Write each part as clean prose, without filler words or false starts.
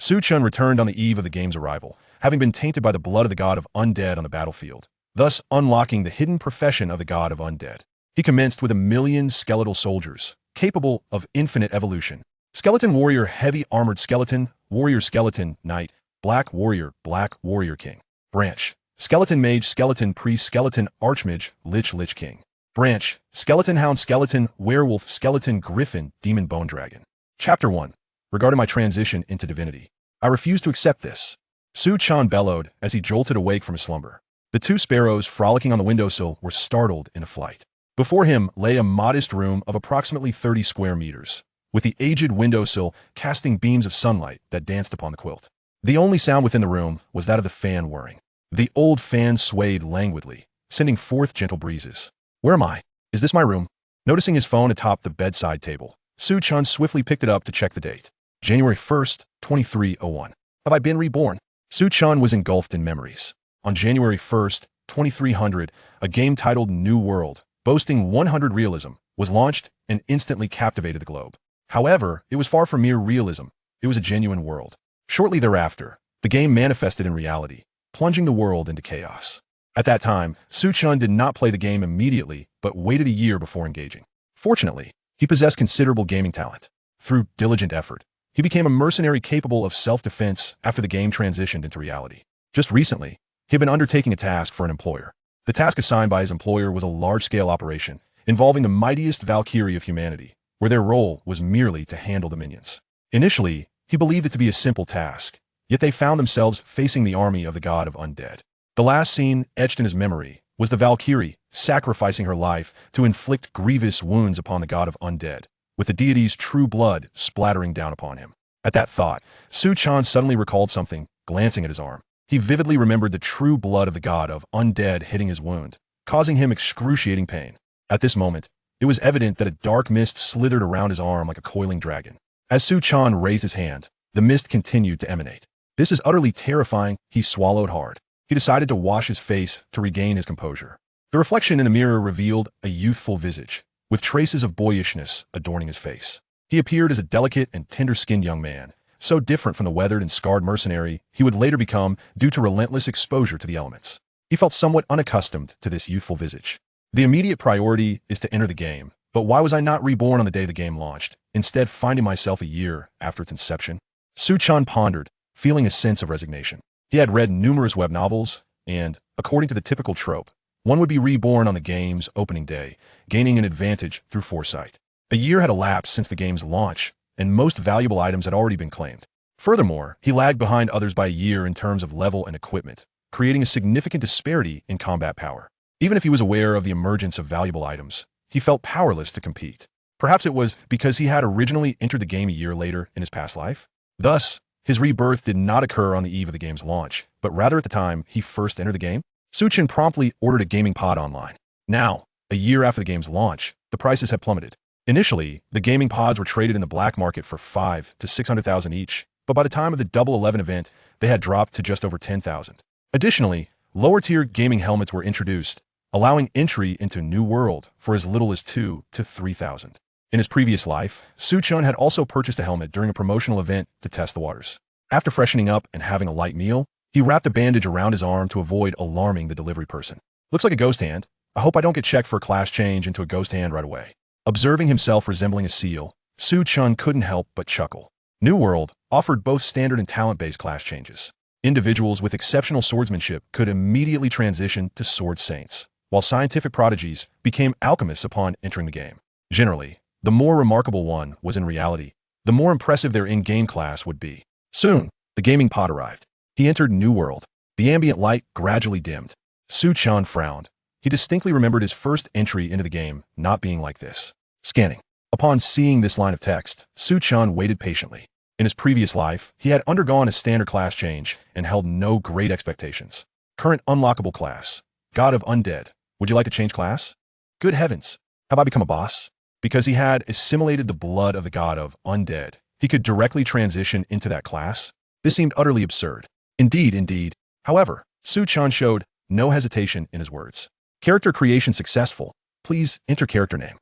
Su Chen returned on the eve of the game's arrival, having been tainted by the blood of the god of Undead on the battlefield, thus unlocking the hidden profession of the god of Undead. He commenced with 1,000,000 skeletal soldiers, capable of infinite evolution. Skeleton Warrior Heavy Armored Skeleton, Warrior Skeleton Knight, Black Warrior King. Branch: Skeleton Mage Skeleton Priest Skeleton Archmage Lich King. Branch: Skeleton Hound Skeleton Werewolf Skeleton Gryphon Demon Bone Dragon. Chapter 1. Regarding my transition into divinity. I refuse to accept this. Su Chen bellowed as he jolted awake from his slumber. The two sparrows frolicking on the windowsill were startled into flight. Before him lay a modest room of approximately 30 square meters, with the aged windowsill casting beams of sunlight that danced upon the quilt. The only sound within the room was that of the fan whirring. The old fan swayed languidly, sending forth gentle breezes. Where am I? Is this my room? Noticing his phone atop the bedside table, Su Chen swiftly picked it up to check the date. January 1st, 2301. Have I been reborn? Su Chen was engulfed in memories. On January 1st, 2300, a game titled New World, boasting 100 realism, was launched and instantly captivated the globe. However, it was far from mere realism. It was a genuine world. Shortly thereafter, the game manifested in reality, plunging the world into chaos. At that time, Su Chen did not play the game immediately, but waited a year before engaging. Fortunately, he possessed considerable gaming talent. Through diligent effort, he became a mercenary capable of self-defense after the game transitioned into reality. Just recently, he had been undertaking a task for an employer. The task assigned by his employer was a large-scale operation involving the mightiest Valkyrie of humanity, where their role was merely to handle the minions. Initially, he believed it to be a simple task, yet they found themselves facing the army of the god of Undead. The last scene etched in his memory was the Valkyrie sacrificing her life to inflict grievous wounds upon the god of Undead, with the deity's true blood splattering down upon him. At that thought, Su Chen suddenly recalled something, glancing at his arm. He vividly remembered the true blood of the god of Undead hitting his wound, causing him excruciating pain. At this moment, it was evident that a dark mist slithered around his arm like a coiling dragon. As Su Chen raised his hand, the mist continued to emanate. This is utterly terrifying. He swallowed hard. He decided to wash his face to regain his composure. The reflection in the mirror revealed a youthful visage, with traces of boyishness adorning his face. He appeared as a delicate and tender-skinned young man, so different from the weathered and scarred mercenary he would later become due to relentless exposure to the elements. He felt somewhat unaccustomed to this youthful visage. The immediate priority is to enter the game, but why was I not reborn on the day the game launched, instead finding myself a year after its inception? Su Chen pondered, feeling a sense of resignation. He had read numerous web novels, and, according to the typical trope, one would be reborn on the game's opening day, gaining an advantage through foresight. A year had elapsed since the game's launch, and most valuable items had already been claimed. Furthermore, he lagged behind others by a year in terms of level and equipment, creating a significant disparity in combat power. Even if he was aware of the emergence of valuable items, he felt powerless to compete. Perhaps it was because he had originally entered the game a year later in his past life. Thus, his rebirth did not occur on the eve of the game's launch, but rather at the time he first entered the game. Su Chen promptly ordered a gaming pod online. Now, a year after the game's launch, the prices had plummeted. Initially, the gaming pods were traded in the black market for 500,000 to 600,000 each, but by the time of the Double 11 event, they had dropped to just over 10,000. Additionally, lower-tier gaming helmets were introduced, allowing entry into New World for as little as 2,000 to 3,000. In his previous life, Su Chen had also purchased a helmet during a promotional event to test the waters. After freshening up and having a light meal, he wrapped a bandage around his arm to avoid alarming the delivery person. Looks like a ghost hand. I hope I don't get checked for a class change into a ghost hand right away. Observing himself resembling a seal, Su Chen couldn't help but chuckle. New World offered both standard and talent-based class changes. Individuals with exceptional swordsmanship could immediately transition to sword saints, while scientific prodigies became alchemists upon entering the game. Generally, the more remarkable one was in reality, the more impressive their in-game class would be. Soon, the gaming pod arrived. He entered New World. The ambient light gradually dimmed. Su Chen frowned. He distinctly remembered his first entry into the game not being like this. Scanning. Upon seeing this line of text, Su Chen waited patiently. In his previous life, he had undergone a standard class change and held no great expectations. Current unlockable class. God of Undead. Would you like to change class? Good heavens. Have I become a boss? Because he had assimilated the blood of the god of Undead, he could directly transition into that class? This seemed utterly absurd. Indeed. However, Su Chen showed no hesitation in his words. Character creation successful. Please enter character name.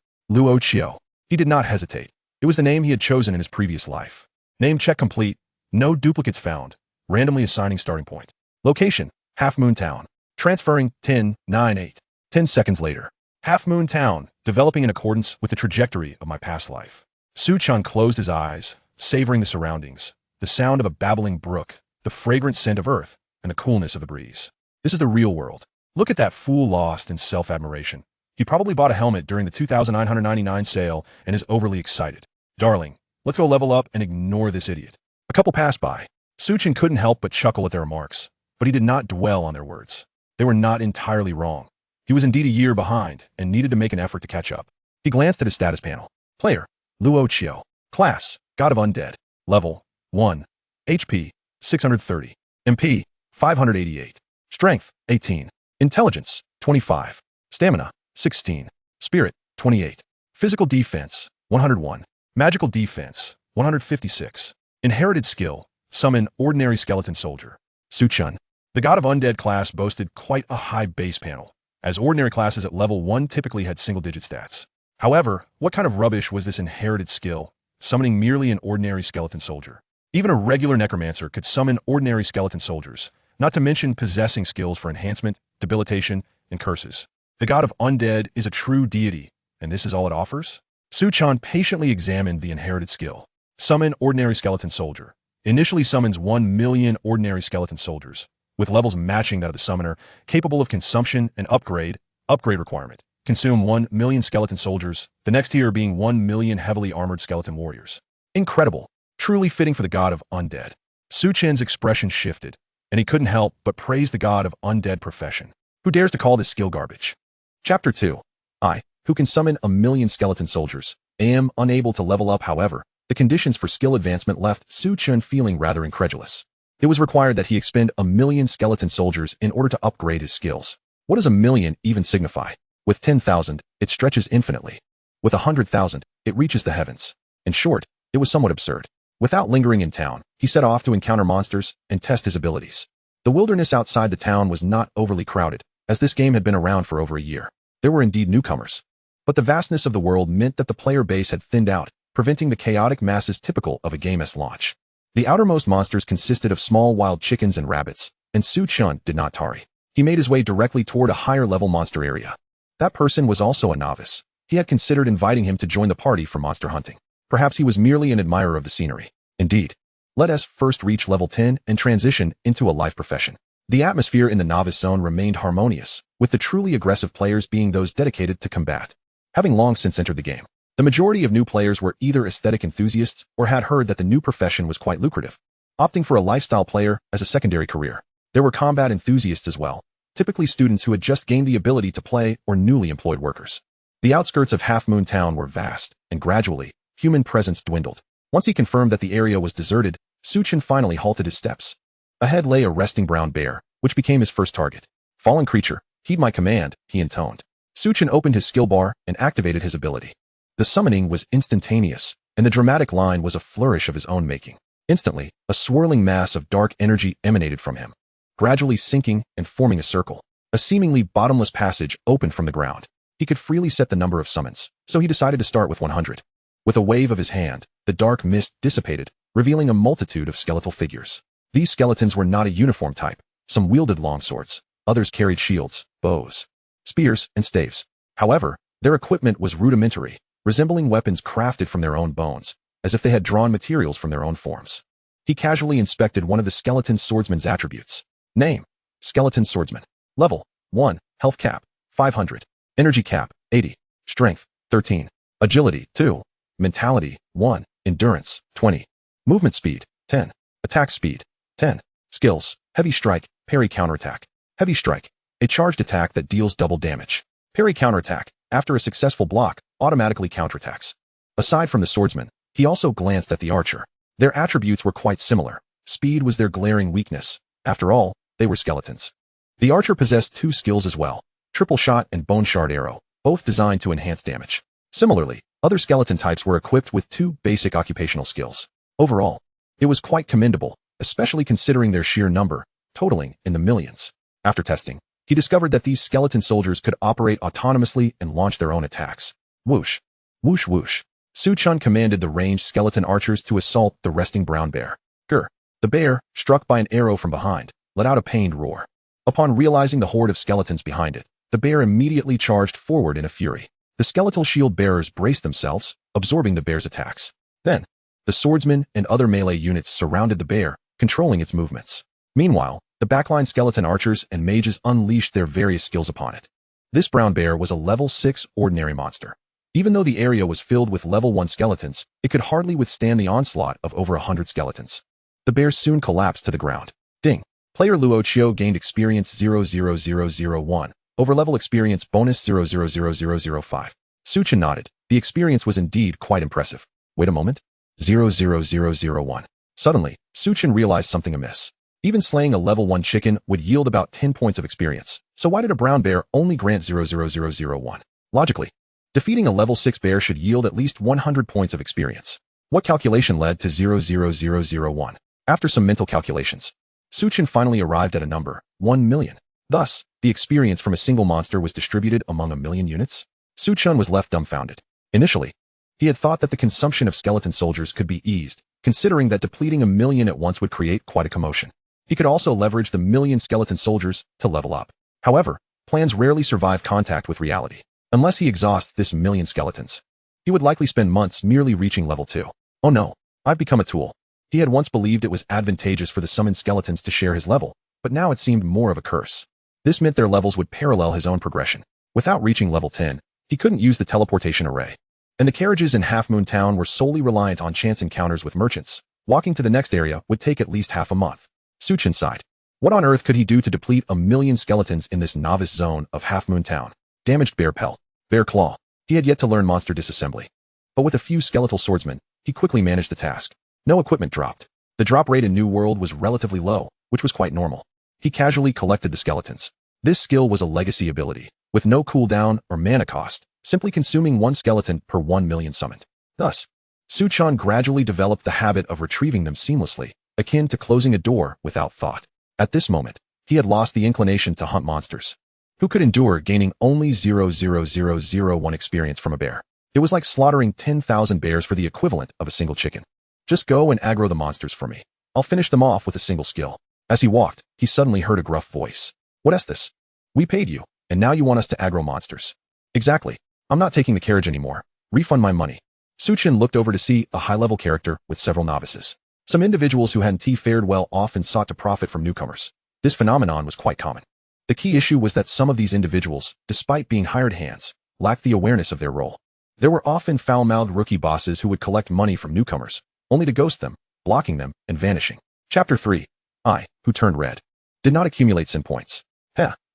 Chio. He did not hesitate. It was the name he had chosen in his previous life. Name check complete. No duplicates found. Randomly assigning starting point. Location, Half Moon Town. Transferring 10-9-8. 10 seconds later. Half Moon Town, developing in accordance with the trajectory of my past life. Su-chan closed his eyes, savoring the surroundings, the sound of a babbling brook, the fragrant scent of earth, and the coolness of the breeze. This is the real world. Look at that fool lost in self-admiration. He probably bought a helmet during the 2,999 sale and is overly excited. Darling, let's go level up and ignore this idiot. A couple passed by. Su-chan couldn't help but chuckle at their remarks, but he did not dwell on their words. They were not entirely wrong. He was indeed a year behind and needed to make an effort to catch up. He glanced at his status panel. Player, Luo Chio. Class, God of Undead. Level, 1. HP, 630. MP, 588. Strength, 18. Intelligence, 25. Stamina, 16. Spirit, 28. Physical defense, 101. Magical defense, 156. Inherited skill, summon ordinary skeleton soldier. Su-chan. The God of Undead class boasted quite a high base panel, as ordinary classes at level 1 typically had single-digit stats. However, what kind of rubbish was this inherited skill, summoning merely an ordinary skeleton soldier? Even a regular necromancer could summon ordinary skeleton soldiers, not to mention possessing skills for enhancement, debilitation, and curses. The God of Undead is a true deity, and this is all it offers? Su-chan patiently examined the inherited skill. Summon ordinary skeleton soldier. Initially summons 1 million ordinary skeleton soldiers, with levels matching that of the summoner, capable of consumption and upgrade requirement. Consume 1 million skeleton soldiers, the next tier being 1 million heavily armored skeleton warriors. Incredible. Truly fitting for the God of Undead. Su-chan's expression shifted, and he couldn't help but praise the God of Undead profession. Who dares to call this skill garbage? Chapter 2. I, who can summon 1 million skeleton soldiers, am unable to level up. However, the conditions for skill advancement left Su-chan feeling rather incredulous. It was required that he expend 1 million skeleton soldiers in order to upgrade his skills. What does 1 million even signify? With 10,000, it stretches infinitely. With 100,000, it reaches the heavens. In short, it was somewhat absurd. Without lingering in town, he set off to encounter monsters and test his abilities. The wilderness outside the town was not overly crowded, as this game had been around for over a year. There were indeed newcomers. But the vastness of the world meant that the player base had thinned out, preventing the chaotic masses typical of a game's launch. The outermost monsters consisted of small wild chickens and rabbits, and Su-chan did not tarry. He made his way directly toward a higher-level monster area. That person was also a novice. He had considered inviting him to join the party for monster hunting. Perhaps he was merely an admirer of the scenery. Indeed. Let us first reach level 10 and transition into a life profession. The atmosphere in the novice zone remained harmonious, with the truly aggressive players being those dedicated to combat. Having long since entered the game, the majority of new players were either aesthetic enthusiasts or had heard that the new profession was quite lucrative, opting for a lifestyle player as a secondary career. There were combat enthusiasts as well, typically students who had just gained the ability to play or newly employed workers. The outskirts of Half Moon Town were vast, and gradually, human presence dwindled. Once he confirmed that the area was deserted, Su-chan finally halted his steps. Ahead lay a resting brown bear, which became his first target. Fallen creature, heed my command, he intoned. Su-chan opened his skill bar and activated his ability. The summoning was instantaneous, and the dramatic line was a flourish of his own making. Instantly, a swirling mass of dark energy emanated from him, gradually sinking and forming a circle. A seemingly bottomless passage opened from the ground. He could freely set the number of summons, so he decided to start with 100. With a wave of his hand, the dark mist dissipated, revealing a multitude of skeletal figures. These skeletons were not a uniform type. Some wielded longswords, others carried shields, bows, spears, and staves. However, their equipment was rudimentary, resembling weapons crafted from their own bones, as if they had drawn materials from their own forms. He casually inspected one of the skeleton swordsman's attributes. Name: Skeleton Swordsman. Level: 1. Health cap: 500. Energy cap: 80. Strength: 13. Agility: 2. Mentality: 1. Endurance: 20. Movement speed: 10. Attack speed: 10. Skills: Heavy Strike, Parry Counterattack. Heavy Strike: a charged attack that deals double damage. Parry Counterattack: after a successful block, automatically counterattacks. Aside from the swordsman, he also glanced at the archer. Their attributes were quite similar. Speed was their glaring weakness. After all, they were skeletons. The archer possessed 2 skills as well: Triple Shot and Bone Shard Arrow, both designed to enhance damage. Similarly, other skeleton types were equipped with 2 basic occupational skills. Overall, it was quite commendable, especially considering their sheer number, totaling in the millions. After testing, he discovered that these skeleton soldiers could operate autonomously and launch their own attacks. Whoosh. Whoosh whoosh. Su-chan commanded the ranged skeleton archers to assault the resting brown bear. Grr. The bear, struck by an arrow from behind, let out a pained roar. Upon realizing the horde of skeletons behind it, the bear immediately charged forward in a fury. The skeletal shield bearers braced themselves, absorbing the bear's attacks. Then, the swordsmen and other melee units surrounded the bear, controlling its movements. Meanwhile, the backline skeleton archers and mages unleashed their various skills upon it. This brown bear was a level 6 ordinary monster. Even though the area was filled with level 1 skeletons, it could hardly withstand the onslaught of over 100 skeletons. The bear soon collapsed to the ground. Ding. Player Luo Chio gained experience 00001. Overlevel experience bonus 00005. Chen nodded. The experience was indeed quite impressive. Wait a moment. 00001. Suddenly, Chen realized something amiss. Even slaying a level 1 chicken would yield about 10 points of experience. So why did a brown bear only grant 00001? Logically, defeating a level 6 bear should yield at least 100 points of experience. What calculation led to 00001? After some mental calculations, Chen finally arrived at a number, 1 million. Thus, the experience from a single monster was distributed among 1,000,000 units. Chen was left dumbfounded. Initially, he had thought that the consumption of skeleton soldiers could be eased, considering that depleting 1,000,000 at once would create quite a commotion. He could also leverage the 1,000,000 skeleton soldiers to level up. However, plans rarely survive contact with reality. Unless he exhausts this 1,000,000 skeletons, he would likely spend months merely reaching level 2. Oh no, I've become a tool. He had once believed it was advantageous for the summoned skeletons to share his level, but now it seemed more of a curse. This meant their levels would parallel his own progression. Without reaching level 10, he couldn't use the teleportation array. And the carriages in Half Moon Town were solely reliant on chance encounters with merchants. Walking to the next area would take at least half a month. Chen sighed. What on earth could he do to deplete 1,000,000 skeletons in this novice zone of Half Moon Town? Damaged bear pelt, bear claw. He had yet to learn monster disassembly. But with a few skeletal swordsmen, he quickly managed the task. No equipment dropped. The drop rate in New World was relatively low, which was quite normal. He casually collected the skeletons. This skill was a legacy ability, with no cooldown or mana cost, simply consuming 1 skeleton per 1,000,000 summoned. Thus, Chen gradually developed the habit of retrieving them seamlessly, akin to closing a door without thought. At this moment, he had lost the inclination to hunt monsters. Who could endure gaining only 00001 experience from a bear? It was like slaughtering 10,000 bears for the equivalent of a single chicken. Just go and aggro the monsters for me. I'll finish them off with a single skill. As he walked, he suddenly heard a gruff voice. What is this? We paid you, and now you want us to aggro monsters. Exactly. I'm not taking the carriage anymore. Refund my money. Chen looked over to see a high-level character with several novices. Some individuals who hadn't fared well often sought to profit from newcomers. This phenomenon was quite common. The key issue was that some of these individuals, despite being hired hands, lacked the awareness of their role. There were often foul-mouthed rookie bosses who would collect money from newcomers, only to ghost them, blocking them, and vanishing. Chapter 3. I, who turned red, did not accumulate sin points.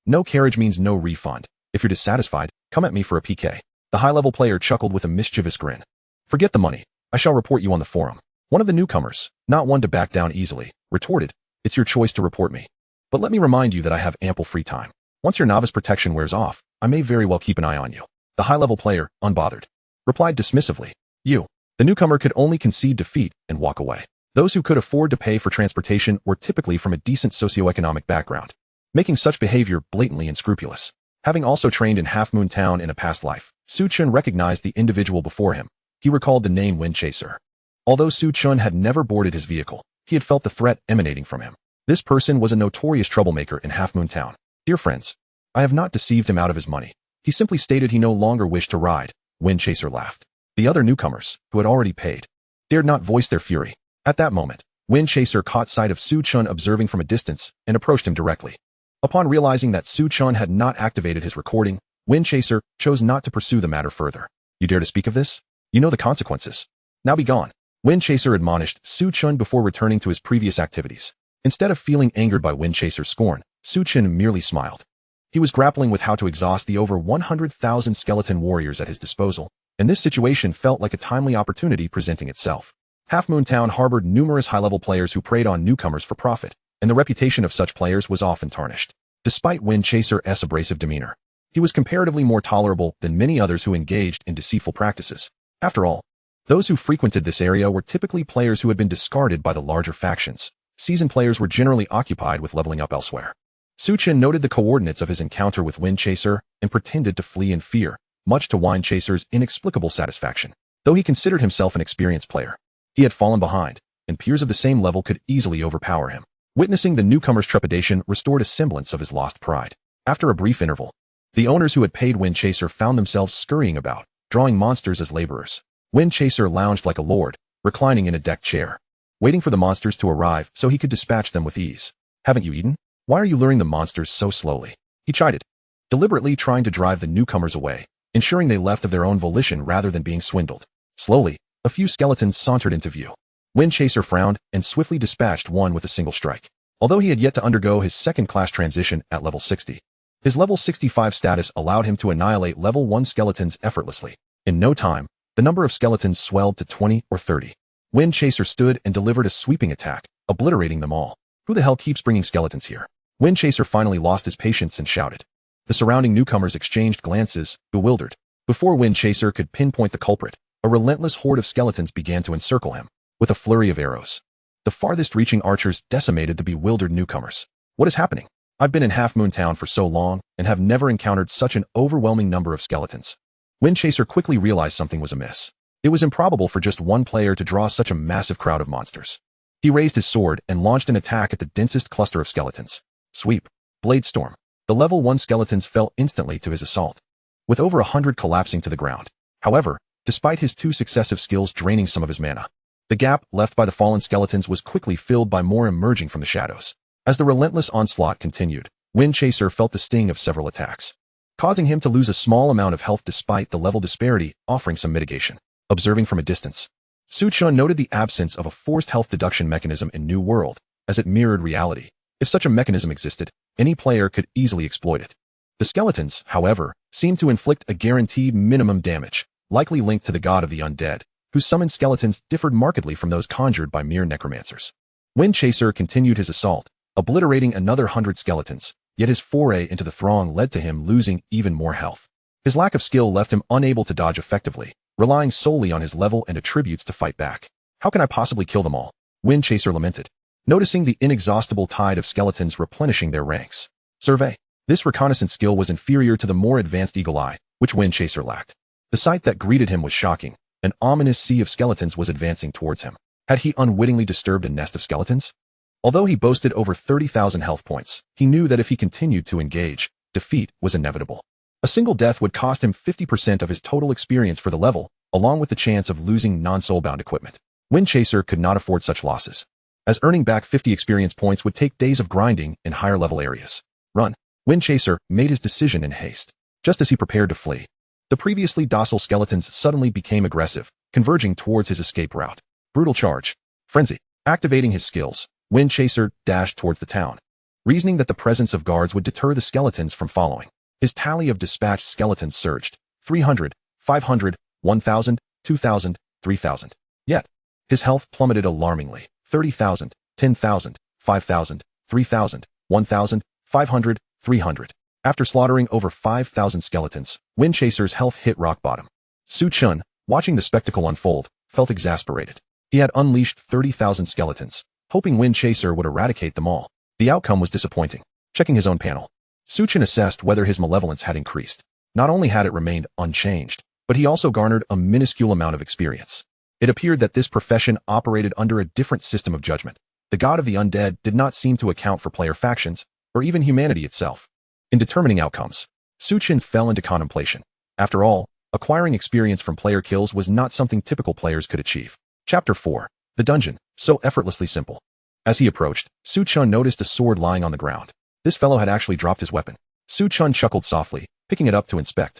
No carriage means no refund. If you're dissatisfied, come at me for a PK. The high-level player chuckled with a mischievous grin. Forget the money. I shall report you on the forum. One of the newcomers, not one to back down easily, retorted, It's your choice to report me. But let me remind you that I have ample free time. Once your novice protection wears off, I may very well keep an eye on you. The high-level player, unbothered, replied dismissively. You. The newcomer could only concede defeat and walk away. Those who could afford to pay for transportation were typically from a decent socioeconomic background, making such behavior blatantly unscrupulous. Having also trained in Half Moon Town in a past life, Chen recognized the individual before him. He recalled the name Windchaser. Although Chen had never boarded his vehicle, he had felt the threat emanating from him. This person was a notorious troublemaker in Half Moon Town. Dear friends, I have not deceived him out of his money. He simply stated he no longer wished to ride. Windchaser laughed. The other newcomers, who had already paid, dared not voice their fury. At that moment, Windchaser caught sight of Chen observing from a distance and approached him directly. Upon realizing that Chen had not activated his recording, Windchaser chose not to pursue the matter further. You dare to speak of this? You know the consequences. Now be gone. Windchaser admonished Chen before returning to his previous activities. Instead of feeling angered by Windchaser's scorn, Chen merely smiled. He was grappling with how to exhaust the over 100,000 skeleton warriors at his disposal, and this situation felt like a timely opportunity presenting itself. Half Moon Town harbored numerous high-level players who preyed on newcomers for profit, and the reputation of such players was often tarnished. Despite Windchaser's abrasive demeanor, he was comparatively more tolerable than many others who engaged in deceitful practices. After all, those who frequented this area were typically players who had been discarded by the larger factions. Seasoned players were generally occupied with leveling up elsewhere. Chen noted the coordinates of his encounter with Windchaser and pretended to flee in fear, much to Windchaser's inexplicable satisfaction. Though he considered himself an experienced player, he had fallen behind, and peers of the same level could easily overpower him. Witnessing the newcomer's trepidation restored a semblance of his lost pride. After a brief interval, the owners who had paid Windchaser found themselves scurrying about, drawing monsters as laborers. Windchaser lounged like a lord, reclining in a decked chair, waiting for the monsters to arrive so he could dispatch them with ease. "Haven't you eaten? Why are you luring the monsters so slowly?" he chided, deliberately trying to drive the newcomers away, ensuring they left of their own volition rather than being swindled. Slowly, a few skeletons sauntered into view. Windchaser frowned and swiftly dispatched one with a single strike. Although he had yet to undergo his second-class transition at level 60, his level 65 status allowed him to annihilate level 1 skeletons effortlessly. In no time, the number of skeletons swelled to 20 or 30. Windchaser stood and delivered a sweeping attack, obliterating them all. "Who the hell keeps bringing skeletons here?" Windchaser finally lost his patience and shouted. The surrounding newcomers exchanged glances, bewildered. Before Windchaser could pinpoint the culprit, a relentless horde of skeletons began to encircle him, with a flurry of arrows. The farthest-reaching archers decimated the bewildered newcomers. "What is happening? I've been in Half Moon Town for so long and have never encountered such an overwhelming number of skeletons." Windchaser quickly realized something was amiss. It was improbable for just one player to draw such a massive crowd of monsters. He raised his sword and launched an attack at the densest cluster of skeletons. Sweep. Blade Storm. The level 1 skeletons fell instantly to his assault, with over 100 collapsing to the ground. However, despite his 2 successive skills draining some of his mana, the gap left by the fallen skeletons was quickly filled by more emerging from the shadows. As the relentless onslaught continued, Windchaser felt the sting of several attacks, causing him to lose a small amount of health despite the level disparity offering some mitigation. Observing from a distance, Chen noted the absence of a forced health deduction mechanism in New World, as it mirrored reality. If such a mechanism existed, any player could easily exploit it. The skeletons, however, seemed to inflict a guaranteed minimum damage, likely linked to the god of the undead, whose summoned skeletons differed markedly from those conjured by mere necromancers. Windchaser continued his assault, obliterating another 100 skeletons, yet his foray into the throng led to him losing even more health. His lack of skill left him unable to dodge effectively, relying solely on his level and attributes to fight back. "How can I possibly kill them all?" Windchaser lamented, noticing the inexhaustible tide of skeletons replenishing their ranks. Survey. This reconnaissance skill was inferior to the more advanced Eagle Eye, which Windchaser lacked. The sight that greeted him was shocking. An ominous sea of skeletons was advancing towards him. Had he unwittingly disturbed a nest of skeletons? Although he boasted over 30,000 health points, he knew that if he continued to engage, defeat was inevitable. A single death would cost him 50% of his total experience for the level, along with the chance of losing non-soulbound equipment. Windchaser could not afford such losses, as earning back 50 experience points would take days of grinding in higher level areas. Run. Windchaser made his decision in haste. Just as he prepared to flee, the previously docile skeletons suddenly became aggressive, converging towards his escape route. Brutal charge. Frenzy. Activating his skills, Windchaser dashed towards the town, reasoning that the presence of guards would deter the skeletons from following. His tally of dispatched skeletons surged. 300, 500, 1,000, 2,000, 3,000. Yet, his health plummeted alarmingly. 30,000, 10,000, 5,000, 3,000, 1,000, 500, 300. After slaughtering over 5,000 skeletons, Windchaser's health hit rock bottom. Chen, watching the spectacle unfold, felt exasperated. He had unleashed 30,000 skeletons, hoping Windchaser would eradicate them all. The outcome was disappointing. Checking his own panel, Chen assessed whether his malevolence had increased. Not only had it remained unchanged, but he also garnered a minuscule amount of experience. It appeared that this profession operated under a different system of judgment. The god of the undead did not seem to account for player factions, or even humanity itself. In determining outcomes, Chen fell into contemplation. After all, acquiring experience from player kills was not something typical players could achieve. Chapter 4. The Dungeon, so effortlessly simple. As he approached, Chen noticed a sword lying on the ground. This fellow had actually dropped his weapon. Chen chuckled softly, picking it up to inspect.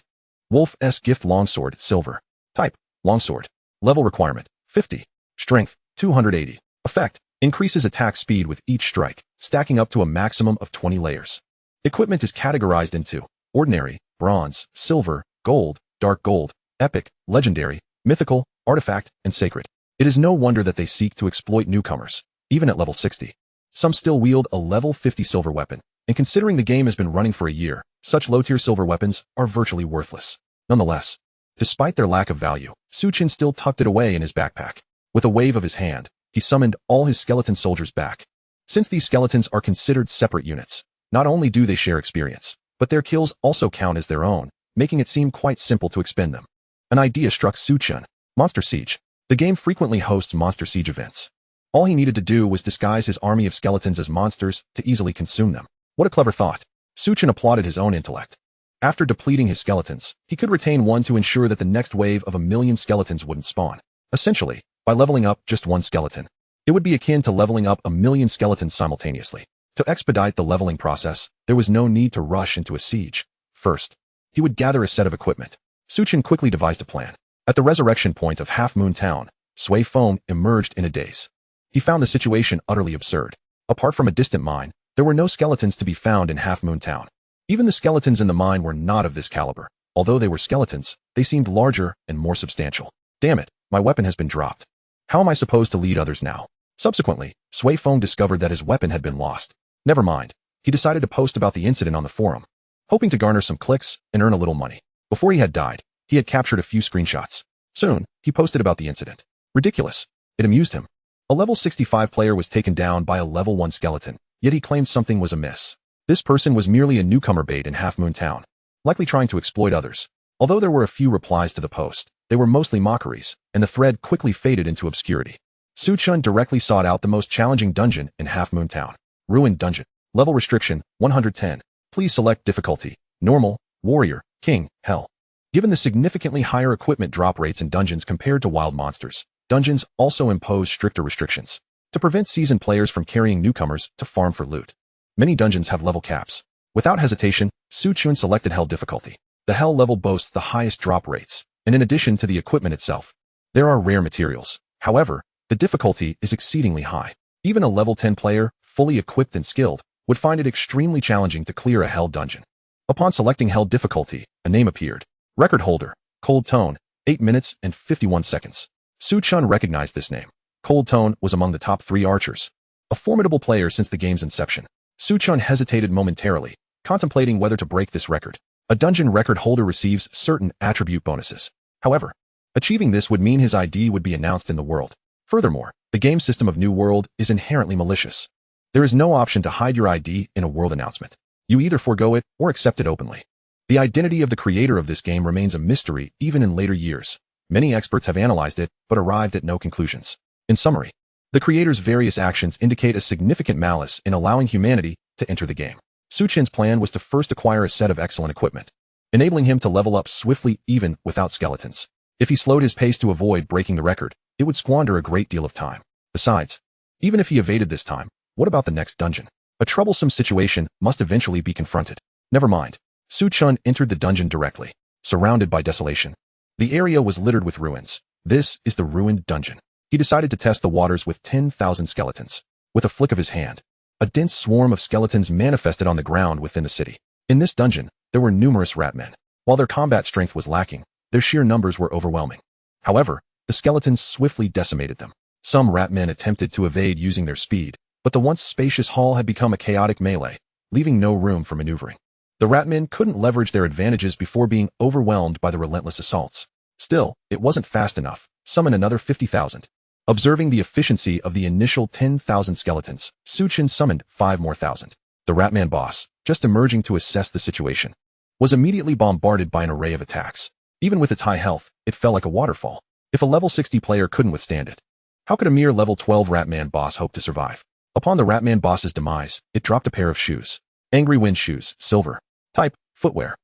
Wolf-S Gift Longsword, Silver. Type, Longsword. Level requirement, 50. Strength, 280. Effect, increases attack speed with each strike, stacking up to a maximum of 20 layers. Equipment is categorized into ordinary, bronze, silver, gold, dark gold, epic, legendary, mythical, artifact, and sacred. It is no wonder that they seek to exploit newcomers, even at level 60. Some still wield a level 50 silver weapon, and considering the game has been running for a year, such low-tier silver weapons are virtually worthless. Nonetheless, despite their lack of value, Chen still tucked it away in his backpack. With a wave of his hand, he summoned all his skeleton soldiers back. Since these skeletons are considered separate units, not only do they share experience, but their kills also count as their own, making it seem quite simple to expend them. An idea struck Chen. Monster Siege. The game frequently hosts Monster Siege events. All he needed to do was disguise his army of skeletons as monsters to easily consume them. What a clever thought. Chen applauded his own intellect. After depleting his skeletons, he could retain one to ensure that the next wave of 1,000,000 skeletons wouldn't spawn. Essentially, by leveling up just one skeleton, it would be akin to leveling up 1,000,000 skeletons simultaneously. To expedite the leveling process, there was no need to rush into a siege. First, he would gather a set of equipment. Chen quickly devised a plan. At the resurrection point of Half Moon Town, Sway Foam emerged in a daze. He found the situation utterly absurd. Apart from a distant mine, there were no skeletons to be found in Half Moon Town. Even the skeletons in the mine were not of this caliber. Although they were skeletons, they seemed larger and more substantial. Damn it, my weapon has been dropped. How am I supposed to lead others now? Subsequently, Sway Foam discovered that his weapon had been lost. Never mind. He decided to post about the incident on the forum, hoping to garner some clicks and earn a little money. Before he had died, he had captured a few screenshots. Soon, he posted about the incident. Ridiculous. It amused him. A level 65 player was taken down by a level 1 skeleton, yet he claimed something was amiss. This person was merely a newcomer bait in Half Moon Town, likely trying to exploit others. Although there were a few replies to the post, they were mostly mockeries, and the thread quickly faded into obscurity. Chen directly sought out the most challenging dungeon in Half Moon Town. Ruined Dungeon. Level restriction, 110. Please select difficulty, normal, warrior, king, hell. Given the significantly higher equipment drop rates in dungeons compared to wild monsters, dungeons also impose stricter restrictions to prevent seasoned players from carrying newcomers to farm for loot. Many dungeons have level caps. Without hesitation, Chen selected hell difficulty. The hell level boasts the highest drop rates, and in addition to the equipment itself, there are rare materials. However, the difficulty is exceedingly high. Even a level 10 player, fully equipped and skilled, would find it extremely challenging to clear a hell dungeon. Upon selecting hell difficulty, a name appeared. Record holder, Cold Tone, 8 minutes and 51 seconds. Chen recognized this name. Cold Tone was among the top 3 archers. A formidable player since the game's inception. Chen hesitated momentarily, contemplating whether to break this record. A dungeon record holder receives certain attribute bonuses. However, achieving this would mean his ID would be announced in the world. Furthermore, the game system of New World is inherently malicious. There is no option to hide your ID in a world announcement. You either forego it or accept it openly. The identity of the creator of this game remains a mystery even in later years. Many experts have analyzed it, but arrived at no conclusions. In summary, the creator's various actions indicate a significant malice in allowing humanity to enter the game. Chen's plan was to first acquire a set of excellent equipment, enabling him to level up swiftly even without skeletons. If he slowed his pace to avoid breaking the record, it would squander a great deal of time. Besides, even if he evaded this time, what about the next dungeon? A troublesome situation must eventually be confronted. Never mind. Chen entered the dungeon directly, surrounded by desolation. The area was littered with ruins. This is the ruined dungeon. He decided to test the waters with 10,000 skeletons. With a flick of his hand, a dense swarm of skeletons manifested on the ground within the city. In this dungeon, there were numerous ratmen. While their combat strength was lacking, their sheer numbers were overwhelming. However, the skeletons swiftly decimated them. Some ratmen attempted to evade using their speed, but the once spacious hall had become a chaotic melee, leaving no room for maneuvering. The ratmen couldn't leverage their advantages before being overwhelmed by the relentless assaults. Still, it wasn't fast enough. Summon another 50,000. Observing the efficiency of the initial 10,000 skeletons, Chen summoned 5 more thousand. The ratman boss, just emerging to assess the situation, was immediately bombarded by an array of attacks. Even with its high health, it fell like a waterfall. If a level 60 player couldn't withstand it, how could a mere level 12 ratman boss hope to survive? Upon the ratman boss's demise, it dropped a pair of shoes. Angry Wind shoes, silver. Type, footwear.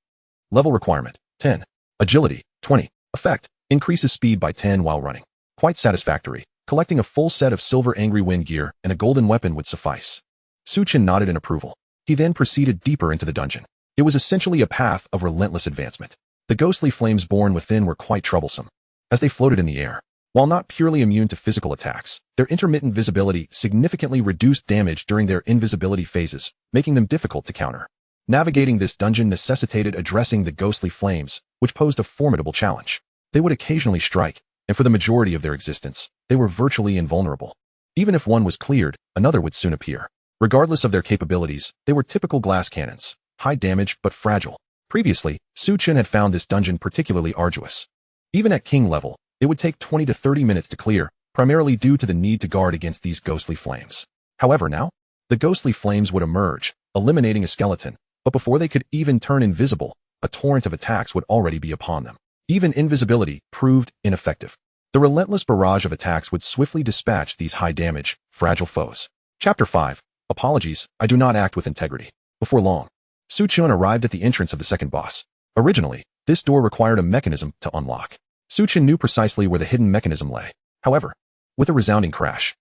Level requirement, 10. Agility, 20. Effect, increases speed by 10 while running. Quite satisfactory. Collecting a full set of silver Angry Wind gear and a golden weapon would suffice. Chen nodded in approval. He then proceeded deeper into the dungeon. It was essentially a path of relentless advancement. The ghostly flames born within were quite troublesome, as they floated in the air. While not purely immune to physical attacks, their intermittent visibility significantly reduced damage during their invisibility phases, making them difficult to counter. Navigating this dungeon necessitated addressing the ghostly flames, which posed a formidable challenge. They would occasionally strike, and for the majority of their existence, they were virtually invulnerable. Even if one was cleared, another would soon appear. Regardless of their capabilities, they were typical glass cannons, high damage but fragile. Previously, Chen had found this dungeon particularly arduous. Even at king level, it would take 20 to 30 minutes to clear, primarily due to the need to guard against these ghostly flames. However now, the ghostly flames would emerge, eliminating a skeleton, but before they could even turn invisible, a torrent of attacks would already be upon them. Even invisibility proved ineffective. The relentless barrage of attacks would swiftly dispatch these high-damage, fragile foes. Chapter 5. Apologies, I do not act with integrity. Before long, Su Chen arrived at the entrance of the second boss. Originally, this door required a mechanism to unlock. Su Chen knew precisely where the hidden mechanism lay. However, with a resounding crash,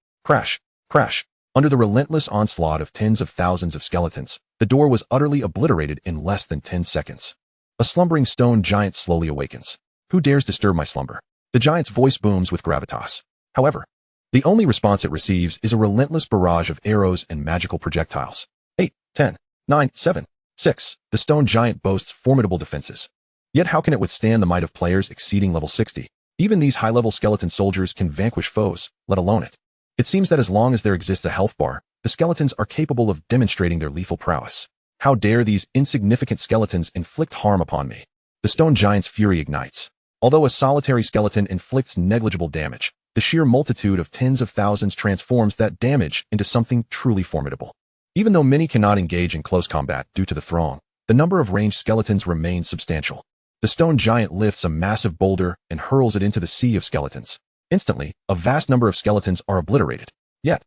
under the relentless onslaught of tens of thousands of skeletons, the door was utterly obliterated in less than 10 seconds. A slumbering stone giant slowly awakens. Who dares disturb my slumber? The giant's voice booms with gravitas. However, the only response it receives is a relentless barrage of arrows and magical projectiles. 8, 10, 9, 7, 6. The stone giant boasts formidable defenses. Yet how can it withstand the might of players exceeding level 60? Even these high-level skeleton soldiers can vanquish foes, let alone it. It seems that as long as there exists a health bar, the skeletons are capable of demonstrating their lethal prowess. How dare these insignificant skeletons inflict harm upon me? The stone giant's fury ignites. Although a solitary skeleton inflicts negligible damage, the sheer multitude of tens of thousands transforms that damage into something truly formidable. Even though many cannot engage in close combat due to the throng, the number of ranged skeletons remains substantial. The stone giant lifts a massive boulder and hurls it into the sea of skeletons. Instantly, a vast number of skeletons are obliterated. Yet,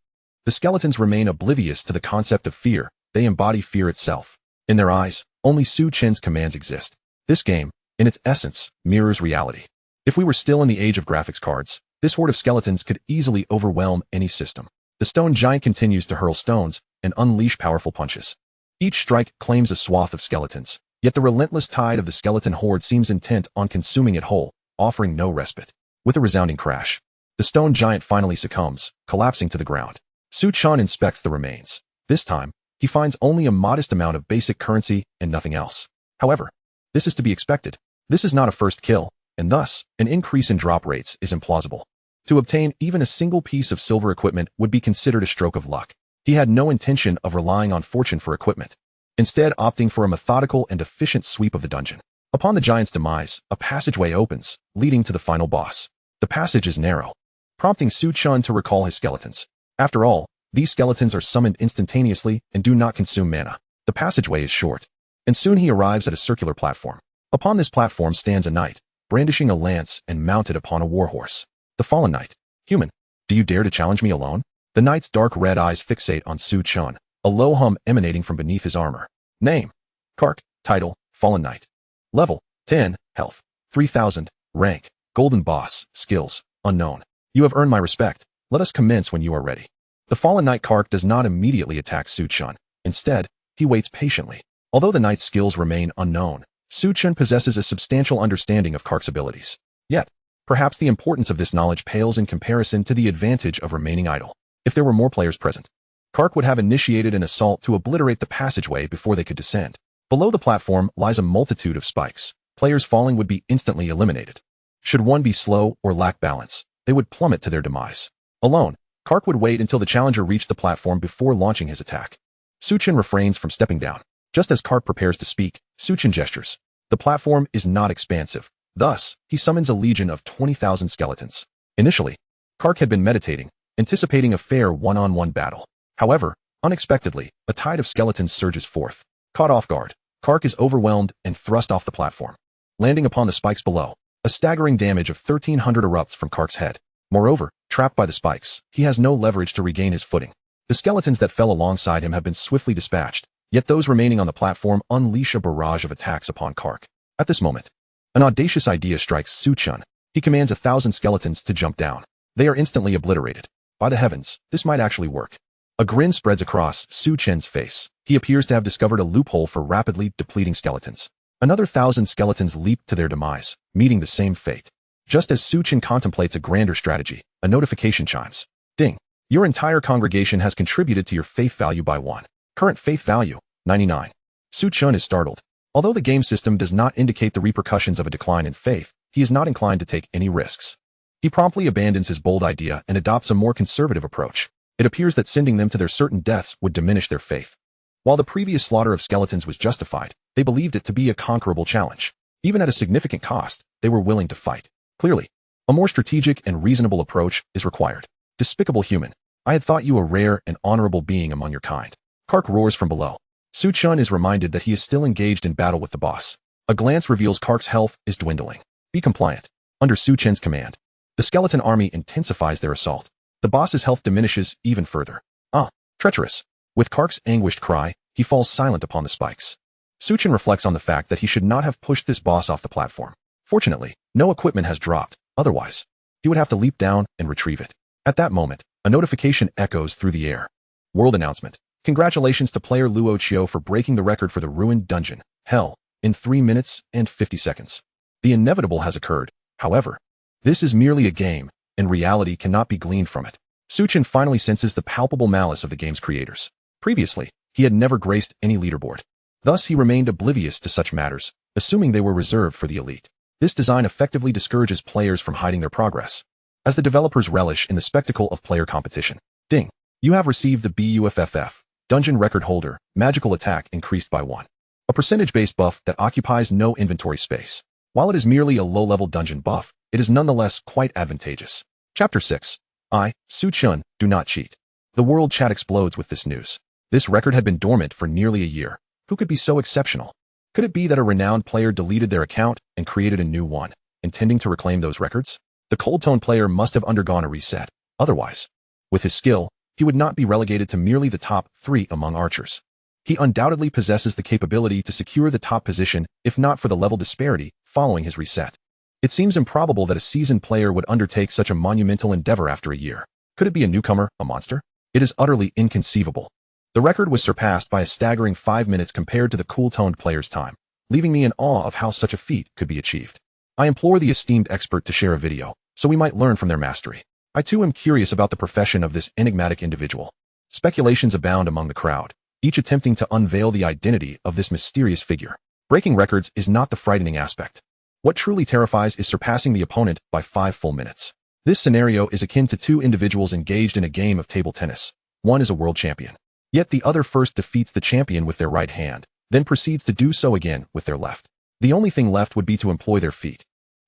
the skeletons remain oblivious to the concept of fear. They embody fear itself. In their eyes, only Su Chen's commands exist. This game, in its essence, mirrors reality. If we were still in the age of graphics cards, this horde of skeletons could easily overwhelm any system. The stone giant continues to hurl stones and unleash powerful punches. Each strike claims a swath of skeletons, yet the relentless tide of the skeleton horde seems intent on consuming it whole, offering no respite. With a resounding crash, the stone giant finally succumbs, collapsing to the ground. Su Chen inspects the remains. This time, he finds only a modest amount of basic currency and nothing else. However, this is to be expected. This is not a first kill, and thus, an increase in drop rates is implausible. To obtain even a single piece of silver equipment would be considered a stroke of luck. He had no intention of relying on fortune for equipment, instead opting for a methodical and efficient sweep of the dungeon. Upon the giant's demise, a passageway opens, leading to the final boss. The passage is narrow, prompting Su Chen to recall his skeletons. After all, these skeletons are summoned instantaneously and do not consume mana. The passageway is short, and soon he arrives at a circular platform. Upon this platform stands a knight, brandishing a lance and mounted upon a warhorse. The fallen knight. Human, do you dare to challenge me alone? The knight's dark red eyes fixate on Su Chen, a low hum emanating from beneath his armor. Name: Kark. Title: Fallen Knight. Level: 10. Health: 3000. Rank: Golden Boss. Skills: Unknown. You have earned my respect. Let us commence when you are ready. The fallen knight Kark does not immediately attack Su Chen. Instead, he waits patiently. Although the knight's skills remain unknown, Su Chen possesses a substantial understanding of Kark's abilities. Yet, perhaps the importance of this knowledge pales in comparison to the advantage of remaining idle. If there were more players present, Kark would have initiated an assault to obliterate the passageway before they could descend. Below the platform lies a multitude of spikes. Players falling would be instantly eliminated. Should one be slow or lack balance, they would plummet to their demise. Alone, Kark would wait until the challenger reached the platform before launching his attack. Su Chen refrains from stepping down. Just as Kark prepares to speak, Su Chen gestures. The platform is not expansive. Thus, he summons a legion of 20,000 skeletons. Initially, Kark had been meditating, anticipating a fair one-on-one battle. However, unexpectedly, a tide of skeletons surges forth. Caught off guard, Kark is overwhelmed and thrust off the platform, landing upon the spikes below. A staggering damage of 1,300 erupts from Kark's head. Moreover, trapped by the spikes, he has no leverage to regain his footing. The skeletons that fell alongside him have been swiftly dispatched, yet those remaining on the platform unleash a barrage of attacks upon Kark. At this moment, an audacious idea strikes Su Chen. He commands 1,000 skeletons to jump down. They are instantly obliterated. By the heavens, this might actually work. A grin spreads across Su Chen's face. He appears to have discovered a loophole for rapidly depleting skeletons. Another 1,000 skeletons leap to their demise, meeting the same fate. Just as Su Chen contemplates a grander strategy, a notification chimes. Ding. Your entire congregation has contributed to your faith value by 1. Current faith value, 99. Su Chen is startled. Although the game system does not indicate the repercussions of a decline in faith, he is not inclined to take any risks. He promptly abandons his bold idea and adopts a more conservative approach. It appears that sending them to their certain deaths would diminish their faith. While the previous slaughter of skeletons was justified, they believed it to be a conquerable challenge. Even at a significant cost, they were willing to fight. Clearly, a more strategic and reasonable approach is required. Despicable human, I had thought you a rare and honorable being among your kind. Kark roars from below. Su Chen is reminded that he is still engaged in battle with the boss. A glance reveals Kark's health is dwindling. Be compliant. Under Su Chen's command, The skeleton army intensifies their assault. The boss's health diminishes even further. Ah, treacherous. With Kark's anguished cry, he falls silent upon the spikes. Suchin reflects on the fact that he should not have pushed this boss off the platform. Fortunately, no equipment has dropped, otherwise, he would have to leap down and retrieve it. At that moment, a notification echoes through the air. World announcement. Congratulations to player Luo Chio for breaking the record for the ruined dungeon, Hell, in 3 minutes and 50 seconds. The inevitable has occurred, however. This is merely a game, and reality cannot be gleaned from it. Suchin finally senses the palpable malice of the game's creators. Previously, he had never graced any leaderboard. Thus he remained oblivious to such matters, assuming they were reserved for the elite. This design effectively discourages players from hiding their progress, as the developers relish in the spectacle of player competition. Ding! You have received the BUFFF, Dungeon Record Holder, Magical Attack increased by 1. A percentage-based buff that occupies no inventory space. While it is merely a low-level dungeon buff, it is nonetheless quite advantageous. Chapter 6. I, Suchun, do not cheat. The world chat explodes with this news. This record had been dormant for nearly a year. Who could be so exceptional? Could it be that a renowned player deleted their account and created a new one, intending to reclaim those records? The Cold Tone player must have undergone a reset. Otherwise, with his skill, he would not be relegated to merely the top 3 among archers. He undoubtedly possesses the capability to secure the top position, if not for the level disparity, following his reset. It seems improbable that a seasoned player would undertake such a monumental endeavor after a year. Could it be a newcomer, a monster? It is utterly inconceivable. The record was surpassed by a staggering 5 minutes compared to the cool-toned player's time, leaving me in awe of how such a feat could be achieved. I implore the esteemed expert to share a video, so we might learn from their mastery. I too am curious about the profession of this enigmatic individual. Speculations abound among the crowd, each attempting to unveil the identity of this mysterious figure. Breaking records is not the frightening aspect. What truly terrifies is surpassing the opponent by 5 full minutes. This scenario is akin to 2 individuals engaged in a game of table tennis. One is a world champion. Yet the other first defeats the champion with their right hand, then proceeds to do so again with their left. The only thing left would be to employ their feet.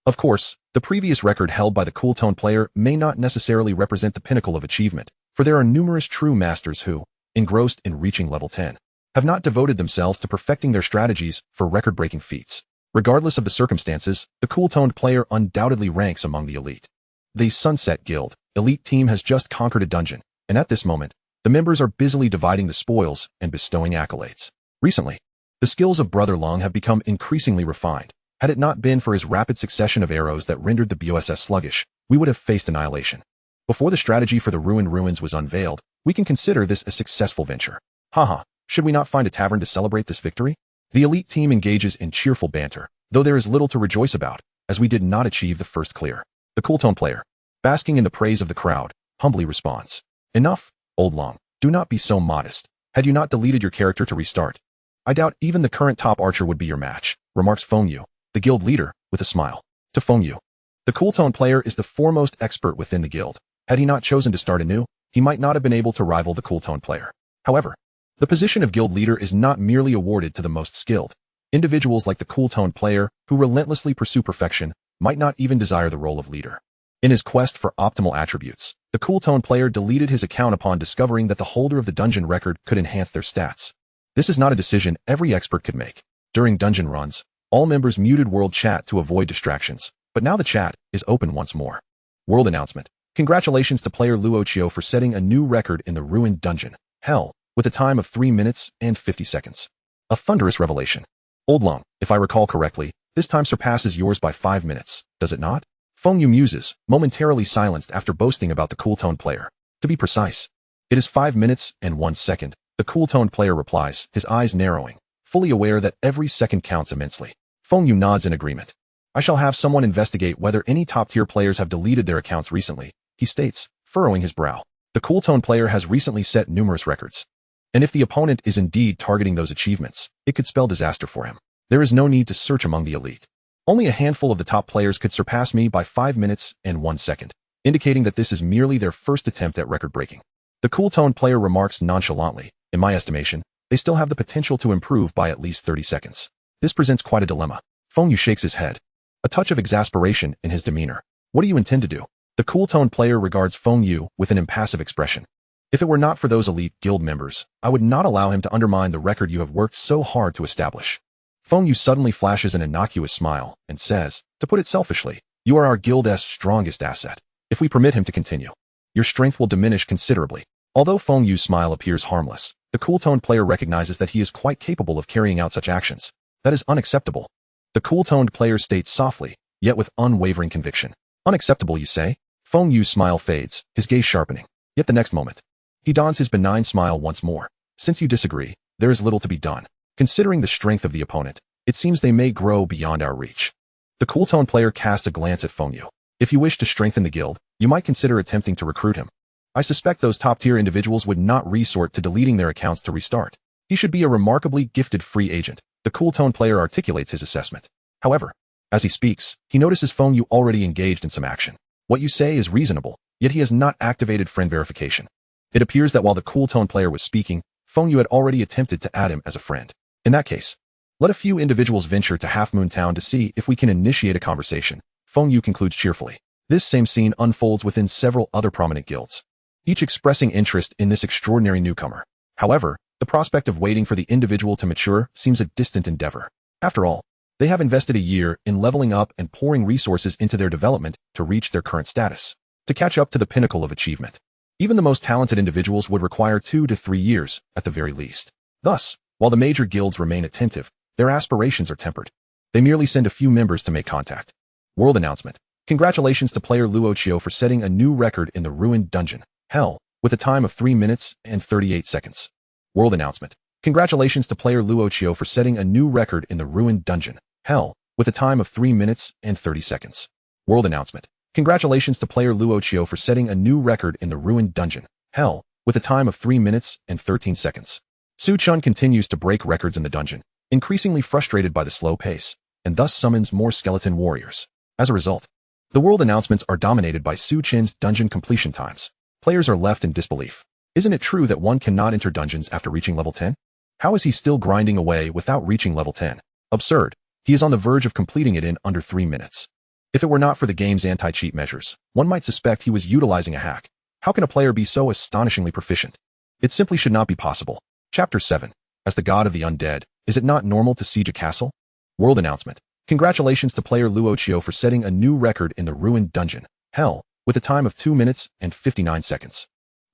Of course, the previous record held by the cool tone player may not necessarily represent the pinnacle of achievement, for there are numerous true masters who, engrossed in reaching level 10, have not devoted themselves to perfecting their strategies for record-breaking feats. Regardless of the circumstances, the cool-toned player undoubtedly ranks among the elite. The Sunset Guild elite team has just conquered a dungeon, and at this moment, the members are busily dividing the spoils and bestowing accolades. Recently, the skills of Brother Lung have become increasingly refined. Had it not been for his rapid succession of arrows that rendered the BOSS sluggish, we would have faced annihilation. Before the strategy for the ruined ruins was unveiled, we can consider this a successful venture. Haha, should we not find a tavern to celebrate this victory? The elite team engages in cheerful banter, though there is little to rejoice about, as we did not achieve the first clear. The cool-tone player, basking in the praise of the crowd, humbly responds. Enough, old Long, do not be so modest. Had you not deleted your character to restart? I doubt even the current top archer would be your match, remarks Feng Yu, the guild leader, with a smile. To Feng Yu, the cool-tone player is the foremost expert within the guild. Had he not chosen to start anew, he might not have been able to rival the cool-tone player. However, the position of guild leader is not merely awarded to the most skilled. Individuals like the cool-tone player, who relentlessly pursue perfection, might not even desire the role of leader. In his quest for optimal attributes, the cool-tone player deleted his account upon discovering that the holder of the dungeon record could enhance their stats. This is not a decision every expert could make. During dungeon runs, all members muted world chat to avoid distractions, but now the chat is open once more. World announcement. Congratulations to player Luo Chio for setting a new record in the ruined dungeon, Hell, with a time of 3 minutes and 50 seconds. A thunderous revelation. Old Long, if I recall correctly, this time surpasses yours by 5 minutes, does it not? Feng Yu muses, momentarily silenced after boasting about the cool-tone player. To be precise, it is 5 minutes and 1 second, the cool-tone player replies, his eyes narrowing, fully aware that every second counts immensely. Feng Yu nods in agreement. I shall have someone investigate whether any top-tier players have deleted their accounts recently, he states, furrowing his brow. The cool-tone player has recently set numerous records. And if the opponent is indeed targeting those achievements, it could spell disaster for him. There is no need to search among the elite. Only a handful of the top players could surpass me by 5 minutes and 1 second, indicating that this is merely their first attempt at record breaking. The cool-tone player remarks nonchalantly, in my estimation, they still have the potential to improve by at least 30 seconds. This presents quite a dilemma. Feng Yu shakes his head, a touch of exasperation in his demeanor. What do you intend to do? The cool-tone player regards Feng Yu with an impassive expression. If it were not for those elite guild members, I would not allow him to undermine the record you have worked so hard to establish. Feng Yu suddenly flashes an innocuous smile and says, to put it selfishly, You are our guild's strongest asset. If we permit him to continue, your strength will diminish considerably. Although Feng Yu's smile appears harmless, the cool-toned player recognizes that he is quite capable of carrying out such actions. That is unacceptable. The cool-toned player states softly, yet with unwavering conviction. Unacceptable, you say? Feng Yu's smile fades, his gaze sharpening. Yet the next moment, he dons his benign smile once more. Since you disagree, there is little to be done. Considering the strength of the opponent, it seems they may grow beyond our reach. The cool-toned player casts a glance at Feng Yu. If you wish to strengthen the guild, you might consider attempting to recruit him. I suspect those top-tier individuals would not resort to deleting their accounts to restart. He should be a remarkably gifted free agent. The cool-toned player articulates his assessment. However, as he speaks, he notices Feng Yu already engaged in some action. What you say is reasonable, yet he has not activated friend verification. It appears that while the cool-toned player was speaking, Feng Yu had already attempted to add him as a friend. In that case, let a few individuals venture to Half Moon Town to see if we can initiate a conversation. Feng Yu concludes cheerfully. This same scene unfolds within several other prominent guilds, each expressing interest in this extraordinary newcomer. However, the prospect of waiting for the individual to mature seems a distant endeavor. After all, they have invested a year in leveling up and pouring resources into their development to reach their current status, to catch up to the pinnacle of achievement. Even the most talented individuals would require 2 to 3 years, at the very least. Thus, while the major guilds remain attentive, their aspirations are tempered. They merely send a few members to make contact. World announcement. Congratulations to player Luo Chio for setting a new record in the ruined dungeon, Hell, with a time of 3 minutes and 38 seconds. World announcement. Congratulations to player Luo Chio for setting a new record in the ruined dungeon, Hell, with a time of 3 minutes and 30 seconds. World announcement. Congratulations to player Luo Chio for setting a new record in the ruined dungeon, Hell, with a time of 3 minutes and 13 seconds. Su Chun continues to break records in the dungeon, increasingly frustrated by the slow pace, and thus summons more skeleton warriors. As a result, the world announcements are dominated by Su Chen's dungeon completion times. Players are left in disbelief. Isn't it true that one cannot enter dungeons after reaching level 10? How is he still grinding away without reaching level 10? Absurd. He is on the verge of completing it in under 3 minutes. If it were not for the game's anti-cheat measures, one might suspect he was utilizing a hack. How can a player be so astonishingly proficient? It simply should not be possible. Chapter 7. As the god of the undead, is it not normal to siege a castle? World announcement. Congratulations to player Luo Chio for setting a new record in the ruined dungeon, Hell, with a time of 2 minutes and 59 seconds.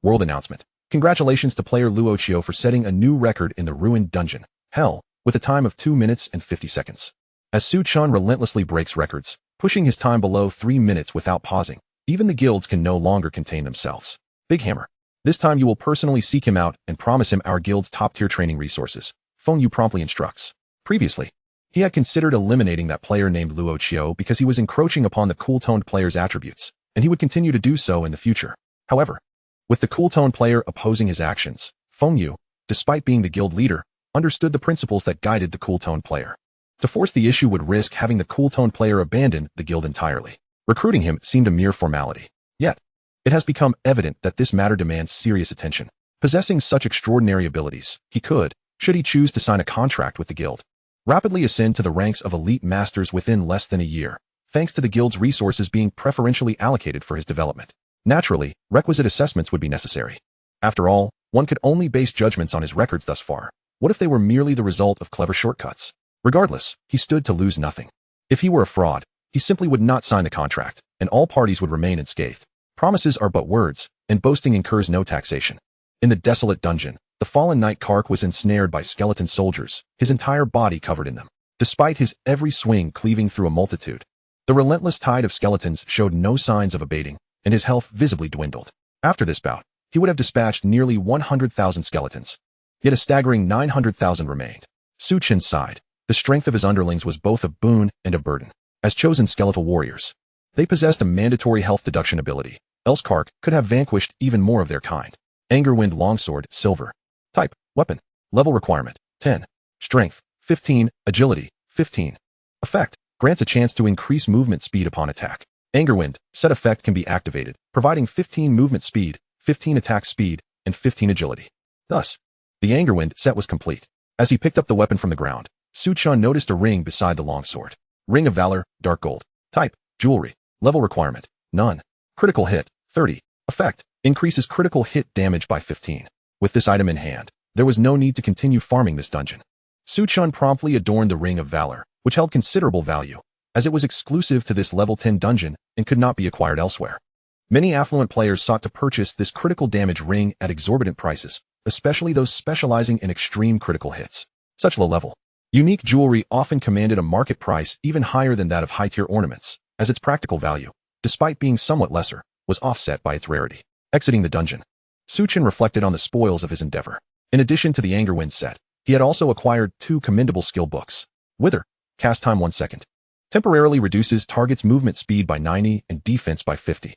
World announcement. Congratulations to player Luo Chio for setting a new record in the ruined dungeon, Hell, with a time of 2 minutes and 50 seconds. As Su Chun relentlessly breaks records, pushing his time below 3 minutes without pausing, even the guilds can no longer contain themselves. Big Hammer. This time you will personally seek him out and promise him our guild's top-tier training resources. Feng Yu promptly instructs. Previously, he had considered eliminating that player named Luo Chio because he was encroaching upon the cool-toned player's attributes, and he would continue to do so in the future. However, with the cool-toned player opposing his actions, Feng Yu, despite being the guild leader, understood the principles that guided the cool-toned player. To force the issue would risk having the cool-toned player abandon the guild entirely. Recruiting him seemed a mere formality. Yet, it has become evident that this matter demands serious attention. Possessing such extraordinary abilities, he could, should he choose to sign a contract with the guild, rapidly ascend to the ranks of elite masters within less than a year, thanks to the guild's resources being preferentially allocated for his development. Naturally, requisite assessments would be necessary. After all, one could only base judgments on his records thus far. What if they were merely the result of clever shortcuts? Regardless, he stood to lose nothing. If he were a fraud, he simply would not sign the contract, and all parties would remain unscathed. Promises are but words, and boasting incurs no taxation. In the desolate dungeon, the fallen knight Kark was ensnared by skeleton soldiers, his entire body covered in them. Despite his every swing cleaving through a multitude, the relentless tide of skeletons showed no signs of abating, and his health visibly dwindled. After this bout, he would have dispatched nearly 100,000 skeletons. Yet a staggering 900,000 remained. Su Chen sighed. The strength of his underlings was both a boon and a burden. As chosen skeletal warriors, they possessed a mandatory health deduction ability, else Kark could have vanquished even more of their kind. Angerwind Longsword, Silver. Type, Weapon. Level requirement, 10. Strength, 15. Agility, 15. Effect, grants a chance to increase movement speed upon attack. Angerwind, set effect can be activated, providing 15 movement speed, 15 attack speed, and 15 agility. Thus, the Angerwind set was complete. As he picked up the weapon from the ground, Su Chun noticed a ring beside the longsword. Ring of Valor, Dark Gold. Type, Jewelry. Level requirement, none. Critical hit, 30. Effect, increases critical hit damage by 15. With this item in hand, there was no need to continue farming this dungeon. Su Chun promptly adorned the Ring of Valor, which held considerable value. as it was exclusive to this level 10 dungeon and could not be acquired elsewhere. Many affluent players sought to purchase this critical damage ring at exorbitant prices, especially those specializing in extreme critical hits. Such low-level, unique jewelry often commanded a market price even higher than that of high-tier ornaments, as its practical value, despite being somewhat lesser, was offset by its rarity. Exiting the dungeon, Chen reflected on the spoils of his endeavor. In addition to the Anger Wind set, he had also acquired 2 commendable skill books. Wither, cast time 1 second. Temporarily reduces target's movement speed by 90 and defense by 50.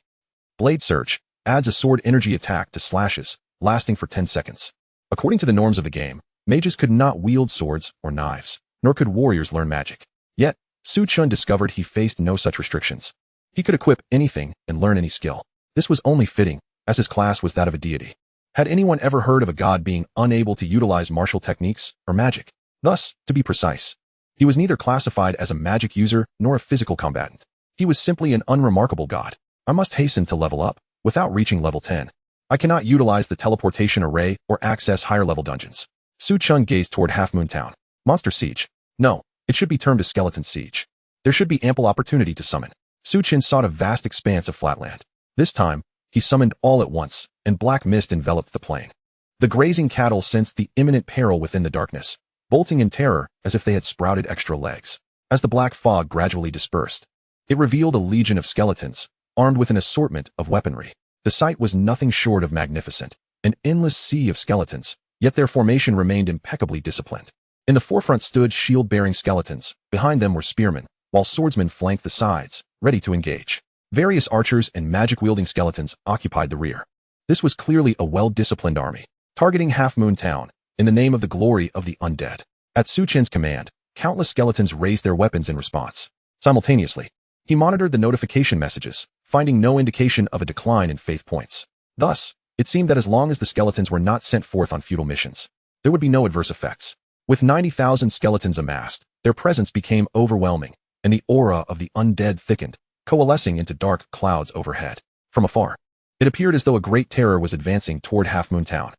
Blade Surge adds a sword energy attack to slashes, lasting for 10 seconds. According to the norms of the game, mages could not wield swords or knives, nor could warriors learn magic. Yet, Chen discovered he faced no such restrictions. He could equip anything and learn any skill. This was only fitting, as his class was that of a deity. Had anyone ever heard of a god being unable to utilize martial techniques or magic? Thus, to be precise, he was neither classified as a magic user nor a physical combatant. He was simply an unremarkable god. I must hasten to level up, without reaching level 10. I cannot utilize the teleportation array or access higher-level dungeons. Chen gazed toward Half Moon Town. Monster Siege. No, it should be termed a Skeleton Siege. There should be ample opportunity to summon. Chen sought a vast expanse of flatland. This time, he summoned all at once, and black mist enveloped the plain. The grazing cattle sensed the imminent peril within the darkness, bolting in terror as if they had sprouted extra legs. As the black fog gradually dispersed, it revealed a legion of skeletons, armed with an assortment of weaponry. The sight was nothing short of magnificent, an endless sea of skeletons, yet their formation remained impeccably disciplined. In the forefront stood shield-bearing skeletons, behind them were spearmen, while swordsmen flanked the sides, ready to engage. Various archers and magic-wielding skeletons occupied the rear. This was clearly a well-disciplined army, targeting Half Moon Town, in the name of the glory of the undead. At Chen's command, countless skeletons raised their weapons in response. Simultaneously, he monitored the notification messages, finding no indication of a decline in faith points. Thus, it seemed that as long as the skeletons were not sent forth on futile missions, there would be no adverse effects. With 90,000 skeletons amassed, their presence became overwhelming, and the aura of the undead thickened, coalescing into dark clouds overhead. From afar, it appeared as though a great terror was advancing toward Half Moon Town.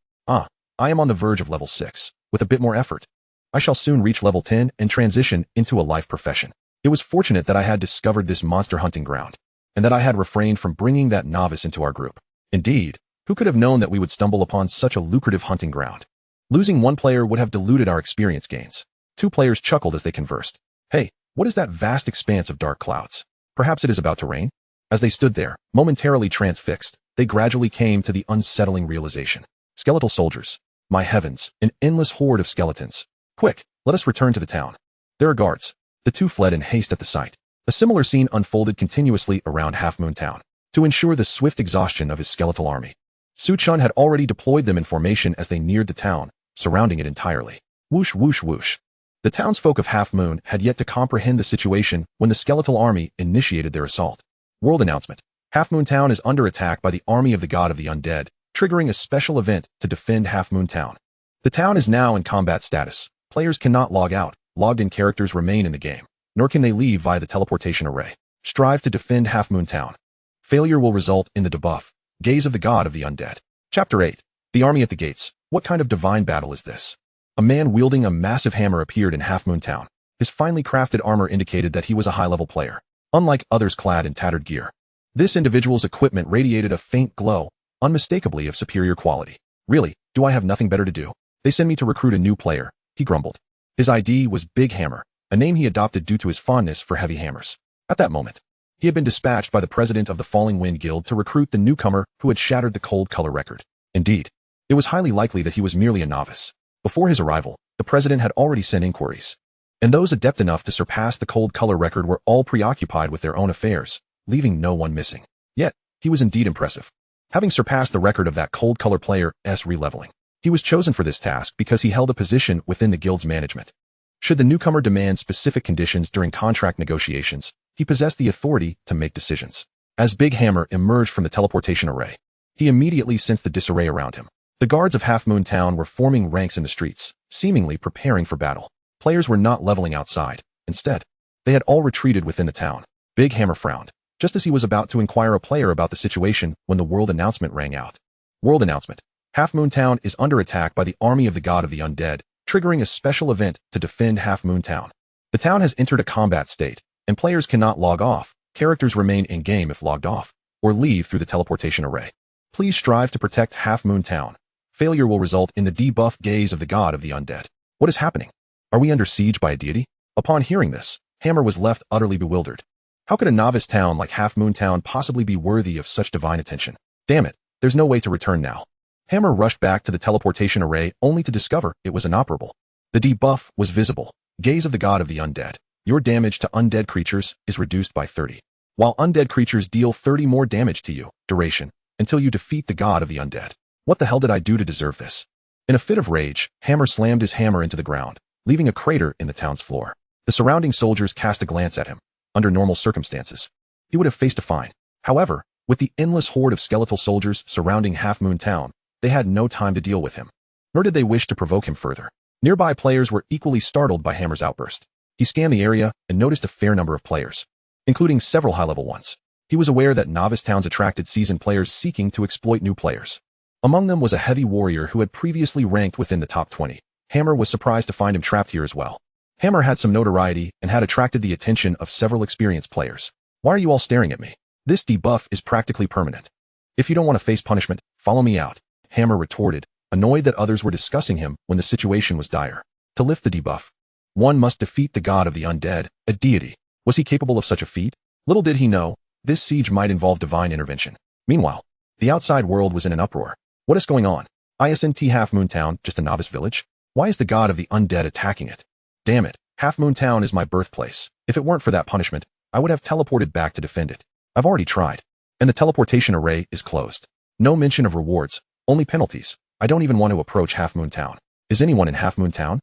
I am on the verge of level 6. With a bit more effort, I shall soon reach level 10 and transition into a life profession. It was fortunate that I had discovered this monster hunting ground, and that I had refrained from bringing that novice into our group. Indeed, who could have known that we would stumble upon such a lucrative hunting ground? Losing one player would have diluted our experience gains. 2 players chuckled as they conversed. Hey, what is that vast expanse of dark clouds? Perhaps it is about to rain? As they stood there, momentarily transfixed, they gradually came to the unsettling realization. Skeletal soldiers. My heavens, an endless horde of skeletons. Quick, let us return to the town. There are guards. The 2 fled in haste at the sight. A similar scene unfolded continuously around Half Moon Town, to ensure the swift exhaustion of his skeletal army. Chen had already deployed them in formation as they neared the town, surrounding it entirely. Whoosh, whoosh, whoosh. The townsfolk of Half Moon had yet to comprehend the situation when the skeletal army initiated their assault. World announcement. Half Moon Town is under attack by the army of the god of the undead, triggering a special event to defend Half Moon Town. The town is now in combat status. Players cannot log out. Logged-in characters remain in the game, nor can they leave via the teleportation array. Strive to defend Half Moon Town. Failure will result in the debuff, Gaze of the God of the Undead. Chapter 8. The Army at the Gates. What kind of divine battle is this? A man wielding a massive hammer appeared in Half Moon Town. His finely crafted armor indicated that he was a high-level player, unlike others clad in tattered gear. This individual's equipment radiated a faint glow, unmistakably of superior quality. Really, do I have nothing better to do? They send me to recruit a new player, he grumbled. His ID was Big Hammer, a name he adopted due to his fondness for heavy hammers. At that moment, he had been dispatched by the president of the Falling Wind Guild to recruit the newcomer who had shattered the cold color record. Indeed, it was highly likely that he was merely a novice. Before his arrival, the president had already sent inquiries, and those adept enough to surpass the cold color record were all preoccupied with their own affairs, leaving no one missing. Yet, he was indeed impressive. Having surpassed the record of that cold color player's releveling, he was chosen for this task because he held a position within the guild's management. Should the newcomer demand specific conditions during contract negotiations, he possessed the authority to make decisions. As Big Hammer emerged from the teleportation array, he immediately sensed the disarray around him. The guards of Half Moon Town were forming ranks in the streets, seemingly preparing for battle. Players were not leveling outside. Instead, they had all retreated within the town. Big Hammer frowned, just as he was about to inquire a player about the situation when the world announcement rang out. World announcement. Half Moon Town is under attack by the army of the god of the undead, triggering a special event to defend Half Moon Town. The town has entered a combat state, and players cannot log off. Characters remain in-game if logged off, or leave through the teleportation array. Please strive to protect Half Moon Town. Failure will result in the debuff gaze of the god of the undead. What is happening? Are we under siege by a deity? Upon hearing this, Hammer was left utterly bewildered. How could a novice town like Half Moon Town possibly be worthy of such divine attention? Damn it, there's no way to return now. Hammer rushed back to the teleportation array only to discover it was inoperable. The debuff was visible. Gaze of the god of the undead. Your damage to undead creatures is reduced by 30. While undead creatures deal 30 more damage to you, duration, until you defeat the god of the undead. What the hell did I do to deserve this? In a fit of rage, Hammer slammed his hammer into the ground, leaving a crater in the town's floor. The surrounding soldiers cast a glance at him. Under normal circumstances, he would have faced a fine. However, with the endless horde of skeletal soldiers surrounding Half Moon Town, they had no time to deal with him. Nor did they wish to provoke him further. Nearby players were equally startled by Hammer's outburst. He scanned the area and noticed a fair number of players, including several high-level ones. He was aware that novice towns attracted seasoned players seeking to exploit new players. Among them was a heavy warrior who had previously ranked within the top 20. Hammer was surprised to find him trapped here as well. Hammer had some notoriety and had attracted the attention of several experienced players. Why are you all staring at me? This debuff is practically permanent. If you don't want to face punishment, follow me out, Hammer retorted, annoyed that others were discussing him when the situation was dire. To lift the debuff, one must defeat the god of the undead, a deity. Was he capable of such a feat? Little did he know, this siege might involve divine intervention. Meanwhile, the outside world was in an uproar. What is going on? Isn't Half Moon Town just a novice village? Why is the god of the undead attacking it? Damn it, Half Moon Town is my birthplace. If it weren't for that punishment, I would have teleported back to defend it. I've already tried. And the teleportation array is closed. No mention of rewards, only penalties. I don't even want to approach Half Moon Town. Is anyone in Half Moon Town?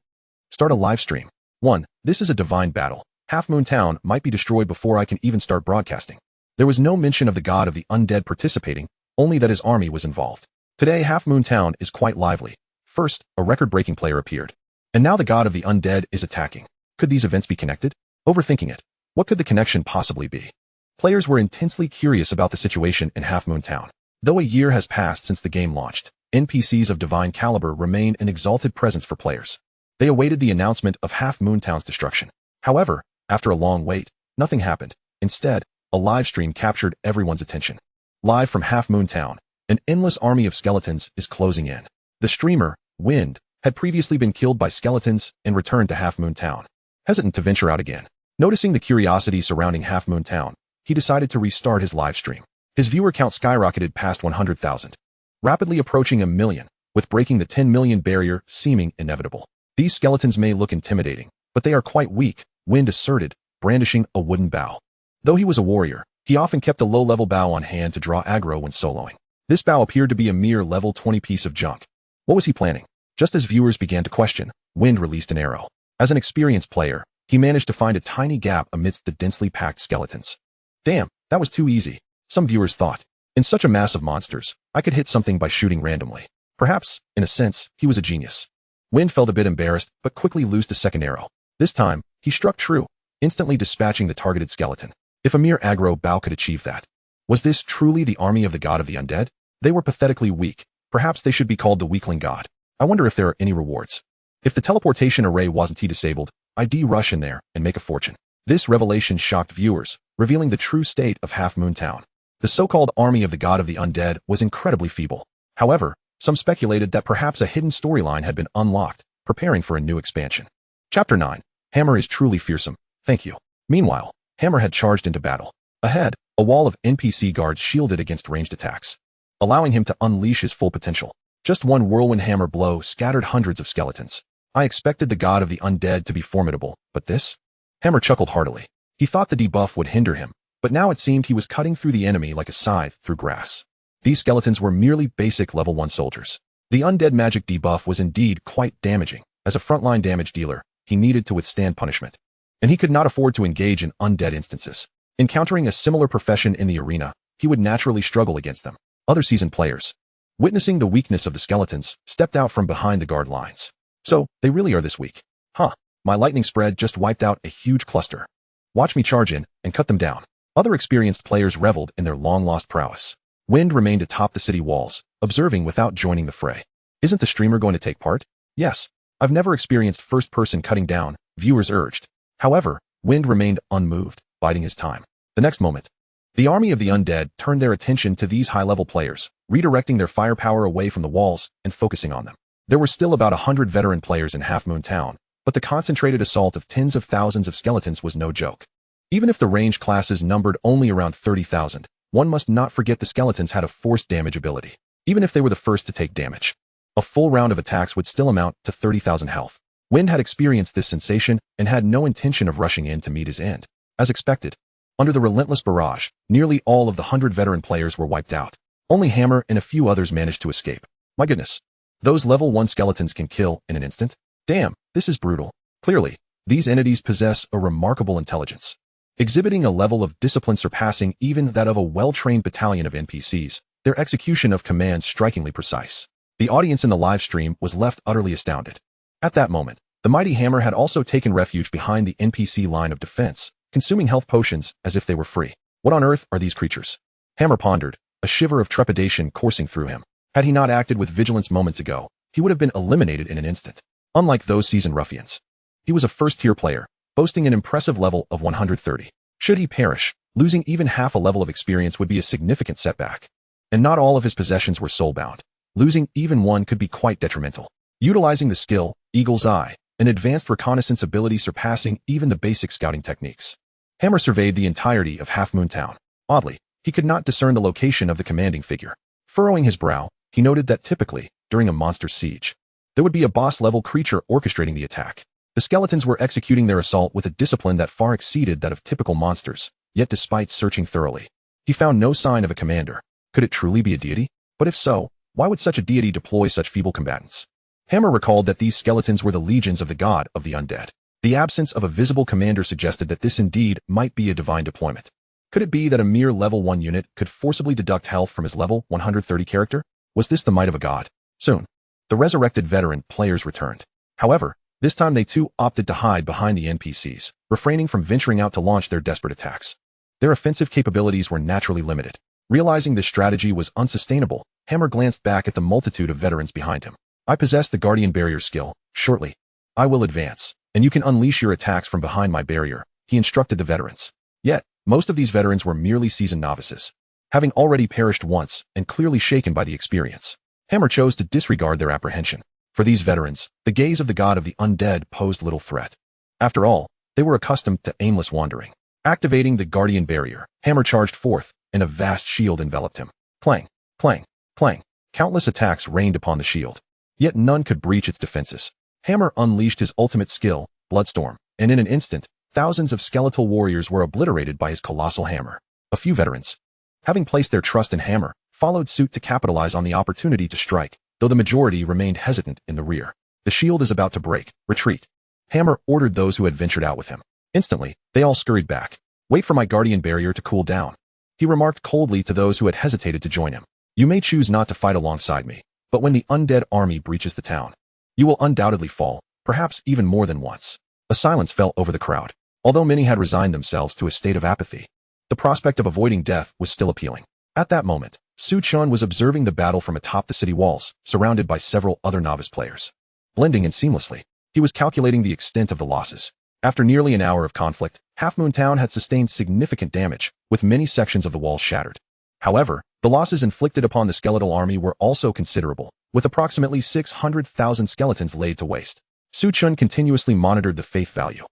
Start a live stream. 1. This is a divine battle. Half Moon Town might be destroyed before I can even start broadcasting. There was no mention of the god of the undead participating, only that his army was involved. Today Half Moon Town is quite lively. First, a record-breaking player appeared. And now the god of the undead is attacking. Could these events be connected? Overthinking it. What could the connection possibly be? Players were intensely curious about the situation in Half Moon Town. Though a year has passed since the game launched, NPCs of divine caliber remain an exalted presence for players. They awaited the announcement of Half Moon Town's destruction. However, after a long wait, nothing happened. Instead, a live stream captured everyone's attention. Live from Half Moon Town, an endless army of skeletons is closing in. The streamer, Wind, had previously been killed by skeletons and returned to Half Moon Town. Hesitant to venture out again. Noticing the curiosity surrounding Half Moon Town, he decided to restart his live stream. His viewer count skyrocketed past 100,000, rapidly approaching 1 million, with breaking the 10 million barrier seeming inevitable. These skeletons may look intimidating, but they are quite weak, Wind asserted, brandishing a wooden bow. Though he was a warrior, he often kept a low-level bow on hand to draw aggro when soloing. This bow appeared to be a mere level 20 piece of junk. What was he planning? Just as viewers began to question, Wind released an arrow. As an experienced player, he managed to find a tiny gap amidst the densely packed skeletons. Damn, that was too easy, some viewers thought. In such a mass of monsters, I could hit something by shooting randomly. Perhaps, in a sense, he was a genius. Wind felt a bit embarrassed, but quickly loosed a second arrow. This time, he struck true, instantly dispatching the targeted skeleton. If a mere aggro bow could achieve that. Was this truly the army of the god of the undead? They were pathetically weak. Perhaps they should be called the weakling god. I wonder if there are any rewards. If the teleportation array wasn't disabled, I'd rush in there and make a fortune. This revelation shocked viewers, revealing the true state of Half Moon Town. The so-called army of the god of the undead was incredibly feeble. However, some speculated that perhaps a hidden storyline had been unlocked, preparing for a new expansion. Chapter 9. Hammer is truly fearsome. Thank you. Meanwhile, Hammer had charged into battle. Ahead, a wall of NPC guards shielded against ranged attacks, allowing him to unleash his full potential. Just one whirlwind hammer blow scattered hundreds of skeletons. I expected the god of the undead to be formidable, but this? Hammer chuckled heartily. He thought the debuff would hinder him, but now it seemed he was cutting through the enemy like a scythe through grass. These skeletons were merely basic level 1 soldiers. The undead magic debuff was indeed quite damaging. As a frontline damage dealer, he needed to withstand punishment. And he could not afford to engage in undead instances. Encountering a similar profession in the arena, he would naturally struggle against them. Other seasoned players, witnessing the weakness of the skeletons, stepped out from behind the guard lines. So, they really are this weak. Huh, my lightning spread just wiped out a huge cluster. Watch me charge in and cut them down. Other experienced players reveled in their long-lost prowess. Wind remained atop the city walls, observing without joining the fray. Isn't the streamer going to take part? Yes. I've never experienced first-person cutting down, viewers urged. However, Wind remained unmoved. biding his time. The next moment, the army of the undead turned their attention to these high-level players, redirecting their firepower away from the walls and focusing on them. There were still about 100 veteran players in Half Moon Town, but the concentrated assault of tens of thousands of skeletons was no joke. Even if the range classes numbered only around 30,000, one must not forget the skeletons had a force damage ability, even if they were the first to take damage. A full round of attacks would still amount to 30,000 health. Wind had experienced this sensation and had no intention of rushing in to meet his end. As expected, under the relentless barrage, nearly all of the 100 veteran players were wiped out. Only Hammer and a few others managed to escape. My goodness. Those level 1 skeletons can kill in an instant? Damn, this is brutal. Clearly, these entities possess a remarkable intelligence, exhibiting a level of discipline surpassing even that of a well-trained battalion of NPCs, their execution of commands strikingly precise. The audience in the live stream was left utterly astounded. At that moment, the mighty Hammer had also taken refuge behind the NPC line of defense, consuming health potions as if they were free. What on earth are these creatures? Hammer pondered, a shiver of trepidation coursing through him. Had he not acted with vigilance moments ago, he would have been eliminated in an instant. Unlike those seasoned ruffians, he was a first-tier player, boasting an impressive level of 130. Should he perish, losing even half a level of experience would be a significant setback. And not all of his possessions were soulbound. Losing even one could be quite detrimental. Utilizing the skill, Eagle's Eye, an advanced reconnaissance ability surpassing even the basic scouting techniques, Hammer surveyed the entirety of Half Moon Town. Oddly, he could not discern the location of the commanding figure. Furrowing his brow, he noted that typically, during a monster siege, there would be a boss-level creature orchestrating the attack. The skeletons were executing their assault with a discipline that far exceeded that of typical monsters, yet despite searching thoroughly, he found no sign of a commander. Could it truly be a deity? But if so, why would such a deity deploy such feeble combatants? Hammer recalled that these skeletons were the legions of the god of the undead. The absence of a visible commander suggested that this indeed might be a divine deployment. Could it be that a mere level 1 unit could forcibly deduct health from his level 130 character? Was this the might of a god? Soon, the resurrected veteran players returned. However, this time they too opted to hide behind the NPCs, refraining from venturing out to launch their desperate attacks. Their offensive capabilities were naturally limited. Realizing this strategy was unsustainable, Hammer glanced back at the multitude of veterans behind him. I possess the Guardian Barrier skill. Shortly, I will advance, and you can unleash your attacks from behind my barrier, he instructed the veterans. Yet, most of these veterans were merely seasoned novices, having already perished once and clearly shaken by the experience. Hammer chose to disregard their apprehension. For these veterans, the gaze of the god of the undead posed little threat. After all, they were accustomed to aimless wandering. Activating the Guardian Barrier, Hammer charged forth, and a vast shield enveloped him. Clang, clang, clang. Countless attacks rained upon the shield, yet none could breach its defenses. Hammer unleashed his ultimate skill, Bloodstorm, and in an instant, thousands of skeletal warriors were obliterated by his colossal hammer. A few veterans, having placed their trust in Hammer, followed suit to capitalize on the opportunity to strike, though the majority remained hesitant in the rear. The shield is about to break. Retreat. Hammer ordered those who had ventured out with him. Instantly, they all scurried back. Wait for my Guardian Barrier to cool down, he remarked coldly to those who had hesitated to join him. You may choose not to fight alongside me, but when the undead army breaches the town, you will undoubtedly fall, perhaps even more than once. A silence fell over the crowd. Although many had resigned themselves to a state of apathy, the prospect of avoiding death was still appealing. At that moment, Su Chun was observing the battle from atop the city walls, surrounded by several other novice players. Blending in seamlessly, he was calculating the extent of the losses. After nearly an hour of conflict, Half Moon Town had sustained significant damage, with many sections of the walls shattered. However, the losses inflicted upon the skeletal army were also considerable, with approximately 600,000 skeletons laid to waste. Su Chun continuously monitored the faith value,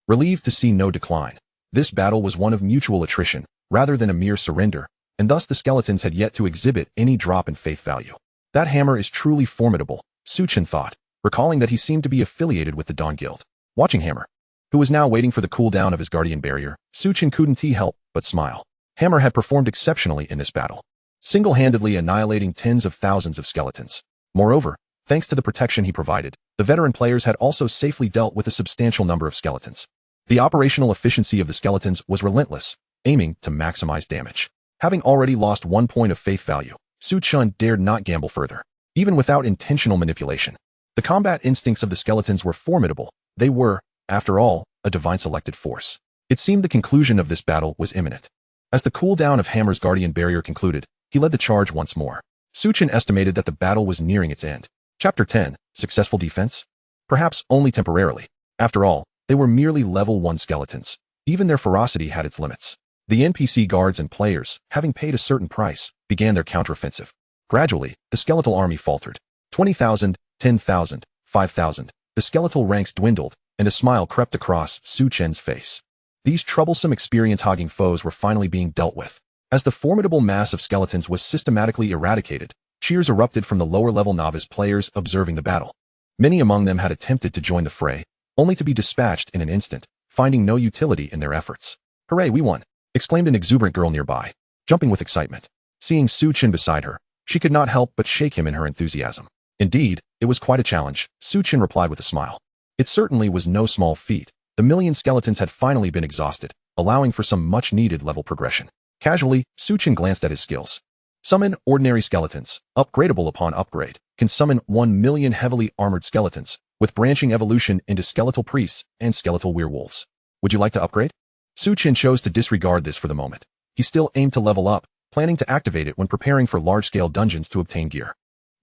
relieved to see no decline. This battle was one of mutual attrition, rather than a mere surrender, and thus the skeletons had yet to exhibit any drop in faith value. That hammer is truly formidable, Su Chun thought, recalling that he seemed to be affiliated with the Dawn Guild. Watching Hammer, who was now waiting for the cooldown of his Guardian Barrier, Su Chun couldn't help but smile. Hammer had performed exceptionally in this battle, single-handedly annihilating tens of thousands of skeletons. Moreover, thanks to the protection he provided, the veteran players had also safely dealt with a substantial number of skeletons. The operational efficiency of the skeletons was relentless, aiming to maximize damage. Having already lost 1 point of faith value, Su Chun dared not gamble further, even without intentional manipulation. The combat instincts of the skeletons were formidable. They were, after all, a divine selected force. It seemed the conclusion of this battle was imminent. As the cooldown of Hammer's Guardian Barrier concluded, he led the charge once more. Su Chun estimated that the battle was nearing its end. Chapter 10, Successful Defense? Perhaps only temporarily. After all, they were merely level 1 skeletons. Even their ferocity had its limits. The NPC guards and players, having paid a certain price, began their counteroffensive. Gradually, the skeletal army faltered. 20,000, 10,000, 5,000. The skeletal ranks dwindled, and a smile crept across Su Chen's face. These troublesome experience-hogging foes were finally being dealt with. As the formidable mass of skeletons was systematically eradicated, cheers erupted from the lower-level novice players observing the battle. Many among them had attempted to join the fray, only to be dispatched in an instant, finding no utility in their efforts. "Hooray, we won!" exclaimed an exuberant girl nearby, jumping with excitement. Seeing Su Chen beside her, she could not help but shake him in her enthusiasm. "Indeed, it was quite a challenge," Su Chen replied with a smile. It certainly was no small feat. The million skeletons had finally been exhausted, allowing for some much-needed level progression. Casually, Su Chen glanced at his skills. Summon ordinary skeletons, upgradable upon upgrade, can summon 1 million heavily armored skeletons, with branching evolution into skeletal priests and skeletal werewolves. Would you like to upgrade? Su Chen chose to disregard this for the moment. He still aimed to level up, planning to activate it when preparing for large-scale dungeons to obtain gear.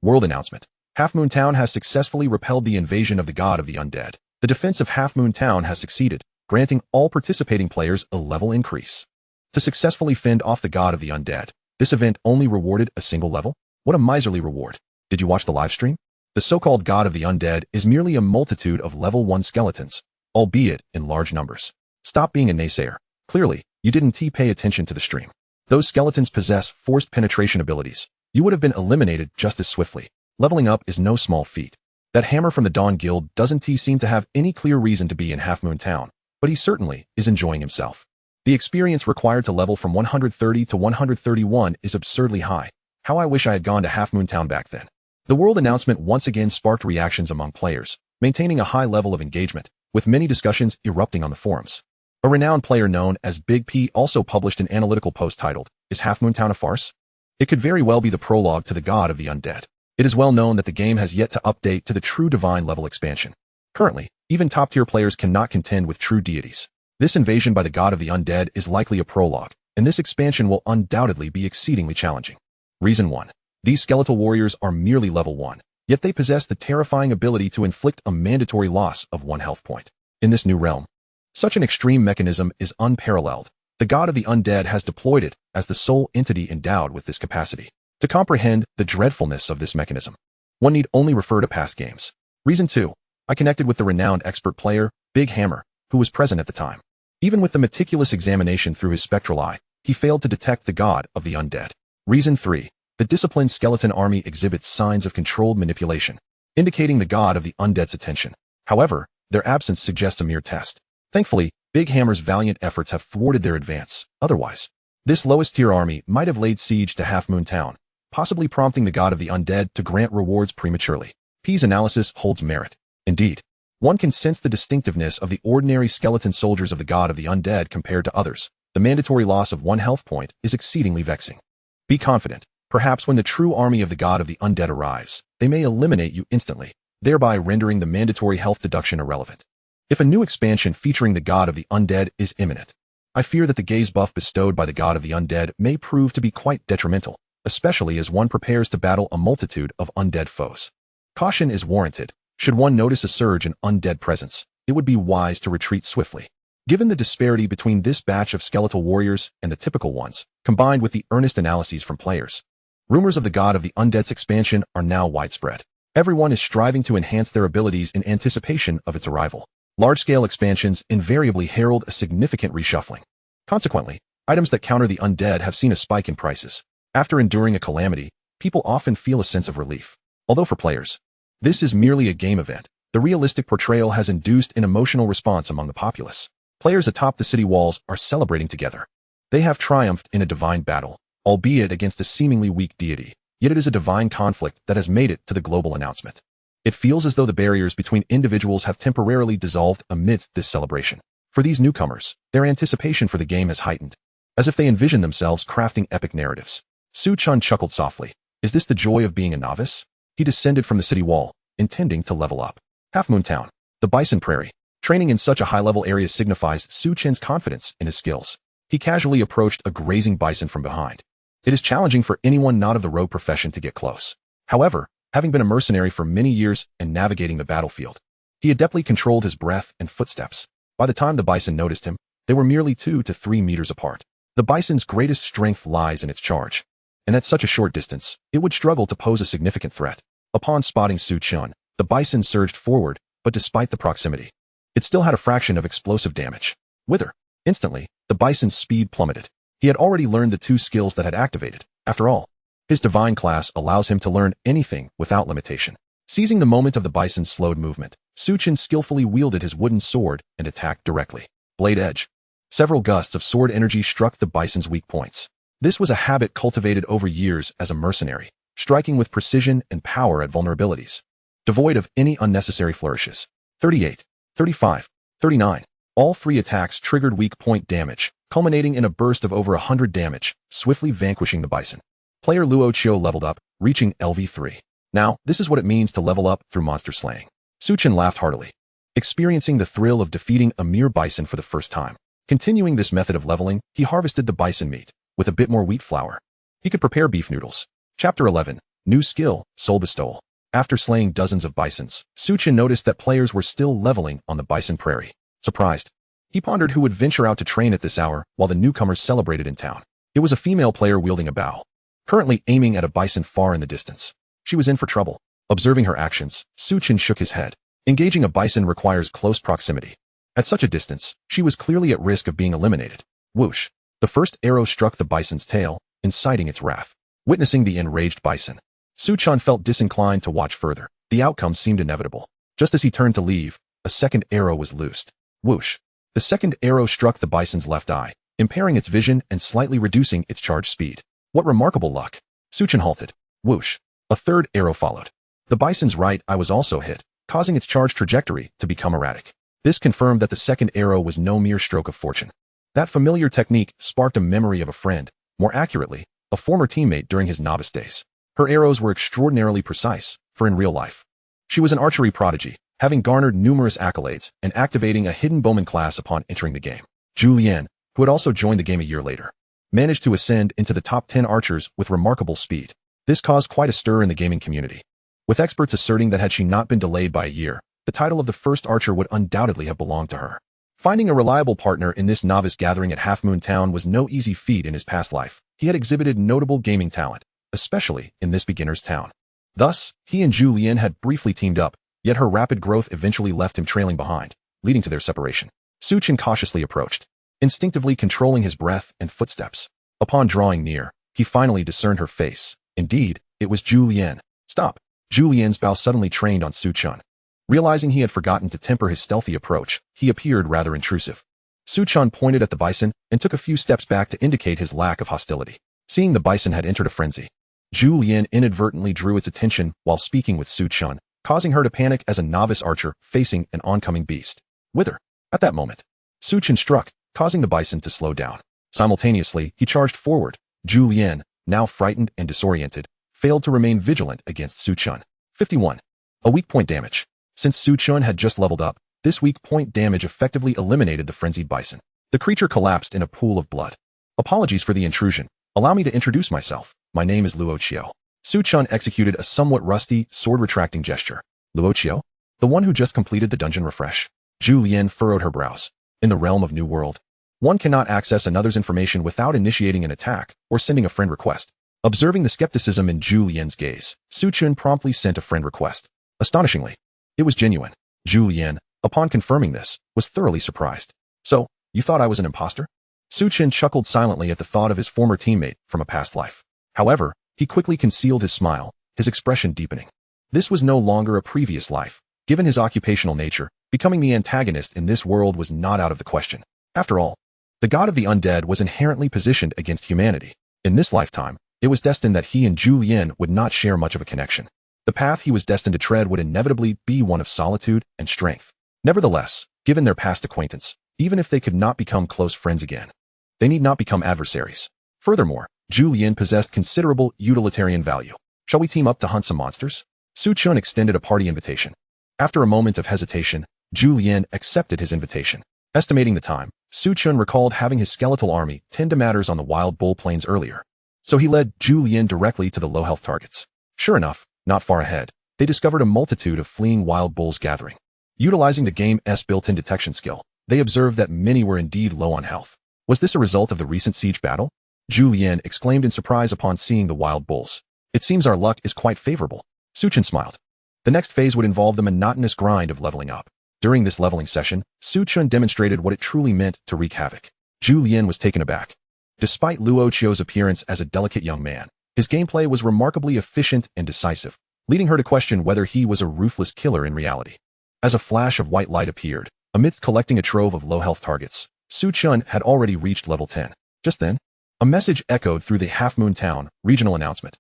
World announcement. Half Moon Town has successfully repelled the invasion of the god of the undead. The defense of Half Moon Town has succeeded, granting all participating players a level increase. To successfully fend off the god of the undead, this event only rewarded a single level? What a miserly reward. Did you watch the live stream? The so-called god of the undead is merely a multitude of level 1 skeletons, albeit in large numbers. Stop being a naysayer. Clearly, you didn't pay attention to the stream. Those skeletons possess forced penetration abilities. You would have been eliminated just as swiftly. Leveling up is no small feat. That hammer from the Dawn Guild doesn't seem to have any clear reason to be in Half Moon Town, but he certainly is enjoying himself. The experience required to level from 130 to 131 is absurdly high. How I wish I had gone to Half Moon Town back then. The world announcement once again sparked reactions among players, maintaining a high level of engagement, with many discussions erupting on the forums. A renowned player known as Big P also published an analytical post titled, "Is Half Moon Town a farce?" It could very well be the prologue to the god of the undead. It is well known that the game has yet to update to the true divine level expansion. Currently, even top-tier players cannot contend with true deities. This invasion by the god of the undead is likely a prologue, and this expansion will undoubtedly be exceedingly challenging. Reason 1. These skeletal warriors are merely level 1, yet they possess the terrifying ability to inflict a mandatory loss of 1 health point. In this new realm, such an extreme mechanism is unparalleled. The god of the undead has deployed it as the sole entity endowed with this capacity. To comprehend the dreadfulness of this mechanism, one need only refer to past games. Reason 2. I connected with the renowned expert player, Big Hammer, who was present at the time. Even with the meticulous examination through his spectral eye, he failed to detect the god of the undead. Reason 3. The disciplined skeleton army exhibits signs of controlled manipulation, indicating the god of the undead's attention. However, their absence suggests a mere test. Thankfully, Big Hammer's valiant efforts have thwarted their advance. Otherwise, this lowest-tier army might have laid siege to Half Moon Town, possibly prompting the god of the undead to grant rewards prematurely. P's analysis holds merit. Indeed, one can sense the distinctiveness of the ordinary skeleton soldiers of the god of the undead compared to others. The mandatory loss of 1 health point is exceedingly vexing. Be confident. Perhaps when the true army of the god of the undead arrives, they may eliminate you instantly, thereby rendering the mandatory health deduction irrelevant. If a new expansion featuring the god of the undead is imminent, I fear that the gaze buff bestowed by the god of the undead may prove to be quite detrimental, especially as one prepares to battle a multitude of undead foes. Caution is warranted. Should one notice a surge in undead presence, it would be wise to retreat swiftly. Given the disparity between this batch of skeletal warriors and the typical ones, combined with the earnest analyses from players, rumors of the god of the undead's expansion are now widespread. Everyone is striving to enhance their abilities in anticipation of its arrival. Large-scale expansions invariably herald a significant reshuffling. Consequently, items that counter the undead have seen a spike in prices. After enduring a calamity, people often feel a sense of relief. Although for players, this is merely a game event, the realistic portrayal has induced an emotional response among the populace. Players atop the city walls are celebrating together. They have triumphed in a divine battle, albeit against a seemingly weak deity, yet it is a divine conflict that has made it to the global announcement. It feels as though the barriers between individuals have temporarily dissolved amidst this celebration. For these newcomers, their anticipation for the game has heightened, as if they envision themselves crafting epic narratives. Su Chen chuckled softly. Is this the joy of being a novice? He descended from the city wall, intending to level up. Half Moon Town, the Bison Prairie. Training in such a high-level area signifies Su Chen's confidence in his skills. He casually approached a grazing bison from behind. It is challenging for anyone not of the rogue profession to get close. However, having been a mercenary for many years and navigating the battlefield, he adeptly controlled his breath and footsteps. By the time the bison noticed him, They were merely 2 to 3 meters apart. The bison's greatest strength lies in its charge, and at such a short distance, it would struggle to pose a significant threat. Upon spotting Su Chen, the bison surged forward, but despite the proximity, it still had a fraction of explosive damage. Wither. Instantly, the bison's speed plummeted. He had already learned the 2 skills that had activated. After all, his divine class allows him to learn anything without limitation. Seizing the moment of the bison's slowed movement, Su Chen skillfully wielded his wooden sword and attacked directly. Blade edge. Several gusts of sword energy struck the bison's weak points. This was a habit cultivated over years as a mercenary, striking with precision and power at vulnerabilities, devoid of any unnecessary flourishes. 38, 35, 39. All 3 attacks triggered weak point damage, culminating in a burst of over 100 damage, swiftly vanquishing the bison. Player Chio leveled up, reaching LV3. Now, this is what it means to level up through monster slaying. Su Chen laughed heartily, experiencing the thrill of defeating a mere bison for the first time. Continuing this method of leveling, he harvested the bison meat with a bit more wheat flour. He could prepare beef noodles. Chapter 11. New skill, Soul Bestowal. After slaying dozens of bisons, Su Chen noticed that players were still leveling on the bison prairie. Surprised, he pondered who would venture out to train at this hour while the newcomers celebrated in town. It was a female player wielding a bow, currently aiming at a bison far in the distance. She was in for trouble. Observing her actions, Su Chen shook his head. Engaging a bison requires close proximity. At such a distance, she was clearly at risk of being eliminated. Whoosh! The first arrow struck the bison's tail, inciting its wrath. Witnessing the enraged bison, Su Chen felt disinclined to watch further. The outcome seemed inevitable. Just as he turned to leave, a second arrow was loosed. Whoosh! The second arrow struck the bison's left eye, impairing its vision and slightly reducing its charge speed. What remarkable luck! Su Chen halted. Whoosh! A third arrow followed. The bison's right eye was also hit, causing its charge trajectory to become erratic. This confirmed that the second arrow was no mere stroke of fortune. That familiar technique sparked a memory of a friend, more accurately, a former teammate during his novice days. Her arrows were extraordinarily precise, for in real life, she was an archery prodigy, having garnered numerous accolades and activating a hidden bowman class upon entering the game. Julianne, who had also joined the game a year later, managed to ascend into the top 10 archers with remarkable speed. This caused quite a stir in the gaming community, with experts asserting that had she not been delayed by a year, the title of the first archer would undoubtedly have belonged to her. Finding a reliable partner in this novice gathering at Half Moon Town was no easy feat in his past life. He had exhibited notable gaming talent, especially in this beginner's town. Thus, he and Julianne had briefly teamed up, yet her rapid growth eventually left him trailing behind, leading to their separation. Su Chen cautiously approached, instinctively controlling his breath and footsteps. Upon drawing near, he finally discerned her face. Indeed, it was Julianne. Stop! Julianne's bow suddenly trained on Su Chen. Realizing he had forgotten to temper his stealthy approach, he appeared rather intrusive. Su Chen pointed at the bison and took a few steps back to indicate his lack of hostility. Seeing the bison had entered a frenzy, Julianne inadvertently drew its attention while speaking with Su Chen, causing her to panic as a novice archer facing an oncoming beast. Wither! At that moment, Su Chen struck, causing the bison to slow down. Simultaneously, he charged forward. Julianne, now frightened and disoriented, failed to remain vigilant against Su Chen. 51. A weak point damage. Since Su Chen had just leveled up, this weak point damage effectively eliminated the frenzied bison. The creature collapsed in a pool of blood. Apologies for the intrusion. Allow me to introduce myself. My name is Chio. Su Chen executed a somewhat rusty, sword-retracting gesture. Chio? The one who just completed the dungeon refresh. Julianne furrowed her brows. In the realm of New World, one cannot access another's information without initiating an attack or sending a friend request. Observing the skepticism in Julianne's gaze, Su Chen promptly sent a friend request. Astonishingly, it was genuine. Julianne, upon confirming this, was thoroughly surprised. So, you thought I was an impostor? Su Chen chuckled silently at the thought of his former teammate from a past life. However, he quickly concealed his smile, his expression deepening. This was no longer a previous life. Given his occupational nature, becoming the antagonist in this world was not out of the question. After all, the god of the undead was inherently positioned against humanity. In this lifetime, it was destined that he and Julianne would not share much of a connection. The path he was destined to tread would inevitably be one of solitude and strength. Nevertheless, given their past acquaintance, even if they could not become close friends again, they need not become adversaries. Furthermore, Julianne possessed considerable utilitarian value. Shall we team up to hunt some monsters? Su Chen extended a party invitation. After a moment of hesitation, Julianne accepted his invitation. Estimating the time, Su Chen recalled having his skeletal army tend to matters on the Wild Bull Plains earlier. So he led Julianne directly to the low-health targets. Sure enough, not far ahead, they discovered a multitude of fleeing wild bulls gathering. Utilizing the game's built-in detection skill, they observed that many were indeed low on health. Was this a result of the recent siege battle? Julianne exclaimed in surprise upon seeing the wild bulls. It seems our luck is quite favorable. Chen smiled. The next phase would involve the monotonous grind of leveling up. During this leveling session, Chen demonstrated what it truly meant to wreak havoc. Julianne was taken aback. Despite Chio's appearance as a delicate young man, his gameplay was remarkably efficient and decisive, leading her to question whether he was a ruthless killer in reality. As a flash of white light appeared, amidst collecting a trove of low-health targets, Chen had already reached level 10. Just then, a message echoed through the Half Moon Town regional announcement.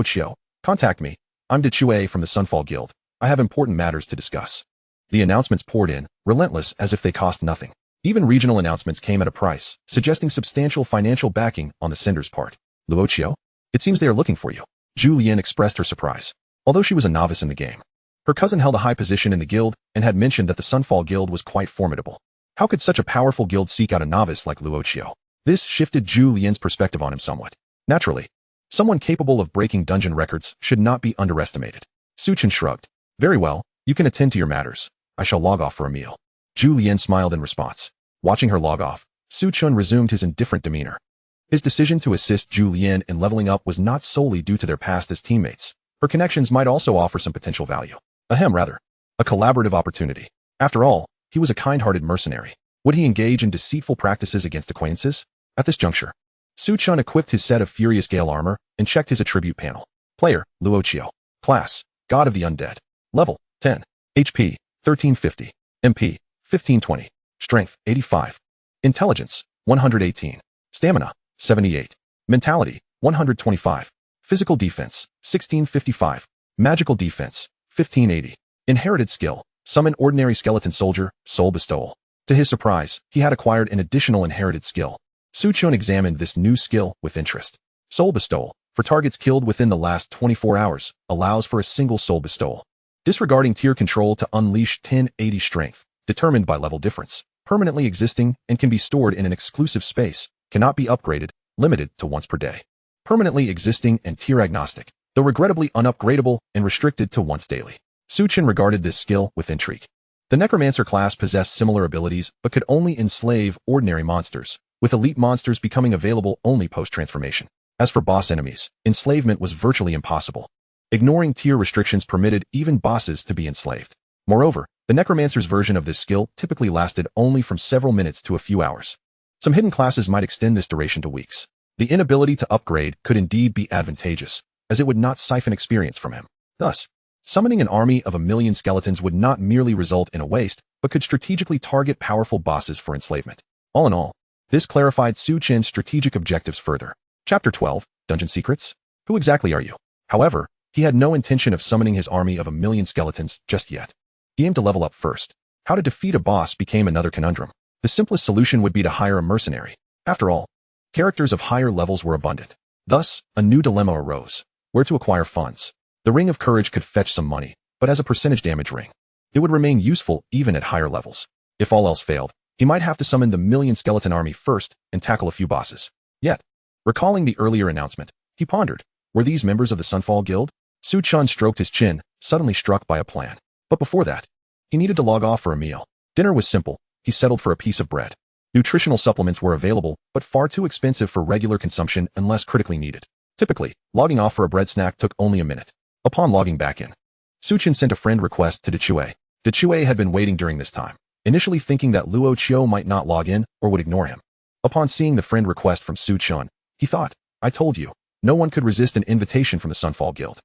Chio, contact me. I'm Chio from the Sunfall Guild. I have important matters to discuss. The announcements poured in, relentless as if they cost nothing. Even regional announcements came at a price, suggesting substantial financial backing on the sender's part. Chio? It seems they are looking for you. Julianne expressed her surprise. Although she was a novice in the game, her cousin held a high position in the guild and had mentioned that the Sunfall Guild was quite formidable. How could such a powerful guild seek out a novice like Chio? This shifted Julianne's perspective on him somewhat. Naturally, someone capable of breaking dungeon records should not be underestimated. Chen shrugged. Very well, you can attend to your matters. I shall log off for a meal. Julianne smiled in response. Watching her log off, Chen resumed his indifferent demeanor. His decision to assist Julianne in leveling up was not solely due to their past as teammates. Her connections might also offer some potential value. A collaborative opportunity. After all, he was a kind-hearted mercenary. Would he engage in deceitful practices against acquaintances? At this juncture, Chen equipped his set of Furious Gale armor and checked his attribute panel. Player, Chio. Class, God of the Undead. Level, 10. HP, 1350. MP, 1520. Strength, 85. Intelligence, 118. Stamina, 78. Mentality, 125. Physical defense, 1655. Magical defense, 1580. Inherited skill, summon ordinary skeleton soldier, soul bestowal. To his surprise, he had acquired an additional inherited skill. Chen examined this new skill with interest. Soul bestowal, for targets killed within the last 24 hours, allows for a single soul bestowal. Disregarding tier control to unleash 1080 strength, determined by level difference, permanently existing and can be stored in an exclusive space, cannot be upgraded, limited to once per day. Permanently existing and tier agnostic, though regrettably unupgradable and restricted to once daily. Chen regarded this skill with intrigue. The Necromancer class possessed similar abilities but could only enslave ordinary monsters, with elite monsters becoming available only post-transformation. As for boss enemies, enslavement was virtually impossible. Ignoring tier restrictions permitted even bosses to be enslaved. Moreover, the Necromancer's version of this skill typically lasted only from several minutes to a few hours. Some hidden classes might extend this duration to weeks. The inability to upgrade could indeed be advantageous, as it would not siphon experience from him. Thus, summoning an army of 1,000,000 skeletons would not merely result in a waste, but could strategically target powerful bosses for enslavement. All in all, this clarified Chen's strategic objectives further. Chapter 12, Dungeon Secrets? Who exactly are you? However, he had no intention of summoning his army of 1,000,000 skeletons just yet. He aimed to level up first. How to defeat a boss became another conundrum. The simplest solution would be to hire a mercenary. After all, characters of higher levels were abundant. Thus, a new dilemma arose. Where to acquire funds? The Ring of Courage could fetch some money, but as a percentage damage ring, it would remain useful even at higher levels. If all else failed, he might have to summon the 1,000,000 skeleton army first and tackle a few bosses. Yet, recalling the earlier announcement, he pondered, were these members of the Sunfall Guild? Chen stroked his chin, suddenly struck by a plan. But before that, he needed to log off for a meal. Dinner was simple. He settled for a piece of bread. Nutritional supplements were available, but far too expensive for regular consumption unless critically needed. Typically, logging off for a bread snack took only a minute. Upon logging back in, Chen sent a friend request to Chio. Chio had been waiting during this time, initially thinking that Chio might not log in or would ignore him. Upon seeing the friend request from Chen, he thought, I told you, no one could resist an invitation from the Sunfall Guild.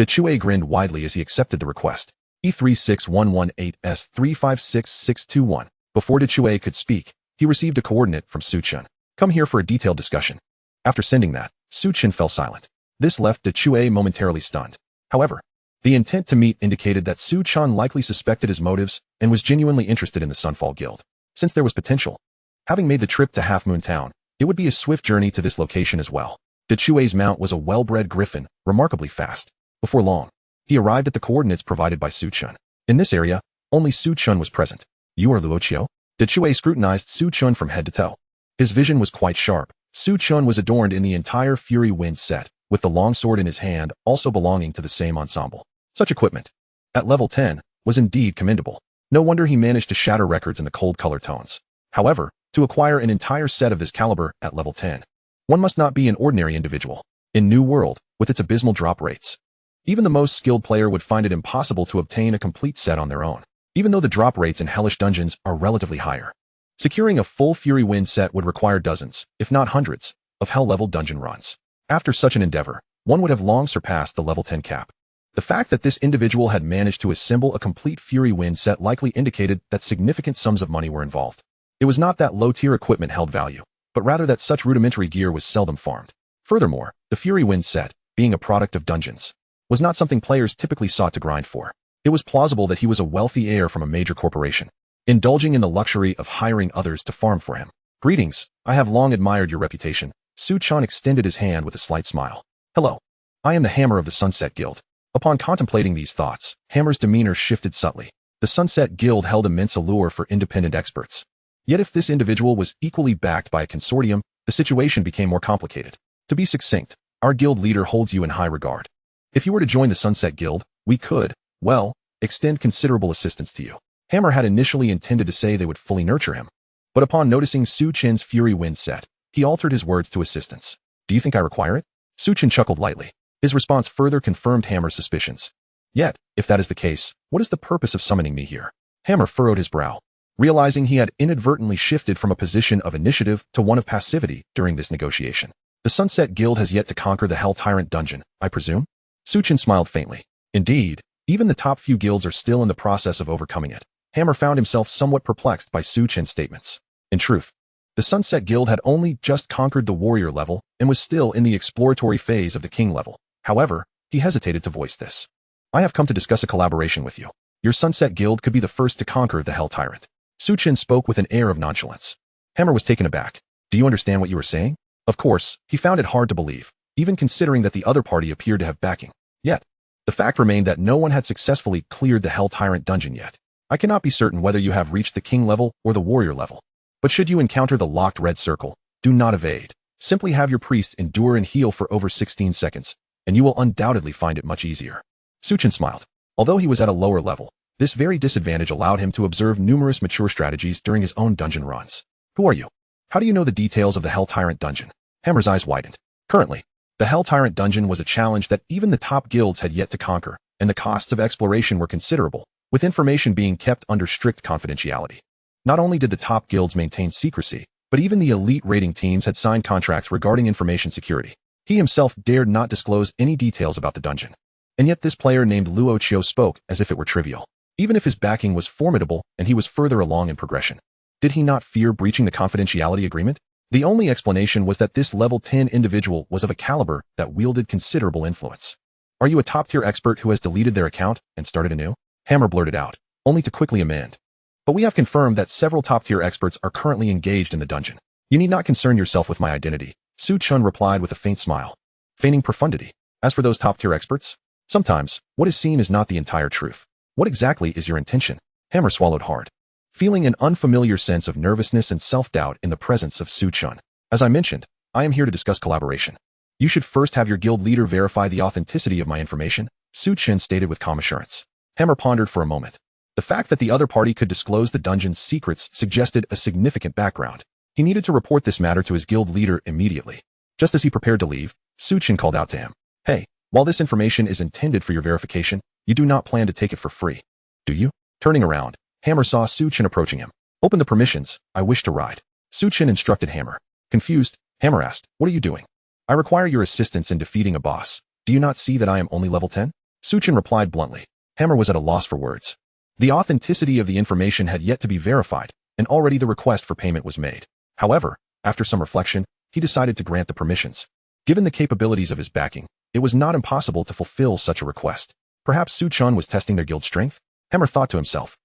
Chio grinned widely as he accepted the request. E36118S356621. Before Chio could speak, he received a coordinate from Chen. Come here for a detailed discussion. After sending that, Chen fell silent. This left Chio momentarily stunned. However, the intent to meet indicated that Chen likely suspected his motives and was genuinely interested in the Sunfall Guild. Since there was potential, having made the trip to Half Moon Town, it would be a swift journey to this location as well. Chio's mount was a well-bred Gryphon, remarkably fast. Before long, he arrived at the coordinates provided by Chen. In this area, only Chen was present. You are Chio? Chio scrutinized Chen from head to toe. His vision was quite sharp. Chen was adorned in the entire Fury Wind set, with the longsword in his hand also belonging to the same ensemble. Such equipment, at level 10, was indeed commendable. No wonder he managed to shatter records in the cold color tones. However, to acquire an entire set of this caliber at level 10, one must not be an ordinary individual. In New World, with its abysmal drop rates, even the most skilled player would find it impossible to obtain a complete set on their own, even though the drop rates in hellish dungeons are relatively higher. Securing a full Fury Wind set would require dozens, if not hundreds, of hell-level dungeon runs. After such an endeavor, one would have long surpassed the level 10 cap. The fact that this individual had managed to assemble a complete Fury Wind set likely indicated that significant sums of money were involved. It was not that low-tier equipment held value, but rather that such rudimentary gear was seldom farmed. Furthermore, the Fury Wind set, being a product of dungeons, was not something players typically sought to grind for. It was plausible that he was a wealthy heir from a major corporation, indulging in the luxury of hiring others to farm for him. Greetings, I have long admired your reputation. Su-chan extended his hand with a slight smile. Hello. I am the Hammer of the Sunset Guild. Upon contemplating these thoughts, Hammer's demeanor shifted subtly. The Sunset Guild held immense allure for independent experts. Yet if this individual was equally backed by a consortium, the situation became more complicated. To be succinct, our guild leader holds you in high regard. If you were to join the Sunset Guild, we could, well, extend considerable assistance to you. Hammer had initially intended to say they would fully nurture him, but upon noticing Su-chen's Fury Wind set, he altered his words to assistance. Do you think I require it? Su-chen chuckled lightly. His response further confirmed Hammer's suspicions. Yet, if that is the case, what is the purpose of summoning me here? Hammer furrowed his brow, realizing he had inadvertently shifted from a position of initiative to one of passivity during this negotiation. The Sunset Guild has yet to conquer the Hell Tyrant dungeon, I presume? Su-chen smiled faintly. Indeed, even the top few guilds are still in the process of overcoming it. Hammer found himself somewhat perplexed by Su-chen's statements. In truth, the Sunset Guild had only just conquered the warrior level and was still in the exploratory phase of the king level. However, he hesitated to voice this. I have come to discuss a collaboration with you. Your Sunset Guild could be the first to conquer the Hell Tyrant. Su-chen spoke with an air of nonchalance. Hammer was taken aback. Do you understand what you were saying? Of course, he found it hard to believe, even considering that the other party appeared to have backing. Yet, the fact remained that no one had successfully cleared the Hell Tyrant dungeon yet. I cannot be certain whether you have reached the king level or the warrior level. But should you encounter the locked red circle, do not evade. Simply have your priests endure and heal for over 16 seconds, and you will undoubtedly find it much easier. Su-chen smiled. Although he was at a lower level, this very disadvantage allowed him to observe numerous mature strategies during his own dungeon runs. Who are you? How do you know the details of the Hell Tyrant dungeon? Hammer's eyes widened. Currently, the Hell Tyrant dungeon was a challenge that even the top guilds had yet to conquer, and the costs of exploration were considerable, with information being kept under strict confidentiality. Not only did the top guilds maintain secrecy, but even the elite raiding teams had signed contracts regarding information security. He himself dared not disclose any details about the dungeon. And yet this player named Luo Chio spoke as if it were trivial. Even if his backing was formidable and he was further along in progression, did he not fear breaching the confidentiality agreement? The only explanation was that this level 10 individual was of a caliber that wielded considerable influence. Are you a top-tier expert who has deleted their account and started anew? Hammer blurted out, only to quickly amend. But we have confirmed that several top-tier experts are currently engaged in the dungeon. You need not concern yourself with my identity, Su-chen replied with a faint smile, feigning profundity. As for those top-tier experts, sometimes what is seen is not the entire truth. What exactly is your intention? Hammer swallowed hard, feeling an unfamiliar sense of nervousness and self-doubt in the presence of Su-chen. As I mentioned, I am here to discuss collaboration. You should first have your guild leader verify the authenticity of my information, Su-chen stated with calm assurance. Hammer pondered for a moment. The fact that the other party could disclose the dungeon's secrets suggested a significant background. He needed to report this matter to his guild leader immediately. Just as he prepared to leave, Su-chen called out to him. Hey, while this information is intended for your verification, you do not plan to take it for free, do you? Turning around, Hammer saw Su-chen approaching him. Open the permissions, I wish to ride. Su-chen instructed Hammer. Confused, Hammer asked, what are you doing? I require your assistance in defeating a boss. Do you not see that I am only level 10? Su-chen replied bluntly. Hammer was at a loss for words. The authenticity of the information had yet to be verified, and already the request for payment was made. However, after some reflection, he decided to grant the permissions. Given the capabilities of his backing, it was not impossible to fulfill such a request. Perhaps Su-chen was testing their guild strength? Hammer thought to himself.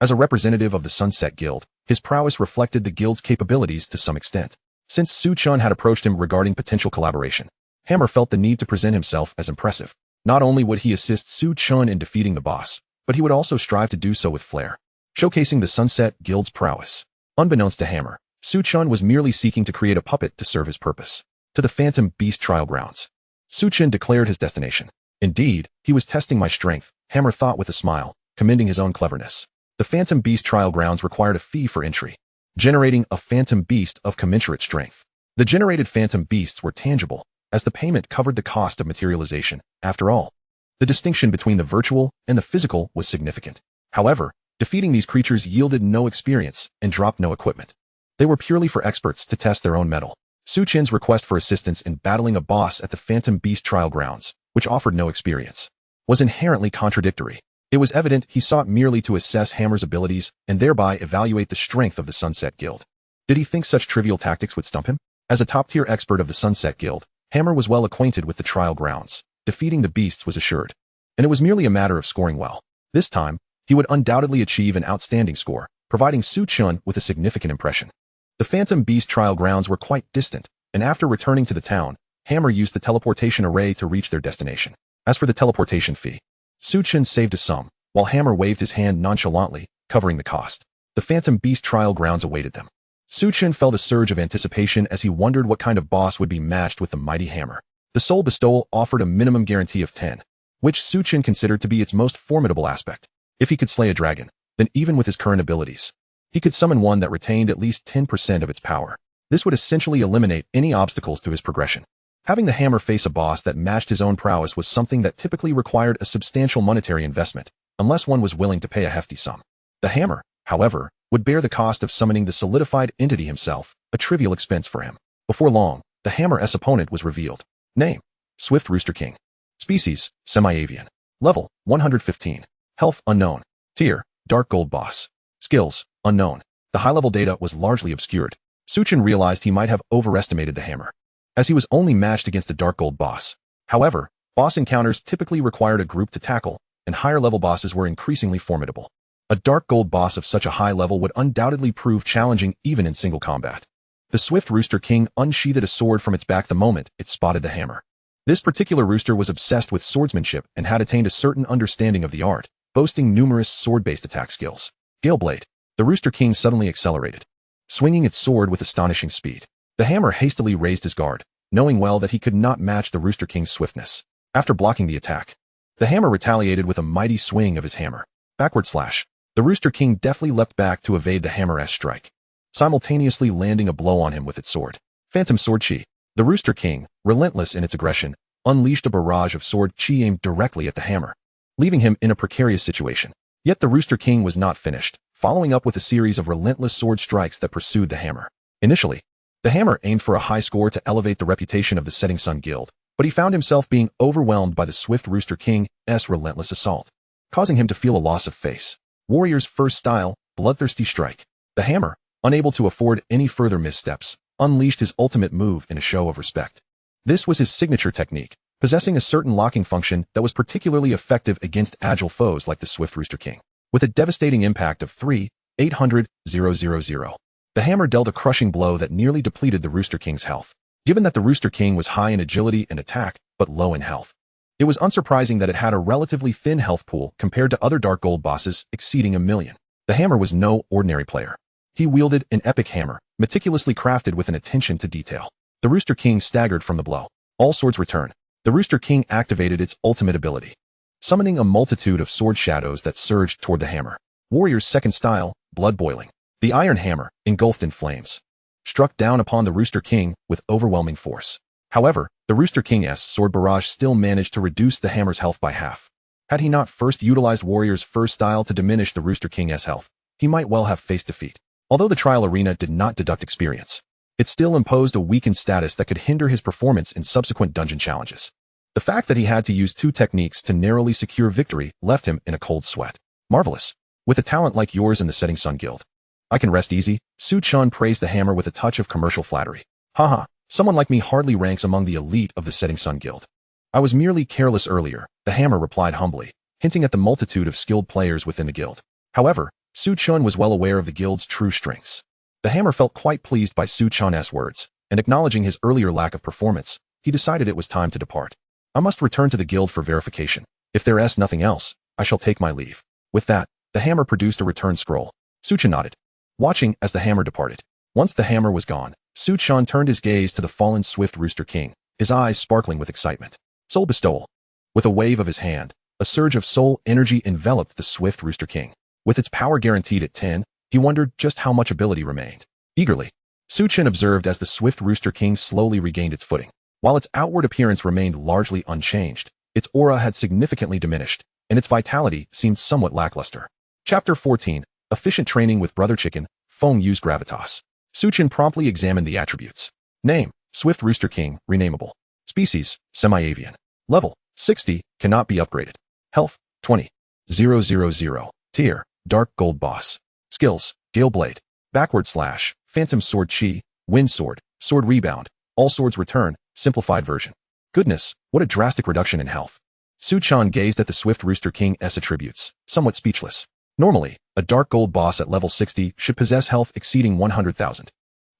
As a representative of the Sunset Guild, his prowess reflected the guild's capabilities to some extent. Since Su-chen had approached him regarding potential collaboration, Hammer felt the need to present himself as impressive. Not only would he assist Su-chen in defeating the boss, but he would also strive to do so with flair, showcasing the Sunset Guild's prowess. Unbeknownst to Hammer, Su-chen was merely seeking to create a puppet to serve his purpose. To the Phantom Beast Trial Grounds. Su-chen declared his destination. Indeed, he was testing my strength, Hammer thought with a smile, commending his own cleverness. The Phantom Beast Trial Grounds required a fee for entry. generating a phantom beast of commensurate strength. The generated phantom beasts were tangible, as the payment covered the cost of materialization. After all, the distinction between the virtual and the physical was significant. However, defeating these creatures yielded no experience and dropped no equipment. They were purely for experts to test their own mettle. Su Chen's request for assistance in battling a boss at the Phantom Beast Trial Grounds, which offered no experience, was inherently contradictory. It was evident he sought merely to assess Hammer's abilities and thereby evaluate the strength of the Sunset Guild. Did he think such trivial tactics would stump him? As a top-tier expert of the Sunset Guild, Hammer was well acquainted with the trial grounds. Defeating the beasts was assured, and it was merely a matter of scoring well. This time, he would undoubtedly achieve an outstanding score, providing Su Chen with a significant impression. The Phantom Beast Trial Grounds were quite distant, and after returning to the town, Hammer used the teleportation array to reach their destination. As for the teleportation fee, Su Chen saved a sum, while Hammer waved his hand nonchalantly, covering the cost. The Phantom Beast Trial Grounds awaited them. Su Chen felt a surge of anticipation as he wondered what kind of boss would be matched with the mighty Hammer. The Soul Bestowal offered a minimum guarantee of 10, which Su Chen considered to be its most formidable aspect. If he could slay a dragon, then even with his current abilities, he could summon one that retained at least 10% of its power. This would essentially eliminate any obstacles to his progression. Having the Hammer face a boss that matched his own prowess was something that typically required a substantial monetary investment, unless one was willing to pay a hefty sum. The Hammer, however, would bear the cost of summoning the solidified entity himself, a trivial expense for him. Before long, the Hammer's opponent was revealed. Name: Swift Rooster King. Species: Semi-Avian. Level: 115. Health: unknown. Tier: Dark Gold Boss. Skills: unknown. The high-level data was largely obscured. Su Chen realized he might have overestimated the Hammer, as he was only matched against a Dark Gold boss. However, boss encounters typically required a group to tackle, and higher-level bosses were increasingly formidable. A Dark Gold boss of such a high level would undoubtedly prove challenging even in single combat. The Swift Rooster King unsheathed a sword from its back the moment it spotted the Hammer. This particular rooster was obsessed with swordsmanship and had attained a certain understanding of the art, boasting numerous sword-based attack skills. Galeblade. The Rooster King suddenly accelerated, swinging its sword with astonishing speed. The Hammer hastily raised his guard, knowing well that he could not match the Rooster King's swiftness. After blocking the attack, the Hammer retaliated with a mighty swing of his hammer. Backward slash. The Rooster King deftly leapt back to evade the Hammer's strike, simultaneously landing a blow on him with its sword. Phantom Sword Chi. The Rooster King, relentless in its aggression, unleashed a barrage of sword chi aimed directly at the Hammer, leaving him in a precarious situation. Yet the Rooster King was not finished, following up with a series of relentless sword strikes that pursued the Hammer. Initially, the Hammer aimed for a high score to elevate the reputation of the Setting Sun Guild, but he found himself being overwhelmed by the Swift Rooster King's relentless assault, causing him to feel a loss of face. Warrior's first style, Bloodthirsty Strike. The Hammer, unable to afford any further missteps, unleashed his ultimate move in a show of respect. This was his signature technique, possessing a certain locking function that was particularly effective against agile foes like the Swift Rooster King. With a devastating impact of 3,800,000, the Hammer dealt a crushing blow that nearly depleted the Rooster King's health. Given that the Rooster King was high in agility and attack, but low in health, it was unsurprising that it had a relatively thin health pool compared to other Dark Gold bosses exceeding 1,000,000. The Hammer was no ordinary player. He wielded an epic hammer, meticulously crafted with an attention to detail. The Rooster King staggered from the blow. All swords return. The Rooster King activated its ultimate ability, summoning a multitude of sword shadows that surged toward the Hammer. Warrior's second style, Blood Boiling. The Iron Hammer, engulfed in flames, struck down upon the Rooster King with overwhelming force. However, the Rooster King's sword barrage still managed to reduce the Hammer's health by half. Had he not first utilized Warrior's first style to diminish the Rooster King's health, he might well have faced defeat. Although the trial arena did not deduct experience, it still imposed a weakened status that could hinder his performance in subsequent dungeon challenges. The fact that he had to use two techniques to narrowly secure victory left him in a cold sweat. Marvelous. With a talent like yours in the Setting Sun Guild, I can rest easy. Su Chen praised the Hammer with a touch of commercial flattery. Haha, someone like me hardly ranks among the elite of the Setting Sun Guild. I was merely careless earlier, the Hammer replied humbly, hinting at the multitude of skilled players within the guild. However, Su Chen was well aware of the guild's true strengths. The Hammer felt quite pleased by Su Chen's words, and acknowledging his earlier lack of performance, he decided it was time to depart. I must return to the guild for verification. If there is nothing else, I shall take my leave. With that, the Hammer produced a return scroll. Su Chen nodded, watching as the Hammer departed. Once the Hammer was gone, Su Chen turned his gaze to the fallen Swift Rooster King, his eyes sparkling with excitement. Soul Bestowal. With a wave of his hand, a surge of soul energy enveloped the Swift Rooster King. With its power guaranteed at 10, He wondered just how much ability remained. Eagerly, Chen observed as the swift Rooster King slowly regained its footing. While its outward appearance remained largely unchanged, its aura had significantly diminished, and its vitality seemed somewhat lackluster. Chapter 14. Efficient Training with Brother Chicken, Feng Yu's Gravitas. Chen promptly examined the attributes. Name, Swift Rooster King, renameable. Species, semi-avian. Level, 60, cannot be upgraded. Health, 20. 000. Tier, Dark Gold Boss. Skills, Gale Blade. Backward Slash, Phantom Sword Chi, Wind Sword, Sword Rebound, All Swords Return, Simplified Version. Goodness, what a drastic reduction in health. Chen gazed at the Swift Rooster King's attributes, somewhat speechless. Normally, a Dark Gold boss at level 60 should possess health exceeding 100,000.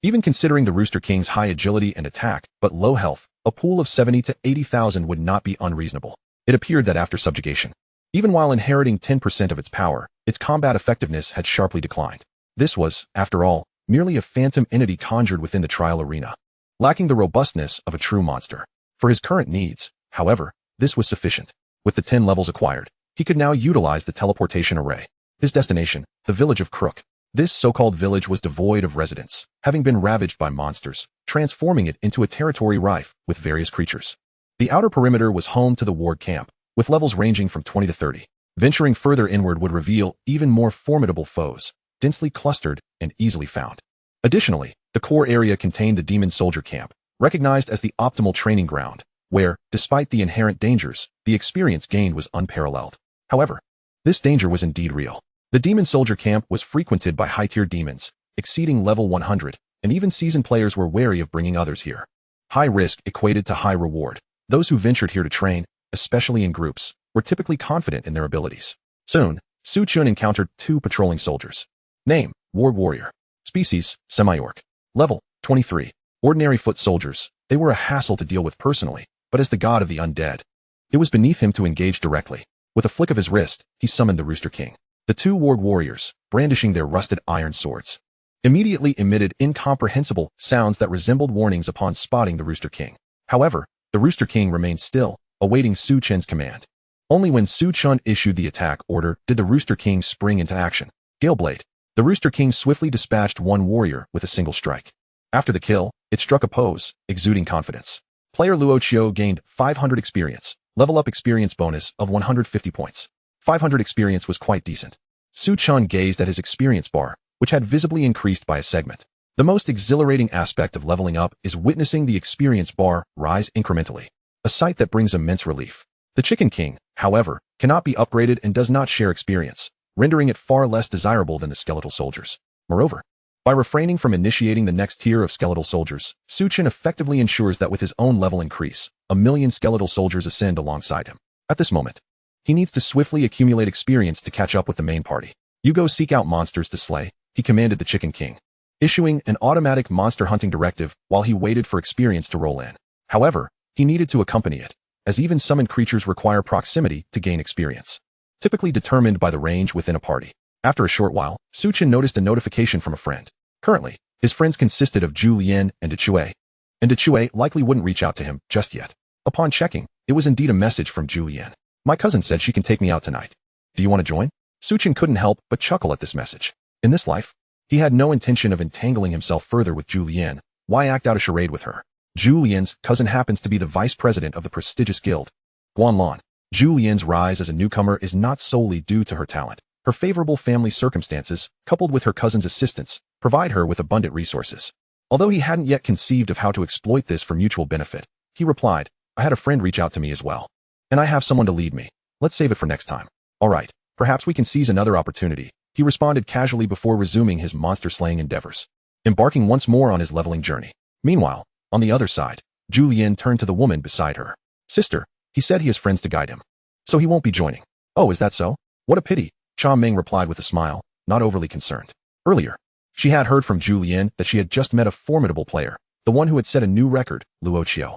Even considering the Rooster King's high agility and attack, but low health, a pool of 70 to 80,000 would not be unreasonable. It appeared that after subjugation, even while inheriting 10% of its power, its combat effectiveness had sharply declined. This was, after all, merely a phantom entity conjured within the trial arena, lacking the robustness of a true monster. For his current needs, however, this was sufficient. With the 10 levels acquired, he could now utilize the teleportation array. His destination, the village of Crook. This so-called village was devoid of residents, having been ravaged by monsters, transforming it into a territory rife with various creatures. The outer perimeter was home to the ward camp, with levels ranging from 20 to 30. Venturing further inward would reveal even more formidable foes, densely clustered and easily found. Additionally, the core area contained the Demon Soldier Camp, recognized as the optimal training ground, where, despite the inherent dangers, the experience gained was unparalleled. However, this danger was indeed real. The Demon Soldier Camp was frequented by high-tier demons, exceeding level 100, and even seasoned players were wary of bringing others here. High risk equated to high reward. Those who ventured here to train, especially in groups, were typically confident in their abilities. Soon, Chen encountered 2 patrolling soldiers. Name, Ward Warrior. Species, Semi-Orc. Level, 23. Ordinary foot soldiers, they were a hassle to deal with personally, but as the god of the undead, it was beneath him to engage directly. With a flick of his wrist, he summoned the Rooster King. The 2 Ward Warriors, brandishing their rusted iron swords, immediately emitted incomprehensible sounds that resembled warnings upon spotting the Rooster King. However, the Rooster King remained still, awaiting Chen's command. Only when Chen issued the attack order did the Rooster King spring into action. Gale Blade. The Rooster King swiftly dispatched one warrior with a single strike. After the kill, it struck a pose, exuding confidence. Player Chio gained 500 experience, level up experience bonus of 150 points. 500 experience was quite decent. Chen gazed at his experience bar, which had visibly increased by a segment. The most exhilarating aspect of leveling up is witnessing the experience bar rise incrementally, a sight that brings immense relief. The Chicken King, however, cannot be upgraded and does not share experience, rendering it far less desirable than the skeletal soldiers. Moreover, by refraining from initiating the next tier of skeletal soldiers, Chen effectively ensures that with his own level increase, 1,000,000 skeletal soldiers ascend alongside him. At this moment, he needs to swiftly accumulate experience to catch up with the main party. You go seek out monsters to slay, he commanded the Chicken King, issuing an automatic monster hunting directive while he waited for experience to roll in. However, he needed to accompany it, as even summoned creatures require proximity to gain experience, typically determined by the range within a party. After a short while, Chen noticed a notification from a friend. Currently, his friends consisted of Julianne and Chio, and Chio likely wouldn't reach out to him just yet. Upon checking, it was indeed a message from Julianne. My cousin said she can take me out tonight. Do you want to join? Chen couldn't help but chuckle at this message. In this life, he had no intention of entangling himself further with Julianne. Why act out a charade with her? Julianne's cousin happens to be the vice president of the prestigious guild, Guanlan. Julianne's rise as a newcomer is not solely due to her talent. Her favorable family circumstances, coupled with her cousin's assistance, provide her with abundant resources. Although he hadn't yet conceived of how to exploit this for mutual benefit, he replied, I had a friend reach out to me as well. And I have someone to lead me. Let's save it for next time. All right, perhaps we can seize another opportunity, he responded casually before resuming his monster-slaying endeavors, embarking once more on his leveling journey. Meanwhile, on the other side, Julianne turned to the woman beside her. Sister, he said he has friends to guide him. So he won't be joining. Oh, is that so? What a pity, Cha Ming replied with a smile, not overly concerned. Earlier, she had heard from Julianne that she had just met a formidable player, the one who had set a new record, Chio,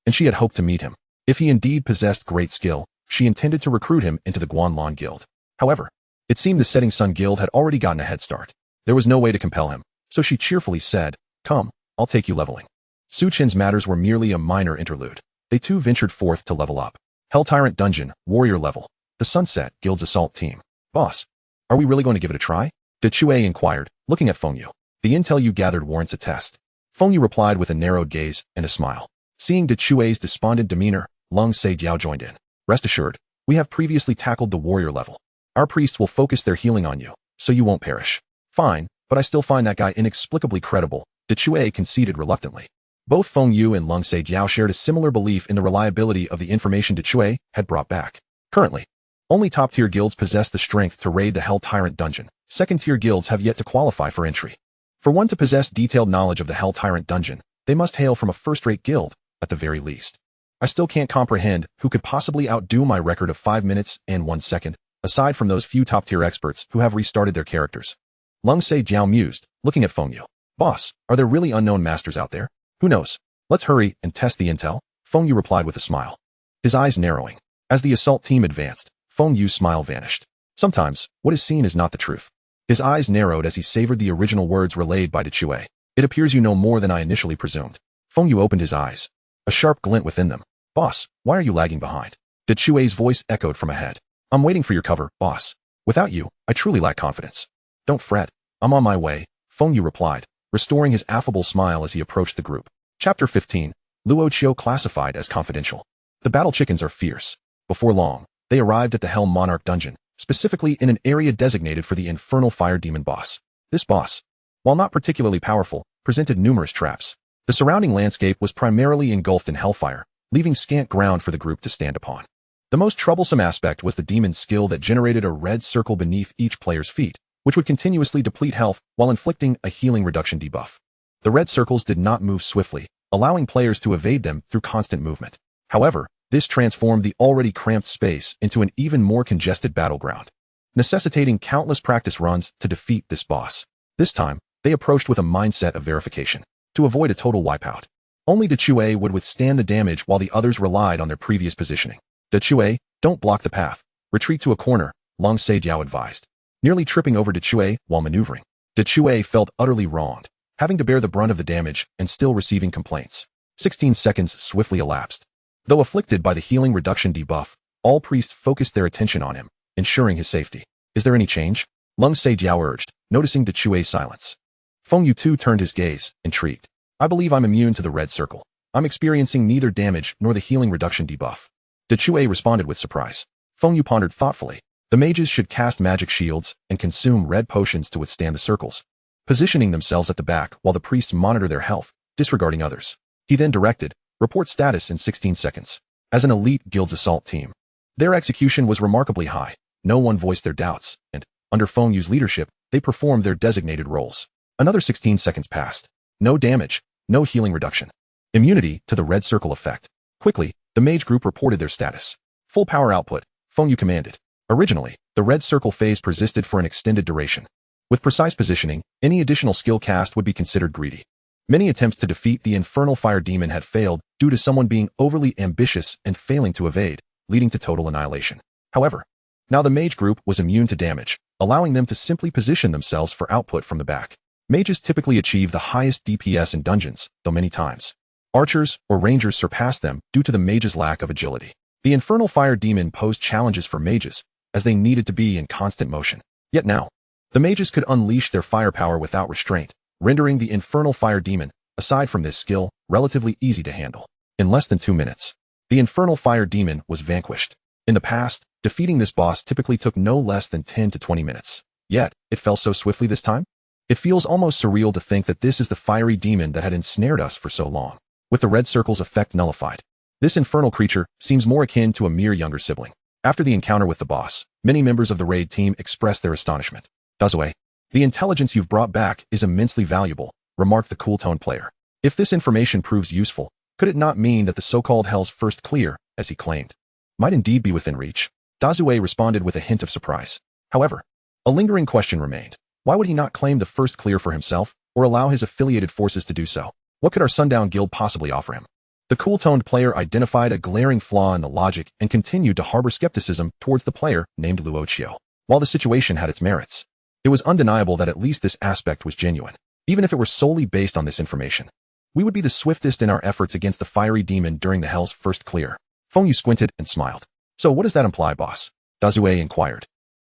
and she had hoped to meet him. If he indeed possessed great skill, she intended to recruit him into the Guanlan Guild. However, it seemed the Setting Sun Guild had already gotten a head start. There was no way to compel him, so she cheerfully said, Come, I'll take you leveling. Chen's matters were merely a minor interlude. They too ventured forth to level up. Hell Tyrant Dungeon, Warrior level. The Sunset Guild's assault team. Boss, are we really going to give it a try? Chue inquired, looking at Feng Yu. The intel you gathered warrants a test. Feng Yu replied with a narrowed gaze and a smile. Seeing Chue's despondent demeanor, Lung Seijiao joined in. Rest assured, we have previously tackled the warrior level. Our priests will focus their healing on you, so you won't perish. Fine, but I still find that guy inexplicably credible, Chue conceded reluctantly. Both Feng Yu and Lung Seijiao shared a similar belief in the reliability of the information Chue had brought back. Currently, only top-tier guilds possess the strength to raid the Hell Tyrant dungeon. Second-tier guilds have yet to qualify for entry. For one to possess detailed knowledge of the Hell Tyrant dungeon, they must hail from a first-rate guild, at the very least. I still can't comprehend who could possibly outdo my record of 5 minutes and 1 second, aside from those few top-tier experts who have restarted their characters. Lung Seijiao mused, looking at Feng Yu. Boss, are there really unknown masters out there? Who knows? Let's hurry and test the intel, Feng Yu replied with a smile. His eyes narrowing. As the assault team advanced, Feng Yu's smile vanished. Sometimes, what is seen is not the truth. His eyes narrowed as he savored the original words relayed by Chue. It appears you know more than I initially presumed. Feng Yu opened his eyes. A sharp glint within them. Boss, why are you lagging behind? Chue's voice echoed from ahead. I'm waiting for your cover, boss. Without you, I truly lack confidence. Don't fret. I'm on my way, Feng Yu replied, restoring his affable smile as he approached the group. Chapter 15. Luo Chio classified as confidential. The battle chickens are fierce. Before long, they arrived at the Hell Monarch dungeon, specifically in an area designated for the infernal fire demon boss. This boss, while not particularly powerful, presented numerous traps. The surrounding landscape was primarily engulfed in hellfire, leaving scant ground for the group to stand upon. The most troublesome aspect was the demon's skill that generated a red circle beneath each player's feet, which would continuously deplete health while inflicting a healing reduction debuff. The red circles did not move swiftly, allowing players to evade them through constant movement. However, this transformed the already cramped space into an even more congested battleground, necessitating countless practice runs to defeat this boss. This time, they approached with a mindset of verification, to avoid a total wipeout. Only Chue would withstand the damage while the others relied on their previous positioning. Chue, don't block the path. Retreat to a corner, Lung Seijiao advised, nearly tripping over Chue while maneuvering. Chue felt utterly wronged, having to bear the brunt of the damage and still receiving complaints. 16 seconds swiftly elapsed. Though afflicted by the healing reduction debuff, all priests focused their attention on him, ensuring his safety. Is there any change? Lung Seijiao urged, noticing Chue's silence. Feng Yu too turned his gaze, intrigued. I believe I'm immune to the red circle. I'm experiencing neither damage nor the healing reduction debuff. Chue responded with surprise. Feng Yu pondered thoughtfully. The mages should cast magic shields and consume red potions to withstand the circles, positioning themselves at the back while the priests monitor their health, disregarding others. He then directed, report status in 16 seconds. As an elite guild's assault team, their execution was remarkably high. No one voiced their doubts, and, under Feng Yu's leadership, they performed their designated roles. Another 16 seconds passed. No damage, no healing reduction. Immunity to the red circle effect. Quickly, the mage group reported their status. Full power output, Feng Yu commanded. Originally, the red circle phase persisted for an extended duration. With precise positioning, any additional skill cast would be considered greedy. Many attempts to defeat the infernal fire demon had failed due to someone being overly ambitious and failing to evade, leading to total annihilation. However, now the mage group was immune to damage, allowing them to simply position themselves for output from the back. Mages typically achieve the highest DPS in dungeons, though many times archers or rangers surpass them due to the mage's lack of agility. The infernal fire demon posed challenges for mages, as they needed to be in constant motion. Yet now, the mages could unleash their firepower without restraint, rendering the infernal fire demon, aside from this skill, relatively easy to handle. In less than 2 minutes, the infernal fire demon was vanquished. In the past, defeating this boss typically took no less than 10 to 20 minutes. Yet, it fell so swiftly this time? It feels almost surreal to think that this is the fiery demon that had ensnared us for so long. With the red circle's effect nullified, this infernal creature seems more akin to a mere younger sibling. After the encounter with the boss, many members of the raid team expressed their astonishment. Dazue, the intelligence you've brought back is immensely valuable, remarked the cool-toned player. If this information proves useful, could it not mean that the so-called Hell's first clear, as he claimed, might indeed be within reach? Dazue responded with a hint of surprise. However, a lingering question remained. Why would he not claim the first clear for himself, or allow his affiliated forces to do so? What could our Sundown Guild possibly offer him? The cool-toned player identified a glaring flaw in the logic and continued to harbor skepticism towards the player named Luo Chio. While the situation had its merits, it was undeniable that at least this aspect was genuine. Even if it were solely based on this information, we would be the swiftest in our efforts against the fiery demon during the Hell's first clear. Feng Yu squinted and smiled. So what does that imply, boss? Dazue inquired,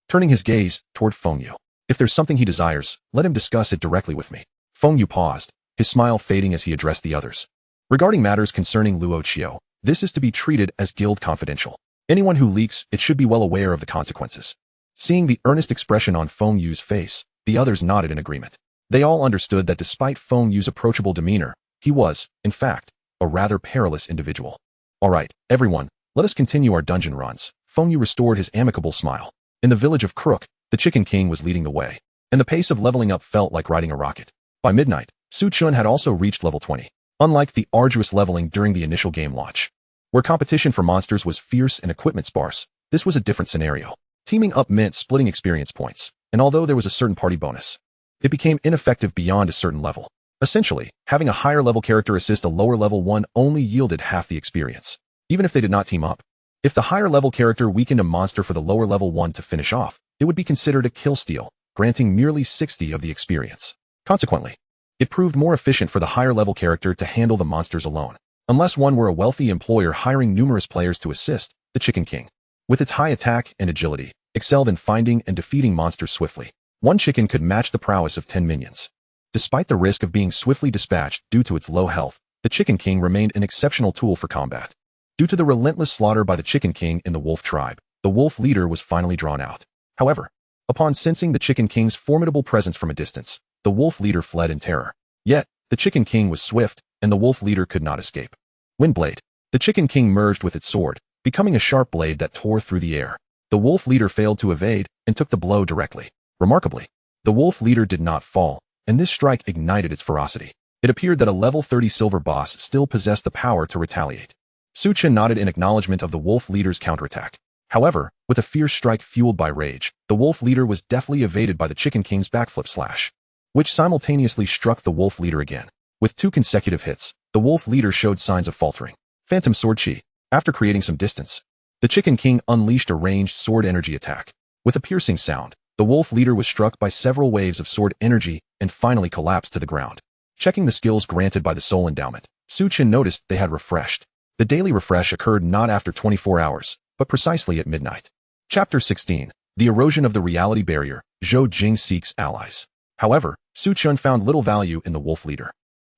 turning his gaze toward Feng Yu. If there's something he desires, let him discuss it directly with me. Feng Yu paused, his smile fading as he addressed the others. Regarding matters concerning Luo Chio, this is to be treated as guild confidential. Anyone who leaks it should be well aware of the consequences. Seeing the earnest expression on Feng Yu's face, the others nodded in agreement. They all understood that despite Feng Yu's approachable demeanor, he was, in fact, a rather perilous individual. All right, everyone, let us continue our dungeon runs. Feng Yu restored his amicable smile. In the village of Crook, the Chicken King was leading the way, and the pace of leveling up felt like riding a rocket. By midnight, Su Chun had also reached level 20. Unlike the arduous leveling during the initial game launch, where competition for monsters was fierce and equipment sparse, this was a different scenario. Teaming up meant splitting experience points, and although there was a certain party bonus, it became ineffective beyond a certain level. Essentially, having a higher level character assist a lower level one only yielded half the experience, even if they did not team up. If the higher level character weakened a monster for the lower level one to finish off, it would be considered a kill steal, granting merely 60 of the experience. Consequently, it proved more efficient for the higher level character to handle the monsters alone, unless one were a wealthy employer hiring numerous players to assist. The Chicken King, with its high attack and agility, excelled in finding and defeating monsters swiftly. One chicken could match the prowess of 10 minions. Despite the risk of being swiftly dispatched due to its low health, the Chicken King remained an exceptional tool for combat. Due to the relentless slaughter by the Chicken King in the wolf tribe, the wolf leader was finally drawn out. However, upon sensing the Chicken King's formidable presence from a distance, the wolf leader fled in terror. Yet, the Chicken King was swift, and the wolf leader could not escape. Windblade. The Chicken King merged with its sword, becoming a sharp blade that tore through the air. The wolf leader failed to evade and took the blow directly. Remarkably, the wolf leader did not fall, and this strike ignited its ferocity. It appeared that a level 30 silver boss still possessed the power to retaliate. Su Chen nodded in acknowledgement of the wolf leader's counterattack. However, with a fierce strike fueled by rage, the wolf leader was deftly evaded by the Chicken King's backflip slash, which simultaneously struck the wolf leader again. With 2 consecutive hits, the wolf leader showed signs of faltering. Phantom Sword Chi. After creating some distance, the Chicken King unleashed a ranged sword energy attack. With a piercing sound, the wolf leader was struck by several waves of sword energy and finally collapsed to the ground. Checking the skills granted by the soul endowment, Su Chen noticed they had refreshed. The daily refresh occurred not after 24 hours, but precisely at midnight. Chapter 16. The Erosion of the Reality Barrier. Zhou Jing seeks allies. However, Su Chen found little value in the wolf leader.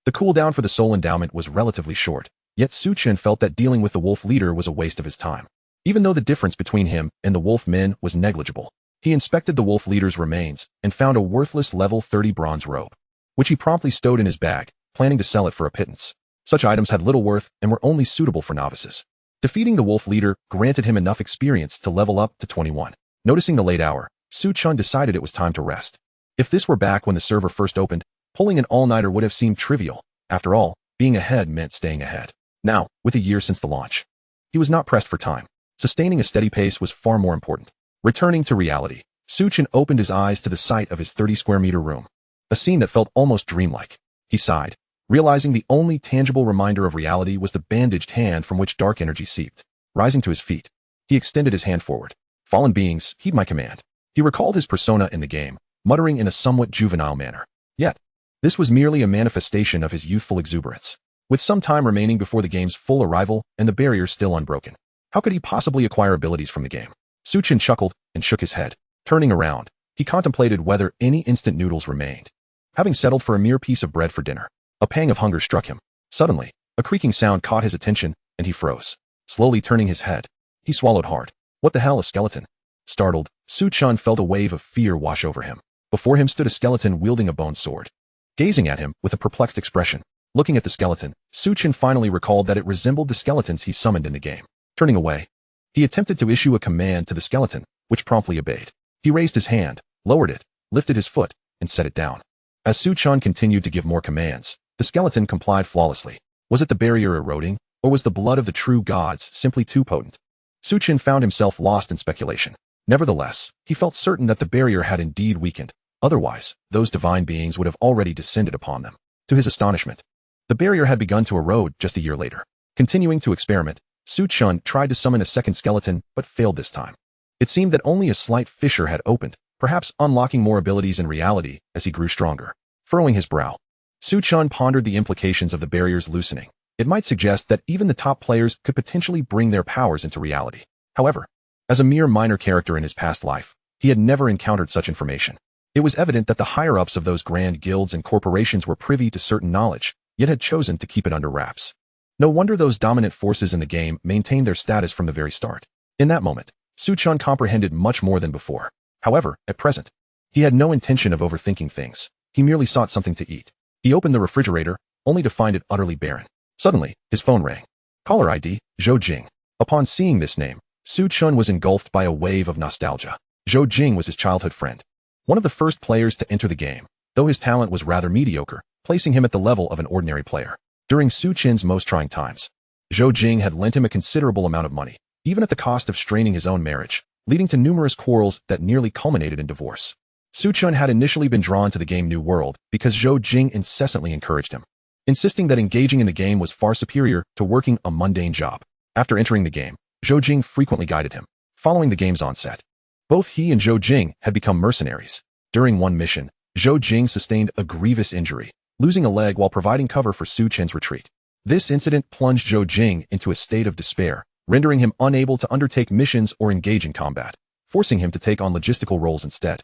The cooldown for the soul endowment was relatively short, yet Su Chen felt that dealing with the wolf leader was a waste of his time. Even though the difference between him and the wolf men was negligible, he inspected the wolf leader's remains and found a worthless level 30 bronze robe, which he promptly stowed in his bag, planning to sell it for a pittance. Such items had little worth and were only suitable for novices. Defeating the wolf leader granted him enough experience to level up to 21. Noticing the late hour, Su Chen decided it was time to rest. If this were back when the server first opened, pulling an all-nighter would have seemed trivial. After all, being ahead meant staying ahead. Now, with a year since the launch, he was not pressed for time. Sustaining a steady pace was far more important. Returning to reality, Su Chen opened his eyes to the sight of his 30-square-meter room, a scene that felt almost dreamlike. He sighed, realizing the only tangible reminder of reality was the bandaged hand from which dark energy seeped. Rising to his feet, he extended his hand forward. Fallen beings, heed my command. He recalled his persona in the game, muttering in a somewhat juvenile manner. Yet, this was merely a manifestation of his youthful exuberance. With some time remaining before the game's full arrival and the barrier still unbroken, how could he possibly acquire abilities from the game? Su Chen chuckled and shook his head. Turning around, he contemplated whether any instant noodles remained. Having settled for a mere piece of bread for dinner, a pang of hunger struck him. Suddenly, a creaking sound caught his attention, and he froze. Slowly turning his head, he swallowed hard. What the hell, a skeleton? Startled, Su Chen felt a wave of fear wash over him. Before him stood a skeleton wielding a bone sword, gazing at him with a perplexed expression. Looking at the skeleton, Su Chen finally recalled that it resembled the skeletons he summoned in the game. Turning away, he attempted to issue a command to the skeleton, which promptly obeyed. He raised his hand, lowered it, lifted his foot, and set it down. As Su Chen continued to give more commands, the skeleton complied flawlessly. Was it the barrier eroding, or was the blood of the true gods simply too potent? Su Chen found himself lost in speculation. Nevertheless, he felt certain that the barrier had indeed weakened. Otherwise, those divine beings would have already descended upon them. To his astonishment, the barrier had begun to erode just a year later. Continuing to experiment, Su Chen tried to summon a second skeleton, but failed this time. It seemed that only a slight fissure had opened, perhaps unlocking more abilities in reality as he grew stronger. Furrowing his brow, Su Chen pondered the implications of the barrier's loosening. It might suggest that even the top players could potentially bring their powers into reality. However, as a mere minor character in his past life, he had never encountered such information. It was evident that the higher-ups of those grand guilds and corporations were privy to certain knowledge, yet had chosen to keep it under wraps. No wonder those dominant forces in the game maintained their status from the very start. In that moment, Su-chan comprehended much more than before. However, at present, he had no intention of overthinking things. He merely sought something to eat. He opened the refrigerator, only to find it utterly barren. Suddenly, his phone rang. Caller ID, Zhou Jing. Upon seeing this name, Su-chan was engulfed by a wave of nostalgia. Zhou Jing was his childhood friend. One of the first players to enter the game, though his talent was rather mediocre, placing him at the level of an ordinary player. During Su-chan's most trying times, Zhou Jing had lent him a considerable amount of money, even at the cost of straining his own marriage, leading to numerous quarrels that nearly culminated in divorce. Su-chan had initially been drawn to the game New World because Zhou Jing incessantly encouraged him, insisting that engaging in the game was far superior to working a mundane job. After entering the game, Zhou Jing frequently guided him. Following the game's onset, both he and Zhou Jing had become mercenaries. During one mission, Zhou Jing sustained a grievous injury, losing a leg while providing cover for Su-chan's retreat. This incident plunged Zhou Jing into a state of despair, rendering him unable to undertake missions or engage in combat, forcing him to take on logistical roles instead.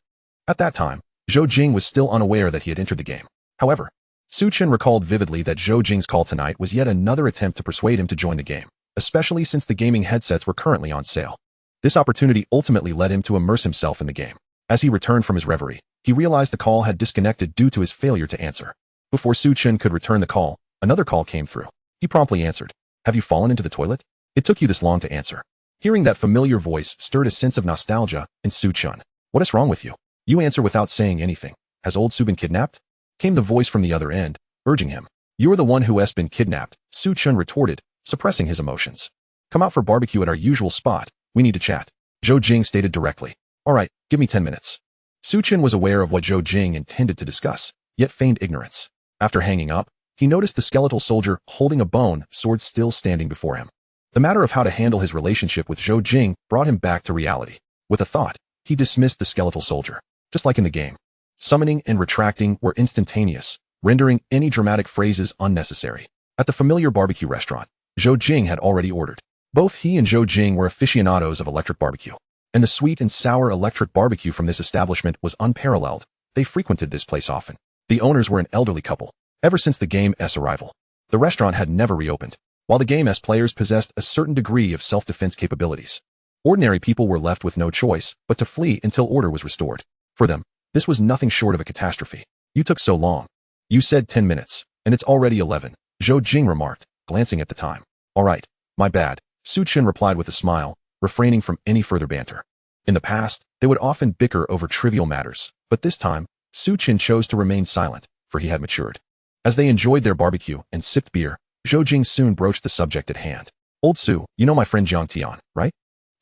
At that time, Zhou Jing was still unaware that he had entered the game. However, Su-chen recalled vividly that Zhou Jing's call tonight was yet another attempt to persuade him to join the game, especially since the gaming headsets were currently on sale. This opportunity ultimately led him to immerse himself in the game. As he returned from his reverie, he realized the call had disconnected due to his failure to answer. Before Su-chen could return the call, another call came through. He promptly answered. Have you fallen into the toilet? It took you this long to answer. Hearing that familiar voice stirred a sense of nostalgia in Su-chen. What is wrong with you? You answer without saying anything. Has old Su been kidnapped? Came the voice from the other end, urging him. You're the one who has been kidnapped, Su-chen retorted, suppressing his emotions. Come out for barbecue at our usual spot. We need to chat. Zhou Jing stated directly. All right, give me 10 minutes. Su-chen was aware of what Zhou Jing intended to discuss, yet feigned ignorance. After hanging up, he noticed the skeletal soldier holding a bone sword still standing before him. The matter of how to handle his relationship with Zhou Jing brought him back to reality. With a thought, he dismissed the skeletal soldier. Just like in the game, summoning and retracting were instantaneous, rendering any dramatic phrases unnecessary. At the familiar barbecue restaurant, Zhou Jing had already ordered. Both he and Zhou Jing were aficionados of electric barbecue, and the sweet and sour electric barbecue from this establishment was unparalleled. They frequented this place often. The owners were an elderly couple. Ever since the game's arrival, the restaurant had never reopened. While the game's players possessed a certain degree of self-defense capabilities, ordinary people were left with no choice but to flee until order was restored. For them, this was nothing short of a catastrophe. You took so long. You said 10 minutes, and it's already 11, Zhou Jing remarked, glancing at the time. All right, my bad, Su-chen replied with a smile, refraining from any further banter. In the past, they would often bicker over trivial matters, but this time, Su-chen chose to remain silent, for he had matured. As they enjoyed their barbecue and sipped beer, Zhou Jing soon broached the subject at hand. Old Su, you know my friend Jiang Tian, right?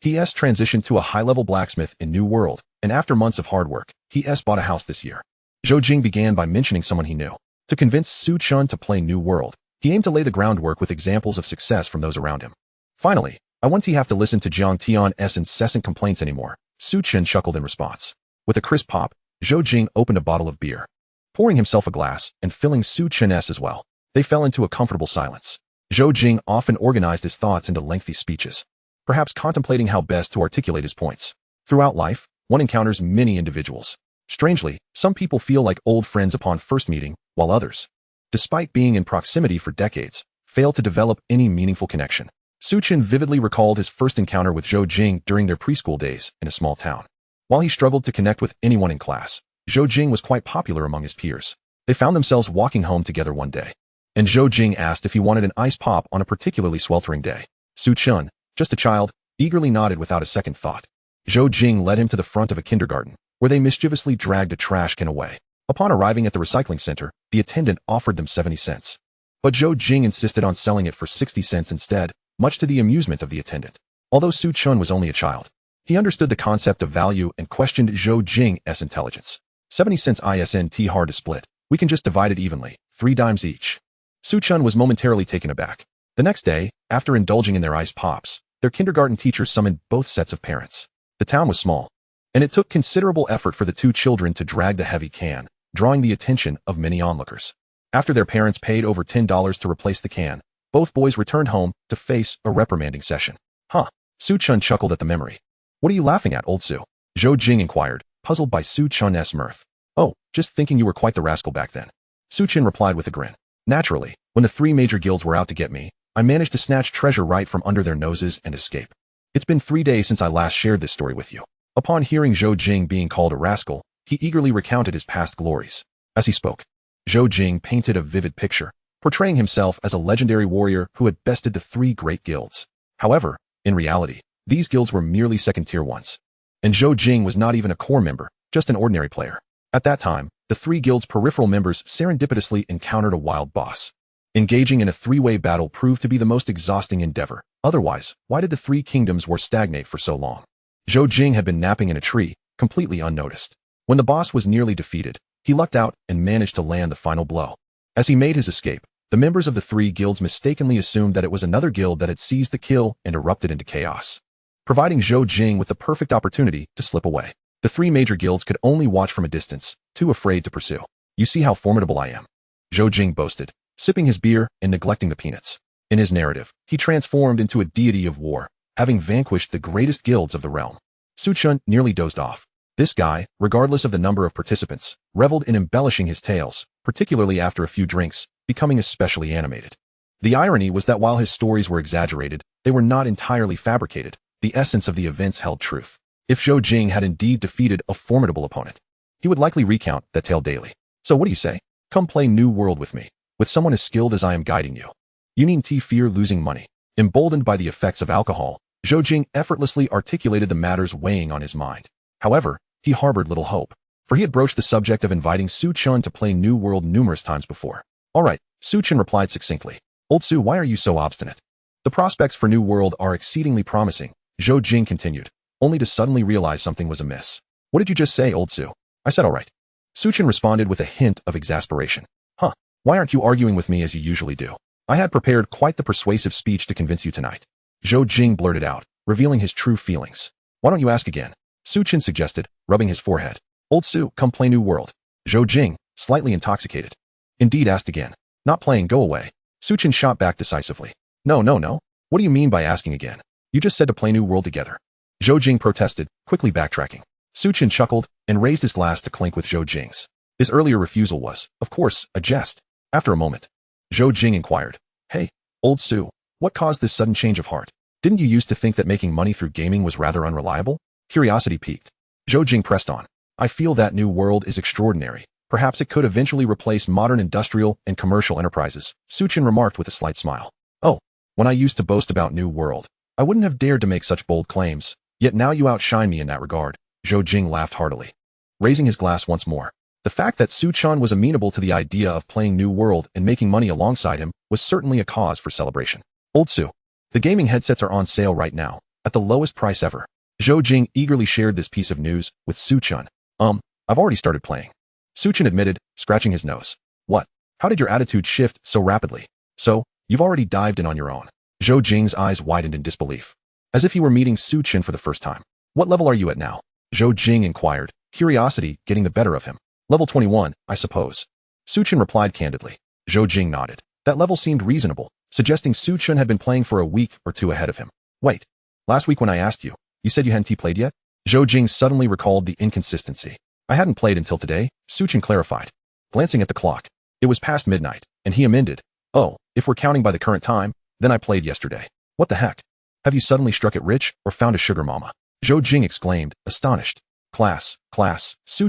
He.s. transitioned to a high-level blacksmith in New World, and after months of hard work, he.s. bought a house this year. Zhou Jing began by mentioning someone he knew. To convince Su-chen to play New World, he aimed to lay the groundwork with examples of success from those around him. Finally, I won't have to listen to Jiang Tian's incessant complaints anymore, Su-chen chuckled in response. With a crisp pop, Zhou Jing opened a bottle of beer, pouring himself a glass and filling Su-chen's as well. They fell into a comfortable silence. Zhou Jing often organized his thoughts into lengthy speeches, perhaps contemplating how best to articulate his points. Throughout life, one encounters many individuals. Strangely, some people feel like old friends upon first meeting, while others, despite being in proximity for decades, fail to develop any meaningful connection. Su-chen vividly recalled his first encounter with Zhou Jing during their preschool days in a small town. While he struggled to connect with anyone in class, Zhou Jing was quite popular among his peers. They found themselves walking home together one day, and Zhou Jing asked if he wanted an ice pop on a particularly sweltering day. Su-chen, just a child, eagerly nodded without a second thought. Zhou Jing led him to the front of a kindergarten, where they mischievously dragged a trash can away. Upon arriving at the recycling center, the attendant offered them 70 cents. But Zhou Jing insisted on selling it for 60 cents instead, much to the amusement of the attendant. Although Su-chen was only a child, he understood the concept of value and questioned Zhou Jing's intelligence. 70 cents isn't hard to split. We can just divide it evenly, 3 dimes each. Su-chen was momentarily taken aback. The next day, after indulging in their ice pops, their kindergarten teacher summoned both sets of parents. The town was small, and it took considerable effort for the two children to drag the heavy can, drawing the attention of many onlookers. After their parents paid over $10 to replace the can, both boys returned home to face a reprimanding session. Huh? Su-chen chuckled at the memory. What are you laughing at, old Su? Zhou Jing inquired, puzzled by Su-chen's mirth. Oh, just thinking you were quite the rascal back then. Chen replied with a grin. Naturally, when the three major guilds were out to get me, I managed to snatch treasure right from under their noses and escape. It's been 3 days since I last shared this story with you. Upon hearing Zhou Jing being called a rascal, he eagerly recounted his past glories. As he spoke, Zhou Jing painted a vivid picture, portraying himself as a legendary warrior who had bested the 3 great guilds. However, in reality, these guilds were merely second-tier ones. And Zhou Jing was not even a core member, just an ordinary player. At that time, the 3 guilds' peripheral members serendipitously encountered a wild boss. Engaging in a 3-way battle proved to be the most exhausting endeavor. Otherwise, why did the 3 kingdoms war stagnate for so long? Zhou Jing had been napping in a tree, completely unnoticed. When the boss was nearly defeated, he lucked out and managed to land the final blow. As he made his escape, the members of the 3 guilds mistakenly assumed that it was another guild that had seized the kill and erupted into chaos, providing Zhou Jing with the perfect opportunity to slip away. The 3 major guilds could only watch from a distance, too afraid to pursue. You see how formidable I am, Zhou Jing boasted, sipping his beer and neglecting the peanuts. In his narrative, he transformed into a deity of war, having vanquished the greatest guilds of the realm. Chen nearly dozed off. This guy, regardless of the number of participants, reveled in embellishing his tales, particularly after a few drinks, becoming especially animated. The irony was that while his stories were exaggerated, they were not entirely fabricated. The essence of the events held truth. If Zhou Jing had indeed defeated a formidable opponent, he would likely recount that tale daily. So what do you say? Come play New World with me, with someone as skilled as I am guiding you. You needn't fear losing money. Emboldened by the effects of alcohol, Zhou Jing effortlessly articulated the matters weighing on his mind. However, he harbored little hope, for he had broached the subject of inviting Chen to play New World numerous times before. All right, Chen replied succinctly. Old Su, why are you so obstinate? The prospects for New World are exceedingly promising, Zhou Jing continued, only to suddenly realize something was amiss. What did you just say, Old Su? I said all right. Chen responded with a hint of exasperation. Huh, why aren't you arguing with me as you usually do? I had prepared quite the persuasive speech to convince you tonight. Zhou Jing blurted out, revealing his true feelings. Why don't you ask again? Chen suggested, rubbing his forehead. Old Su, come play New World. Zhou Jing, slightly intoxicated. Indeed, asked again. Not playing, go away. Chen shot back decisively. No. What do you mean by asking again? You just said to play New World together. Zhou Jing protested, quickly backtracking. Chen chuckled and raised his glass to clink with Zhou Jing's. His earlier refusal was, of course, a jest. After a moment, Zhou Jing inquired, Hey, Old Su, what caused this sudden change of heart? Didn't you used to think that making money through gaming was rather unreliable? Curiosity piqued. Zhou Jing pressed on. I feel that New World is extraordinary. Perhaps it could eventually replace modern industrial and commercial enterprises, Chen remarked with a slight smile. Oh, when I used to boast about New World, I wouldn't have dared to make such bold claims, yet now you outshine me in that regard. Zhou Jing laughed heartily, raising his glass once more. The fact that Chen was amenable to the idea of playing New World and making money alongside him was certainly a cause for celebration. Old Su, the gaming headsets are on sale right now, at the lowest price ever. Zhou Jing eagerly shared this piece of news with Chen. I've already started playing. Chen admitted, scratching his nose. What? How did your attitude shift so rapidly? So, you've already dived in on your own. Zhou Jing's eyes widened in disbelief, as if he were meeting Chen for the first time. What level are you at now? Zhou Jing inquired, curiosity getting the better of him. Level 21, I suppose. Chen replied candidly. Zhou Jing nodded. That level seemed reasonable, suggesting Chen had been playing for a week or 2 ahead of him. Wait, last week when I asked you, you said you hadn't played yet? Zhou Jing suddenly recalled the inconsistency. I hadn't played until today, Chen clarified. Glancing at the clock, it was past midnight, and he amended. Oh, if we're counting by the current time, then I played yesterday. What the heck? Have you suddenly struck it rich or found a sugar mama? Zhou Jing exclaimed, astonished. Class,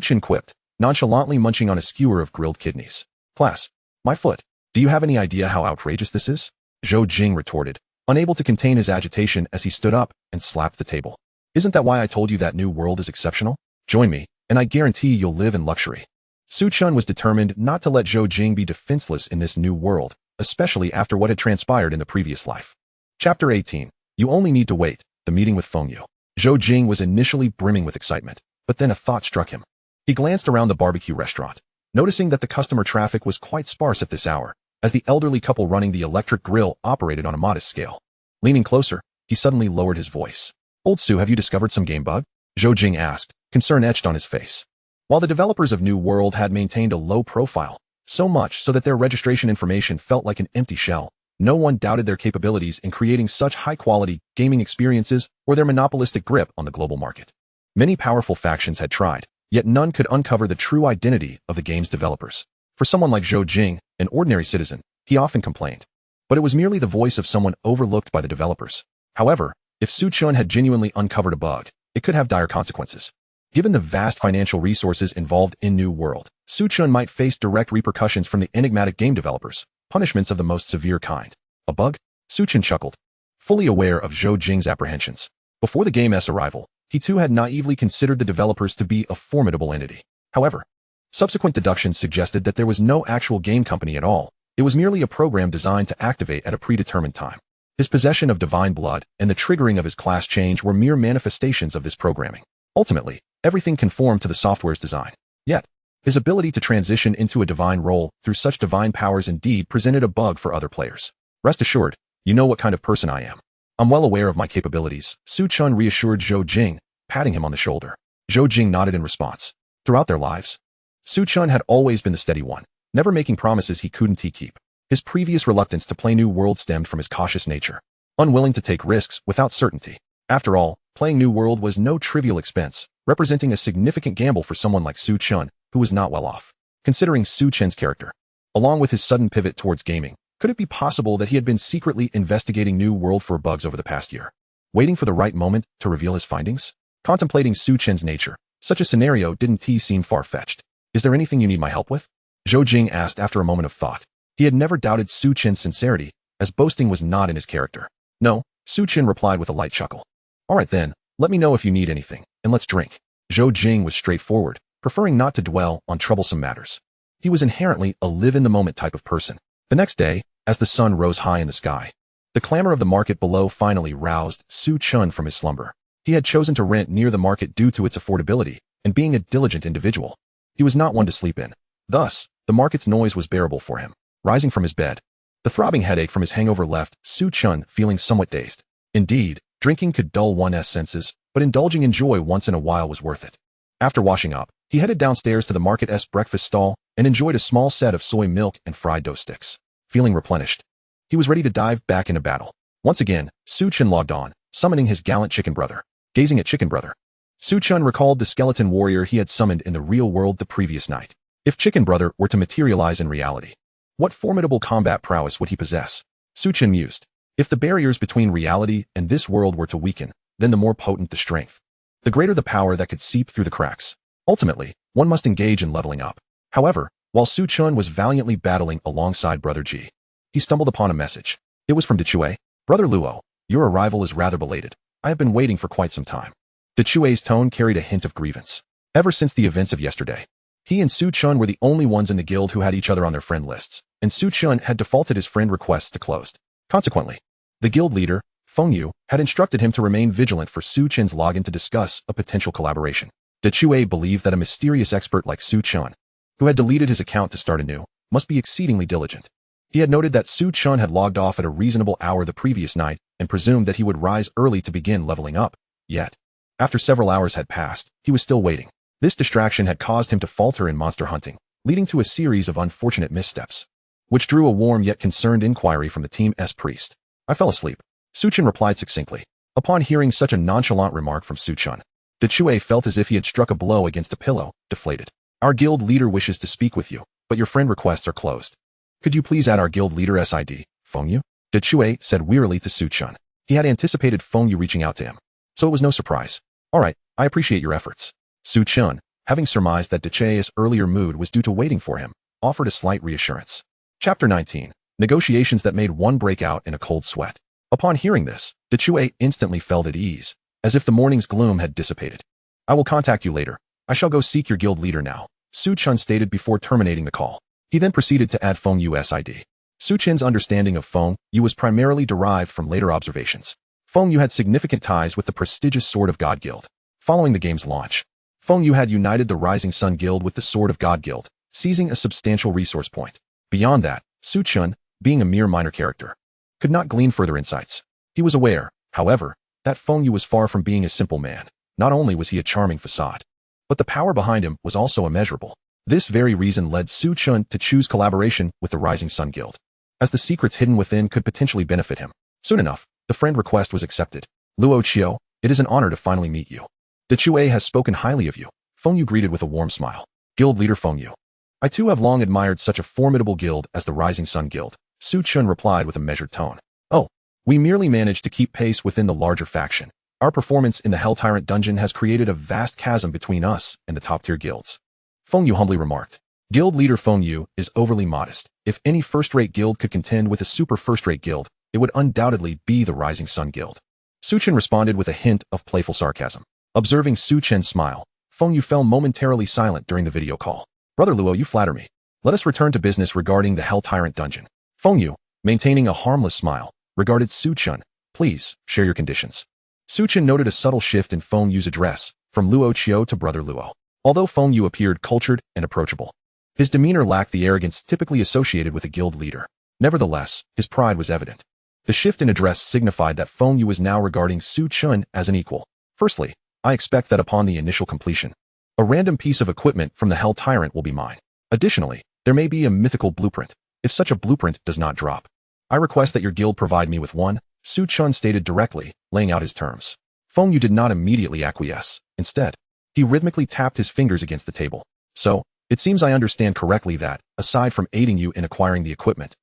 Chen quipped, nonchalantly munching on a skewer of grilled kidneys. Class, my foot. Do you have any idea how outrageous this is? Zhou Jing retorted, unable to contain his agitation as he stood up and slapped the table. Isn't that why I told you that New World is exceptional? Join me, and I guarantee you'll live in luxury. Chen was determined not to let Zhou Jing be defenseless in this new world, especially after what had transpired in the previous life. Chapter 18. You only need to wait, the meeting with Feng Yu. Zhou Jing was initially brimming with excitement, but then a thought struck him. He glanced around the barbecue restaurant, noticing that the customer traffic was quite sparse at this hour, as the elderly couple running the electric grill operated on a modest scale. Leaning closer, he suddenly lowered his voice. Old Su, have you discovered some game bug? Zhou Jing asked, concern etched on his face. While the developers of New World had maintained a low profile, so much so that their registration information felt like an empty shell, no one doubted their capabilities in creating such high-quality gaming experiences or their monopolistic grip on the global market. Many powerful factions had tried, Yet none could uncover the true identity of the game's developers. For someone like Zhou Jing, an ordinary citizen, he often complained. But it was merely the voice of someone overlooked by the developers. However, if Su Chun had genuinely uncovered a bug, it could have dire consequences. Given the vast financial resources involved in New World, Su Chun might face direct repercussions from the enigmatic game developers, punishments of the most severe kind. A bug? Su Chun chuckled, fully aware of Zhou Jing's apprehensions. Before the game's arrival, he too had naively considered the developers to be a formidable entity. However, subsequent deductions suggested that there was no actual game company at all. It was merely a program designed to activate at a predetermined time. His possession of divine blood and the triggering of his class change were mere manifestations of this programming. Ultimately, everything conformed to the software's design. Yet, his ability to transition into a divine role through such divine powers indeed presented a bug for other players. Rest assured, you know what kind of person I am. I'm well aware of my capabilities, Su Chun reassured Zhou Jing, patting him on the shoulder. Zhou Jing nodded in response. Throughout their lives, Su Chun had always been the steady one, never making promises he couldn't keep. His previous reluctance to play New World stemmed from his cautious nature, unwilling to take risks without certainty. After all, playing New World was no trivial expense, representing a significant gamble for someone like Su Chun, who was not well off. Considering Su Chen's character, along with his sudden pivot towards gaming, could it be possible that he had been secretly investigating New World for bugs over the past year, waiting for the right moment to reveal his findings? Contemplating Su Chen's nature, such a scenario didn't seem far-fetched. Is there anything you need my help with? Zhou Jing asked after a moment of thought. He had never doubted Su Chen's sincerity, as boasting was not in his character. No, Su Chen replied with a light chuckle. All right then, let me know if you need anything, and let's drink. Zhou Jing was straightforward, preferring not to dwell on troublesome matters. He was inherently a live-in-the-moment type of person. The next day, as the sun rose high in the sky, the clamor of the market below finally roused Su Chun from his slumber. He had chosen to rent near the market due to its affordability, and being a diligent individual, he was not one to sleep in. Thus, the market's noise was bearable for him. Rising from his bed, the throbbing headache from his hangover left Su Chun feeling somewhat dazed. Indeed, drinking could dull one's senses, but indulging in joy once in a while was worth it. After washing up, he headed downstairs to the market's breakfast stall and enjoyed a small set of soy milk and fried dough sticks. Feeling replenished, he was ready to dive back into battle. Once again, Su Chun logged on, summoning his gallant chicken brother. Gazing at Chicken Brother, Su Chun recalled the skeleton warrior he had summoned in the real world the previous night. If Chicken Brother were to materialize in reality, what formidable combat prowess would he possess? Su Chun mused. If the barriers between reality and this world were to weaken, then the more potent the strength, the greater the power that could seep through the cracks. Ultimately, one must engage in leveling up. However, while Su Chun was valiantly battling alongside Brother Ji, he stumbled upon a message. It was from Dechue. Brother Luo, your arrival is rather belated. I have been waiting for quite some time. Dechue's tone carried a hint of grievance. Ever since the events of yesterday, he and Su Chun were the only ones in the guild who had each other on their friend lists, and Su Chun had defaulted his friend requests to closed. Consequently, the guild leader, Feng Yu, had instructed him to remain vigilant for Su Chun's login to discuss a potential collaboration. Dechue believed that a mysterious expert like Su Chun, who had deleted his account to start anew, must be exceedingly diligent. He had noted that Su Chun had logged off at a reasonable hour the previous night and presumed that he would rise early to begin leveling up. Yet, after several hours had passed, he was still waiting. This distraction had caused him to falter in monster hunting, leading to a series of unfortunate missteps, which drew a warm yet concerned inquiry from the team's priest. I fell asleep, Su Chun replied succinctly. Upon hearing such a nonchalant remark from Su Chun, Dechue felt as if he had struck a blow against a pillow, deflated. Our guild leader wishes to speak with you, but your friend requests are closed. Could you please add our guild leader SID, Feng Yu? Dechue said wearily to Su Chun. He had anticipated Feng Yu reaching out to him, so it was no surprise. All right, I appreciate your efforts. Su Chun, having surmised that Dechue's earlier mood was due to waiting for him, offered a slight reassurance. Chapter 19. Negotiations that made one break out in a cold sweat. Upon hearing this, Dechue instantly felt at ease, as if the morning's gloom had dissipated. I will contact you later. I shall go seek your guild leader now, Su Chun stated before terminating the call. He then proceeded to add Feng Yu SID. Su Chun's understanding of Feng Yu was primarily derived from later observations. Feng Yu had significant ties with the prestigious Sword of God Guild. Following the game's launch, Feng Yu had united the Rising Sun Guild with the Sword of God Guild, seizing a substantial resource point. Beyond that, Su Chun, being a mere minor character, could not glean further insights. He was aware, however, that Feng Yu was far from being a simple man. Not only was he a charming facade, but the power behind him was also immeasurable. This very reason led Su Chun to choose collaboration with the Rising Sun Guild, as the secrets hidden within could potentially benefit him. Soon enough, the friend request was accepted. Luo Chio, it is an honor to finally meet you. Dechue has spoken highly of you, Feng Yu greeted with a warm smile. Guild leader Feng Yu. I too have long admired such a formidable guild as the Rising Sun Guild, Su Chen replied with a measured tone. Oh, we merely managed to keep pace within the larger faction. Our performance in the Hell Tyrant dungeon has created a vast chasm between us and the top-tier guilds. Feng Yu humbly remarked. Guild leader Feng Yu is overly modest. If any first-rate guild could contend with a super first-rate guild, it would undoubtedly be the Rising Sun Guild. Su Chen responded with a hint of playful sarcasm. Observing Su Chen's smile, Feng Yu fell momentarily silent during the video call. Brother Luo, you flatter me. Let us return to business regarding the Hell Tyrant dungeon. Feng Yu, maintaining a harmless smile, regarded Su Chen. Please, share your conditions. Su Chen noted a subtle shift in Feng Yu's address, from Luo Chio to Brother Luo. Although Feng Yu appeared cultured and approachable, his demeanor lacked the arrogance typically associated with a guild leader. Nevertheless, his pride was evident. The shift in address signified that Feng Yu was now regarding Su Chen as an equal. Firstly, I expect that upon the initial completion, a random piece of equipment from the Hell Tyrant will be mine. Additionally, there may be a mythical blueprint. If such a blueprint does not drop, I request that your guild provide me with one, Su Chen stated directly, laying out his terms. Feng Yu did not immediately acquiesce. Instead, he rhythmically tapped his fingers against the table. So, it seems I understand correctly that, aside from aiding you in acquiring the equipment,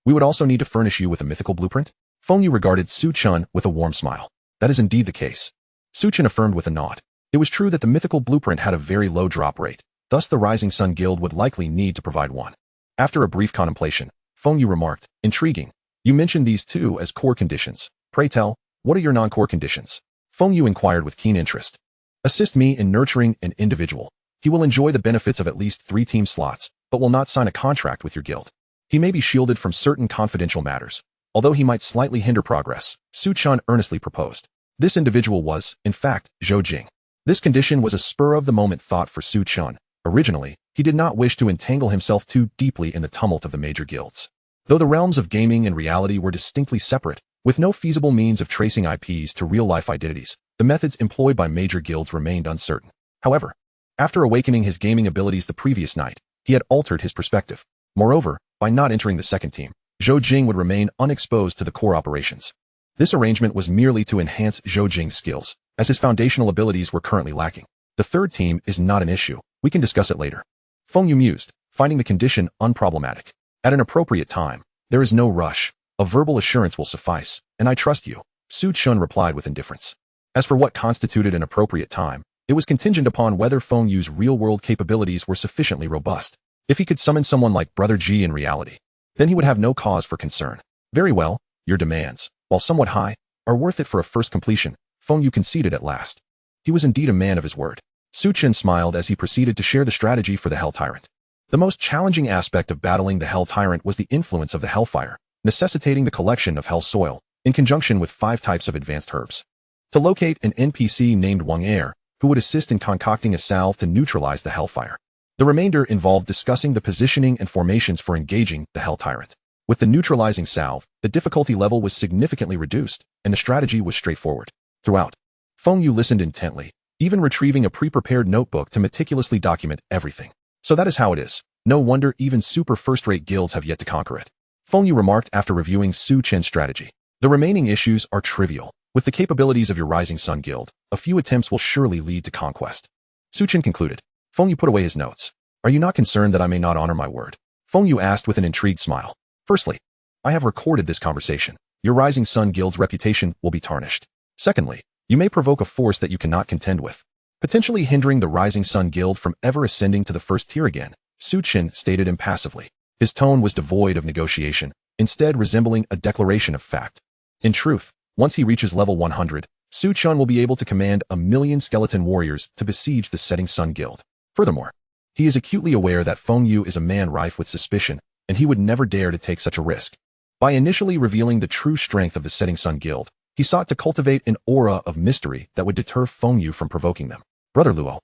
we would also need to furnish you with a mythical blueprint? Feng Yu regarded Su Chen with a warm smile. That is indeed the case. Su Chen affirmed with a nod. It was true that the mythical blueprint had a very low drop rate, thus the Rising Sun Guild would likely need to provide one. After a brief contemplation, Feng Yu remarked, intriguing. You mentioned these two as core conditions. Pray tell, what are your non-core conditions? Feng Yu inquired with keen interest. Assist me in nurturing an individual. He will enjoy the benefits of at least 3 team slots, but will not sign a contract with your guild. He may be shielded from certain confidential matters, although he might slightly hinder progress, Su Chen earnestly proposed. This individual was, in fact, Zhou Jing. This condition was a spur-of-the-moment thought for Su Chen. Originally, he did not wish to entangle himself too deeply in the tumult of the major guilds. Though the realms of gaming and reality were distinctly separate, with no feasible means of tracing IPs to real-life identities, the methods employed by major guilds remained uncertain. However, after awakening his gaming abilities the previous night, he had altered his perspective. Moreover, by not entering the second team, Zhou Jing would remain unexposed to the core operations. This arrangement was merely to enhance Zhou Jing's skills, as his foundational abilities were currently lacking. The third team is not an issue. We can discuss it later. Feng Yu mused, finding the condition unproblematic. At an appropriate time, there is no rush. A verbal assurance will suffice, and I trust you, Su Chen replied with indifference. As for what constituted an appropriate time, it was contingent upon whether Feng Yu's real-world capabilities were sufficiently robust. If he could summon someone like Brother Ji in reality, then he would have no cause for concern. Very well, your demands, while somewhat high, are worth it for a first completion, Feng Yu conceded at last. He was indeed a man of his word. Su Chen smiled as he proceeded to share the strategy for the Hell Tyrant. The most challenging aspect of battling the Hell Tyrant was the influence of the Hellfire, necessitating the collection of Hell Soil, in conjunction with 5 types of advanced herbs. To locate an NPC named Wang Er, who would assist in concocting a salve to neutralize the Hellfire. The remainder involved discussing the positioning and formations for engaging the Hell Tyrant. With the neutralizing salve, the difficulty level was significantly reduced, and the strategy was straightforward. Throughout, Feng Yu listened intently, even retrieving a pre-prepared notebook to meticulously document everything. So that is how it is. No wonder even super first-rate guilds have yet to conquer it. Feng Yu remarked after reviewing Su Chen's strategy. The remaining issues are trivial. With the capabilities of your Rising Sun Guild, a few attempts will surely lead to conquest. Su Chen concluded. Feng Yu put away his notes. Are you not concerned that I may not honor my word? Feng Yu asked with an intrigued smile. Firstly, I have recorded this conversation. Your Rising Sun Guild's reputation will be tarnished. Secondly, you may provoke a force that you cannot contend with, potentially hindering the Rising Sun Guild from ever ascending to the first tier again, Su Chen stated impassively. His tone was devoid of negotiation, instead resembling a declaration of fact. In truth, once he reaches level 100, Su Chen will be able to command 1,000,000 skeleton warriors to besiege the Setting Sun Guild. Furthermore, he is acutely aware that Feng Yu is a man rife with suspicion, and he would never dare to take such a risk. By initially revealing the true strength of the Setting Sun Guild, he sought to cultivate an aura of mystery that would deter Feng Yu from provoking them. Brother Luo,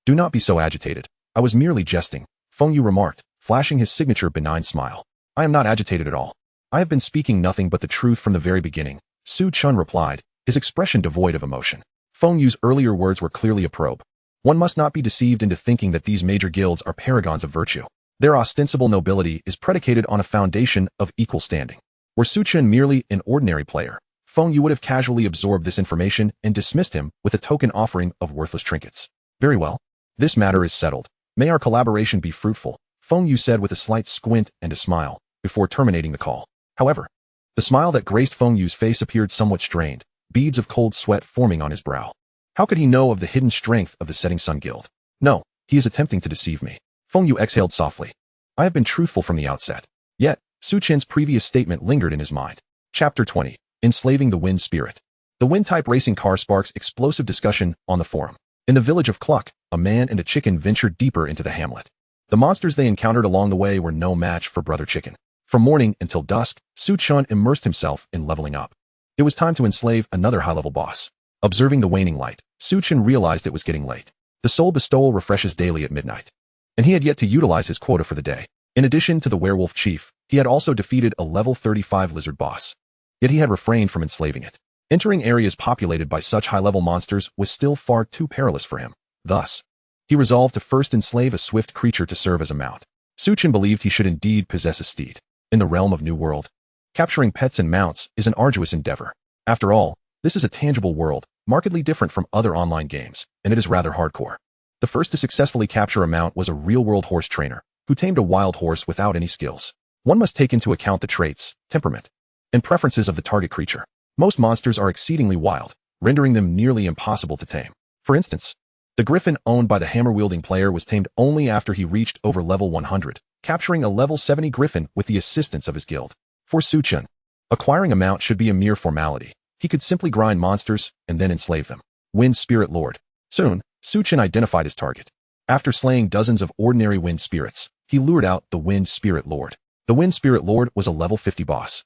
do not be so agitated. I was merely jesting, Feng Yu remarked, flashing his signature benign smile. I am not agitated at all. I have been speaking nothing but the truth from the very beginning, Su Chen replied, his expression devoid of emotion. Feng Yu's earlier words were clearly a probe. One must not be deceived into thinking that these major guilds are paragons of virtue. Their ostensible nobility is predicated on a foundation of equal standing. Were Su Chen merely an ordinary player, Feng Yu would have casually absorbed this information and dismissed him with a token offering of worthless trinkets. Very well. This matter is settled. May our collaboration be fruitful, Feng Yu said with a slight squint and a smile, before terminating the call. However, the smile that graced Feng Yu's face appeared somewhat strained, beads of cold sweat forming on his brow. How could he know of the hidden strength of the Setting Sun Guild? No, he is attempting to deceive me. Feng Yu exhaled softly. I have been truthful from the outset. Yet, Su Chen's previous statement lingered in his mind. Chapter 20. Enslaving the Wind Spirit. The wind-type racing car sparks explosive discussion on the forum. In the village of Cluck, a man and a chicken ventured deeper into the hamlet. The monsters they encountered along the way were no match for Brother Chicken. From morning until dusk, Su Chen immersed himself in leveling up. It was time to enslave another high-level boss. Observing the waning light, Su Chen realized it was getting late. The soul bestowal refreshes daily at midnight, and he had yet to utilize his quota for the day. In addition to the werewolf chief, he had also defeated a level 35 lizard boss. Yet he had refrained from enslaving it. Entering areas populated by such high-level monsters was still far too perilous for him. Thus, he resolved to first enslave a swift creature to serve as a mount. Su Chen believed he should indeed possess a steed. In the realm of New World, capturing pets and mounts is an arduous endeavor. After all, this is a tangible world, markedly different from other online games, and it is rather hardcore. The first to successfully capture a mount was a real-world horse trainer, who tamed a wild horse without any skills. One must take into account the traits, temperament, and preferences of the target creature. Most monsters are exceedingly wild, rendering them nearly impossible to tame. For instance, the Gryphon owned by the hammer-wielding player was tamed only after he reached over level 100, capturing a level 70 Gryphon with the assistance of his guild. For Su Chen, acquiring a mount should be a mere formality. He could simply grind monsters and then enslave them. Wind Spirit Lord. Soon, Su Chen identified his target. After slaying dozens of ordinary wind spirits, he lured out the Wind Spirit Lord. The Wind Spirit Lord was a level 50 boss.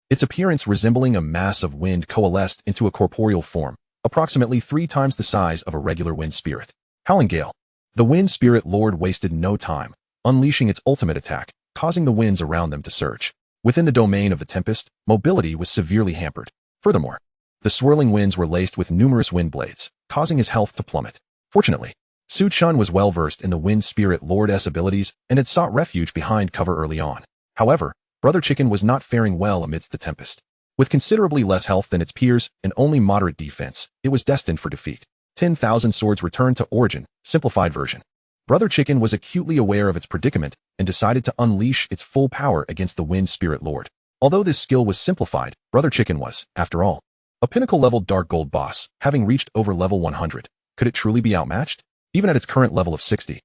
Its appearance resembling a mass of wind coalesced into a corporeal form, approximately 3 times the size of a regular wind spirit. Howling Gale. The Wind Spirit Lord wasted no time, unleashing its ultimate attack, causing the winds around them to surge. Within the domain of the Tempest, mobility was severely hampered. Furthermore, the swirling winds were laced with numerous wind blades, causing his health to plummet. Fortunately, Su Chen was well versed in the Wind Spirit Lord's abilities and had sought refuge behind cover early on. However, Brother Chicken was not faring well amidst the Tempest. With considerably less health than its peers and only moderate defense, it was destined for defeat. 10,000 Swords returned to origin, simplified version. Brother Chicken was acutely aware of its predicament and decided to unleash its full power against the Wind Spirit Lord. Although this skill was simplified, Brother Chicken was, after all, a pinnacle-level Dark Gold boss, having reached over level 100. Could it truly be outmatched? Even at its current level of 60,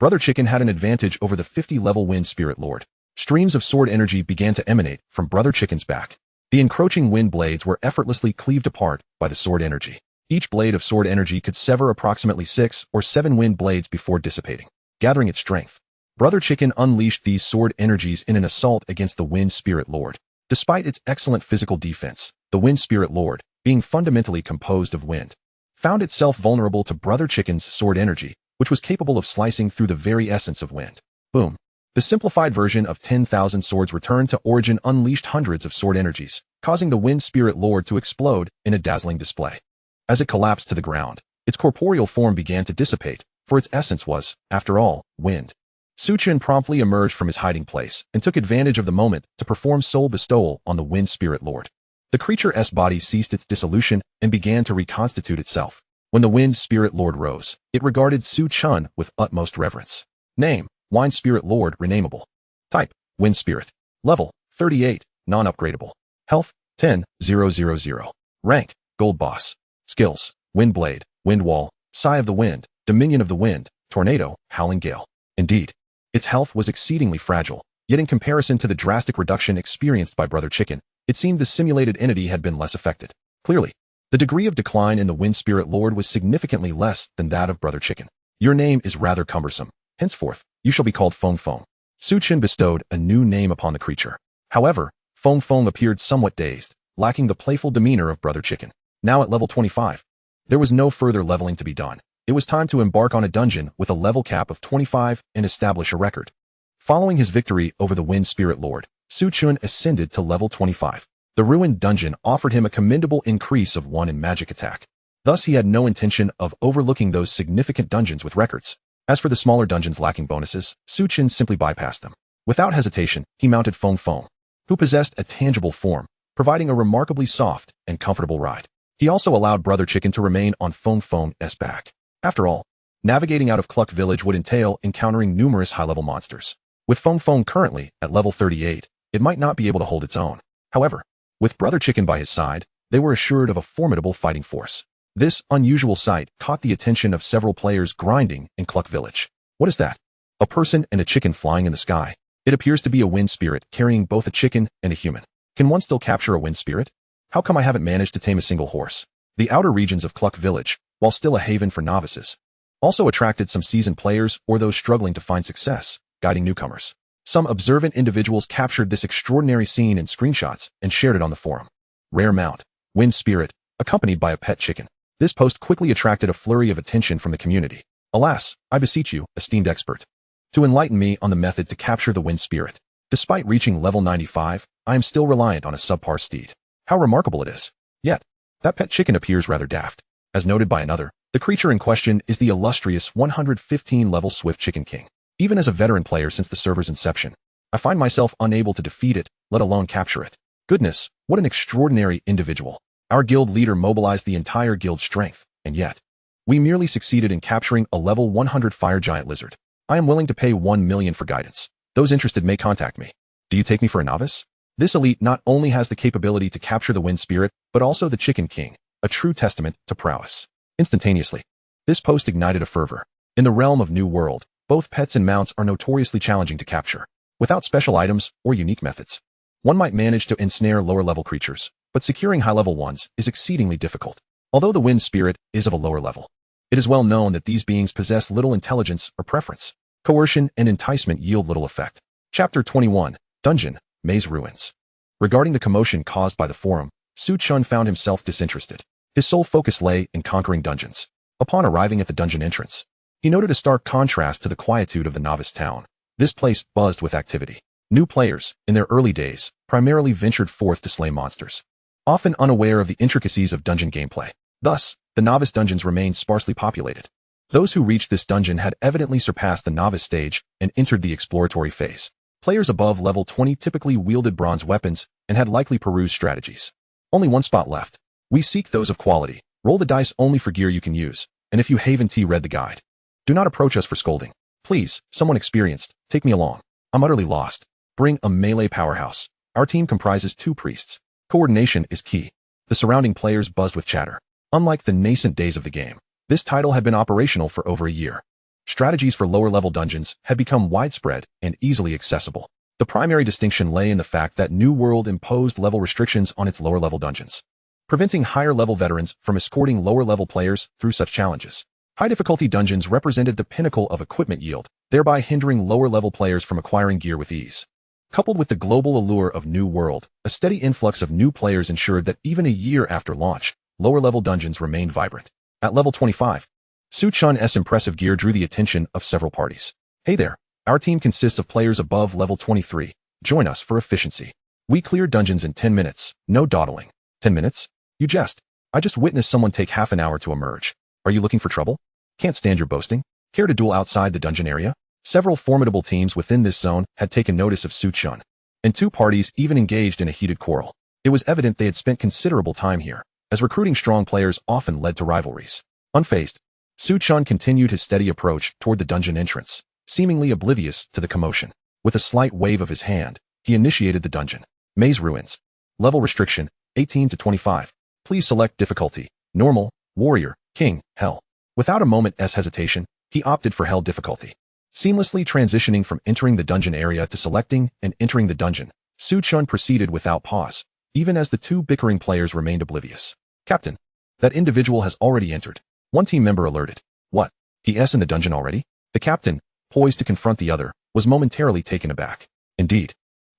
Brother Chicken had an advantage over the 50-level Wind Spirit Lord. Streams of sword energy began to emanate from Brother Chicken's back. The encroaching wind blades were effortlessly cleaved apart by the sword energy. Each blade of sword energy could sever approximately 6 or 7 wind blades before dissipating. Gathering its strength, Brother Chicken unleashed these sword energies in an assault against the Wind Spirit Lord. Despite its excellent physical defense, the Wind Spirit Lord, being fundamentally composed of wind, found itself vulnerable to Brother Chicken's sword energy, which was capable of slicing through the very essence of wind. Boom. The simplified version of 10,000 Swords returned to origin unleashed hundreds of sword energies, causing the Wind Spirit Lord to explode in a dazzling display. As it collapsed to the ground, its corporeal form began to dissipate, for its essence was, after all, wind. Su Chen promptly emerged from his hiding place and took advantage of the moment to perform soul bestowal on the Wind Spirit Lord. The creature's body ceased its dissolution and began to reconstitute itself. When the Wind Spirit Lord rose, it regarded Su Chen with utmost reverence. Name: Wind Spirit Lord Renamable. Type: Wind Spirit. Level: 38, non-upgradable. Health: 10,000. Rank: Gold Boss. Skills: Wind Blade, Wind Wall, Sigh of the Wind, Dominion of the Wind, Tornado, Howling Gale. Indeed, its health was exceedingly fragile, yet in comparison to the drastic reduction experienced by Brother Chicken, it seemed the simulated entity had been less affected. Clearly, the degree of decline in the Wind Spirit Lord was significantly less than that of Brother Chicken. Your name is rather cumbersome. Henceforth, you shall be called Feng Feng. Su Chen bestowed a new name upon the creature. However, Feng Feng appeared somewhat dazed, lacking the playful demeanor of Brother Chicken. Now at level 25, there was no further leveling to be done. It was time to embark on a dungeon with a level cap of 25 and establish a record. Following his victory over the Wind Spirit Lord, Su Chen ascended to level 25. The ruined dungeon offered him a commendable increase of 1 in magic attack. Thus he had no intention of overlooking those significant dungeons with records. As for the smaller dungeons lacking bonuses, Su Chen simply bypassed them. Without hesitation, he mounted Feng Feng, who possessed a tangible form, providing a remarkably soft and comfortable ride. He also allowed Brother Chicken to remain on Feng Feng's back. After all, Navigating out of Cluck Village would entail encountering numerous high-level monsters. With Fong Fong currently at level 38, it might not be able to hold its own. However, with Brother Chicken by his side, they were assured of a formidable fighting force. This unusual sight caught the attention of several players grinding in Cluck Village. What is that? A person and a chicken flying in the sky. It appears to be a wind spirit carrying both a chicken and a human. Can one still capture a wind spirit? How come I haven't managed to tame a single horse? The outer regions of Cluck Village, while still a haven for novices, also attracted some seasoned players or those struggling to find success, guiding newcomers. Some observant individuals captured this extraordinary scene in screenshots and shared it on the forum. Rare mount, wind spirit, accompanied by a pet chicken. This post quickly attracted a flurry of attention from the community. Alas, I beseech you, esteemed expert, to enlighten me on the method to capture the wind spirit. Despite reaching level 95, I am still reliant on a subpar steed. How remarkable it is. Yet, that pet chicken appears rather daft. As noted by another, the creature in question is the illustrious 115 level Swift Chicken King. Even as a veteran player since the server's inception, I find myself unable to defeat it, let alone capture it. Goodness, what an extraordinary individual. Our guild leader mobilized the entire guild's strength, and yet, we merely succeeded in capturing a level 100 fire giant lizard. I am willing to pay 1 million for guidance. Those interested may contact me. Do you take me for a novice? This elite not only has the capability to capture the wind spirit, but also the Chicken King, a true testament to prowess. Instantaneously, this post ignited a fervor. In the realm of New World, both pets and mounts are notoriously challenging to capture. Without special items or unique methods, one might manage to ensnare lower-level creatures, but securing high-level ones is exceedingly difficult. Although the wind spirit is of a lower level, it is well known that these beings possess little intelligence or preference. Coercion and enticement yield little effect. Chapter 21, Dungeon, Maze Ruins. Regarding the commotion caused by the forum, Su Chun found himself disinterested. His sole focus lay in conquering dungeons. Upon arriving at the dungeon entrance, he noted a stark contrast to the quietude of the novice town. This place buzzed with activity. New players, in their early days, primarily ventured forth to slay monsters, often unaware of the intricacies of dungeon gameplay. Thus, the novice dungeons remained sparsely populated. Those who reached this dungeon had evidently surpassed the novice stage and entered the exploratory phase. Players above level 20 typically wielded bronze weapons and had likely perused strategies. Only one spot left. We seek those of quality. Roll the dice only for gear you can use, and if you haven't read the guide, do not approach us for scolding. Please, someone experienced, take me along. I'm utterly lost. Bring a melee powerhouse. Our team comprises 2 priests. Coordination is key. The surrounding players buzzed with chatter. Unlike the nascent days of the game, this title had been operational for over a year. Strategies for lower-level dungeons had become widespread and easily accessible. The primary distinction lay in the fact that New World imposed level restrictions on its lower-level dungeons, preventing higher-level veterans from escorting lower-level players through such challenges. High-difficulty dungeons represented the pinnacle of equipment yield, thereby hindering lower-level players from acquiring gear with ease. Coupled with the global allure of New World, a steady influx of new players ensured that even a year after launch, lower-level dungeons remained vibrant. At level 25, Su Chun's impressive gear drew the attention of several parties. Hey there, our team consists of players above level 23. Join us for efficiency. We clear dungeons in 10 minutes, no dawdling. 10 minutes? You jest. I just witnessed someone take half an hour to emerge. Are you looking for trouble? Can't stand your boasting. Care to duel outside the dungeon area? Several formidable teams within this zone had taken notice of Su Chun, and 2 parties even engaged in a heated quarrel. It was evident they had spent considerable time here, as recruiting strong players often led to rivalries. Unfazed, Su Chun continued his steady approach toward the dungeon entrance, seemingly oblivious to the commotion. With a slight wave of his hand, he initiated the dungeon. Maze Ruins. Level restriction, 18 to 25. Please select difficulty, normal, warrior, king, hell. Without a moment's hesitation, he opted for hell difficulty. Seamlessly transitioning from entering the dungeon area to selecting and entering the dungeon, Su Chun proceeded without pause, even as the 2 bickering players remained oblivious. Captain, that individual has already entered. One team member alerted. What? He's in the dungeon already? The captain, poised to confront the other, was momentarily taken aback. Indeed,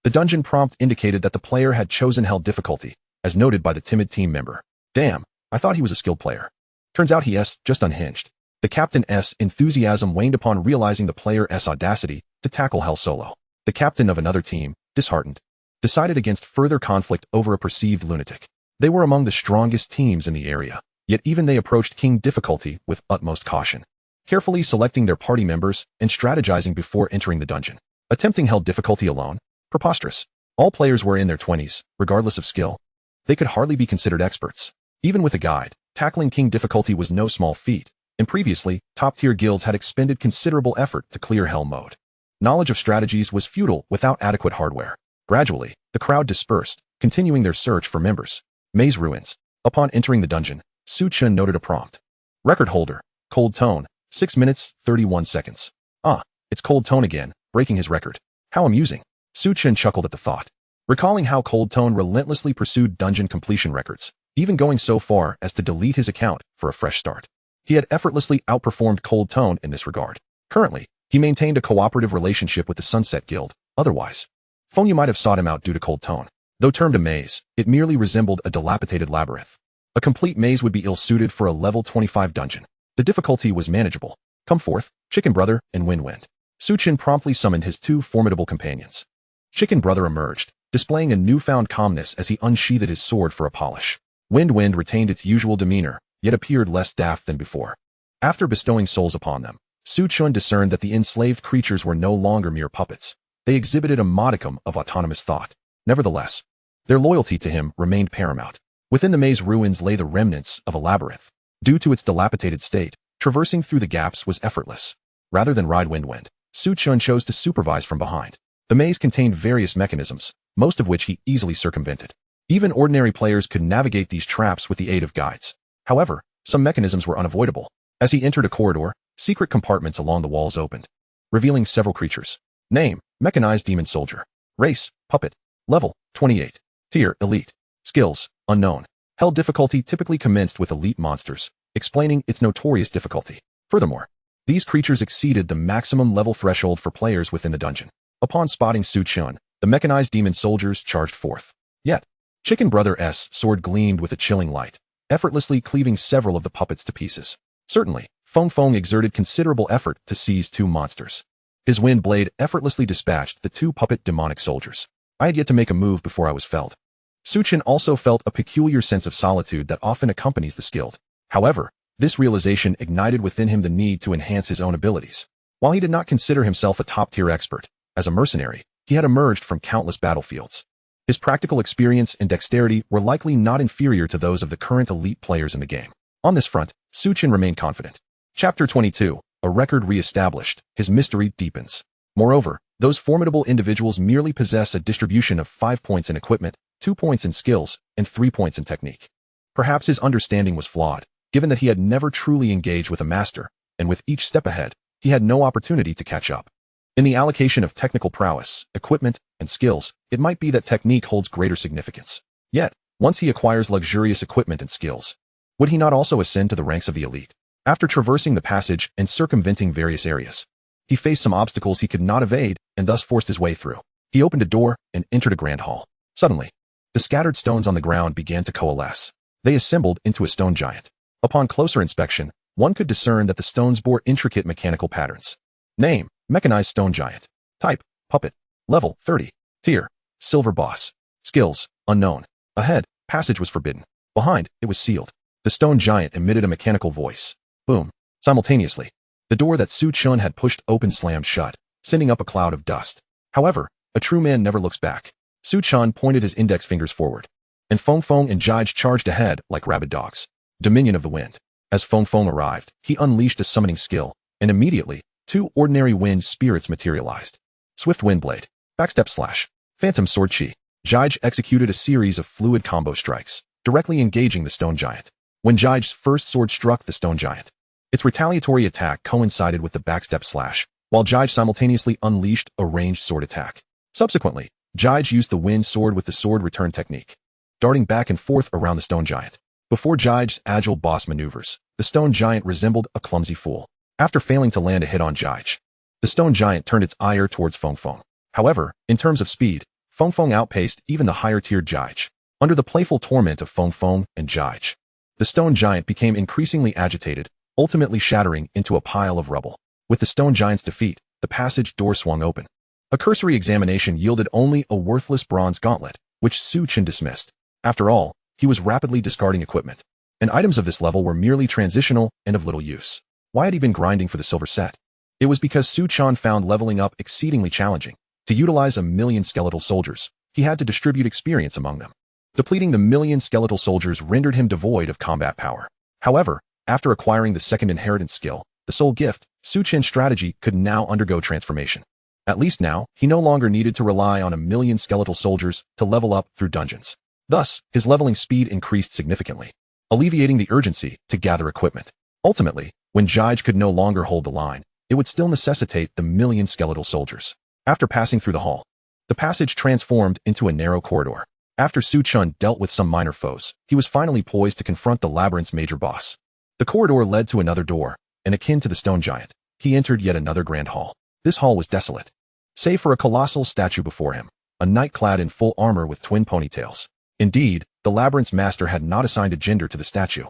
the dungeon prompt indicated that the player had chosen hell difficulty, as noted by the timid team member. Damn, I thought he was a skilled player. Turns out he's just unhinged. The captain's enthusiasm waned upon realizing the player's audacity to tackle hell solo. The captain of another team, disheartened, decided against further conflict over a perceived lunatic. They were among the strongest teams in the area, yet even they approached king difficulty with utmost caution, carefully selecting their party members and strategizing before entering the dungeon. Attempting hell difficulty alone? Preposterous. All players were in their 20s, regardless of skill. They could hardly be considered experts. Even with a guide, tackling king difficulty was no small feat, and previously, top-tier guilds had expended considerable effort to clear hell mode. Knowledge of strategies was futile without adequate hardware. Gradually, the crowd dispersed, continuing their search for members. Maze ruins. Upon entering the dungeon, Chen noted a prompt. Record holder, Cold Tone, 6 minutes, 31 seconds. Ah, it's Cold Tone again, breaking his record. How amusing. Chen chuckled at the thought. Recalling how Cold Tone relentlessly pursued dungeon completion records, even going so far as to delete his account for a fresh start. He had effortlessly outperformed Cold Tone in this regard. Currently, he maintained a cooperative relationship with the Sunset Guild. Otherwise, Feng Yu might have sought him out due to Cold Tone. Though termed a maze, it merely resembled a dilapidated labyrinth. A complete maze would be ill-suited for a level 25 dungeon. The difficulty was manageable. Come forth, Chicken Brother and Wind. Chen promptly summoned his 2 formidable companions. Chicken Brother emerged, displaying a newfound calmness as he unsheathed his sword for a polish. Wind retained its usual demeanor, yet appeared less daft than before. After bestowing souls upon them, Chen discerned that the enslaved creatures were no longer mere puppets. They exhibited a modicum of autonomous thought. Nevertheless, their loyalty to him remained paramount. Within the maze ruins lay the remnants of a labyrinth. Due to its dilapidated state, traversing through the gaps was effortless. Rather than ride Wind, Chen chose to supervise from behind. The maze contained various mechanisms, most of which he easily circumvented. Even ordinary players could navigate these traps with the aid of guides. However, some mechanisms were unavoidable. As he entered a corridor, secret compartments along the walls opened, revealing several creatures. Name, Mechanized Demon Soldier. Race, Puppet. Level, 28. Tier, Elite. Skills, Unknown. Hell difficulty typically commenced with elite monsters, explaining its notorious difficulty. Furthermore, these creatures exceeded the maximum level threshold for players within the dungeon. Upon spotting Chen, the Mechanized Demon Soldiers charged forth. Yet, Chicken Brother's sword gleamed with a chilling light, effortlessly cleaving several of the puppets to pieces. Certainly, Feng exerted considerable effort to seize 2 monsters. His wind blade effortlessly dispatched the 2 puppet demonic soldiers. I had yet to make a move before I was felled. Chen also felt a peculiar sense of solitude that often accompanies the skilled. However, this realization ignited within him the need to enhance his own abilities. While he did not consider himself a top-tier expert, as a mercenary, he had emerged from countless battlefields. His practical experience and dexterity were likely not inferior to those of the current elite players in the game. On this front, Chen remained confident. Chapter 22, a record re-established, his mystery deepens. Moreover, those formidable individuals merely possess a distribution of 5 points in equipment, 2 points in skills, and 3 points in technique. Perhaps his understanding was flawed, given that he had never truly engaged with a master, and with each step ahead, he had no opportunity to catch up. In the allocation of technical prowess, equipment, and skills, it might be that technique holds greater significance. Yet, once he acquires luxurious equipment and skills, would he not also ascend to the ranks of the elite? After traversing the passage and circumventing various areas, he faced some obstacles he could not evade and thus forced his way through. He opened a door and entered a grand hall. Suddenly, the scattered stones on the ground began to coalesce. They assembled into a stone giant. Upon closer inspection, one could discern that the stones bore intricate mechanical patterns. Name, Mechanized Stone Giant. Type, Puppet. Level, 30. Tier, Silver Boss. Skills, Unknown. Ahead, passage was forbidden. Behind, it was sealed. The stone giant emitted a mechanical voice. Boom. Simultaneously, the door that Chen had pushed open slammed shut, sending up a cloud of dust. However, a true man never looks back. Chen pointed his index fingers forward, and Feng and Jige charged ahead like rabid dogs. Dominion of the Wind. As Feng arrived, he unleashed a summoning skill, and immediately, 2 ordinary wind spirits materialized. Swift Wind Blade. Backstep Slash. Phantom Sword Chi. Jige executed a series of fluid combo strikes, directly engaging the stone giant. When Jige's first sword struck the stone giant, its retaliatory attack coincided with the backstep slash, while Jige simultaneously unleashed a ranged sword attack. Subsequently, Jige used the wind sword with the sword return technique, darting back and forth around the stone giant. Before Jige's agile boss maneuvers, the stone giant resembled a clumsy fool. After failing to land a hit on Jige, the stone giant turned its ire towards Feng. However, in terms of speed, Feng outpaced even the higher-tiered Jige. Under the playful torment of Feng and Jige, the stone giant became increasingly agitated, ultimately shattering into a pile of rubble. With the stone giant's defeat, the passage door swung open. A cursory examination yielded only a worthless bronze gauntlet, which Chen dismissed. After all, he was rapidly discarding equipment, and items of this level were merely transitional and of little use. Why had he been grinding for the silver set? It was because Chen found leveling up exceedingly challenging. To utilize 1,000,000 skeletal soldiers, he had to distribute experience among them. Depleting the 1,000,000 skeletal soldiers rendered him devoid of combat power. However, After acquiring the second inheritance skill, the soul gift, Su Chen's strategy could now undergo transformation. At least now, he no longer needed to rely on 1,000,000 skeletal soldiers to level up through dungeons. Thus, his leveling speed increased significantly, alleviating the urgency to gather equipment. Ultimately, when Jige could no longer hold the line, it would still necessitate the 1,000,000 skeletal soldiers. After passing through the hall, the passage transformed into a narrow corridor. After Su Chen dealt with some minor foes, he was finally poised to confront the labyrinth's major boss. The corridor led to another door, and akin to the stone giant, he entered yet another grand hall. This hall was desolate, save for a colossal statue before him, a knight clad in full armor with twin ponytails. Indeed, the labyrinth's master had not assigned a gender to the statue.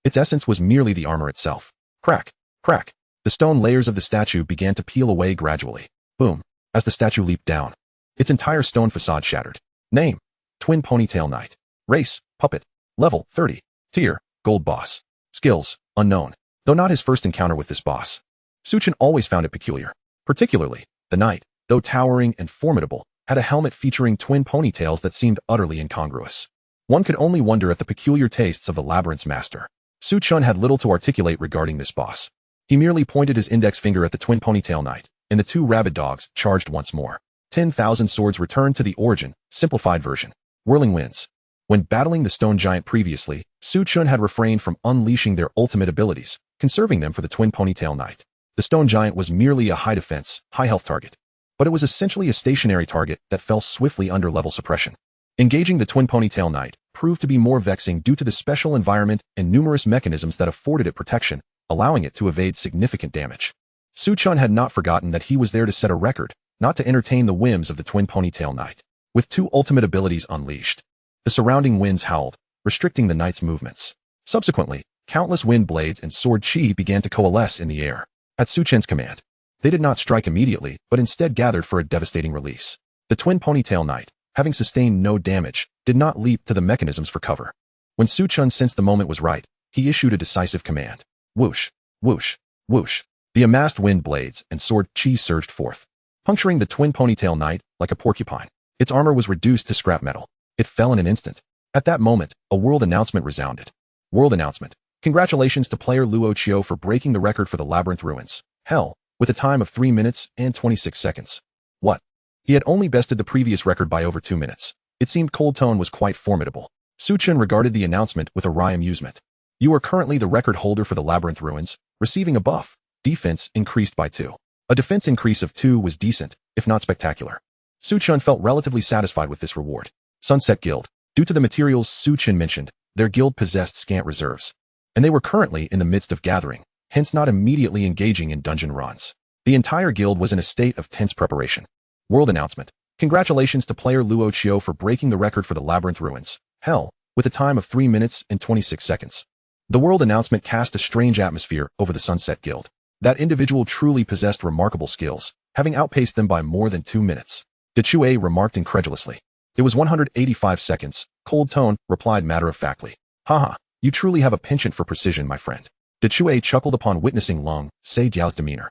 Its essence was merely the armor itself. Crack, crack. The stone layers of the statue began to peel away gradually. Boom. As the statue leaped down, its entire stone facade shattered. Name: Twin Ponytail Knight. Race: Puppet. Level: 30. Tier: Gold Boss. Skills: Unknown. Though not his first encounter with this boss, Su Chen always found it peculiar. Particularly, the knight, though towering and formidable, had a helmet featuring twin ponytails that seemed utterly incongruous. One could only wonder at the peculiar tastes of the labyrinth's master. Su Chen had little to articulate regarding this boss. He merely pointed his index finger at the twin ponytail knight, and the two rabid dogs charged once more. 10,000 swords returned to the origin, simplified version. Whirling winds. When battling the stone giant previously, Su Chen had refrained from unleashing their ultimate abilities, conserving them for the twin ponytail knight. The stone giant was merely a high defense, high health target, but it was essentially a stationary target that fell swiftly under level suppression. Engaging the twin ponytail knight proved to be more vexing due to the special environment and numerous mechanisms that afforded it protection, allowing it to evade significant damage. Su Chen had not forgotten that he was there to set a record, not to entertain the whims of the twin ponytail knight. With two ultimate abilities unleashed, the surrounding winds howled, restricting the knight's movements. Subsequently, countless wind blades and sword chi began to coalesce in the air. At Su Chen's command, they did not strike immediately, but instead gathered for a devastating release. The twin ponytail knight, having sustained no damage, did not leap to the mechanisms for cover. When Su Chen sensed the moment was right, he issued a decisive command. Whoosh, whoosh, whoosh. The amassed wind blades and sword chi surged forth, puncturing the twin ponytail knight like a porcupine. Its armor was reduced to scrap metal. It fell in an instant. At that moment, a world announcement resounded. World announcement. Congratulations to player Luo Chio for breaking the record for the Labyrinth Ruins. Hell, with a time of 3 minutes and 26 seconds. What? He had only bested the previous record by over 2 minutes. It seemed Cold Tone was quite formidable. Su Chen regarded the announcement with a wry amusement. You are currently the record holder for the Labyrinth Ruins, receiving a buff. Defense increased by 2. A defense increase of 2 was decent, if not spectacular. Su Chen felt relatively satisfied with this reward. Sunset Guild. Due to the materials Su Chen mentioned, their guild possessed scant reserves, and they were currently in the midst of gathering, hence not immediately engaging in dungeon runs. The entire guild was in a state of tense preparation. World announcement. Congratulations to player Luo Chio for breaking the record for the Labyrinth Ruins. Hell, with a time of 3 minutes and 26 seconds. The world announcement cast a strange atmosphere over the Sunset Guild. That individual truly possessed remarkable skills, having outpaced them by more than 2 minutes. De Chue remarked incredulously. It was 185 seconds. Cold Tone replied matter-of-factly. Haha, you truly have a penchant for precision, my friend. De Chue chuckled upon witnessing Long Se-Jiao's demeanor.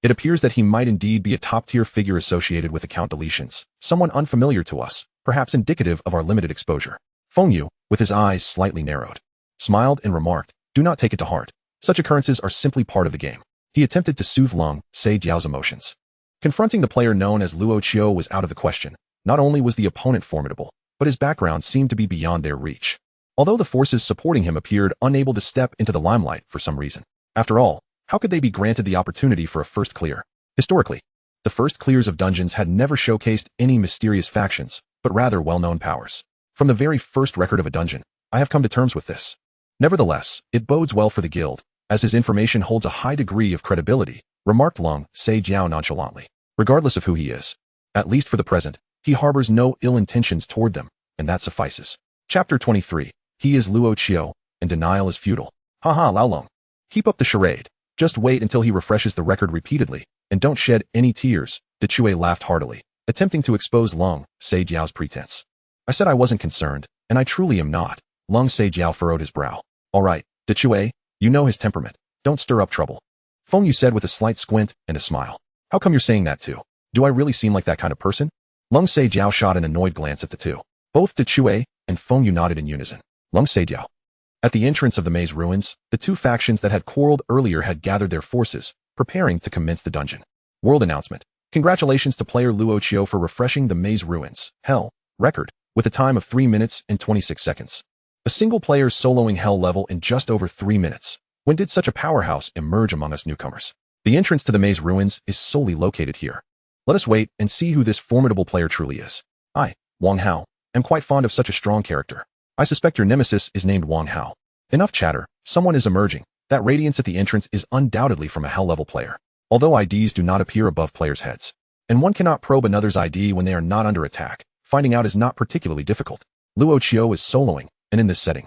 It appears that he might indeed be a top-tier figure associated with account deletions, someone unfamiliar to us, perhaps indicative of our limited exposure. Feng Yu, with his eyes slightly narrowed, smiled and remarked, do not take it to heart. Such occurrences are simply part of the game. He attempted to soothe Long Se-Jiao's emotions. Confronting the player known as Luo Chio was out of the question. Not only was the opponent formidable, but his background seemed to be beyond their reach. Although the forces supporting him appeared unable to step into the limelight for some reason. After all, how could they be granted the opportunity for a first clear? Historically, the first clears of dungeons had never showcased any mysterious factions, but rather well-known powers. From the very first record of a dungeon, I have come to terms with this. Nevertheless, it bodes well for the guild, as his information holds a high degree of credibility, remarked Long Se-Jiao nonchalantly. Regardless of who he is, at least for the present, he harbors no ill intentions toward them, and that suffices. Chapter 23. He is Luo Chio, and denial is futile. Haha, Lao Long. Keep up the charade. Just wait until he refreshes the record repeatedly, and don't shed any tears. De Chue laughed heartily, attempting to expose Long Se-Jiao's pretense. I said I wasn't concerned, and I truly am not. Long Se-Jiao furrowed his brow. All right, De Chue, you know his temperament. Don't stir up trouble. Feng Yu said with a slight squint and a smile. How come you're saying that too? Do I really seem like that kind of person? Long Se-Jiao shot an annoyed glance at the two. Both De Chue and Feng Yu nodded in unison. Long Se-Jiao. At the entrance of the maze ruins, the two factions that had quarreled earlier had gathered their forces, preparing to commence the dungeon. World announcement. Congratulations to player Chio for refreshing the maze ruins Hell record with a time of 3 minutes and 26 seconds. A single player soloing Hell level in just over 3 minutes. When did such a powerhouse emerge among us newcomers? The entrance to the maze ruins is solely located here. Let us wait and see who this formidable player truly is. I, Wang Hao, am quite fond of such a strong character. I suspect your nemesis is named Wang Hao. Enough chatter, someone is emerging. That radiance at the entrance is undoubtedly from a Hell level player. Although IDs do not appear above players' heads, and one cannot probe another's ID when they are not under attack, finding out is not particularly difficult. Chio is soloing, and in this setting,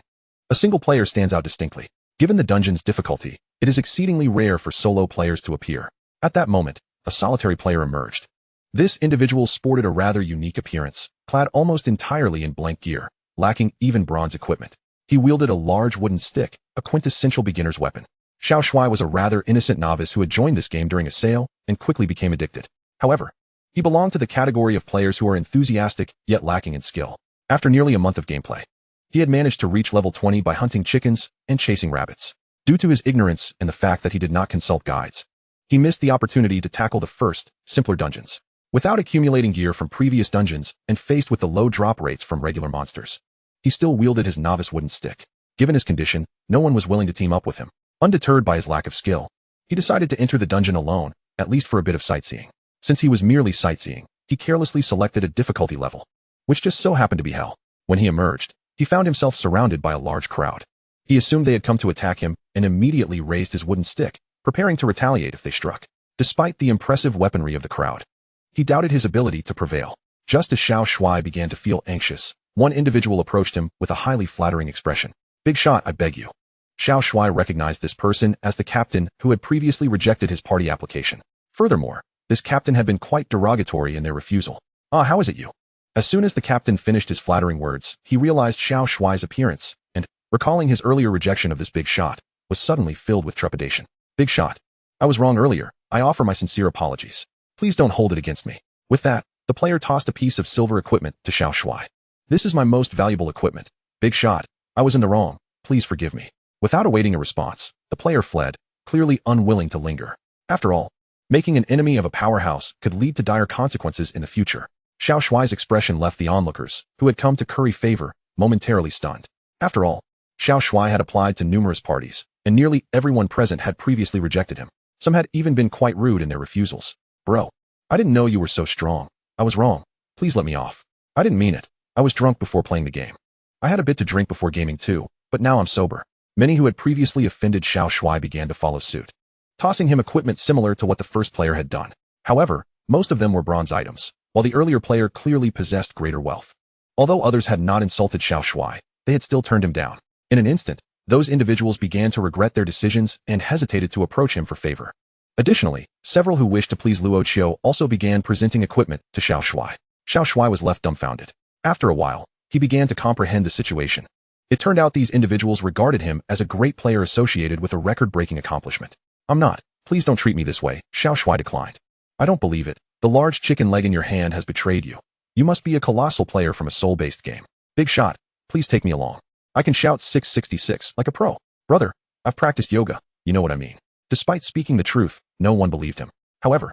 a single player stands out distinctly. Given the dungeon's difficulty, it is exceedingly rare for solo players to appear. At that moment, a solitary player emerged. This individual sported a rather unique appearance, clad almost entirely in blank gear, lacking even bronze equipment. He wielded a large wooden stick, a quintessential beginner's weapon. Xiao Shuai was a rather innocent novice who had joined this game during a sale and quickly became addicted. However, he belonged to the category of players who are enthusiastic yet lacking in skill. After nearly a month of gameplay, he had managed to reach level 20 by hunting chickens and chasing rabbits. Due to his ignorance and the fact that he did not consult guides, he missed the opportunity to tackle the first, simpler dungeons. Without accumulating gear from previous dungeons and faced with the low drop rates from regular monsters, he still wielded his novice wooden stick. Given his condition, no one was willing to team up with him. Undeterred by his lack of skill, he decided to enter the dungeon alone, at least for a bit of sightseeing. Since he was merely sightseeing, he carelessly selected a difficulty level, which just so happened to be Hell. When he emerged, he found himself surrounded by a large crowd. He assumed they had come to attack him and immediately raised his wooden stick, preparing to retaliate if they struck. Despite the impressive weaponry of the crowd, he doubted his ability to prevail. Just as Xiao Shuai began to feel anxious, one individual approached him with a highly flattering expression. "Big shot, I beg you." Xiao Shuai recognized this person as the captain who had previously rejected his party application. Furthermore, this captain had been quite derogatory in their refusal. "Ah, how is it you?" As soon as the captain finished his flattering words, he realized Xiao Shuai's appearance, and, recalling his earlier rejection of this big shot, was suddenly filled with trepidation. "Big shot. I was wrong earlier. I offer my sincere apologies. Please don't hold it against me." With that, the player tossed a piece of silver equipment to Xiao Shuai. "This is my most valuable equipment. Big shot. I was in the wrong. Please forgive me." Without awaiting a response, the player fled, clearly unwilling to linger. After all, making an enemy of a powerhouse could lead to dire consequences in the future. Xiao Shuai's expression left the onlookers, who had come to curry favor, momentarily stunned. After all, Xiao Shuai had applied to numerous parties, and nearly everyone present had previously rejected him. Some had even been quite rude in their refusals. "Bro, I didn't know you were so strong. I was wrong. Please let me off. I didn't mean it. I was drunk before playing the game. I had a bit to drink before gaming too, but now I'm sober." Many who had previously offended Xiao Shuai began to follow suit, tossing him equipment similar to what the first player had done. However, most of them were bronze items, while the earlier player clearly possessed greater wealth. Although others had not insulted Xiao Shuai, they had still turned him down. In an instant, those individuals began to regret their decisions and hesitated to approach him for favor. Additionally, several who wished to please Chio also began presenting equipment to Xiao Shuai. Xiao Shuai was left dumbfounded. After a while, he began to comprehend the situation. It turned out these individuals regarded him as a great player associated with a record-breaking accomplishment. "I'm not. Please don't treat me this way," Xiao Shuai declined. "I don't believe it. The large chicken leg in your hand has betrayed you. You must be a colossal player from a soul-based game. Big shot. Please take me along. I can shout 666 like a pro. Brother, I've practiced yoga. You know what I mean." Despite speaking the truth, no one believed him. However,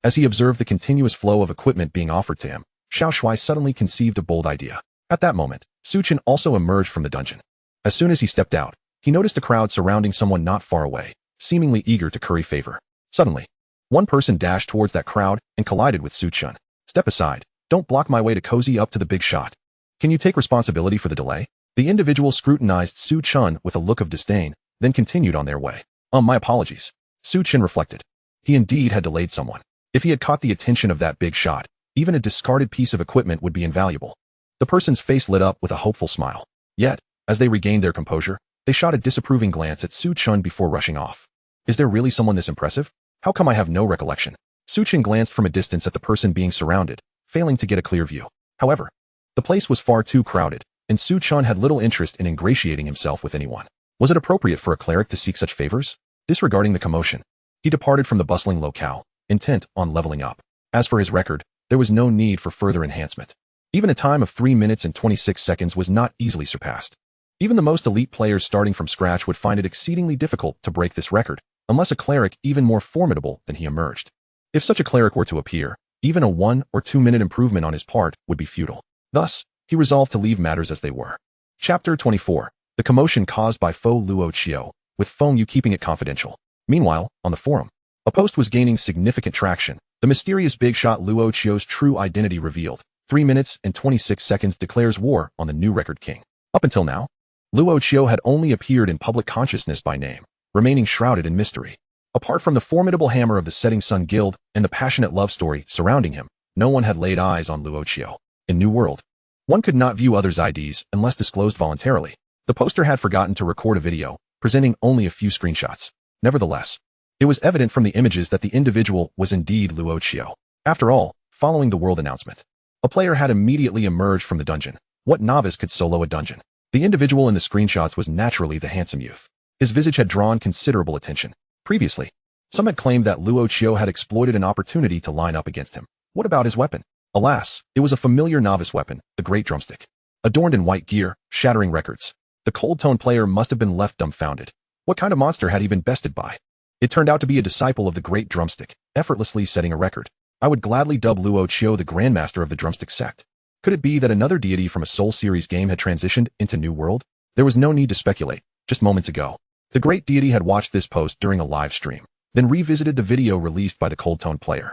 as he observed the continuous flow of equipment being offered to him, Xiao Shuai suddenly conceived a bold idea. At that moment, Chen also emerged from the dungeon. As soon as he stepped out, he noticed a crowd surrounding someone not far away, seemingly eager to curry favor. Suddenly, one person dashed towards that crowd and collided with Chen. "Step aside. Don't block my way to cozy up to the big shot. Can you take responsibility for the delay?" The individual scrutinized Chen with a look of disdain, then continued on their way. My apologies." Chen reflected. He indeed had delayed someone. If he had caught the attention of that big shot, even a discarded piece of equipment would be invaluable. The person's face lit up with a hopeful smile. Yet, as they regained their composure, they shot a disapproving glance at Chen before rushing off. "Is there really someone this impressive? How come I have no recollection?" Chen glanced from a distance at the person being surrounded, failing to get a clear view. However, the place was far too crowded, and Chen had little interest in ingratiating himself with anyone. Was it appropriate for a cleric to seek such favors? Disregarding the commotion, he departed from the bustling locale, intent on leveling up. As for his record, there was no need for further enhancement. Even a time of 3 minutes and 26 seconds was not easily surpassed. Even the most elite players starting from scratch would find it exceedingly difficult to break this record, unless a cleric even more formidable than he emerged. If such a cleric were to appear, even a 1 or 2 minute improvement on his part would be futile. Thus, he resolved to leave matters as they were. Chapter 24. The commotion caused by Fo Luo Chio, with Feng Yu keeping it confidential. Meanwhile, on the forum, a post was gaining significant traction. The mysterious big shot Luo Chio's true identity revealed. 3 minutes and 26 seconds declares war on the new record king. Up until now, Luo Chio had only appeared in public consciousness by name, remaining shrouded in mystery. Apart from the formidable hammer of the Setting Sun Guild and the passionate love story surrounding him, no one had laid eyes on Luo Chio. In New World, one could not view others' IDs unless disclosed voluntarily. The poster had forgotten to record a video, presenting only a few screenshots. Nevertheless, it was evident from the images that the individual was indeed Luo Chio. After all, following the world announcement, a player had immediately emerged from the dungeon. What novice could solo a dungeon? The individual in the screenshots was naturally the handsome youth. His visage had drawn considerable attention. Previously, some had claimed that Luo Chio had exploited an opportunity to line up against him. What about his weapon? Alas, it was a familiar novice weapon, the Great Drumstick. Adorned in white gear, shattering records, the Cold Tone player must have been left dumbfounded. What kind of monster had he been bested by? It turned out to be a disciple of the Great Drumstick, effortlessly setting a record. I would gladly dub Luo Chio the Grandmaster of the Drumstick sect. Could it be that another deity from a Soul Series game had transitioned into New World? There was no need to speculate. Just moments ago, the great deity had watched this post during a live stream, then revisited the video released by the Cold Tone player,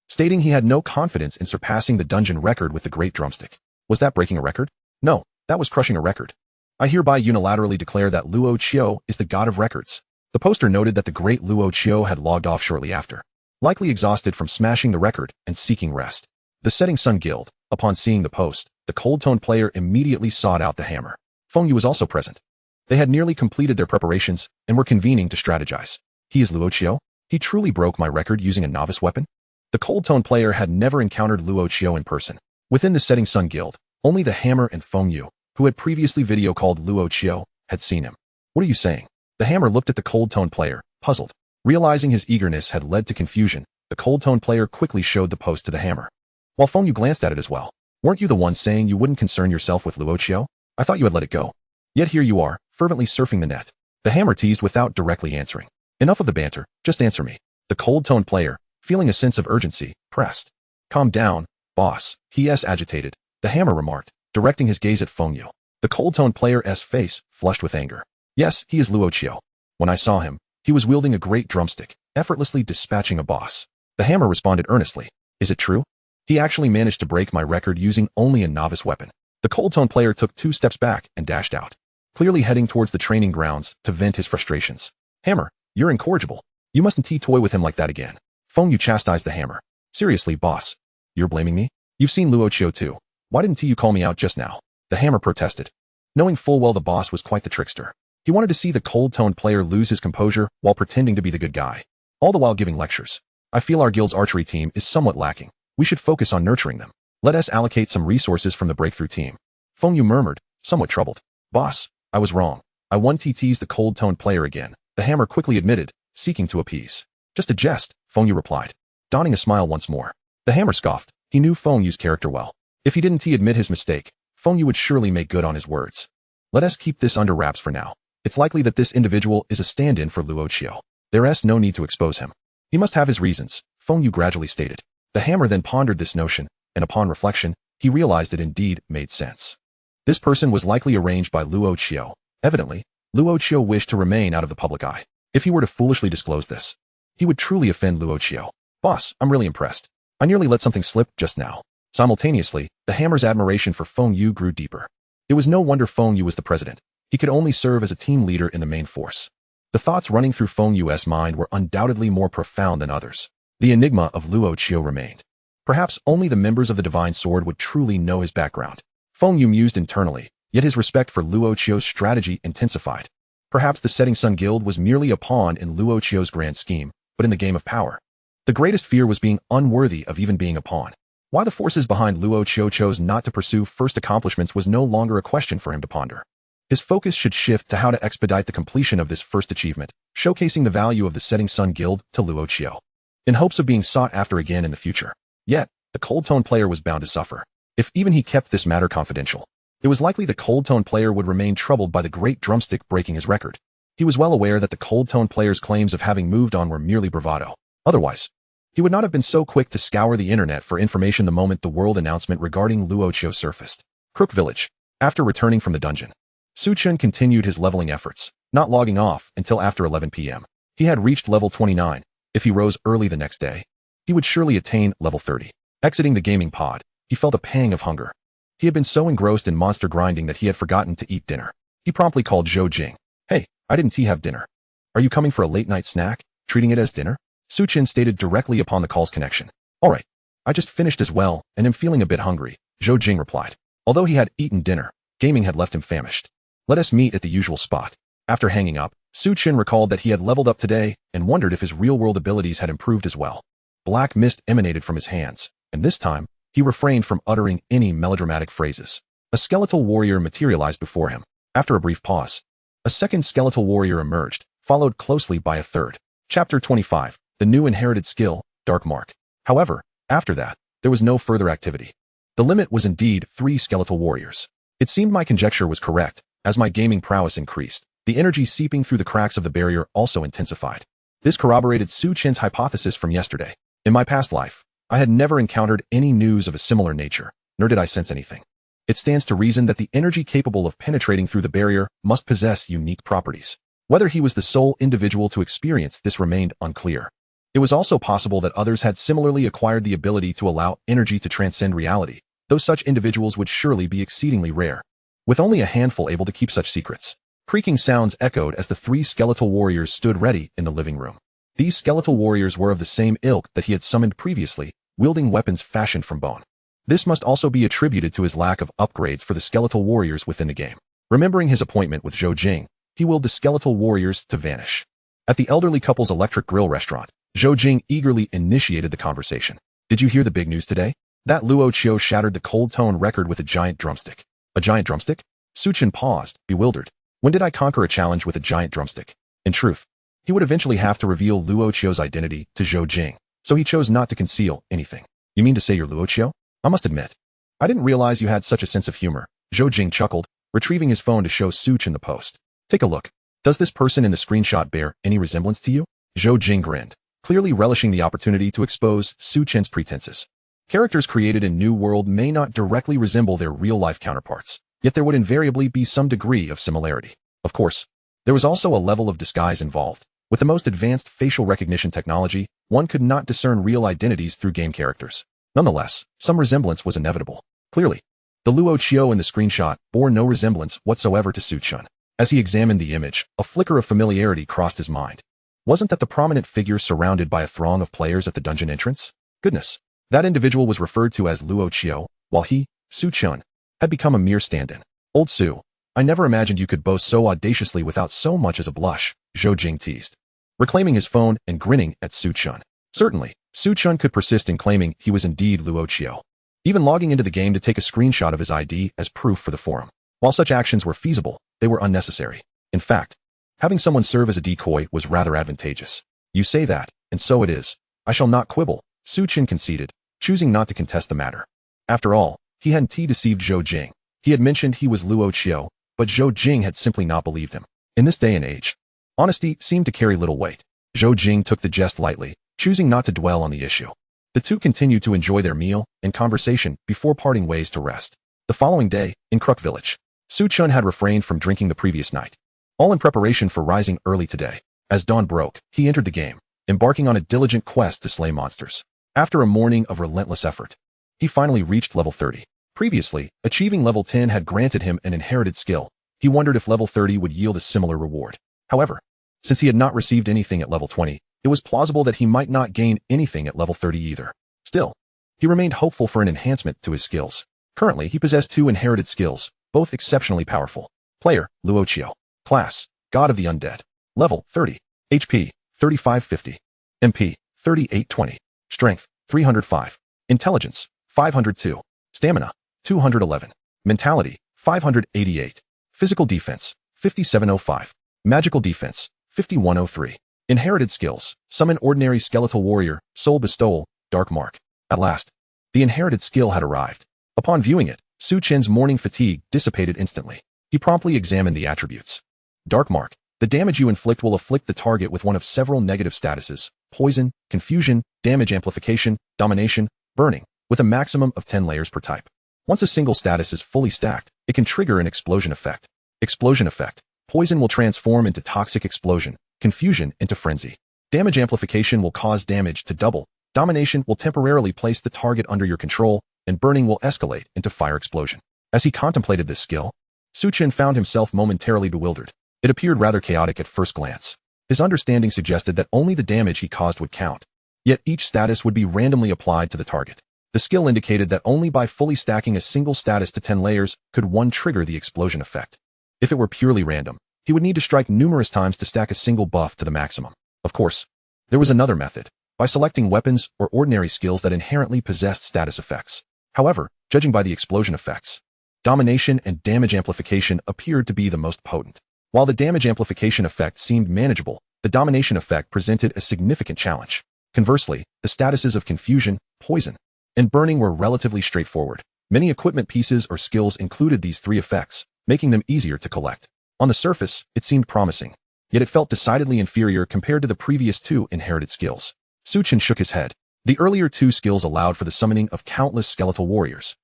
stating he had no confidence in surpassing the dungeon record with the Great Drumstick. Was that breaking a record? No, that was crushing a record. I hereby unilaterally declare that Luo Chio is the god of records. The poster noted that the great Luo Chio had logged off shortly after, likely exhausted from smashing the record and seeking rest. The Setting Sun Guild, upon seeing the post, the Cold Tone player immediately sought out the hammer. Feng Yu was also present. They had nearly completed their preparations and were convening to strategize. He is Luo Chio? He truly broke my record using a novice weapon? The Cold Tone player had never encountered Luo Chio in person. Within the Setting Sun Guild, only the hammer and Feng Yu, who had previously video called Luo Chio, had seen him. What are you saying? The hammer looked at the Cold Tone player, puzzled. Realizing his eagerness had led to confusion, the Cold Tone player quickly showed the post to the hammer, while Feng Yu glanced at it as well. Weren't you the one saying you wouldn't concern yourself with Luo Chio? I thought you had let it go. Yet here you are, fervently surfing the net. The hammer teased without directly answering. Enough of the banter, just answer me. The Cold Tone player, feeling a sense of urgency, pressed. Calm down, boss. He is agitated, the hammer remarked, directing his gaze at Feng Yu. The Cold Tone player's face flushed with anger. Yes, he is Luo Chio. When I saw him, he was wielding a great drumstick, effortlessly dispatching a boss. The hammer responded earnestly. Is it true? He actually managed to break my record using only a novice weapon. The Cold Tone player took 2 steps back and dashed out, clearly heading towards the training grounds to vent his frustrations. Hammer, you're incorrigible. You mustn't toy with him like that again. Feng Yu chastised the hammer. Seriously, boss. You're blaming me? You've seen Luo Chio too. Why didn't you call me out just now? The hammer protested, knowing full well the boss was quite the trickster. He wanted to see the Cold Tone player lose his composure while pretending to be the good guy, all the while giving lectures. I feel our guild's archery team is somewhat lacking. We should focus on nurturing them. Let us allocate some resources from the breakthrough team. Feng Yu murmured, somewhat troubled. Boss, I was wrong. I won TT's the Cold Tone player again, the hammer quickly admitted, seeking to appease. Just a jest, Feng Yu replied, donning a smile once more. The hammer scoffed. He knew Feng Yu's character well. If he didn't admit his mistake, Feng Yu would surely make good on his words. Let us keep this under wraps for now. It's likely that this individual is a stand-in for Luo Chio. There's no need to expose him. He must have his reasons, Feng Yu gradually stated. The hammer then pondered this notion, and upon reflection, he realized it indeed made sense. This person was likely arranged by Luo Chio. Evidently, Luo Chio wished to remain out of the public eye. If he were to foolishly disclose this, he would truly offend Luo Chio. Boss, I'm really impressed. I nearly let something slip just now. Simultaneously, the hammer's admiration for Feng Yu grew deeper. It was no wonder Feng Yu was the president. He could only serve as a team leader in the main force. The thoughts running through Feng Yu's mind were undoubtedly more profound than others. The enigma of Luo Chio remained. Perhaps only the members of the Divine Sword would truly know his background. Feng Yu mused internally, yet his respect for Luo Chio's strategy intensified. Perhaps the Setting Sun Guild was merely a pawn in Luo Chio's grand scheme, but in the game of power, the greatest fear was being unworthy of even being a pawn. Why the forces behind Luo Chio chose not to pursue first accomplishments was no longer a question for him to ponder. His focus should shift to how to expedite the completion of this first achievement, showcasing the value of the Setting Sun Guild to Luo Chio, in hopes of being sought after again in the future. Yet, the Cold Tone player was bound to suffer, if even he kept this matter confidential. It was likely the Cold Tone player would remain troubled by the Great Drumstick breaking his record. He was well aware that the Cold Tone player's claims of having moved on were merely bravado. Otherwise, he would not have been so quick to scour the internet for information the moment the world announcement regarding Luochio surfaced. Crook Village. After returning from the dungeon, Chen continued his leveling efforts, not logging off until after 11 p.m. He had reached level 29. If he rose early the next day, he would surely attain level 30. Exiting the gaming pod, he felt a pang of hunger. He had been so engrossed in monster grinding that he had forgotten to eat dinner. He promptly called Zhou Jing. "Hey, I didn't have dinner. Are you coming for a late-night snack, treating it as dinner?" Chen stated directly upon the call's connection. "All right. I just finished as well and am feeling a bit hungry," Zhou Jing replied. Although he had eaten dinner, gaming had left him famished. "Let us meet at the usual spot." After hanging up, Chen recalled that he had leveled up today and wondered if his real-world abilities had improved as well. Black mist emanated from his hands, and this time, he refrained from uttering any melodramatic phrases. A skeletal warrior materialized before him. After a brief pause, a second skeletal warrior emerged, followed closely by a third. Chapter 25. The new inherited skill, Dark Mark. However, after that, there was no further activity. The limit was indeed 3 skeletal warriors. It seemed my conjecture was correct. As my gaming prowess increased, the energy seeping through the cracks of the barrier also intensified. This corroborated Chen's hypothesis from yesterday. In my past life, I had never encountered any news of a similar nature, nor did I sense anything. It stands to reason that the energy capable of penetrating through the barrier must possess unique properties. Whether he was the sole individual to experience this remained unclear. It was also possible that others had similarly acquired the ability to allow energy to transcend reality, though such individuals would surely be exceedingly rare. With only a handful able to keep such secrets, creaking sounds echoed as the 3 skeletal warriors stood ready in the living room. These skeletal warriors were of the same ilk that he had summoned previously, wielding weapons fashioned from bone. This must also be attributed to his lack of upgrades for the skeletal warriors within the game. Remembering his appointment with Zhou Jing, he willed the skeletal warriors to vanish. At the elderly couple's electric grill restaurant, Zhou Jing eagerly initiated the conversation. "Did you hear the big news today? That Luochio shattered the Cold Tone record with a giant drumstick." "A giant drumstick?" Chen paused, bewildered. When did I conquer a challenge with a giant drumstick? In truth, he would eventually have to reveal Luochio's identity to Zhou Jing, so he chose not to conceal anything. "You mean to say you're Luochio?" "I must admit, I didn't realize you had such a sense of humor." Zhou Jing chuckled, retrieving his phone to show Chen the post. "Take a look. Does this person in the screenshot bear any resemblance to you?" Zhou Jing grinned, clearly relishing the opportunity to expose Chen's pretenses. Characters created in New World may not directly resemble their real-life counterparts, yet there would invariably be some degree of similarity. Of course, there was also a level of disguise involved. With the most advanced facial recognition technology, one could not discern real identities through game characters. Nonetheless, some resemblance was inevitable. Clearly, the Luochio in the screenshot bore no resemblance whatsoever to Chen. As he examined the image, a flicker of familiarity crossed his mind. Wasn't that the prominent figure surrounded by a throng of players at the dungeon entrance? Goodness, that individual was referred to as Luochio, while he, Chen, had become a mere stand-in. "Old Su, I never imagined you could boast so audaciously without so much as a blush," Zhou Jing teased, reclaiming his phone and grinning at Chen. Certainly, Chen could persist in claiming he was indeed Luochio, even logging into the game to take a screenshot of his ID as proof for the forum. While such actions were feasible, they were unnecessary. In fact, having someone serve as a decoy was rather advantageous. "You say that, and so it is. I shall not quibble," Chen conceded, choosing not to contest the matter. After all, he hadn't deceived Zhou Jing. He had mentioned he was Luochio, but Zhou Jing had simply not believed him. In this day and age, honesty seemed to carry little weight. Zhou Jing took the jest lightly, choosing not to dwell on the issue. The two continued to enjoy their meal and conversation before parting ways to rest. The following day, in Crook Village, Chen had refrained from drinking the previous night, all in preparation for rising early today. As dawn broke, he entered the game, embarking on a diligent quest to slay monsters. After a morning of relentless effort, he finally reached level 30. Previously, achieving level 10 had granted him an inherited skill. He wondered if level 30 would yield a similar reward. However, since he had not received anything at level 20, it was plausible that he might not gain anything at level 30 either. Still, he remained hopeful for an enhancement to his skills. Currently, he possessed 2 inherited skills, both exceptionally powerful. Player, Luochio. Class, God of the Undead. Level, 30. HP, 3550. MP, 3820. Strength, 305. Intelligence, 502. Stamina, 211. Mentality, 588. Physical defense, 5705. Magical defense, 5103. Inherited skills, summon ordinary skeletal warrior, soul bestowal, dark mark. At last, the inherited skill had arrived. Upon viewing it, Su Chen's morning fatigue dissipated instantly. He promptly examined the attributes. Dark Mark. The damage you inflict will afflict the target with one of several negative statuses: poison, confusion, damage amplification, domination, burning, with a maximum of 10 layers per type. Once a single status is fully stacked, it can trigger an explosion effect. Explosion effect. Poison will transform into toxic explosion, confusion into frenzy. Damage amplification will cause damage to double. Domination will temporarily place the target under your control, and burning will escalate into fire explosion. As he contemplated this skill, Su Chen found himself momentarily bewildered. It appeared rather chaotic at first glance. His understanding suggested that only the damage he caused would count. Yet each status would be randomly applied to the target. The skill indicated that only by fully stacking a single status to 10 layers could one trigger the explosion effect. If it were purely random, he would need to strike numerous times to stack a single buff to the maximum. Of course, there was another method, by selecting weapons or ordinary skills that inherently possessed status effects. However, judging by the explosion effects, domination and damage amplification appeared to be the most potent. While the damage amplification effect seemed manageable, the domination effect presented a significant challenge. Conversely, the statuses of confusion, poison, and burning were relatively straightforward. Many equipment pieces or skills included these three effects, making them easier to collect. On the surface, it seemed promising, yet it felt decidedly inferior compared to the previous two inherited skills. Su Chen shook his head. The earlier two skills allowed for the summoning of countless skeletal warriors,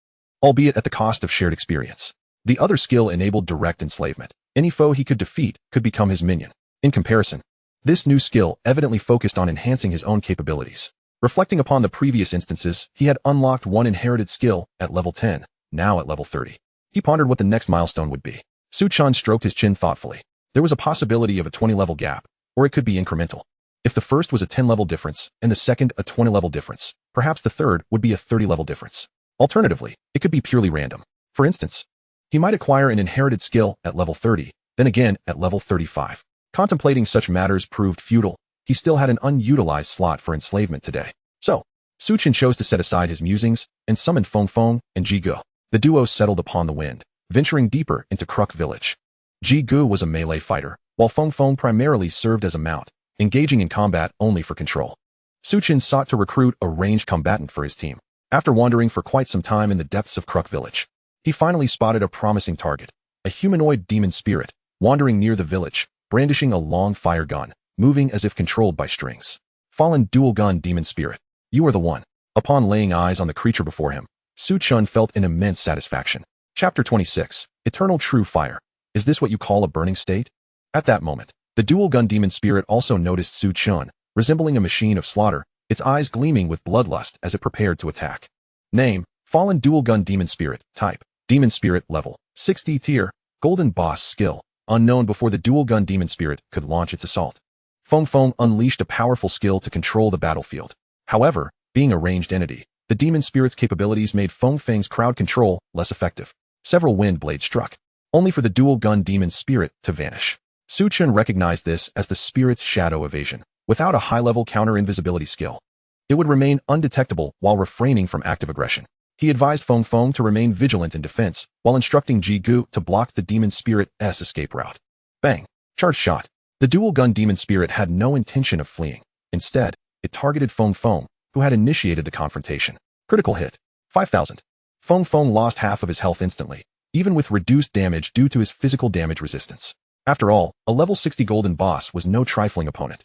albeit at the cost of shared experience. The other skill enabled direct enslavement. Any foe he could defeat could become his minion. In comparison, this new skill evidently focused on enhancing his own capabilities. Reflecting upon the previous instances, he had unlocked one inherited skill at level 10, now at level 30. He pondered what the next milestone would be. Su Chen stroked his chin thoughtfully. There was a possibility of a 20-level gap, or it could be incremental. If the first was a 10-level difference, and the second a 20-level difference, perhaps the third would be a 30-level difference. Alternatively, it could be purely random. For instance, he might acquire an inherited skill at level 30, then again at level 35. Contemplating such matters proved futile. He still had an unutilized slot for enslavement today. So, Su Chen chose to set aside his musings and summoned Feng Feng and Ji Gu. The duo settled upon the wind, venturing deeper into Crook village. Ji Gu was a melee fighter, while Feng Feng primarily served as a mount, engaging in combat only for control. Su Chen sought to recruit a ranged combatant for his team. After wandering for quite some time in the depths of Crook village, he finally spotted a promising target, a humanoid demon spirit, wandering near the village, brandishing a long fire gun, moving as if controlled by strings. Fallen dual gun demon spirit. You are the one. Upon laying eyes on the creature before him, Su Chen felt an immense satisfaction. Chapter 26. Eternal True Fire. Is this what you call a burning state? At that moment, the dual gun demon spirit also noticed Su Chen, resembling a machine of slaughter, its eyes gleaming with bloodlust as it prepared to attack. Name: Fallen Dual Gun Demon Spirit. Type: Demon Spirit. Level: 60 tier. Golden Boss skill: unknown before the dual gun demon spirit could launch its assault. Feng Feng unleashed a powerful skill to control the battlefield. However, being a ranged entity, the demon spirit's capabilities made Feng Feng's crowd control less effective. Several wind blades struck, only for the dual gun demon spirit to vanish. Su Chen recognized this as the spirit's shadow evasion. Without a high-level counter-invisibility skill, it would remain undetectable while refraining from active aggression. He advised Feng Feng to remain vigilant in defense, while instructing Ji Gu to block the demon spirit's escape route. Bang! Charge shot. The dual gun demon spirit had no intention of fleeing. Instead, it targeted Feng Feng, who had initiated the confrontation. Critical hit. 5,000. Feng Feng lost half of his health instantly, even with reduced damage due to his physical damage resistance. After all, a level 60 golden boss was no trifling opponent.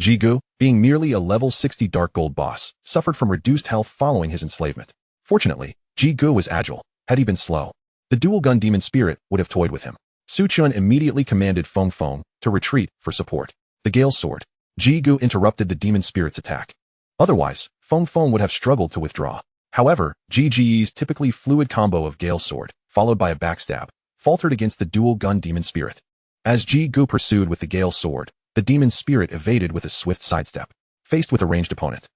Ji Gu, being merely a level 60 dark gold boss, suffered from reduced health following his enslavement. Fortunately, Ji Gu was agile. Had he been slow, the dual gun demon spirit would have toyed with him. Su Chen immediately commanded Feng Feng to retreat for support. The Gale Sword. Ji Gu interrupted the demon spirit's attack. Otherwise, Feng Feng would have struggled to withdraw. However, Ji Gu's typically fluid combo of Gale Sword, followed by a backstab, faltered against the dual gun demon spirit. As Ji Gu pursued with the Gale Sword, the demon spirit evaded with a swift sidestep. Faced with a ranged opponent,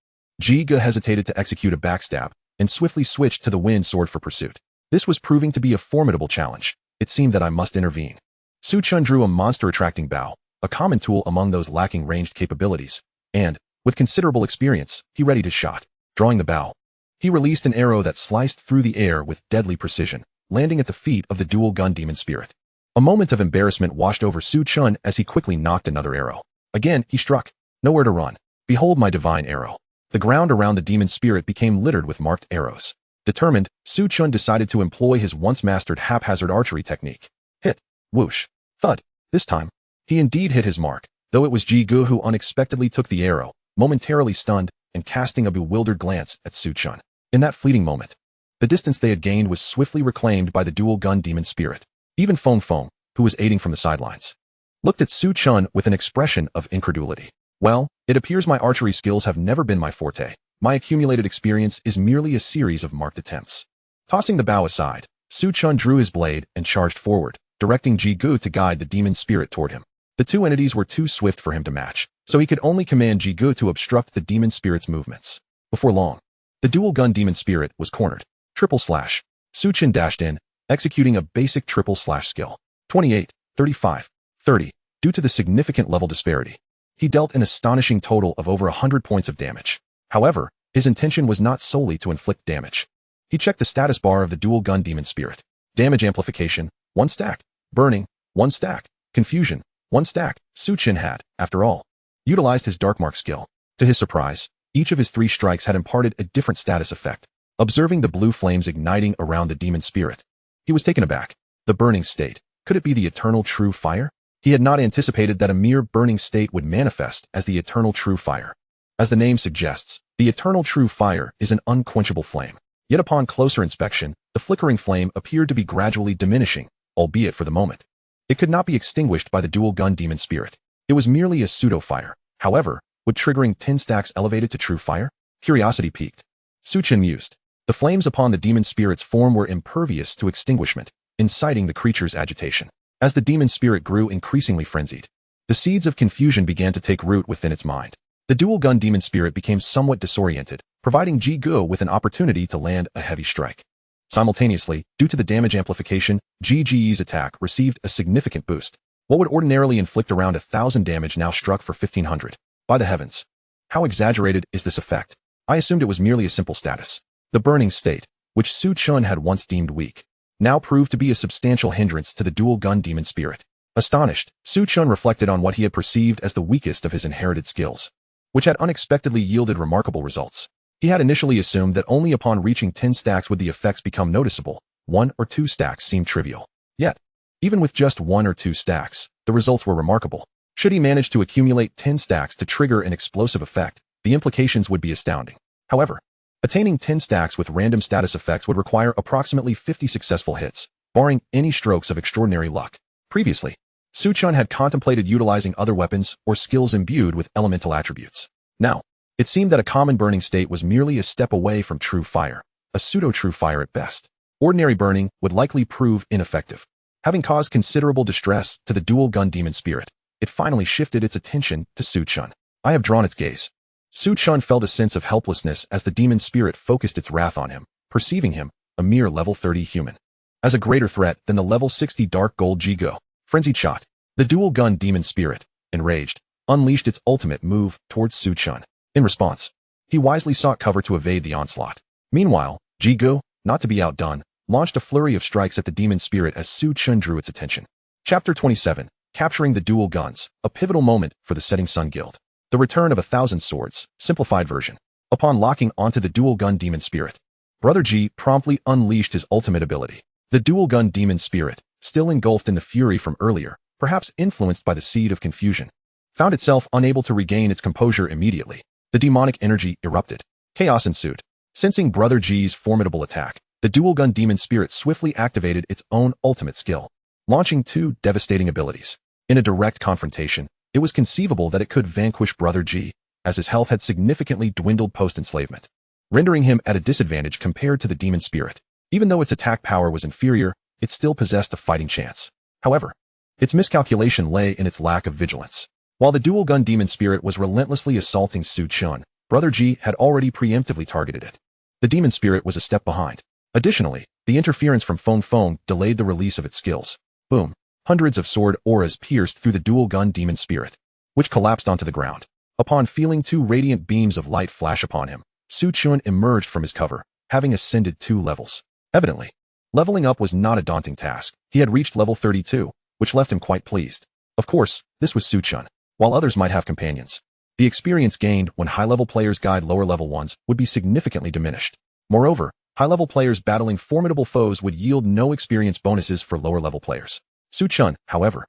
Ji Gu hesitated to execute a backstab and swiftly switched to the wind sword for pursuit. This was proving to be a formidable challenge. It seemed that I must intervene. Su Chen drew a monster-attracting bow, a common tool among those lacking ranged capabilities, and, with considerable experience, he readied his shot. Drawing the bow, he released an arrow that sliced through the air with deadly precision, landing at the feet of the dual gun demon spirit. A moment of embarrassment washed over Su Chen as he quickly nocked another arrow. Again, he struck. Nowhere to run. Behold my divine arrow. The ground around the demon spirit became littered with marked arrows. Determined, Su Chun decided to employ his once-mastered haphazard archery technique. Hit. Whoosh. Thud. This time, he indeed hit his mark, though it was Ji Gu who unexpectedly took the arrow, momentarily stunned and casting a bewildered glance at Su Chun. In that fleeting moment, the distance they had gained was swiftly reclaimed by the dual-gun demon spirit. Even Feng Feng, who was aiding from the sidelines, looked at Su Chun with an expression of incredulity. Well, it appears my archery skills have never been my forte. My accumulated experience is merely a series of marked attempts. Tossing the bow aside, Su Chun drew his blade and charged forward, directing Ji Gu to guide the demon spirit toward him. The two entities were too swift for him to match, so he could only command Ji Gu to obstruct the demon spirit's movements. Before long, the dual-gun demon spirit was cornered. Triple slash. Su Chun dashed in, executing a basic triple slash skill. 28, 35, 30. Due to the significant level disparity, he dealt an astonishing total of over 100 points of damage. However, his intention was not solely to inflict damage. He checked the status bar of the dual-gun demon spirit. Damage amplification, 1 stack. Burning, 1 stack. Confusion, 1 stack. Su Chun had, after all, utilized his Dark Mark skill. To his surprise, each of his 3 strikes had imparted a different status effect. Observing the blue flames igniting around the demon spirit, he was taken aback. The burning state. Could it be the eternal true fire? He had not anticipated that a mere burning state would manifest as the eternal true fire. As the name suggests, the eternal true fire is an unquenchable flame. Yet upon closer inspection, the flickering flame appeared to be gradually diminishing, albeit for the moment. It could not be extinguished by the dual-gun demon spirit. It was merely a pseudo-fire. However, would triggering 10 stacks elevate it to true fire? Curiosity piqued. Su Chun mused. The flames upon the demon spirit's form were impervious to extinguishment, inciting the creature's agitation. As the demon spirit grew increasingly frenzied, the seeds of confusion began to take root within its mind. The dual-gun demon spirit became somewhat disoriented, providing Ji Gu with an opportunity to land a heavy strike. Simultaneously, due to the damage amplification, Ji Ji's attack received a significant boost. What would ordinarily inflict around 1,000 damage now struck for 1,500. By the heavens! How exaggerated is this effect? I assumed it was merely a simple status. The burning state, which Su Chun had once deemed weak, now proved to be a substantial hindrance to the dual-gun demon spirit. Astonished, Su Chun reflected on what he had perceived as the weakest of his inherited skills, which had unexpectedly yielded remarkable results. He had initially assumed that only upon reaching 10 stacks would the effects become noticeable. 1 or 2 stacks seemed trivial. Yet, even with just 1 or 2 stacks, the results were remarkable. Should he manage to accumulate 10 stacks to trigger an explosive effect, the implications would be astounding. However, attaining 10 stacks with random status effects would require approximately 50 successful hits, barring any strokes of extraordinary luck. Previously, Su Chun had contemplated utilizing other weapons or skills imbued with elemental attributes. Now, it seemed that a common burning state was merely a step away from true fire, a pseudo-true fire at best. Ordinary burning would likely prove ineffective. Having caused considerable distress to the dual-gun demon spirit, it finally shifted its attention to Su Chun. I have drawn its gaze. Su Chun felt a sense of helplessness as the demon spirit focused its wrath on him, perceiving him, a mere level 30 human, as a greater threat than the level 60 dark gold Ji Gu. Frenzied shot. The dual-gun demon spirit, enraged, unleashed its ultimate move towards Su Chun. In response, he wisely sought cover to evade the onslaught. Meanwhile, Ji Gu, not to be outdone, launched a flurry of strikes at the demon spirit as Su Chun drew its attention. Chapter 27, Capturing the Dual Guns, a pivotal moment for the Setting Sun Guild. The return of 1,000 swords, simplified version. Upon locking onto the dual-gun demon spirit, Brother Ji promptly unleashed his ultimate ability. The dual-gun demon spirit, still engulfed in the fury from earlier, perhaps influenced by the seed of confusion, found itself unable to regain its composure immediately. The demonic energy erupted. Chaos ensued. Sensing Brother Ji's formidable attack, the dual-gun demon spirit swiftly activated its own ultimate skill, launching 2 devastating abilities. In a direct confrontation, it was conceivable that it could vanquish Brother Ji, as his health had significantly dwindled post-enslavement, rendering him at a disadvantage compared to the demon spirit. Even though its attack power was inferior, it still possessed a fighting chance. However, its miscalculation lay in its lack of vigilance. While the dual-gun demon spirit was relentlessly assaulting Su Chun, Brother Ji had already preemptively targeted it. The demon spirit was a step behind. Additionally, the interference from Feng Feng delayed the release of its skills. Boom. Hundreds of sword auras pierced through the dual-gun demon spirit, which collapsed onto the ground. Upon feeling 2 radiant beams of light flash upon him, Su Chun emerged from his cover, having ascended 2 levels. Evidently, leveling up was not a daunting task. He had reached level 32, which left him quite pleased. Of course, this was Su Chun. While others might have companions, the experience gained when high-level players guide lower-level ones would be significantly diminished. Moreover, High-level players battling formidable foes would yield no experience bonuses for lower-level players. Su Chen, however,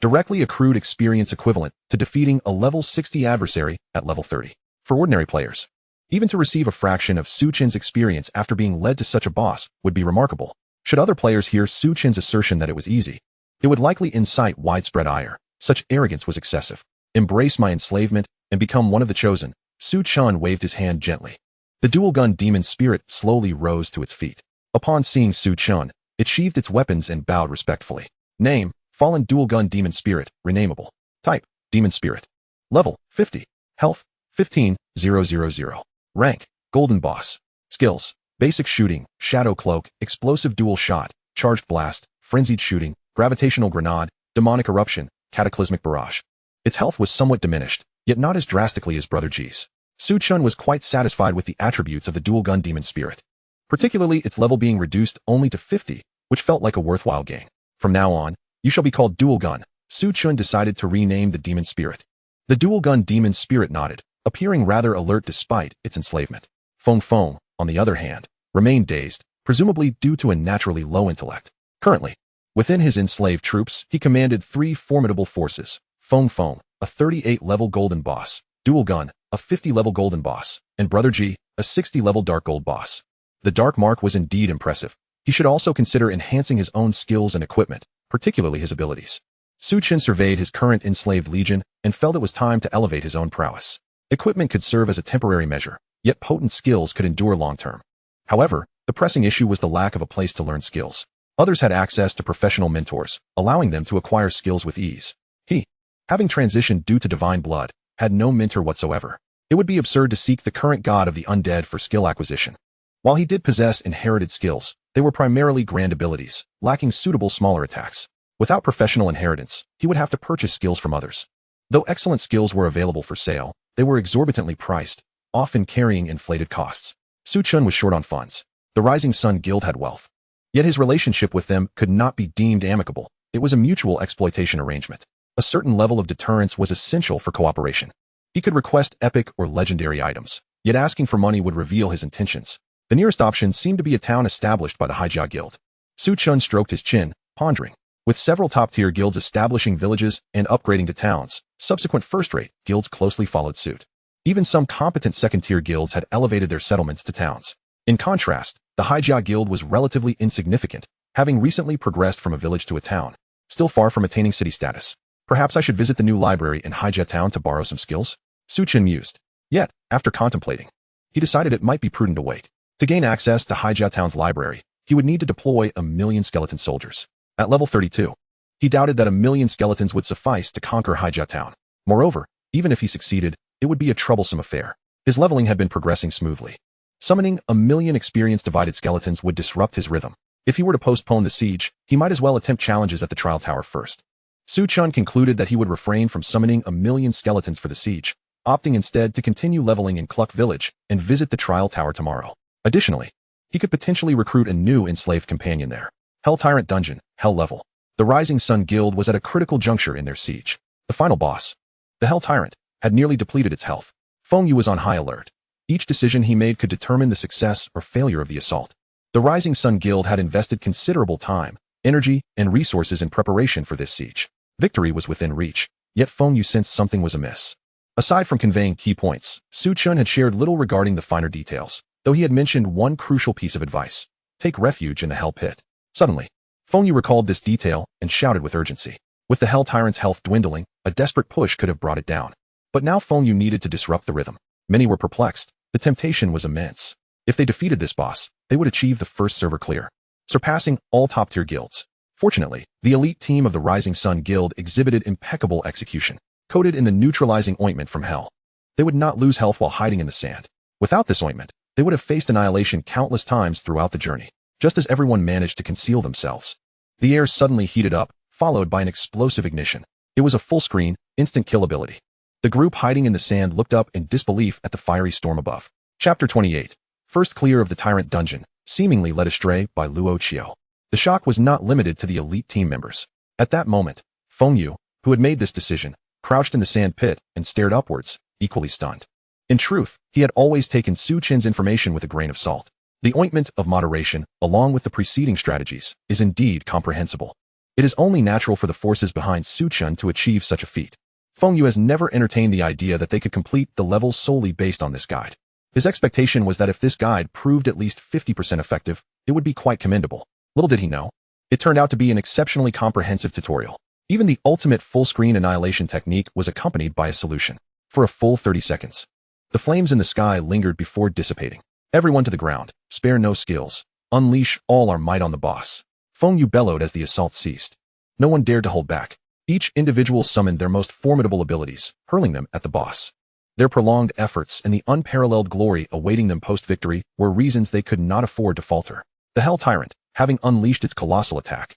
directly accrued experience equivalent to defeating a level 60 adversary at level 30. For ordinary players, even to receive a fraction of Su Chen's experience after being led to such a boss would be remarkable. Should other players hear Su Chen's assertion that it was easy, it would likely incite widespread ire. Such arrogance was excessive. Embrace my enslavement and become one of the chosen. Su Chen waved his hand gently. The dual-gun demon spirit slowly rose to its feet. Upon seeing Su Chen, it sheathed its weapons and bowed respectfully. Name, Fallen Dual-Gun Demon Spirit, renameable. Type, Demon Spirit. Level, 50. Health, 15,000. Rank, Golden Boss. Skills, Basic Shooting, Shadow Cloak, Explosive Dual Shot, Charged Blast, Frenzied Shooting, Gravitational Grenade, Demonic Eruption, Cataclysmic Barrage. Its health was somewhat diminished, yet not as drastically as Brother G's. Su Chen was quite satisfied with the attributes of the dual-gun demon spirit, particularly its level being reduced only to 50, which felt like a worthwhile gain. From now on, you shall be called Dual Gun. Su Chen decided to rename the demon spirit. The dual-gun demon spirit nodded, appearing rather alert despite its enslavement. Feng Feng, on the other hand, remained dazed, presumably due to a naturally low intellect. Currently, within his enslaved troops, he commanded 3 formidable forces: Feng Feng, a 38-level golden boss; Dual Gun, a 50-level golden boss; and Brother G, a 60-level dark gold boss. The Dark Mark was indeed impressive. He should also consider enhancing his own skills and equipment, particularly his abilities. Su Chen surveyed his current enslaved legion and felt it was time to elevate his own prowess. Equipment could serve as a temporary measure, yet potent skills could endure long-term. However, the pressing issue was the lack of a place to learn skills. Others had access to professional mentors, allowing them to acquire skills with ease. He, having transitioned due to divine blood, had no mentor whatsoever. It would be absurd to seek the current god of the undead for skill acquisition. While he did possess inherited skills, they were primarily grand abilities, lacking suitable smaller attacks. Without professional inheritance, he would have to purchase skills from others. Though excellent skills were available for sale, they were exorbitantly priced, often carrying inflated costs. Su Chen was short on funds. The Rising Sun Guild had wealth. Yet his relationship with them could not be deemed amicable. It was a mutual exploitation arrangement. A certain level of deterrence was essential for cooperation. He could request epic or legendary items, yet asking for money would reveal his intentions. The nearest option seemed to be a town established by the Haijia Guild. Su Chen stroked his chin, pondering. With several top-tier guilds establishing villages and upgrading to towns, subsequent first-rate guilds closely followed suit. Even some competent second-tier guilds had elevated their settlements to towns. In contrast, the Haijia Guild was relatively insignificant, having recently progressed from a village to a town, still far from attaining city status. Perhaps I should visit the new library in Haijia Town to borrow some skills? Su Chen mused. Yet, after contemplating, he decided it might be prudent to wait. To gain access to Haijia Town's library, he would need to deploy 1,000,000 skeleton soldiers. At level 32, he doubted that 1,000,000 skeletons would suffice to conquer Haijia Town. Moreover, even if he succeeded, it would be a troublesome affair. His leveling had been progressing smoothly. Summoning 1,000,000 experience-divided skeletons would disrupt his rhythm. If he were to postpone the siege, he might as well attempt challenges at the trial tower first. Su Chen concluded that he would refrain from summoning 1,000,000 skeletons for the siege, opting instead to continue leveling in Cluck Village and visit the trial tower tomorrow. Additionally, he could potentially recruit a new enslaved companion there. Hell Tyrant Dungeon, Hell Level. The Rising Sun Guild was at a critical juncture in their siege. The final boss, the Hell Tyrant, had nearly depleted its health. Feng Yu was on high alert. Each decision he made could determine the success or failure of the assault. The Rising Sun Guild had invested considerable time, energy, and resources in preparation for this siege. Victory was within reach, yet Feng Yu sensed something was amiss. Aside from conveying key points, Su Chen had shared little regarding the finer details, though he had mentioned one crucial piece of advice: take refuge in the Hell Pit. Suddenly, Feng Yu recalled this detail and shouted with urgency. With the Hell Tyrant's health dwindling, a desperate push could have brought it down. But now Feng Yu needed to disrupt the rhythm. Many were perplexed. The temptation was immense. If they defeated this boss, they would achieve the first server clear, surpassing all top-tier guilds. Fortunately, the elite team of the Rising Sun Guild exhibited impeccable execution, coated in the neutralizing ointment from Hell. They would not lose health while hiding in the sand. Without this ointment, they would have faced annihilation countless times throughout the journey, just as everyone managed to conceal themselves. The air suddenly heated up, followed by an explosive ignition. It was a full-screen, instant kill ability. The group hiding in the sand looked up in disbelief at the fiery storm above. Chapter 28. First clear of the Tyrant Dungeon, seemingly led astray by Luo Chio. The shock was not limited to the elite team members. At that moment, Feng Yu, who had made this decision, crouched in the sand pit and stared upwards, equally stunned. In truth, he had always taken Su Chen's information with a grain of salt. The ointment of moderation, along with the preceding strategies, is indeed comprehensible. It is only natural for the forces behind Su Chen to achieve such a feat. Feng Yu has never entertained the idea that they could complete the levels solely based on this guide. His expectation was that if this guide proved at least 50% effective, it would be quite commendable. Little did he know, it turned out to be an exceptionally comprehensive tutorial. Even the ultimate full-screen annihilation technique was accompanied by a solution. For a full 30 seconds, the flames in the sky lingered before dissipating. Everyone to the ground, spare no skills, unleash all our might on the boss. Feng Yu bellowed as the assault ceased. No one dared to hold back. Each individual summoned their most formidable abilities, hurling them at the boss. Their prolonged efforts and the unparalleled glory awaiting them post-victory were reasons they could not afford to falter. The Hell Tyrant, having unleashed its colossal attack,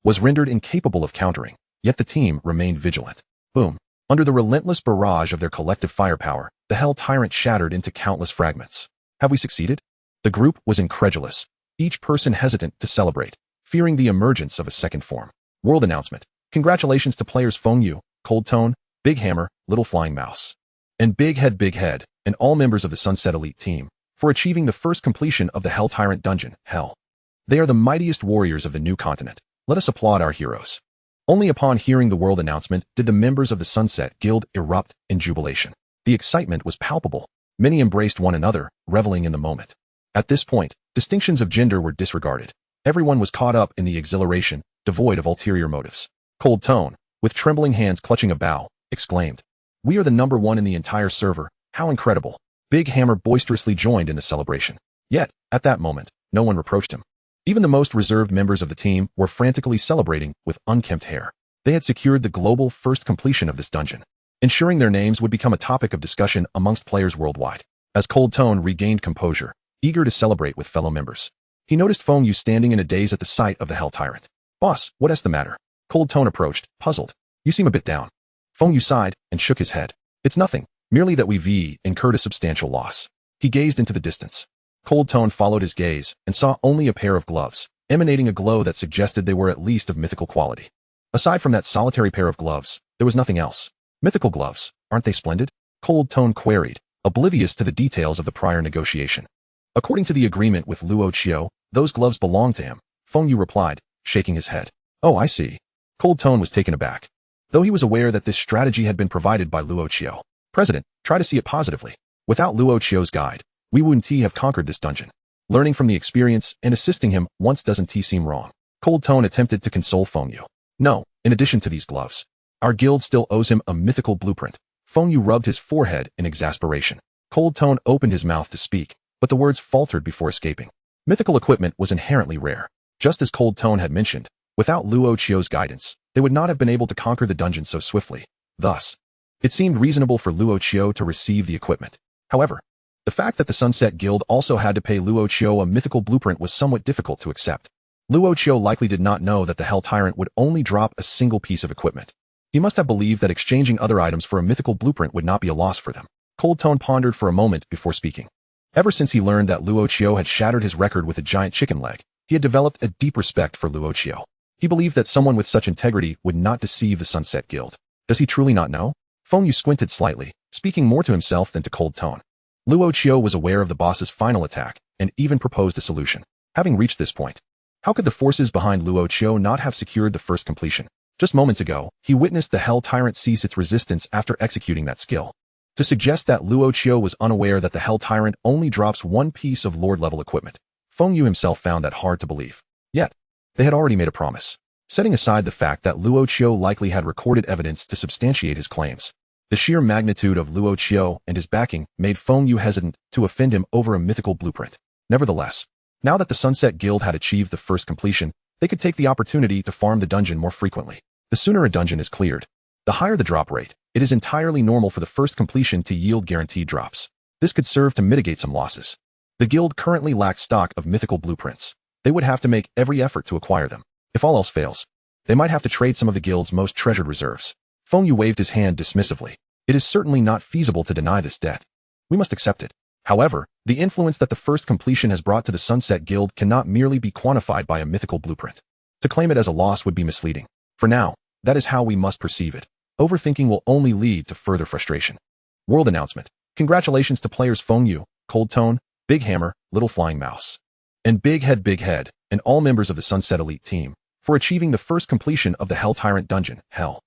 was rendered incapable of countering, yet the team remained vigilant. Boom. Under the relentless barrage of their collective firepower, the Hell Tyrant shattered into countless fragments. Have we succeeded? The group was incredulous, each person hesitant to celebrate, fearing the emergence of a second form. World announcement. Congratulations to players Feng Yu, Cold Tone, Big Hammer, Little Flying Mouse, and Big Head, and all members of the Sunset Elite team, for achieving the first completion of the Hell Tyrant dungeon, Hell. They are the mightiest warriors of the new continent. Let us applaud our heroes. Only upon hearing the world announcement did the members of the Sunset Guild erupt in jubilation. The excitement was palpable. Many embraced one another, reveling in the moment. At this point, distinctions of gender were disregarded. Everyone was caught up in the exhilaration, devoid of ulterior motives. Cold Tone, with trembling hands clutching a bow, exclaimed, "We are the #1 in the entire server, how incredible." Big Hammer boisterously joined in the celebration. Yet, at that moment, no one reproached him. Even the most reserved members of the team were frantically celebrating with unkempt hair. They had secured the global first completion of this dungeon, ensuring their names would become a topic of discussion amongst players worldwide. As Cold Tone regained composure, eager to celebrate with fellow members, he noticed Feng Yu standing in a daze at the sight of the Hell Tyrant. "Boss, what's the matter?" Cold Tone approached, puzzled. "You seem a bit down." Feng Yu sighed and shook his head. "It's nothing, merely that we've incurred a substantial loss." He gazed into the distance. Cold Tone followed his gaze and saw only a pair of gloves, emanating a glow that suggested they were at least of mythical quality. Aside from that solitary pair of gloves, there was nothing else. "Mythical gloves, aren't they splendid?" Cold Tone queried, oblivious to the details of the prior negotiation. "According to the agreement with Luo Chio, those gloves belong to him," Feng Yu replied, shaking his head. "Oh, I see." Cold Tone was taken aback, though he was aware that this strategy had been provided by Luo Chio. "President, try to see it positively. Without Luo Chio's guide, we wouldn't have conquered this dungeon. Learning from the experience and assisting him once doesn't seem wrong." Cold Tone attempted to console Feng Yu. "No, in addition to these gloves, our guild still owes him a mythical blueprint." Feng Yu rubbed his forehead in exasperation. Cold Tone opened his mouth to speak, but the words faltered before escaping. Mythical equipment was inherently rare. Just as Cold Tone had mentioned, without Luo Chio's guidance, they would not have been able to conquer the dungeon so swiftly. Thus, it seemed reasonable for Luo Chio to receive the equipment. However, the fact that the Sunset Guild also had to pay Luo Chio a mythical blueprint was somewhat difficult to accept. Luo Chio likely did not know that the Hell Tyrant would only drop a single piece of equipment. He must have believed that exchanging other items for a mythical blueprint would not be a loss for them. Cold Tone pondered for a moment before speaking. Ever since he learned that Luo Chio had shattered his record with a giant chicken leg, he had developed a deep respect for Luo Chio. He believed that someone with such integrity would not deceive the Sunset Guild. Does he truly not know? Feng Yu squinted slightly, speaking more to himself than to Cold Tone. Luo Chio was aware of the boss's final attack, and even proposed a solution. Having reached this point, how could the forces behind Luo Chio not have secured the first completion? Just moments ago, he witnessed the Hell Tyrant cease its resistance after executing that skill. To suggest that Luo Chio was unaware that the Hell Tyrant only drops one piece of Lord-level equipment, Feng Yu himself found that hard to believe. Yet, they had already made a promise. Setting aside the fact that Luo Chio likely had recorded evidence to substantiate his claims, the sheer magnitude of Luo Chio and his backing made Feng Yu hesitant to offend him over a mythical blueprint. Nevertheless, now that the Sunset Guild had achieved the first completion, they could take the opportunity to farm the dungeon more frequently. The sooner a dungeon is cleared, the higher the drop rate. It is entirely normal for the first completion to yield guaranteed drops. This could serve to mitigate some losses. The guild currently lacks stock of mythical blueprints. They would have to make every effort to acquire them. If all else fails, they might have to trade some of the guild's most treasured reserves. Feng Yu waved his hand dismissively. It is certainly not feasible to deny this debt. We must accept it. However, the influence that the first completion has brought to the Sunset Guild cannot merely be quantified by a mythical blueprint. To claim it as a loss would be misleading. For now, that is how we must perceive it. Overthinking will only lead to further frustration. World announcement. Congratulations to players Feng Yu, Cold Tone, Big Hammer, Little Flying Mouse, and Big Head, and all members of the Sunset Elite team, for achieving the first completion of the Hell Tyrant dungeon, Hell.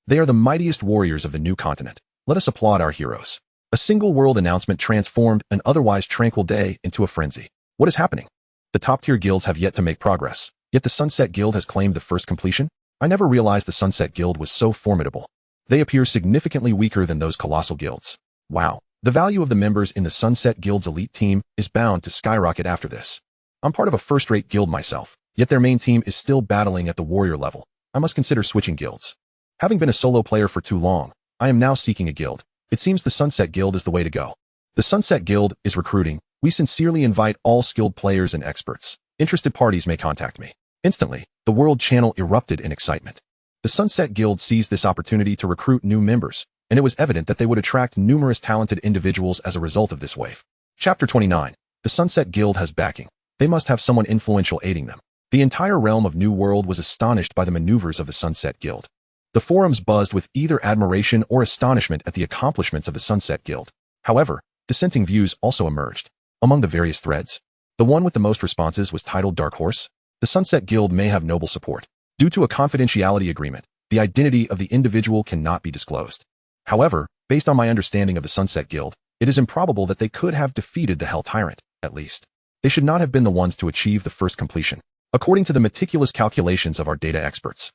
They are the mightiest warriors of the new continent. Let us applaud our heroes. A single world announcement transformed an otherwise tranquil day into a frenzy. What is happening? The top-tier guilds have yet to make progress, yet the Sunset Guild has claimed the first completion? I never realized the Sunset Guild was so formidable. They appear significantly weaker than those colossal guilds. Wow. The value of the members in the Sunset Guild's elite team is bound to skyrocket after this. I'm part of a first-rate guild myself, yet their main team is still battling at the warrior level. I must consider switching guilds. Having been a solo player for too long, I am now seeking a guild. It seems the Sunset Guild is the way to go. The Sunset Guild is recruiting. We sincerely invite all skilled players and experts. Interested parties may contact me. Instantly, the world channel erupted in excitement. The Sunset Guild seized this opportunity to recruit new members, and it was evident that they would attract numerous talented individuals as a result of this wave. Chapter 29. The Sunset Guild has backing. They must have someone influential aiding them. The entire realm of New World was astonished by the maneuvers of the Sunset Guild. The forums buzzed with either admiration or astonishment at the accomplishments of the Sunset Guild. However, dissenting views also emerged. Among the various threads, the one with the most responses was titled Dark Horse. The Sunset Guild may have noble support. Due to a confidentiality agreement, the identity of the individual cannot be disclosed. However, based on my understanding of the Sunset Guild, it is improbable that they could have defeated the Hell Tyrant, at least. They should not have been the ones to achieve the first completion, according to the meticulous calculations of our data experts.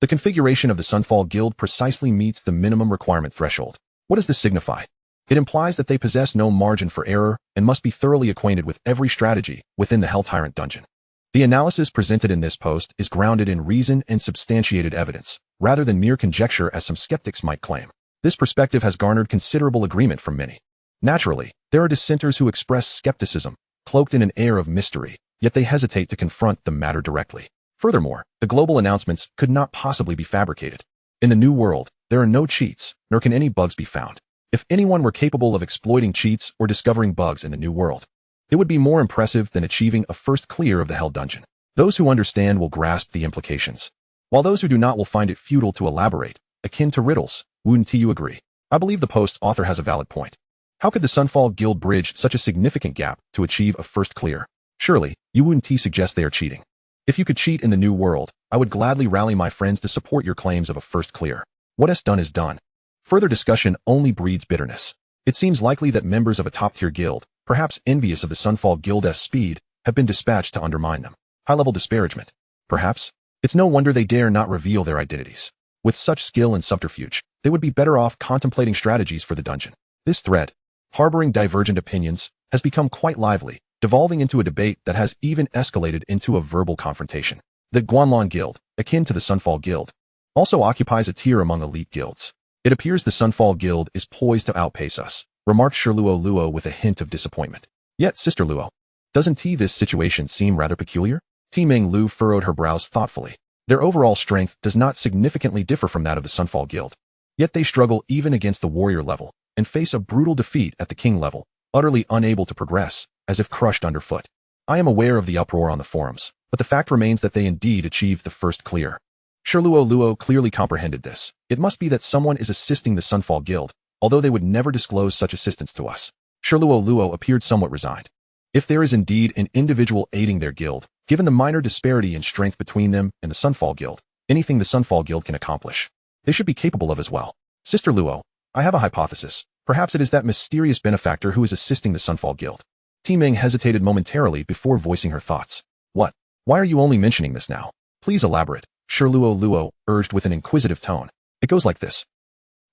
The configuration of the Sunfall Guild precisely meets the minimum requirement threshold. What does this signify? It implies that they possess no margin for error and must be thoroughly acquainted with every strategy within the Hell Tyrant dungeon. The analysis presented in this post is grounded in reason and substantiated evidence, rather than mere conjecture as some skeptics might claim. This perspective has garnered considerable agreement from many. Naturally, there are dissenters who express skepticism, cloaked in an air of mystery, yet they hesitate to confront the matter directly. Furthermore, the global announcements could not possibly be fabricated. In the New World, there are no cheats, nor can any bugs be found. If anyone were capable of exploiting cheats or discovering bugs in the New World, it would be more impressive than achieving a first clear of the Hell dungeon. Those who understand will grasp the implications, while those who do not will find it futile to elaborate, akin to riddles. Wouldn't you agree? I believe the post's author has a valid point. How could the Sunfall Guild bridge such a significant gap to achieve a first clear? Surely, you wouldn't suggest they are cheating. If you could cheat in the New World, I would gladly rally my friends to support your claims of a first clear. What is done is done. Further discussion only breeds bitterness. It seems likely that members of a top-tier guild, perhaps envious of the Sunfall Guild's speed, have been dispatched to undermine them. High-level disparagement. Perhaps. It's no wonder they dare not reveal their identities. With such skill and subterfuge, they would be better off contemplating strategies for the dungeon. This thread, harboring divergent opinions, has become quite lively, devolving into a debate that has even escalated into a verbal confrontation. The Guanlon Guild, akin to the Sunfall Guild, also occupies a tier among elite guilds. It appears the Sunfall Guild is poised to outpace us, remarked Luo with a hint of disappointment. Yet, Sister Luo, doesn't this situation seem rather peculiar? Meng Lu furrowed her brows thoughtfully. Their overall strength does not significantly differ from that of the Sunfall Guild. Yet they struggle even against the warrior level, and face a brutal defeat at the king level, utterly unable to progress, as if crushed underfoot. I am aware of the uproar on the forums, but the fact remains that they indeed achieved the first clear. Luo clearly comprehended this. It must be that someone is assisting the Sunfall Guild, although they would never disclose such assistance to us. Luo appeared somewhat resigned. If there is indeed an individual aiding their guild, given the minor disparity in strength between them and the Sunfall Guild, anything the Sunfall Guild can accomplish, they should be capable of as well. Sister Luo, I have a hypothesis. Perhaps it is that mysterious benefactor who is assisting the Sunfall Guild. Meng hesitated momentarily before voicing her thoughts. What? Why are you only mentioning this now? Please elaborate, Luo urged with an inquisitive tone. It goes like this.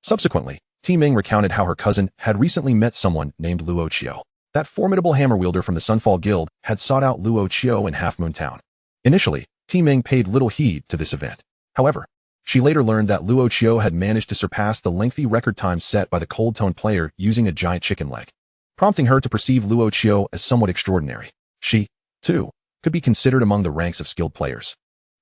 Subsequently, Meng recounted how her cousin had recently met someone named Luo Chio. That formidable hammer wielder from the Sunfall Guild had sought out Luo Chio in Half Moon Town. Initially, Meng paid little heed to this event. However, she later learned that Luo Chio had managed to surpass the lengthy record time set by the Cold Tone player using a giant chicken leg, prompting her to perceive Luo Chio as somewhat extraordinary. She, too, could be considered among the ranks of skilled players.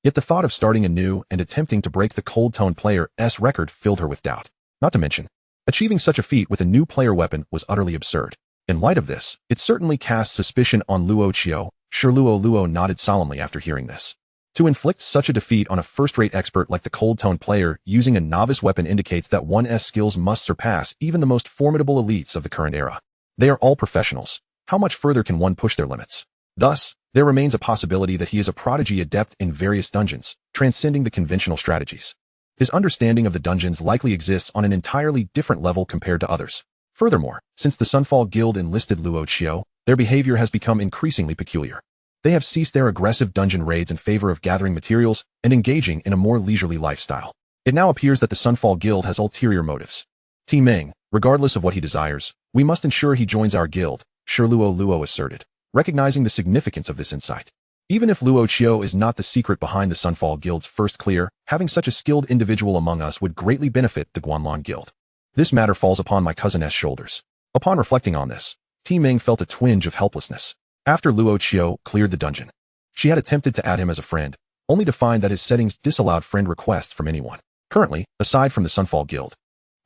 Yet the thought of starting anew and attempting to break the Cold Tone player's record filled her with doubt. Not to mention, achieving such a feat with a new player weapon was utterly absurd. In light of this, it certainly cast suspicion on Luo Chio. Luo nodded solemnly after hearing this. To inflict such a defeat on a first-rate expert like the Cold Tone player using a novice weapon indicates that one's skills must surpass even the most formidable elites of the current era. They are all professionals. How much further can one push their limits? Thus, There remains a possibility that he is a prodigy adept in various dungeons, transcending the conventional strategies. His understanding of the dungeons likely exists on an entirely different level compared to others. Furthermore, since the Sunfall Guild enlisted Luo Chio, their behavior has become increasingly peculiar. They have ceased their aggressive dungeon raids in favor of gathering materials and engaging in a more leisurely lifestyle. It now appears that the Sunfall Guild has ulterior motives. Meng, regardless of what he desires, we must ensure he joins our guild, Luo asserted, recognizing the significance of this insight. Even if Luo Chio is not the secret behind the Sunfall Guild's first clear, having such a skilled individual among us would greatly benefit the Guanlan Guild. This matter falls upon my cousin's shoulders. Upon reflecting on this, Meng felt a twinge of helplessness. After Luo Chio cleared the dungeon, she had attempted to add him as a friend, only to find that his settings disallowed friend requests from anyone. Currently, aside from the Sunfall Guild,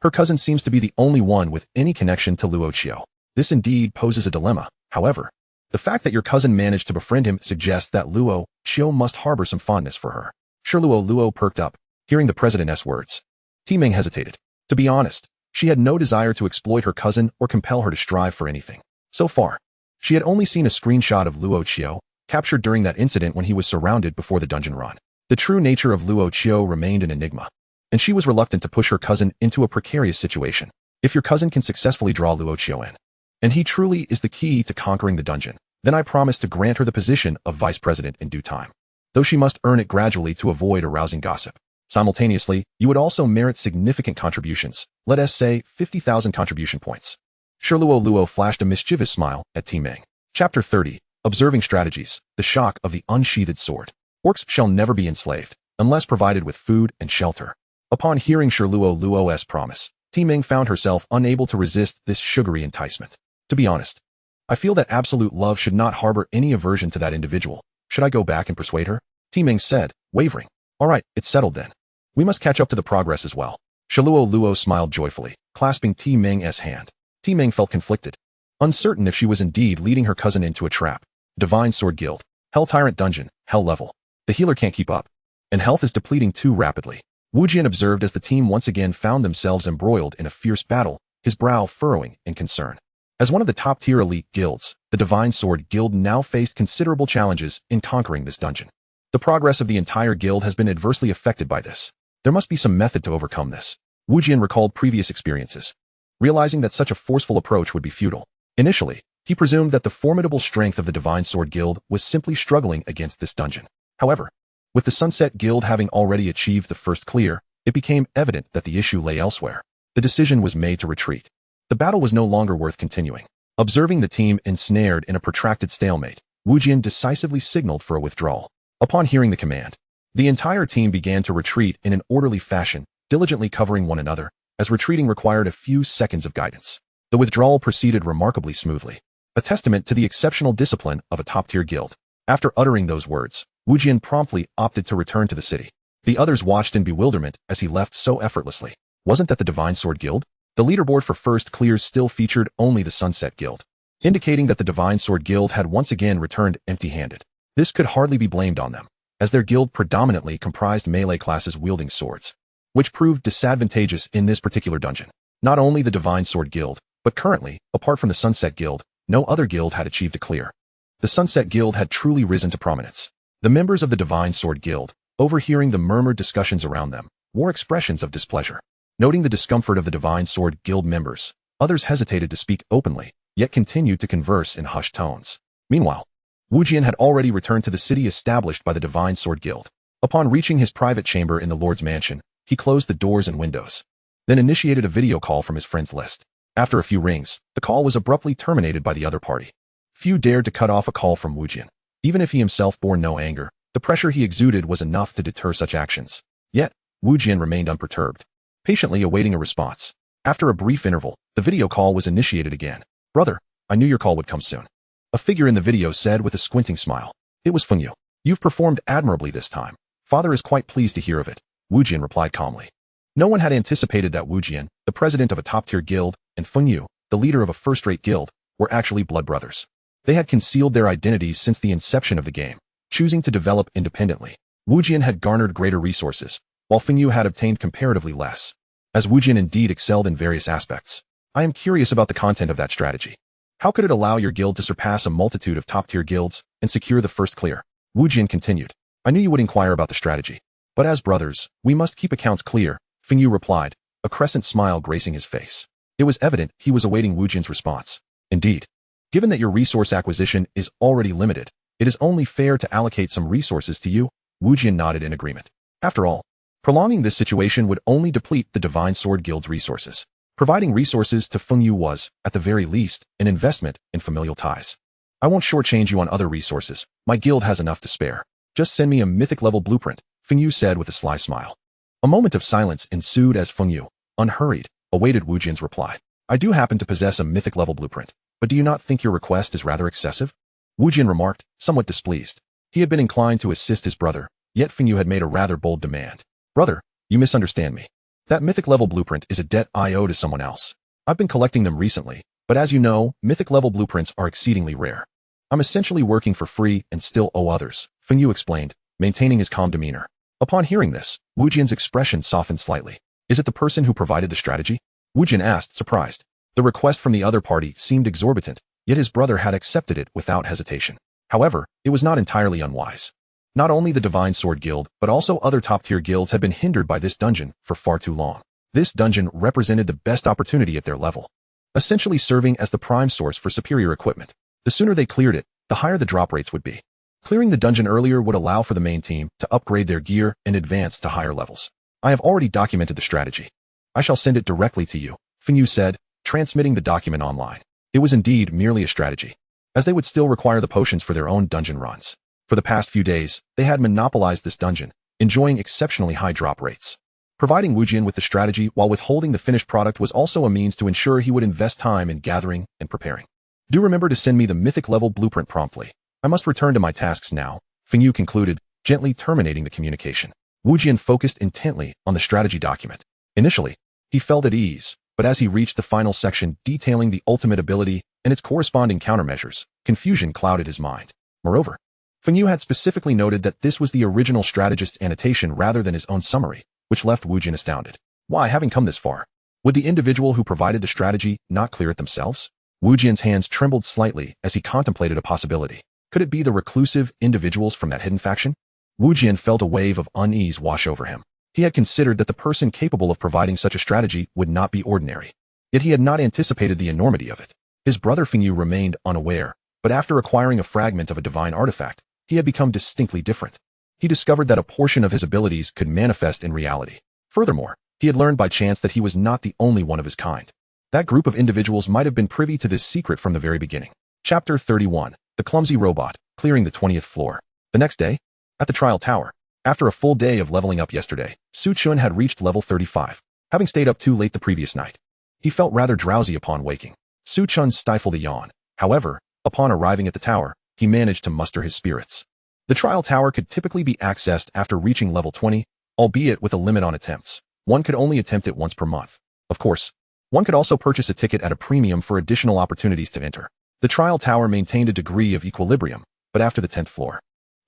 her cousin seems to be the only one with any connection to Luo Chio. This indeed poses a dilemma. However, the fact that your cousin managed to befriend him suggests that Luo Chio must harbor some fondness for her. Luo perked up, hearing the president's words. Meng hesitated. To be honest, she had no desire to exploit her cousin or compel her to strive for anything. So far, she had only seen a screenshot of Luo Chio, captured during that incident when he was surrounded before the dungeon run. The true nature of Luo Chio remained an enigma, and she was reluctant to push her cousin into a precarious situation. If your cousin can successfully draw Luo Chio in, and he truly is the key to conquering the dungeon, then I promise to grant her the position of vice president in due time, though she must earn it gradually to avoid arousing gossip. Simultaneously, you would also merit significant contributions, let us say 50,000 contribution points. Luo flashed a mischievous smile at Meng. Chapter 30, Observing Strategies, The Shock of the Unsheathed Sword. Orcs shall never be enslaved, unless provided with food and shelter. Upon hearing Luo's promise, Meng found herself unable to resist this sugary enticement. To be honest, I feel that absolute love should not harbor any aversion to that individual. Should I go back and persuade her? Meng said, wavering. All right, it's settled then. We must catch up to the progress as well. Luo smiled joyfully, clasping Meng's hand. Meng felt conflicted, uncertain if she was indeed leading her cousin into a trap. Divine Sword Guild, Hell Tyrant Dungeon, Hell Level. The healer can't keep up, and health is depleting too rapidly. Julianne observed as the team once again found themselves embroiled in a fierce battle, his brow furrowing in concern. As one of the top-tier elite guilds, the Divine Sword Guild now faced considerable challenges in conquering this dungeon. The progress of the entire guild has been adversely affected by this. There must be some method to overcome this. Julianne recalled previous experiences, realizing that such a forceful approach would be futile. Initially, he presumed that the formidable strength of the Divine Sword Guild was simply struggling against this dungeon. However, with the Sunset Guild having already achieved the first clear, it became evident that the issue lay elsewhere. The decision was made to retreat. The battle was no longer worth continuing. Observing the team ensnared in a protracted stalemate, Julianne decisively signaled for a withdrawal. Upon hearing the command, the entire team began to retreat in an orderly fashion, diligently covering one another, as retreating required a few seconds of guidance. The withdrawal proceeded remarkably smoothly, a testament to the exceptional discipline of a top-tier guild. After uttering those words, Julianne promptly opted to return to the city. The others watched in bewilderment as he left so effortlessly. Wasn't that the Divine Sword Guild? The leaderboard for first clears still featured only the Sunset Guild, indicating that the Divine Sword Guild had once again returned empty-handed. This could hardly be blamed on them, as their guild predominantly comprised melee classes wielding swords, which proved disadvantageous in this particular dungeon. Not only the Divine Sword Guild, but currently, apart from the Sunset Guild, no other guild had achieved a clear. The Sunset Guild had truly risen to prominence. The members of the Divine Sword Guild, overhearing the murmured discussions around them, wore expressions of displeasure. Noting the discomfort of the Divine Sword Guild members, others hesitated to speak openly, yet continued to converse in hushed tones. Meanwhile, Julianne had already returned to the city established by the Divine Sword Guild. Upon reaching his private chamber in the Lord's mansion, he closed the doors and windows, then initiated a video call from his friends list. After a few rings, the call was abruptly terminated by the other party. Few dared to cut off a call from Julianne. Even if he himself bore no anger, the pressure he exuded was enough to deter such actions. Yet, Julianne remained unperturbed, patiently awaiting a response. After a brief interval, the video call was initiated again. Brother, I knew your call would come soon. A figure in the video said with a squinting smile. It was Fengyu. You've performed admirably this time. Father is quite pleased to hear of it, Julianne replied calmly. No one had anticipated that Julianne, the president of a top-tier guild, and Fengyu, the leader of a first-rate guild, were actually blood brothers. They had concealed their identities since the inception of the game, choosing to develop independently. Julianne had garnered greater resources, while Fengyu had obtained comparatively less. As Julianne indeed excelled in various aspects, I am curious about the content of that strategy. How could it allow your guild to surpass a multitude of top-tier guilds? and secure the first clear. Wu Jin continued. I knew you would inquire about the strategy. But as brothers, we must keep accounts clear, Feng Yu replied, a crescent smile gracing his face. It was evident he was awaiting Wu Jin's response. Indeed. Given that your resource acquisition is already limited, it is only fair to allocate some resources to you. Wu Jin nodded in agreement. After all, prolonging this situation would only deplete the Divine Sword Guild's resources. Providing resources to Feng Yu was, at the very least, an investment in familial ties. I won't shortchange you on other resources. My guild has enough to spare. Just send me a mythic-level blueprint, Feng Yu said with a sly smile. A moment of silence ensued as Feng Yu, unhurried, awaited Wu Jin's reply. I do happen to possess a mythic-level blueprint, but do you not think your request is rather excessive? Wu Jin remarked, somewhat displeased. He had been inclined to assist his brother, yet Feng Yu had made a rather bold demand. Brother, you misunderstand me. That mythic-level blueprint is a debt I owe to someone else. I've been collecting them recently, but as you know, mythic-level blueprints are exceedingly rare. I'm essentially working for free and still owe others, Feng Yu explained, maintaining his calm demeanor. Upon hearing this, Wu Jin's expression softened slightly. Is it the person who provided the strategy? Wu Jin asked, surprised. The request from the other party seemed exorbitant, yet his brother had accepted it without hesitation. However, it was not entirely unwise. Not only the Divine Sword Guild, but also other top-tier guilds had been hindered by this dungeon for far too long. This dungeon represented the best opportunity at their level, essentially serving as the prime source for superior equipment. The sooner they cleared it, the higher the drop rates would be. Clearing the dungeon earlier would allow for the main team to upgrade their gear and advance to higher levels. I have already documented the strategy. I shall send it directly to you, Feng Yu said, transmitting the document online. It was indeed merely a strategy, as they would still require the potions for their own dungeon runs. For the past few days, they had monopolized this dungeon, enjoying exceptionally high drop rates. Providing Wu Jin with the strategy while withholding the finished product was also a means to ensure he would invest time in gathering and preparing. Do remember to send me the mythic-level blueprint promptly. I must return to my tasks now, Feng Yu concluded, gently terminating the communication. Wu Jin focused intently on the strategy document. Initially, he felt at ease, but as he reached the final section detailing the ultimate ability and its corresponding countermeasures, confusion clouded his mind. Moreover, Feng Yu had specifically noted that this was the original strategist's annotation rather than his own summary, which left Wu Jin astounded. Why, having come this far, would the individual who provided the strategy not clear it themselves? Wu Jin's hands trembled slightly as he contemplated a possibility. Could it be the reclusive individuals from that hidden faction? Wu Jin felt a wave of unease wash over him. He had considered that the person capable of providing such a strategy would not be ordinary. Yet he had not anticipated the enormity of it. His brother Feng Yu remained unaware, but after acquiring a fragment of a divine artifact, he had become distinctly different. He discovered that a portion of his abilities could manifest in reality. Furthermore, he had learned by chance that he was not the only one of his kind. That group of individuals might have been privy to this secret from the very beginning. Chapter 31. The Clumsy Robot, Clearing the 20th Floor. The next day, at the Trial Tower, after a full day of leveling up yesterday, Su Chun had reached level 35, having stayed up too late the previous night. He felt rather drowsy upon waking. Su Chun stifled a yawn. However, upon arriving at the tower, he managed to muster his spirits. The Trial Tower could typically be accessed after reaching level 20, albeit with a limit on attempts. One could only attempt it once per month. Of course, one could also purchase a ticket at a premium for additional opportunities to enter. The Trial Tower maintained a degree of equilibrium, but after the 10th floor,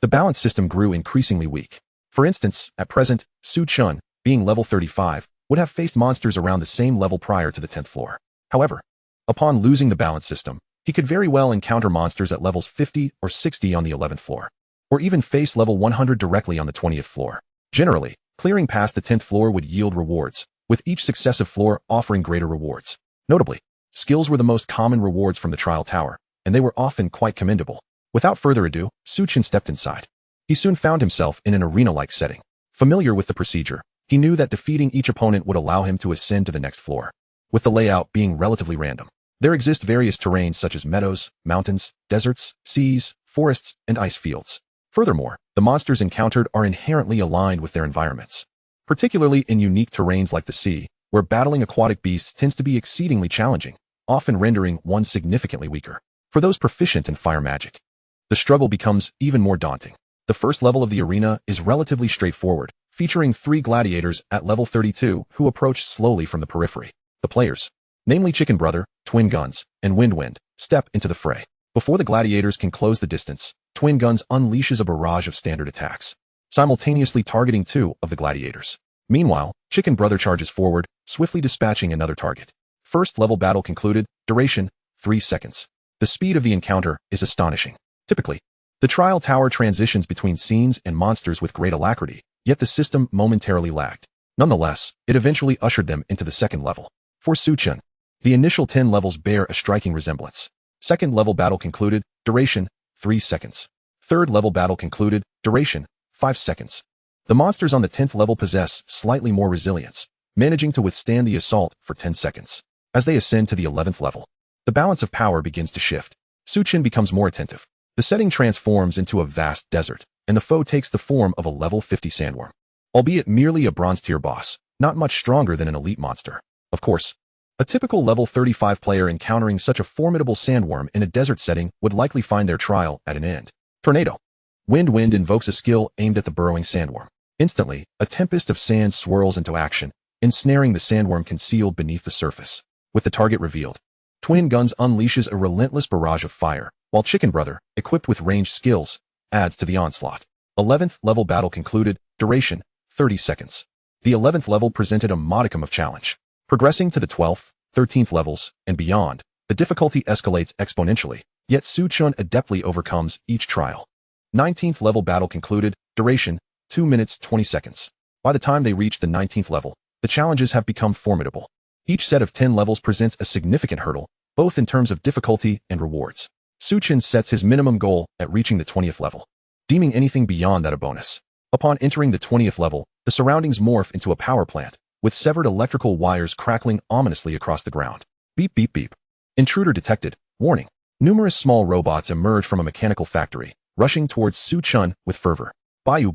the balance system grew increasingly weak. For instance, at present, Su Chun, being level 35, would have faced monsters around the same level prior to the 10th floor. However, upon losing the balance system, he could very well encounter monsters at levels 50 or 60 on the 11th floor, or even face level 100 directly on the 20th floor. Generally, clearing past the 10th floor would yield rewards, with each successive floor offering greater rewards. Notably, skills were the most common rewards from the Trial Tower, and they were often quite commendable. Without further ado, Su Chun stepped inside. He soon found himself in an arena-like setting. Familiar with the procedure, he knew that defeating each opponent would allow him to ascend to the next floor, with the layout being relatively random. There exist various terrains such as meadows, mountains, deserts, seas, forests, and ice fields. Furthermore, the monsters encountered are inherently aligned with their environments, particularly in unique terrains like the sea, where battling aquatic beasts tends to be exceedingly challenging, often rendering one significantly weaker. For those proficient in fire magic, the struggle becomes even more daunting. The first level of the arena is relatively straightforward, featuring 3 gladiators at level 32 who approach slowly from the periphery. The players, namely Chicken Brother, Twin Guns, and Wind, step into the fray. Before the gladiators can close the distance, Twin Guns unleashes a barrage of standard attacks, simultaneously targeting 2 of the gladiators. Meanwhile, Chicken Brother charges forward, swiftly dispatching another target. First level battle concluded, duration, 3 seconds. The speed of the encounter is astonishing. Typically, The trial tower transitions between scenes and monsters with great alacrity, yet the system momentarily lagged. Nonetheless, it eventually ushered them into the second level. For Chen, the initial 10 levels bear a striking resemblance. Second level battle concluded, duration, 3 seconds. Third level battle concluded, duration, 5 seconds. The monsters on the 10th level possess slightly more resilience, managing to withstand the assault for 10 seconds. As they ascend to the 11th level, the balance of power begins to shift. Chen becomes more attentive. The setting transforms into a vast desert, and the foe takes the form of a level 50 sandworm. Albeit merely a bronze tier boss, not much stronger than an elite monster. Of course, a typical level 35 player encountering such a formidable sandworm in a desert setting would likely find their trial at an end. Tornado. Wind invokes a skill aimed at the burrowing sandworm. Instantly, a tempest of sand swirls into action, ensnaring the sandworm concealed beneath the surface. With the target revealed, Twin Guns unleashes a relentless barrage of fire, while Chicken Brother, equipped with ranged skills, adds to the onslaught. 11th level battle concluded, duration, 30 seconds. The 11th level presented a modicum of challenge. Progressing to the 12th, 13th levels, and beyond, the difficulty escalates exponentially, yet Chen adeptly overcomes each trial. 19th level battle concluded, duration, 2 minutes 20 seconds. By the time they reach the 19th level, the challenges have become formidable. Each set of 10 levels presents a significant hurdle, both in terms of difficulty and rewards. Chen sets his minimum goal at reaching the 20th level, deeming anything beyond that a bonus. Upon entering the 20th level, the surroundings morph into a power plant, with severed electrical wires crackling ominously across the ground. Beep beep beep. Intruder detected. Warning. Numerous small robots emerge from a mechanical factory, rushing towards Chen with fervor. Bayou.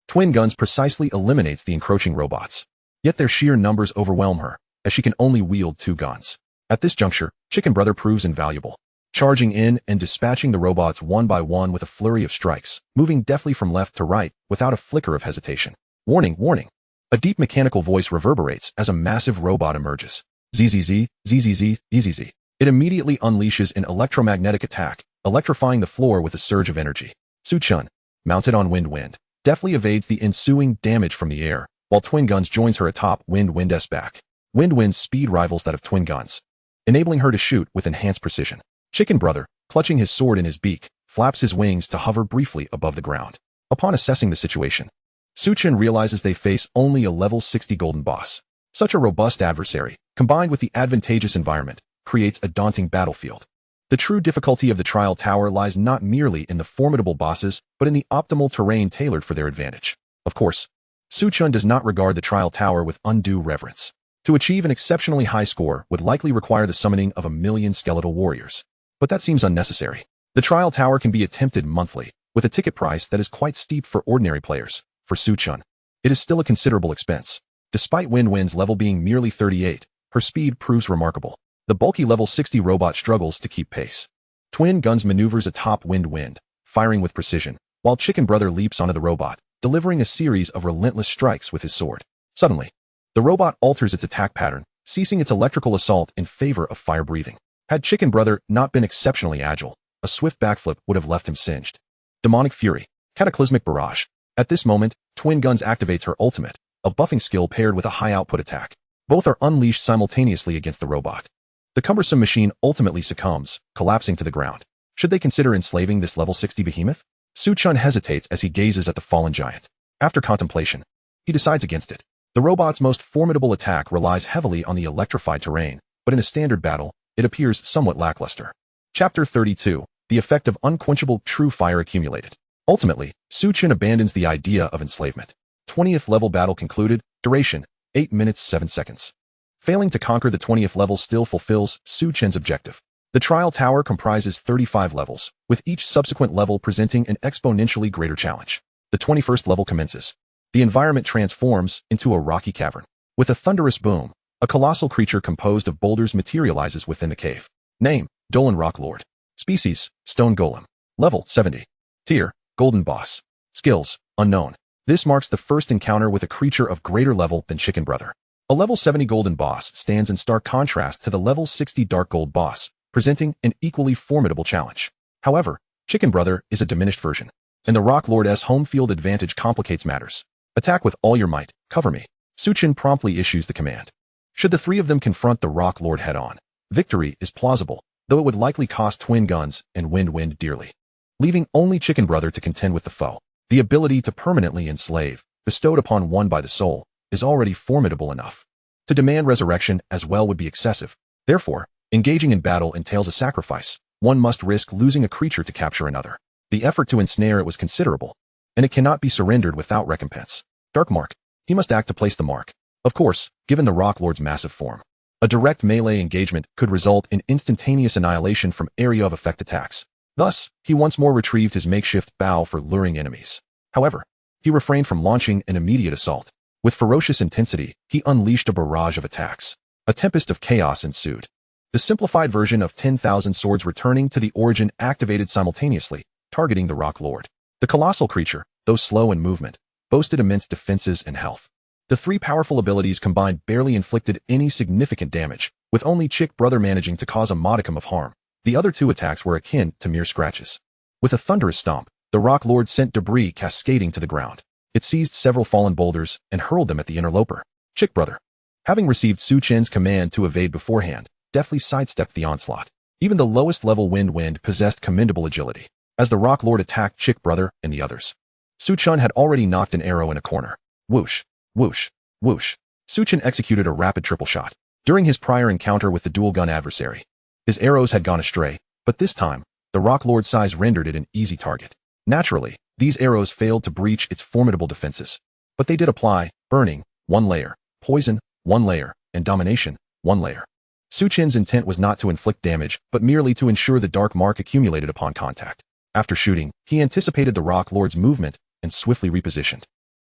Twin Guns precisely eliminates the encroaching robots. Yet their sheer numbers overwhelm her, as she can only wield 2 guns. At this juncture, Chicken Brother proves invaluable, charging in and dispatching the robots one by one with a flurry of strikes, moving deftly from left to right without a flicker of hesitation. Warning. A deep mechanical voice reverberates as a massive robot emerges. ZZZ. It immediately unleashes an electromagnetic attack, electrifying the floor with a surge of energy. Chen, mounted on Wind, deftly evades the ensuing damage from the air, while Twin Guns joins her atop Wind's back. Wind's speed rivals that of Twin Guns, enabling her to shoot with enhanced precision. Chicken Brother, clutching his sword in his beak, flaps his wings to hover briefly above the ground. Upon assessing the situation, Chen realizes they face only a level 60 golden boss. Such a robust adversary, combined with the advantageous environment, creates a daunting battlefield. The true difficulty of the trial tower lies not merely in the formidable bosses, but in the optimal terrain tailored for their advantage. Of course, Chen does not regard the trial tower with undue reverence. To achieve an exceptionally high score would likely require the summoning of 1,000,000 skeletal warriors. But that seems unnecessary. The trial tower can be attempted monthly, with a ticket price that is quite steep for ordinary players. For Chen, it is still a considerable expense. Despite Wind's level being merely 38, her speed proves remarkable. The bulky level 60 robot struggles to keep pace. Twin Guns maneuvers atop Wind, firing with precision, while Chicken Brother leaps onto the robot, delivering a series of relentless strikes with his sword. Suddenly, the robot alters its attack pattern, ceasing its electrical assault in favor of fire breathing. Had Chicken Brother not been exceptionally agile, a swift backflip would have left him singed. Demonic Fury. Cataclysmic Barrage. At this moment, Twin Guns activates her ultimate, a buffing skill paired with a high-output attack. Both are unleashed simultaneously against the robot. The cumbersome machine ultimately succumbs, collapsing to the ground. Should they consider enslaving this level 60 behemoth? Chen hesitates as he gazes at the fallen giant. After contemplation, he decides against it. The robot's most formidable attack relies heavily on the electrified terrain, but in a standard battle, it appears somewhat lackluster. Chapter 32. The effect of unquenchable true fire accumulated. Ultimately, Chen abandons the idea of enslavement. 20th level battle concluded, duration, 8 minutes 7 seconds. Failing to conquer the 20th level still fulfills Chen's objective. The trial tower comprises 35 levels, with each subsequent level presenting an exponentially greater challenge. The 21st level commences. The environment transforms into a rocky cavern. With a thunderous boom, a colossal creature composed of boulders materializes within the cave. Name, Dolan Rock Lord. Species, Stone Golem. Level, 70. Tier, Golden Boss. Skills, unknown. This marks the first encounter with a creature of greater level than Chicken Brother. A level 70 Golden Boss stands in stark contrast to the level 60 Dark Gold Boss, presenting an equally formidable challenge. However, Chicken Brother is a diminished version, and the Rock Lord's home field advantage complicates matters. Attack with all your might, cover me. Chen promptly issues the command. Should the three of them confront the Rock Lord head-on, victory is plausible, though it would likely cost Twin Guns and Wind dearly. leaving only Chicken Brother to contend with the foe. The ability to permanently enslave, bestowed upon one by the soul, is already formidable enough. To demand resurrection as well would be excessive. Therefore, engaging in battle entails a sacrifice. One must risk losing a creature to capture another. The effort to ensnare it was considerable, and it cannot be surrendered without recompense. Dark Mark. He must act to place the mark. Of course, given the Rock Lord's massive form, a direct melee engagement could result in instantaneous annihilation from area of effect attacks. Thus, he once more retrieved his makeshift bow for luring enemies. However, he refrained from launching an immediate assault. With ferocious intensity, he unleashed a barrage of attacks. A tempest of chaos ensued. The simplified version of 10,000 swords returning to the origin activated simultaneously, targeting the Rock Lord. The colossal creature, though slow in movement, boasted immense defenses and health. The three powerful abilities combined barely inflicted any significant damage, with only Chick Brother managing to cause a modicum of harm. The other two attacks were akin to mere scratches. With a thunderous stomp, the Rock Lord sent debris cascading to the ground. It seized several fallen boulders and hurled them at the interloper. Chick Brother, having received Su Chen's command to evade beforehand, deftly sidestepped the onslaught. Even the lowest level Wind possessed commendable agility. As the Rock Lord attacked Chick Brother and the others, Su Chen had already knocked an arrow in a corner. Whoosh, whoosh, whoosh. Su Chen executed a rapid triple shot. During his prior encounter with the dual-gun adversary, his arrows had gone astray, but this time, the Rock Lord's size rendered it an easy target. Naturally, these arrows failed to breach its formidable defenses, but they did apply: burning, 1 layer, poison, 1 layer, and domination, 1 layer. Su Chen's intent was not to inflict damage, but merely to ensure the dark mark accumulated upon contact. After shooting, he anticipated the Rock Lord's movement and swiftly repositioned.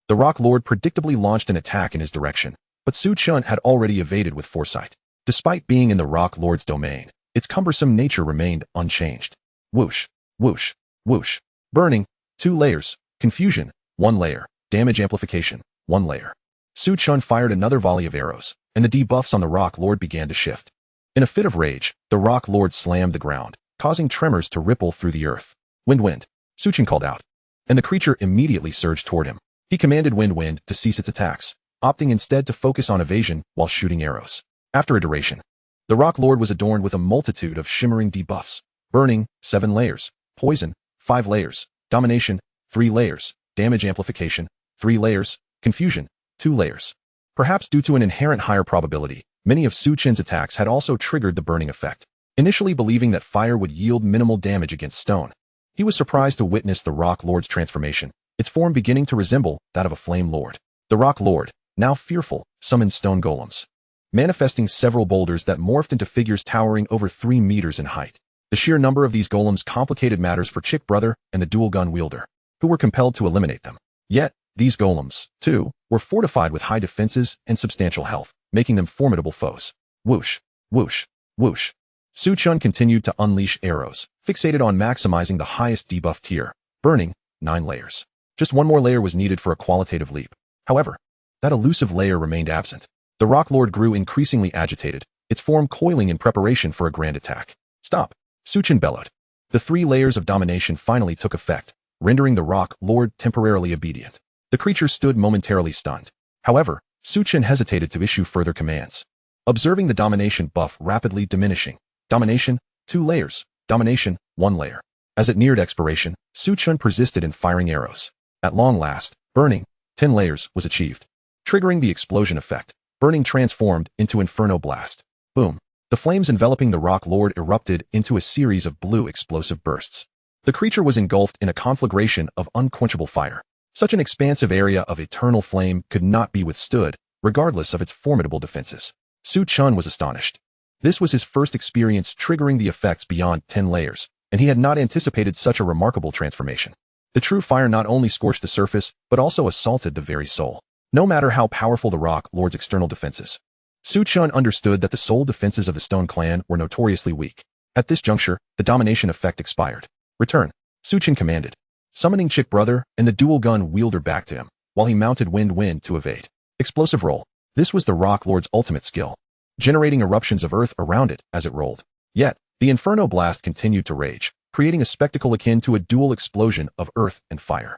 The Rock Lord predictably launched an attack in his direction, but Su Chen had already evaded with foresight. Despite being in the Rock Lord's domain, its cumbersome nature remained unchanged. Whoosh, whoosh, whoosh. Burning, 2 layers. Confusion, 1 layer. Damage amplification, 1 layer. Su Chen fired another volley of arrows, and the debuffs on the Rock Lord began to shift. In a fit of rage, the Rock Lord slammed the ground, causing tremors to ripple through the earth. Wind, Su Chen called out, and the creature immediately surged toward him. He commanded Wind to cease its attacks, opting instead to focus on evasion while shooting arrows. After a duration, the Rock Lord was adorned with a multitude of shimmering debuffs. Burning, 7 layers. Poison, 5 layers. Domination, 3 layers. Damage amplification, 3 layers. Confusion, 2 layers. Perhaps due to an inherent higher probability, many of Su Chen's attacks had also triggered the burning effect. Initially believing that fire would yield minimal damage against stone, he was surprised to witness the Rock Lord's transformation, its form beginning to resemble that of a Flame Lord. The Rock Lord, now fearful, summoned stone golems, manifesting several boulders that morphed into figures towering over 3 meters in height. The sheer number of these golems complicated matters for Chick Brother and the dual-gun wielder, who were compelled to eliminate them. Yet, these golems, too, were fortified with high defenses and substantial health, making them formidable foes. Whoosh, whoosh, whoosh. Su Chen continued to unleash arrows, fixated on maximizing the highest debuff tier, burning, 9 layers. Just 1 more layer was needed for a qualitative leap. However, that elusive layer remained absent. The Rock Lord grew increasingly agitated, its form coiling in preparation for a grand attack. Stop, Su Chen bellowed. The 3 layers of domination finally took effect, rendering the Rock Lord temporarily obedient. The creature stood momentarily stunned. However, Su Chen hesitated to issue further commands. Observing the domination buff rapidly diminishing. Domination, 2 layers. Domination, 1 layer. As it neared expiration, Su Chen persisted in firing arrows. At long last, burning, 10 layers, was achieved. Triggering the explosion effect, burning transformed into Inferno Blast. Boom. The flames enveloping the Rock Lord erupted into a series of blue explosive bursts. The creature was engulfed in a conflagration of unquenchable fire. Such an expansive area of eternal flame could not be withstood, regardless of its formidable defenses. Su Chen was astonished. This was his first experience triggering the effects beyond 10 layers, and he had not anticipated such a remarkable transformation. The true fire not only scorched the surface, but also assaulted the very soul. No matter how powerful the Rock Lord's external defenses, Su Chen understood that the soul defenses of the Stone Clan were notoriously weak. At this juncture, the domination effect expired. Return, Su Chen commanded, summoning Chick Brother and the dual-gun wielder back to him, while he mounted Wind to evade. Explosive roll. This was the Rock Lord's ultimate skill, generating eruptions of earth around it as it rolled. Yet, the Inferno Blast continued to rage, creating a spectacle akin to a dual explosion of earth and fire.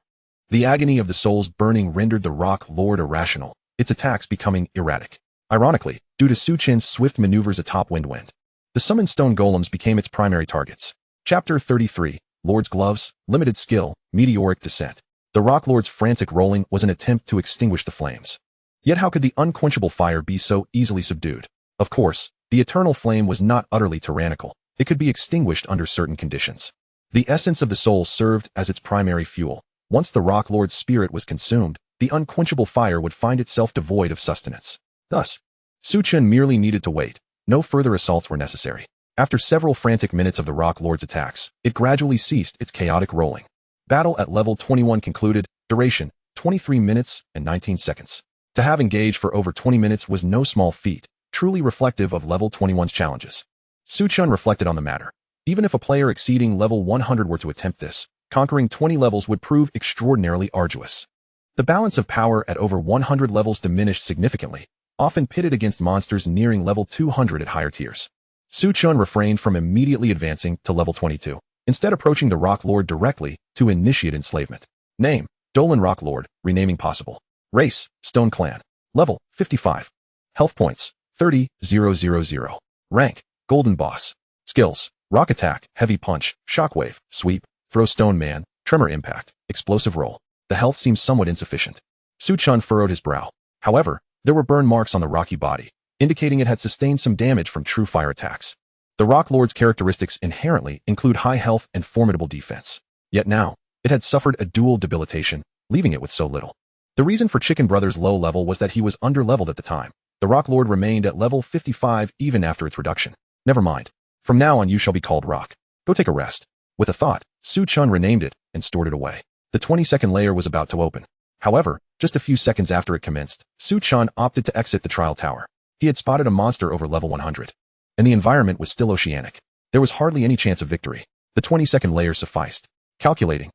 The agony of the soul's burning rendered the Rock Lord irrational, its attacks becoming erratic. Ironically, due to Su Chen's swift maneuvers atop Wind, the summoned stone golems became its primary targets. Chapter 33, Lord's gloves, limited skill, meteoric descent. The Rock Lord's frantic rolling was an attempt to extinguish the flames. Yet how could the unquenchable fire be so easily subdued? Of course, the eternal flame was not utterly tyrannical. It could be extinguished under certain conditions. The essence of the soul served as its primary fuel. Once the Rock Lord's spirit was consumed, the unquenchable fire would find itself devoid of sustenance. Thus, Chen merely needed to wait. No further assaults were necessary. After several frantic minutes of the Rock Lord's attacks, it gradually ceased its chaotic rolling. Battle at level 21 concluded, duration, 23 minutes and 19 seconds. To have engaged for over 20 minutes was no small feat, truly reflective of level 21's challenges. Chen reflected on the matter. Even if a player exceeding level 100 were to attempt this, conquering 20 levels would prove extraordinarily arduous. The balance of power at over 100 levels diminished significantly, often pitted against monsters nearing level 200 at higher tiers. Chen refrained from immediately advancing to level 22, instead approaching the Rock Lord directly to initiate enslavement. Name, Dolan Rock Lord, renaming possible. Race, Stone Clan. Level, 55. Health points, 30,000. Rank, Golden Boss. Skills, Rock Attack, Heavy Punch, Shockwave, Sweep, Throw Stone Man, Tremor Impact, Explosive Roll. The health seems somewhat insufficient. Chen furrowed his brow. However, there were burn marks on the rocky body, indicating it had sustained some damage from true fire attacks. The Rock Lord's characteristics inherently include high health and formidable defense. Yet now, it had suffered a dual debilitation, leaving it with so little. The reason for Chicken Brother's low level was that he was under-leveled at the time. The Rock Lord remained at level 55 even after its reduction. Never mind. From now on you shall be called Rock. Go take a rest. With a thought, Chen renamed it and stored it away. The 22nd layer was about to open. However, just a few seconds after it commenced, Chen opted to exit the trial tower. He had spotted a monster over level 100. And the environment was still oceanic. There was hardly any chance of victory. The 22nd layer sufficed. Calculating.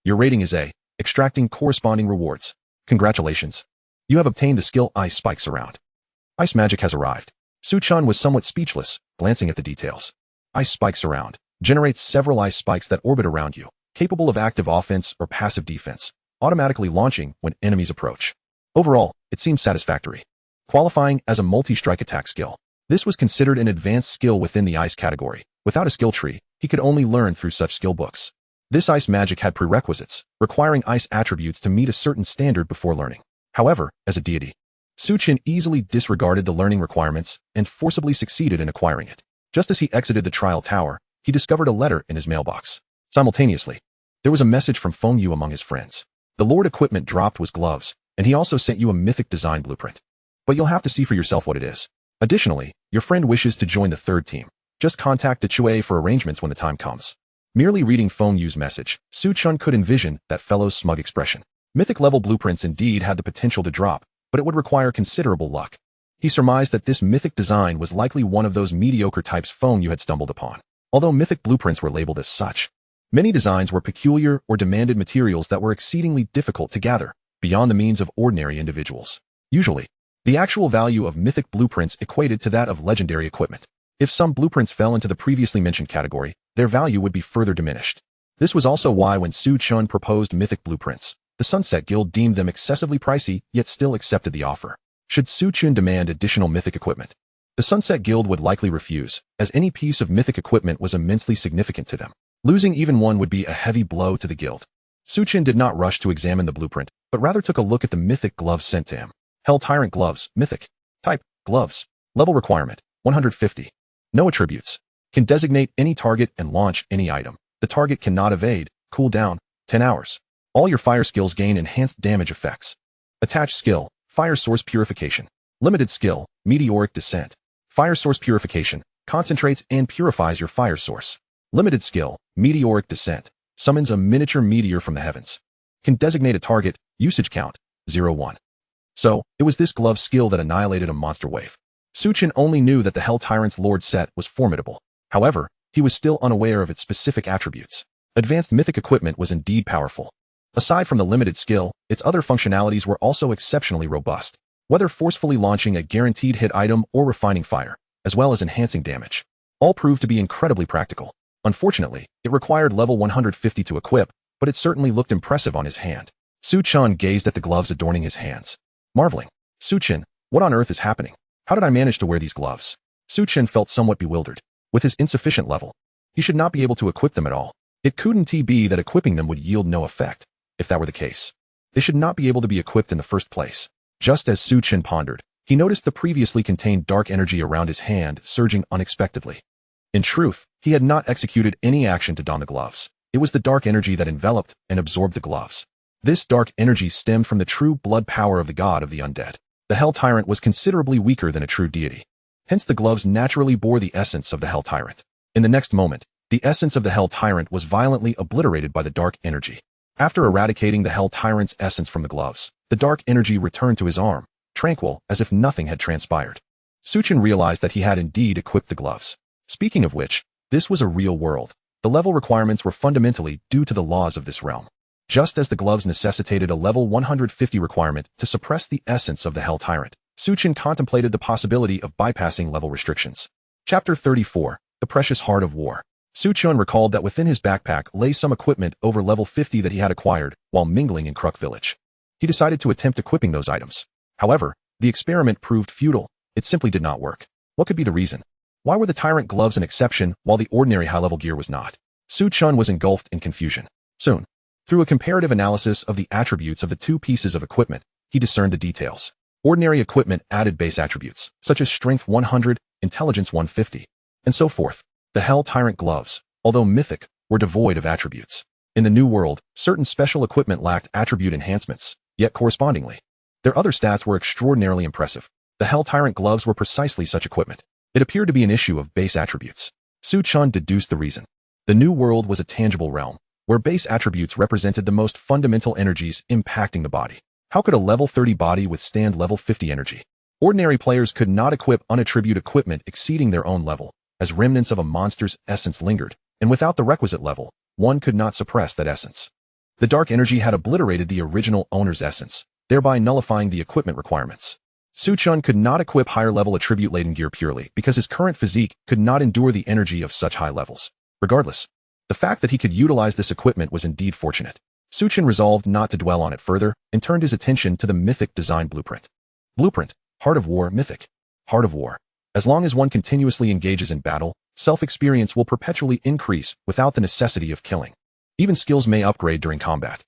Your rating is A. Extracting corresponding rewards. Congratulations. You have obtained the skill Ice Spikes Around. Ice magic has arrived. Chen was somewhat speechless, glancing at the details. Ice Spikes Around generates several ice spikes that orbit around you, capable of active offense or passive defense, automatically launching when enemies approach. Overall, it seems satisfactory. Qualifying as a multi-strike attack skill. This was considered an advanced skill within the ice category. Without a skill tree, he could only learn through such skill books. This ice magic had prerequisites, requiring ice attributes to meet a certain standard before learning. However, as a deity, Chen easily disregarded the learning requirements and forcibly succeeded in acquiring it. Just as he exited the trial tower, he discovered a letter in his mailbox. Simultaneously, there was a message from Feng Yu among his friends. The Lord equipment dropped was gloves, and he also sent you a mythic design blueprint. But you'll have to see for yourself what it is. Additionally, your friend wishes to join the third team. Just contact the Chio for arrangements when the time comes. Merely reading Feng Yu's message, Chen could envision that fellow's smug expression. Mythic level blueprints indeed had the potential to drop, but it would require considerable luck. He surmised that this mythic design was likely one of those mediocre types Feng Yu had stumbled upon. Although mythic blueprints were labeled as such, many designs were peculiar or demanded materials that were exceedingly difficult to gather, beyond the means of ordinary individuals. Usually, the actual value of mythic blueprints equated to that of legendary equipment. If some blueprints fell into the previously mentioned category, their value would be further diminished. This was also why when Chen proposed mythic blueprints, the Sunset Guild deemed them excessively pricey, yet still accepted the offer. Should Chen demand additional mythic equipment, the Sunset Guild would likely refuse, as any piece of mythic equipment was immensely significant to them. Losing even one would be a heavy blow to the guild. Chen did not rush to examine the blueprint, but rather took a look at the mythic gloves sent to him. Hell Tyrant Gloves, Mythic. Type, Gloves. Level requirement, 150. No attributes. Can designate any target and launch any item. The target cannot evade. Cooldown, 10 hours. All your fire skills gain enhanced damage effects. Attached skill, Fire Source Purification. Limited skill, Meteoric Descent. Fire Source Purification concentrates and purifies your fire source. Limited skill, Meteoric Descent. Summons a miniature meteor from the heavens. Can designate a target. Usage count, 0-1. So, it was this glove skill that annihilated a monster wave. Chen only knew that the Hell Tyrant's Lord set was formidable. However, he was still unaware of its specific attributes. Advanced mythic equipment was indeed powerful. Aside from the limited skill, its other functionalities were also exceptionally robust, whether forcefully launching a guaranteed hit item or refining fire, as well as enhancing damage. All proved to be incredibly practical. Unfortunately, it required level 150 to equip, but it certainly looked impressive on his hand. Chen gazed at the gloves adorning his hands, marveling. Chen, what on earth is happening? How did I manage to wear these gloves? Chen felt somewhat bewildered. With his insufficient level, he should not be able to equip them at all. It couldn't be that equipping them would yield no effect. If that were the case, they should not be able to be equipped in the first place. Just as Chen pondered, he noticed the previously contained dark energy around his hand surging unexpectedly. In truth, he had not executed any action to don the gloves. It was the dark energy that enveloped and absorbed the gloves. This dark energy stemmed from the true blood power of the god of the undead. The Hell Tyrant was considerably weaker than a true deity. Hence the gloves naturally bore the essence of the Hell Tyrant. In the next moment, the essence of the Hell Tyrant was violently obliterated by the dark energy. After eradicating the Hell Tyrant's essence from the gloves, the dark energy returned to his arm, tranquil as if nothing had transpired. Chen realized that he had indeed equipped the gloves. Speaking of which, this was a real world. The level requirements were fundamentally due to the laws of this realm. Just as the gloves necessitated a level 150 requirement to suppress the essence of the Hell Tyrant, Chen contemplated the possibility of bypassing level restrictions. Chapter 34, The Precious Heart of War. Chen recalled that within his backpack lay some equipment over level 50 that he had acquired while mingling in Crook village. He decided to attempt equipping those items. However, the experiment proved futile. It simply did not work. What could be the reason? Why were the Tyrant gloves an exception while the ordinary high-level gear was not? Chen was engulfed in confusion. Soon, through a comparative analysis of the attributes of the two pieces of equipment, he discerned the details. Ordinary equipment added base attributes, such as strength 100, intelligence 150, and so forth. The Hell Tyrant gloves, although mythic, were devoid of attributes. In the New World, certain special equipment lacked attribute enhancements, yet correspondingly, their other stats were extraordinarily impressive. The Hell Tyrant gloves were precisely such equipment. It appeared to be an issue of base attributes. Chen deduced the reason. The New World was a tangible realm, where base attributes represented the most fundamental energies impacting the body. How could a level 30 body withstand level 50 energy? Ordinary players could not equip unattribute equipment exceeding their own level, as remnants of a monster's essence lingered, and without the requisite level, one could not suppress that essence. The dark energy had obliterated the original owner's essence, thereby nullifying the equipment requirements. Chen could not equip higher-level attribute-laden gear purely because his current physique could not endure the energy of such high levels. Regardless, the fact that he could utilize this equipment was indeed fortunate. Chen resolved not to dwell on it further and turned his attention to the mythic design blueprint. Blueprint, Heart of War, mythic. Heart of War. As long as one continuously engages in battle, self-experience will perpetually increase without the necessity of killing. Even skills may upgrade during combat.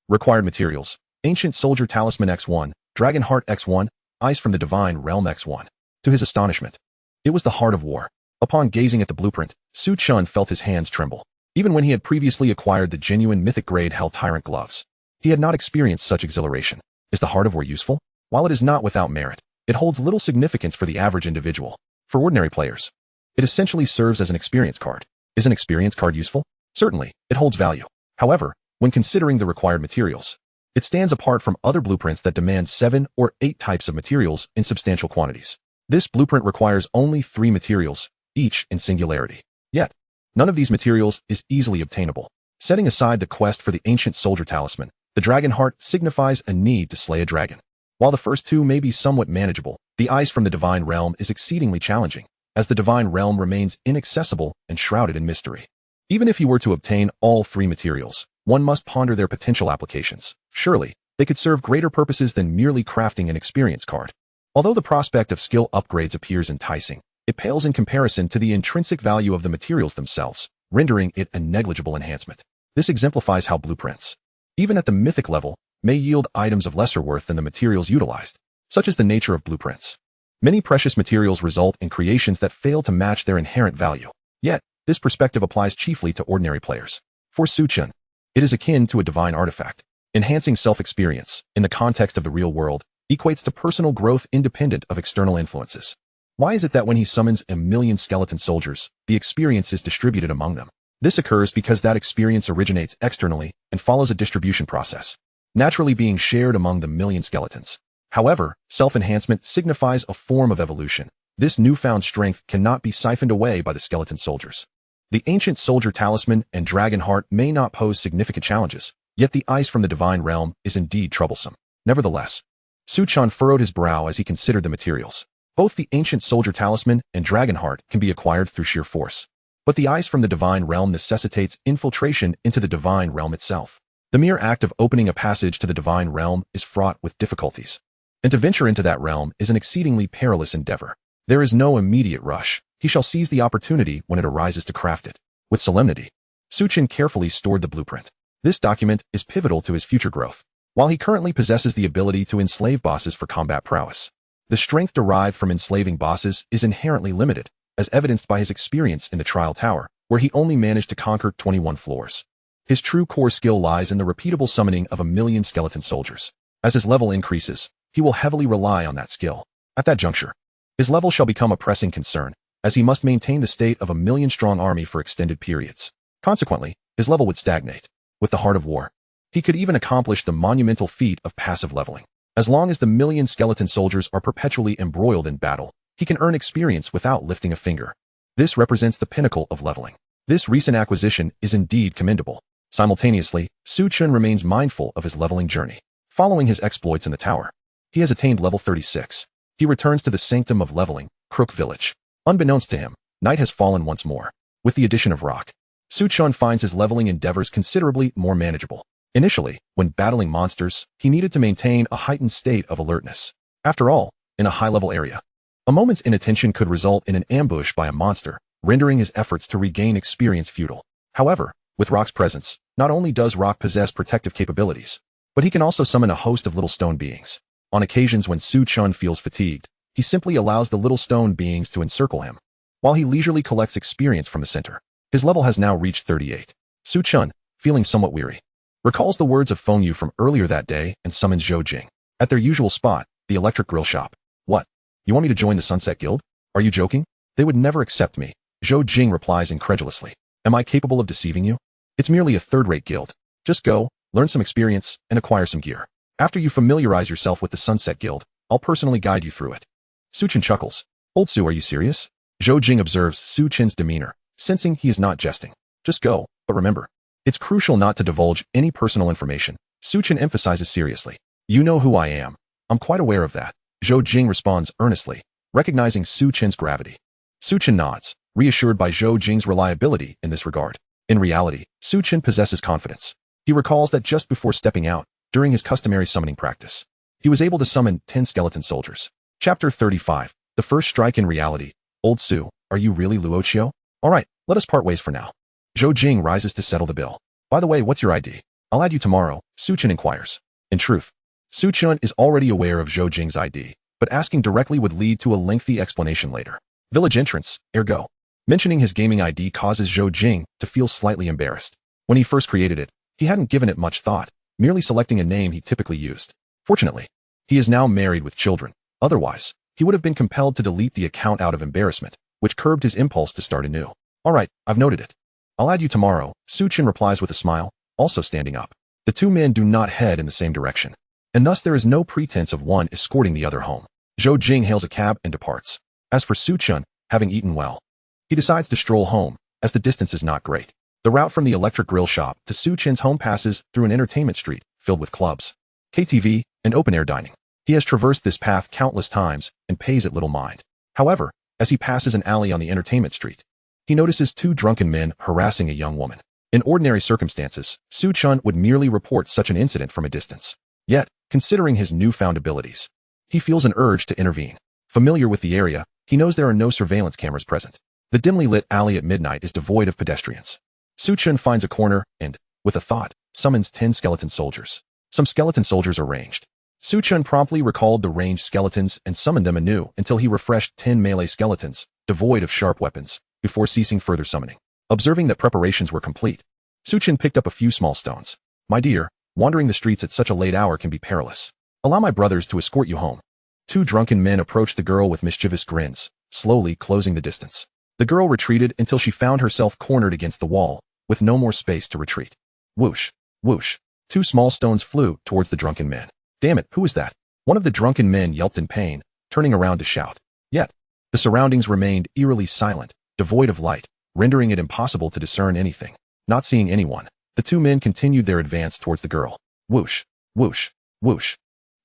Required materials: Ancient Soldier Talisman X1, Dragon Heart X1, Eyes from the Divine Realm X1. To his astonishment, it was the Heart of War. Upon gazing at the blueprint, Chen felt his hands tremble. Even when he had previously acquired the genuine mythic-grade Hell Tyrant gloves, he had not experienced such exhilaration. Is the Heart of War useful? While it is not without merit, it holds little significance for the average individual. For ordinary players, it essentially serves as an experience card. Is an experience card useful? Certainly, it holds value. However, when considering the required materials, it stands apart from other blueprints that demand 7 or 8 types of materials in substantial quantities. This blueprint requires only 3 materials, each in singularity. Yet, none of these materials is easily obtainable. Setting aside the quest for the Ancient Soldier Talisman, the Dragon Heart signifies a need to slay a dragon. While the first two may be somewhat manageable, the Eyes from the Divine Realm is exceedingly challenging, as the Divine Realm remains inaccessible and shrouded in mystery. Even if he were to obtain all 3 materials, one must ponder their potential applications. Surely, they could serve greater purposes than merely crafting an experience card. Although the prospect of skill upgrades appears enticing, it pales in comparison to the intrinsic value of the materials themselves, rendering it a negligible enhancement. This exemplifies how blueprints, even at the mythic level, may yield items of lesser worth than the materials utilized. Such is the nature of blueprints. Many precious materials result in creations that fail to match their inherent value. Yet, this perspective applies chiefly to ordinary players. For Chen, it is akin to a divine artifact. Enhancing self-experience, in the context of the real world, equates to personal growth independent of external influences. Why is it that when he summons a million skeleton soldiers, the experience is distributed among them? This occurs because that experience originates externally and follows a distribution process, naturally being shared among the million skeletons. However, self-enhancement signifies a form of evolution. This newfound strength cannot be siphoned away by the skeleton soldiers. The Ancient Soldier Talisman and Dragon Heart may not pose significant challenges, yet the Eyes from the Divine Realm is indeed troublesome. Nevertheless, Chen furrowed his brow as he considered the materials. Both the Ancient Soldier Talisman and Dragon Heart can be acquired through sheer force, but the Eyes from the Divine Realm necessitates infiltration into the Divine Realm itself. The mere act of opening a passage to the Divine Realm is fraught with difficulties, and to venture into that realm is an exceedingly perilous endeavor. There is no immediate rush. He shall seize the opportunity when it arises to craft it. With solemnity, Chen carefully stored the blueprint. This document is pivotal to his future growth. While he currently possesses the ability to enslave bosses for combat prowess, the strength derived from enslaving bosses is inherently limited, as evidenced by his experience in the Trial Tower, where he only managed to conquer 21 floors. His true core skill lies in the repeatable summoning of 1,000,000 skeleton soldiers. As his level increases, he will heavily rely on that skill. At that juncture, his level shall become a pressing concern, as he must maintain the state of a 1,000,000-strong army for extended periods. Consequently, his level would stagnate. With the Heart of War, he could even accomplish the monumental feat of passive leveling. As long as the 1,000,000 skeleton soldiers are perpetually embroiled in battle, he can earn experience without lifting a finger. This represents the pinnacle of leveling. This recent acquisition is indeed commendable. Simultaneously, Chen remains mindful of his leveling journey. Following his exploits in the tower, he has attained level 36. He returns to the sanctum of leveling, Crook Village. Unbeknownst to him, night has fallen once more. With the addition of rock, Chen finds his leveling endeavors considerably more manageable. Initially, when battling monsters, he needed to maintain a heightened state of alertness. After all, in a high-level area, a moment's inattention could result in an ambush by a monster, rendering his efforts to regain experience futile. However, with Rock's presence, not only does Rock possess protective capabilities, but he can also summon a host of little stone beings. On occasions when Chen feels fatigued, he simply allows the little stone beings to encircle him, while he leisurely collects experience from the center. His level has now reached 38. Chen, feeling somewhat weary, recalls the words of Feng Yu from earlier that day and summons Zhou Jing. At their usual spot, the electric grill shop. What? You want me to join the Sunset Guild? Are you joking? They would never accept me. Zhou Jing replies incredulously. Am I capable of deceiving you? It's merely a third-rate guild. Just go, learn some experience, and acquire some gear. After you familiarize yourself with the Sunset Guild, I'll personally guide you through it. Chen chuckles. Old Su, are you serious? Zhou Jing observes Chen's demeanor, sensing he is not jesting. Just go, but remember, it's crucial not to divulge any personal information. Chen emphasizes seriously. You know who I am. I'm quite aware of that. Zhou Jing responds earnestly, recognizing Chen's gravity. Chen nods, reassured by Zhou Jing's reliability in this regard. In reality, Chen possesses confidence. He recalls that just before stepping out, during his customary summoning practice, he was able to summon 10 skeleton soldiers. Chapter 35. The First Strike in Reality. Old Su, are you really Luo Chio? Alright, let us part ways for now. Zhou Jing rises to settle the bill. By the way, what's your ID? I'll add you tomorrow, Chen inquires. In truth, Chen is already aware of Zhou Jing's ID, but asking directly would lead to a lengthy explanation later. Village entrance, ergo. Mentioning his gaming ID causes Zhou Jing to feel slightly embarrassed. When he first created it, he hadn't given it much thought, merely selecting a name he typically used. Fortunately, he is now married with children. Otherwise, he would have been compelled to delete the account out of embarrassment, which curbed his impulse to start anew. Alright, I've noted it. I'll add you tomorrow, Chen replies with a smile, also standing up. The two men do not head in the same direction, and thus there is no pretense of one escorting the other home. Zhou Jing hails a cab and departs. As for Chen, having eaten well, he decides to stroll home, as the distance is not great. The route from the electric grill shop to Chen's home passes through an entertainment street filled with clubs, KTV, and open-air dining. He has traversed this path countless times and pays it little mind. However, as he passes an alley on the entertainment street, he notices two drunken men harassing a young woman. In ordinary circumstances, Chen would merely report such an incident from a distance. Yet, considering his newfound abilities, he feels an urge to intervene. Familiar with the area, he knows there are no surveillance cameras present. The dimly lit alley at midnight is devoid of pedestrians. Chen finds a corner and, with a thought, summons 10 skeleton soldiers. Some skeleton soldiers are ranged. Chen promptly recalled the ranged skeletons and summoned them anew until he refreshed 10 melee skeletons, devoid of sharp weapons, before ceasing further summoning. Observing that preparations were complete, Chen picked up a few small stones. My dear, wandering the streets at such a late hour can be perilous. Allow my brothers to escort you home. Two drunken men approached the girl with mischievous grins, slowly closing the distance. The girl retreated until she found herself cornered against the wall, with no more space to retreat. Whoosh, whoosh. Two small stones flew towards the drunken men. Damn it, who is that? One of the drunken men yelped in pain, turning around to shout. Yet, the surroundings remained eerily silent, devoid of light, rendering it impossible to discern anything. Not seeing anyone, the two men continued their advance towards the girl. Whoosh, whoosh, whoosh.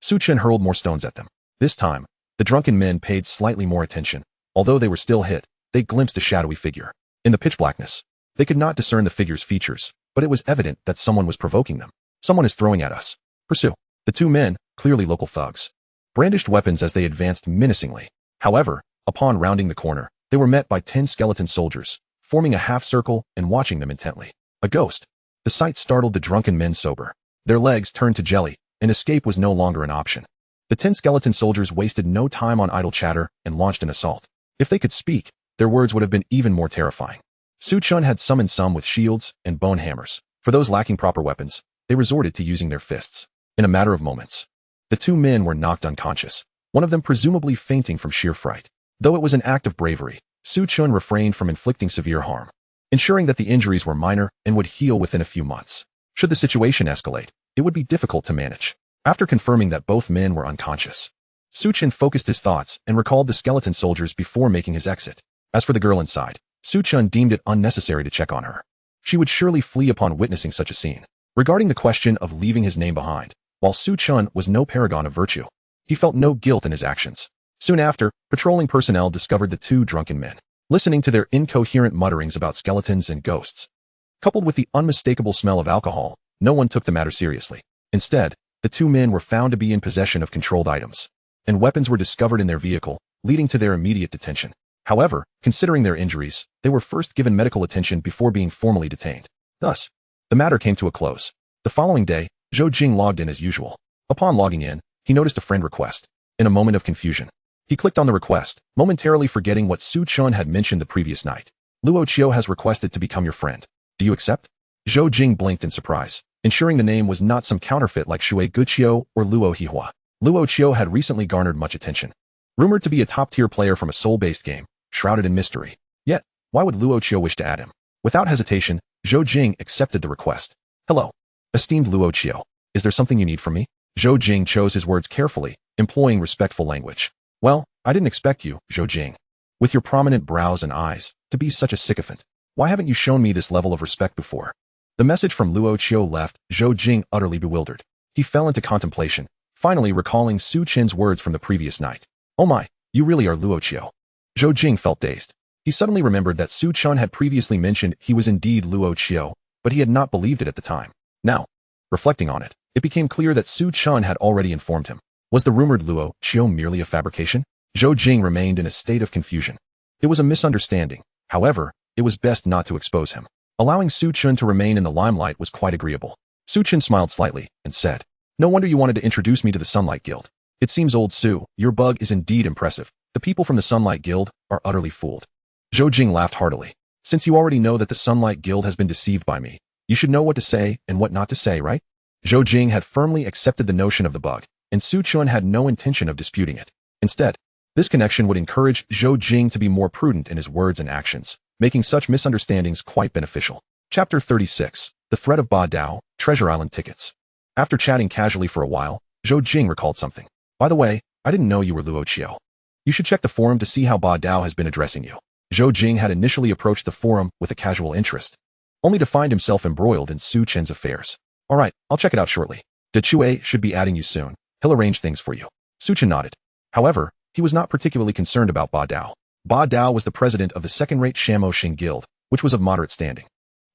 Chen hurled more stones at them. This time, the drunken men paid slightly more attention. Although they were still hit, they glimpsed a shadowy figure. In the pitch blackness, they could not discern the figure's features, but it was evident that someone was provoking them. Someone is throwing at us. Pursue. The two men, clearly local thugs, brandished weapons as they advanced menacingly. However, upon rounding the corner, they were met by 10 skeleton soldiers, forming a half circle and watching them intently. A ghost. The sight startled the drunken men sober. Their legs turned to jelly, and escape was no longer an option. The 10 skeleton soldiers wasted no time on idle chatter and launched an assault. If they could speak, their words would have been even more terrifying. Su Chun had summoned some with shields and bone hammers. For those lacking proper weapons, they resorted to using their fists. In a matter of moments, the 2 men were knocked unconscious, one of them presumably fainting from sheer fright. Though it was an act of bravery, Su Chun refrained from inflicting severe harm, ensuring that the injuries were minor and would heal within a few months. Should the situation escalate, it would be difficult to manage. After confirming that both men were unconscious, Su Chun focused his thoughts and recalled the skeleton soldiers before making his exit. As for the girl inside, Su Chun deemed it unnecessary to check on her. She would surely flee upon witnessing such a scene. Regarding the question of leaving his name behind, while Su Chun was no paragon of virtue, he felt no guilt in his actions. Soon after, patrolling personnel discovered the 2 drunken men, listening to their incoherent mutterings about skeletons and ghosts. Coupled with the unmistakable smell of alcohol, no one took the matter seriously. Instead, the 2 men were found to be in possession of controlled items, and weapons were discovered in their vehicle, leading to their immediate detention. However, considering their injuries, they were first given medical attention before being formally detained. Thus, the matter came to a close. The following day, Zhou Jing logged in as usual. Upon logging in, he noticed a friend request. In a moment of confusion, he clicked on the request, momentarily forgetting what Su Chun had mentioned the previous night. Luo Chio has requested to become your friend. Do you accept? Zhou Jing blinked in surprise, ensuring the name was not some counterfeit like Shui Guchio or Luo Hihua. Luo Chio had recently garnered much attention. Rumored to be a top-tier player from a soul-based game, shrouded in mystery. Yet, why would Luo Chio wish to add him? Without hesitation, Zhou Jing accepted the request. Hello, esteemed Luo Chio. Is there something you need from me? Zhou Jing chose his words carefully, employing respectful language. Well, I didn't expect you, Zhou Jing, with your prominent brows and eyes, to be such a sycophant. Why haven't you shown me this level of respect before? The message from Luo Chio left Zhou Jing utterly bewildered. He fell into contemplation, finally recalling Su Chen's words from the previous night. Oh my, you really are Luo Chio. Zhou Jing felt dazed. He suddenly remembered that Su Chun had previously mentioned he was indeed Luo Chio, but he had not believed it at the time. Now, reflecting on it, it became clear that Su Chun had already informed him. Was the rumored Luo Chio merely a fabrication? Zhou Jing remained in a state of confusion. It was a misunderstanding. However, it was best not to expose him. Allowing Su Chun to remain in the limelight was quite agreeable. Su Chun smiled slightly and said, No wonder you wanted to introduce me to the Sunlight Guild. It seems old Su, your bug is indeed impressive. The people from the Sunlight Guild are utterly fooled. Zhou Jing laughed heartily. Since you already know that the Sunlight Guild has been deceived by me, you should know what to say and what not to say, right? Zhou Jing had firmly accepted the notion of the bug, and Su Chun had no intention of disputing it. Instead, this connection would encourage Zhou Jing to be more prudent in his words and actions, making such misunderstandings quite beneficial. Chapter 36. The Threat of Ba Dao, Treasure Island Tickets. After chatting casually for a while, Zhou Jing recalled something. By the way, I didn't know you were Luo Chio. You should check the forum to see how Ba Dao has been addressing you. Zhou Jing had initially approached the forum with a casual interest, only to find himself embroiled in Su Chen's affairs. Alright, I'll check it out shortly. De Chue should be adding you soon. He'll arrange things for you. Su Chen nodded. However, he was not particularly concerned about Ba Dao. Ba Dao was the president of the second-rate Shamo Star Guild, which was of moderate standing.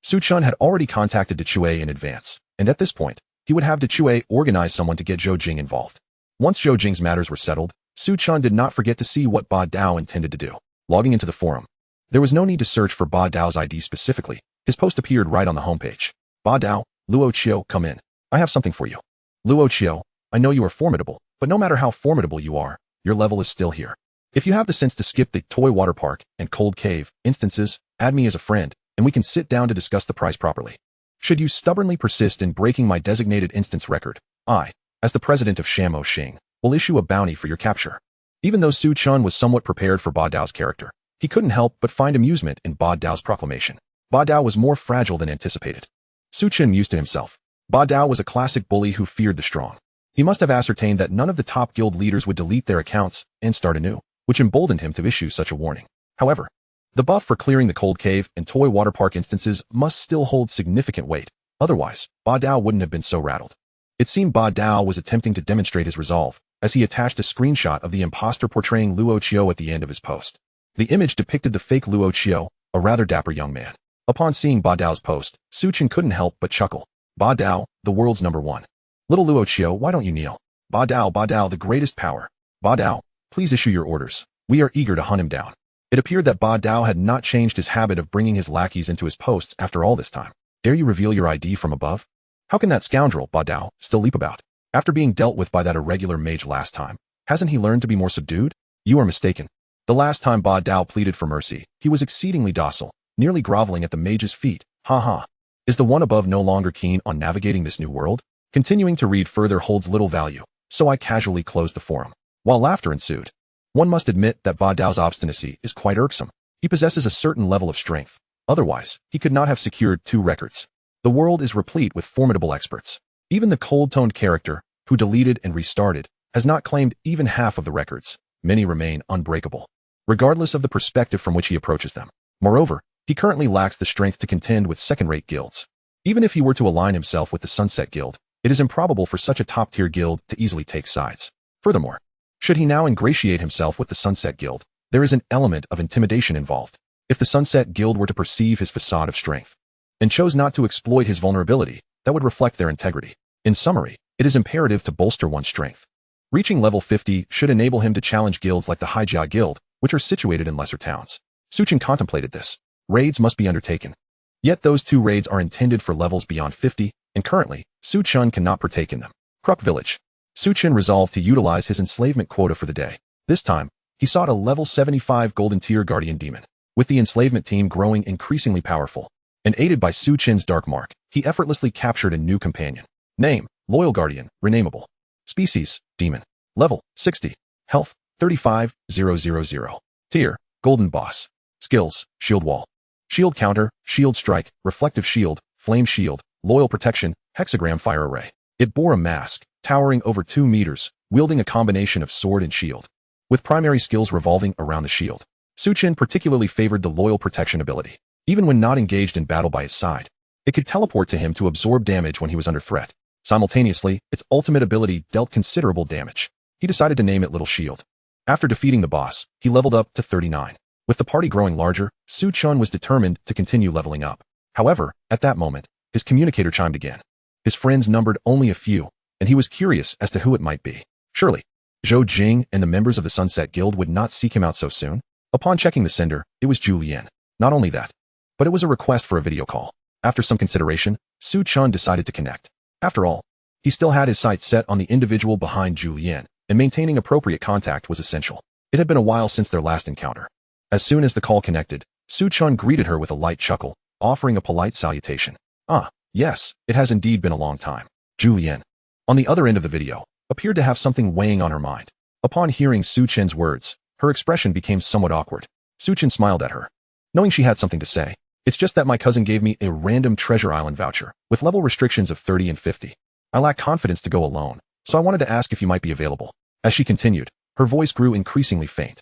Su Chun had already contacted De Chue in advance, and at this point, he would have De Chue organize someone to get Zhou Jing involved. Once Zhou Jing's matters were settled, Su Chun did not forget to see what Ba Dao intended to do. Logging into the forum, there was no need to search for Ba Dao's ID specifically. His post appeared right on the homepage. Ba Dao, Luo Chio, come in. I have something for you. Luo Chio, I know you are formidable, but no matter how formidable you are, your level is still here. If you have the sense to skip the Toy Water Park and Cold Cave instances, add me as a friend, and we can sit down to discuss the price properly. Should you stubbornly persist in breaking my designated instance record, I, as the president of Shamo Star, will issue a bounty for your capture. Even though Su Chun was somewhat prepared for Ba Dao's character, he couldn't help but find amusement in Ba Dao's proclamation. Ba Dao was more fragile than anticipated. Su Chun mused to himself. Ba Dao was a classic bully who feared the strong. He must have ascertained that none of the top guild leaders would delete their accounts and start anew, which emboldened him to issue such a warning. However, the buff for clearing the Cold Cave and Toy Water Park instances must still hold significant weight. Otherwise, Ba Dao wouldn't have been so rattled. It seemed Ba Dao was attempting to demonstrate his resolve, as he attached a screenshot of the impostor portraying Luo Chio at the end of his post. The image depicted the fake Luo Chio, a rather dapper young man. Upon seeing Ba Dao's post, Su Chen couldn't help but chuckle. Ba Dao, the world's #1. Little Luo Chio, why don't you kneel? Ba Dao, the greatest power. Ba Dao, please issue your orders. We are eager to hunt him down. It appeared that Ba Dao had not changed his habit of bringing his lackeys into his posts after all this time. Dare you reveal your ID from above? How can that scoundrel, Ba Dao, still leap about? After being dealt with by that irregular mage last time, hasn't he learned to be more subdued? You are mistaken. The last time Ba Dao pleaded for mercy, he was exceedingly docile, nearly groveling at the mage's feet. Ha ha. Is the one above no longer keen on navigating this new world? Continuing to read further holds little value, so I casually closed the forum. While laughter ensued. One must admit that Ba Dao's obstinacy is quite irksome. He possesses a certain level of strength. Otherwise, he could not have secured 2 records. The world is replete with formidable experts. Even the cold-toned character, who deleted and restarted, has not claimed even half of the records. Many remain unbreakable, regardless of the perspective from which he approaches them. Moreover, he currently lacks the strength to contend with second-rate guilds. Even if he were to align himself with the Sunset Guild, it is improbable for such a top-tier guild to easily take sides. Furthermore, should he now ingratiate himself with the Sunset Guild, there is an element of intimidation involved. If the Sunset Guild were to perceive his facade of strength and chose not to exploit his vulnerability, that would reflect their integrity. In summary, it is imperative to bolster one's strength. Reaching level 50 should enable him to challenge guilds like the Haijia Guild, which are situated in lesser towns. Su Chen contemplated this. Raids must be undertaken. Yet those 2 raids are intended for levels beyond 50, and currently, Su Chen cannot partake in them. Crook Village. Su Chen resolved to utilize his enslavement quota for the day. This time, he sought a level 75 Golden Tier Guardian Demon. With the enslavement team growing increasingly powerful, and aided by Su Chen's Dark Mark, he effortlessly captured a new companion. Name, Loyal Guardian, renameable. Species, Demon. Level, 60. Health, 35,000. Tier, Golden Boss. Skills, Shield Wall. Shield Counter, Shield Strike, Reflective Shield, Flame Shield, Loyal Protection, Hexagram Fire Array. It bore a mask, towering over 2 meters, wielding a combination of sword and shield, with primary skills revolving around the shield. Su Chen particularly favored the Loyal Protection ability. Even when not engaged in battle by his side, it could teleport to him to absorb damage when he was under threat. Simultaneously, its ultimate ability dealt considerable damage. He decided to name it Little Shield. After defeating the boss, he leveled up to 39. With the party growing larger, Su Chen was determined to continue leveling up. However, at that moment, his communicator chimed again. His friends numbered only a few, and he was curious as to who it might be. Surely, Zhou Jing and the members of the Sunset Guild would not seek him out so soon. Upon checking the sender, it was Julianne. Not only that, but it was a request for a video call. After some consideration, Su Chen decided to connect. After all, he still had his sights set on the individual behind Julianne, and maintaining appropriate contact was essential. It had been a while since their last encounter. As soon as the call connected, Su Chen greeted her with a light chuckle, offering a polite salutation. Ah, yes, it has indeed been a long time. Julianne, on the other end of the video, appeared to have something weighing on her mind. Upon hearing Su Chen's words, her expression became somewhat awkward. Su Chen smiled at her, knowing she had something to say. It's just that my cousin gave me a random Treasure Island voucher, with level restrictions of 30 and 50. I lack confidence to go alone, so I wanted to ask if you might be available. As she continued, her voice grew increasingly faint.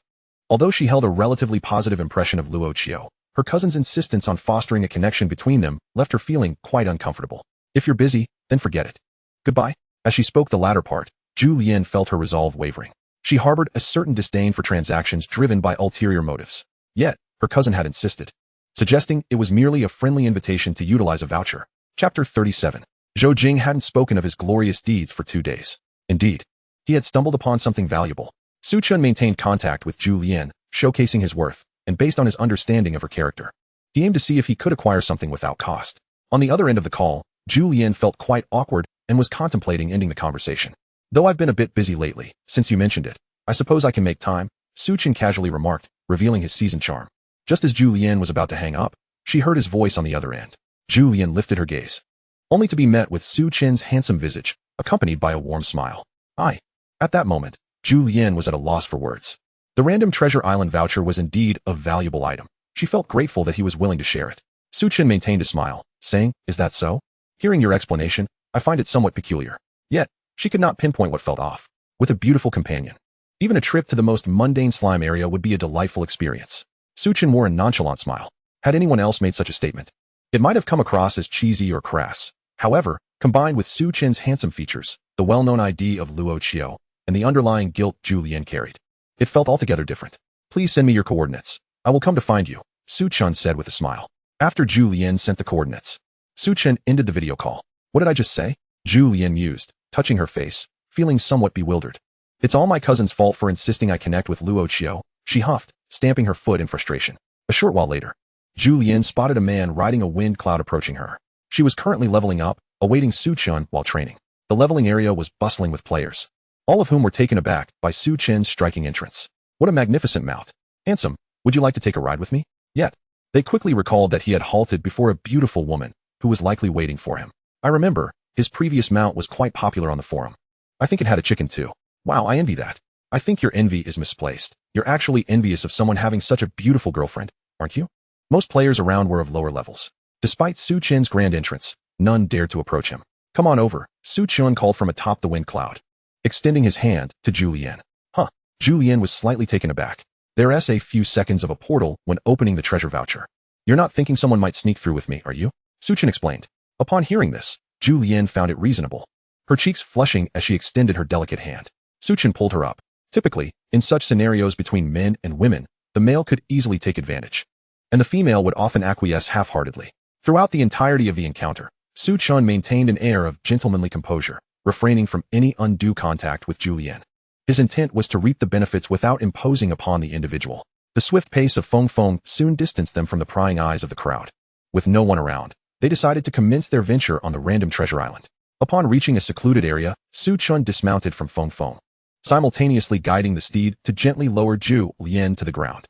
Although she held a relatively positive impression of Luo Chio, her cousin's insistence on fostering a connection between them left her feeling quite uncomfortable. If you're busy, then forget it. Goodbye. As she spoke the latter part, Julianne felt her resolve wavering. She harbored a certain disdain for transactions driven by ulterior motives. Yet, her cousin had insisted, suggesting it was merely a friendly invitation to utilize a voucher. Chapter 37. Zhou Jing hadn't spoken of his glorious deeds for 2 days. Indeed, he had stumbled upon something valuable. Su Chen maintained contact with Julianne, showcasing his worth, and based on his understanding of her character, he aimed to see if he could acquire something without cost. On the other end of the call, Julianne felt quite awkward and was contemplating ending the conversation. Though I've been a bit busy lately, since you mentioned it, I suppose I can make time, Su Chen casually remarked, revealing his seasoned charm. Just as Julianne was about to hang up, she heard his voice on the other end. Julianne lifted her gaze, only to be met with Su Chen's handsome visage, accompanied by a warm smile. Aye. At that moment, Julianne was at a loss for words. The random Treasure Island voucher was indeed a valuable item. She felt grateful that he was willing to share it. Su Chen maintained a smile, saying, "Is that so? Hearing your explanation, I find it somewhat peculiar." Yet, she could not pinpoint what felt off. With a beautiful companion, even a trip to the most mundane slime area would be a delightful experience. Su Chen wore a nonchalant smile. Had anyone else made such a statement, it might have come across as cheesy or crass. However, combined with Su Chen's handsome features, the well-known ID of Luo Chio, and the underlying guilt Julianne carried, it felt altogether different. "Please send me your coordinates. I will come to find you," Su Chen said with a smile. After Julianne sent the coordinates, Su Chen ended the video call. "What did I just say?" Julianne mused, touching her face, feeling somewhat bewildered. "It's all my cousin's fault for insisting I connect with Luo Chio," she huffed, stamping her foot in frustration. A short while later, Julianne spotted a man riding a wind cloud approaching her. She was currently leveling up, awaiting Su Chen while training. The leveling area was bustling with players, all of whom were taken aback by Su Chen's striking entrance. What a magnificent mount. Handsome, would you like to take a ride with me? Yet, they quickly recalled that he had halted before a beautiful woman who was likely waiting for him. I remember, his previous mount was quite popular on the forum. I think it had a chicken too. Wow, I envy that. I think your envy is misplaced. You're actually envious of someone having such a beautiful girlfriend, aren't you? Most players around were of lower levels. Despite Su Chen's grand entrance, none dared to approach him. Come on over, Su Chen called from atop the wind cloud, extending his hand to Julianne. Huh. Julianne was slightly taken aback. There's a few seconds of a portal when opening the treasure voucher. You're not thinking someone might sneak through with me, are you? Su Chen explained. Upon hearing this, Julianne found it reasonable, her cheeks flushing as she extended her delicate hand. Su Chen pulled her up. Typically, in such scenarios between men and women, the male could easily take advantage, and the female would often acquiesce half-heartedly. Throughout the entirety of the encounter, Su Chen maintained an air of gentlemanly composure, refraining from any undue contact with Julianne. His intent was to reap the benefits without imposing upon the individual. The swift pace of Feng Feng soon distanced them from the prying eyes of the crowd. With no one around, they decided to commence their venture on the random treasure island. Upon reaching a secluded area, Su Chen dismounted from Feng Feng, simultaneously guiding the steed to gently lower Julianne to the ground.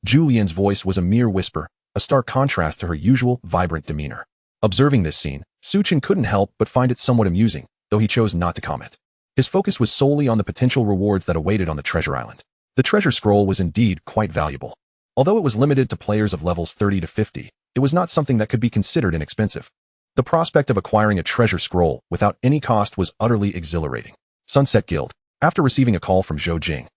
Julianne's voice was a mere whisper, a stark contrast to her usual vibrant demeanor. Observing this scene, Su Chen couldn't help but find it somewhat amusing, though he chose not to comment. His focus was solely on the potential rewards that awaited on the treasure island. The treasure scroll was indeed quite valuable. Although it was limited to players of levels 30 to 50, it was not something that could be considered inexpensive. The prospect of acquiring a treasure scroll without any cost was utterly exhilarating. Sunset Guild. After receiving a call from Zhou Jing,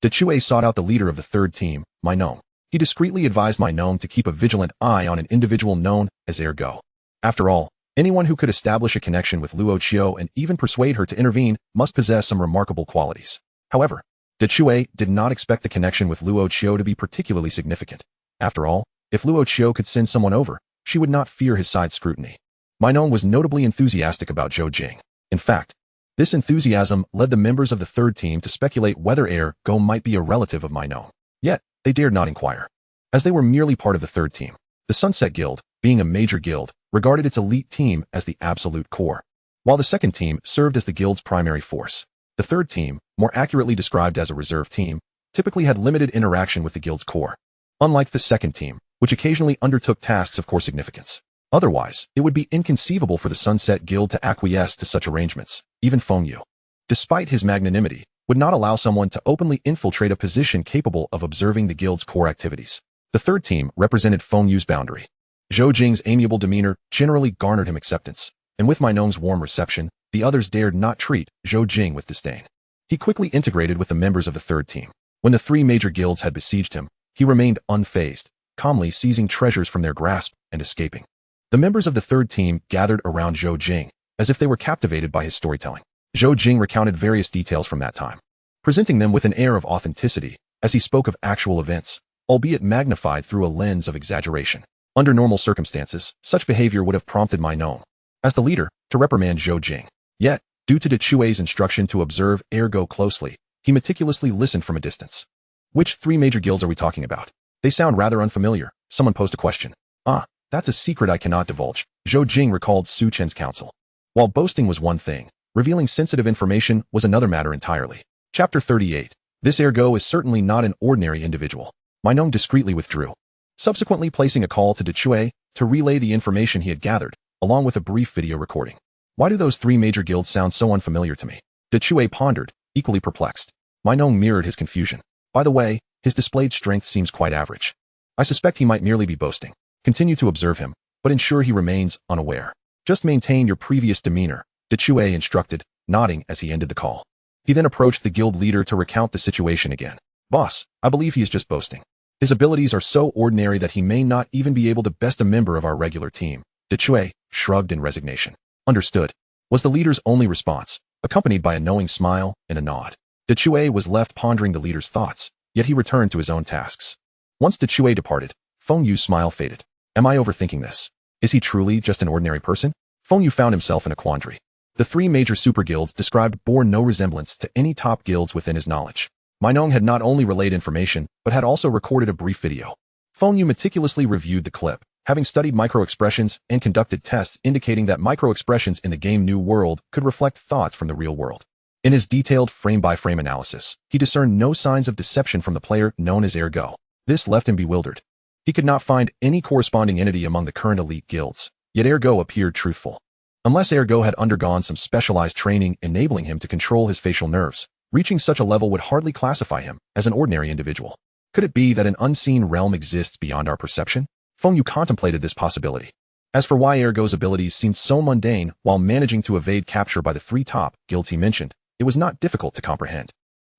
Chio sought out the leader of the third team, my gnome. He discreetly advised my gnome to keep a vigilant eye on an individual known as Ergo. After all, anyone who could establish a connection with Luo Chio and even persuade her to intervene must possess some remarkable qualities. However, Chio did not expect the connection with Luo Chio to be particularly significant. After all, if Luo Chio could send someone over, she would not fear his side scrutiny. My gnome was notably enthusiastic about Zhou Jing. In fact, this enthusiasm led the members of the third team to speculate whether Ergo might be a relative of my gnome. Yet, they dared not inquire, as they were merely part of the third team. The Sunset Guild, being a major guild, regarded its elite team as the absolute core, while the second team served as the guild's primary force. The third team, more accurately described as a reserve team, typically had limited interaction with the guild's core, unlike the second team, which occasionally undertook tasks of core significance. Otherwise, it would be inconceivable for the Sunset Guild to acquiesce to such arrangements. Even Feng Yu, despite his magnanimity, would not allow someone to openly infiltrate a position capable of observing the guild's core activities. The third team represented Feng Yu's boundary. Zhou Jing's amiable demeanor generally garnered him acceptance, and with my gnome's warm reception, the others dared not treat Zhou Jing with disdain. He quickly integrated with the members of the third team. When the three major guilds had besieged him, he remained unfazed, calmly seizing treasures from their grasp and escaping. The members of the third team gathered around Zhou Jing, as if they were captivated by his storytelling. Zhou Jing recounted various details from that time, presenting them with an air of authenticity as he spoke of actual events, albeit magnified through a lens of exaggeration. Under normal circumstances, such behavior would have prompted my gnome, as the leader, to reprimand Zhou Jing. Yet, due to Chio's instruction to observe Ergo closely, he meticulously listened from a distance. Which three major guilds are we talking about? They sound rather unfamiliar. Someone posed a question. That's a secret I cannot divulge. Zhou Jing recalled Su Chen's counsel. While boasting was one thing, revealing sensitive information was another matter entirely. Chapter 38. This Ergo is certainly not an ordinary individual. My gnome discreetly withdrew, subsequently placing a call to Chio to relay the information he had gathered, along with a brief video recording. Why do those three major guilds sound so unfamiliar to me? Chio pondered, equally perplexed. My gnome mirrored his confusion. By the way, his displayed strength seems quite average. I suspect he might merely be boasting. Continue to observe him, but ensure he remains unaware. Just maintain your previous demeanor, Chio instructed, nodding as he ended the call. He then approached the guild leader to recount the situation again. Boss, I believe he is just boasting. His abilities are so ordinary that he may not even be able to best a member of our regular team. Chio shrugged in resignation. Understood, was the leader's only response, accompanied by a knowing smile and a nod. Chio was left pondering the leader's thoughts, yet he returned to his own tasks. Once Chio departed, Feng Yu's smile faded. Am I overthinking this? Is he truly just an ordinary person? Feng Yu found himself in a quandary. The three major super guilds described bore no resemblance to any top guilds within his knowledge. My gnome had not only relayed information, but had also recorded a brief video. Feng Yu meticulously reviewed the clip, having studied micro-expressions and conducted tests indicating that micro-expressions in the game New World could reflect thoughts from the real world. In his detailed frame-by-frame analysis, he discerned no signs of deception from the player known as Ergo. This left him bewildered. He could not find any corresponding entity among the current elite guilds, yet Ergo appeared truthful. Unless Ergo had undergone some specialized training enabling him to control his facial nerves, reaching such a level would hardly classify him as an ordinary individual. Could it be that an unseen realm exists beyond our perception? Feng Yu contemplated this possibility. As for why Ergo's abilities seemed so mundane while managing to evade capture by the three top guilds he mentioned, it was not difficult to comprehend.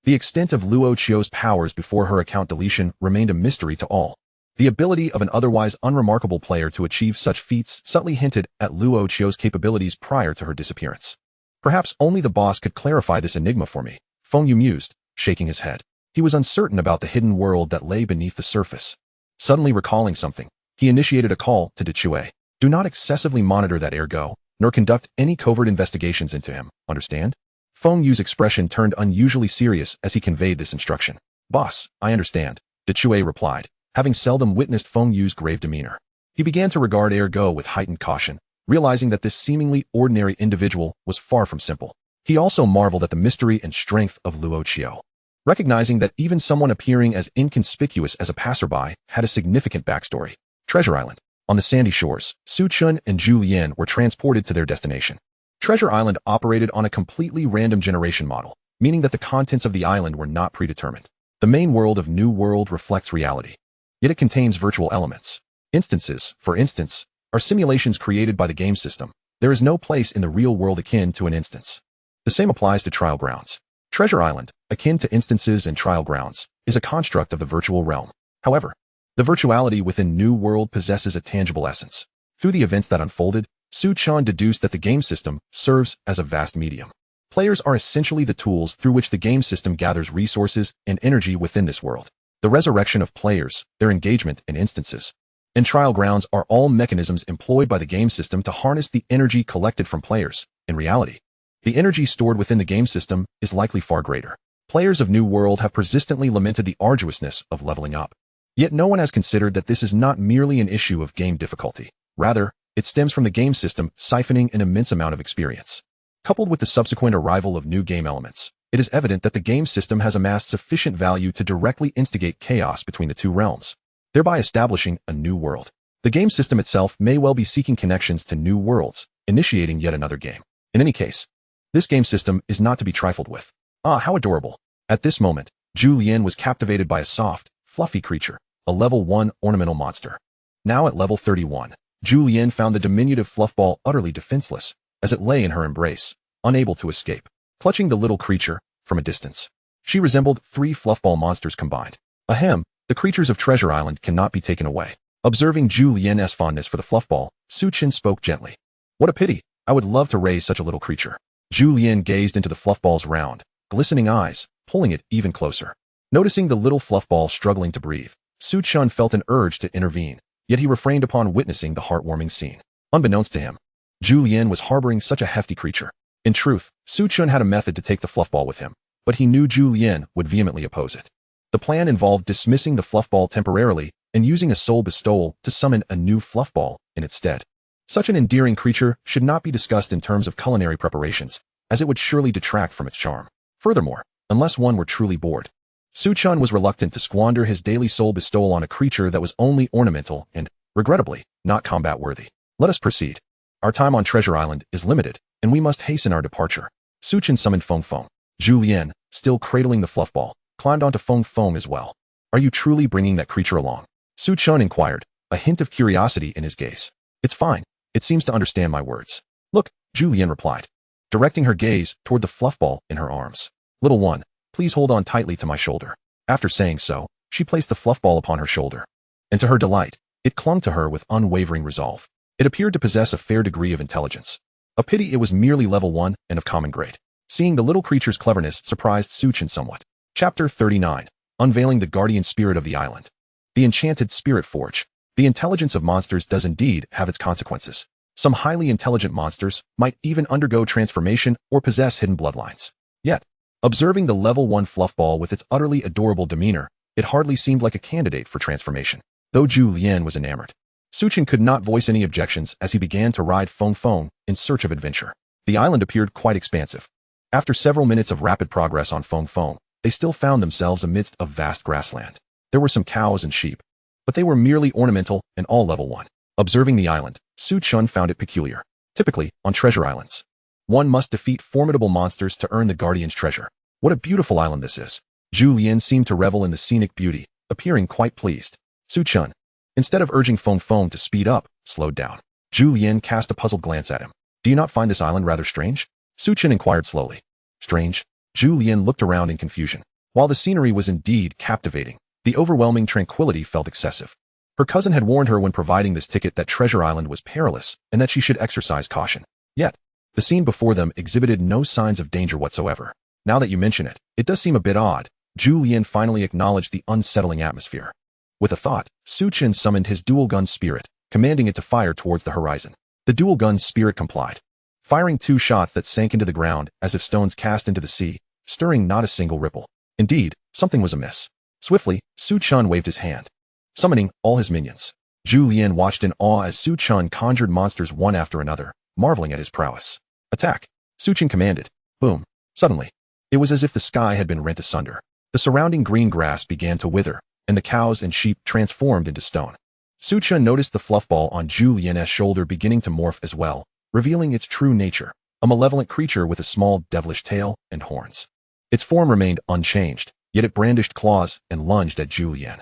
The extent of Luo Chio's powers before her account deletion remained a mystery to all. The ability of an otherwise unremarkable player to achieve such feats subtly hinted at Luo Chio's capabilities prior to her disappearance. Perhaps only the boss could clarify this enigma for me, Feng Yu mused, shaking his head. He was uncertain about the hidden world that lay beneath the surface. Suddenly recalling something, he initiated a call to Chio. Do not excessively monitor that Ergo, nor conduct any covert investigations into him, understand? Feng Yu's expression turned unusually serious as he conveyed this instruction. Boss, I understand, Chio replied, having seldom witnessed Feng Yu's grave demeanor. He began to regard Ergo with heightened caution, realizing that this seemingly ordinary individual was far from simple. He also marveled at the mystery and strength of Luo Chio. Recognizing that even someone appearing as inconspicuous as a passerby had a significant backstory. Treasure Island. On the sandy shores, Chen and Julianne were transported to their destination. Treasure Island operated on a completely random generation model, meaning that the contents of the island were not predetermined. The main world of New World reflects reality, yet it contains virtual elements. Instances, for instance, are simulations created by the game system. There is no place in the real world akin to an instance. The same applies to trial grounds. Treasure Island, akin to instances and trial grounds, is a construct of the virtual realm. However, the virtuality within New World possesses a tangible essence. Through the events that unfolded, Chen deduced that the game system serves as a vast medium. Players are essentially the tools through which the game system gathers resources and energy within this world. The resurrection of players, their engagement in instances, and trial grounds are all mechanisms employed by the game system to harness the energy collected from players. In reality, the energy stored within the game system is likely far greater. Players of New World have persistently lamented the arduousness of leveling up. Yet no one has considered that this is not merely an issue of game difficulty. Rather, it stems from the game system siphoning an immense amount of experience. Coupled with the subsequent arrival of new game elements, it is evident that the game system has amassed sufficient value to directly instigate chaos between the two realms, thereby establishing a new world. The game system itself may well be seeking connections to new worlds, initiating yet another game. In any case, this game system is not to be trifled with. Ah, how adorable. At this moment, Julianne was captivated by a soft, fluffy creature, a level 1 ornamental monster. Now at level 31, Julianne found the diminutive fluffball utterly defenseless, as it lay in her embrace, unable to escape. Clutching the little creature, from a distance, she resembled 3 fluffball monsters combined. Ahem, the creatures of Treasure Island cannot be taken away. Observing Julianne's fondness for the fluffball, Chen spoke gently. What a pity, I would love to raise such a little creature. Julianne gazed into the fluffball's round, glistening eyes, pulling it even closer. Noticing the little fluffball struggling to breathe, Chen felt an urge to intervene, yet he refrained upon witnessing the heartwarming scene. Unbeknownst to him, Julianne was harboring such a hefty creature. In truth, Chen had a method to take the fluffball with him, but he knew Julianne would vehemently oppose it. The plan involved dismissing the fluffball temporarily and using a soul bestowal to summon a new fluffball in its stead. Such an endearing creature should not be discussed in terms of culinary preparations, as it would surely detract from its charm. Furthermore, unless one were truly bored, Chen was reluctant to squander his daily soul bestowal on a creature that was only ornamental and, regrettably, not combat-worthy. Let us proceed. Our time on Treasure Island is limited, and we must hasten our departure. Chen summoned Feng Feng. Julianne, still cradling the fluffball, climbed onto Feng Feng as well. Are you truly bringing that creature along? Chen inquired, a hint of curiosity in his gaze. It's fine. It seems to understand my words. Look, Julianne replied, directing her gaze toward the fluffball in her arms. Little one, please hold on tightly to my shoulder. After saying so, she placed the fluffball upon her shoulder. And to her delight, it clung to her with unwavering resolve. It appeared to possess a fair degree of intelligence. A pity it was merely level 1 and of common grade. Seeing the little creature's cleverness surprised Chen somewhat. Chapter 39. Unveiling the Guardian Spirit of the Island. The Enchanted Spirit Forge. The intelligence of monsters does indeed have its consequences. Some highly intelligent monsters might even undergo transformation or possess hidden bloodlines. Yet, observing the level 1 fluffball with its utterly adorable demeanor, it hardly seemed like a candidate for transformation. Though Julianne was enamored, Chen could not voice any objections as he began to ride Feng in search of adventure. The island appeared quite expansive. After several minutes of rapid progress on Feng, they still found themselves amidst a vast grassland. There were some cows and sheep, but they were merely ornamental and all level 1. Observing the island, Chen found it peculiar. Typically, on treasure islands, one must defeat formidable monsters to earn the guardian's treasure. What a beautiful island this is. Julianne seemed to revel in the scenic beauty, appearing quite pleased. Chen, instead of urging Feng to speed up, slowed down. Julianne cast a puzzled glance at him. Do you not find this island rather strange? Chen inquired slowly. Strange? Julianne looked around in confusion. While the scenery was indeed captivating, the overwhelming tranquility felt excessive. Her cousin had warned her when providing this ticket that Treasure Island was perilous and that she should exercise caution. Yet, the scene before them exhibited no signs of danger whatsoever. Now that you mention it, it does seem a bit odd. Julianne finally acknowledged the unsettling atmosphere. With a thought, Chen summoned his dual-gun spirit, commanding it to fire towards the horizon. The dual-gun spirit complied, firing 2 shots that sank into the ground as if stones cast into the sea, stirring not a single ripple. Indeed, something was amiss. Swiftly, Chen waved his hand, summoning all his minions. Julianne watched in awe as Chen conjured monsters one after another, marveling at his prowess. Attack! Chen commanded. Boom. Suddenly, it was as if the sky had been rent asunder. The surrounding green grass began to wither, and the cows and sheep transformed into stone. Chen noticed the fluffball on Julianne's shoulder beginning to morph as well, revealing its true nature, a malevolent creature with a small devilish tail and horns. Its form remained unchanged, yet it brandished claws and lunged at Julianne.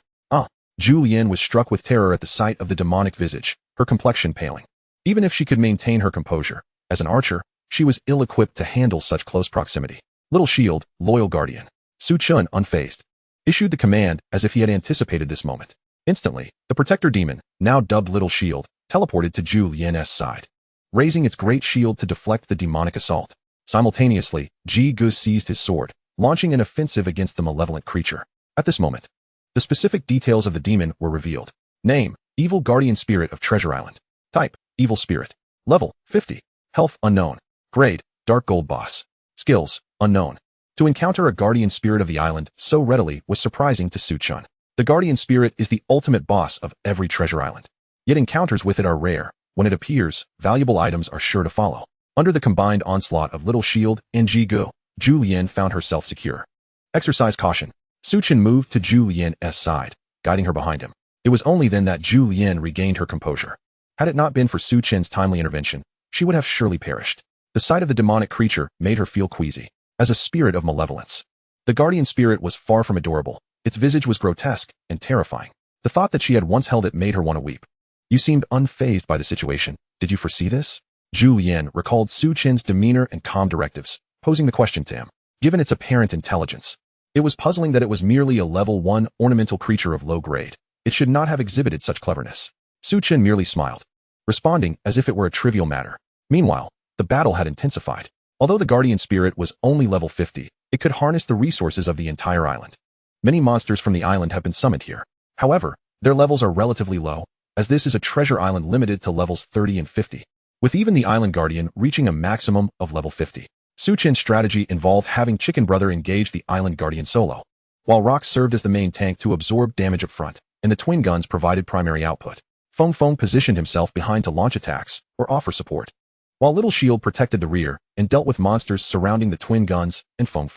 Julianne was struck with terror at the sight of the demonic visage, her complexion paling. Even if she could maintain her composure, as an archer, she was ill-equipped to handle such close proximity. Little Shield, loyal guardian. Chen, unfazed, issued the command as if he had anticipated this moment. Instantly, the protector demon, now dubbed Little Shield, teleported to Julianne's side, raising its great shield to deflect the demonic assault. Simultaneously, Gu seized his sword, launching an offensive against the malevolent creature. At this moment, the specific details of the demon were revealed. Name, Evil Guardian Spirit of Treasure Island. Type, Evil Spirit. Level, 50. Health, unknown. Grade, Dark Gold Boss. Skills, unknown. To encounter a Guardian Spirit of the island so readily was surprising to Chen. The Guardian Spirit is the ultimate boss of every treasure island. Yet encounters with it are rare. When it appears, valuable items are sure to follow. Under the combined onslaught of Little Shield and Gu, Julianne found herself secure. Exercise caution. Chen moved to Julianne's side, guiding her behind him. It was only then that Julianne regained her composure. Had it not been for Chen's timely intervention, she would have surely perished. The sight of the demonic creature made her feel queasy, as a spirit of malevolence. The guardian spirit was far from adorable. Its visage was grotesque and terrifying. The thought that she had once held it made her want to weep. You seemed unfazed by the situation. Did you foresee this? Julianne recalled Chen's demeanor and calm directives, posing the question to him. Given its apparent intelligence, it was puzzling that it was merely a level 1 ornamental creature of low grade. It should not have exhibited such cleverness. Chen merely smiled, responding as if it were a trivial matter. Meanwhile, the battle had intensified. Although the guardian spirit was only level 50, it could harness the resources of the entire island. Many monsters from the island have been summoned here. However, their levels are relatively low, as this is a treasure island limited to levels 30 and 50, with even the island guardian reaching a maximum of level 50. Chen's strategy involved having Chicken Brother engage the island guardian solo, while Rock served as the main tank to absorb damage up front, and the twin guns provided primary output. Feng positioned himself behind to launch attacks or offer support, while Little Shield protected the rear and dealt with monsters surrounding the twin guns and Feng.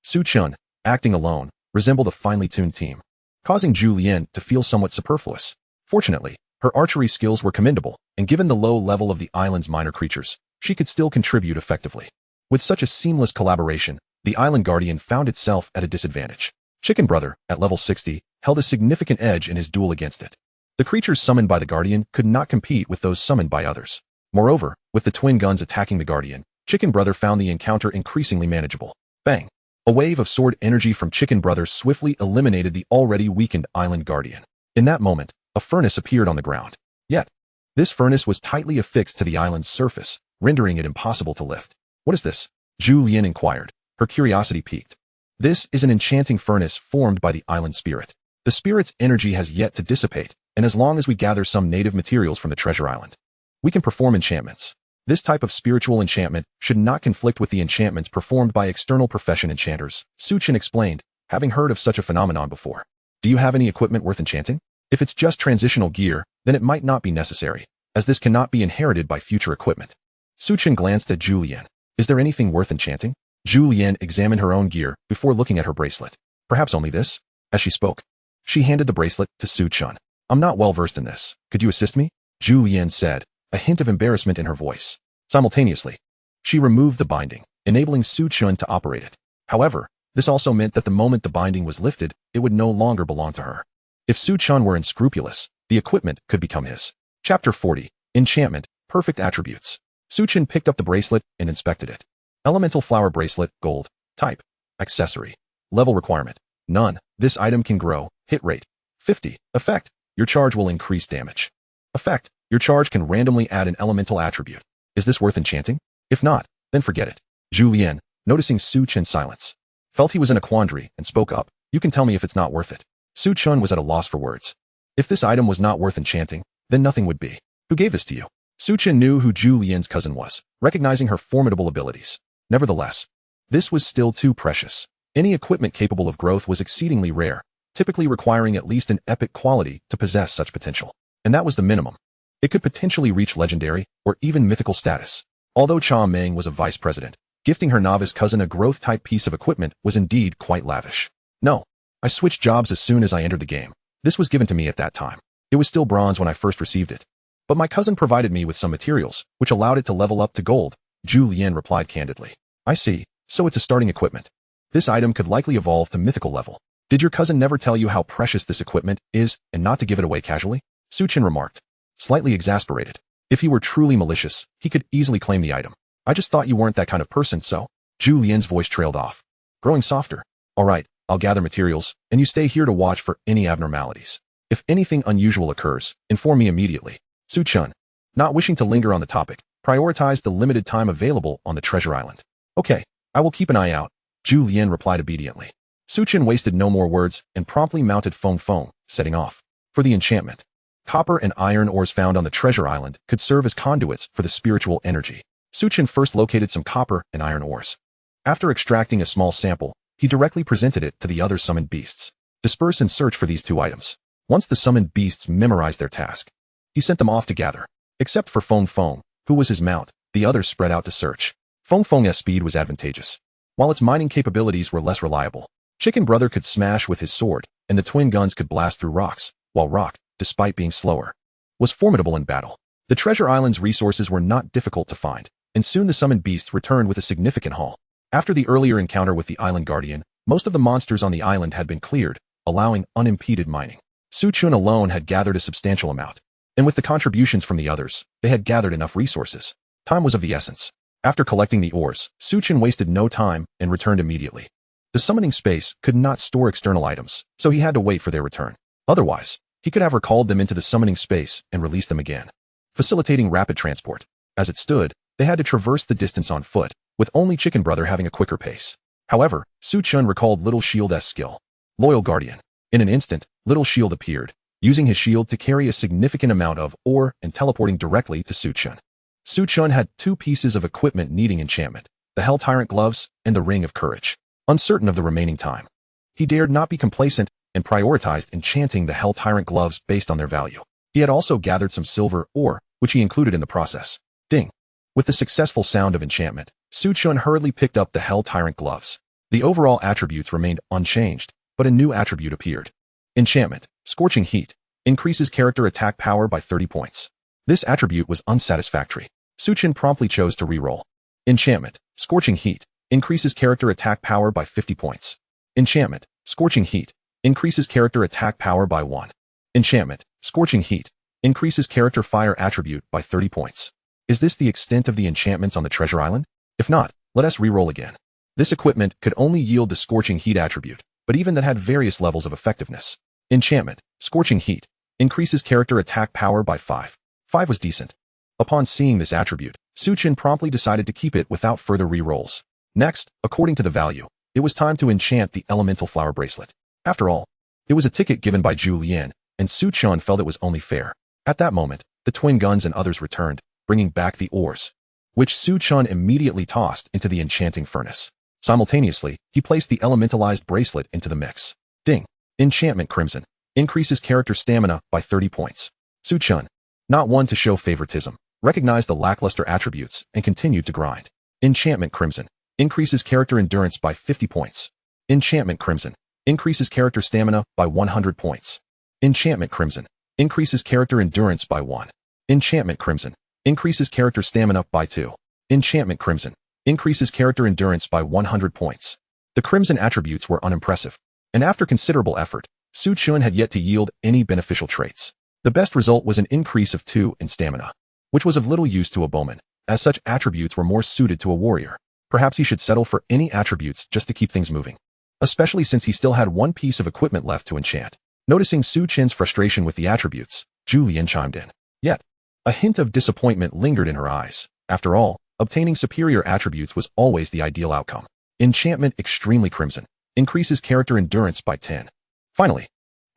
Chen, acting alone, resembled a finely tuned team, causing Julianne to feel somewhat superfluous. Fortunately, her archery skills were commendable, and given the low level of the island's minor creatures, she could still contribute effectively. With such a seamless collaboration, the island guardian found itself at a disadvantage. Chicken Brother, at level 60, held a significant edge in his duel against it. The creatures summoned by the guardian could not compete with those summoned by others. Moreover, with the twin guns attacking the guardian, Chicken Brother found the encounter increasingly manageable. Bang! A wave of sword energy from Chicken Brother swiftly eliminated the already weakened island guardian. In that moment, a furnace appeared on the ground. Yet, this furnace was tightly affixed to the island's surface, rendering it impossible to lift. What is this? Julianne inquired, her curiosity piqued. This is an enchanting furnace formed by the island spirit. The spirit's energy has yet to dissipate, and as long as we gather some native materials from the treasure island, we can perform enchantments. This type of spiritual enchantment should not conflict with the enchantments performed by external profession enchanters, Chen explained, having heard of such a phenomenon before. Do you have any equipment worth enchanting? If it's just transitional gear, then it might not be necessary, as this cannot be inherited by future equipment. Chen glanced at Julianne. Is there anything worth enchanting? Julianne examined her own gear before looking at her bracelet. Perhaps only this? As she spoke, she handed the bracelet to Chen. I'm not well versed in this. Could you assist me? Julianne said, a hint of embarrassment in her voice. Simultaneously, she removed the binding, enabling Chen to operate it. However, this also meant that the moment the binding was lifted, it would no longer belong to her. If Chen were unscrupulous, the equipment could become his. Chapter 40. Enchantment, Perfect Attributes. Chen picked up the bracelet and inspected it. Elemental Flower Bracelet, Gold. Type. Accessory. Level requirement. None. This item can grow. Hit rate. 50. Effect. Your charge will increase damage. Effect. Your charge can randomly add an elemental attribute. Is this worth enchanting? If not, then forget it. Julianne, noticing Chen's silence, felt he was in a quandary and spoke up. You can tell me if it's not worth it. Chen was at a loss for words. If this item was not worth enchanting, then nothing would be. Who gave this to you? Chen knew who Julianne's cousin was, recognizing her formidable abilities. Nevertheless, this was still too precious. Any equipment capable of growth was exceedingly rare, typically requiring at least an epic quality to possess such potential. And that was the minimum. It could potentially reach legendary or even mythical status. Although Cha Meng was a vice president, gifting her novice cousin a growth-type piece of equipment was indeed quite lavish. No, I switched jobs as soon as I entered the game. This was given to me at that time. It was still bronze when I first received it. But my cousin provided me with some materials, which allowed it to level up to gold. Julianne replied candidly. I see, so it's a starting equipment. This item could likely evolve to mythical level. Did your cousin never tell you how precious this equipment is and not to give it away casually? Chen remarked, slightly exasperated. If he were truly malicious, he could easily claim the item. I just thought you weren't that kind of person, so. Julianne's voice trailed off, growing softer. All right, I'll gather materials, and you stay here to watch for any abnormalities. If anything unusual occurs, inform me immediately. Chen, not wishing to linger on the topic, prioritized the limited time available on the treasure island. Okay, I will keep an eye out. Julianne replied obediently. Chen wasted no more words and promptly mounted Feng, setting off. For the enchantment. Copper and iron ores found on the treasure island could serve as conduits for the spiritual energy. Chen first located some copper and iron ores. After extracting a small sample, he directly presented it to the other summoned beasts. Disperse and search for these two items. Once the summoned beasts memorized their task, he sent them off to gather. Except for Feng, who was his mount, the others spread out to search. Feng's speed was advantageous, while its mining capabilities were less reliable. Chicken Brother could smash with his sword, and the twin guns could blast through rocks, while Rock, despite being slower, was formidable in battle. The treasure island's resources were not difficult to find, and soon the summoned beasts returned with a significant haul. After the earlier encounter with the island guardian, most of the monsters on the island had been cleared, allowing unimpeded mining. Chen alone had gathered a substantial amount, and with the contributions from the others, they had gathered enough resources. Time was of the essence. After collecting the ores, Chen wasted no time and returned immediately. The summoning space could not store external items, so he had to wait for their return. Otherwise, he could have recalled them into the summoning space and released them again, facilitating rapid transport. As it stood, they had to traverse the distance on foot, with only Chicken Brother having a quicker pace. However, Chen recalled Little Shield's skill. Loyal Guardian. In an instant, Little Shield appeared, using his shield to carry a significant amount of ore and teleporting directly to Chen. Chen had two pieces of equipment needing enchantment, the Hell Tyrant gloves and the Ring of Courage. Uncertain of the remaining time, he dared not be complacent and prioritized enchanting the Hell Tyrant gloves based on their value. He had also gathered some silver ore, which he included in the process. Ding! With the successful sound of enchantment, Chen hurriedly picked up the Hell Tyrant gloves. The overall attributes remained unchanged, but a new attribute appeared. Enchantment, Scorching Heat, increases character attack power by 30 points. This attribute was unsatisfactory. Chen promptly chose to reroll. Enchantment, Scorching Heat, increases character attack power by 50 points. Enchantment, Scorching Heat, increases character attack power by 1. Enchantment, Scorching Heat, increases character fire attribute by 30 points. Is this the extent of the enchantments on the treasure island? If not, let us reroll again. This equipment could only yield the Scorching Heat attribute, but even that had various levels of effectiveness. Enchantment, Scorching Heat, increases character attack power by 5. 5 was decent. Upon seeing this attribute, Chen promptly decided to keep it without further rerolls. Next, according to the value, it was time to enchant the Elemental Flower Bracelet. After all, it was a ticket given by Julianne, and Chen felt it was only fair. At that moment, the twin guns and others returned, bringing back the ores, which Chen immediately tossed into the enchanting furnace. Simultaneously, he placed the elementalized bracelet into the mix. Ding! Enchantment Crimson increases character stamina by 30 points. Su Chen, not one to show favoritism, recognized the lackluster attributes and continued to grind. Enchantment Crimson increases character endurance by 50 points. Enchantment Crimson increases character stamina by 100 points. Enchantment Crimson increases character endurance by 1. Enchantment Crimson increases character stamina by 2. Enchantment Crimson increases character endurance by 100 points. The Crimson attributes were unimpressive, and after considerable effort, Su Chen had yet to yield any beneficial traits. The best result was an increase of 2 in stamina, which was of little use to a bowman, as such attributes were more suited to a warrior. Perhaps he should settle for any attributes just to keep things moving, especially since he still had one piece of equipment left to enchant. Noticing Su Chen's frustration with the attributes, Julianne chimed in. Yet, a hint of disappointment lingered in her eyes. After all, obtaining superior attributes was always the ideal outcome. Enchantment Extremely Crimson increases character endurance by 10. Finally,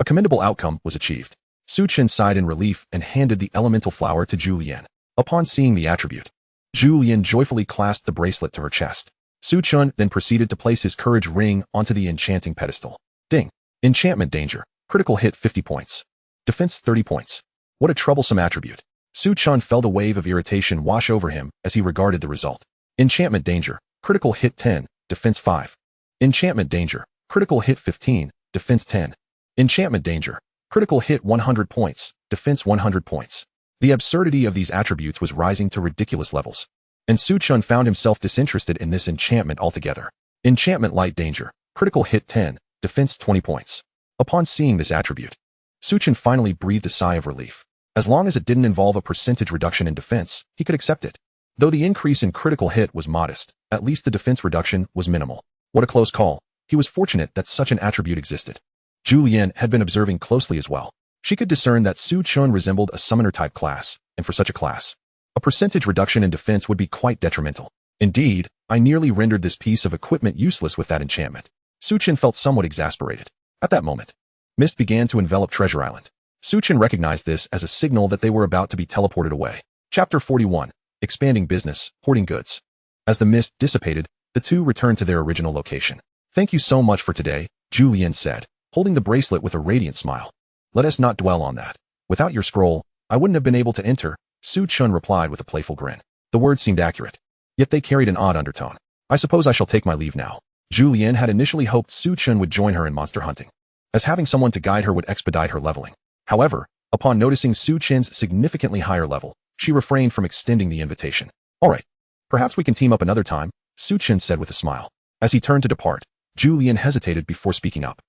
a commendable outcome was achieved. Su Chen sighed in relief and handed the elemental flower to Julianne. Upon seeing the attribute, Julianne joyfully clasped the bracelet to her chest. Su Chen then proceeded to place his courage ring onto the enchanting pedestal. Ding! Enchantment Danger. Critical hit 50 points. Defense 30 points. What a troublesome attribute. Su Chen felt a wave of irritation wash over him as he regarded the result. Enchantment Danger. Critical hit 10. Defense 5. Enchantment Danger. Critical hit 15. Defense 10. Enchantment Danger. Critical hit 100 points. Defense 100 points. The absurdity of these attributes was rising to ridiculous levels, and Su Chen found himself disinterested in this enchantment altogether. Enchantment Light Danger. Critical hit 10. Defense 20 points. Upon seeing this attribute, Su Chen finally breathed a sigh of relief. As long as it didn't involve a percentage reduction in defense, he could accept it. Though the increase in critical hit was modest, at least the defense reduction was minimal. What a close call. He was fortunate that such an attribute existed. Julianne had been observing closely as well. She could discern that Su Chen resembled a summoner-type class, and for such a class, a percentage reduction in defense would be quite detrimental. Indeed, I nearly rendered this piece of equipment useless with that enchantment. Su Chen felt somewhat exasperated. At that moment, mist began to envelop Treasure Island. Su Chen recognized this as a signal that they were about to be teleported away. Chapter 41. Expanding Business, Hoarding Goods. As the mist dissipated, the two returned to their original location. Thank you so much for today, Julianne said, holding the bracelet with a radiant smile. Let us not dwell on that. Without your scroll, I wouldn't have been able to enter, Su Chen replied with a playful grin. The words seemed accurate, yet they carried an odd undertone. I suppose I shall take my leave now. Julianne had initially hoped Su Chen would join her in monster hunting, as having someone to guide her would expedite her leveling. However, upon noticing Su Chen's significantly higher level, she refrained from extending the invitation. All right, perhaps we can team up another time, Su Chen said with a smile. As he turned to depart, Julianne hesitated before speaking up.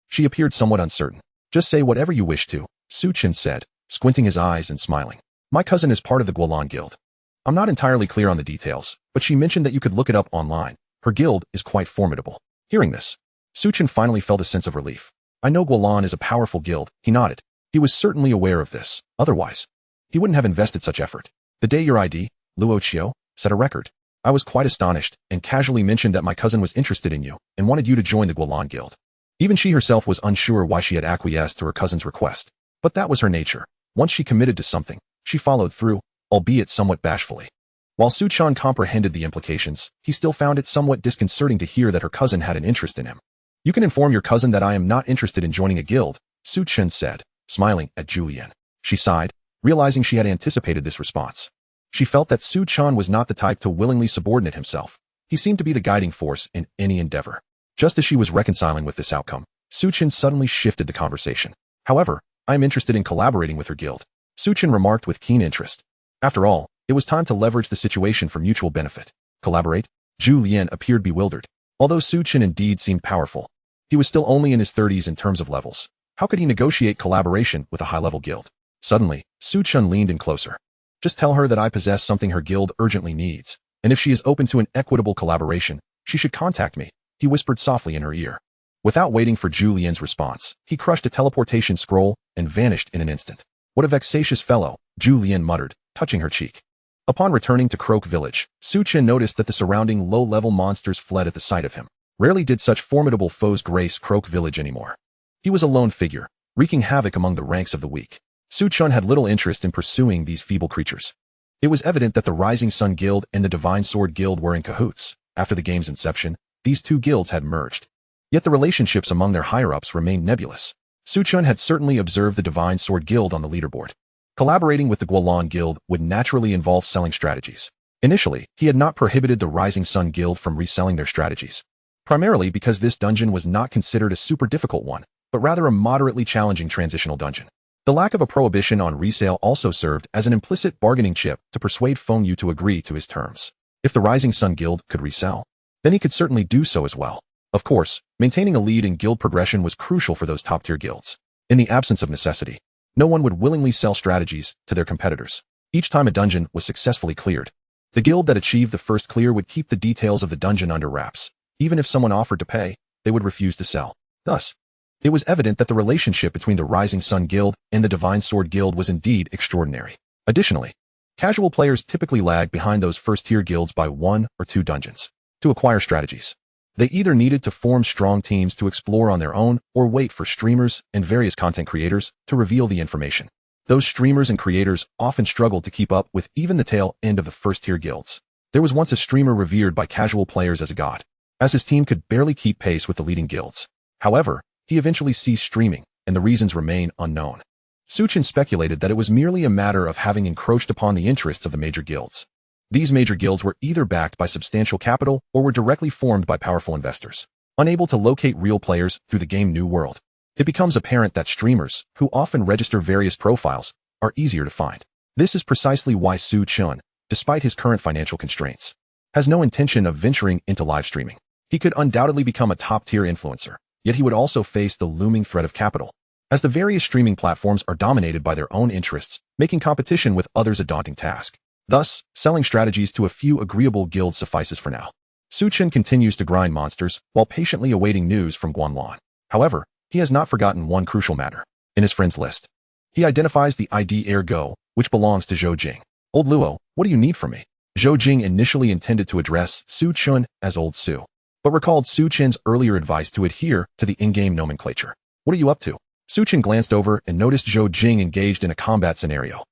She appeared somewhat uncertain. Just say whatever you wish to, Su Chen said, squinting his eyes and smiling. My cousin is part of the Guilin Guild. I'm not entirely clear on the details, but she mentioned that you could look it up online. Her guild is quite formidable. Hearing this, Su Chen finally felt a sense of relief. I know Guilin is a powerful guild, he nodded. He was certainly aware of this. Otherwise, he wouldn't have invested such effort. The day your ID, Luo Chio, set a record. I was quite astonished and casually mentioned that my cousin was interested in you and wanted you to join the Guilin Guild. Even she herself was unsure why she had acquiesced to her cousin's request, but that was her nature. Once she committed to something, she followed through, albeit somewhat bashfully. While Su Chen comprehended the implications, he still found it somewhat disconcerting to hear that her cousin had an interest in him. You can inform your cousin that I am not interested in joining a guild, Su Chen said, smiling at Julianne. She sighed, realizing she had anticipated this response. She felt that Su Chen was not the type to willingly subordinate himself. He seemed to be the guiding force in any endeavor. Just as she was reconciling with this outcome, Su Chen suddenly shifted the conversation. However, I am interested in collaborating with her guild, Su Chen remarked with keen interest. After all, it was time to leverage the situation for mutual benefit. Collaborate? Julianne appeared bewildered. Although Su Chen indeed seemed powerful, he was still only in his 30s in terms of levels. How could he negotiate collaboration with a high-level guild? Suddenly, Su Chen leaned in closer. Just tell her that I possess something her guild urgently needs, and if she is open to an equitable collaboration, she should contact me, he whispered softly in her ear. Without waiting for Julianne's response, he crushed a teleportation scroll and vanished in an instant. What a vexatious fellow, Julianne muttered, touching her cheek. Upon returning to Crook village, Su Chen noticed that the surrounding low-level monsters fled at the sight of him. Rarely did such formidable foes grace Crook village anymore. He was a lone figure, wreaking havoc among the ranks of the weak. Su Chen had little interest in pursuing these feeble creatures. It was evident that the Rising Sun Guild and the Divine Sword Guild were in cahoots. After the game's inception, these two guilds had merged. Yet the relationships among their higher-ups remained nebulous. Su Chen had certainly observed the Divine Sword Guild on the leaderboard. Collaborating with the Guolan Guild would naturally involve selling strategies. Initially, he had not prohibited the Rising Sun Guild from reselling their strategies, primarily because this dungeon was not considered a super difficult one, but rather a moderately challenging transitional dungeon. The lack of a prohibition on resale also served as an implicit bargaining chip to persuade Feng Yu to agree to his terms. If the Rising Sun Guild could resell, then he could certainly do so as well. Of course, maintaining a lead in guild progression was crucial for those top-tier guilds. In the absence of necessity, no one would willingly sell strategies to their competitors. Each time a dungeon was successfully cleared, the guild that achieved the first clear would keep the details of the dungeon under wraps. Even if someone offered to pay, they would refuse to sell. Thus, it was evident that the relationship between the Rising Sun Guild and the Divine Sword Guild was indeed extraordinary. Additionally, casual players typically lag behind those first-tier guilds by 1 or 2 dungeons. To acquire strategies, they either needed to form strong teams to explore on their own or wait for streamers and various content creators to reveal the information. Those streamers and creators often struggled to keep up with even the tail end of the first-tier guilds. There was once a streamer revered by casual players as a god, as his team could barely keep pace with the leading guilds. However, he eventually ceased streaming, and the reasons remain unknown. Su Chen speculated that it was merely a matter of having encroached upon the interests of the major guilds. These major guilds were either backed by substantial capital or were directly formed by powerful investors, unable to locate real players through the game New World. It becomes apparent that streamers, who often register various profiles, are easier to find. This is precisely why Su Chen, despite his current financial constraints, has no intention of venturing into live streaming. He could undoubtedly become a top-tier influencer, yet he would also face the looming threat of capital, as the various streaming platforms are dominated by their own interests, making competition with others a daunting task. Thus, selling strategies to a few agreeable guilds suffices for now. Su Chen continues to grind monsters while patiently awaiting news from Guanlan. However, he has not forgotten one crucial matter. In his friends list, he identifies the ID Ergo, which belongs to Zhou Jing. Old Luo, what do you need from me? Zhou Jing initially intended to address Su Chen as Old Su, but recalled Su Chen's earlier advice to adhere to the in-game nomenclature. What are you up to? Su Chen glanced over and noticed Zhou Jing engaged in a combat scenario.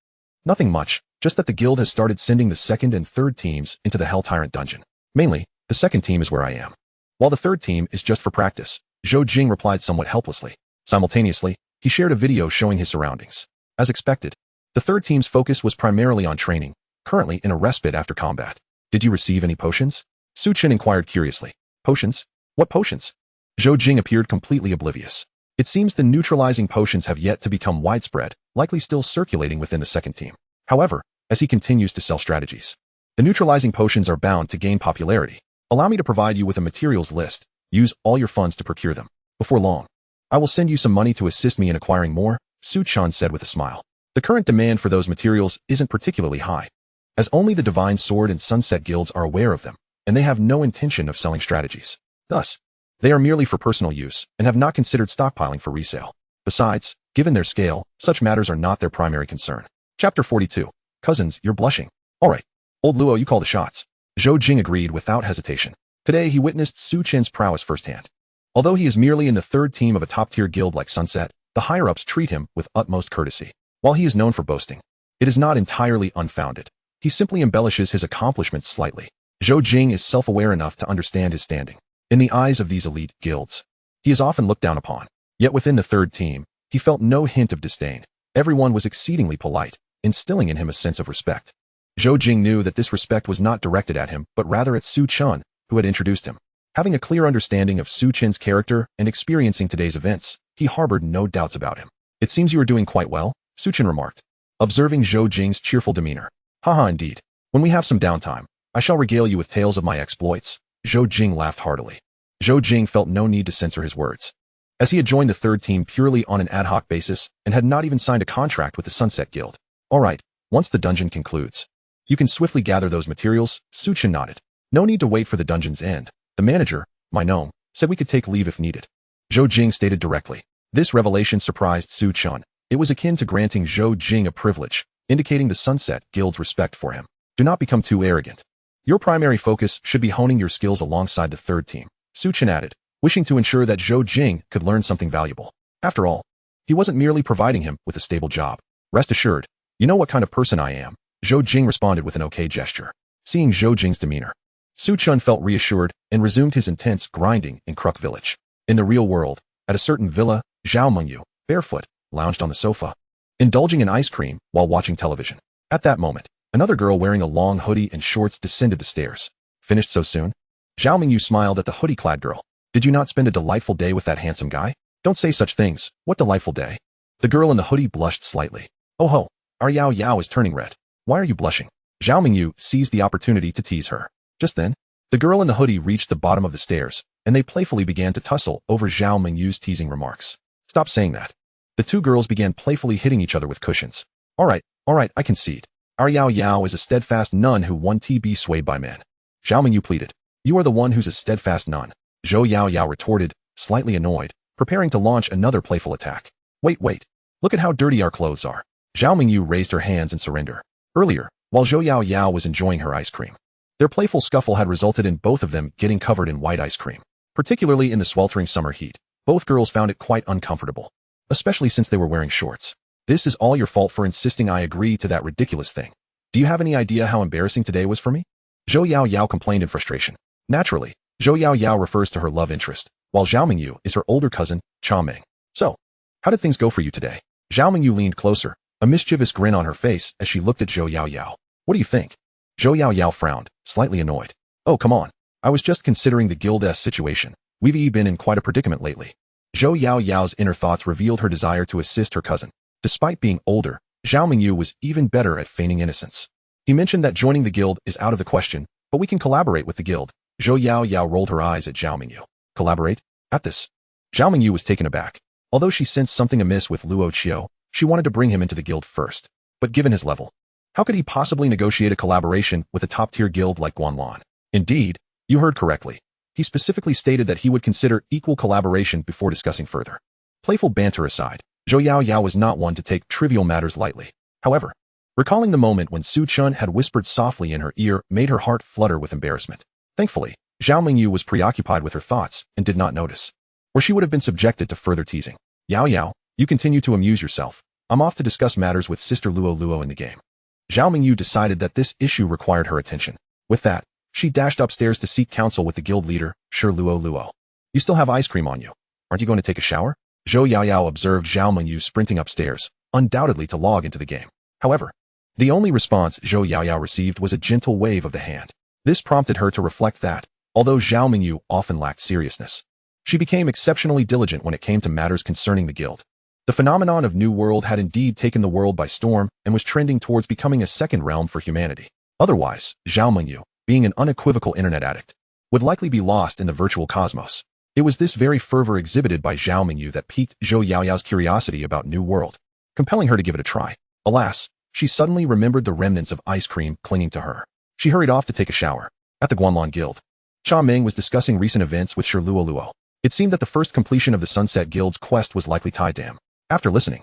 Nothing much, just that the guild has started sending the second and third teams into the Hell Tyrant dungeon. Mainly, the second team is where I am, while the third team is just for practice, Zhou Jing replied somewhat helplessly. Simultaneously, he shared a video showing his surroundings. As expected, the third team's focus was primarily on training, currently in a respite after combat. Did you receive any potions? Su Chen inquired curiously. Potions? What potions? Zhou Jing appeared completely oblivious. It seems the neutralizing potions have yet to become widespread, likely still circulating within the second team. However, as he continues to sell strategies, the neutralizing potions are bound to gain popularity. Allow me to provide you with a materials list. Use all your funds to procure them. Before long, I will send you some money to assist me in acquiring more, Su Chen said with a smile. The current demand for those materials isn't particularly high, as only the Divine Sword and Sunset guilds are aware of them, and they have no intention of selling strategies. Thus, they are merely for personal use and have not considered stockpiling for resale. Besides, given their scale, such matters are not their primary concern. Chapter 42. Cousins, you're blushing. All right. Old Luo, you call the shots. Zhou Jing agreed without hesitation. Today he witnessed Su Chen's prowess firsthand. Although he is merely in the third team of a top-tier guild like Sunset, the higher-ups treat him with utmost courtesy. While he is known for boasting, it is not entirely unfounded. He simply embellishes his accomplishments slightly. Zhou Jing is self-aware enough to understand his standing. In the eyes of these elite guilds, he is often looked down upon. Yet within the third team, he felt no hint of disdain. Everyone was exceedingly polite, instilling in him a sense of respect. Zhou Jing knew that this respect was not directed at him, but rather at Su Chen, who had introduced him. Having a clear understanding of Su Chen's character and experiencing today's events, he harbored no doubts about him. It seems you are doing quite well, Su Chen remarked, observing Zhou Jing's cheerful demeanor. Haha, indeed. When we have some downtime, I shall regale you with tales of my exploits. Zhou Jing laughed heartily. Zhou Jing felt no need to censor his words, as he had joined the third team purely on an ad hoc basis and had not even signed a contract with the Sunset Guild. All right, once the dungeon concludes, you can swiftly gather those materials, Su Chen nodded. No need to wait for the dungeon's end. The manager, my gnome, said we could take leave if needed. Zhou Jing stated directly. This revelation surprised Su Chen. It was akin to granting Zhou Jing a privilege, indicating the Sunset Guild's respect for him. Do not become too arrogant. Your primary focus should be honing your skills alongside the third team, Su Chen added, wishing to ensure that Zhou Jing could learn something valuable. After all, he wasn't merely providing him with a stable job. Rest assured, you know what kind of person I am, Zhou Jing responded with an okay gesture. Seeing Zhou Jing's demeanor, Su Chen felt reassured and resumed his intense grinding in Crook village. In the real world, at a certain villa, Zhao Mengyu, barefoot, lounged on the sofa, indulging in ice cream while watching television. At that moment, another girl wearing a long hoodie and shorts descended the stairs. Finished so soon? Zhao Mingyu smiled at the hoodie-clad girl. Did you not spend a delightful day with that handsome guy? Don't say such things. What delightful day? The girl in the hoodie blushed slightly. Oh ho, our Yao Yao is turning red. Why are you blushing? Zhao Mingyu seized the opportunity to tease her. Just then, the girl in the hoodie reached the bottom of the stairs, and they playfully began to tussle over Zhao Mingyu's teasing remarks. Stop saying that. The two girls began playfully hitting each other with cushions. All right, I concede. Our Yao Yao is a steadfast nun who won to be swayed by men. Zhao Mingyu pleaded. You are the one who's a steadfast nun. Zhou Yao Yao retorted, slightly annoyed, preparing to launch another playful attack. Wait. Look at how dirty our clothes are. Zhao Mingyu raised her hands in surrender. Earlier, while Zhou Yao Yao was enjoying her ice cream, their playful scuffle had resulted in both of them getting covered in white ice cream. Particularly in the sweltering summer heat, both girls found it quite uncomfortable, especially since they were wearing shorts. This is all your fault for insisting I agree to that ridiculous thing. Do you have any idea how embarrassing today was for me? Zhou Yao Yao complained in frustration. Naturally, Zhou Yao Yao refers to her love interest, while Zhao Mingyu is her older cousin, Cha Ming. So, how did things go for you today? Zhao Mingyu leaned closer, a mischievous grin on her face as she looked at Zhou Yao Yao. What do you think? Zhou Yao Yao frowned, slightly annoyed. Oh, come on. I was just considering the guild-s situation. We've been in quite a predicament lately. Zhou Yao Yao's inner thoughts revealed her desire to assist her cousin. Despite being older, Zhao Mingyu was even better at feigning innocence. He mentioned that joining the guild is out of the question, but we can collaborate with the guild. Zhou Yao Yao rolled her eyes at Zhao Mingyu. Collaborate? At this? Zhao Mingyu was taken aback. Although she sensed something amiss with Luo Chio, she wanted to bring him into the guild first. But given his level, how could he possibly negotiate a collaboration with a top-tier guild like Guanlan? Indeed, you heard correctly. He specifically stated that he would consider equal collaboration before discussing further. Playful banter aside, Zhou Yao Yao was not one to take trivial matters lightly. However, recalling the moment when Su Chun had whispered softly in her ear made her heart flutter with embarrassment. Thankfully, Zhao Mingyu was preoccupied with her thoughts and did not notice, or she would have been subjected to further teasing. Yao Yao, you continue to amuse yourself. I'm off to discuss matters with Sister Luo in the game. Zhao Mingyu decided that this issue required her attention. With that, she dashed upstairs to seek counsel with the guild leader, Sir Luo. You still have ice cream on you. Aren't you going to take a shower? Zhou Yao Yao observed Zhao Mingyu sprinting upstairs, undoubtedly to log into the game. However, the only response Zhou Yao Yao received was a gentle wave of the hand. This prompted her to reflect that, although Zhao Mingyu often lacked seriousness, she became exceptionally diligent when it came to matters concerning the guild. The phenomenon of New World had indeed taken the world by storm and was trending towards becoming a second realm for humanity. Otherwise, Zhao Mingyu, being an unequivocal internet addict, would likely be lost in the virtual cosmos. It was this very fervor exhibited by Zhao Mingyu that piqued Zhou Yao Yao's curiosity about New World, compelling her to give it a try. Alas, she suddenly remembered the remnants of ice cream clinging to her. She hurried off to take a shower. At the Guanlan Guild, Cha Ming was discussing recent events with Sir Luo. It seemed that the first completion of the Sunset Guild's quest was likely tied to him. After listening,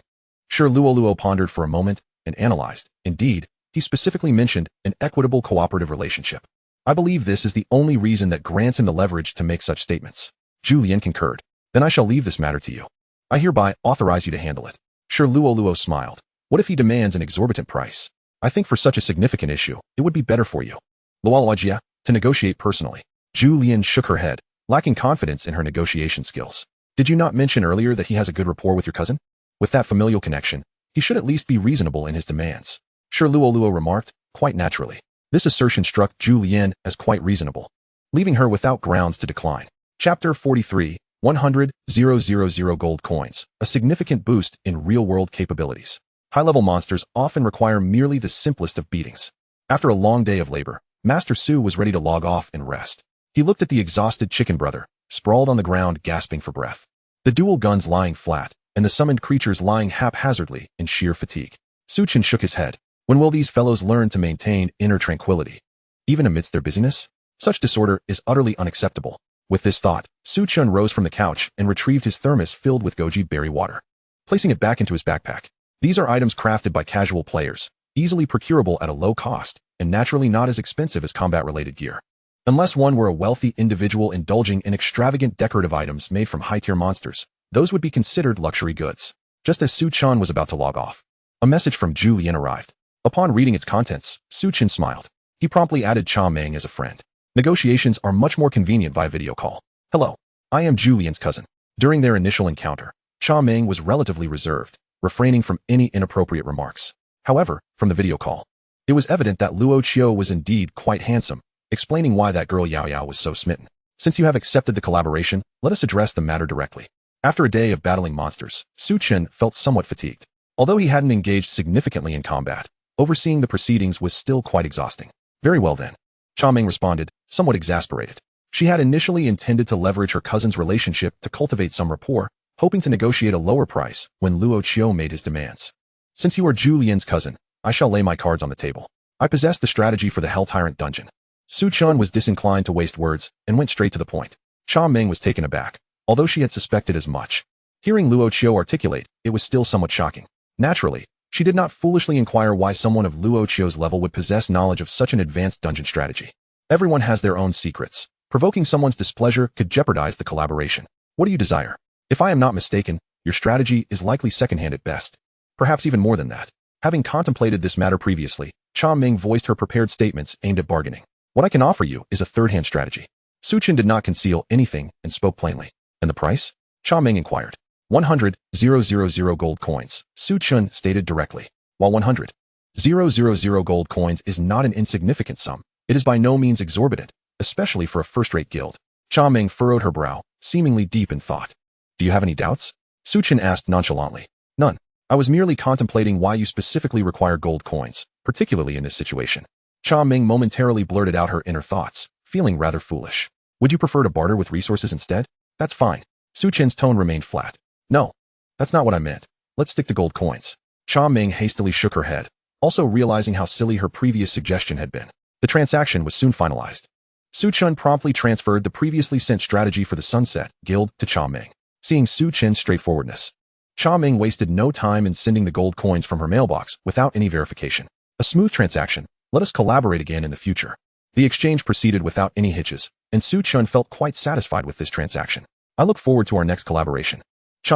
Sir Luo pondered for a moment and analyzed. Indeed, he specifically mentioned an equitable cooperative relationship. I believe this is the only reason that grants him the leverage to make such statements. Julianne concurred. Then I shall leave this matter to you. I hereby authorize you to handle it. Sir Luo smiled. What if he demands an exorbitant price? I think for such a significant issue, it would be better for you, Luo, to negotiate personally. Julianne shook her head, lacking confidence in her negotiation skills. Did you not mention earlier that he has a good rapport with your cousin? With that familial connection, he should at least be reasonable in his demands. Sir Luo remarked, quite naturally. This assertion struck Julianne as quite reasonable, leaving her without grounds to decline. Chapter 43, 100,000 gold coins, a significant boost in real-world capabilities. High-level monsters often require merely the simplest of beatings. After a long day of labor, Master Su was ready to log off and rest. He looked at the exhausted chicken brother, sprawled on the ground gasping for breath. The dual guns lying flat, and the summoned creatures lying haphazardly in sheer fatigue. Su Chen shook his head. When will these fellows learn to maintain inner tranquility? Even amidst their busyness? Such disorder is utterly unacceptable. With this thought, Su Chen rose from the couch and retrieved his thermos filled with goji berry water, placing it back into his backpack. These are items crafted by casual players, easily procurable at a low cost, and naturally not as expensive as combat-related gear. Unless one were a wealthy individual indulging in extravagant decorative items made from high-tier monsters, those would be considered luxury goods. Just as Su Chen was about to log off, a message from Julianne arrived. Upon reading its contents, Su Chen smiled. He promptly added Cha Ming as a friend. Negotiations are much more convenient via video call. Hello, I am Julianne's cousin. During their initial encounter, Ming was relatively reserved, refraining from any inappropriate remarks. However, from the video call, it was evident that Luo Chio was indeed quite handsome, explaining why that girl Yao Yao was so smitten. Since you have accepted the collaboration, let us address the matter directly. After a day of battling monsters, Chen felt somewhat fatigued. Although he hadn't engaged significantly in combat, overseeing the proceedings was still quite exhausting. Very well then, Ming responded, somewhat exasperated. She had initially intended to leverage her cousin's relationship to cultivate some rapport, hoping to negotiate a lower price when Luo Chio made his demands. Since you are Julianne's cousin, I shall lay my cards on the table. I possess the strategy for the Hell Tyrant dungeon. Chen was disinclined to waste words and went straight to the point. Ming was taken aback, although she had suspected as much. Hearing Luo Chio articulate, it was still somewhat shocking. Naturally, she did not foolishly inquire why someone of Luo Chio's level would possess knowledge of such an advanced dungeon strategy. Everyone has their own secrets. Provoking someone's displeasure could jeopardize the collaboration. What do you desire? If I am not mistaken, your strategy is likely secondhand at best. Perhaps even more than that. Having contemplated this matter previously, Ming voiced her prepared statements aimed at bargaining. What I can offer you is a third-hand strategy. Chen did not conceal anything and spoke plainly. And the price? Ming inquired. 100,000 gold coins, Chen stated directly. While 100,000 gold coins is not an insignificant sum, it is by no means exorbitant, especially for a first-rate guild. Ming furrowed her brow, seemingly deep in thought. Do you have any doubts? Chen asked nonchalantly. None. I was merely contemplating why you specifically require gold coins, particularly in this situation. Ming momentarily blurted out her inner thoughts, feeling rather foolish. Would you prefer to barter with resources instead? That's fine. Chen's tone remained flat. No, that's not what I meant. Let's stick to gold coins. Ming hastily shook her head, also realizing how silly her previous suggestion had been. The transaction was soon finalized. Chen promptly transferred the previously sent strategy for the Sunset Guild to Ming. Seeing Chen's straightforwardness, Ming wasted no time in sending the gold coins from her mailbox without any verification. A smooth transaction. Let us collaborate again in the future. The exchange proceeded without any hitches, and Chen felt quite satisfied with this transaction. I look forward to our next collaboration.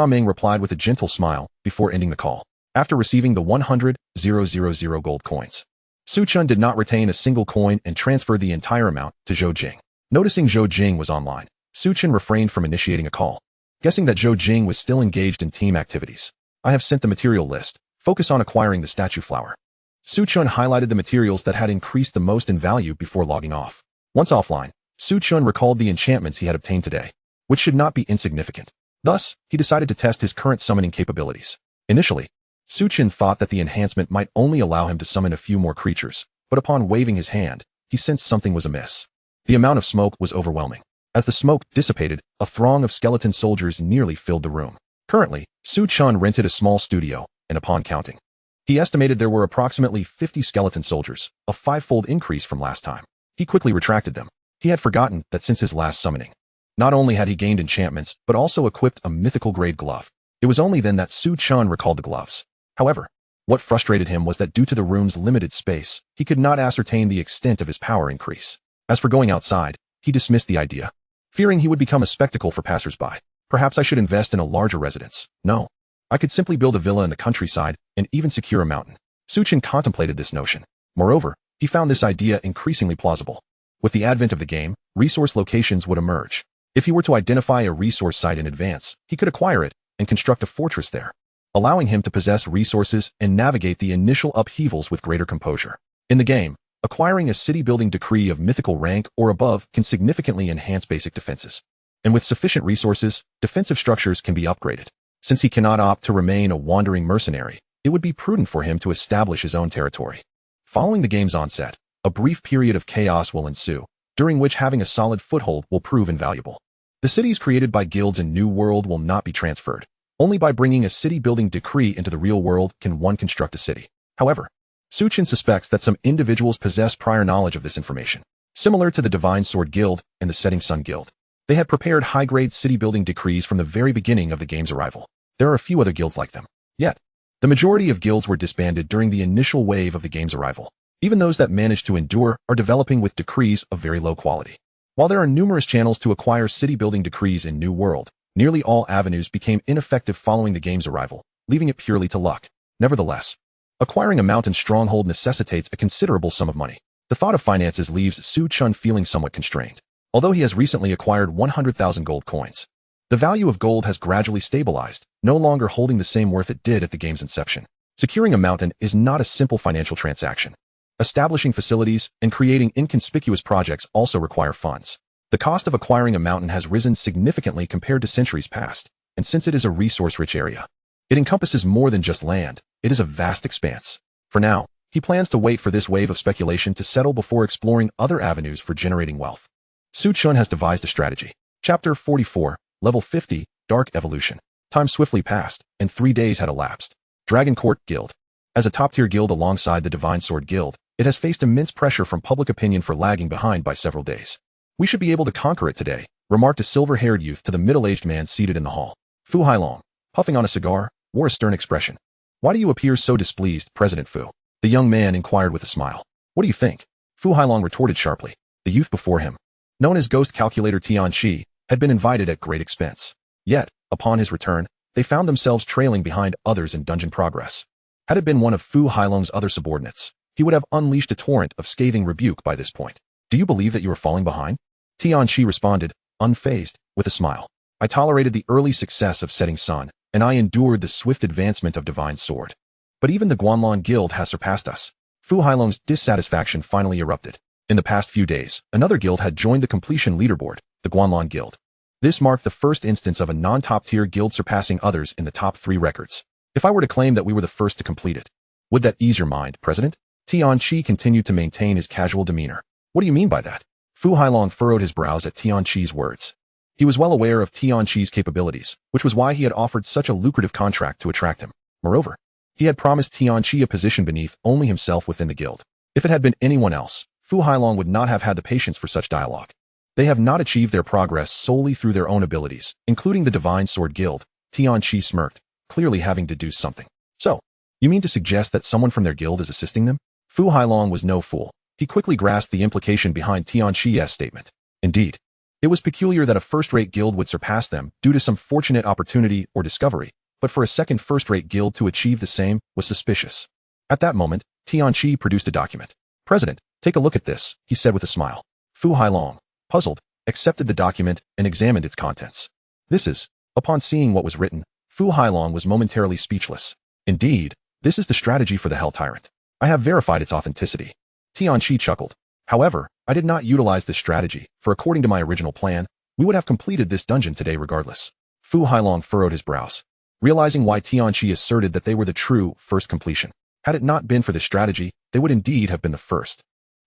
Ming replied with a gentle smile before ending the call. After receiving the 100,000 gold coins, Chen did not retain a single coin and transferred the entire amount to Zhou Jing. Noticing Zhou Jing was online, Chen refrained from initiating a call. Guessing that Zhou Jing was still engaged in team activities, I have sent the material list. Focus on acquiring the statue flower. Chen highlighted the materials that had increased the most in value before logging off. Once offline, Chen recalled the enchantments he had obtained today, which should not be insignificant. Thus, he decided to test his current summoning capabilities. Initially, Chen thought that the enhancement might only allow him to summon a few more creatures, but upon waving his hand, he sensed something was amiss. The amount of smoke was overwhelming. As the smoke dissipated, a throng of skeleton soldiers nearly filled the room. Currently, Chen rented a small studio, and upon counting, he estimated there were approximately 50 skeleton soldiers, a 5-fold increase from last time. He quickly retracted them. He had forgotten that since his last summoning, not only had he gained enchantments, but also equipped a mythical-grade glove. It was only then that Chen recalled the gloves. However, what frustrated him was that due to the room's limited space, he could not ascertain the extent of his power increase. As for going outside, he dismissed the idea, fearing he would become a spectacle for passers-by. Perhaps I should invest in a larger residence. No. I could simply build a villa in the countryside and even secure a mountain. Chen contemplated this notion. Moreover, he found this idea increasingly plausible. With the advent of the game, resource locations would emerge. If he were to identify a resource site in advance, he could acquire it and construct a fortress there, allowing him to possess resources and navigate the initial upheavals with greater composure. In the game, acquiring a city-building decree of mythical rank or above can significantly enhance basic defenses. And with sufficient resources, defensive structures can be upgraded. Since he cannot opt to remain a wandering mercenary, it would be prudent for him to establish his own territory. Following the game's onset, a brief period of chaos will ensue, during which having a solid foothold will prove invaluable. The cities created by guilds in New World will not be transferred. Only by bringing a city-building decree into the real world can one construct a city. However, Chen suspects that some individuals possess prior knowledge of this information. Similar to the Divine Sword Guild and the Setting Sun Guild, they had prepared high-grade city-building decrees from the very beginning of the game's arrival. There are a few other guilds like them. Yet, the majority of guilds were disbanded during the initial wave of the game's arrival. Even those that managed to endure are developing with decrees of very low quality. While there are numerous channels to acquire city-building decrees in New World, nearly all avenues became ineffective following the game's arrival, leaving it purely to luck. Nevertheless, acquiring a mountain stronghold necessitates a considerable sum of money. The thought of finances leaves Chen feeling somewhat constrained. Although he has recently acquired 100,000 gold coins, The value of gold has gradually stabilized, no longer holding the same worth it did at the game's inception. Securing a mountain is not a simple financial transaction. Establishing facilities and creating inconspicuous projects also require funds. The cost of acquiring a mountain has risen significantly compared to centuries past, and since it is a resource-rich area, it encompasses more than just land. It is a vast expanse. For now, he plans to wait for this wave of speculation to settle before exploring other avenues for generating wealth. Su Chun has devised a strategy. Chapter 44, Level 50, Dark Evolution. Time swiftly passed, and 3 days had elapsed. Dragon Court Guild. As a top-tier guild alongside the Divine Sword Guild, it has faced immense pressure from public opinion for lagging behind by several days. We should be able to conquer it today, remarked a silver-haired youth to the middle-aged man seated in the hall. Fu Hailong, puffing on a cigar, wore a stern expression. Why do you appear so displeased, President Fu? The young man inquired with a smile. What do you think? Fu Hailong retorted sharply. The youth before him, known as Ghost Calculator Tianqi, had been invited at great expense. Yet, upon his return, they found themselves trailing behind others in dungeon progress. Had it been one of Fu Hailong's other subordinates, he would have unleashed a torrent of scathing rebuke by this point. Do you believe that you are falling behind? Tianqi responded, unfazed, with a smile. I tolerated the early success of Setting Sun, and I endured the swift advancement of Divine Sword. But even the Guanlan Guild has surpassed us. Fu Hailong's dissatisfaction finally erupted. In the past few days, another guild had joined the completion leaderboard, the Guanlan Guild. This marked the first instance of a non-top-tier guild surpassing others in the top 3 records. If I were to claim that we were the first to complete it, would that ease your mind, President? Tianqi continued to maintain his casual demeanor. What do you mean by that? Fu Hailong furrowed his brows at Tianqi's words. He was well aware of Tianqi's capabilities, which was why he had offered such a lucrative contract to attract him. Moreover, he had promised Tianqi a position beneath only himself within the guild. If it had been anyone else, Fu Hailong would not have had the patience for such dialogue. They have not achieved their progress solely through their own abilities, including the Divine Sword Guild. Tianqi smirked, clearly having deduced something. So, you mean to suggest that someone from their guild is assisting them? Fu Hailong was no fool. He quickly grasped the implication behind Tianqi's statement. Indeed, it was peculiar that a first-rate guild would surpass them due to some fortunate opportunity or discovery, but for a second first-rate guild to achieve the same was suspicious. At that moment, Tianqi produced a document. President, take a look at this, he said with a smile. Fu Hailong, puzzled, accepted the document and examined its contents. This is, upon seeing what was written, Fu Hailong was momentarily speechless. Indeed, this is the strategy for the Hell Tyrant. I have verified its authenticity. Tianqi chuckled. However, I did not utilize this strategy, for according to my original plan, we would have completed this dungeon today regardless. Fu Hailong furrowed his brows, realizing why Tianqi asserted that they were the true first completion. Had it not been for this strategy, they would indeed have been the first.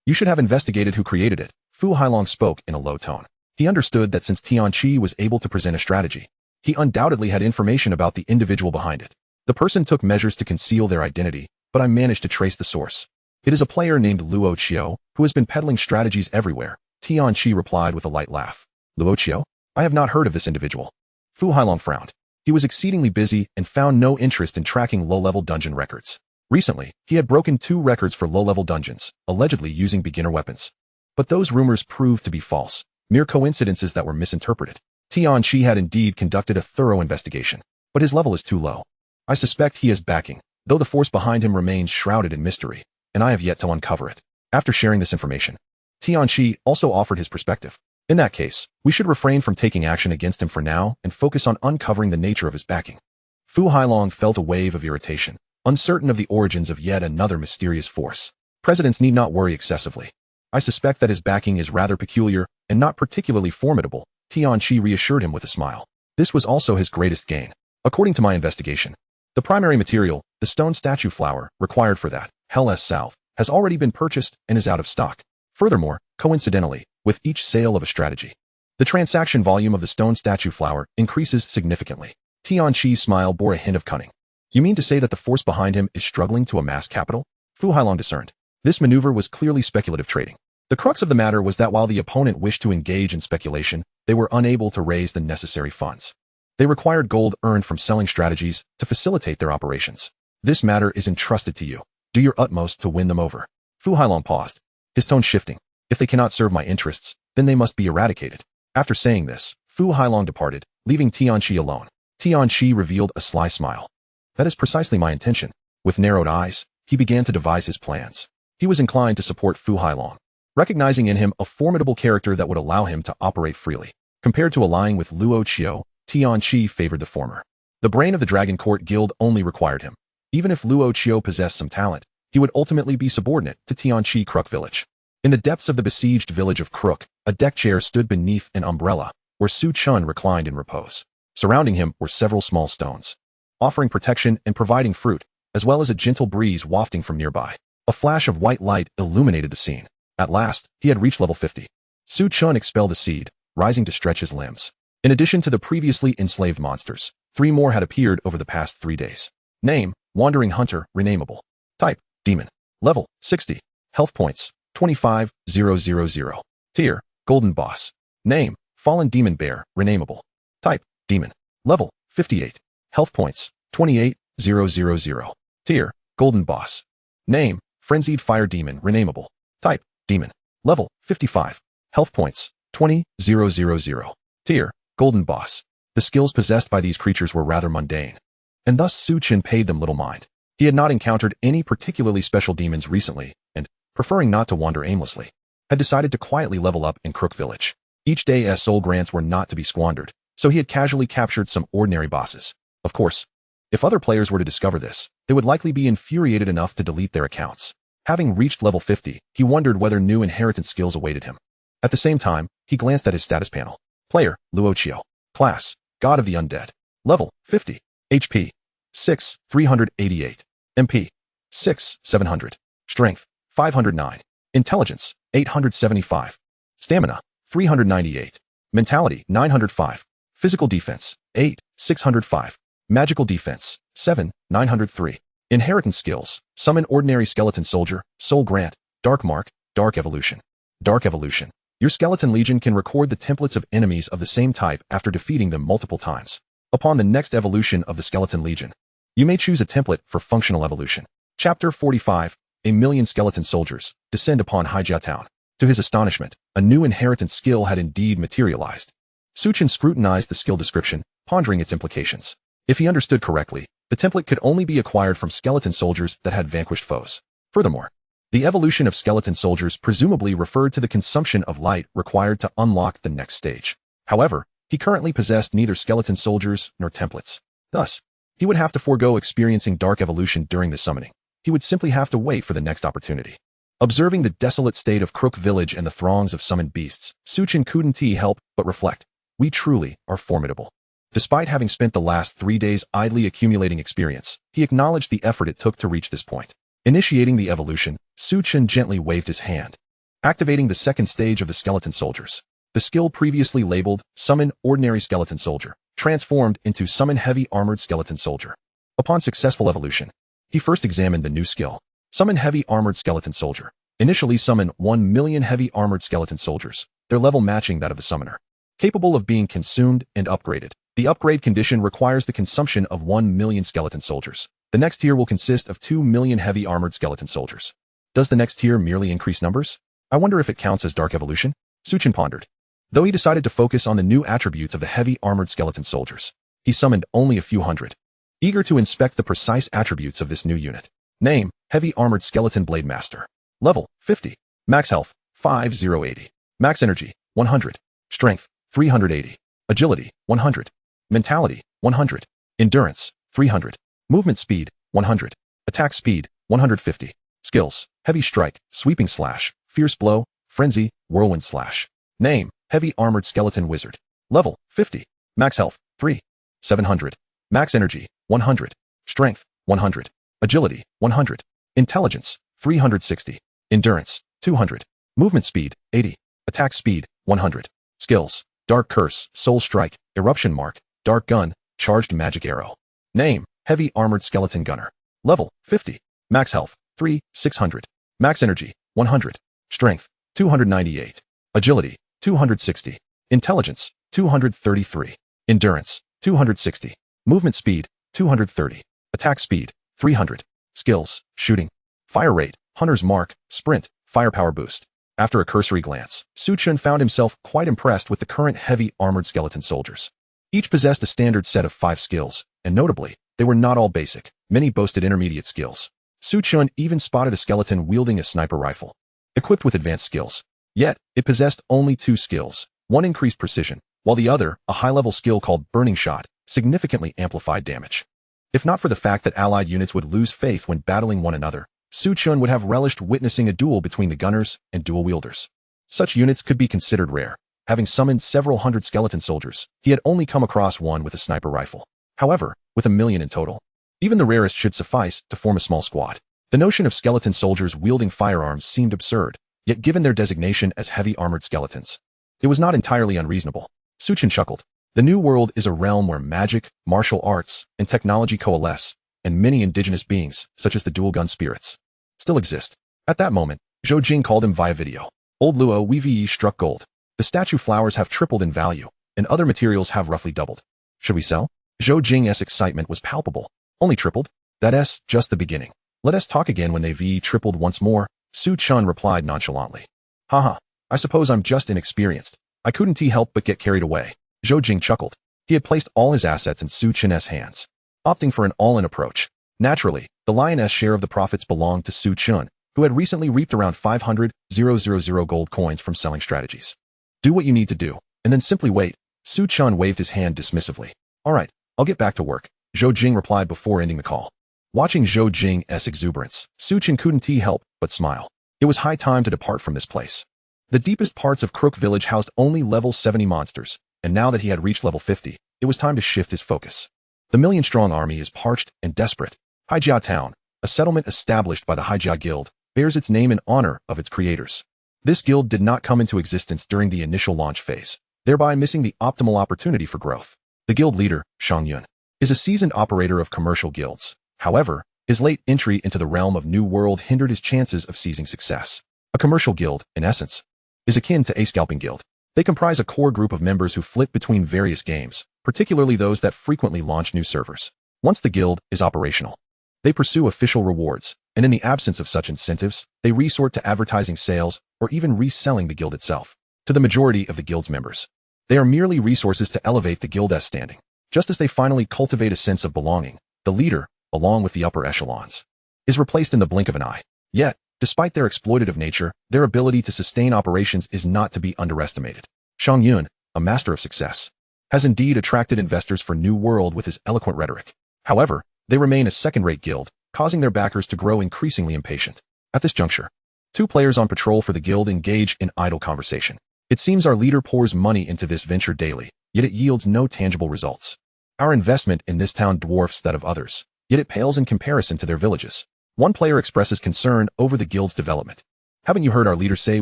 You should have investigated who created it. Fu Hailong spoke in a low tone. He understood that since Tianqi was able to present a strategy, he undoubtedly had information about the individual behind it. The person took measures to conceal their identity, but I managed to trace the source. It is a player named Luo Chio, who has been peddling strategies everywhere. Tianqi replied with a light laugh. Luo Chio? I have not heard of this individual. Fu Hailong frowned. He was exceedingly busy and found no interest in tracking low-level dungeon records. Recently, he had broken 2 records for low-level dungeons, allegedly using beginner weapons. But those rumors proved to be false, mere coincidences that were misinterpreted. Tianqi had indeed conducted a thorough investigation, but his level is too low. I suspect he is backing, though the force behind him remains shrouded in mystery, and I have yet to uncover it. After sharing this information, Tianqi also offered his perspective. In that case, we should refrain from taking action against him for now and focus on uncovering the nature of his backing. Fu Hailong felt a wave of irritation, uncertain of the origins of yet another mysterious force. Presidents need not worry excessively. I suspect that his backing is rather peculiar and not particularly formidable, Tianqi reassured him with a smile. This was also his greatest gain. According to my investigation, the primary material, the stone statue flower, required for that, Hell's salve, has already been purchased and is out of stock. Furthermore, coincidentally, with each sale of a strategy, the transaction volume of the stone statue flower increases significantly. Tianqi's smile bore a hint of cunning. You mean to say that the force behind him is struggling to amass capital? Fu Hailong discerned. This maneuver was clearly speculative trading. The crux of the matter was that while the opponent wished to engage in speculation, they were unable to raise the necessary funds. They required gold earned from selling strategies to facilitate their operations. This matter is entrusted to you. Do your utmost to win them over. Fu Hailong paused, his tone shifting. If they cannot serve my interests, then they must be eradicated. After saying this, Fu Hailong departed, leaving Tianqi alone. Tianqi revealed a sly smile. That is precisely my intention. With narrowed eyes, he began to devise his plans. He was inclined to support Fu Hailong, recognizing in him a formidable character that would allow him to operate freely. Compared to allying with Luo Chio, Tioni favored the former. The brain of the Dragon Court Guild only required him. Even if Luo Chio possessed some talent, he would ultimately be subordinate to Tioni Crook village. In the depths of the besieged village of Crook, a deck chair stood beneath an umbrella, where Su Chun reclined in repose. Surrounding him were several small stones, offering protection and providing fruit, as well as a gentle breeze wafting from nearby. A flash of white light illuminated the scene. At last, he had reached level 50. Su Chun expelled a seed, rising to stretch his limbs. In addition to the previously enslaved monsters, 3 more had appeared over the past 3 days. Name, Wandering Hunter, renameable. Type, Demon. Level, 60. Health points, 25,000. Tier, Golden Boss. Name, Fallen Demon Bear, renameable. Type, Demon. Level, 58. Health points, 28,000. Tier, Golden Boss. Name, Frenzied Fire Demon, renameable. Type, Demon. Level, 55. Health points, 20,000. Tier, Golden Boss. The skills possessed by these creatures were rather mundane, and thus Su Chun paid them little mind. He had not encountered any particularly special demons recently, and, preferring not to wander aimlessly, had decided to quietly level up in Crook Village. Each day's soul grants were not to be squandered, so he had casually captured some ordinary bosses. Of course, if other players were to discover this, they would likely be infuriated enough to delete their accounts. Having reached level 50, he wondered whether new inheritance skills awaited him. At the same time, he glanced at his status panel. Player, Luo Chio. Class, God of the Undead. Level, 50. HP, 6, 388. MP, 6, 700. Strength, 509. Intelligence, 875. Stamina, 398. Mentality, 905. Physical defense, 8, 605. Magical defense, 7, 903. Inheritance skills, Summon Ordinary Skeleton Soldier, Soul Grant, Dark Mark, Dark Evolution. Dark Evolution. Your Skeleton Legion can record the templates of enemies of the same type after defeating them multiple times. Upon the next evolution of the Skeleton Legion, you may choose a template for functional evolution. Chapter 45, A Million Skeleton Soldiers, descend upon Haijia Town. To his astonishment, a new inheritance skill had indeed materialized. Su Chun scrutinized the skill description, pondering its implications. If he understood correctly, the template could only be acquired from skeleton soldiers that had vanquished foes. Furthermore, the evolution of skeleton soldiers presumably referred to the consumption of light required to unlock the next stage. However, he currently possessed neither skeleton soldiers nor templates. Thus, he would have to forego experiencing dark evolution during the summoning. He would simply have to wait for the next opportunity. Observing the desolate state of Crook Village and the throngs of summoned beasts, Su Chun couldn't help but reflect. We truly are formidable. Despite having spent the last 3 days idly accumulating experience, he acknowledged the effort it took to reach this point. Initiating the evolution, Su Chun gently waved his hand, activating the second stage of the skeleton soldiers. The skill previously labeled Summon Ordinary Skeleton Soldier transformed into Summon Heavy Armored Skeleton Soldier. Upon successful evolution, he first examined the new skill. Summon Heavy Armored Skeleton Soldier. Initially summon 1 million Heavy Armored Skeleton Soldiers, their level matching that of the summoner. Capable of being consumed and upgraded. The upgrade condition requires the consumption of 1 million skeleton soldiers. The next tier will consist of 2 million heavy armored skeleton soldiers. Does the next tier merely increase numbers? I wonder if it counts as dark evolution? Su Chun pondered. Though he decided to focus on the new attributes of the heavy armored skeleton soldiers, he summoned only a few hundred, eager to inspect the precise attributes of this new unit. Name, Heavy Armored Skeleton Blade Master. Level, 50. Max Health, 5080. Max Energy, 100. Strength, 380. Agility, 100. Mentality, 100. Endurance, 300. Movement Speed, 100. Attack Speed, 150. Skills, Heavy Strike, Sweeping Slash, Fierce Blow, Frenzy, Whirlwind Slash. Name, Heavy Armored Skeleton Wizard. Level, 50. Max Health, 3. 700. Max Energy, 100. Strength, 100. Agility, 100. Intelligence, 360. Endurance, 200. Movement Speed, 80. Attack Speed, 100. Skills, Dark Curse, Soul Strike, Eruption Mark, Dark Gun, Charged Magic Arrow. Name, Heavy Armored Skeleton Gunner. Level, 50. Max Health, 3, 600. Max Energy, 100. Strength, 298. Agility, 260. Intelligence, 233. Endurance, 260. Movement Speed, 230. Attack Speed, 300. Skills, Shooting. Fire Rate, Hunter's Mark, Sprint, Firepower Boost. After a cursory glance, Su Chun found himself quite impressed with the current heavy armored skeleton soldiers. Each possessed a standard set of 5 skills, and notably, they were not all basic. Many boasted intermediate skills. Su Chun even spotted a skeleton wielding a sniper rifle, equipped with advanced skills. Yet, it possessed only 2 skills. One increased precision, while the other, a high-level skill called Burning Shot, significantly amplified damage. If not for the fact that allied units would lose faith when battling one another, Su Chun would have relished witnessing a duel between the gunners and dual wielders. Such units could be considered rare. Having summoned several hundred skeleton soldiers, he had only come across one with a sniper rifle. However, with 1 million in total, even the rarest should suffice to form a small squad. The notion of skeleton soldiers wielding firearms seemed absurd, yet given their designation as heavy armored skeletons, it was not entirely unreasonable. Su Chun chuckled. The New World is a realm where magic, martial arts, and technology coalesce, and many indigenous beings, such as the dual-gun spirits, still exist. At that moment, Zhou Jing called him via video. Old Luo Wve struck gold. The statue flowers have tripled in value, and other materials have roughly doubled. Should we sell? Zhou Jing's excitement was palpable. Only tripled? That's just the beginning. Let us talk again when they've tripled once more, Su Chun replied nonchalantly. Haha, I suppose I'm just inexperienced. I couldn't help but get carried away. Zhou Jing chuckled. He had placed all his assets in Su Chun's hands, opting for an all-in approach. Naturally, the lioness share of the profits belonged to Su Chun, who had recently reaped around 500,000 gold coins from selling strategies. Do what you need to do, and then simply wait. Su Chun waved his hand dismissively. All right, I'll get back to work, Zhou Jing replied before ending the call. Watching Zhou Jing's exuberance, Su Chun couldn't help but smile. It was high time to depart from this place. The deepest parts of Crook village housed only level 70 monsters, and now that he had reached level 50, it was time to shift his focus. The million-strong army is parched and desperate. Haijia Town, a settlement established by the Haijia Guild, bears its name in honor of its creators. This guild did not come into existence during the initial launch phase, thereby missing the optimal opportunity for growth. The guild leader, Shang Yun, is a seasoned operator of commercial guilds. However, his late entry into the realm of New World hindered his chances of seizing success. A commercial guild, in essence, is akin to a scalping guild. They comprise a core group of members who flit between various games, particularly those that frequently launch new servers. Once the guild is operational, they pursue official rewards, and in the absence of such incentives, they resort to advertising sales or even reselling the guild itself. To the majority of the guild's members, they are merely resources to elevate the guild's standing. Just as they finally cultivate a sense of belonging, the leader, along with the upper echelons, is replaced in the blink of an eye. Yet, despite their exploitative nature, their ability to sustain operations is not to be underestimated. Shang Yun, a master of success, has indeed attracted investors for New World with his eloquent rhetoric. However, they remain a second-rate guild, causing their backers to grow increasingly impatient. At this juncture, two players on patrol for the guild engage in idle conversation. It seems our leader pours money into this venture daily, yet it yields no tangible results. Our investment in this town dwarfs that of others, yet it pales in comparison to their villages. One player expresses concern over the guild's development. Haven't you heard our leader say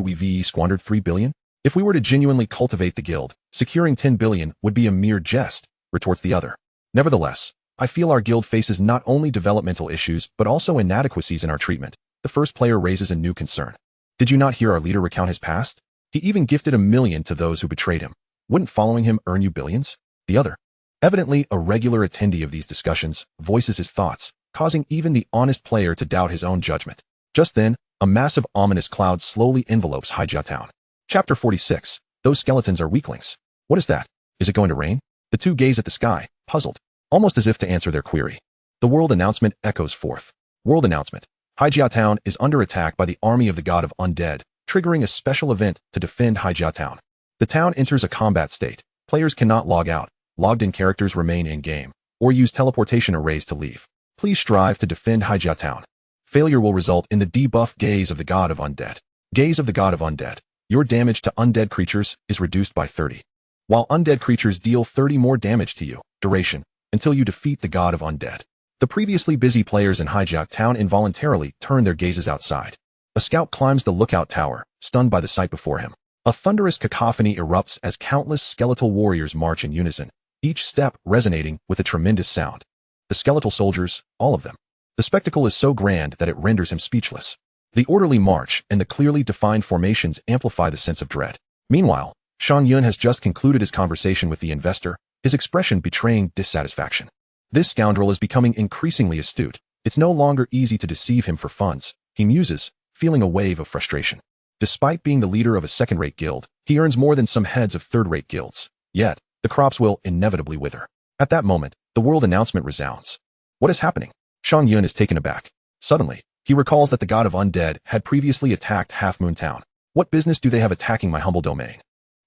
we've squandered 3 billion? If we were to genuinely cultivate the guild, securing 10 billion would be a mere jest, retorts the other. Nevertheless, I feel our guild faces not only developmental issues but also inadequacies in our treatment. The first player raises a new concern. Did you not hear our leader recount his past? He even gifted 1 million to those who betrayed him. Wouldn't following him earn you billions? The other, evidently a regular attendee of these discussions, voices his thoughts, causing even the honest player to doubt his own judgment. Just then, a massive ominous cloud slowly envelopes Haijia Town. Chapter 46. Those skeletons are weaklings. What is that? Is it going to rain? The two gaze at the sky, puzzled, almost as if to answer their query. The world announcement echoes forth. World announcement. Haijia Town is under attack by the army of the god of Undead, triggering a special event to defend Haijia Town. The town enters a combat state. Players cannot log out. Logged-in characters remain in-game, or use teleportation arrays to leave. Please strive to defend Haijia Town. Failure will result in the debuff Gaze of the God of Undead. Gaze of the God of Undead. Your damage to undead creatures is reduced by 30. While undead creatures deal 30 more damage to you, duration, until you defeat the God of Undead. The previously busy players in Haijia Town involuntarily turn their gazes outside. A scout climbs the lookout tower, stunned by the sight before him. A thunderous cacophony erupts as countless skeletal warriors march in unison, each step resonating with a tremendous sound. The skeletal soldiers, all of them. The spectacle is so grand that it renders him speechless. The orderly march and the clearly defined formations amplify the sense of dread. Meanwhile, Shang Yun has just concluded his conversation with the investor, his expression betraying dissatisfaction. This scoundrel is becoming increasingly astute. It's no longer easy to deceive him for funds, he muses, feeling a wave of frustration. Despite being the leader of a second-rate guild, he earns more than some heads of third-rate guilds. Yet, the crops will inevitably wither. At that moment, the world announcement resounds. What is happening? Shang Yun is taken aback. Suddenly, he recalls that the god of Undead had previously attacked Half Moon Town. What business do they have attacking my humble domain?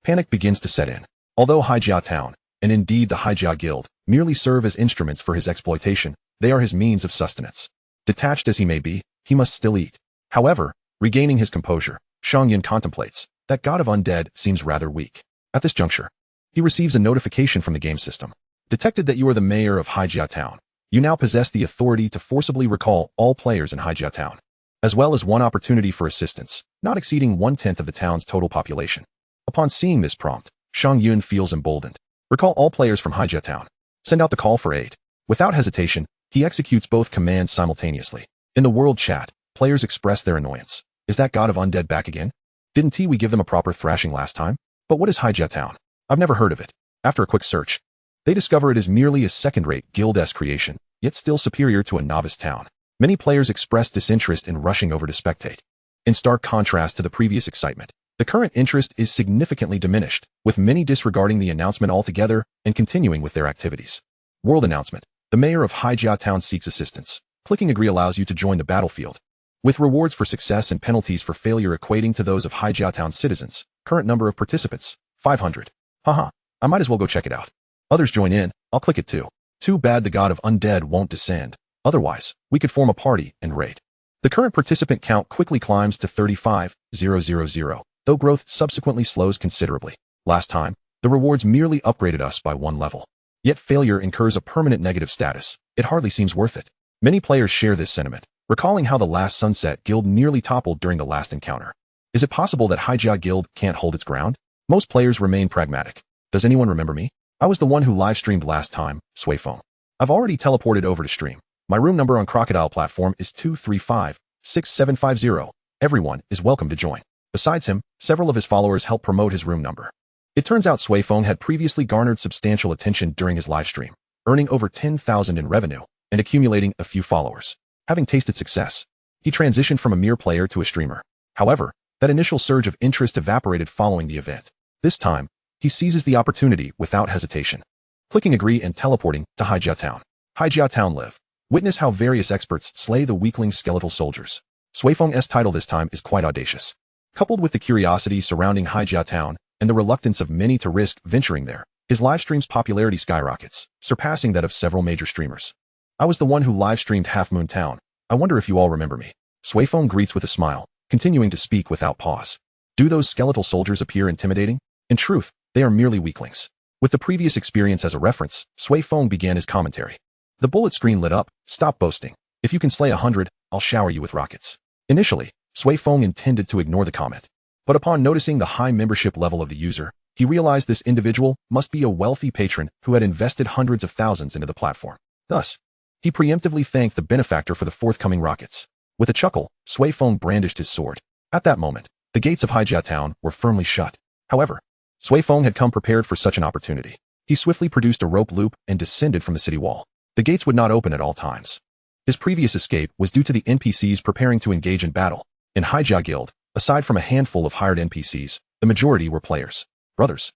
Panic begins to set in. Although Haijia Town, and indeed the Haijia Guild, merely serve as instruments for his exploitation, they are his means of sustenance. Detached as he may be, he must still eat. However, regaining his composure, Xiangyun contemplates, that god of undead seems rather weak. At this juncture, he receives a notification from the game system. Detected that you are the mayor of Haijia Town. You now possess the authority to forcibly recall all players in Haijia Town, as well as one opportunity for assistance, not exceeding 1/10 of the town's total population. Upon seeing this prompt, Xiangyun feels emboldened. Recall all players from Haijia Town. Send out the call for aid. Without hesitation, he executes both commands simultaneously. In the world chat, players express their annoyance. Is that god of undead back again? Didn't we give them a proper thrashing last time? But what is Haijia Town? I've never heard of it. After a quick search, they discover it is merely a second-rate guild-esque creation, yet still superior to a novice town. Many players express disinterest in rushing over to spectate. In stark contrast to the previous excitement, the current interest is significantly diminished, with many disregarding the announcement altogether and continuing with their activities. World announcement. The mayor of Haijia Town seeks assistance. Clicking agree allows you to join the battlefield, with rewards for success and penalties for failure equating to those of Haijia Town citizens. Current number of participants, 500. Haha, I might as well go check it out. Others join in, I'll click it too. Too bad the god of undead won't descend. Otherwise, we could form a party and raid. The current participant count quickly climbs to 35,000, though growth subsequently slows considerably. Last time, the rewards merely upgraded us by 1 level. Yet failure incurs a permanent negative status. It hardly seems worth it. Many players share this sentiment, recalling how the last Sunset Guild nearly toppled during the last encounter. Is it possible that Haijia Guild can't hold its ground? Most players remain pragmatic. Does anyone remember me? I was the one who live-streamed last time, Swayphone. I've already teleported over to stream. My room number on Crocodile platform is 235-6750. Everyone is welcome to join. Besides him, several of his followers help promote his room number. It turns out Swayphone had previously garnered substantial attention during his livestream, earning over 10,000 in revenue and accumulating a few followers. Having tasted success, he transitioned from a mere player to a streamer. However, that initial surge of interest evaporated following the event. This time, he seizes the opportunity without hesitation. Clicking agree and teleporting to Haijia Town. Haijia Town live. Witness how various experts slay the weakling skeletal soldiers. Swayfeng's title this time is quite audacious. Coupled with the curiosity surrounding Haijia Town and the reluctance of many to risk venturing there, his livestream's popularity skyrockets, surpassing that of several major streamers. I was the one who livestreamed Half Moon Town. I wonder if you all remember me. Swayfeng greets with a smile, continuing to speak without pause. Do those skeletal soldiers appear intimidating? In truth, they are merely weaklings. With the previous experience as a reference, Swayfeng began his commentary. The bullet screen lit up. Stop boasting. If you can slay 100, I'll shower you with rockets. Initially, Swayfeng intended to ignore the comment, but upon noticing the high membership level of the user, he realized this individual must be a wealthy patron who had invested hundreds of thousands into the platform. Thus, he preemptively thanked the benefactor for the forthcoming rockets. With a chuckle, Swayfeng brandished his sword. At that moment, the gates of Haijia Town were firmly shut. However, Swayfeng had come prepared for such an opportunity. He swiftly produced a rope loop and descended from the city wall. The gates would not open at all times. His previous escape was due to the NPCs preparing to engage in battle. In Haijia Guild, aside from a handful of hired NPCs, the majority were players. Brothers.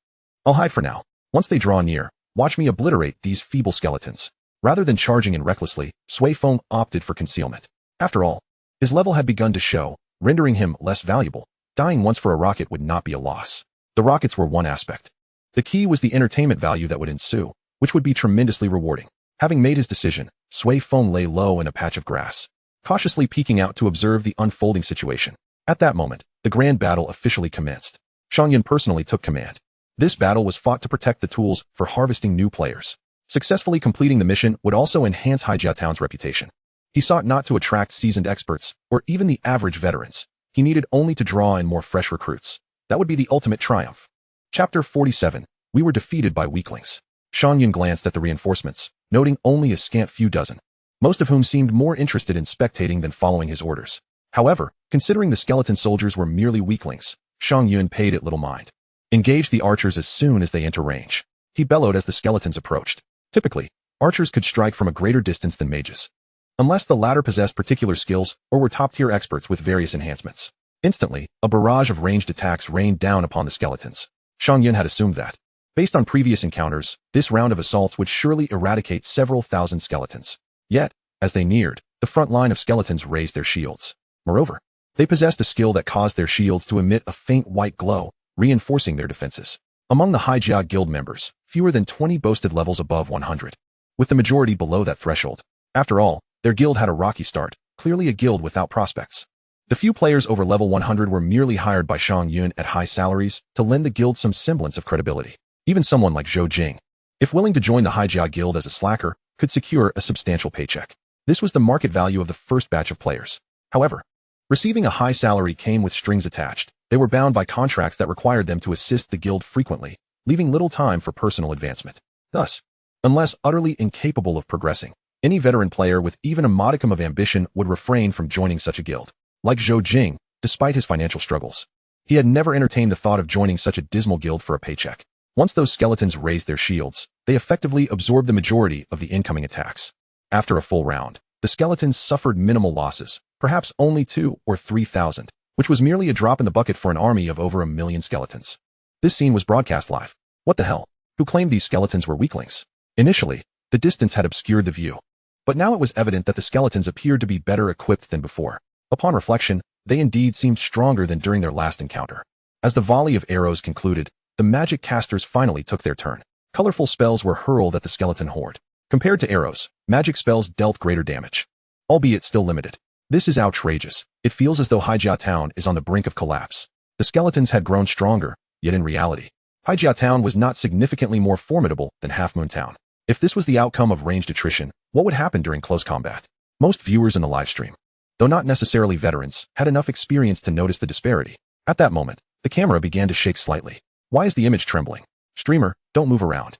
I'll hide for now. Once they draw near, watch me obliterate these feeble skeletons. Rather than charging in recklessly, Swayfeng opted for concealment. After all, his level had begun to show, rendering him less valuable. Dying once for a rocket would not be a loss. The rockets were one aspect. The key was the entertainment value that would ensue, which would be tremendously rewarding. Having made his decision, Swayfeng lay low in a patch of grass, cautiously peeking out to observe the unfolding situation. At that moment, the grand battle officially commenced. Xiangyun personally took command. This battle was fought to protect the tools for harvesting new players. Successfully completing the mission would also enhance Haijia Town's reputation. He sought not to attract seasoned experts or even the average veterans. He needed only to draw in more fresh recruits. That would be the ultimate triumph. Chapter 47. We were defeated by weaklings. Xiangyun glanced at the reinforcements, noting only a scant few dozen, most of whom seemed more interested in spectating than following his orders. However, considering the skeleton soldiers were merely weaklings, Xiangyun paid it little mind. Engage the archers as soon as they enter range. He bellowed as the skeletons approached. Typically, archers could strike from a greater distance than mages, unless the latter possessed particular skills or were top-tier experts with various enhancements. Instantly, a barrage of ranged attacks rained down upon the skeletons. Xiangyun had assumed that, based on previous encounters, this round of assaults would surely eradicate several thousand skeletons. Yet, as they neared, the front line of skeletons raised their shields. Moreover, they possessed a skill that caused their shields to emit a faint white glow, reinforcing their defenses. Among the Haijia Guild members, fewer than 20 boasted levels above 100, with the majority below that threshold. After all, their guild had a rocky start, clearly a guild without prospects. The few players over level 100 were merely hired by Shang Yun at high salaries to lend the guild some semblance of credibility. Even someone like Zhou Jing, if willing to join the Haijia Guild as a slacker, could secure a substantial paycheck. This was the market value of the first batch of players. However, receiving a high salary came with strings attached. They were bound by contracts that required them to assist the guild frequently, leaving little time for personal advancement. Thus, unless utterly incapable of progressing, any veteran player with even a modicum of ambition would refrain from joining such a guild. Like Zhou Jing, despite his financial struggles, he had never entertained the thought of joining such a dismal guild for a paycheck. Once those skeletons raised their shields, they effectively absorbed the majority of the incoming attacks. After a full round, the skeletons suffered minimal losses, perhaps only 2,000 or 3,000, which was merely a drop in the bucket for an army of over 1 million skeletons. This scene was broadcast live. What the hell? Who claimed these skeletons were weaklings? Initially, the distance had obscured the view, but now it was evident that the skeletons appeared to be better equipped than before. Upon reflection, they indeed seemed stronger than during their last encounter. As the volley of arrows concluded, the magic casters finally took their turn. Colorful spells were hurled at the skeleton horde. Compared to arrows, magic spells dealt greater damage, albeit still limited. This is outrageous. It feels as though Haijia Town is on the brink of collapse. The skeletons had grown stronger, yet in reality, Haijia Town was not significantly more formidable than Half Moon Town. If this was the outcome of ranged attrition, what would happen during close combat? Most viewers in the livestream, though not necessarily veterans, had enough experience to notice the disparity. At that moment, the camera began to shake slightly. Why is the image trembling? Streamer, don't move around.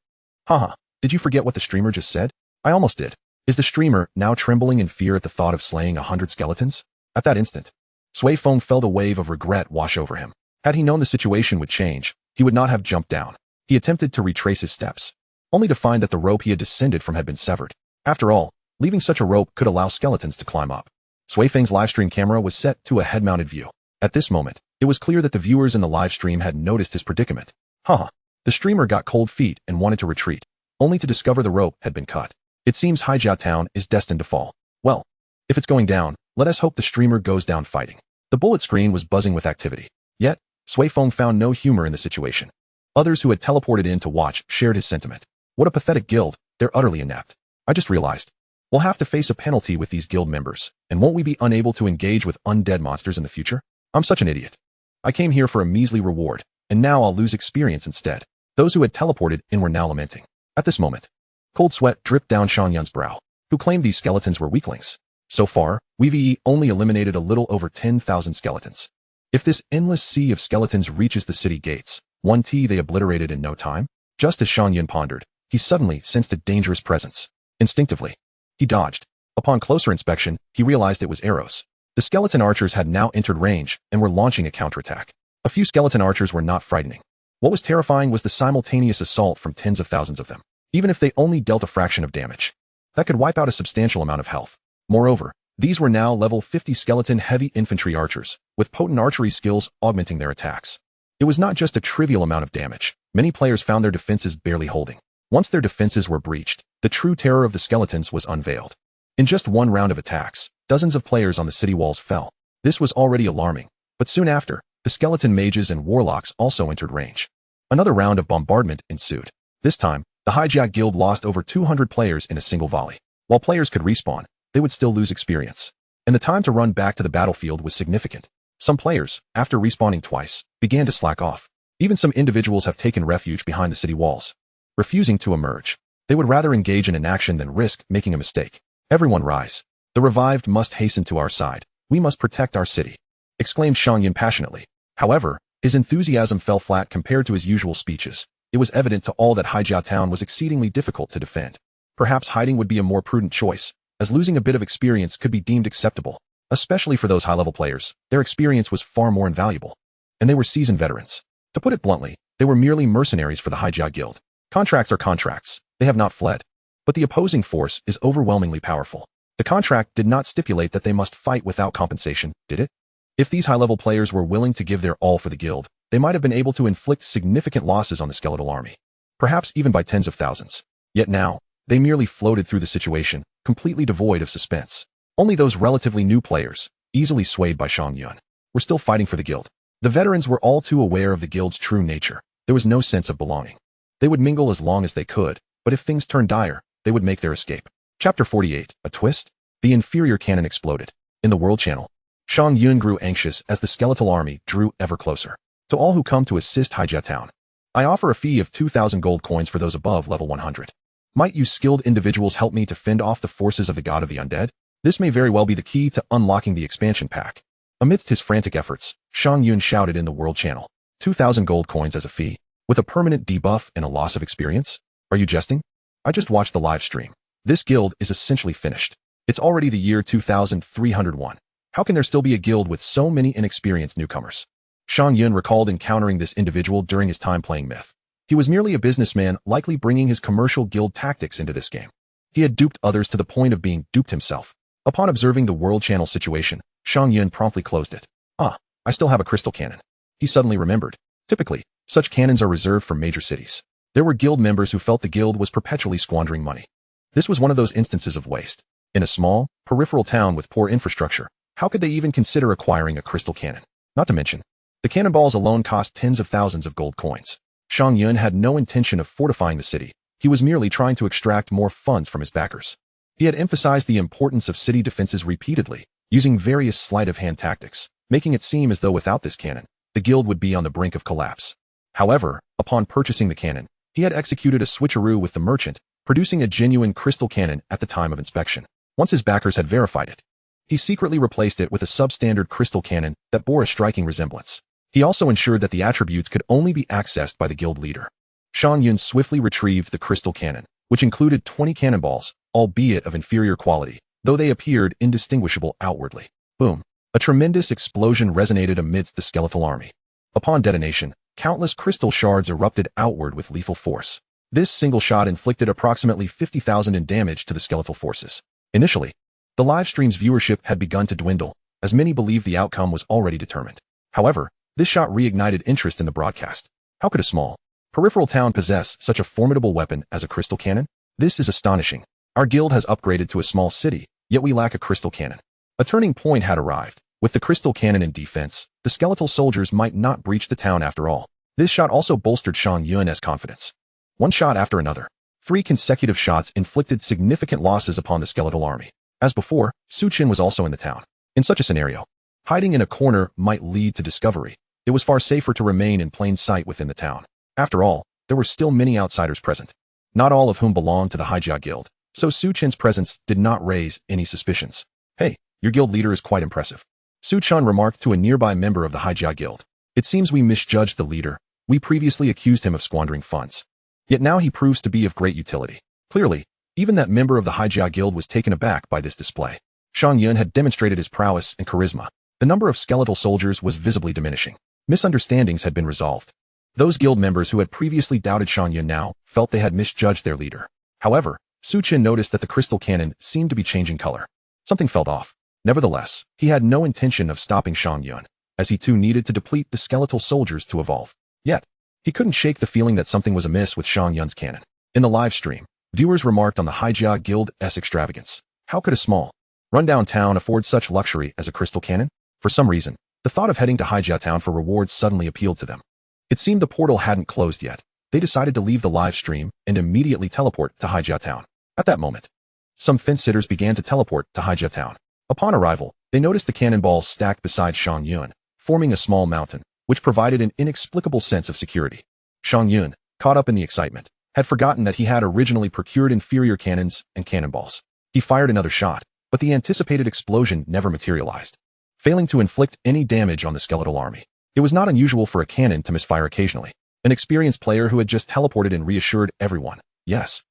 Haha, did you forget what the streamer just said? I almost did. Is the streamer now trembling in fear at the thought of slaying 100 skeletons? At that instant, Sui Feng felt a wave of regret wash over him. Had he known the situation would change, he would not have jumped down. He attempted to retrace his steps, only to find that the rope he had descended from had been severed. After all, leaving such a rope could allow skeletons to climb up. Sui Feng's livestream camera was set to a head-mounted view. At this moment, it was clear that the viewers in the livestream had noticed his predicament. Haha. The streamer got cold feet and wanted to retreat, only to discover the rope had been cut. It seems Haijia Town is destined to fall. Well, if it's going down, let us hope the streamer goes down fighting. The bullet screen was buzzing with activity. Yet, Sui Feng found no humor in the situation. Others who had teleported in to watch shared his sentiment. What a pathetic guild, they're utterly inept. I just realized. We'll have to face a penalty with these guild members, and won't we be unable to engage with undead monsters in the future? I'm such an idiot. I came here for a measly reward, and now I'll lose experience instead. Those who had teleported in were now lamenting. At this moment, cold sweat dripped down Shang Yun's brow, who claimed these skeletons were weaklings. So far, we've only eliminated a little over 10,000 skeletons. If this endless sea of skeletons reaches the city gates, they obliterated in no time? Just as Shang Yun pondered, he suddenly sensed a dangerous presence. Instinctively, he dodged. Upon closer inspection, he realized it was arrows. The skeleton archers had now entered range and were launching a counterattack. A few skeleton archers were not frightening. What was terrifying was the simultaneous assault from tens of thousands of them. Even if they only dealt a fraction of damage, that could wipe out a substantial amount of health. Moreover, these were now level 50 skeleton heavy infantry archers, with potent archery skills augmenting their attacks. It was not just a trivial amount of damage. Many players found their defenses barely holding. Once their defenses were breached, the true terror of the skeletons was unveiled. In just one round of attacks, dozens of players on the city walls fell. This was already alarming, but soon after, the skeleton mages and warlocks also entered range. Another round of bombardment ensued. This time, the Haijia Guild lost over 200 players in a single volley. While players could respawn, they would still lose experience, and the time to run back to the battlefield was significant. Some players, after respawning twice, began to slack off. Even some individuals have taken refuge behind the city walls, refusing to emerge. They would rather engage in an action than risk making a mistake. Everyone rise. The revived must hasten to our side. We must protect our city, exclaimed Shang Yun passionately. However, his enthusiasm fell flat compared to his usual speeches. It was evident to all that Haijia Town was exceedingly difficult to defend. Perhaps hiding would be a more prudent choice, as losing a bit of experience could be deemed acceptable. Especially for those high-level players, their experience was far more invaluable. And they were seasoned veterans. To put it bluntly, they were merely mercenaries for the Haijia Guild. Contracts are contracts. They have not fled. But the opposing force is overwhelmingly powerful. The contract did not stipulate that they must fight without compensation, did it? If these high-level players were willing to give their all for the guild, they might have been able to inflict significant losses on the skeletal army, perhaps even by tens of thousands. Yet now, they merely floated through the situation, completely devoid of suspense. Only those relatively new players, easily swayed by Shang Yun, were still fighting for the guild. The veterans were all too aware of the guild's true nature. There was no sense of belonging. They would mingle as long as they could, but if things turned dire, they would make their escape. Chapter 48, A Twist? The inferior cannon exploded. In the World Channel, Shang Yun grew anxious as the skeletal army drew ever closer. To all who come to assist Haijia Town, I offer a fee of 2,000 gold coins for those above level 100. Might you skilled individuals help me to fend off the forces of the god of the undead? This may very well be the key to unlocking the expansion pack. Amidst his frantic efforts, Shang Yun shouted in the World Channel, 2,000 gold coins as a fee, with a permanent debuff and a loss of experience? Are you jesting? I just watched the live stream. This guild is essentially finished. It's already the year 2301. How can there still be a guild with so many inexperienced newcomers? Shang Yun recalled encountering this individual during his time playing Myth. He was merely a businessman, likely bringing his commercial guild tactics into this game. He had duped others to the point of being duped himself. Upon observing the World Channel situation, Shang Yun promptly closed it. I still have a crystal cannon. He suddenly remembered. Typically, such cannons are reserved for major cities. There were guild members who felt the guild was perpetually squandering money. This was one of those instances of waste. In a small, peripheral town with poor infrastructure, how could they even consider acquiring a crystal cannon? Not to mention, the cannonballs alone cost tens of thousands of gold coins. Shang Yun had no intention of fortifying the city. He was merely trying to extract more funds from his backers. He had emphasized the importance of city defenses repeatedly, using various sleight-of-hand tactics, making it seem as though without this cannon, the guild would be on the brink of collapse. However, upon purchasing the cannon, he had executed a switcheroo with the merchant, producing a genuine crystal cannon at the time of inspection. Once his backers had verified it, he secretly replaced it with a substandard crystal cannon that bore a striking resemblance. He also ensured that the attributes could only be accessed by the guild leader. Shang Yun swiftly retrieved the crystal cannon, which included 20 cannonballs, albeit of inferior quality, though they appeared indistinguishable outwardly. Boom. A tremendous explosion resonated amidst the skeletal army. Upon detonation, countless crystal shards erupted outward with lethal force. This single shot inflicted approximately 50,000 in damage to the skeletal forces. Initially, the live stream's viewership had begun to dwindle, as many believed the outcome was already determined. However, this shot reignited interest in the broadcast. How could a small, peripheral town possess such a formidable weapon as a crystal cannon? This is astonishing. Our guild has upgraded to a small city, yet we lack a crystal cannon. A turning point had arrived. With the crystal cannon in defense, the skeletal soldiers might not breach the town after all. This shot also bolstered Shang Yun's confidence. One shot after another, 3 consecutive shots inflicted significant losses upon the skeletal army. As before, Chen was also in the town. In such a scenario, hiding in a corner might lead to discovery. It was far safer to remain in plain sight within the town. After all, there were still many outsiders present, not all of whom belonged to the Haijia Guild, so Chen's presence did not raise any suspicions. Hey, your guild leader is quite impressive. Chen remarked to a nearby member of the Haijia Guild. It seems we misjudged the leader. We previously accused him of squandering funds. Yet now he proves to be of great utility. Clearly, even that member of the Haijia Guild was taken aback by this display. Shang Yun had demonstrated his prowess and charisma. The number of skeletal soldiers was visibly diminishing. Misunderstandings had been resolved. Those guild members who had previously doubted Shang Yun now felt they had misjudged their leader. However, Chen noticed that the crystal cannon seemed to be changing color. Something felt off. Nevertheless, he had no intention of stopping Shang Yun, as he too needed to deplete the skeletal soldiers to evolve. Yet, he couldn't shake the feeling that something was amiss with Shang Yun's cannon. In the live stream, viewers remarked on the Haijia Guild's extravagance. How could a small, rundown town afford such luxury as a crystal cannon? For some reason, the thought of heading to Haijia Town for rewards suddenly appealed to them. It seemed the portal hadn't closed yet. They decided to leave the live stream and immediately teleport to Haijia Town. At that moment, some fence-sitters began to teleport to Haijia Town. Upon arrival, they noticed the cannonballs stacked beside Shang Yun, forming a small mountain, which provided an inexplicable sense of security. Shang Yun, caught up in the excitement, had forgotten that he had originally procured inferior cannons and cannonballs. He fired another shot, but the anticipated explosion never materialized, failing to inflict any damage on the skeletal army. It was not unusual for a cannon to misfire occasionally. An experienced player who had just teleported and reassured everyone, yes,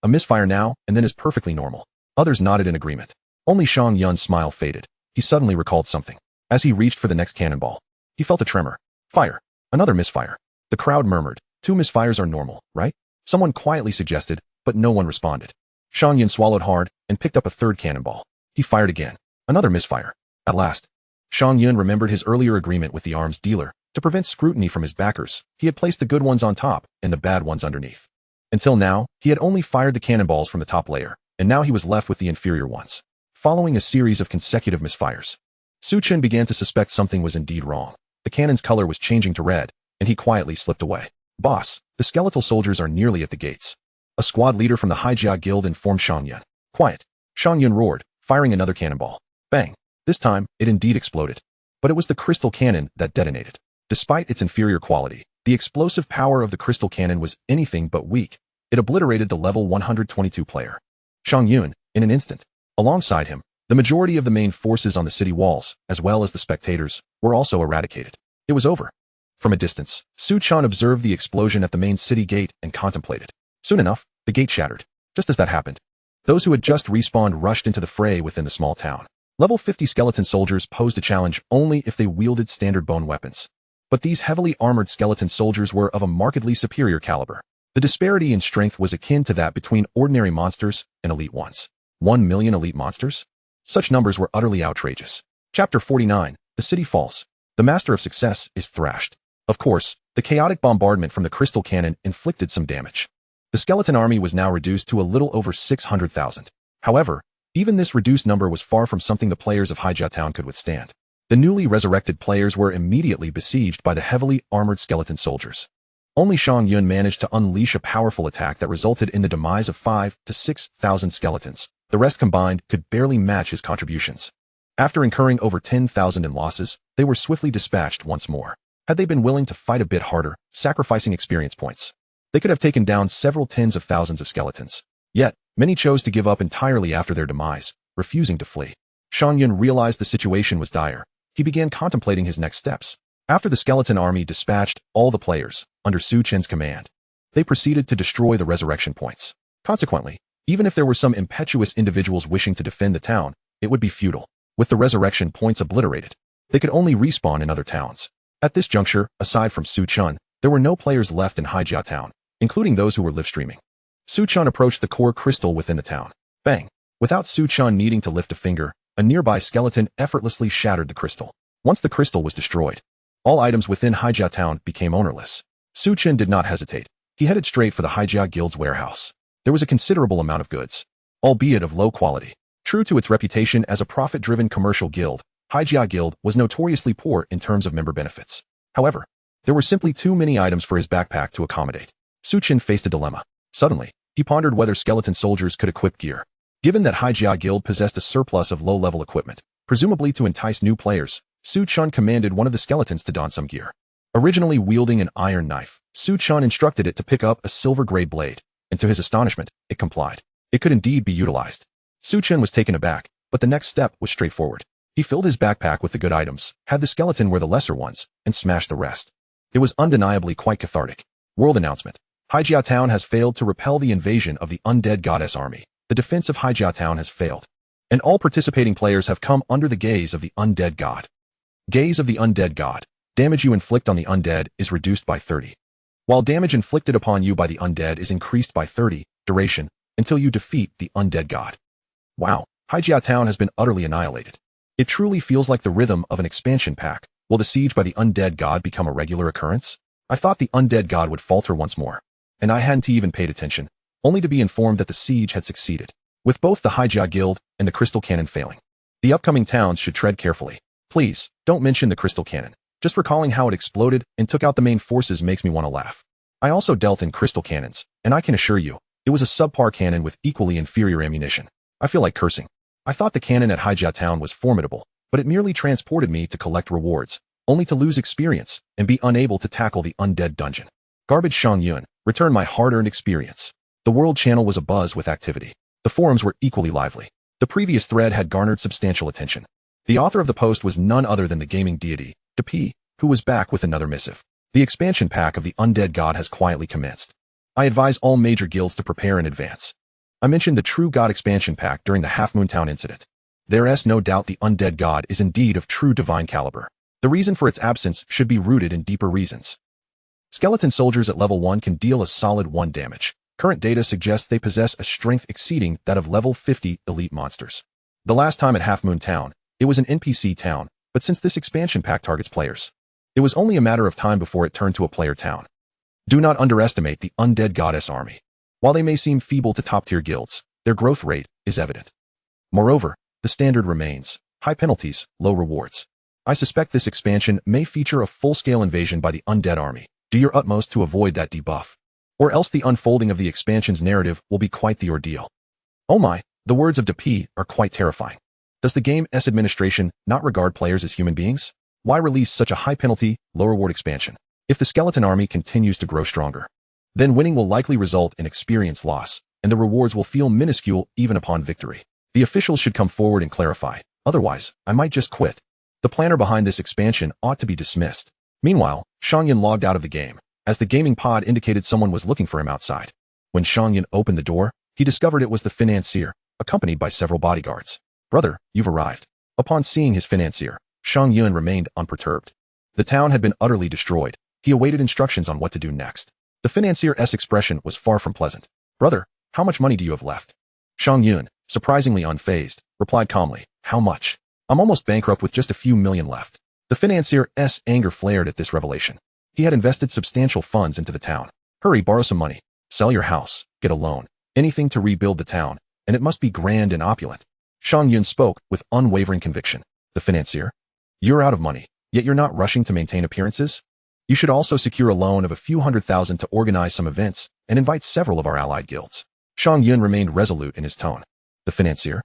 a misfire now and then is perfectly normal. Others nodded in agreement. Only Shang Yun's smile faded. He suddenly recalled something. As he reached for the next cannonball, he felt a tremor. Fire. Another misfire. The crowd murmured. 2 misfires are normal, right? Someone quietly suggested, but no one responded. Shang Yun swallowed hard and picked up a third cannonball. He fired again. Another misfire. At last, Shang Yun remembered his earlier agreement with the arms dealer. To prevent scrutiny from his backers, he had placed the good ones on top and the bad ones underneath. Until now, he had only fired the cannonballs from the top layer, and now he was left with the inferior ones. Following a series of consecutive misfires, Chen began to suspect something was indeed wrong. The cannon's color was changing to red, and he quietly slipped away. Boss, the skeletal soldiers are nearly at the gates. A squad leader from the Haijia Guild informed Xiangyun. Quiet. Xiangyun roared, firing another cannonball. Bang. This time, it indeed exploded. But it was the crystal cannon that detonated. Despite its inferior quality, the explosive power of the crystal cannon was anything but weak. It obliterated the level 122 player. Xiangyun, in an instant. Alongside him, the majority of the main forces on the city walls, as well as the spectators, were also eradicated. It was over. From a distance, Su Chan observed the explosion at the main city gate and contemplated. Soon enough, the gate shattered. Just as that happened, those who had just respawned rushed into the fray within the small town. Level 50 skeleton soldiers posed a challenge only if they wielded standard bone weapons. But these heavily armored skeleton soldiers were of a markedly superior caliber. The disparity in strength was akin to that between ordinary monsters and elite ones. 1 million elite monsters? Such numbers were utterly outrageous. Chapter 49, The City Falls. The Master of Success is thrashed. Of course, the chaotic bombardment from the crystal cannon inflicted some damage. The skeleton army was now reduced to a little over 600,000. However, even this reduced number was far from something the players of Haijia Town could withstand. The newly resurrected players were immediately besieged by the heavily armored skeleton soldiers. Only Xiangyun managed to unleash a powerful attack that resulted in the demise of 5,000 to 6,000 skeletons. The rest combined could barely match his contributions. After incurring over 10,000 in losses, they were swiftly dispatched once more. Had they been willing to fight a bit harder, sacrificing experience points, they could have taken down several tens of thousands of skeletons. Yet, many chose to give up entirely after their demise, refusing to flee. Xiangyun realized the situation was dire. He began contemplating his next steps. After the skeleton army dispatched all the players, under Su Chen's command, they proceeded to destroy the resurrection points. Consequently, even if there were some impetuous individuals wishing to defend the town, it would be futile. With the resurrection points obliterated, they could only respawn in other towns. At this juncture, aside from Su Chen, there were no players left in Haijia Town, including those who were live streaming. Su Chen approached the core crystal within the town. Bang! Without Su Chen needing to lift a finger, a nearby skeleton effortlessly shattered the crystal. Once the crystal was destroyed, all items within Haijia Town became ownerless. Su Chen did not hesitate. He headed straight for the Haijia Guild's warehouse. There was a considerable amount of goods, albeit of low quality. True to its reputation as a profit-driven commercial guild, Haijia Guild was notoriously poor in terms of member benefits. However, there were simply too many items for his backpack to accommodate. Su Chen faced a dilemma. Suddenly, he pondered whether skeleton soldiers could equip gear. Given that Haijia Guild possessed a surplus of low-level equipment, presumably to entice new players, Su Chen commanded one of the skeletons to don some gear. Originally wielding an iron knife, Su Chen instructed it to pick up a silver-gray blade, and to his astonishment, it complied. It could indeed be utilized. Su Chen was taken aback, but the next step was straightforward. He filled his backpack with the good items, had the skeleton wear the lesser ones, and smashed the rest. It was undeniably quite cathartic. World announcement. Haijia Town has failed to repel the invasion of the Undead Goddess army. The defense of Haijia Town has failed, and all participating players have come under the gaze of the Undead God. Gaze of the Undead God. Damage you inflict on the undead is reduced by 30. While damage inflicted upon you by the undead is increased by 30, duration, until you defeat the Undead God. Wow, Haijia Town has been utterly annihilated. It truly feels like the rhythm of an expansion pack. Will the siege by the Undead God become a regular occurrence? I thought the Undead God would falter once more, and I hadn't even paid attention, only to be informed that the siege had succeeded, with both the Haijia Guild and the Crystal Cannon failing. The upcoming towns should tread carefully. Please, don't mention the Crystal Cannon. Just recalling how it exploded and took out the main forces makes me want to laugh. I also dealt in crystal cannons, and I can assure you, it was a subpar cannon with equally inferior ammunition. I feel like cursing. I thought the cannon at Haijia Town was formidable, but it merely transported me to collect rewards, only to lose experience and be unable to tackle the undead dungeon. Garbage Xiangyun, return my hard-earned experience. The world channel was abuzz with activity. The forums were equally lively. The previous thread had garnered substantial attention. The author of the post was none other than the gaming deity, P, who was back with another missive. The expansion pack of the Undead God has quietly commenced. I advise all major guilds to prepare in advance. I mentioned the True God expansion pack during the Half Moon Town incident. There's no doubt the Undead God is indeed of true divine caliber. The reason for its absence should be rooted in deeper reasons. Skeleton soldiers at level 1 can deal a solid 1 damage. Current data suggests they possess a strength exceeding that of level 50 elite monsters. The last time at Half Moon Town, it was an NPC town, but since this expansion pack targets players, it was only a matter of time before it turned to a player town. Do not underestimate the Undead Goddess army. While they may seem feeble to top-tier guilds, their growth rate is evident. Moreover, the standard remains: high penalties, low rewards. I suspect this expansion may feature a full-scale invasion by the undead army. Do your utmost to avoid that debuff, or else the unfolding of the expansion's narrative will be quite the ordeal. Oh my, the words of DP are quite terrifying. Does the game's administration not regard players as human beings? Why release such a high-penalty, low-reward expansion? If the skeleton army continues to grow stronger, then winning will likely result in experience loss, and the rewards will feel minuscule even upon victory. The officials should come forward and clarify, otherwise, I might just quit. The planner behind this expansion ought to be dismissed. Meanwhile, Xiangyun logged out of the game, as the gaming pod indicated someone was looking for him outside. When Xiangyun opened the door, he discovered it was the financier, accompanied by several bodyguards. Brother, you've arrived. Upon seeing his financier, Xiangyun remained unperturbed. The town had been utterly destroyed. He awaited instructions on what to do next. The financier's expression was far from pleasant. Brother, how much money do you have left? Xiangyun, surprisingly unfazed, replied calmly, how much? I'm almost bankrupt with just a few million left. The financier's anger flared at this revelation. He had invested substantial funds into the town. Hurry, borrow some money. Sell your house, get a loan, anything to rebuild the town, and it must be grand and opulent. Xiangyun spoke with unwavering conviction. The financier? You're out of money, yet you're not rushing to maintain appearances? You should also secure a loan of a few $100,000 to organize some events and invite several of our allied guilds. Xiangyun remained resolute in his tone. The financier?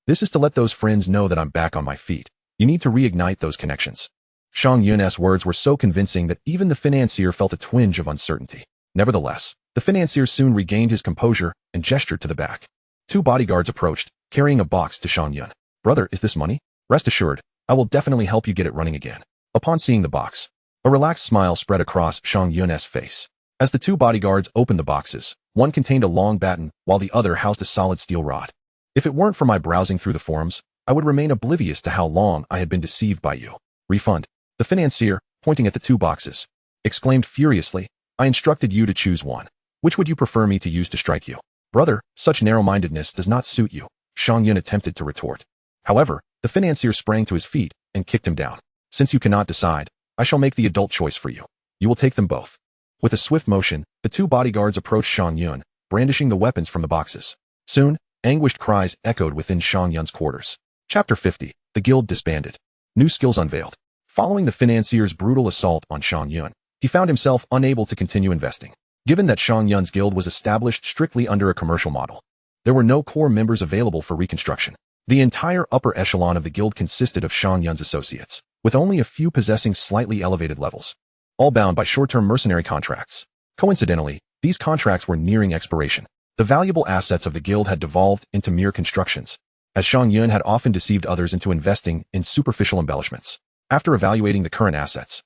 This is to let those friends know that I'm back on my feet. You need to reignite those connections. Xiangyun's words were so convincing that even the financier felt a twinge of uncertainty. Nevertheless, the financier soon regained his composure and gestured to the back. Two bodyguards approached, carrying a box to Xiangyun. Brother, is this money? Rest assured, I will definitely help you get it running again. Upon seeing the box, a relaxed smile spread across Xiangyun's face. As the two bodyguards opened the boxes, one contained a long baton, while the other housed a solid steel rod. If it weren't for my browsing through the forums, I would remain oblivious to how long I had been deceived by you. Refund. The financier, pointing at the two boxes, exclaimed furiously, I instructed you to choose one. Which would you prefer me to use to strike you? Brother, such narrow-mindedness does not suit you. Xiangyun attempted to retort. However, the financier sprang to his feet and kicked him down. Since you cannot decide, I shall make the adult choice for you. You will take them both. With a swift motion, the two bodyguards approached Xiangyun, brandishing the weapons from the boxes. Soon, anguished cries echoed within Xiangyun's quarters. Chapter 50. The Guild disbanded. New skills unveiled. Following the financier's brutal assault on Xiangyun, he found himself unable to continue investing. Given that Xiangyun's guild was established strictly under a commercial model, there were no core members available for reconstruction. The entire upper echelon of the guild consisted of Xiangyun's associates, with only a few possessing slightly elevated levels, all bound by short-term mercenary contracts. Coincidentally, these contracts were nearing expiration. The valuable assets of the guild had devolved into mere constructions, as Xiangyun had often deceived others into investing in superficial embellishments. After evaluating the current assets,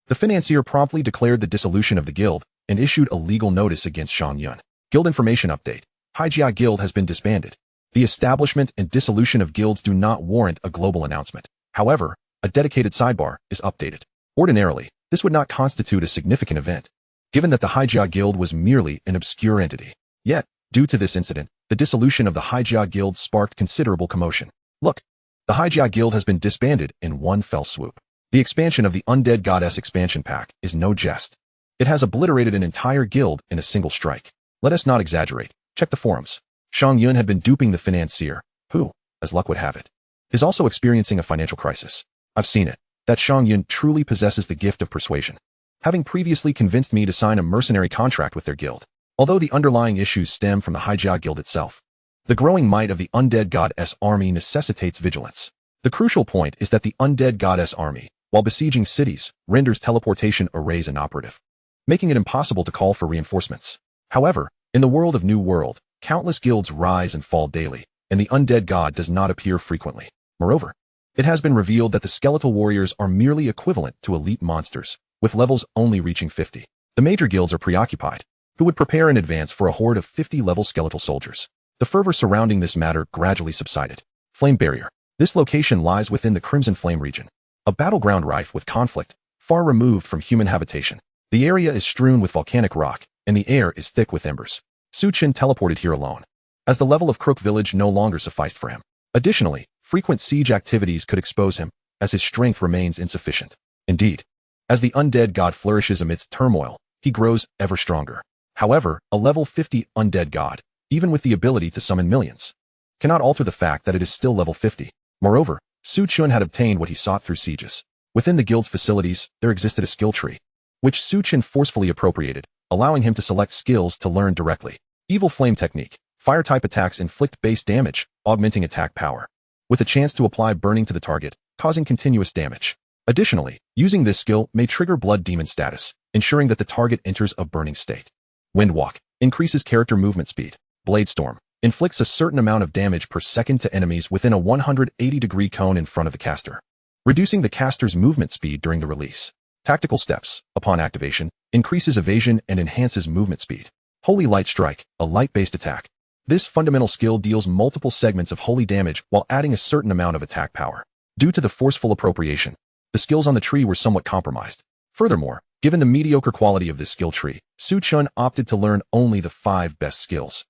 the financier promptly declared the dissolution of the guild and issued a legal notice against Xiangyun. Guild information update. Haijia Guild has been disbanded. The establishment and dissolution of guilds do not warrant a global announcement. However, a dedicated sidebar is updated. Ordinarily, this would not constitute a significant event, given that the Haijia Guild was merely an obscure entity. Yet, due to this incident, the dissolution of the Haijia Guild sparked considerable commotion. Look, the Haijia Guild has been disbanded in one fell swoop. The expansion of the Undead God's expansion pack is no jest. It has obliterated an entire guild in a single strike. Let us not exaggerate. Check the forums. Xiangyun had been duping the financier, who, as luck would have it, is also experiencing a financial crisis. I've seen it. That Xiangyun truly possesses the gift of persuasion, having previously convinced me to sign a mercenary contract with their guild. Although the underlying issues stem from the Haijia Guild itself, the growing might of the Undead God's army necessitates vigilance. The crucial point is that the Undead God's army, while besieging cities, renders teleportation arrays inoperative, making it impossible to call for reinforcements. However, in the world of New World, countless guilds rise and fall daily, and the Undead God does not appear frequently. Moreover, it has been revealed that the skeletal warriors are merely equivalent to elite monsters, with levels only reaching 50. The major guilds are preoccupied, who would prepare in advance for a horde of 50-level skeletal soldiers. The fervor surrounding this matter gradually subsided. Flame Barrier. This location lies within the Crimson Flame region, a battleground rife with conflict, far removed from human habitation. The area is strewn with volcanic rock, and the air is thick with embers. Su Chen teleported here alone, as the level of Crook village no longer sufficed for him. Additionally, frequent siege activities could expose him, as his strength remains insufficient. Indeed, as the Undead God flourishes amidst turmoil, he grows ever stronger. However, a level 50 Undead God, even with the ability to summon millions, cannot alter the fact that it is still level 50. Moreover, Su Chen had obtained what he sought through sieges. Within the guild's facilities, there existed a skill tree, which Su Chen forcefully appropriated, allowing him to select skills to learn directly. Evil Flame Technique. Fire-type attacks inflict base damage, augmenting attack power, with a chance to apply burning to the target, causing continuous damage. Additionally, using this skill may trigger Blood Demon status, ensuring that the target enters a burning state. Windwalk. Increases character movement speed. Blade Storm. Inflicts a certain amount of damage per second to enemies within a 180-degree cone in front of the caster, reducing the caster's movement speed during the release. Tactical Steps. Upon activation, increases evasion and enhances movement speed. Holy Light Strike. A light-based attack. This fundamental skill deals multiple segments of holy damage while adding a certain amount of attack power. Due to the forceful appropriation, the skills on the tree were somewhat compromised. Furthermore, given the mediocre quality of this skill tree, Su Chen opted to learn only the 5 best skills,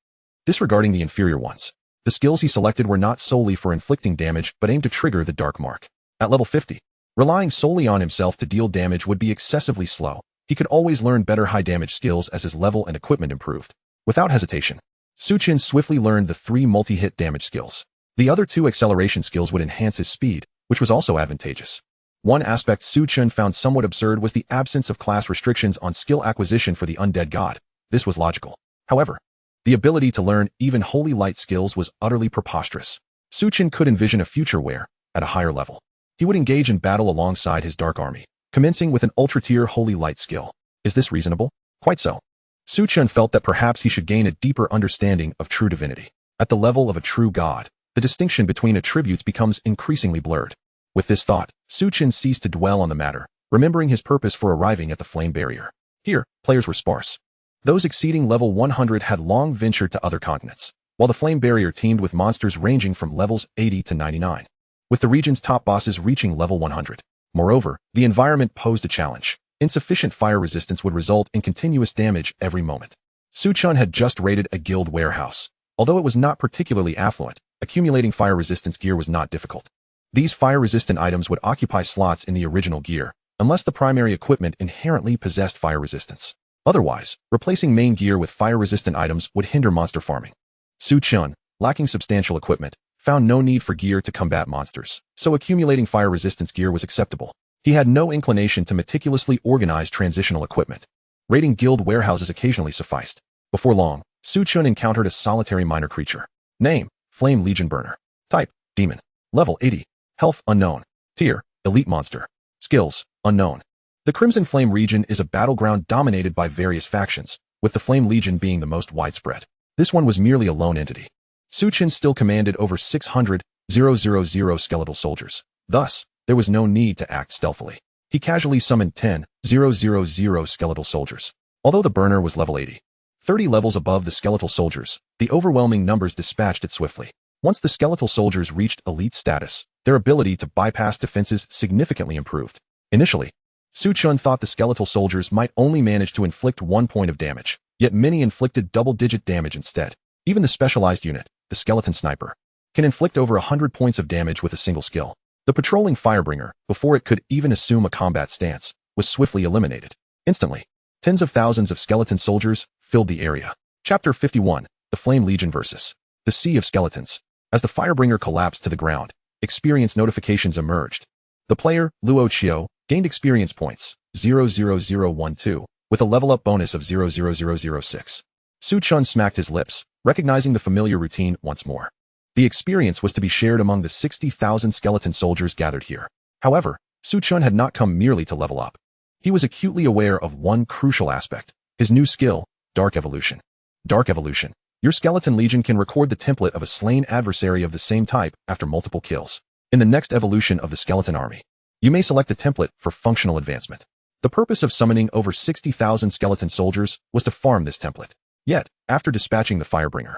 disregarding the inferior ones. The skills he selected were not solely for inflicting damage but aimed to trigger the Dark Mark. At level 50, relying solely on himself to deal damage would be excessively slow. He could always learn better high-damage skills as his level and equipment improved. Without hesitation, Su Chen swiftly learned the 3 multi-hit damage skills. The other 2 acceleration skills would enhance his speed, which was also advantageous. One aspect Su Chen found somewhat absurd was the absence of class restrictions on skill acquisition for the Undead God. This was logical. However, the ability to learn even holy light skills was utterly preposterous. Su Chen could envision a future where, at a higher level, he would engage in battle alongside his dark army, commencing with an ultra-tier holy light skill. Is this reasonable? Quite so. Su Chen felt that perhaps he should gain a deeper understanding of true divinity. At the level of a true god, the distinction between attributes becomes increasingly blurred. With this thought, Su Chen ceased to dwell on the matter, remembering his purpose for arriving at the flame barrier. Here, players were sparse. Those exceeding level 100 had long ventured to other continents, while the flame barrier teemed with monsters ranging from levels 80 to 99, with the region's top bosses reaching level 100. Moreover, the environment posed a challenge. Insufficient fire resistance would result in continuous damage every moment. Su Chen had just raided a guild warehouse. Although it was not particularly affluent, accumulating fire resistance gear was not difficult. These fire-resistant items would occupy slots in the original gear, unless the primary equipment inherently possessed fire resistance. Otherwise, replacing main gear with fire-resistant items would hinder monster farming. Su Chen, lacking substantial equipment, found no need for gear to combat monsters, so accumulating fire resistance gear was acceptable. He had no inclination to meticulously organize transitional equipment. Raiding guild warehouses occasionally sufficed. Before long, Su Chen encountered a solitary minor creature. Name: Flame Legion Burner. Type: Demon. Level 80. Health: Unknown. Tier: Elite Monster. Skills: Unknown. The Crimson Flame region is a battleground dominated by various factions, with the Flame Legion being the most widespread. This one was merely a lone entity. Su Chen still commanded over 600,000 skeletal soldiers. Thus, there was no need to act stealthily. He casually summoned 10,000 skeletal soldiers. Although the burner was level 80, 30 levels above the skeletal soldiers, the overwhelming numbers dispatched it swiftly. Once the skeletal soldiers reached elite status, their ability to bypass defenses significantly improved. Initially, Su Chen thought the skeletal soldiers might only manage to inflict 1 point of damage, yet many inflicted double-digit damage instead. Even the specialized unit, the Skeleton Sniper, can inflict over 100 points of damage with a single skill. The patrolling Firebringer, before it could even assume a combat stance, was swiftly eliminated. Instantly, tens of thousands of skeleton soldiers filled the area. Chapter 51, The Flame Legion vs. The Sea of Skeletons. As the Firebringer collapsed to the ground, experience notifications emerged. The player, Luo Chio, gained experience points, 00012, with a level-up bonus of 00006. Su Chen smacked his lips, recognizing the familiar routine once more. The experience was to be shared among the 60,000 skeleton soldiers gathered here. However, Su Chen had not come merely to level up. He was acutely aware of one crucial aspect: his new skill, Dark Evolution. Dark Evolution. Your Skeleton Legion can record the template of a slain adversary of the same type after multiple kills. In the next evolution of the Skeleton Army, you may select a template for functional advancement. The purpose of summoning over 60,000 skeleton soldiers was to farm this template. Yet, after dispatching the Firebringer,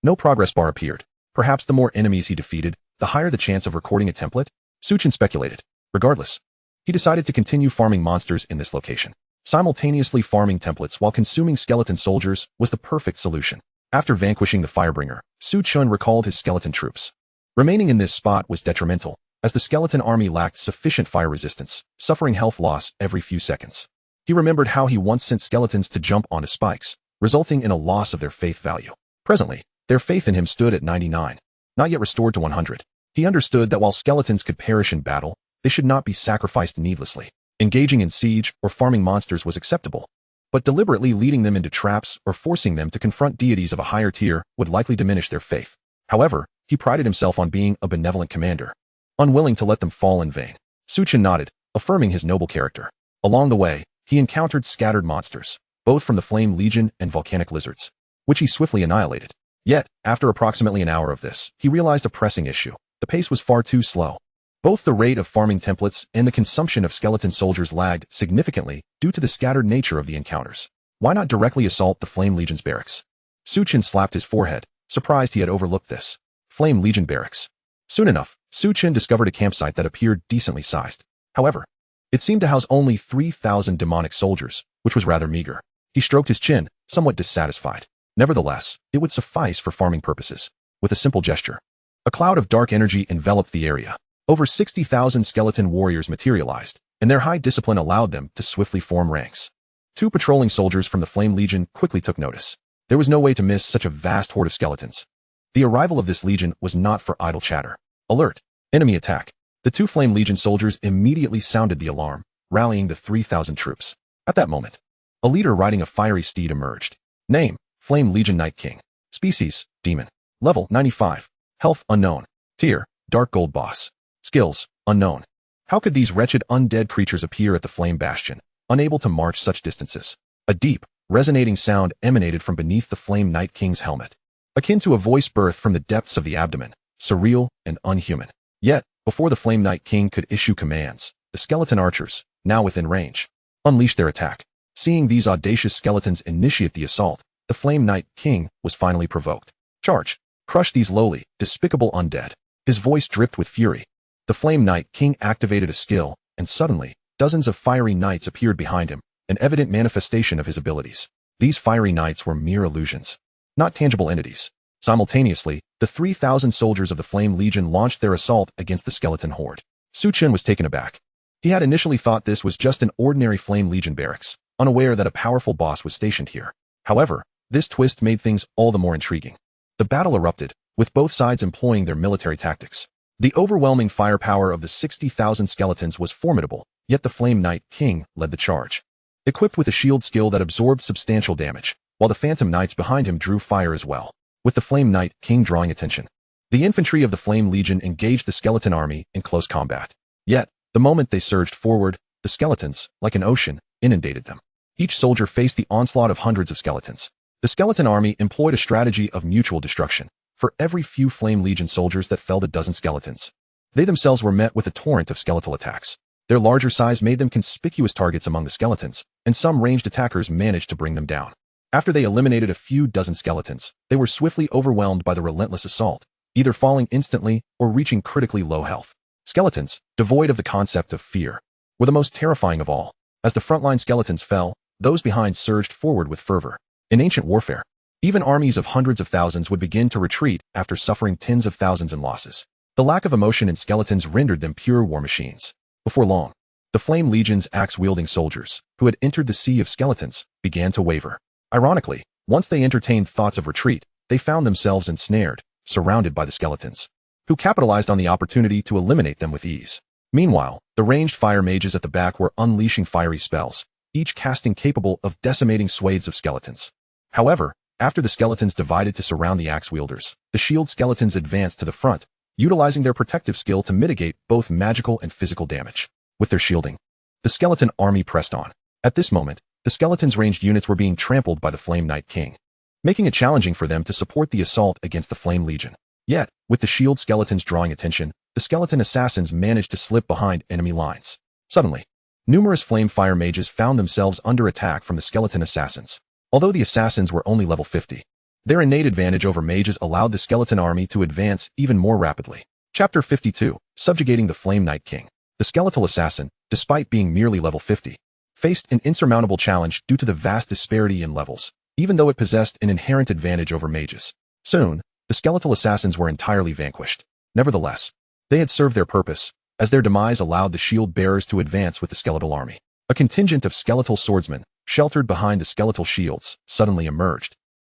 no progress bar appeared. Perhaps the more enemies he defeated, the higher the chance of recording a template? Su Chen speculated. Regardless, he decided to continue farming monsters in this location. Simultaneously farming templates while consuming skeleton soldiers was the perfect solution. After vanquishing the Firebringer, Su Chen recalled his skeleton troops. Remaining in this spot was detrimental, as the skeleton army lacked sufficient fire resistance, suffering health loss every few seconds. He remembered how he once sent skeletons to jump onto spikes, resulting in a loss of their faith value. Presently, their faith in him stood at 99, not yet restored to 100. He understood that while skeletons could perish in battle, they should not be sacrificed needlessly. Engaging in siege or farming monsters was acceptable, but deliberately leading them into traps or forcing them to confront deities of a higher tier would likely diminish their faith. However, he prided himself on being a benevolent commander, unwilling to let them fall in vain. Chen nodded, affirming his noble character. Along the way, he encountered scattered monsters, both from the Flame Legion and volcanic lizards, which he swiftly annihilated. Yet, after approximately an hour of this, he realized a pressing issue. The pace was far too slow. Both the rate of farming templates and the consumption of skeleton soldiers lagged significantly due to the scattered nature of the encounters. Why not directly assault the Flame Legion's barracks? Chen slapped his forehead, surprised he had overlooked this. Flame Legion barracks. Soon enough, Chen discovered a campsite that appeared decently sized. However, it seemed to house only 3,000 demonic soldiers, which was rather meager. He stroked his chin, somewhat dissatisfied. Nevertheless, it would suffice for farming purposes. With a simple gesture, a cloud of dark energy enveloped the area. Over 60,000 skeleton warriors materialized, and their high discipline allowed them to swiftly form ranks. 2 patrolling soldiers from the Flame Legion quickly took notice. There was no way to miss such a vast horde of skeletons. The arrival of this legion was not for idle chatter. Alert! Enemy attack. The 2 Flame Legion soldiers immediately sounded the alarm, rallying the 3,000 troops. At that moment, a leader riding a fiery steed emerged. Name: Flame Legion Lich King. Species: Demon. Level: 95. Health: Unknown. Tier: Dark Gold Boss. Skills: Unknown. How could these wretched undead creatures appear at the Flame Bastion, unable to march such distances? A deep, resonating sound emanated from beneath the Flame Night King's helmet, akin to a voice birthed from the depths of the abdomen, surreal and unhuman. Yet, before the Flame Night King could issue commands, the skeleton archers, now within range, unleashed their attack. Seeing these audacious skeletons initiate the assault, the Flame Night King was finally provoked. Charge! Crush these lowly, despicable undead. His voice dripped with fury. The Flame Night King activated a skill, and suddenly, dozens of fiery knights appeared behind him, an evident manifestation of his abilities. These fiery knights were mere illusions, not tangible entities. Simultaneously, the 3,000 soldiers of the Flame Legion launched their assault against the skeleton horde. Chen was taken aback. He had initially thought this was just an ordinary Flame Legion barracks, unaware that a powerful boss was stationed here. However, this twist made things all the more intriguing. The battle erupted, with both sides employing their military tactics. The overwhelming firepower of the 60,000 skeletons was formidable, yet the Flame Night King led the charge. Equipped with a shield skill that absorbed substantial damage, while the Phantom Knights behind him drew fire as well, with the Flame Night King drawing attention. The infantry of the Flame Legion engaged the skeleton army in close combat. Yet, the moment they surged forward, the skeletons, like an ocean, inundated them. Each soldier faced the onslaught of hundreds of skeletons. The skeleton army employed a strategy of mutual destruction. For every few Flame Legion soldiers that felled a dozen skeletons, they themselves were met with a torrent of skeletal attacks. Their larger size made them conspicuous targets among the skeletons, and some ranged attackers managed to bring them down. After they eliminated a few dozen skeletons, they were swiftly overwhelmed by the relentless assault, either falling instantly or reaching critically low health. Skeletons, devoid of the concept of fear, were the most terrifying of all. As the frontline skeletons fell, those behind surged forward with fervor. In ancient warfare, even armies of hundreds of thousands would begin to retreat after suffering tens of thousands in losses. The lack of emotion in skeletons rendered them pure war machines. Before long, the Flame Legion's axe-wielding soldiers, who had entered the sea of skeletons, began to waver. Ironically, once they entertained thoughts of retreat, they found themselves ensnared, surrounded by the skeletons, who capitalized on the opportunity to eliminate them with ease. Meanwhile, the ranged fire mages at the back were unleashing fiery spells, each casting capable of decimating swathes of skeletons. However, after the skeletons divided to surround the axe-wielders, the shield skeletons advanced to the front, utilizing their protective skill to mitigate both magical and physical damage. With their shielding, the skeleton army pressed on. At this moment, the skeletons' ranged units were being trampled by the Flame Night King, making it challenging for them to support the assault against the Flame Legion. Yet, with the shield skeletons drawing attention, the skeleton assassins managed to slip behind enemy lines. Suddenly, numerous flame fire mages found themselves under attack from the skeleton assassins. Although the assassins were only level 50, their innate advantage over mages allowed the skeleton army to advance even more rapidly. Chapter 52, Subjugating the Flame Night King. The skeletal assassin, despite being merely level 50, faced an insurmountable challenge due to the vast disparity in levels, even though it possessed an inherent advantage over mages. Soon, the skeletal assassins were entirely vanquished. Nevertheless, they had served their purpose, as their demise allowed the shield bearers to advance with the skeletal army. A contingent of skeletal swordsmen, sheltered behind the skeletal shields, suddenly emerged,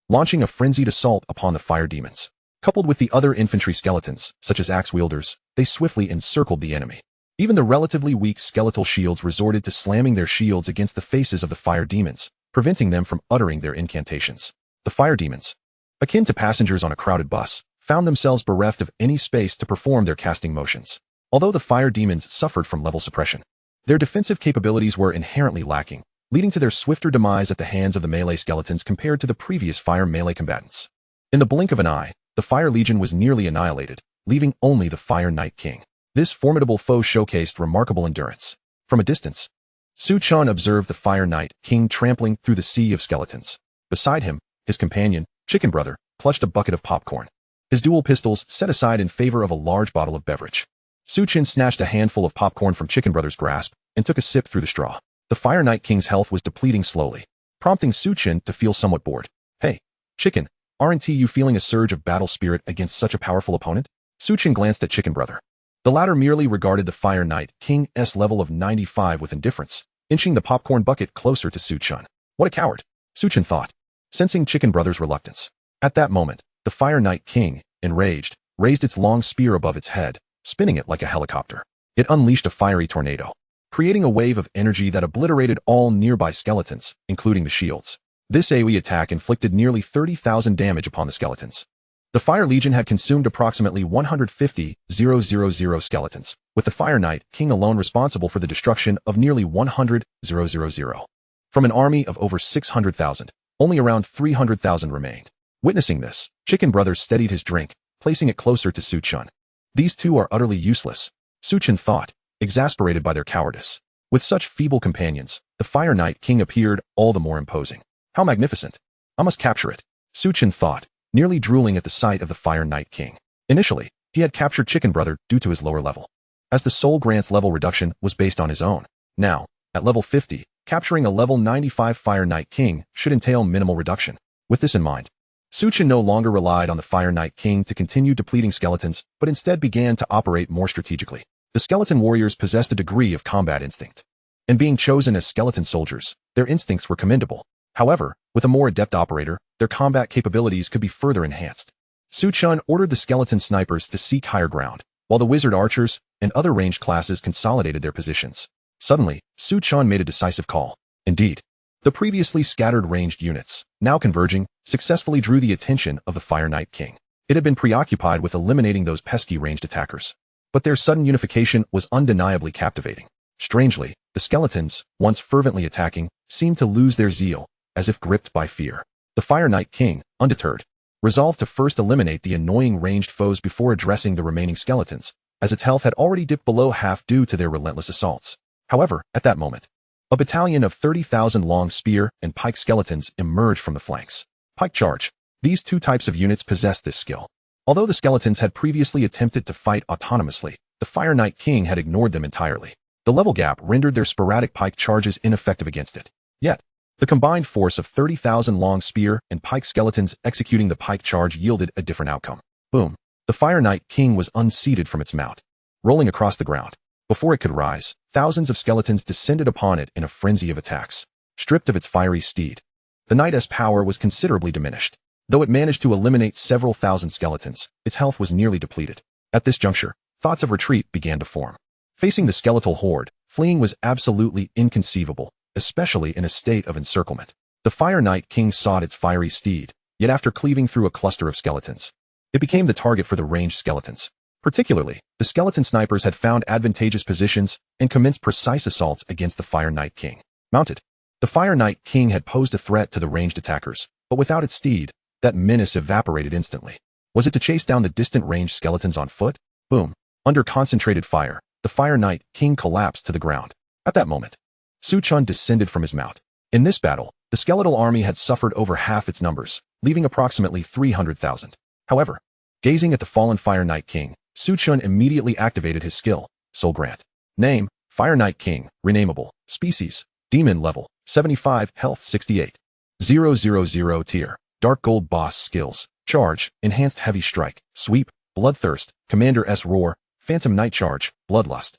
launching a frenzied assault upon the fire demons. Coupled with the other infantry skeletons, such as axe-wielders, they swiftly encircled the enemy. Even the relatively weak skeletal shields resorted to slamming their shields against the faces of the fire demons, preventing them from uttering their incantations. The fire demons, akin to passengers on a crowded bus, found themselves bereft of any space to perform their casting motions. Although the fire demons suffered from level suppression, their defensive capabilities were inherently lacking, leading to their swifter demise at the hands of the melee skeletons compared to the previous fire melee combatants. In the blink of an eye, the Fire Legion was nearly annihilated, leaving only the Fire Night King. This formidable foe showcased remarkable endurance. From a distance, Su Chen observed the Fire Night King trampling through the sea of skeletons. Beside him, his companion, Chicken Brother, clutched a bucket of popcorn, his dual pistols set aside in favor of a large bottle of beverage. Su Chen snatched a handful of popcorn from Chicken Brother's grasp and took a sip through the straw. The Fire Night King's health was depleting slowly, prompting Su Chen to feel somewhat bored. Hey, Chicken, aren't you feeling a surge of battle spirit against such a powerful opponent? Su Chen glanced at Chicken Brother. The latter merely regarded the Fire Night King's level of 95 with indifference, inching the popcorn bucket closer to Su Chen. What a coward, Su Chen thought, sensing Chicken Brother's reluctance. At that moment, the Fire Night King, enraged, raised its long spear above its head, spinning it like a helicopter. It unleashed a fiery tornado, creating a wave of energy that obliterated all nearby skeletons, including the shields. This AoE attack inflicted nearly 30,000 damage upon the skeletons. The Fire Legion had consumed approximately 150,000 skeletons, with the Fire Night King alone responsible for the destruction of nearly 100,000. From an army of over 600,000, only around 300,000 remained. Witnessing this, Chicken Brother steadied his drink, placing it closer to Su Chen. These two are utterly useless, Su Chen thought, exasperated by their cowardice. With such feeble companions, the Fire Night King appeared all the more imposing. How magnificent! I must capture it, Su Chen thought, nearly drooling at the sight of the Fire Night King. Initially, he had captured Chicken Brother due to his lower level, as the Soul Grant's level reduction was based on his own. Now, at level 50, capturing a level 95 Fire Night King should entail minimal reduction. With this in mind, Su Chen no longer relied on the Fire Night King to continue depleting skeletons, but instead began to operate more strategically. The skeleton warriors possessed a degree of combat instinct, and being chosen as skeleton soldiers, their instincts were commendable. However, with a more adept operator, their combat capabilities could be further enhanced. Su Chen ordered the skeleton snipers to seek higher ground, while the wizard archers and other ranged classes consolidated their positions. Suddenly, Su Chen made a decisive call. Indeed, the previously scattered ranged units, now converging, successfully drew the attention of the Fire Night King. It had been preoccupied with eliminating those pesky ranged attackers, but their sudden unification was undeniably captivating. Strangely, the skeletons, once fervently attacking, seemed to lose their zeal, as if gripped by fear. The Fire Night King, undeterred, resolved to first eliminate the annoying ranged foes before addressing the remaining skeletons, as its health had already dipped below half due to their relentless assaults. However, at that moment, a battalion of 30,000 long spear and pike skeletons emerged from the flanks. Pike charge. These two types of units possessed this skill. Although the skeletons had previously attempted to fight autonomously, the Fire Night King had ignored them entirely. The level gap rendered their sporadic pike charges ineffective against it. Yet, the combined force of 30,000 long spear and pike skeletons executing the pike charge yielded a different outcome. Boom. The Fire Night King was unseated from its mount, rolling across the ground. Before it could rise, thousands of skeletons descended upon it in a frenzy of attacks. Stripped of its fiery steed, the Knight's power was considerably diminished. Though it managed to eliminate several thousand skeletons, its health was nearly depleted. At this juncture, thoughts of retreat began to form. Facing the skeletal horde, fleeing was absolutely inconceivable, especially in a state of encirclement. The Fire Night King sought its fiery steed, yet after cleaving through a cluster of skeletons, it became the target for the ranged skeletons. Particularly, the skeleton snipers had found advantageous positions and commenced precise assaults against the Fire Night King. Mounted, the Fire Night King had posed a threat to the ranged attackers, but without its steed, that menace evaporated instantly. Was it to chase down the distant ranged skeletons on foot? Boom. Under concentrated fire, the Fire Night King collapsed to the ground. At that moment, Su Chen descended from his mount. In this battle, the skeletal army had suffered over half its numbers, leaving approximately 300,000. However, gazing at the fallen Fire Night King, Su Chen immediately activated his skill, Soul Grant. Name, Fire Night King, renameable. Species, Demon level, 75, health 68. 000 tier, Dark Gold boss skills, Charge, Enhanced Heavy Strike, Sweep, Bloodthirst, Commander S Roar, Phantom Night Charge, Bloodlust.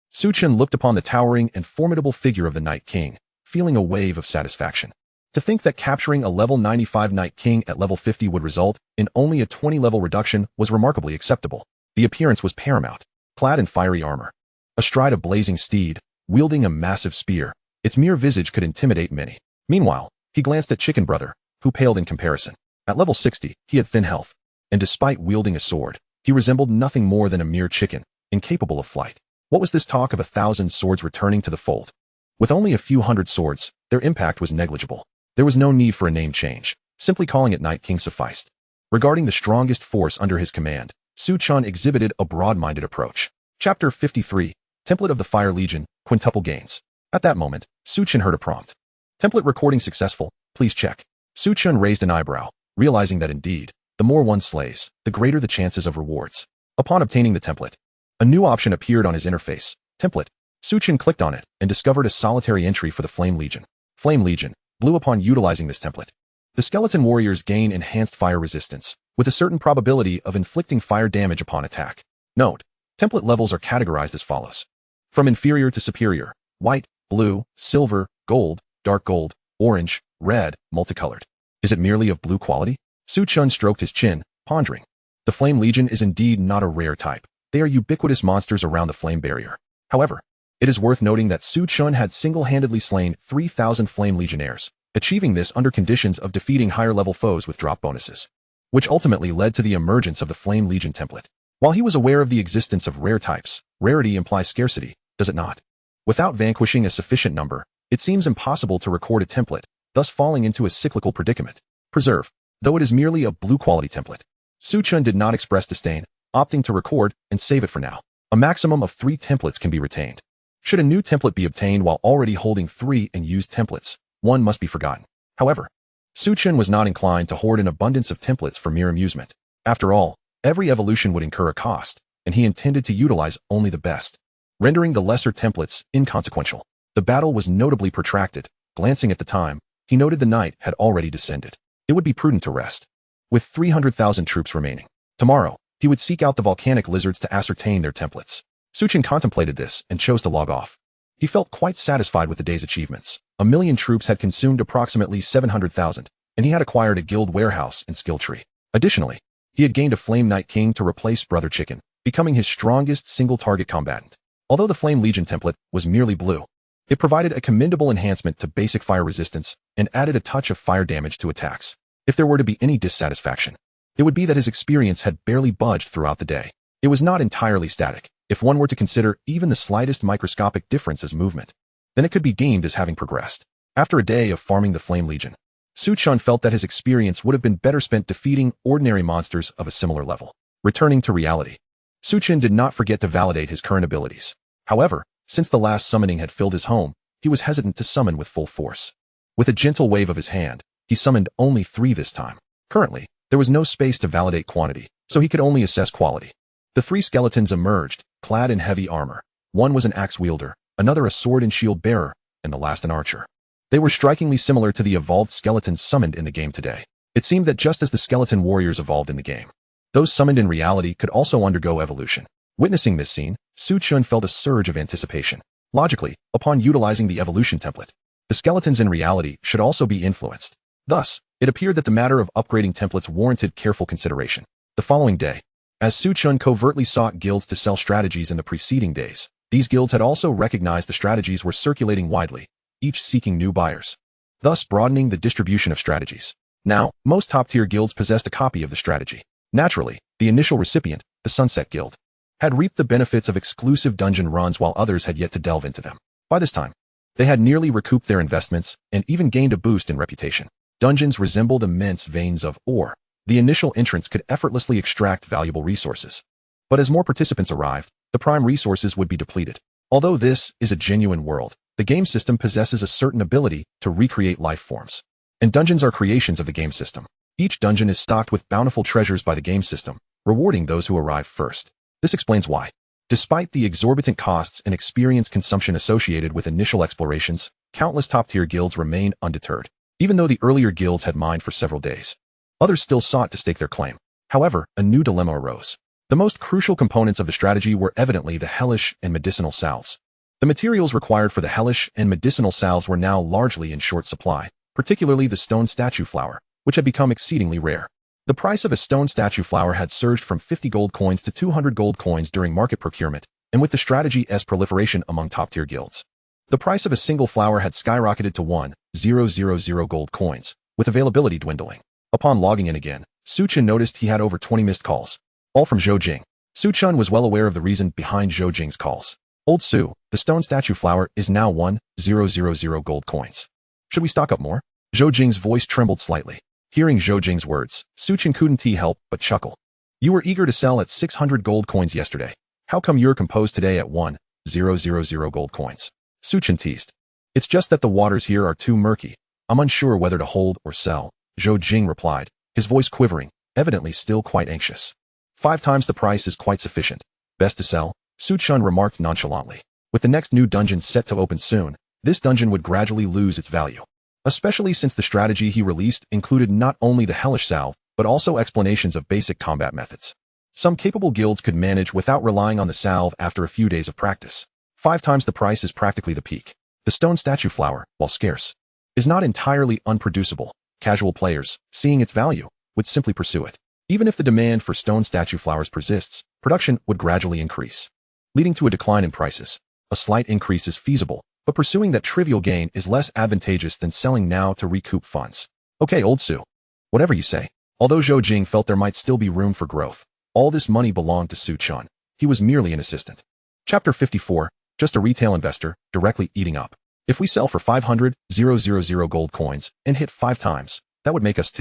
Su Chen looked upon the towering and formidable figure of the Night King, feeling a wave of satisfaction. To think that capturing a level 95 Night King at level 50 would result in only a 20 level reduction was remarkably acceptable. The appearance was paramount, clad in fiery armor. astride a blazing steed, wielding a massive spear. Its mere visage could intimidate many. Meanwhile, he glanced at Chicken Brother, who paled in comparison. At level 60, he had thin health, and despite wielding a sword, he resembled nothing more than a mere chicken, incapable of flight. What was this talk of 1,000 swords returning to the fold? With only a few hundred swords, their impact was negligible. There was no need for a name change. Simply calling it Night King sufficed. Regarding the strongest force under his command, Su Chen exhibited a broad-minded approach. Chapter 53, Template of the Fire Legion, Quintuple Gains. At that moment, Su Chen heard a prompt. Template recording successful, please check. Su Chen raised an eyebrow, realizing that indeed, the more one slays, the greater the chances of rewards. Upon obtaining the template, a new option appeared on his interface. Template. Su Chen clicked on it and discovered a solitary entry for the Flame Legion. Flame Legion, blue upon utilizing this template. The skeleton warriors gain enhanced fire resistance, with a certain probability of inflicting fire damage upon attack. Note, template levels are categorized as follows. From inferior to superior: white, blue, silver, gold, dark gold, orange, red, multicolored. Is it merely of blue quality? Su Chen stroked his chin, pondering. The Flame Legion is indeed not a rare type. They are ubiquitous monsters around the flame barrier. However, it is worth noting that Su Chen had single-handedly slain 3,000 Flame Legionnaires, achieving this under conditions of defeating higher-level foes with drop bonuses, which ultimately led to the emergence of the Flame Legion template. While he was aware of the existence of rare types, rarity implies scarcity, does it not? Without vanquishing a sufficient number, it seems impossible to record a template, thus falling into a cyclical predicament. Preserve, though it is merely a blue-quality template. Su Chen did not express disdain, opting to record and save it for now. A maximum of 3 templates can be retained. Should a new template be obtained while already holding 3 and used templates, one must be forgotten. However, Su Chen was not inclined to hoard an abundance of templates for mere amusement. After all, every evolution would incur a cost, and he intended to utilize only the best, rendering the lesser templates inconsequential. The battle was notably protracted. Glancing at the time, he noted the night had already descended. It would be prudent to rest. With 300,000 troops remaining, tomorrow, he would seek out the volcanic lizards to ascertain their templates. Su Chen contemplated this and chose to log off. He felt quite satisfied with the day's achievements. 1,000,000 troops had consumed approximately 700,000, and he had acquired a guild warehouse and skill tree. Additionally, he had gained a Flame Night King to replace Brother Chicken, becoming his strongest single-target combatant. Although the Flame Legion template was merely blue, it provided a commendable enhancement to basic fire resistance and added a touch of fire damage to attacks. If there were to be any dissatisfaction, it would be that his experience had barely budged throughout the day. It was not entirely static. If one were to consider even the slightest microscopic difference as movement, then it could be deemed as having progressed. After a day of farming the Flame Legion, Su Chen felt that his experience would have been better spent defeating ordinary monsters of a similar level. Returning to reality, Su Chen did not forget to validate his current abilities. However, since the last summoning had filled his home, he was hesitant to summon with full force. With a gentle wave of his hand, he summoned only 3 this time. Currently, there was no space to validate quantity, so he could only assess quality. The 3 skeletons emerged, clad in heavy armor. One was an axe wielder, another a sword and shield bearer, and the last an archer. They were strikingly similar to the evolved skeletons summoned in the game today. It seemed that just as the skeleton warriors evolved in the game, those summoned in reality could also undergo evolution. Witnessing this scene, Su Chen felt a surge of anticipation. Logically, upon utilizing the evolution template, the skeletons in reality should also be influenced. Thus, it appeared that the matter of upgrading templates warranted careful consideration. The following day, as Su Chen covertly sought guilds to sell strategies in the preceding days, these guilds had also recognized the strategies were circulating widely, each seeking new buyers, thus broadening the distribution of strategies. Now, most top-tier guilds possessed a copy of the strategy. Naturally, the initial recipient, the Sunset Guild, had reaped the benefits of exclusive dungeon runs while others had yet to delve into them. By this time, they had nearly recouped their investments and even gained a boost in reputation. Dungeons resembled immense veins of ore. The initial entrants could effortlessly extract valuable resources. But as more participants arrived, the prime resources would be depleted. Although this is a genuine world, the game system possesses a certain ability to recreate life forms. And dungeons are creations of the game system. Each dungeon is stocked with bountiful treasures by the game system, rewarding those who arrive first. This explains why, despite the exorbitant costs and experience consumption associated with initial explorations, countless top-tier guilds remained undeterred. Even though the earlier guilds had mined for several days, others still sought to stake their claim. However, a new dilemma arose. The most crucial components of the strategy were evidently the hellish and medicinal salves. The materials required for the hellish and medicinal salves were now largely in short supply, particularly the stone statue flower, which had become exceedingly rare. The price of a stone statue flower had surged from 50 gold coins to 200 gold coins during market procurement, and with the strategy's proliferation among top-tier guilds. The price of a single flower had skyrocketed to 1,000 gold coins, with availability dwindling. Upon logging in again, Su Chen noticed he had over 20 missed calls, all from Zhou Jing. Su Chen was well aware of the reason behind Zhou Jing's calls. Old Su, the stone statue flower is now 1,000 gold coins. Should we stock up more? Zhou Jing's voice trembled slightly. Hearing Zhou Jing's words, Su Chen couldn't help but chuckle. You were eager to sell at 600 gold coins yesterday. How come you're composed today at 1,000 gold coins? Su Chen teased. It's just that the waters here are too murky. I'm unsure whether to hold or sell, Zhou Jing replied, his voice quivering, evidently still quite anxious. 5 times the price is quite sufficient. Best to sell, Su Chen remarked nonchalantly. With the next new dungeon set to open soon, this dungeon would gradually lose its value. Especially since the strategy he released included not only the hellish salve, but also explanations of basic combat methods. Some capable guilds could manage without relying on the salve after a few days of practice. 5 times the price is practically the peak. The stone statue flower, while scarce, is not entirely unproducible. Casual players, seeing its value, would simply pursue it. Even if the demand for stone statue flowers persists, production would gradually increase, leading to a decline in prices. A slight increase is feasible, but pursuing that trivial gain is less advantageous than selling now to recoup funds. Okay, old Su. Whatever you say. Although Zhou Jing felt there might still be room for growth, all this money belonged to Su Chen. He was merely an assistant. Chapter 54, just a retail investor, directly eating up. If we sell for 500,000 gold coins and hit 5 times, that would make us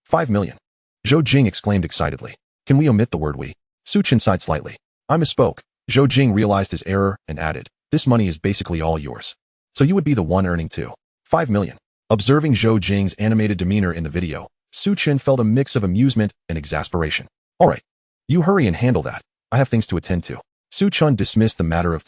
5 million. Zhou Jing exclaimed excitedly. Can we omit the word we? Su Chen sighed slightly. I misspoke. Zhou Jing realized his error and added, this money is basically all yours. So you would be the one earning 5 million. Observing Zhou Jing's animated demeanor in the video, Su Chen felt a mix of amusement and exasperation. All right. You hurry and handle that. I have things to attend to. Su Chen dismissed the matter of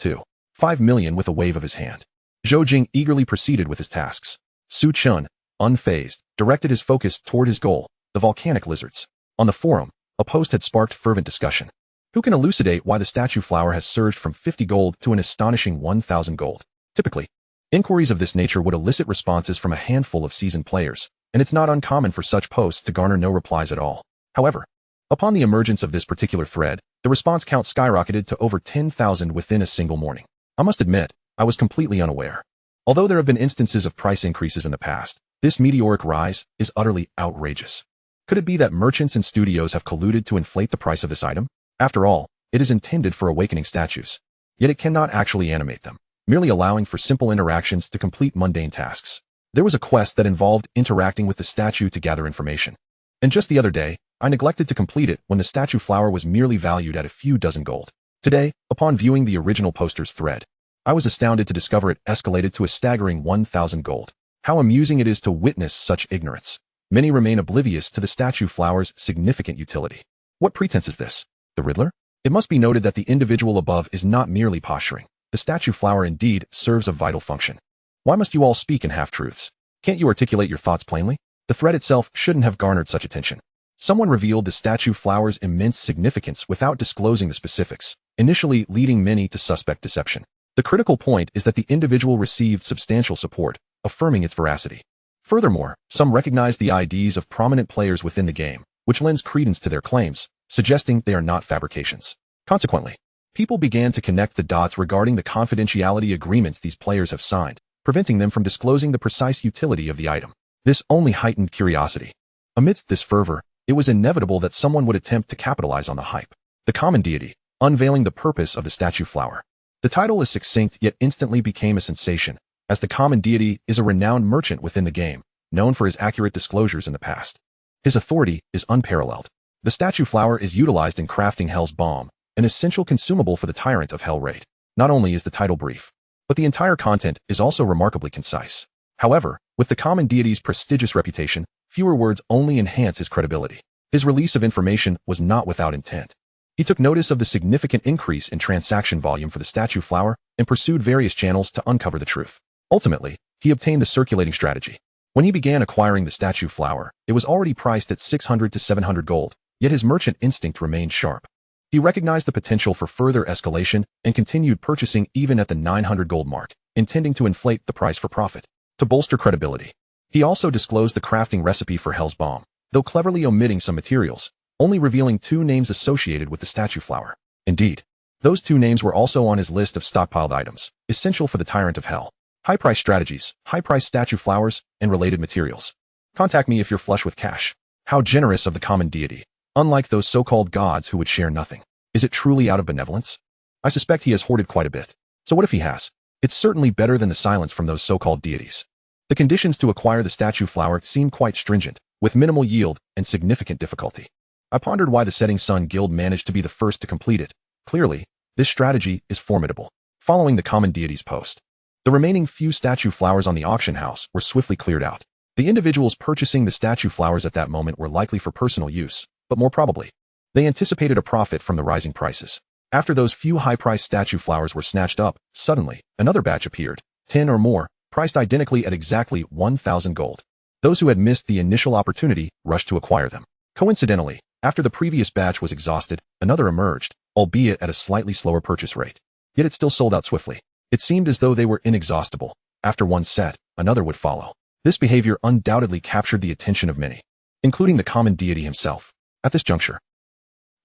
5 million with a wave of his hand. Zhou Jing eagerly proceeded with his tasks. Su Chen, unfazed, directed his focus toward his goal, the volcanic lizards. On the forum, a post had sparked fervent discussion. Who can elucidate why the statue flower has surged from 50 gold to an astonishing 1,000 gold? Typically, inquiries of this nature would elicit responses from a handful of seasoned players, and it's not uncommon for such posts to garner no replies at all. However, upon the emergence of this particular thread, the response count skyrocketed to over 10,000 within a single morning. I must admit, I was completely unaware. Although there have been instances of price increases in the past, this meteoric rise is utterly outrageous. Could it be that merchants and studios have colluded to inflate the price of this item? After all, it is intended for awakening statues. Yet it cannot actually animate them, merely allowing for simple interactions to complete mundane tasks. There was a quest that involved interacting with the statue to gather information. And just the other day, I neglected to complete it when the statue flower was merely valued at a few dozen gold. Today, upon viewing the original poster's thread, I was astounded to discover it escalated to a staggering 1,000 gold. How amusing it is to witness such ignorance. Many remain oblivious to the statue flower's significant utility. What pretense is this? The Riddler? It must be noted that the individual above is not merely posturing. The statue flower indeed serves a vital function. Why must you all speak in half-truths? Can't you articulate your thoughts plainly? The thread itself shouldn't have garnered such attention. Someone revealed the statue flower's immense significance without disclosing the specifics, initially leading many to suspect deception. The critical point is that the individual received substantial support, affirming its veracity. Furthermore, some recognized the IDs of prominent players within the game, which lends credence to their claims, suggesting they are not fabrications. Consequently, people began to connect the dots regarding the confidentiality agreements these players have signed, preventing them from disclosing the precise utility of the item. This only heightened curiosity. Amidst this fervor, it was inevitable that someone would attempt to capitalize on the hype. The common deity, unveiling the purpose of the statue flower. The title is succinct yet instantly became a sensation, as the common deity is a renowned merchant within the game, known for his accurate disclosures in the past. His authority is unparalleled. The statue flower is utilized in crafting Hell's Bomb, an essential consumable for the Tyrant of Hell raid. Not only is the title brief, but the entire content is also remarkably concise. However, with the common deity's prestigious reputation, fewer words only enhance his credibility. His release of information was not without intent. He took notice of the significant increase in transaction volume for the statue flower and pursued various channels to uncover the truth. Ultimately, he obtained the circulating strategy. When he began acquiring the statue flower, it was already priced at 600 to 700 gold, yet his merchant instinct remained sharp. He recognized the potential for further escalation and continued purchasing even at the 900 gold mark, intending to inflate the price for profit. To bolster credibility, he also disclosed the crafting recipe for Hell's Bomb, though cleverly omitting some materials, only revealing 2 names associated with the statue flower. Indeed, Those two names were also on his list of stockpiled items, essential for the Tyrant of Hell. High-price strategies, high-price statue flowers, and related materials. Contact me if you're flush with cash. How generous of the common deity. Unlike those so-called gods who would share nothing. Is it truly out of benevolence? I suspect he has hoarded quite a bit. So what if he has? It's certainly better than the silence from those so-called deities. The conditions to acquire the statue flower seem quite stringent, with minimal yield and significant difficulty. I pondered why the Setting Sun Guild managed to be the first to complete it. Clearly, this strategy is formidable. Following the common deity's post, the remaining few statue flowers on the auction house were swiftly cleared out. The individuals purchasing the statue flowers at that moment were likely for personal use, but more probably, they anticipated a profit from the rising prices. After those few high-priced statue flowers were snatched up, suddenly, another batch appeared, 10 or more, priced identically at exactly 1,000 gold. Those who had missed the initial opportunity rushed to acquire them. Coincidentally, after the previous batch was exhausted, another emerged, albeit at a slightly slower purchase rate. Yet it still sold out swiftly. It seemed as though they were inexhaustible. After one set, another would follow. This behavior undoubtedly captured the attention of many, including the common deity himself. At this juncture,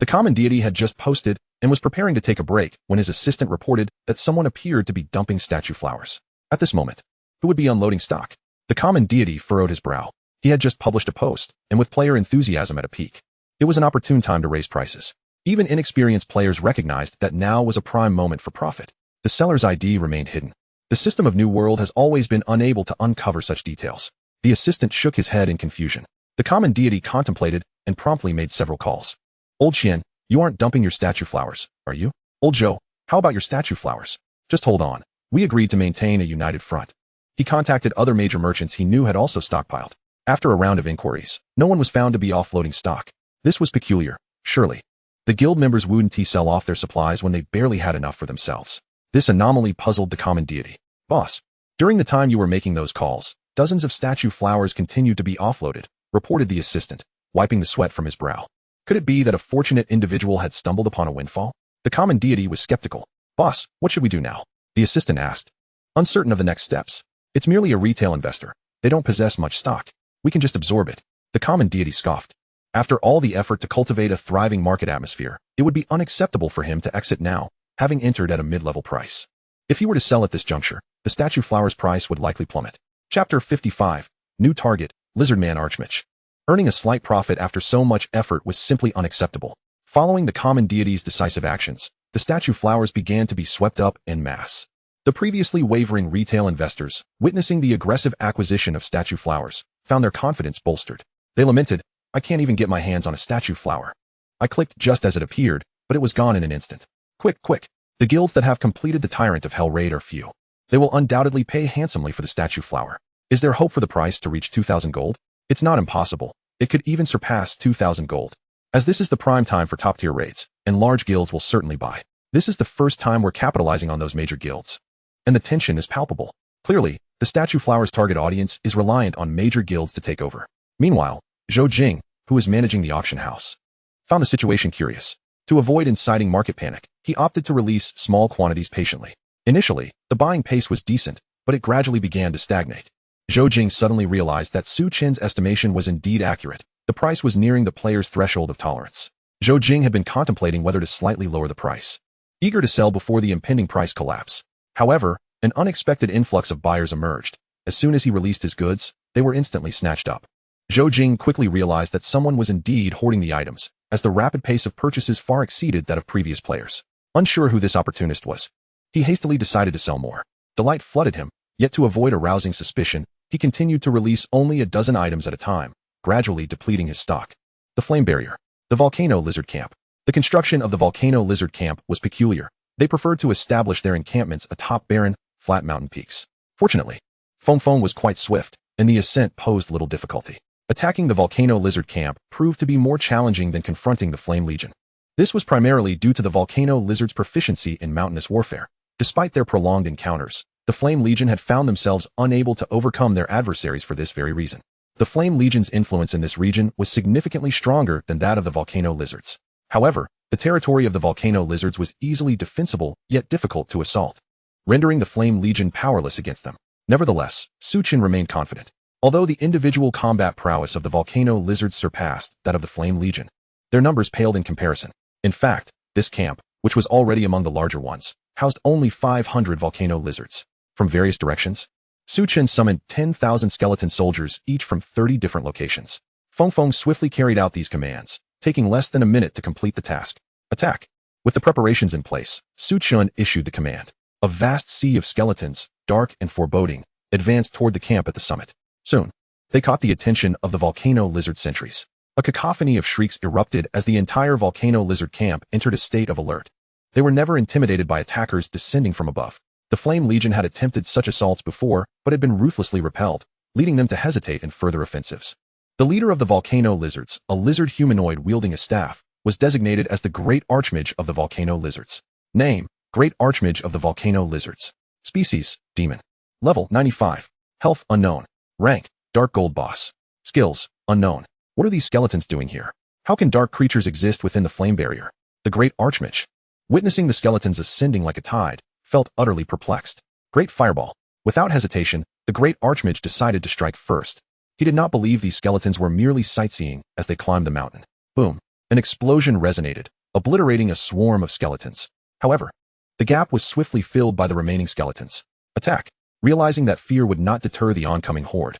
the common deity had just posted and was preparing to take a break when his assistant reported that someone appeared to be dumping statue flowers. At this moment, who would be unloading stock? The common deity furrowed his brow. He had just published a post, and with player enthusiasm at a peak, it was an opportune time to raise prices. Even inexperienced players recognized that now was a prime moment for profit. The seller's ID remained hidden. The system of New World has always been unable to uncover such details. The assistant shook his head in confusion. The common deity contemplated and promptly made several calls. Old Chen, you aren't dumping your statue flowers, are you? Old Joe, how about your statue flowers? Just hold on. We agreed to maintain a united front. He contacted other major merchants he knew had also stockpiled. After a round of inquiries, no one was found to be offloading stock. This was peculiar, surely. The guild members wouldn't sell off their supplies when they barely had enough for themselves. This anomaly puzzled the common deity. Boss, during the time you were making those calls, dozens of statue flowers continued to be offloaded, reported the assistant, wiping the sweat from his brow. Could it be that a fortunate individual had stumbled upon a windfall? The common deity was skeptical. Boss, what should we do now? The assistant asked, uncertain of the next steps. It's merely a retail investor. They don't possess much stock. We can just absorb it. The common deity scoffed. After all the effort to cultivate a thriving market atmosphere, it would be unacceptable for him to exit now, having entered at a mid-level price. If he were to sell at this juncture, the statue flowers price would likely plummet. Chapter 55. New target, Lizardman Archmage. Earning a slight profit after so much effort was simply unacceptable. Following the common deity's decisive actions, the statue flowers began to be swept up en masse. The previously wavering retail investors, witnessing the aggressive acquisition of statue flowers, found their confidence bolstered. They lamented, I can't even get my hands on a statue flower. I clicked just as it appeared, but it was gone in an instant. Quick, quick. The guilds that have completed the Tyrant of Hell raid are few. They will undoubtedly pay handsomely for the statue flower. Is there hope for the price to reach 2,000 gold? It's not impossible. It could even surpass 2,000 gold. As this is the prime time for top-tier raids, and large guilds will certainly buy. This is the first time we're capitalizing on those major guilds. And the tension is palpable. Clearly, the statue flower's target audience is reliant on major guilds to take over. Meanwhile, Zhou Jing, who is managing the auction house, found the situation curious. To avoid inciting market panic, he opted to release small quantities patiently. Initially, the buying pace was decent, but it gradually began to stagnate. Zhou Jing suddenly realized that Su Chen's estimation was indeed accurate. The price was nearing the player's threshold of tolerance. Zhou Jing had been contemplating whether to slightly lower the price, eager to sell before the impending price collapse. However, an unexpected influx of buyers emerged. As soon as he released his goods, they were instantly snatched up. Zhou Jing quickly realized that someone was indeed hoarding the items, as the rapid pace of purchases far exceeded that of previous players. Unsure who this opportunist was, he hastily decided to sell more. Delight flooded him, yet to avoid arousing suspicion, he continued to release only a dozen items at a time, gradually depleting his stock. The Flame Barrier. The Volcano Lizard Camp. The construction of the Volcano Lizard Camp was peculiar. They preferred to establish their encampments atop barren, flat mountain peaks. Fortunately, Feng was quite swift, and the ascent posed little difficulty. Attacking the Volcano Lizard Camp proved to be more challenging than confronting the Flame Legion. This was primarily due to the Volcano Lizard's proficiency in mountainous warfare. Despite their prolonged encounters, the Flame Legion had found themselves unable to overcome their adversaries for this very reason. The Flame Legion's influence in this region was significantly stronger than that of the Volcano Lizards. However, the territory of the Volcano Lizards was easily defensible yet difficult to assault, rendering the Flame Legion powerless against them. Nevertheless, Su Chen remained confident. Although the individual combat prowess of the Volcano Lizards surpassed that of the Flame Legion, their numbers paled in comparison. In fact, this camp, which was already among the larger ones, housed only 500 volcano lizards. From various directions, Su Chen summoned 10,000 skeleton soldiers, each from 30 different locations. Feng Feng swiftly carried out these commands, taking less than a minute to complete the task. Attack! With the preparations in place, Su Chen issued the command. A vast sea of skeletons, dark and foreboding, advanced toward the camp at the summit. Soon, they caught the attention of the volcano lizard sentries. A cacophony of shrieks erupted as the entire volcano lizard camp entered a state of alert. They were never intimidated by attackers descending from above. The Flame Legion had attempted such assaults before, but had been ruthlessly repelled, leading them to hesitate in further offensives. The leader of the volcano lizards, a lizard humanoid wielding a staff, was designated as the Great Archmage of the volcano lizards. Name: Great Archmage of the volcano lizards. Species: Demon. Level: 95. Health: Unknown. Rank: Dark Gold Boss. Skills: Unknown. What are these skeletons doing here? How can dark creatures exist within the flame barrier? The Great Archmage, witnessing the skeletons ascending like a tide, felt utterly perplexed. Great Fireball. Without hesitation, the Great Archmage decided to strike first. He did not believe these skeletons were merely sightseeing as they climbed the mountain. Boom. An explosion resonated, obliterating a swarm of skeletons. However, the gap was swiftly filled by the remaining skeletons. Attack. Realizing that fear would not deter the oncoming horde,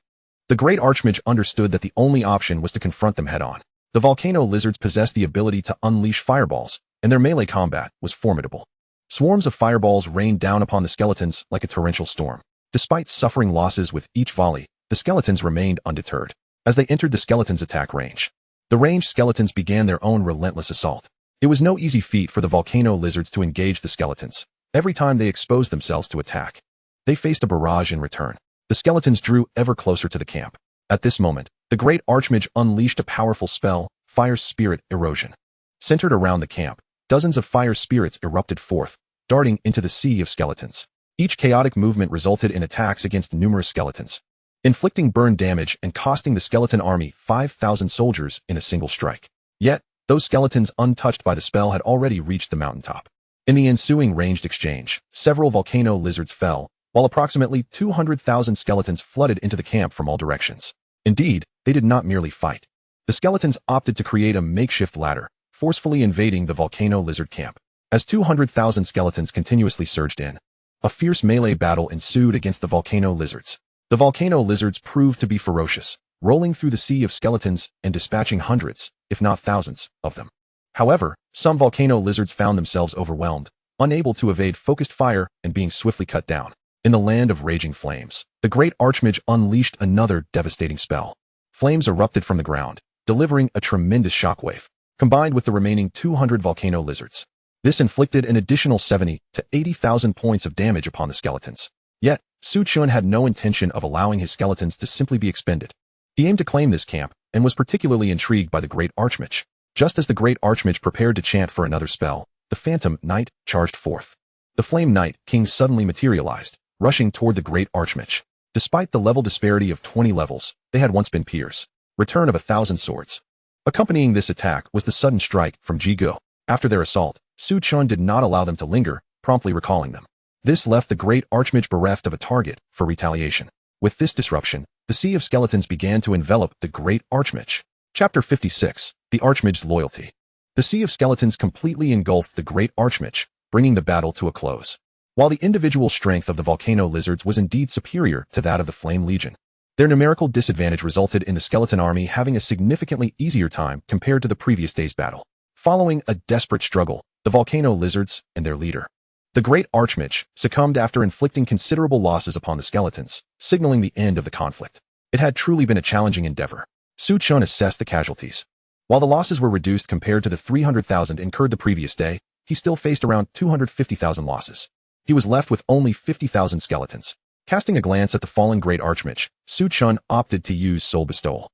the Great Archmage understood that the only option was to confront them head-on. The volcano lizards possessed the ability to unleash fireballs, and their melee combat was formidable. Swarms of fireballs rained down upon the skeletons like a torrential storm. Despite suffering losses with each volley, the skeletons remained undeterred. As they entered the skeletons' attack range, the ranged skeletons began their own relentless assault. It was no easy feat for the volcano lizards to engage the skeletons. Every time they exposed themselves to attack, they faced a barrage in return. The skeletons drew ever closer to the camp. At this moment, the Great Archmage unleashed a powerful spell, Fire Spirit Erosion. Centered around the camp, dozens of fire spirits erupted forth, darting into the sea of skeletons. Each chaotic movement resulted in attacks against numerous skeletons, inflicting burn damage and costing the skeleton army 5,000 soldiers in a single strike. Yet, those skeletons untouched by the spell had already reached the mountaintop. In the ensuing ranged exchange, several volcano lizards fell, while approximately 200,000 skeletons flooded into the camp from all directions. Indeed, they did not merely fight. The skeletons opted to create a makeshift ladder, forcefully invading the volcano lizard camp. As 200,000 skeletons continuously surged in, a fierce melee battle ensued against the volcano lizards. The volcano lizards proved to be ferocious, rolling through the sea of skeletons and dispatching hundreds, if not thousands, of them. However, some volcano lizards found themselves overwhelmed, unable to evade focused fire and being swiftly cut down. In the land of raging flames, the Great Archmage unleashed another devastating spell. Flames erupted from the ground, delivering a tremendous shockwave, combined with the remaining 200 volcano lizards. This inflicted an additional 70 to 80,000 points of damage upon the skeletons. Yet, Su Chen had no intention of allowing his skeletons to simply be expended. He aimed to claim this camp, and was particularly intrigued by the Great Archmage. Just as the Great Archmage prepared to chant for another spell, the Phantom Knight charged forth. The Flame Knight King suddenly materialized, rushing toward the Great Archmage. Despite the level disparity of 20 levels, they had once been peers. Return of 1,000 swords. Accompanying this attack was the sudden strike from Jigo. After their assault, Su Chen did not allow them to linger, promptly recalling them. This left the Great Archmage bereft of a target for retaliation. With this disruption, the sea of skeletons began to envelop the Great Archmage. Chapter 56. The Archmage's Loyalty. The sea of skeletons completely engulfed the Great Archmage, bringing the battle to a close. While the individual strength of the volcano lizards was indeed superior to that of the Flame Legion, their numerical disadvantage resulted in the skeleton army having a significantly easier time compared to the previous day's battle. Following a desperate struggle, the volcano lizards and their leader, the Great Archmage, succumbed after inflicting considerable losses upon the skeletons, signaling the end of the conflict. It had truly been a challenging endeavor. Su Chen assessed the casualties. While the losses were reduced compared to the 300,000 incurred the previous day, he still faced around 250,000 losses. He was left with only 50,000 skeletons. Casting a glance at the fallen Great Archmage, Su Chen opted to use Soul Bestowal.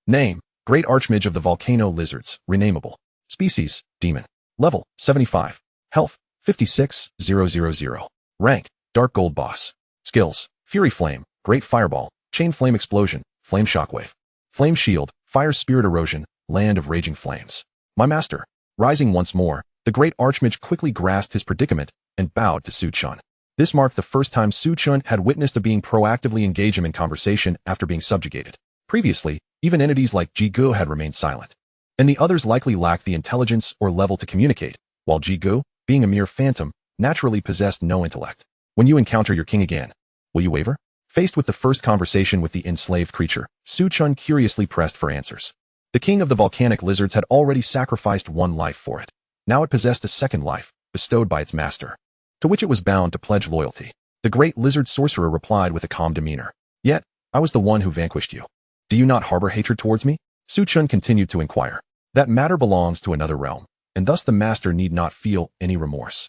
Name: Great Archmage of the Volcano Lizards, renameable. Species: Demon. Level: 75. Health: 56,000. Rank: Dark Gold Boss. Skills: Fury Flame, Great Fireball, Chain Flame Explosion, Flame Shockwave, Flame Shield, Fire Spirit Erosion, Land of Raging Flames. My master. Rising once more, the Great Archmage quickly grasped his predicament and bowed to Su Chen. This marked the first time Su Chen had witnessed a being proactively engage him in conversation after being subjugated. Previously, even entities like Jigo had remained silent, and the others likely lacked the intelligence or level to communicate, while Jigo, being a mere phantom, naturally possessed no intellect. When you encounter your king again, will you waver? Faced with the first conversation with the enslaved creature, Su-Chun curiously pressed for answers. The king of the volcanic lizards had already sacrificed one life for it. Now it possessed a second life, bestowed by its master, to which it was bound to pledge loyalty. The great lizard sorcerer replied with a calm demeanor. Yet, I was the one who vanquished you. Do you not harbor hatred towards me? Su-Chun continued to inquire. That matter belongs to another realm, and thus the master need not feel any remorse.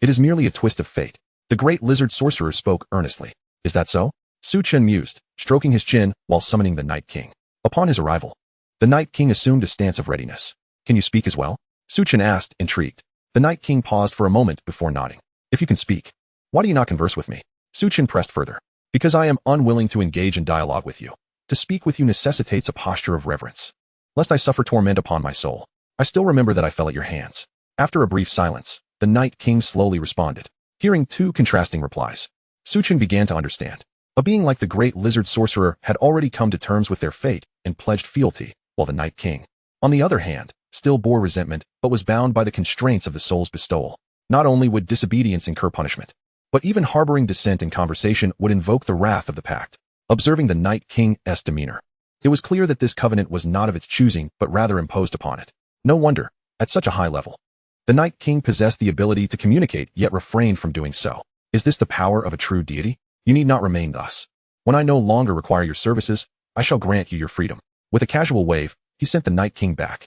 It is merely a twist of fate. The great lizard sorcerer spoke earnestly. Is that so? Su-Chun mused, stroking his chin while summoning the Night King. Upon his arrival, the Night King assumed a stance of readiness. Can you speak as well? Su-Chun asked, intrigued. The Night King paused for a moment before nodding. If you can speak, why do you not converse with me? Su-Chun pressed further. Because I am unwilling to engage in dialogue with you. To speak with you necessitates a posture of reverence. Lest I suffer torment upon my soul. I still remember that I fell at your hands. After a brief silence, the Night King slowly responded. Hearing two contrasting replies, Su-Chun began to understand. A being like the great lizard sorcerer had already come to terms with their fate and pledged fealty, while the Night King, on the other hand, still bore resentment but was bound by the constraints of the soul's bestowal. Not only would disobedience incur punishment, but even harboring dissent in conversation would invoke the wrath of the pact. Observing the Night King's demeanor, it was clear that this covenant was not of its choosing but rather imposed upon it. No wonder, at such a high level, the Night King possessed the ability to communicate yet refrained from doing so. Is this the power of a true deity? You need not remain thus. When I no longer require your services, I shall grant you your freedom. With a casual wave, he sent the Night King back.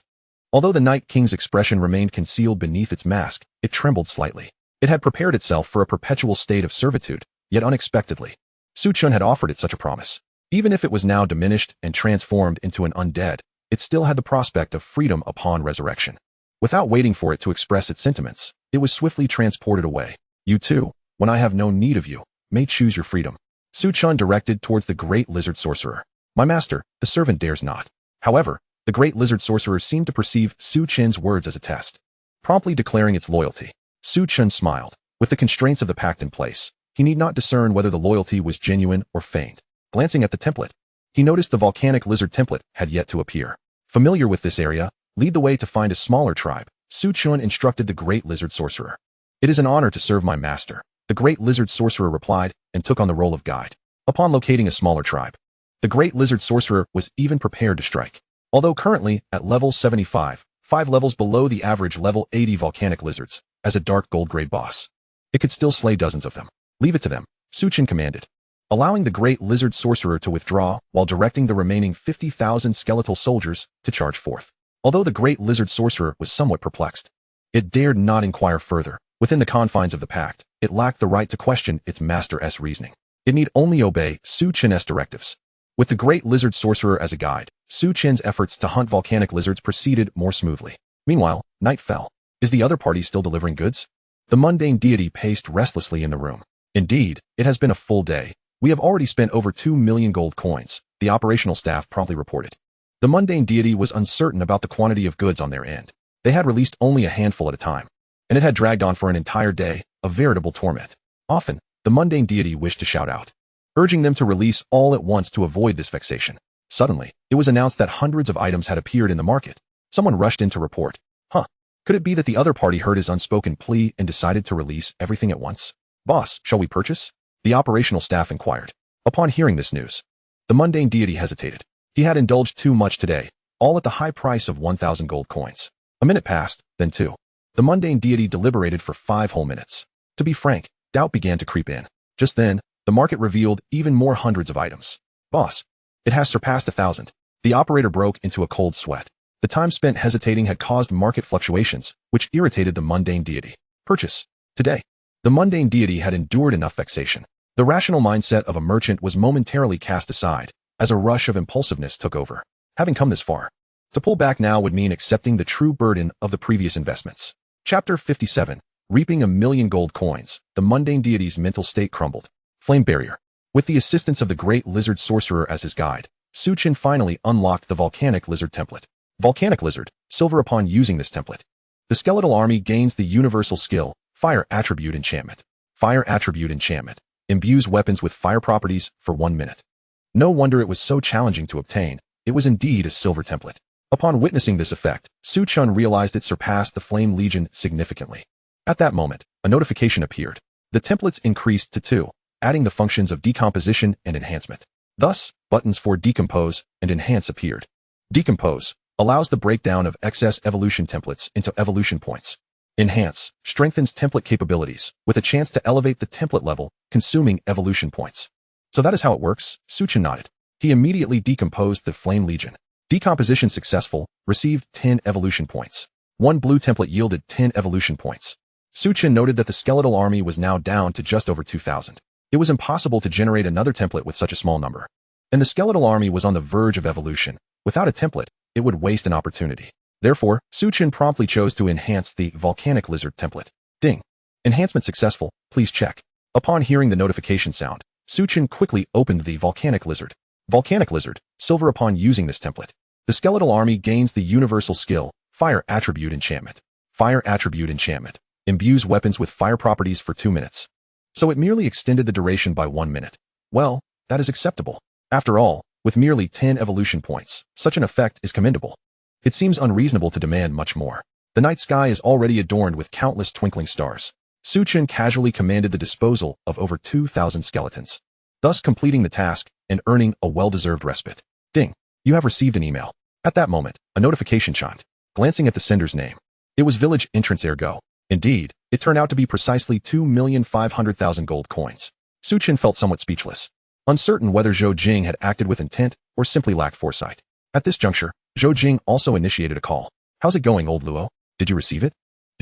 Although the Night King's expression remained concealed beneath its mask, it trembled slightly. It had prepared itself for a perpetual state of servitude, yet unexpectedly, Su-Chun had offered it such a promise. Even if it was now diminished and transformed into an undead, it still had the prospect of freedom upon resurrection. Without waiting for it to express its sentiments, it was swiftly transported away. You too, when I have no need of you, may choose your freedom. Su-Chun directed towards the great lizard sorcerer. My master, the servant dares not. However, the great lizard sorcerer seemed to perceive Su-Chun's words as a test. Promptly declaring its loyalty, Su-Chun smiled. With the constraints of the pact in place, he need not discern whether the loyalty was genuine or feigned. Glancing at the template, he noticed the volcanic lizard template had yet to appear. Familiar with this area, lead the way to find a smaller tribe, Su-Chun instructed the great lizard sorcerer. It is an honor to serve my master, the great lizard sorcerer replied and took on the role of guide. Upon locating a smaller tribe, the great lizard sorcerer was even prepared to strike. Although currently at level 75, 5 levels below the average level 80 volcanic lizards, as a dark gold grade boss, it could still slay dozens of them. Leave it to them, Su-Chun commanded, allowing the great lizard sorcerer to withdraw while directing the remaining 50,000 skeletal soldiers to charge forth. Although the great lizard sorcerer was somewhat perplexed, it dared not inquire further. Within the confines of the pact, it lacked the right to question its master's reasoning. It need only obey Su-Chun's directives. With the great lizard sorcerer as a guide, Su-Chun's efforts to hunt volcanic lizards proceeded more smoothly. Meanwhile, night fell. Is the other party still delivering goods? The mundane deity paced restlessly in the room. Indeed, it has been a full day. We have already spent over 2 million gold coins, the operational staff promptly reported. The mundane deity was uncertain about the quantity of goods on their end. They had released only a handful at a time, and it had dragged on for an entire day, a veritable torment. Often, the mundane deity wished to shout out, urging them to release all at once to avoid this vexation. Suddenly, it was announced that hundreds of items had appeared in the market. Someone rushed in to report. Could it be that the other party heard his unspoken plea and decided to release everything at once? Boss, shall we purchase? The operational staff inquired. Upon hearing this news, the mundane deity hesitated. He had indulged too much today, all at the high price of 1,000 gold coins. A minute passed, then 2. The mundane deity deliberated for 5 whole minutes. To be frank, doubt began to creep in. Just then, the market revealed even more hundreds of items. Boss, it has surpassed 1,000. The operator broke into a cold sweat. The time spent hesitating had caused market fluctuations, which irritated the mundane deity. Purchase. Today. The mundane deity had endured enough vexation. The rational mindset of a merchant was momentarily cast aside, as a rush of impulsiveness took over. Having come this far, to pull back now would mean accepting the true burden of the previous investments. Chapter 57. Reaping 1,000,000 gold coins. The mundane deity's mental state crumbled. Flame barrier. With the assistance of the great lizard sorcerer as his guide, Su-Chun finally unlocked the volcanic lizard template. Volcanic lizard, silver upon using this template. The skeletal army gains the universal skill, fire attribute enchantment. Fire attribute enchantment imbues weapons with fire properties for 1 minute. No wonder it was so challenging to obtain. It was indeed a silver template. Upon witnessing this effect, Su-Chun realized it surpassed the Flame Legion significantly. At that moment, a notification appeared. The templates increased to 2, adding the functions of decomposition and enhancement. Thus, buttons for decompose and enhance appeared. Decompose allows the breakdown of excess evolution templates into evolution points. Enhance strengthens template capabilities with a chance to elevate the template level, consuming evolution points. So that is how it works. Chen nodded. He immediately decomposed the Flame Legion. Decomposition successful, received 10 evolution points. One blue template yielded 10 evolution points. Chen noted that the skeletal army was now down to just over 2,000. It was impossible to generate another template with such a small number. And the skeletal army was on the verge of evolution. Without a template, it would waste an opportunity. Therefore, Chen promptly chose to enhance the Volcanic Lizard template. Ding. Enhancement successful, please check. Upon hearing the notification sound, Chen quickly opened the Volcanic Lizard. Volcanic Lizard, silver upon using this template. The skeletal army gains the universal skill, Fire Attribute Enchantment. Fire Attribute Enchantment imbues weapons with fire properties for 2 minutes. So it merely extended the duration by 1 minute. Well, that is acceptable. After all, with merely 10 evolution points, such an effect is commendable. It seems unreasonable to demand much more. The night sky is already adorned with countless twinkling stars. Chen casually commanded the disposal of over 2,000 skeletons, thus completing the task and earning a well-deserved respite. Ding. You have received an email. At that moment, a notification chimed. Glancing at the sender's name, it was Village Entrance Ergo. Indeed, it turned out to be precisely 2,500,000 gold coins. Chen felt somewhat speechless, uncertain whether Zhou Jing had acted with intent or simply lacked foresight. At this juncture, Zhou Jing also initiated a call. How's it going, old Luo? Did you receive it?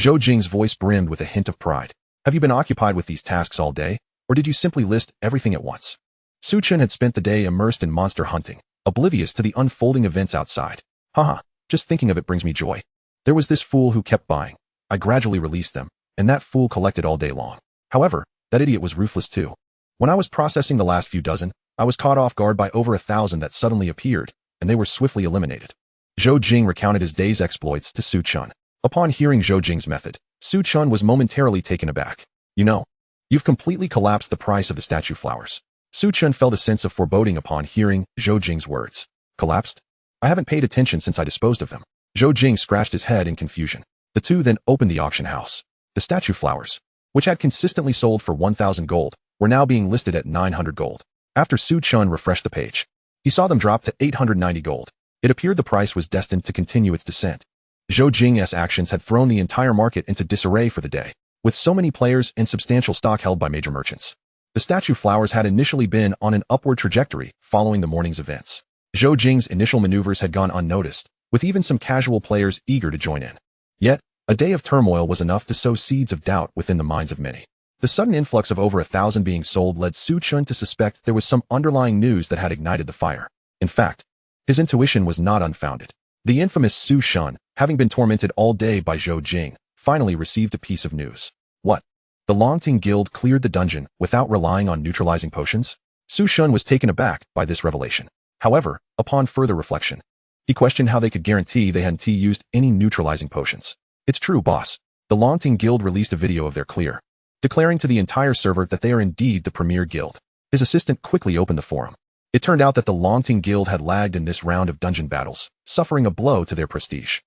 Zhou Jing's voice brimmed with a hint of pride. Have you been occupied with these tasks all day, or did you simply list everything at once? Chen had spent the day immersed in monster hunting, oblivious to the unfolding events outside. Haha, just thinking of it brings me joy. There was this fool who kept buying. I gradually released them, and that fool collected all day long. However, that idiot was ruthless too. When I was processing the last few dozen, I was caught off guard by over 1,000 that suddenly appeared, and they were swiftly eliminated. Zhou Jing recounted his day's exploits to Chen. Upon hearing Zhou Jing's method, Chen was momentarily taken aback. You know, you've completely collapsed the price of the statue flowers. Chen felt a sense of foreboding upon hearing Zhou Jing's words. Collapsed? I haven't paid attention since I disposed of them. Zhou Jing scratched his head in confusion. The two then opened the auction house. The statue flowers, which had consistently sold for 1,000 gold, were now being listed at 900 gold. After Chen refreshed the page, he saw them drop to 890 gold. It appeared the price was destined to continue its descent. Zhou Jing's actions had thrown the entire market into disarray for the day, with so many players and substantial stock held by major merchants. The statue flowers had initially been on an upward trajectory following the morning's events. Zhou Jing's initial maneuvers had gone unnoticed, with even some casual players eager to join in. Yet, a day of turmoil was enough to sow seeds of doubt within the minds of many. The sudden influx of over 1,000 being sold led Chen to suspect there was some underlying news that had ignited the fire. In fact, his intuition was not unfounded. The infamous Chen, having been tormented all day by Zhou Jing, finally received a piece of news. What? The Longting Guild cleared the dungeon without relying on neutralizing potions? Chen was taken aback by this revelation. However, upon further reflection, he questioned how they could guarantee they hadn't used any neutralizing potions. It's true, boss. The Longting Guild released a video of their clear, declaring to the entire server that they are indeed the premier guild. His assistant quickly opened the forum. It turned out that the Longting Guild had lagged in this round of dungeon battles, suffering a blow to their prestige.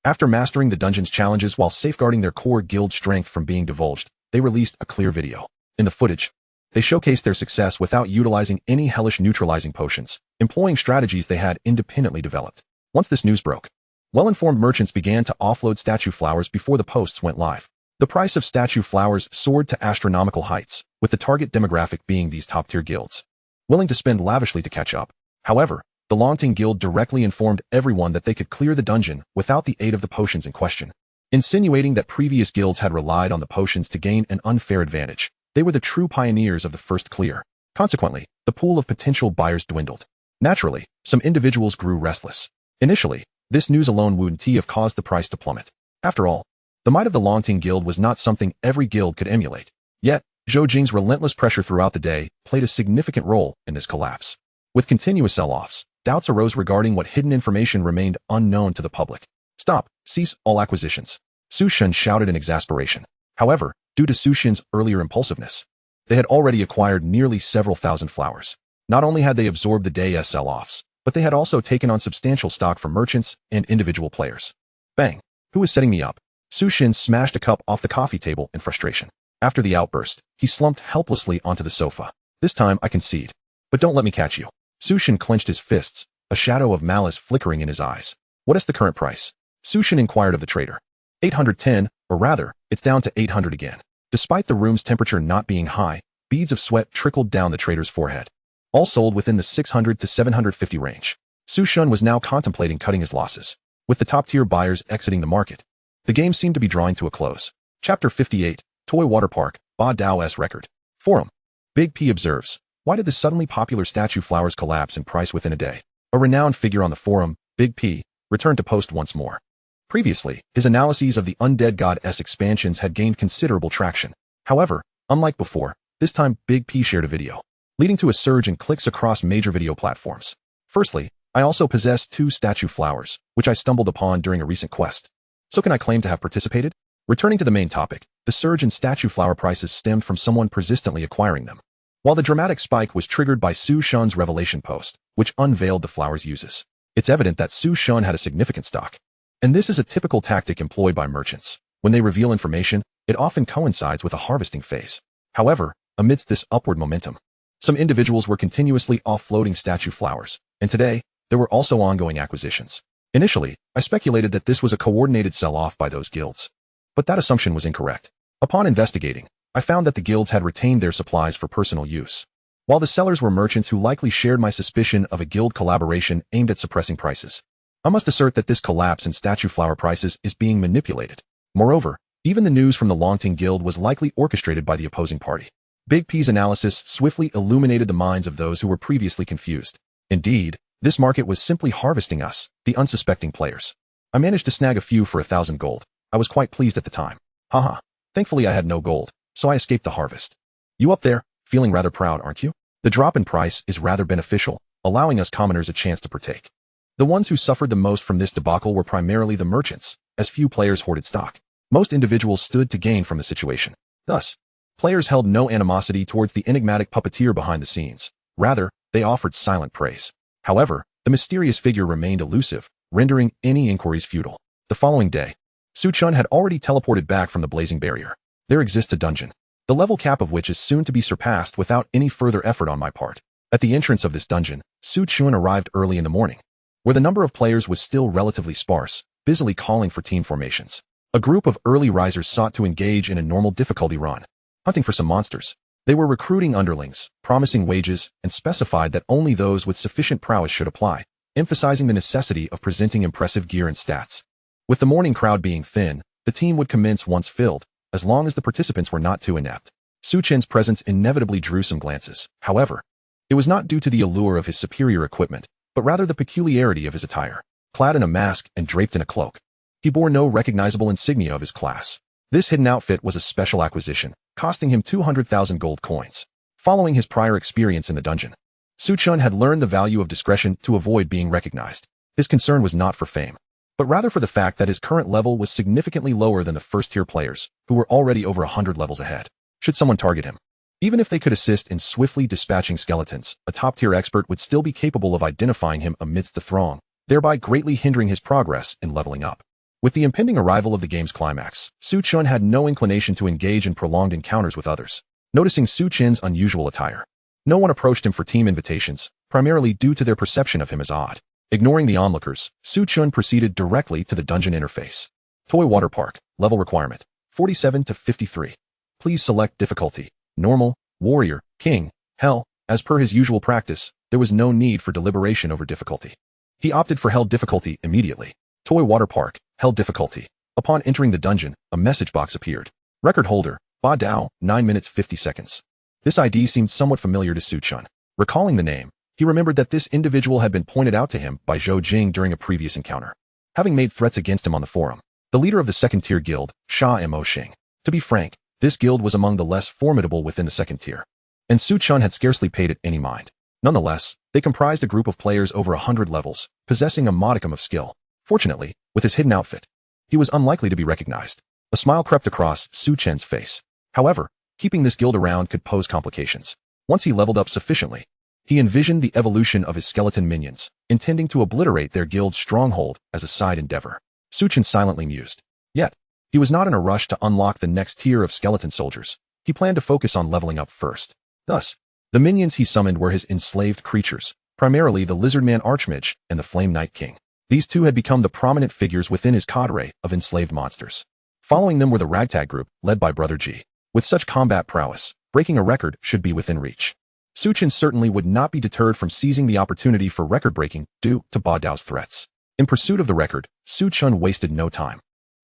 After mastering the dungeon's challenges while safeguarding their core guild strength from being divulged, they released a clear video. In the footage, they showcased their success without utilizing any hellish neutralizing potions, employing strategies they had independently developed. Once this news broke, well-informed merchants began to offload statue flowers before the posts went live. The price of statue flowers soared to astronomical heights, with the target demographic being these top-tier guilds, willing to spend lavishly to catch up. However, the Longting Guild directly informed everyone that they could clear the dungeon without the aid of the potions in question, insinuating that previous guilds had relied on the potions to gain an unfair advantage. They were the true pioneers of the first clear. Consequently, the pool of potential buyers dwindled. Naturally, some individuals grew restless. Initially, this news alone would have caused the price to plummet. After all, the might of the Longting Guild was not something every guild could emulate. Yet, Zhou Jing's relentless pressure throughout the day played a significant role in this collapse. With continuous sell-offs, doubts arose regarding what hidden information remained unknown to the public. Stop, cease all acquisitions. Chen shouted in exasperation. However, due to Chen's earlier impulsiveness, they had already acquired nearly several thousand flowers. Not only had they absorbed the day's sell-offs, but they had also taken on substantial stock from merchants and individual players. Bang! Who is setting me up? Su Shin smashed a cup off the coffee table in frustration. After the outburst, he slumped helplessly onto the sofa. This time I concede. But don't let me catch you. Su Shin clenched his fists, a shadow of malice flickering in his eyes. What is the current price? Su Shin inquired of the trader. 810, or rather, it's down to 800 again. Despite the room's temperature not being high, beads of sweat trickled down the trader's forehead. All sold within the 600 to 750 range. Su Shin was now contemplating cutting his losses. With the top-tier buyers exiting the market, the game seemed to be drawing to a close. Chapter 58, Toy Water Park, Ba Dao's Record. Forum. Big P observes, why did the suddenly popular statue flowers collapse in price within a day? A renowned figure on the forum, Big P, returned to post once more. Previously, his analyses of the Undead God's expansions had gained considerable traction. However, unlike before, this time Big P shared a video, leading to a surge in clicks across major video platforms. Firstly, I also possess 2 statue flowers, which I stumbled upon during a recent quest. So can I claim to have participated? Returning to the main topic, the surge in statue flower prices stemmed from someone persistently acquiring them. While the dramatic spike was triggered by Su Shin's revelation post, which unveiled the flower's uses, it's evident that Su Shin had a significant stock. And this is a typical tactic employed by merchants. When they reveal information, it often coincides with a harvesting phase. However, amidst this upward momentum, some individuals were continuously offloading statue flowers, and today, there were also ongoing acquisitions. Initially, I speculated that this was a coordinated sell-off by those guilds. But that assumption was incorrect. Upon investigating, I found that the guilds had retained their supplies for personal use, while the sellers were merchants who likely shared my suspicion of a guild collaboration aimed at suppressing prices. I must assert that this collapse in statue flower prices is being manipulated. Moreover, even the news from the Longting Guild was likely orchestrated by the opposing party. Big P's analysis swiftly illuminated the minds of those who were previously confused. Indeed, this market was simply harvesting us, the unsuspecting players. I managed to snag a few for 1,000 gold. I was quite pleased at the time. Haha. Thankfully I had no gold, so I escaped the harvest. You up there, feeling rather proud, aren't you? The drop in price is rather beneficial, allowing us commoners a chance to partake. The ones who suffered the most from this debacle were primarily the merchants, as few players hoarded stock. Most individuals stood to gain from the situation. Thus, players held no animosity towards the enigmatic puppeteer behind the scenes. Rather, they offered silent praise. However, the mysterious figure remained elusive, rendering any inquiries futile. The following day, Su Shin had already teleported back from the blazing barrier. There exists a dungeon, the level cap of which is soon to be surpassed without any further effort on my part. At the entrance of this dungeon, Su Shin arrived early in the morning, where the number of players was still relatively sparse, busily calling for team formations. A group of early risers sought to engage in a normal difficulty run, hunting for some monsters. They were recruiting underlings, promising wages, and specified that only those with sufficient prowess should apply, emphasizing the necessity of presenting impressive gear and stats. With the morning crowd being thin, the team would commence once filled, as long as the participants were not too inept. Su Shin's presence inevitably drew some glances. However, it was not due to the allure of his superior equipment, but rather the peculiarity of his attire. Clad in a mask and draped in a cloak, he bore no recognizable insignia of his class. This hidden outfit was a special acquisition, costing him 200,000 gold coins. Following his prior experience in the dungeon, Su Shin had learned the value of discretion to avoid being recognized. His concern was not for fame, but rather for the fact that his current level was significantly lower than the first-tier players, who were already over 100 levels ahead. Should someone target him, even if they could assist in swiftly dispatching skeletons, a top-tier expert would still be capable of identifying him amidst the throng, thereby greatly hindering his progress in leveling up. With the impending arrival of the game's climax, Su Shin had no inclination to engage in prolonged encounters with others. Noticing Su Shin's unusual attire, no one approached him for team invitations, primarily due to their perception of him as odd. Ignoring the onlookers, Su Shin proceeded directly to the dungeon interface. Toy Water Park, level requirement, 47 to 53. Please select difficulty, normal, warrior, king, hell. As per his usual practice, there was no need for deliberation over difficulty. He opted for hell difficulty immediately. Toy Water Park, hell difficulty. Upon entering the dungeon, a message box appeared. Record holder, Ba Dao, 9 minutes 50 seconds. This ID seemed somewhat familiar to Su Shin. Recalling the name, he remembered that this individual had been pointed out to him by Zhou Jing during a previous encounter, having made threats against him on the forum. The leader of the second-tier guild, Shamo Star. To be frank, this guild was among the less formidable within the second tier, and Su Shin had scarcely paid it any mind. Nonetheless, they comprised a group of players over 100 levels, possessing a modicum of skill. Fortunately, with his hidden outfit, he was unlikely to be recognized. A smile crept across Su Shin's face. However, keeping this guild around could pose complications. Once he leveled up sufficiently, he envisioned the evolution of his skeleton minions, intending to obliterate their guild's stronghold as a side endeavor. Su Shin silently mused. Yet, He was not in a rush to unlock the next tier of skeleton soldiers. He planned to focus on leveling up first. Thus, the minions he summoned were his enslaved creatures, primarily the Lizardman Archmage and the Flame Night King. These two had become the prominent figures within his cadre of enslaved monsters. Following them were the Ragtag group, led by Brother G. With such combat prowess, breaking a record should be within reach. Chen certainly would not be deterred from seizing the opportunity for record-breaking due to Ba Dao's threats. In pursuit of the record, Chen wasted no time.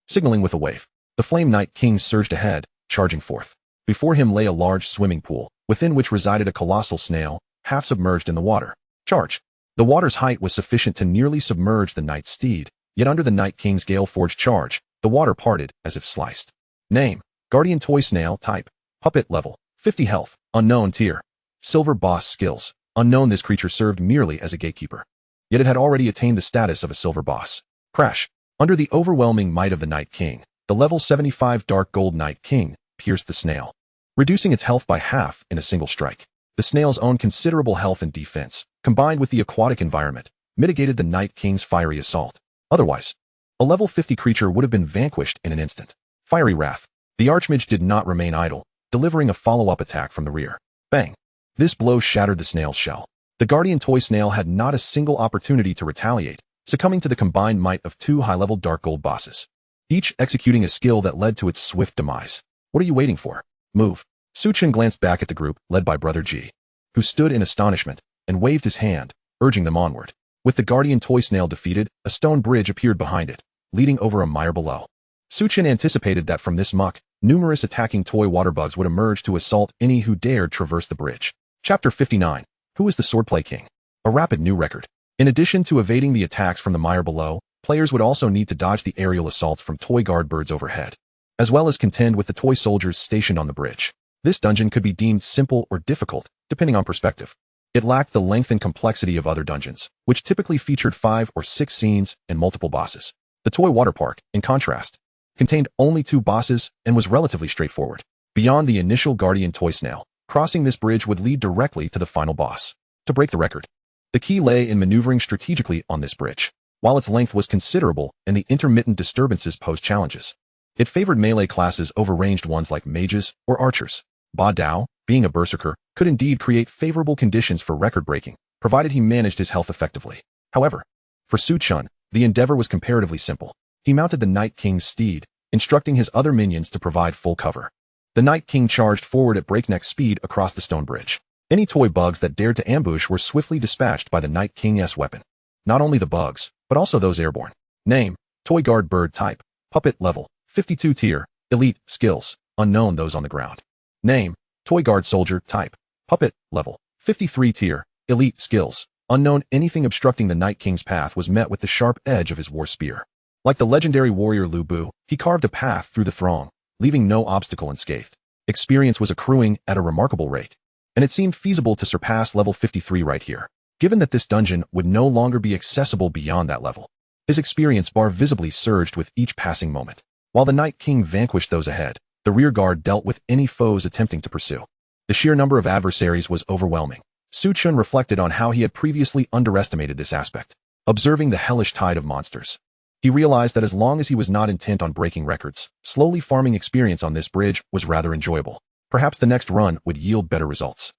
Signaling with a wave, the Flame Night King surged ahead, charging forth. Before him lay a large swimming pool, within which resided a colossal snail, half submerged in the water. Charge! The water's height was sufficient to nearly submerge the Knight's steed, yet under the Night King's gale-forged charge, the water parted as if sliced. Name: Guardian Toy Snail. Type: Puppet. Level: 50 health. Unknown. Tier: Silver. Boss. Skills: Unknown. This creature served merely as a gatekeeper, yet it had already attained the status of a silver boss. Crash! Under the overwhelming might of the Night King, the level 75 Dark Gold Night King pierced the snail, reducing its health by half in a single strike. The snail's own considerable health and defense, combined with the aquatic environment, mitigated the Night King's fiery assault. Otherwise, a level 50 creature would have been vanquished in an instant. Fiery Wrath. The Archmage did not remain idle, delivering a follow-up attack from the rear. Bang! This blow shattered the snail's shell. The Guardian Toy Snail had not a single opportunity to retaliate, succumbing to the combined might of two high-level Dark Gold bosses, each executing a skill that led to its swift demise. What are you waiting for? Move! Chen glanced back at the group, led by Brother G, who stood in astonishment and waved his hand, urging them onward. With the Guardian Toy Snail defeated, a stone bridge appeared behind it, leading over a mire below. Chen anticipated that from this muck, numerous attacking toy waterbugs would emerge to assault any who dared traverse the bridge. Chapter 59. Who is the Swordplay King? A rapid new record. In addition to evading the attacks from the mire below, players would also need to dodge the aerial assaults from toy guard birds overhead, as well as contend with the toy soldiers stationed on the bridge. This dungeon could be deemed simple or difficult, depending on perspective. It lacked the length and complexity of other dungeons, which typically featured 5 or 6 scenes and multiple bosses. The toy water park, in contrast, contained only 2 bosses and was relatively straightforward. Beyond the initial Guardian Toy Snail, crossing this bridge would lead directly to the final boss. To break the record, the key lay in maneuvering strategically on this bridge. While its length was considerable and the intermittent disturbances posed challenges, it favored melee classes over ranged ones like mages or archers. Ba Dao, being a berserker, could indeed create favorable conditions for record-breaking, provided he managed his health effectively. However, for Chen, the endeavor was comparatively simple. He mounted the Night King's steed, instructing his other minions to provide full cover. The Night King charged forward at breakneck speed across the stone bridge. Any toy bugs that dared to ambush were swiftly dispatched by the Night King's weapon. Not only the bugs, but also those airborne. Name: Toy Guard Bird. Type: Puppet. Level: 52. Tier: Elite. Skills: Unknown. Those on the ground. Name: Toy Guard Soldier. Type: Puppet. Level: 53. Tier: Elite. Skills: Unknown. Anything obstructing the Night King's path was met with the sharp edge of his war spear. Like the legendary warrior Lu Bu, he carved a path through the throng, leaving no obstacle unscathed. Experience was accruing at a remarkable rate, and it seemed feasible to surpass level 53 right here, given that this dungeon would no longer be accessible beyond that level. His experience bar visibly surged with each passing moment. While the Night King vanquished those ahead, the rear guard dealt with any foes attempting to pursue. The sheer number of adversaries was overwhelming. Chen reflected on how he had previously underestimated this aspect. Observing the hellish tide of monsters, he realized that as long as he was not intent on breaking records, slowly farming experience on this bridge was rather enjoyable. Perhaps the next run would yield better results.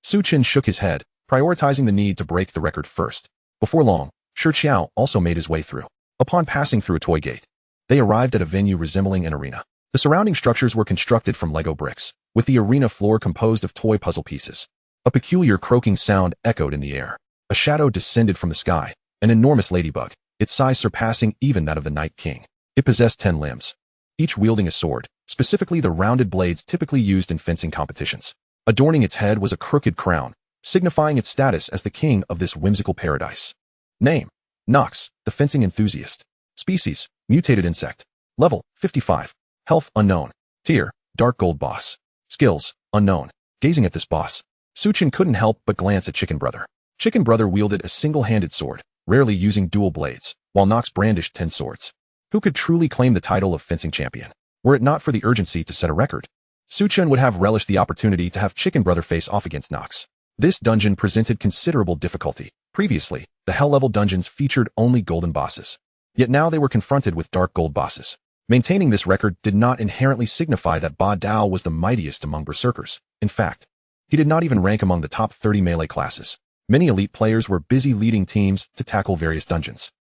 Chen shook his head, prioritizing the need to break the record first. Before long, Chio also made his way through. Upon passing through a toy gate, they arrived at a venue resembling an arena. The surrounding structures were constructed from Lego bricks, with the arena floor composed of toy puzzle pieces. A peculiar croaking sound echoed in the air. A shadow descended from the sky, an enormous ladybug, its size surpassing even that of the Night King. It possessed 10 limbs, each wielding a sword, specifically the rounded blades typically used in fencing competitions. Adorning its head was a crooked crown, signifying its status as the king of this whimsical paradise. Name: Nox, the fencing enthusiast. Species: mutated insect. Level: 55. Health: unknown. Tier: Dark Gold boss. Skills: unknown. Gazing at this boss, Chen couldn't help but glance at Chicken Brother. Chicken Brother wielded a single-handed sword, rarely using dual blades, while Nox brandished 10 swords. Who could truly claim the title of fencing champion? Were it not for the urgency to set a record, Chen would have relished the opportunity to have Chicken Brother face off against Nox. This dungeon presented considerable difficulty. Previously, the Hell level dungeons featured only golden bosses. Yet now they were confronted with Dark Gold bosses. Maintaining this record did not inherently signify that Ba Dao was the mightiest among berserkers. In fact, he did not even rank among the top 30 melee classes. Many elite players were busy leading teams to tackle various dungeons,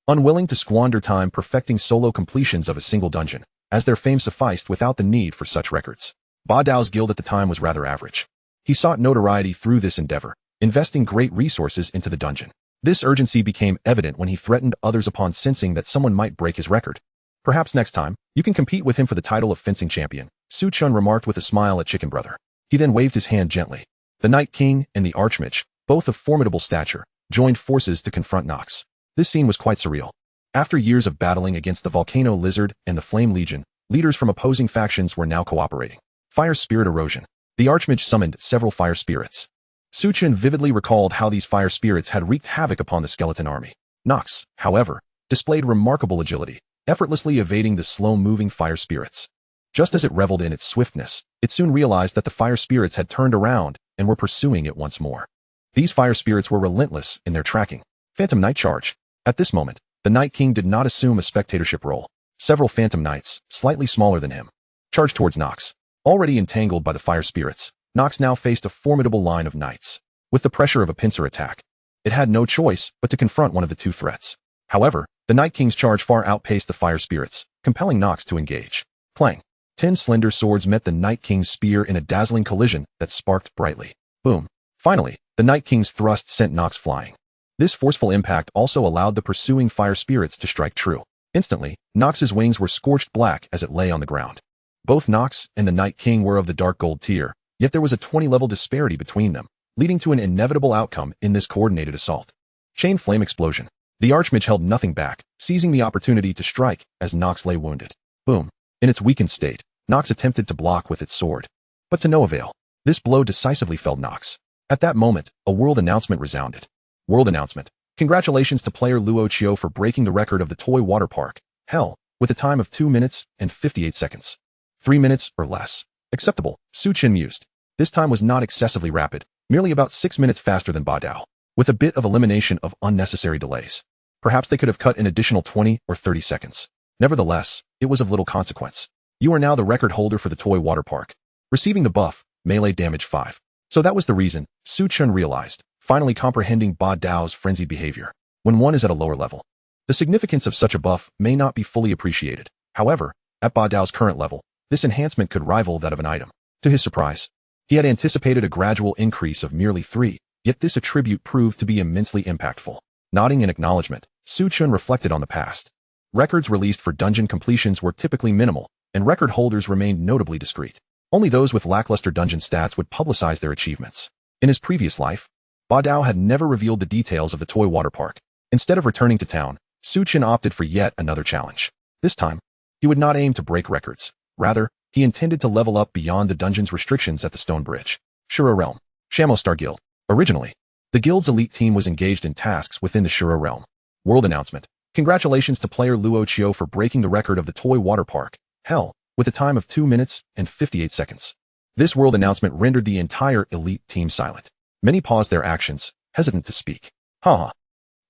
unwilling to squander time perfecting solo completions of a single dungeon, as their fame sufficed without the need for such records. Ba Dao's guild at the time was rather average. He sought notoriety through this endeavor, investing great resources into the dungeon. This urgency became evident when he threatened others upon sensing that someone might break his record. Perhaps next time, you can compete with him for the title of fencing champion, Su Chun remarked with a smile at Chicken Brother. He then waved his hand gently. The Night King and the Archmage, both of formidable stature, joined forces to confront Nox. This scene was quite surreal. After years of battling against the Volcano Lizard and the Flame Legion, leaders from opposing factions were now cooperating. Fire Spirit Erosion. The Archmage summoned several fire spirits. Su Chun vividly recalled how these fire spirits had wreaked havoc upon the skeleton army. Nox, however, displayed remarkable agility, effortlessly evading the slow-moving fire spirits. Just as it reveled in its swiftness, it soon realized that the fire spirits had turned around and were pursuing it once more. These fire spirits were relentless in their tracking. Phantom Knight Charge. At this moment, the Night King did not assume a spectatorship role. Several Phantom Knights, slightly smaller than him, charged towards Nox. Already entangled by the fire spirits, Nox now faced a formidable line of knights. With the pressure of a pincer attack, it had no choice but to confront one of the two threats. However, the Night King's charge far outpaced the fire spirits, compelling Nox to engage. Clang. 10 slender swords met the Night King's spear in a dazzling collision that sparked brightly. Boom. Finally, the Night King's thrust sent Nox flying. This forceful impact also allowed the pursuing fire spirits to strike true. Instantly, Nox's wings were scorched black as it lay on the ground. Both Nox and the Night King were of the dark gold tier, yet there was a 20-level disparity between them, leading to an inevitable outcome in this coordinated assault. Chain Flame Explosion. The Archmage held nothing back, seizing the opportunity to strike as Nox lay wounded. Boom. In its weakened state, Nox attempted to block with its sword, but to no avail. This blow decisively felled Nox. At that moment, a world announcement resounded. World announcement. Congratulations to player Luo Chio for breaking the record of the Toy Water Park, Hell, with a time of 2 minutes and 58 seconds. 3 minutes or less. Acceptable, Su Chen mused. This time was not excessively rapid, merely about 6 minutes faster than Ba Dao, with a bit of elimination of unnecessary delays. Perhaps they could have cut an additional 20 or 30 seconds. Nevertheless, it was of little consequence. You are now the record holder for the Toy Water Park, receiving the buff, melee damage 5. So that was the reason, Su Chun realized, finally comprehending Ba Dao's frenzied behavior. When one is at a lower level, the significance of such a buff may not be fully appreciated. However, at Ba Dao's current level, this enhancement could rival that of an item. To his surprise, he had anticipated a gradual increase of merely 3, yet this attribute proved to be immensely impactful. Nodding in acknowledgement, Su Chun reflected on the past. Records released for dungeon completions were typically minimal, and record holders remained notably discreet. Only those with lackluster dungeon stats would publicize their achievements. In his previous life, Ba Dao had never revealed the details of the Toy Water Park. Instead of returning to town, Su Chen opted for yet another challenge. This time, he would not aim to break records. Rather, he intended to level up beyond the dungeon's restrictions at the Stone Bridge. Shuro Realm. Shamo Star Guild. Originally, the guild's elite team was engaged in tasks within the Shuro Realm. World announcement. Congratulations to player Luo Chio for breaking the record of the Toy Water Park, Hell, with a time of 2 minutes and 58 seconds. This world announcement rendered the entire elite team silent. Many paused their actions, hesitant to speak. Ha!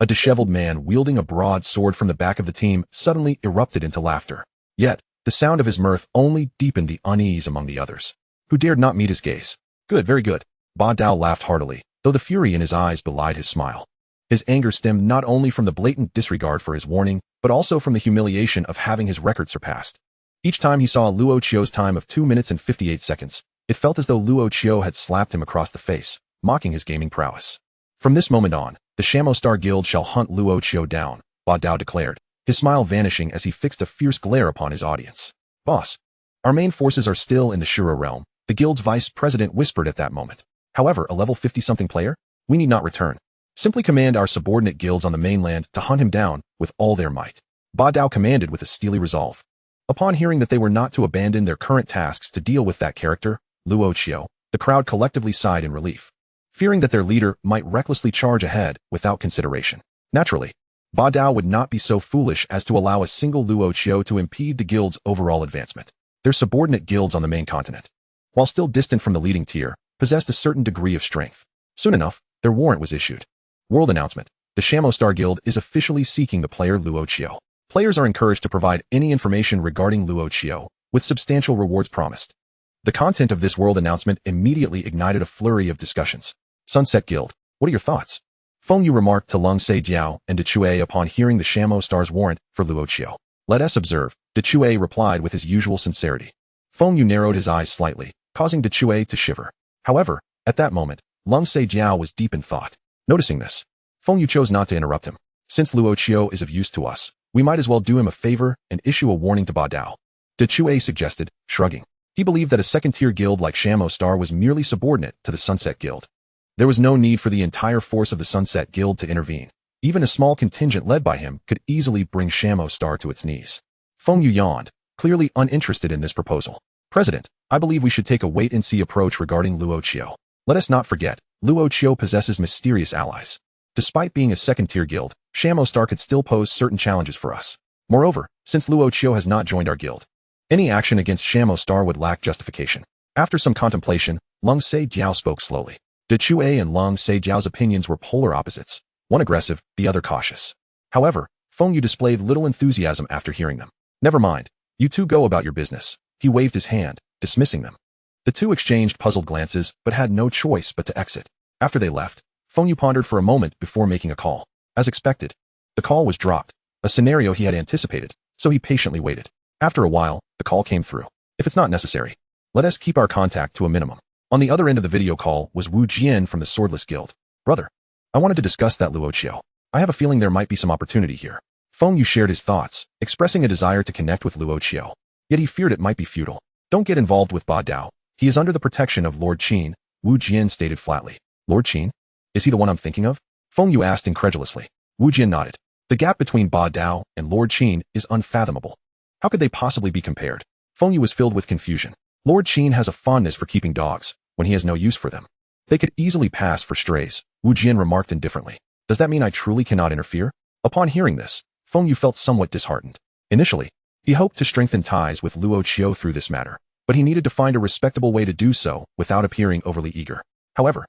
A disheveled man wielding a broad sword from the back of the team suddenly erupted into laughter. Yet, the sound of his mirth only deepened the unease among the others, who dared not meet his gaze. Good, very good. Ba Dao laughed heartily, though the fury in his eyes belied his smile. His anger stemmed not only from the blatant disregard for his warning, but also from the humiliation of having his record surpassed. Each time he saw Luo Chio's time of 2 minutes and 58 seconds, it felt as though Luo Chio had slapped him across the face, mocking his gaming prowess. From this moment on, the Shamo Star Guild shall hunt Luo Chio down, Ba Dao declared, his smile vanishing as he fixed a fierce glare upon his audience. Boss, our main forces are still in the Shuro realm, the guild's vice president whispered at that moment. However, a level 50-something player? We need not return. Simply command our subordinate guilds on the mainland to hunt him down with all their might. Ba Dao commanded with a steely resolve. Upon hearing that they were not to abandon their current tasks to deal with that character, Luo Chio, the crowd collectively sighed in relief, fearing that their leader might recklessly charge ahead without consideration. Naturally, Ba Dao would not be so foolish as to allow a single Luo Chio to impede the guild's overall advancement. Their subordinate guilds on the main continent, while still distant from the leading tier, possessed a certain degree of strength. Soon enough, their warrant was issued. World announcement. The Shamo Star Guild is officially seeking the player Luo Chio. Players are encouraged to provide any information regarding Luo Chio, with substantial rewards promised. The content of this world announcement immediately ignited a flurry of discussions. Sunset Guild, what are your thoughts? Feng Yu remarked to Lung Se Jiao and De Chue upon hearing the Shamo Star's warrant for Luo Chio. Let us observe, De Chue replied with his usual sincerity. Feng Yu narrowed his eyes slightly, causing De Chue to shiver. However, at that moment, Lung Se Jiao was deep in thought. Noticing this, Feng Yu chose not to interrupt him. Since Luo Chio is of use to us, we might as well do him a favor and issue a warning to Ba Dao. De Chue suggested, shrugging. He believed that a second-tier guild like Shamo Star was merely subordinate to the Sunset Guild. There was no need for the entire force of the Sunset Guild to intervene. Even a small contingent led by him could easily bring Shamo Star to its knees. Feng Yu yawned, clearly uninterested in this proposal. President, I believe we should take a wait-and-see approach regarding Luo Chio. Let us not forget, Luo Chio possesses mysterious allies. Despite being a second-tier guild, Shamo Star could still pose certain challenges for us. Moreover, since Luo Chio has not joined our guild, any action against Shamo Star would lack justification. After some contemplation, Lung Se Jiao spoke slowly. De Chue and Lung Se Jiao's opinions were polar opposites, one aggressive, the other cautious. However, Feng Yu displayed little enthusiasm after hearing them. Never mind, you two go about your business. He waved his hand, dismissing them. The two exchanged puzzled glances but had no choice but to exit. After they left, Feng Yu pondered for a moment before making a call. As expected, the call was dropped, a scenario he had anticipated, so he patiently waited. After a while, the call came through. If it's not necessary, let us keep our contact to a minimum. On the other end of the video call was Wu Jian from the Swordless Guild. Brother, I wanted to discuss that Luo Chio. I have a feeling there might be some opportunity here. Feng Yu shared his thoughts, expressing a desire to connect with Luo Chio. Yet he feared it might be futile. Don't get involved with Ba Dao. He is under the protection of Lord Chen, Wu Jian stated flatly. Lord Chen? Is he the one I'm thinking of? Feng Yu asked incredulously. Wu Jian nodded. The gap between Ba Dao and Lord Chen is unfathomable. How could they possibly be compared? Feng Yu was filled with confusion. Lord Chen has a fondness for keeping dogs, when he has no use for them. They could easily pass for strays, Wu Jian remarked indifferently. Does that mean I truly cannot interfere? Upon hearing this, Feng Yu felt somewhat disheartened. Initially, he hoped to strengthen ties with Luo Chio through this matter, but he needed to find a respectable way to do so without appearing overly eager. However,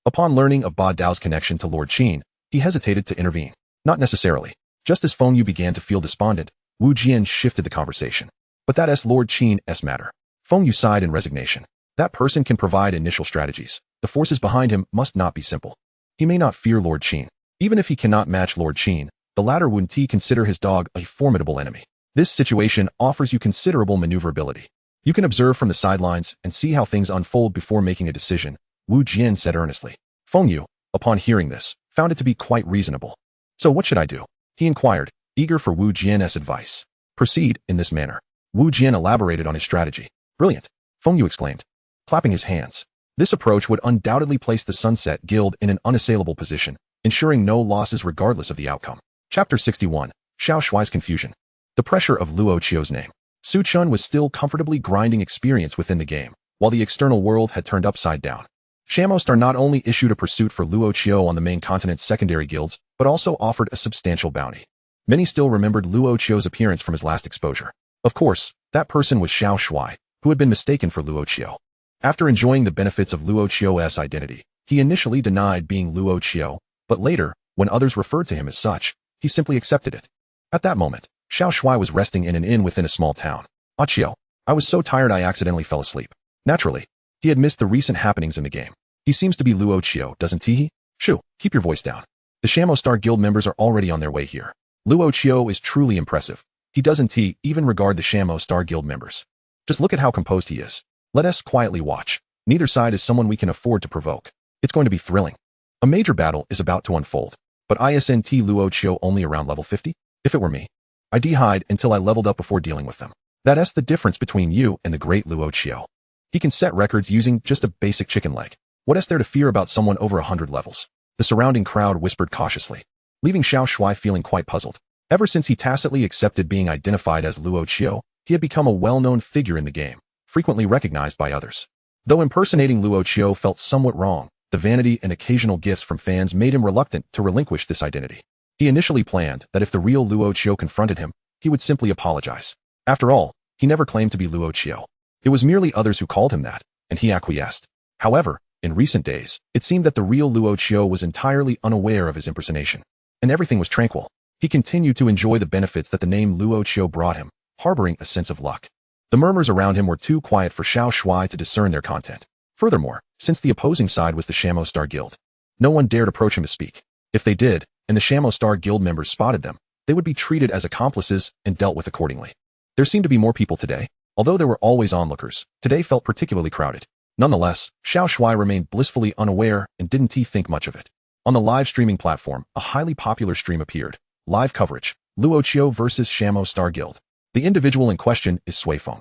upon learning of Ba Dao's connection to Lord Chen, he hesitated to intervene. Not necessarily. Just as Feng Yu began to feel despondent, Wu Jian shifted the conversation. But that's Lord Chen's matter. Feng Yu sighed in resignation. That person can provide initial strategies. The forces behind him must not be simple. He may not fear Lord Chen. Even if he cannot match Lord Chen, the latter wouldn't consider his dog a formidable enemy. This situation offers you considerable maneuverability. You can observe from the sidelines and see how things unfold before making a decision, Wu Jian said earnestly. Feng Yu, upon hearing this, found it to be quite reasonable. So what should I do? He inquired, eager for Wu Jian's advice. Proceed in this manner. Wu Jian elaborated on his strategy. Brilliant, Feng Yu exclaimed, clapping his hands. This approach would undoubtedly place the Sunset Guild in an unassailable position, ensuring no losses regardless of the outcome. Chapter 61, Xiao Shuai's Confusion. The pressure of Luo Chio's name. Su Chun was still comfortably grinding experience within the game, while the external world had turned upside down. Shamo Star not only issued a pursuit for Luo Chio on the main continent's secondary guilds, but also offered a substantial bounty. Many still remembered Luo Chio's appearance from his last exposure. Of course, that person was Xiao Shuai, who had been mistaken for Luo Chio. After enjoying the benefits of Luo Chio's identity, he initially denied being Luo Chio, but later, when others referred to him as such, he simply accepted it. At that moment, Xiao Shuai was resting in an inn within a small town. Ah Chio, I was so tired I accidentally fell asleep. Naturally, he had missed the recent happenings in the game. He seems to be Luo Chio, doesn't he? Shoo, keep your voice down. The Shamo Star Guild members are already on their way here. Luo Chio is truly impressive. He doesn't even regard the Shamo Star Guild members. Just look at how composed he is. Let us quietly watch. Neither side is someone we can afford to provoke. It's going to be thrilling. A major battle is about to unfold, but isn't Luo Chio only around level 50? If it were me, I'd hide until I leveled up before dealing with them. That's the difference between you and the great Luo Chio. He can set records using just a basic chicken leg. What is there to fear about someone over 100 levels? The surrounding crowd whispered cautiously, leaving Xiao Shuai feeling quite puzzled. Ever since he tacitly accepted being identified as Luo Chio, he had become a well-known figure in the game, frequently recognized by others. Though impersonating Luo Chio felt somewhat wrong, the vanity and occasional gifts from fans made him reluctant to relinquish this identity. He initially planned that if the real Luo Chio confronted him, he would simply apologize. After all, he never claimed to be Luo Chio. It was merely others who called him that, and he acquiesced. However, in recent days, it seemed that the real Luo Chio was entirely unaware of his impersonation, and everything was tranquil. He continued to enjoy the benefits that the name Luo Chio brought him, harboring a sense of luck. The murmurs around him were too quiet for Xiao Shuai to discern their content. Furthermore, since the opposing side was the Shamo Star Guild, no one dared approach him to speak. If they did, and the Shamo Star Guild members spotted them, they would be treated as accomplices and dealt with accordingly. There seemed to be more people today. Although there were always onlookers, today felt particularly crowded. Nonetheless, Xiao Shuai remained blissfully unaware and didn't think much of it. On the live streaming platform, a highly popular stream appeared. Live coverage, Luo Chio versus Shamo Star Guild. The individual in question is Suifeng.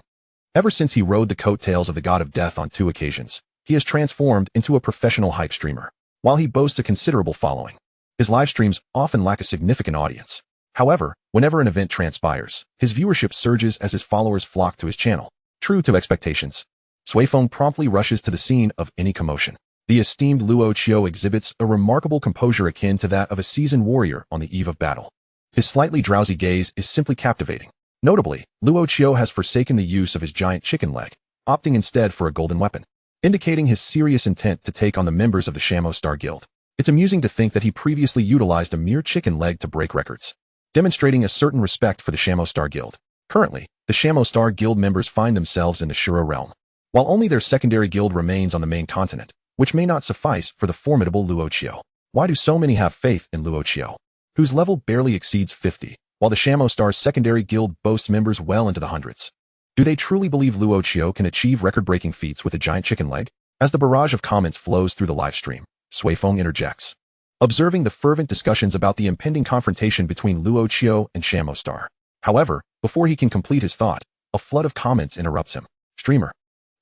Ever since he rode the coattails of the God of Death on 2 occasions, he has transformed into a professional hype streamer. While he boasts a considerable following, his live streams often lack a significant audience. However, whenever an event transpires, his viewership surges as his followers flock to his channel. True to expectations, Suifeng promptly rushes to the scene of any commotion. The esteemed Luo Chio exhibits a remarkable composure akin to that of a seasoned warrior on the eve of battle. His slightly drowsy gaze is simply captivating. Notably, Luo Chio has forsaken the use of his giant chicken leg, opting instead for a golden weapon, indicating his serious intent to take on the members of the Shamo Star Guild. It's amusing to think that he previously utilized a mere chicken leg to break records, demonstrating a certain respect for the Shamo Star Guild. Currently, the Shamo Star Guild members find themselves in the Shuro realm, while only their secondary guild remains on the main continent, which may not suffice for the formidable Luo Chio. Why do so many have faith in Luo Chio, whose level barely exceeds 50, while the Shamo Star's secondary guild boasts members well into the hundreds? Do they truly believe Luo Chio can achieve record-breaking feats with a giant chicken leg? As the barrage of comments flows through the live stream, Suifeng interjects, observing the fervent discussions about the impending confrontation between Luo Chio and Shamo Star. However, before he can complete his thought, a flood of comments interrupts him. Streamer,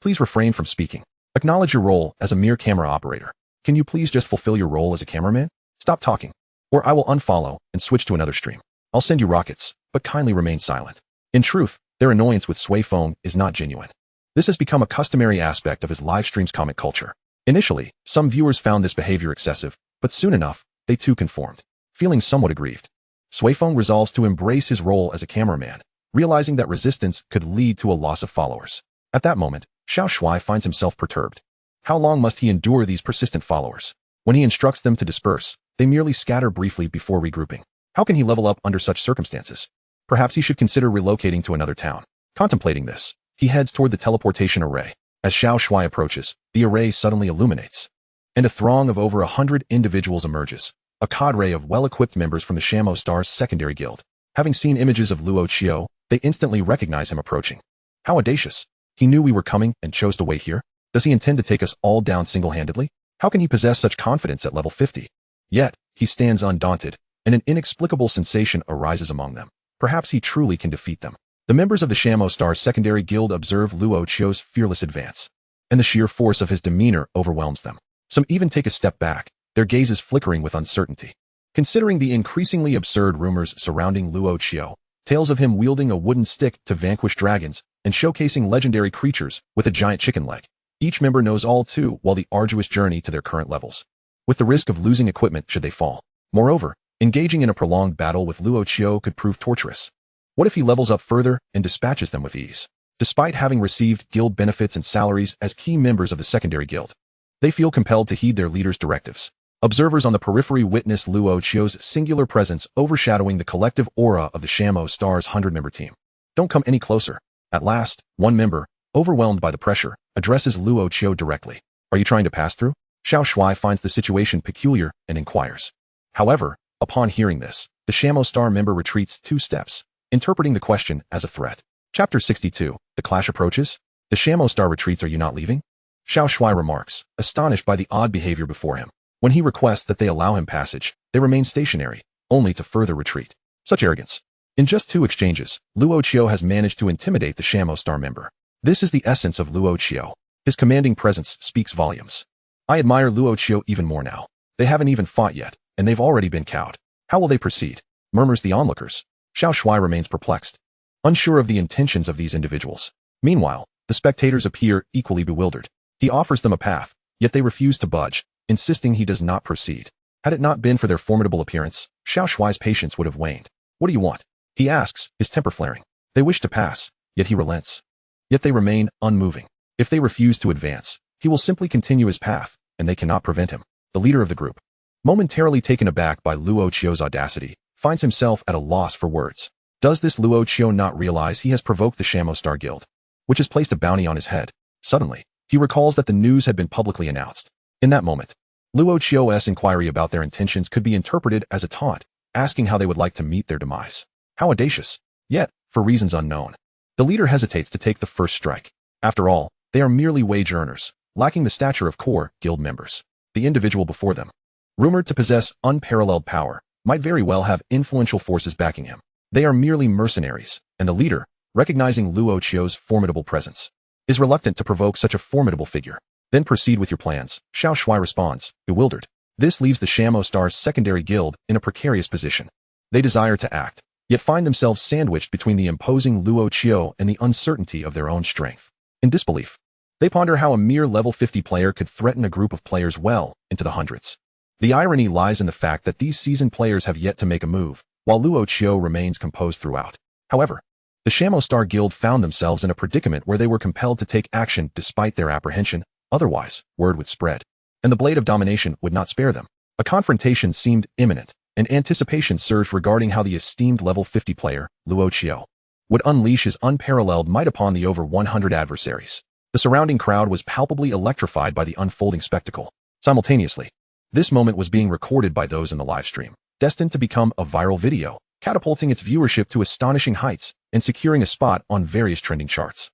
please refrain from speaking. Acknowledge your role as a mere camera operator. Can you please just fulfill your role as a cameraman? Stop talking, or I will unfollow and switch to another stream. I'll send you rockets, but kindly remain silent. In truth, their annoyance with Suifeng is not genuine. This has become a customary aspect of his live stream's comment culture. Initially, some viewers found this behavior excessive, but soon enough, they too conformed, feeling somewhat aggrieved. Suifeng resolves to embrace his role as a cameraman, realizing that resistance could lead to a loss of followers. At that moment, Xiao Shuai finds himself perturbed. How long must he endure these persistent followers? When he instructs them to disperse, they merely scatter briefly before regrouping. How can he level up under such circumstances? Perhaps he should consider relocating to another town. Contemplating this, he heads toward the teleportation array. As Xiao Shuai approaches, the array suddenly illuminates, and a throng of over 100 individuals emerges, a cadre of well-equipped members from the Shamo Star's secondary guild. Having seen images of Luo Chio, they instantly recognize him approaching. How audacious! He knew we were coming and chose to wait here? Does he intend to take us all down single-handedly? How can he possess such confidence at level 50? Yet, he stands undaunted, and an inexplicable sensation arises among them. Perhaps he truly can defeat them. The members of the Shamo Star's secondary guild observe Luo Chio's fearless advance, and the sheer force of his demeanor overwhelms them. Some even take a step back, their gazes flickering with uncertainty. Considering the increasingly absurd rumors surrounding Luo Chio, tales of him wielding a wooden stick to vanquish dragons, and showcasing legendary creatures with a giant chicken leg, each member knows all too well the arduous journey to their current levels, with the risk of losing equipment should they fall. Moreover, engaging in a prolonged battle with Luo Chio could prove torturous. What if he levels up further and dispatches them with ease? Despite having received guild benefits and salaries as key members of the secondary guild, they feel compelled to heed their leader's directives. Observers on the periphery witness Luo Chio's singular presence overshadowing the collective aura of the Shamo Star's 100-member team. Don't come any closer. At last, one member, overwhelmed by the pressure, addresses Luo Chio directly. Are you trying to pass through? Xiao Shuai finds the situation peculiar and inquires. However, upon hearing this, the Shamo Star member retreats 2 steps, interpreting the question as a threat. Chapter 62, The Clash Approaches. The Shamo Star retreats. Are you not leaving? Xiao Shuai remarks, astonished by the odd behavior before him. When he requests that they allow him passage, they remain stationary, only to further retreat. Such arrogance. In just 2 exchanges, Luo Chio has managed to intimidate the Shamo Star member. This is the essence of Luo Chio. His commanding presence speaks volumes. I admire Luo Chio even more now. They haven't even fought yet, and they've already been cowed. How will they proceed? Murmurs the onlookers. Xiao Shuai remains perplexed, unsure of the intentions of these individuals. Meanwhile, the spectators appear equally bewildered. He offers them a path, yet they refuse to budge, insisting he does not proceed. Had it not been for their formidable appearance, Xiao Shuai's patience would have waned. What do you want? He asks, his temper flaring. They wish to pass, yet he relents. Yet they remain unmoving. If they refuse to advance, he will simply continue his path, and they cannot prevent him. The leader of the group, momentarily taken aback by Luo Chio's audacity, finds himself at a loss for words. Does this Chio not realize he has provoked the Shamo Star Guild, which has placed a bounty on his head? Suddenly, he recalls that the news had been publicly announced. In that moment, Chio's inquiry about their intentions could be interpreted as a taunt, asking how they would like to meet their demise. How audacious! Yet, for reasons unknown, the leader hesitates to take the first strike. After all, they are merely wage earners, lacking the stature of core guild members. The individual before them, rumored to possess unparalleled power, might very well have influential forces backing him. They are merely mercenaries, and the leader, recognizing Chio's formidable presence, is reluctant to provoke such a formidable figure. Then proceed with your plans, Xiao Shui responds, bewildered. This leaves the Shamo Star's secondary guild in a precarious position. They desire to act, yet find themselves sandwiched between the imposing Chio and the uncertainty of their own strength. In disbelief, they ponder how a mere level 50 player could threaten a group of players well into the hundreds. The irony lies in the fact that these seasoned players have yet to make a move, while Chio remains composed throughout. However, the Shamo Star Guild found themselves in a predicament where they were compelled to take action despite their apprehension. Otherwise, word would spread, and the blade of domination would not spare them. A confrontation seemed imminent, and anticipation surged regarding how the esteemed level 50 player, Chio, would unleash his unparalleled might upon the over 100 adversaries. The surrounding crowd was palpably electrified by the unfolding spectacle. Simultaneously, this moment was being recorded by those in the live stream, destined to become a viral video, catapulting its viewership to astonishing heights and securing a spot on various trending charts.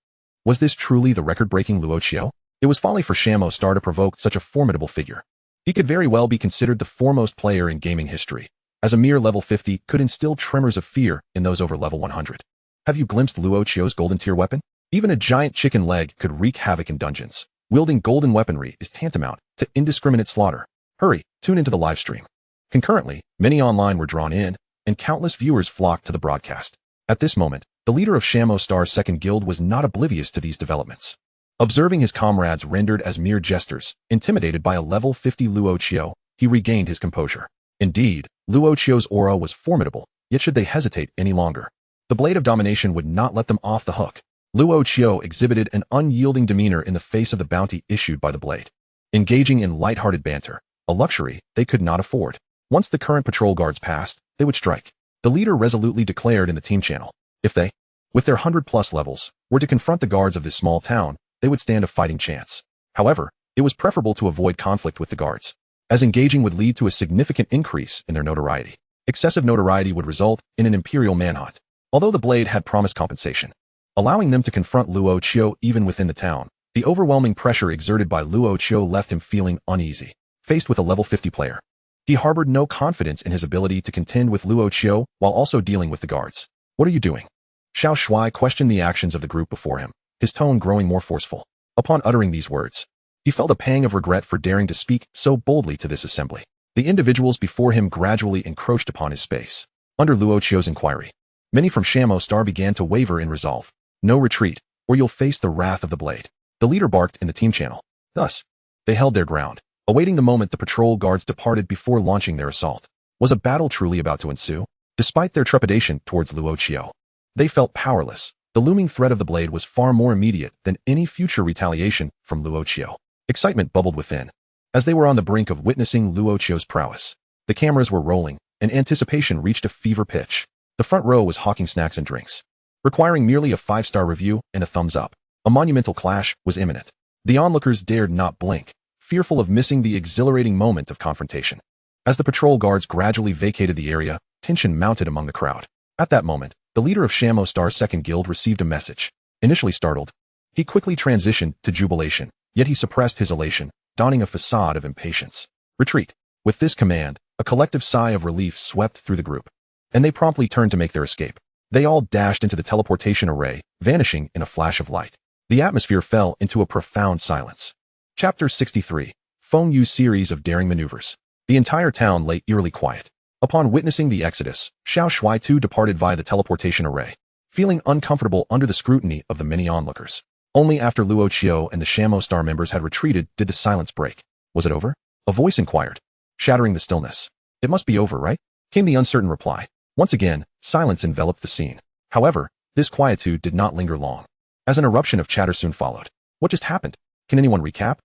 Was this truly the record-breaking Chio? It was folly for Shamo Star to provoke such a formidable figure. He could very well be considered the foremost player in gaming history, as a mere level 50 could instill tremors of fear in those over level 100. Have you glimpsed Chio's golden tier weapon? Even a giant chicken leg could wreak havoc in dungeons. Wielding golden weaponry is tantamount to indiscriminate slaughter. Hurry, tune into the live stream. Concurrently, many online were drawn in, and countless viewers flocked to the broadcast. At this moment, the leader of Shamo Star's second guild was not oblivious to these developments. Observing his comrades rendered as mere jesters, intimidated by a level 50 Chio, he regained his composure. Indeed, Chio's aura was formidable, yet should they hesitate any longer, the blade of domination would not let them off the hook. Chio exhibited an unyielding demeanor in the face of the bounty issued by the blade, engaging in light-hearted banter, a luxury they could not afford. Once the current patrol guards passed, they would strike. The leader resolutely declared in the team channel, if they, with their 100+ levels, were to confront the guards of this small town, they would stand a fighting chance. However, it was preferable to avoid conflict with the guards, as engaging would lead to a significant increase in their notoriety. Excessive notoriety would result in an imperial manhunt, although the blade had promised compensation, allowing them to confront Chio even within the town. The overwhelming pressure exerted by Chio left him feeling uneasy. Faced with a level 50 player, he harbored no confidence in his ability to contend with Chio while also dealing with the guards. What are you doing? Xiao Shui questioned the actions of the group before him, his tone growing more forceful. Upon uttering these words, he felt a pang of regret for daring to speak so boldly to this assembly. The individuals before him gradually encroached upon his space. Under Chio's inquiry, many from Shamo Star began to waver in resolve. No retreat, or you'll face the wrath of the blade, the leader barked in the team channel. Thus, they held their ground, awaiting the moment the patrol guards departed before launching their assault. Was a battle truly about to ensue? Despite their trepidation towards Chio, they felt powerless. The looming threat of the blade was far more immediate than any future retaliation from Chio. Excitement bubbled within, as they were on the brink of witnessing Chio's prowess. The cameras were rolling, and anticipation reached a fever pitch. The front row was hawking snacks and drinks, requiring merely a 5-star review and a thumbs up. A monumental clash was imminent. The onlookers dared not blink, fearful of missing the exhilarating moment of confrontation. As the patrol guards gradually vacated the area, tension mounted among the crowd. At that moment, the leader of Shamo Star's second guild received a message. Initially startled, he quickly transitioned to jubilation, yet he suppressed his elation, donning a facade of impatience. Retreat. With this command, a collective sigh of relief swept through the group, and they promptly turned to make their escape. They all dashed into the teleportation array, vanishing in a flash of light. The atmosphere fell into a profound silence. Chapter 63. Feng Yu's series of daring maneuvers. The entire town lay eerily quiet. Upon witnessing the exodus, Xiao Shui too departed via the teleportation array, feeling uncomfortable under the scrutiny of the many onlookers. Only after Chio and the Shamo Star members had retreated did the silence break. Was it over? A voice inquired, shattering the stillness. It must be over, right? Came the uncertain reply. Once again, silence enveloped the scene. However, this quietude did not linger long, as an eruption of chatter soon followed. What just happened? Can anyone recap?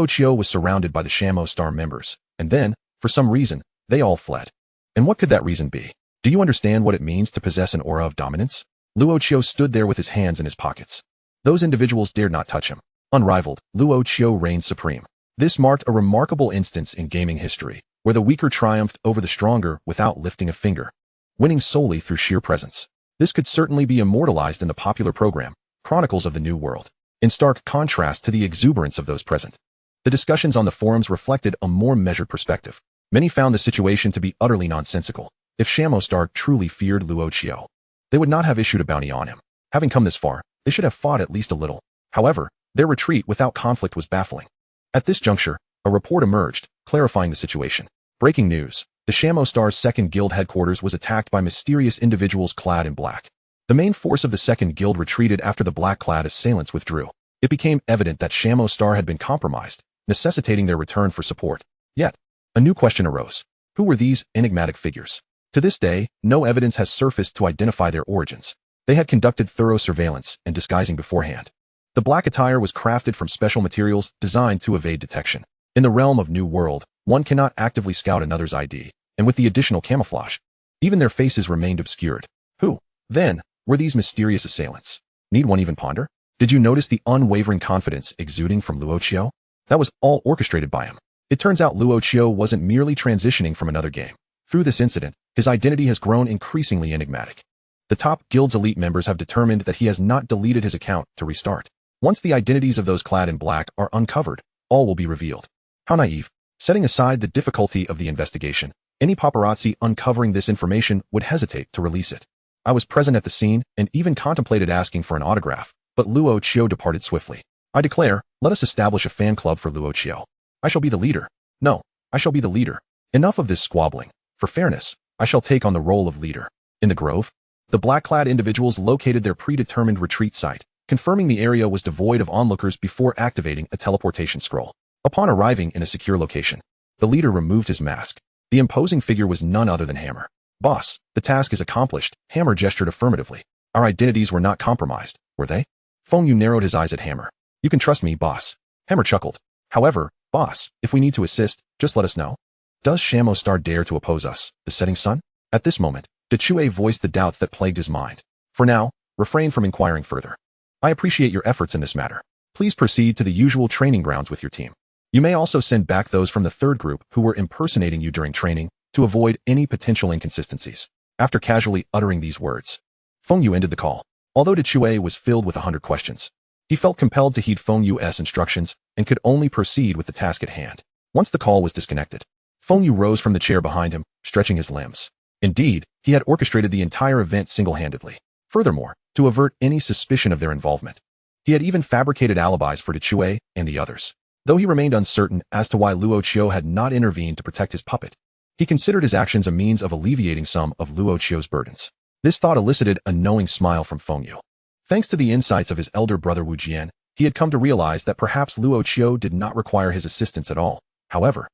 Chio was surrounded by the Shamo Star members, and then, for some reason, they all fled. And what could that reason be? Do you understand what it means to possess an aura of dominance? Luo Chio stood there with his hands in his pockets. Those individuals dared not touch him. Unrivaled, Luo Chio reigned supreme. This marked a remarkable instance in gaming history, where the weaker triumphed over the stronger without lifting a finger, winning solely through sheer presence. This could certainly be immortalized in the popular program, Chronicles of the New World, in stark contrast to the exuberance of those present. The discussions on the forums reflected a more measured perspective. Many found the situation to be utterly nonsensical. If Shamo Star truly feared Luo Chio, they would not have issued a bounty on him. Having come this far, they should have fought at least a little. However, their retreat without conflict was baffling. At this juncture, a report emerged, clarifying the situation. Breaking news. The Shamo Star's second guild headquarters was attacked by mysterious individuals clad in black. The main force of the second guild retreated after the black-clad assailants withdrew. It became evident that Shamo Star had been compromised, necessitating their return for support. Yet, a new question arose. Who were these enigmatic figures? To this day, no evidence has surfaced to identify their origins. They had conducted thorough surveillance and disguising beforehand. The black attire was crafted from special materials designed to evade detection. In the realm of New World, one cannot actively scout another's ID, and with the additional camouflage, even their faces remained obscured. Who, then, were these mysterious assailants? Need one even ponder? Did you notice the unwavering confidence exuding from Luo Chio? That was all orchestrated by him. It turns out Luo Chio wasn't merely transitioning from another game. Through this incident, his identity has grown increasingly enigmatic. The top guild's elite members have determined that he has not deleted his account to restart. Once the identities of those clad in black are uncovered, all will be revealed. How naive. Setting aside the difficulty of the investigation, any paparazzi uncovering this information would hesitate to release it. I was present at the scene and even contemplated asking for an autograph, but Luo Chio departed swiftly. I declare, let us establish a fan club for Luo Chio. I shall be the leader. No, I shall be the leader. Enough of this squabbling. For fairness, I shall take on the role of leader. In the grove, the black-clad individuals located their predetermined retreat site, confirming the area was devoid of onlookers before activating a teleportation scroll. Upon arriving in a secure location, the leader removed his mask. The imposing figure was none other than Hammer. Boss, the task is accomplished. Hammer gestured affirmatively. Our identities were not compromised, were they? Feng Yu narrowed his eyes at Hammer. You can trust me, boss. Hammer chuckled. However, boss, if we need to assist, just let us know. Does Shamo Star dare to oppose us, the setting sun? At this moment, Chio voiced the doubts that plagued his mind. For now, refrain from inquiring further. I appreciate your efforts in this matter. Please proceed to the usual training grounds with your team. You may also send back those from the third group who were impersonating you during training to avoid any potential inconsistencies. After casually uttering these words, Feng Yu ended the call. Although Chio was filled with 100 questions, he felt compelled to heed Feng Yu's instructions and could only proceed with the task at hand. Once the call was disconnected, Feng Yu rose from the chair behind him, stretching his limbs. Indeed, he had orchestrated the entire event single-handedly. Furthermore, to avert any suspicion of their involvement, he had even fabricated alibis for Chio and the others. Though he remained uncertain as to why Luo Chio had not intervened to protect his puppet, he considered his actions a means of alleviating some of Luo Chio's burdens. This thought elicited a knowing smile from Feng Yu. Thanks to the insights of his elder brother Wu Jian, he had come to realize that perhaps Luo Chio did not require his assistance at all. However,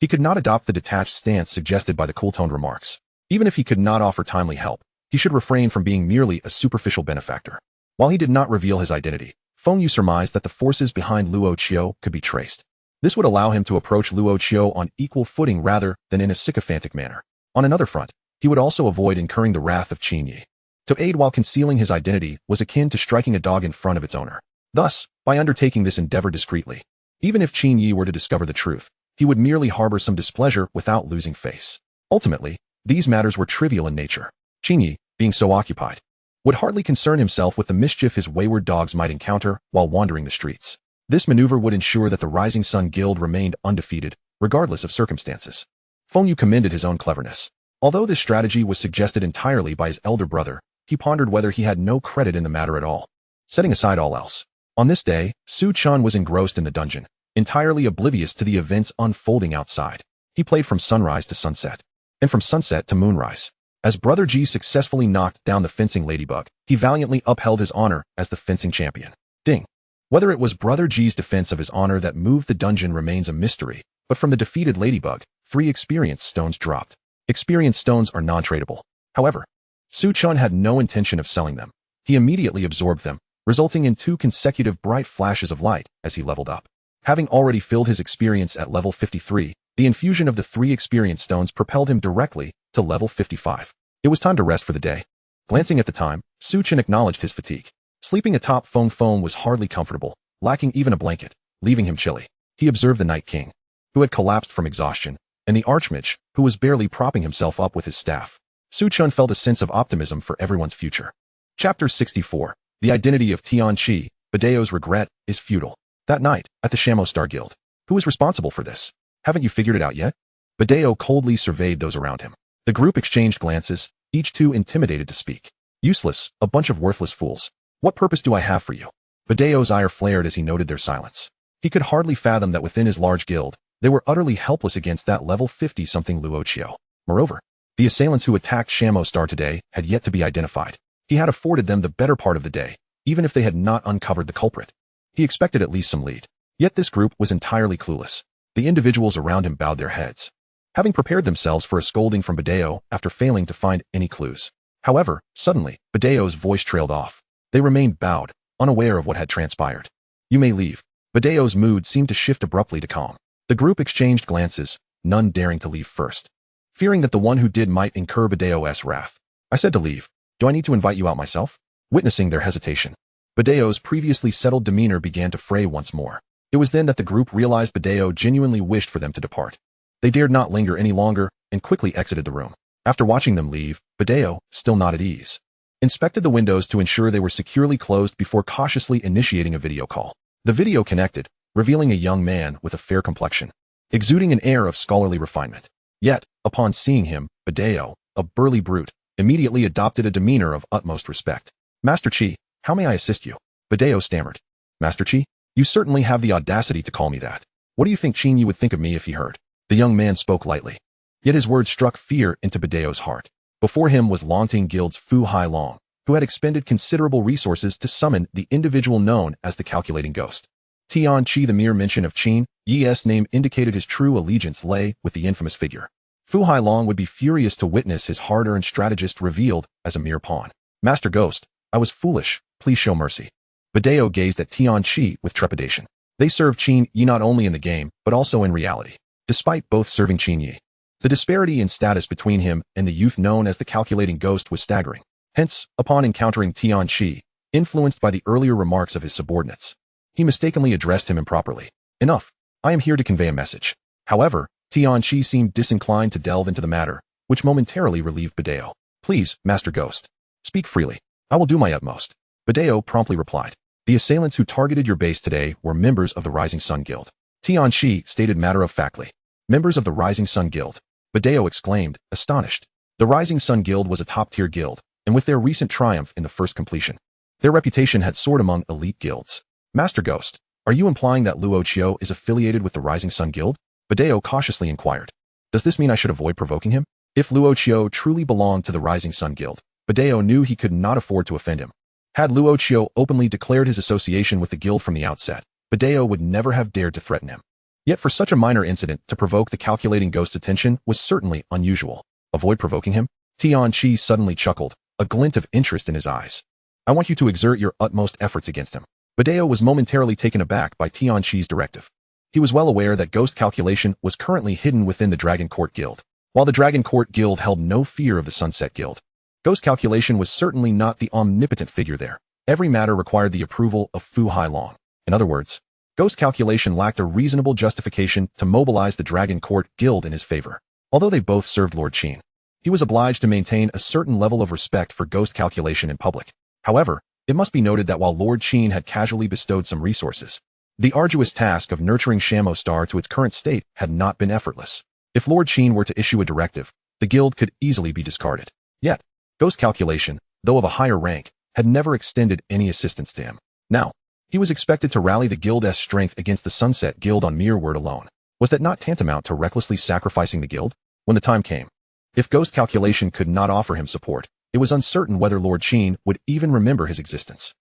he could not adopt the detached stance suggested by the cool-toned remarks. Even if he could not offer timely help, he should refrain from being merely a superficial benefactor. While he did not reveal his identity, Feng Yu surmised that the forces behind Luo Chio could be traced. This would allow him to approach Luo Chio on equal footing rather than in a sycophantic manner. On another front, he would also avoid incurring the wrath of Chen Yi. To aid while concealing his identity was akin to striking a dog in front of its owner. Thus, by undertaking this endeavor discreetly, even if Chen Yi were to discover the truth, he would merely harbor some displeasure without losing face. Ultimately, these matters were trivial in nature. Chen Yi, being so occupied, would hardly concern himself with the mischief his wayward dogs might encounter while wandering the streets. This maneuver would ensure that the Rising Sun Guild remained undefeated, regardless of circumstances. Feng Yu commended his own cleverness. Although this strategy was suggested entirely by his elder brother, he pondered whether he had no credit in the matter at all. Setting aside all else, on this day, Su Chun was engrossed in the dungeon, entirely oblivious to the events unfolding outside. He played from sunrise to sunset, and from sunset to moonrise. As Brother G successfully knocked down the fencing ladybug, he valiantly upheld his honor as the fencing champion. Ding. Whether it was Brother G's defense of his honor that moved the dungeon remains a mystery, but from the defeated ladybug, 3 experience stones dropped. Experience stones are non-tradable. However, Su Chun had no intention of selling them. He immediately absorbed them, resulting in 2 consecutive bright flashes of light as he leveled up. Having already filled his experience at level 53, the infusion of the 3 experience stones propelled him directly to level 55. It was time to rest for the day. Glancing at the time, Chen acknowledged his fatigue. Sleeping atop foam was hardly comfortable, lacking even a blanket, leaving him chilly. He observed the Lich King, who had collapsed from exhaustion, and the Archmage, who was barely propping himself up with his staff. Chen felt a sense of optimism for everyone's future. Chapter 64. The identity of Tioni, Badeo's regret, is futile. That night, at the Shamo Star Guild. Who is responsible for this? Haven't you figured it out yet? Badeo coldly surveyed those around him. The group exchanged glances, each too intimidated to speak. Useless, a bunch of worthless fools. What purpose do I have for you? Badeo's ire flared as he noted their silence. He could hardly fathom that within his large guild, they were utterly helpless against that level 50-something Chio. Moreover, the assailants who attacked Shamo Star today had yet to be identified. He had afforded them the better part of the day, even if they had not uncovered the culprit. He expected at least some lead. Yet this group was entirely clueless. The individuals around him bowed their heads, having prepared themselves for a scolding from Badeo after failing to find any clues. However, suddenly, Badeo's voice trailed off. They remained bowed, unaware of what had transpired. You may leave. Badeo's mood seemed to shift abruptly to calm. The group exchanged glances, none daring to leave first, fearing that the one who did might incur Badeo's wrath. I said to leave. Do I need to invite you out myself? Witnessing their hesitation, Badeo's previously settled demeanor began to fray once more. It was then that the group realized Badeo genuinely wished for them to depart. They dared not linger any longer and quickly exited the room. After watching them leave, Badeo, still not at ease, inspected the windows to ensure they were securely closed before cautiously initiating a video call. The video connected, revealing a young man with a fair complexion, exuding an air of scholarly refinement. Yet, upon seeing him, Badeo, a burly brute, immediately adopted a demeanor of utmost respect. Master Chi, how may I assist you? Badeo stammered. Master Chi? You certainly have the audacity to call me that. What do you think Chen would think of me if he heard? The young man spoke lightly. Yet his words struck fear into Badeo's heart. Before him was Longting Guild's Fu Hai Long, who had expended considerable resources to summon the individual known as the Calculating Ghost. Tioni, the mere mention of Chen Yi's name indicated his true allegiance lay with the infamous figure. Fu Hai Long would be furious to witness his hard-earned strategist revealed as a mere pawn. Master Ghost, I was foolish, please show mercy. Badeo gazed at Tioni with trepidation. They served Chen Yi not only in the game, but also in reality. Despite both serving Chen Yi, the disparity in status between him and the youth known as the Calculating Ghost was staggering. Hence, upon encountering Tioni, influenced by the earlier remarks of his subordinates, he mistakenly addressed him improperly. Enough. I am here to convey a message. However, Tioni seemed disinclined to delve into the matter, which momentarily relieved Badeo. Please, Master Ghost, speak freely. I will do my utmost. Badeo promptly replied. The assailants who targeted your base today were members of the Rising Sun Guild. Tioni stated matter-of-factly. Members of the Rising Sun Guild. Badeo exclaimed, astonished. The Rising Sun Guild was a top-tier guild, and with their recent triumph in the first completion, their reputation had soared among elite guilds. Master Ghost, are you implying that Chio is affiliated with the Rising Sun Guild? Badeo cautiously inquired. Does this mean I should avoid provoking him? If Chio truly belonged to the Rising Sun Guild, Badeo knew he could not afford to offend him. Had Chio openly declared his association with the guild from the outset, Badeo would never have dared to threaten him. Yet for such a minor incident to provoke the Calculating Ghost's attention was certainly unusual. Avoid provoking him? Tioni suddenly chuckled, a glint of interest in his eyes. I want you to exert your utmost efforts against him. Badeo was momentarily taken aback by Tioni's directive. He was well aware that ghost calculation was currently hidden within the Dragon Court Guild. While the Dragon Court Guild held no fear of the Sunset Guild, ghost calculation was certainly not the omnipotent figure there. Every matter required the approval of Fu Hai Long. In other words, ghost calculation lacked a reasonable justification to mobilize the Dragon Court Guild in his favor. Although they both served Lord Chen, he was obliged to maintain a certain level of respect for ghost calculation in public. However, it must be noted that while Lord Chen had casually bestowed some resources, the arduous task of nurturing Shamo Star to its current state had not been effortless. If Lord Chen were to issue a directive, the guild could easily be discarded. Yet, ghost calculation, though of a higher rank, had never extended any assistance to him. Now, he was expected to rally the guild's strength against the Sunset Guild on mere word alone. Was that not tantamount to recklessly sacrificing the guild? When the time came, if ghost calculation could not offer him support, it was uncertain whether Lord Chen would even remember his existence.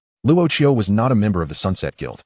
Chio was not a member of the Sunset Guild.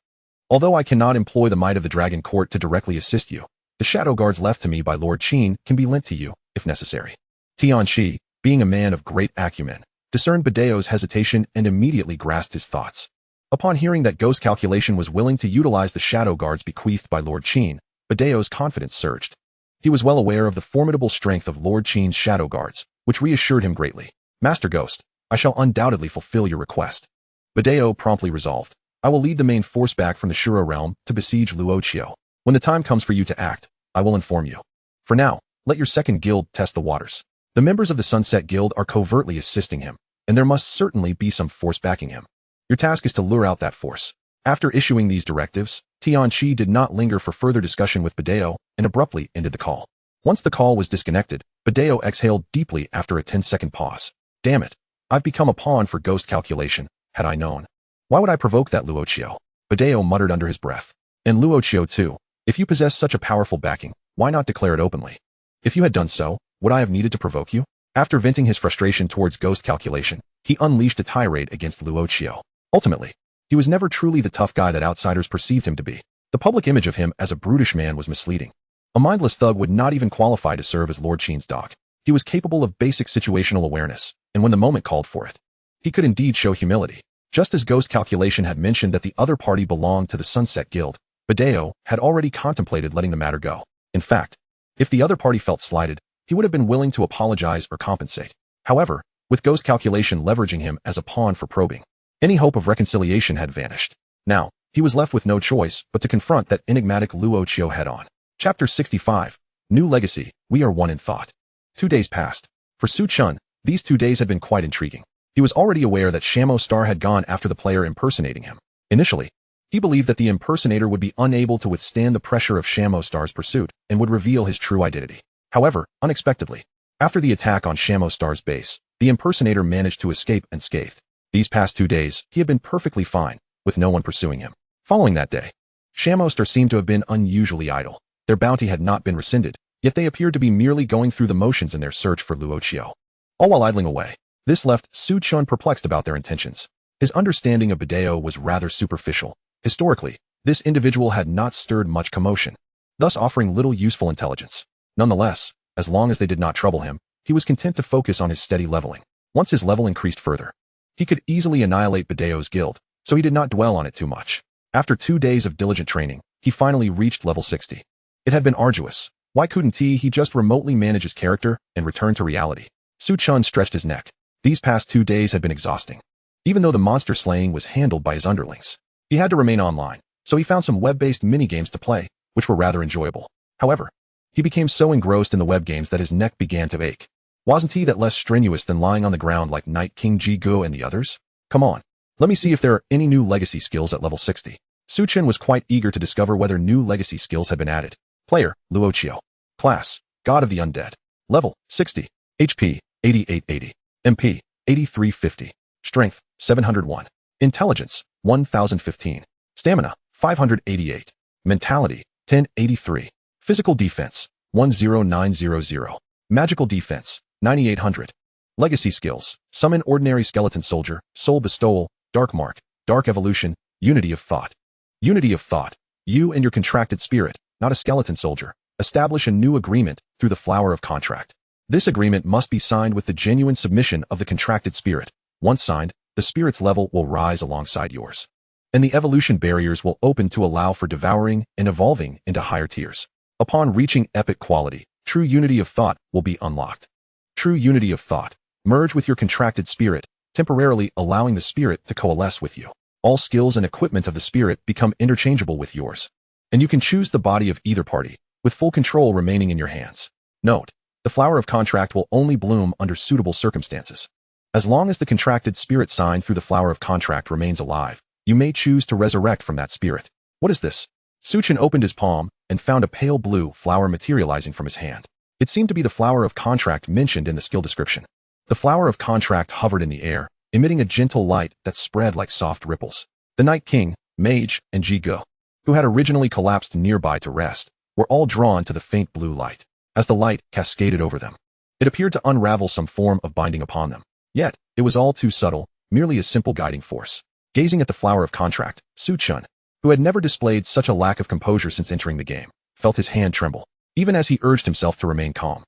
Although I cannot employ the might of the Dragon Court to directly assist you, the shadow guards left to me by Lord Chen can be lent to you, if necessary. Tioni, being a man of great acumen, discerned Badeo's hesitation and immediately grasped his thoughts. Upon hearing that ghost calculation was willing to utilize the shadow guards bequeathed by Lord Chen, Badeo's confidence surged. He was well aware of the formidable strength of Lord Chen's shadow guards, which reassured him greatly. Master Ghost, I shall undoubtedly fulfill your request. Badeo promptly resolved. I will lead the main force back from the Shuro realm to besiege Luochio. When the time comes for you to act, I will inform you. For now, let your second guild test the waters. The members of the Sunset Guild are covertly assisting him, and there must certainly be some force backing him. Your task is to lure out that force. After issuing these directives, Tianchi did not linger for further discussion with Badeo and abruptly ended the call. Once the call was disconnected, Badeo exhaled deeply after a 10-second pause. Damn it. I've become a pawn for ghost calculation, had I known. Why would I provoke that Luochio? Badeo muttered under his breath. And Luochio too. If you possess such a powerful backing, why not declare it openly? If you had done so, would I have needed to provoke you? After venting his frustration towards ghost calculation, he unleashed a tirade against Luochio. Ultimately, he was never truly the tough guy that outsiders perceived him to be. The public image of him as a brutish man was misleading. A mindless thug would not even qualify to serve as Lord Chen's dog. He was capable of basic situational awareness, and when the moment called for it, he could indeed show humility. Just as ghost calculation had mentioned that the other party belonged to the Sunset Guild, Badeo had already contemplated letting the matter go. In fact, if the other party felt slighted, he would have been willing to apologize or compensate. However, with ghost calculation leveraging him as a pawn for probing, any hope of reconciliation had vanished. Now, he was left with no choice but to confront that enigmatic Luochio head-on. Chapter 65. New Legacy, We Are One in Thought. 2 days passed. For Su Chun, these 2 days had been quite intriguing. He was already aware that Shamo Star had gone after the player impersonating him. Initially, he believed that the impersonator would be unable to withstand the pressure of Shamo Star's pursuit and would reveal his true identity. However, unexpectedly, after the attack on Shamo Star's base, the impersonator managed to escape unscathed. These past 2 days, he had been perfectly fine, with no one pursuing him. Following that day, Shamo Star seemed to have been unusually idle. Their bounty had not been rescinded, yet they appeared to be merely going through the motions in their search for Luochio. All while idling away, this left Su Chun perplexed about their intentions. His understanding of Badeo was rather superficial. Historically, this individual had not stirred much commotion, thus offering little useful intelligence. Nonetheless, as long as they did not trouble him, he was content to focus on his steady leveling. Once his level increased further, he could easily annihilate Badeo's guild, so he did not dwell on it too much. After 2 days of diligent training, he finally reached level 60. It had been arduous. Why couldn't he just remotely manage his character and return to reality? Su Chun stretched his neck. These past 2 days had been exhausting. Even though the monster slaying was handled by his underlings, he had to remain online, so he found some web-based mini-games to play, which were rather enjoyable. However, he became so engrossed in the web games that his neck began to ache. Wasn't he that less strenuous than lying on the ground like Night King Jigo and the others? Come on, let me see if there are any new legacy skills at level 60. Su Chun was quite eager to discover whether new legacy skills had been added. Player, Luochio. Class, God of the Undead. Level, 60. HP, 8880. MP, 8350. Strength, 701. Intelligence, 1015. Stamina, 588. Mentality, 1083. Physical defense, 10900. Magical defense, 9800. Legacy skills, Summon Ordinary Skeleton Soldier, Soul Bestowal, Dark Mark, Dark Evolution, Unity of Thought. Unity of Thought. You and your contracted spirit, not a skeleton soldier, establish a new agreement through the Flower of Contract. This agreement must be signed with the genuine submission of the contracted spirit. Once signed, the spirit's level will rise alongside yours, and the evolution barriers will open to allow for devouring and evolving into higher tiers. Upon reaching epic quality, true unity of thought will be unlocked. True unity of thought. Merge with your contracted spirit, temporarily allowing the spirit to coalesce with you. All skills and equipment of the spirit become interchangeable with yours, and you can choose the body of either party, with full control remaining in your hands. Note, the Flower of Contract will only bloom under suitable circumstances. As long as the contracted spirit signed through the Flower of Contract remains alive, you may choose to resurrect from that spirit. What is this? Su Chun opened his palm and found a pale blue flower materializing from his hand. It seemed to be the Flower of Contract mentioned in the skill description. The Flower of Contract hovered in the air, emitting a gentle light that spread like soft ripples. The Night King, Mage, and Jigo, who had originally collapsed nearby to rest, were all drawn to the faint blue light. As the light cascaded over them, it appeared to unravel some form of binding upon them. Yet, it was all too subtle, merely a simple guiding force. Gazing at the Flower of Contract, Su Chun, who had never displayed such a lack of composure since entering the game, felt his hand tremble, even as he urged himself to remain calm.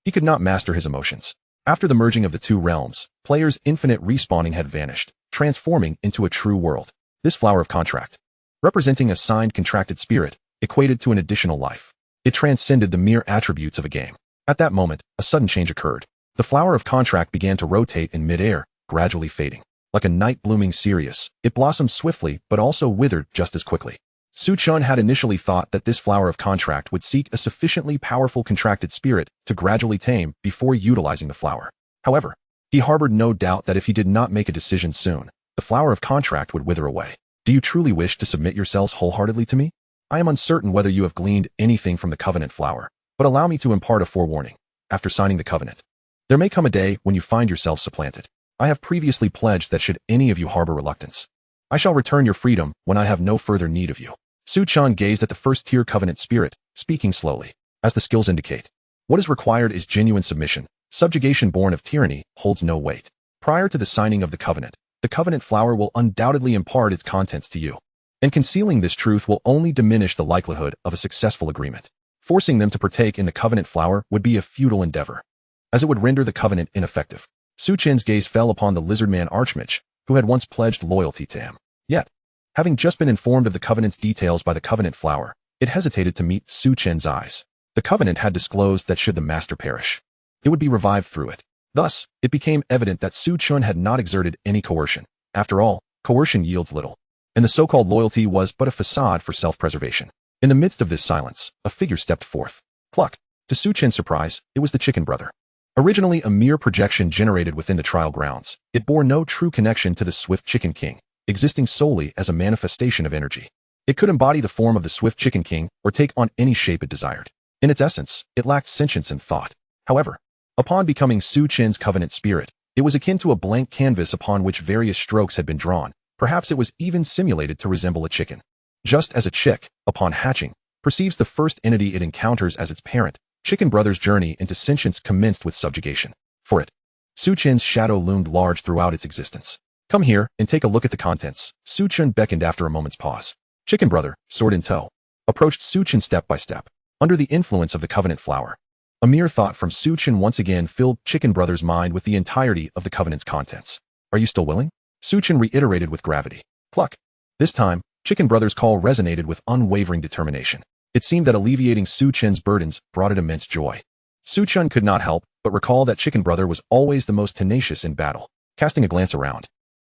He could not master his emotions. After the merging of the two realms, players' infinite respawning had vanished, transforming into a true world. This Flower of Contract, representing a signed contracted spirit, equated to an additional life. It transcended the mere attributes of a game. At that moment, a sudden change occurred. The flower of contract began to rotate in midair, gradually fading. Like a night-blooming cereus, it blossomed swiftly but also withered just as quickly. Chen had initially thought that this flower of contract would seek a sufficiently powerful contracted spirit to gradually tame before utilizing the flower. However, he harbored no doubt that if he did not make a decision soon, the flower of contract would wither away. Do you truly wish to submit yourselves wholeheartedly to me? I am uncertain whether you have gleaned anything from the covenant flower, but allow me to impart a forewarning. After signing the covenant, there may come a day when you find yourself supplanted. I have previously pledged that should any of you harbor reluctance, I shall return your freedom when I have no further need of you. Chen gazed at the first-tier covenant spirit, speaking slowly. As the skills indicate, what is required is genuine submission. Subjugation born of tyranny holds no weight. Prior to the signing of the covenant flower will undoubtedly impart its contents to you. And concealing this truth will only diminish the likelihood of a successful agreement. Forcing them to partake in the covenant flower would be a futile endeavor, as it would render the covenant ineffective. Chen's gaze fell upon the lizard-man Archmage, who had once pledged loyalty to him. Yet, having just been informed of the covenant's details by the covenant flower, it hesitated to meet Chen's eyes. The covenant had disclosed that should the master perish, it would be revived through it. Thus, it became evident that Chen had not exerted any coercion. After all, coercion yields little, and the so-called loyalty was but a facade for self-preservation. In the midst of this silence, a figure stepped forth. Cluck! To Chen's surprise, it was the chicken brother. Originally a mere projection generated within the trial grounds, it bore no true connection to the swift Chicken King, existing solely as a manifestation of energy. It could embody the form of the swift Chicken King or take on any shape it desired. In its essence, it lacked sentience and thought. However, upon becoming Chen's covenant spirit, it was akin to a blank canvas upon which various strokes had been drawn. Perhaps it was even simulated to resemble a chicken. Just as a chick, upon hatching, perceives the first entity it encounters as its parent, Chicken Brother's journey into sentience commenced with subjugation. For it, Chen's shadow loomed large throughout its existence. Come here and take a look at the contents. Chen beckoned after a moment's pause. Chicken Brother, sword in tow, approached Chen step by step, under the influence of the covenant flower. A mere thought from Chen once again filled Chicken Brother's mind with the entirety of the covenant's contents. Are you still willing? Chen reiterated with gravity. Cluck. This time, Chicken Brother's call resonated with unwavering determination. It seemed that alleviating Chen's burdens brought it immense joy. Chen could not help but recall that Chicken Brother was always the most tenacious in battle. Casting a glance around,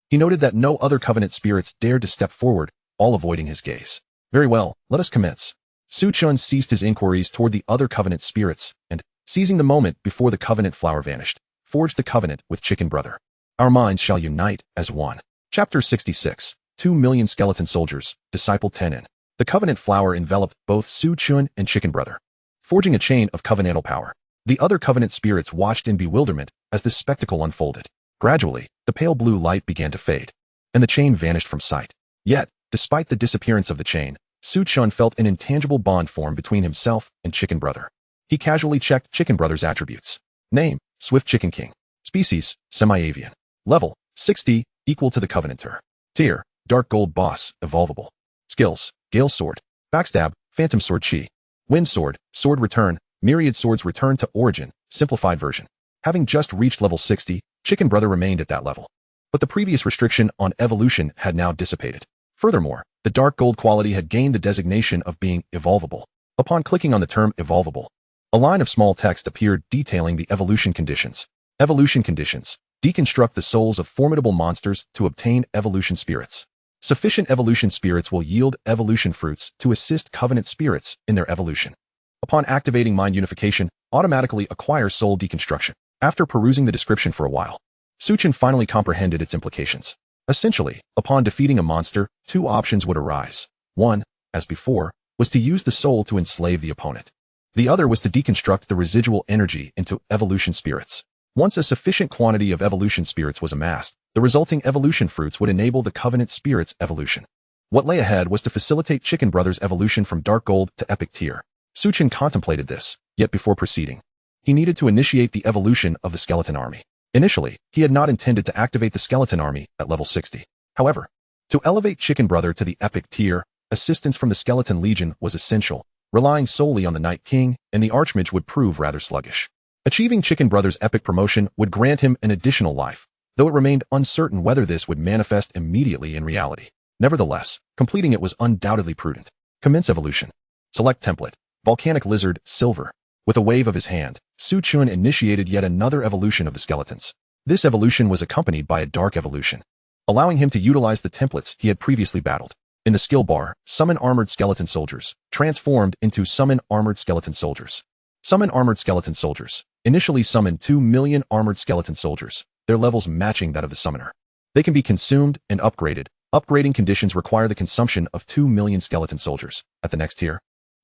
he noted that no other covenant spirits dared to step forward, all avoiding his gaze. Very well, let us commence. Chen ceased his inquiries toward the other covenant spirits and, seizing the moment before the covenant flower vanished, forged the covenant with Chicken Brother. Our minds shall unite as one. Chapter 66. 2 million skeleton soldiers, Disciple 10 in. The covenant flower enveloped both Chen and Chicken Brother, forging a chain of covenantal power. The other covenant spirits watched in bewilderment as this spectacle unfolded. Gradually, the pale blue light began to fade, and the chain vanished from sight. Yet, despite the disappearance of the chain, Chen felt an intangible bond form between himself and Chicken Brother. He casually checked Chicken Brother's attributes. Name, Swift Chicken King. Species, Semi-Avian. Level, 60, equal to the Covenanter. Tier, Dark Gold Boss, Evolvable. Skills, Gale Sword, Backstab, Phantom Sword Chi. Wind Sword, Sword Return, Myriad Swords Return to Origin, Simplified Version. Having just reached level 60, Chicken Brother remained at that level. But the previous restriction on evolution had now dissipated. Furthermore, the Dark Gold quality had gained the designation of being evolvable. Upon clicking on the term evolvable, a line of small text appeared detailing the evolution conditions. Evolution conditions. Deconstruct the souls of formidable monsters to obtain evolution spirits. Sufficient evolution spirits will yield evolution fruits to assist covenant spirits in their evolution. Upon activating mind unification, automatically acquire soul deconstruction. After perusing the description for a while, Chen finally comprehended its implications. Essentially, upon defeating a monster, two options would arise. One, as before, was to use the soul to enslave the opponent. The other was to deconstruct the residual energy into evolution spirits. Once a sufficient quantity of evolution spirits was amassed, the resulting evolution fruits would enable the covenant spirit's evolution. What lay ahead was to facilitate Chicken Brother's evolution from Dark Gold to Epic Tier. Chen contemplated this, yet before proceeding, he needed to initiate the evolution of the Skeleton Army. Initially, he had not intended to activate the Skeleton Army at level 60. However, to elevate Chicken Brother to the Epic Tier, assistance from the Skeleton Legion was essential. Relying solely on the Night King and the Archmage would prove rather sluggish. Achieving Chicken Brother's epic promotion would grant him an additional life, though it remained uncertain whether this would manifest immediately in reality. Nevertheless, completing it was undoubtedly prudent. Commence evolution. Select template. Volcanic Lizard, Silver. With a wave of his hand, Su Chun initiated yet another evolution of the skeletons. This evolution was accompanied by a dark evolution, allowing him to utilize the templates he had previously battled. In the skill bar, Summon Armored Skeleton Soldiers transformed into Summon Armored Skeleton Soldiers. Summon Armored Skeleton Soldiers. Initially summon 2 million Armored Skeleton Soldiers, their levels matching that of the summoner. They can be consumed and upgraded. Upgrading conditions require the consumption of 2 million Skeleton Soldiers. At the next tier,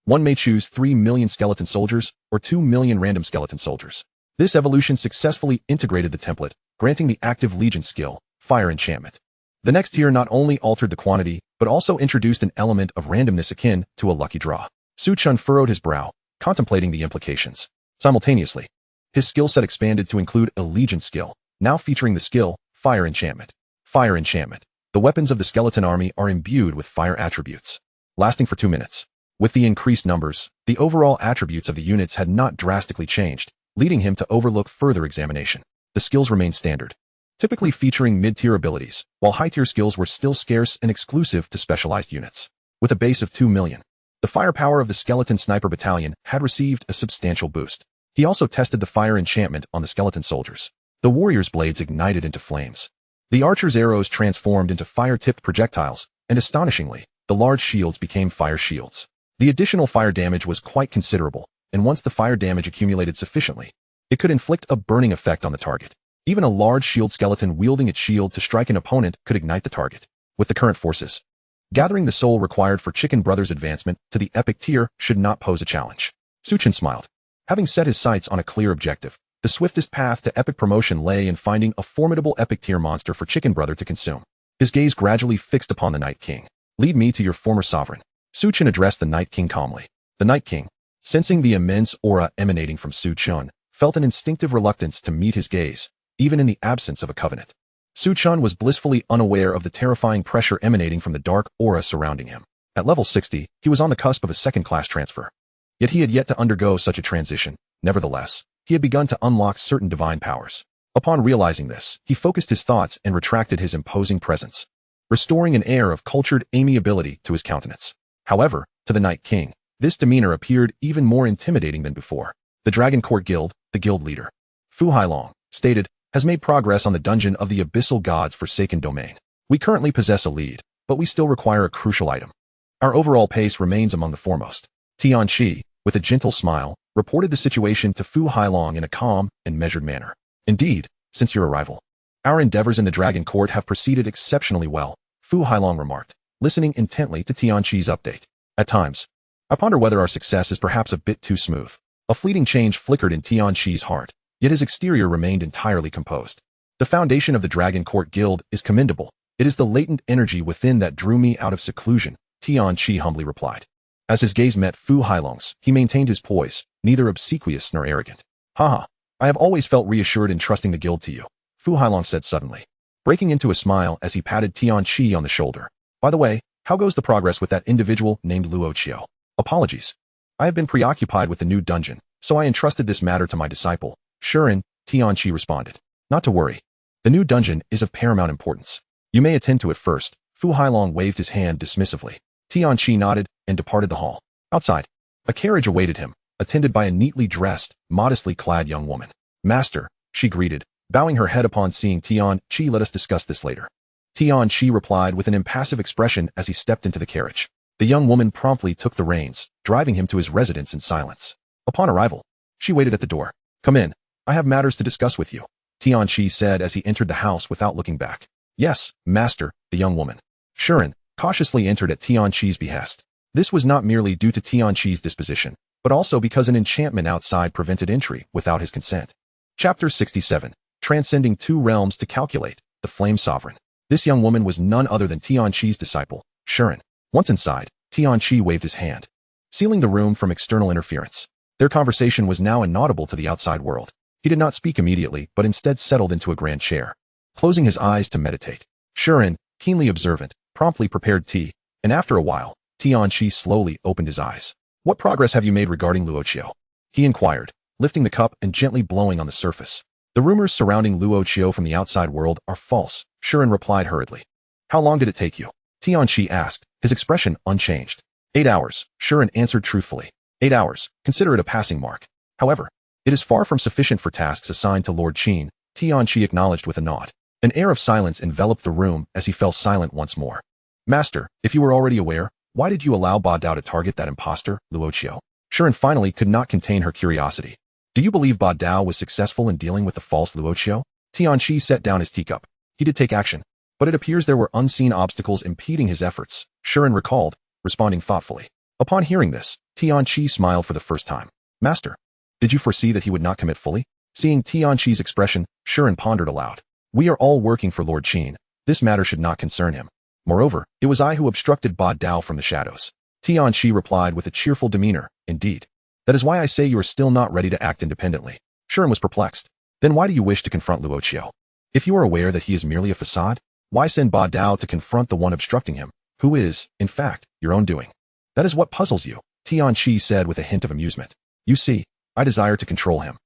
one may choose 3 million Skeleton Soldiers or 2 million Random Skeleton Soldiers. This evolution successfully integrated the template, granting the active Legion skill, Fire Enchantment. The next tier not only altered the quantity, but also introduced an element of randomness akin to a lucky draw. Su Chun furrowed his brow, contemplating the implications. Simultaneously, his skill set expanded to include a Legion skill, now featuring the skill, Fire Enchantment. Fire Enchantment. The weapons of the skeleton army are imbued with fire attributes, lasting for 2 minutes. With the increased numbers, the overall attributes of the units had not drastically changed, leading him to overlook further examination. The skills remained standard, typically featuring mid-tier abilities, while high-tier skills were still scarce and exclusive to specialized units. With a base of 2 million, the firepower of the Skeleton Sniper Battalion had received a substantial boost. He also tested the fire enchantment on the skeleton soldiers. The warrior's blades ignited into flames. The archer's arrows transformed into fire-tipped projectiles, and astonishingly, the large shields became fire shields. The additional fire damage was quite considerable, and once the fire damage accumulated sufficiently, it could inflict a burning effect on the target. Even a large shield skeleton wielding its shield to strike an opponent could ignite the target. With the current forces, gathering the soul required for Chicken Brothers' advancement to the epic tier should not pose a challenge. Su Chun smiled. Having set his sights on a clear objective, the swiftest path to epic promotion lay in finding a formidable epic tier monster for Chicken Brother to consume. His gaze gradually fixed upon the Night King. Lead me to your former sovereign. Su Chun addressed the Night King calmly. The Night King, sensing the immense aura emanating from Su Chun, felt an instinctive reluctance to meet his gaze, even in the absence of a covenant. Su Chun was blissfully unaware of the terrifying pressure emanating from the dark aura surrounding him. At level 60, he was on the cusp of a second-class transfer. Yet he had yet to undergo such a transition. Nevertheless, he had begun to unlock certain divine powers. Upon realizing this, he focused his thoughts and retracted his imposing presence, restoring an air of cultured amiability to his countenance. However, to the Night King, this demeanor appeared even more intimidating than before. The Dragon Court Guild, the guild leader, Fu Hailong, stated, has made progress on the dungeon of the Abyssal God's Forsaken Domain. We currently possess a lead, but we still require a crucial item. Our overall pace remains among the foremost. Tianqi, with a gentle smile, reported the situation to Fu Hailong in a calm and measured manner. Indeed, since your arrival, our endeavors in the Dragon Court have proceeded exceptionally well, Fu Hailong remarked, listening intently to Tianqi's update. At times, I ponder whether our success is perhaps a bit too smooth. A fleeting change flickered in Tianqi's heart, yet his exterior remained entirely composed. The foundation of the Dragon Court Guild is commendable. It is the latent energy within that drew me out of seclusion, Tianqi humbly replied. As his gaze met Fu Hailong's, he maintained his poise, neither obsequious nor arrogant. Haha, I have always felt reassured in trusting the guild to you, Fu Hailong said suddenly, breaking into a smile as he patted Tianqi on the shoulder. By the way, how goes the progress with that individual named Luo Chio? Apologies. I have been preoccupied with the new dungeon, so I entrusted this matter to my disciple, Shuren, Tianqi responded. Not to worry. The new dungeon is of paramount importance. You may attend to it first. Fu Hailong waved his hand dismissively. Tianqi nodded and departed the hall. Outside, a carriage awaited him, attended by a neatly dressed, modestly clad young woman. Master, she greeted, bowing her head upon seeing Tianqi. Let us discuss this later. Tianqi replied with an impassive expression as he stepped into the carriage. The young woman promptly took the reins, driving him to his residence in silence. Upon arrival, she waited at the door. Come in. I have matters to discuss with you, Tianqi said as he entered the house without looking back. Yes, master, the young woman, Shuren, cautiously entered at Tianqi's behest. This was not merely due to Tianqi's disposition, but also because an enchantment outside prevented entry without his consent. Chapter 67. Transcending Two Realms to Calculate, the Flame Sovereign. This young woman was none other than Tianqi's disciple, Shuren. Once inside, Tianqi waved his hand, sealing the room from external interference. Their conversation was now inaudible to the outside world. He did not speak immediately, but instead settled into a grand chair, closing his eyes to meditate. Shuren, keenly observant, promptly prepared tea, and after a while, Tianqi slowly opened his eyes. What progress have you made regarding Luo Chio? He inquired, lifting the cup and gently blowing on the surface. The rumors surrounding Luo Chio from the outside world are false, Shuren replied hurriedly. How long did it take you? Tianqi asked, his expression unchanged. 8 hours, Shuren answered truthfully. 8 hours, consider it a passing mark. However, it is far from sufficient for tasks assigned to Lord Chen, Tioni acknowledged with a nod. An air of silence enveloped the room as he fell silent once more. Master, if you were already aware, why did you allow Ba Dao to target that impostor, Luoqiu? Sharon finally could not contain her curiosity. Do you believe Ba Dao was successful in dealing with the false Luoqiu? Tioni set down his teacup. He did take action, but it appears there were unseen obstacles impeding his efforts, Sharon recalled, responding thoughtfully. Upon hearing this, Tioni smiled for the first time. Master, did you foresee that he would not commit fully? Seeing Tioni's expression, Sharon pondered aloud. We are all working for Lord Chen. This matter should not concern him. Moreover, it was I who obstructed Ba Dao from the shadows. Tioni replied with a cheerful demeanor. Indeed. That is why I say you are still not ready to act independently. Sharon was perplexed. Then why do you wish to confront Luoqiu? If you are aware that he is merely a facade, why send Ba Dao to confront the one obstructing him, who is, in fact, your own doing? That is what puzzles you, Tioni said with a hint of amusement. You see, I desire to control him.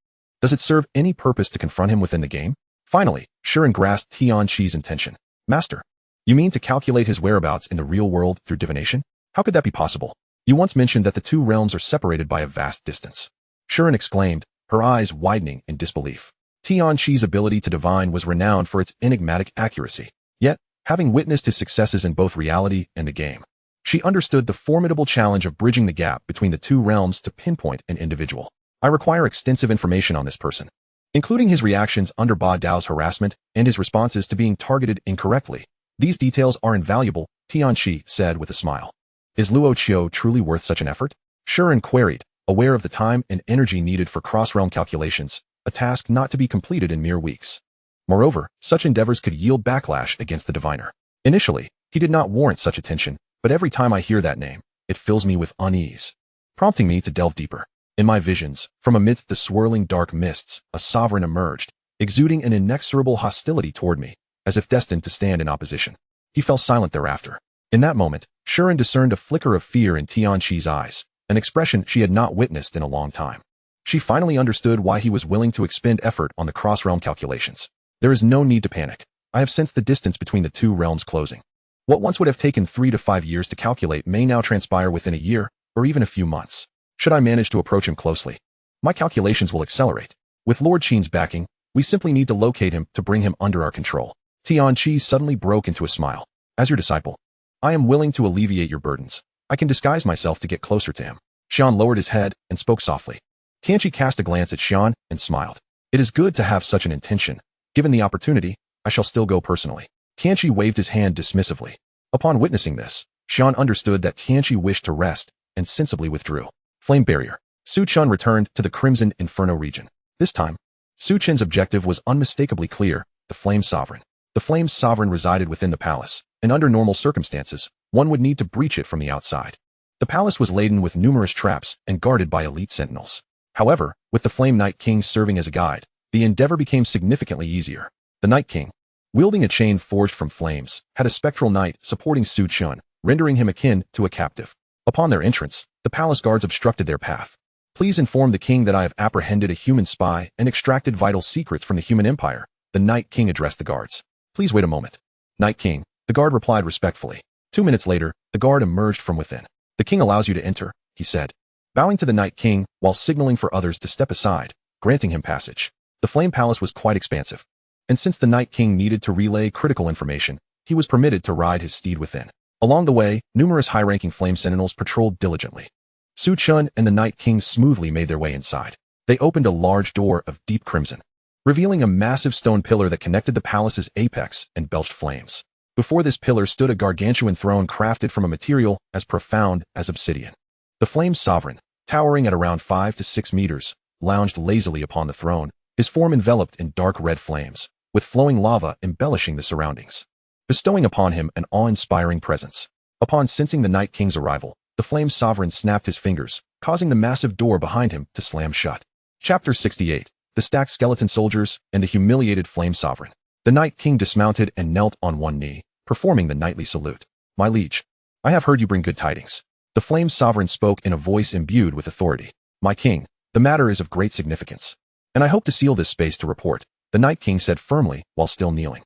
Does it serve any purpose to confront him within the game? Finally, Sharon grasped Tioni's intention. Master, you mean to calculate his whereabouts in the real world through divination? How could that be possible? You once mentioned that the two realms are separated by a vast distance. Sharon exclaimed, her eyes widening in disbelief. Tioni's ability to divine was renowned for its enigmatic accuracy. Yet, having witnessed his successes in both reality and the game, she understood the formidable challenge of bridging the gap between the two realms to pinpoint an individual. I require extensive information on this person, including his reactions under Ba Dao's harassment and his responses to being targeted incorrectly. These details are invaluable, Tioni said with a smile. Is Luoqiu truly worth such an effort? Sharon queried, aware of the time and energy needed for cross-realm calculations, a task not to be completed in mere weeks. Moreover, such endeavors could yield backlash against the diviner. Initially, he did not warrant such attention, but every time I hear that name, it fills me with unease, prompting me to delve deeper. In my visions, from amidst the swirling dark mists, a sovereign emerged, exuding an inexorable hostility toward me, as if destined to stand in opposition. He fell silent thereafter. In that moment, Sharon discerned a flicker of fear in Tioni's eyes, an expression she had not witnessed in a long time. She finally understood why he was willing to expend effort on the cross-realm calculations. There is no need to panic. I have sensed the distance between the two realms closing. What once would have taken 3 to 5 years to calculate may now transpire within a year, or even a few months. Should I manage to approach him closely, my calculations will accelerate. With Lord Chen's backing, we simply need to locate him to bring him under our control. Tioni suddenly broke into a smile. As your disciple, I am willing to alleviate your burdens. I can disguise myself to get closer to him. Xian lowered his head and spoke softly. Tianchi cast a glance at Xian and smiled. It is good to have such an intention. Given the opportunity, I shall still go personally. Tianchi waved his hand dismissively. Upon witnessing this, Xian understood that Tianchi wished to rest and sensibly withdrew. Flame barrier. Su Chen returned to the Crimson Inferno region. This time, Su Chen's objective was unmistakably clear, the Flame Sovereign. The Flame Sovereign resided within the palace, and under normal circumstances, one would need to breach it from the outside. The palace was laden with numerous traps and guarded by elite sentinels. However, with the Flame Night King serving as a guide, the endeavor became significantly easier. The Night King, wielding a chain forged from flames, had a spectral knight supporting Su Chen, rendering him akin to a captive. Upon their entrance, the palace guards obstructed their path. Please inform the king that I have apprehended a human spy and extracted vital secrets from the human empire. The Night King addressed the guards. Please wait a moment. Night King, the guard replied respectfully. 2 minutes later, the guard emerged from within. The king allows you to enter, he said, bowing to the Night King while signaling for others to step aside, granting him passage. The Flame Palace was quite expansive, and since the Night King needed to relay critical information, he was permitted to ride his steed within. Along the way, numerous high-ranking flame sentinels patrolled diligently. Su Chen and the Night King smoothly made their way inside. They opened a large door of deep crimson, revealing a massive stone pillar that connected the palace's apex and belched flames. Before this pillar stood a gargantuan throne crafted from a material as profound as obsidian. The Flame Sovereign, towering at around 5 to 6 meters, lounged lazily upon the throne, his form enveloped in dark red flames, with flowing lava embellishing the surroundings, bestowing upon him an awe-inspiring presence. Upon sensing the Night King's arrival, the Flame Sovereign snapped his fingers, causing the massive door behind him to slam shut. Chapter 68. The Stacked Skeleton Soldiers and the Humiliated Flame Sovereign. The Night King dismounted and knelt on one knee, performing the knightly salute. My liege, I have heard you bring good tidings. The Flame Sovereign spoke in a voice imbued with authority. My king, the matter is of great significance, and I hope to seal this space to report, the Night King said firmly while still kneeling.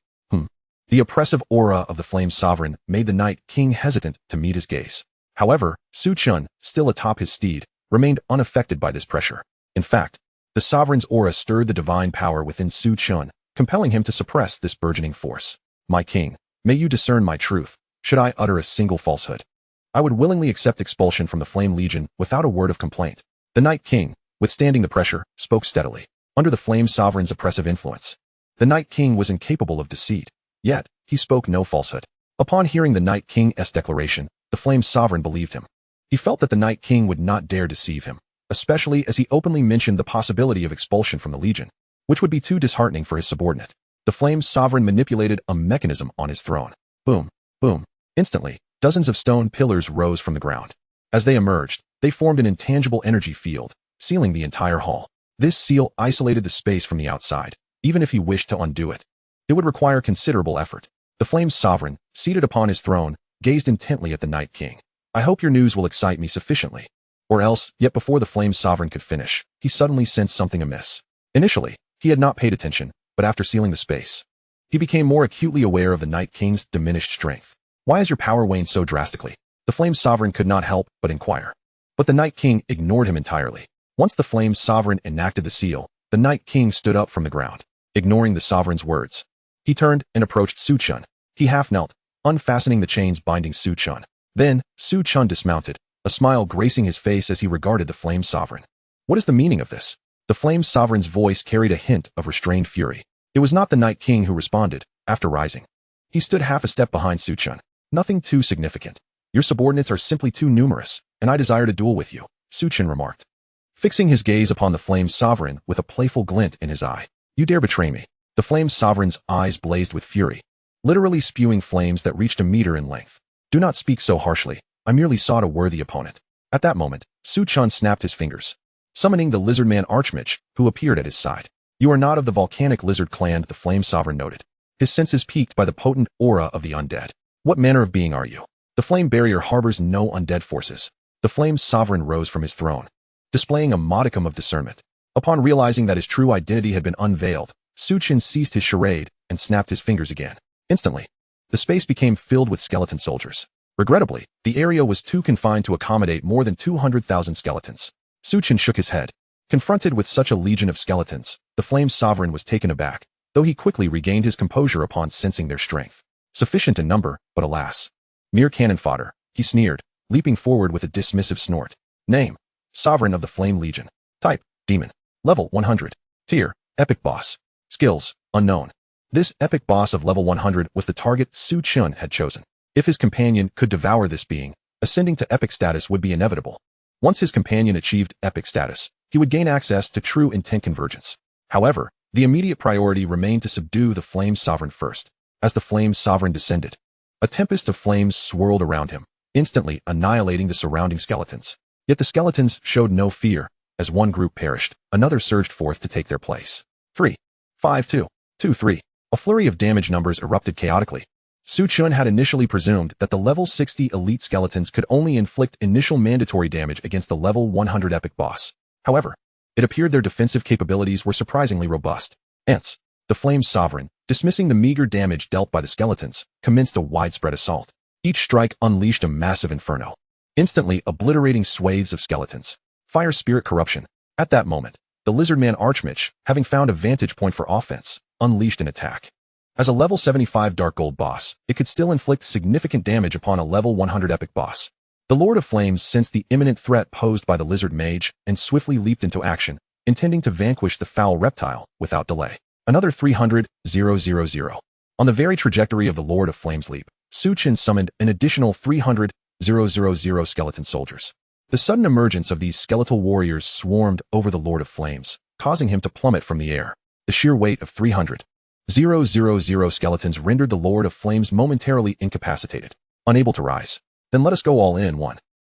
The oppressive aura of the Flame Sovereign made the Night King hesitant to meet his gaze. However, Su Chen, still atop his steed, remained unaffected by this pressure. In fact, the sovereign's aura stirred the divine power within Su Chun, compelling him to suppress this burgeoning force. My king, may you discern my truth. Should I utter a single falsehood, I would willingly accept expulsion from the Flame Legion without a word of complaint. The Night King, withstanding the pressure, spoke steadily. Under the Flame Sovereign's oppressive influence, the Night King was incapable of deceit, yet he spoke no falsehood. Upon hearing the Night King's declaration, the Flame Sovereign believed him. He felt that the Night King would not dare deceive him, especially as he openly mentioned the possibility of expulsion from the Legion, which would be too disheartening for his subordinate. The Flame Sovereign manipulated a mechanism on his throne. Boom, boom. Instantly, dozens of stone pillars rose from the ground. As they emerged, they formed an intangible energy field, sealing the entire hall. This seal isolated the space from the outside. Even if he wished to undo it, it would require considerable effort. The Flame Sovereign, seated upon his throne, gazed intently at the Night King. I hope your news will excite me sufficiently. Or else, yet before the Flame Sovereign could finish, he suddenly sensed something amiss. Initially, he had not paid attention, but after sealing the space, he became more acutely aware of the Night King's diminished strength. Why has your power waned so drastically? The Flame Sovereign could not help but inquire. But the Night King ignored him entirely. Once the Flame Sovereign enacted the seal, the Night King stood up from the ground, ignoring the Sovereign's words. He turned and approached Su Chun. He half knelt, unfastening the chains binding Su Chun. Then, Su Chun dismounted, a smile gracing his face as he regarded the Flame Sovereign. What is the meaning of this? The Flame Sovereign's voice carried a hint of restrained fury. It was not the Night King who responded, after rising. He stood half a step behind Su Chun. Nothing too significant. Your subordinates are simply too numerous, and I desire to duel with you, Su Chun remarked, fixing his gaze upon the Flame Sovereign with a playful glint in his eye. You dare betray me? The Flame Sovereign's eyes blazed with fury, literally spewing flames that reached a meter in length. Do not speak so harshly. I merely sought a worthy opponent. At that moment, Su Chun snapped his fingers, summoning the lizard man Archmage, who appeared at his side. You are not of the volcanic lizard clan, the Flame Sovereign noted, his senses piqued by the potent aura of the undead. What manner of being are you? The flame barrier harbors no undead forces. The Flame Sovereign rose from his throne, displaying a modicum of discernment. Upon realizing that his true identity had been unveiled, Su Chun ceased his charade and snapped his fingers again. Instantly, the space became filled with skeleton soldiers. Regrettably, the area was too confined to accommodate more than 200,000 skeletons. Su Chun shook his head. Confronted with such a legion of skeletons, the Flame Sovereign was taken aback, though he quickly regained his composure upon sensing their strength. Sufficient in number, but alas, mere cannon fodder, he sneered, leaping forward with a dismissive snort. Name: Sovereign of the Flame Legion. Type: Demon. Level 100. Tier: Epic Boss. Skills: Unknown. This epic boss of level 100 was the target Su Chun had chosen. If his companion could devour this being, ascending to epic status would be inevitable. Once his companion achieved epic status, he would gain access to true intent convergence. However, the immediate priority remained to subdue the Flame Sovereign first. As the Flame Sovereign descended, a tempest of flames swirled around him, instantly annihilating the surrounding skeletons. Yet the skeletons showed no fear. As one group perished, another surged forth to take their place. 3, 5, 2, 2, 3. A flurry of damage numbers erupted chaotically. Su Chun had initially presumed that the level 60 elite skeletons could only inflict initial mandatory damage against the level 100 epic boss. However, it appeared their defensive capabilities were surprisingly robust. Hence, the Flame Sovereign, dismissing the meager damage dealt by the skeletons, commenced a widespread assault. Each strike unleashed a massive inferno, instantly obliterating swathes of skeletons. Fire Spirit Corruption. At that moment, the Lizardman Archmage, having found a vantage point for offense, unleashed an attack. As a level 75 Dark Gold boss, it could still inflict significant damage upon a level 100 epic boss. The Lord of Flames sensed the imminent threat posed by the Lizard Mage and swiftly leaped into action, intending to vanquish the foul reptile without delay. Another 300,000. On the very trajectory of the Lord of Flames' leap, Su Chun summoned an additional 300,000 skeleton soldiers. The sudden emergence of these skeletal warriors swarmed over the Lord of Flames, causing him to plummet from the air. The sheer weight of 300,000 skeletons rendered the Lord of Flames momentarily incapacitated, unable to rise. Then let us go all in.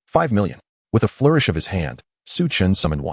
5 million. With a flourish of his hand, Su Chun summoned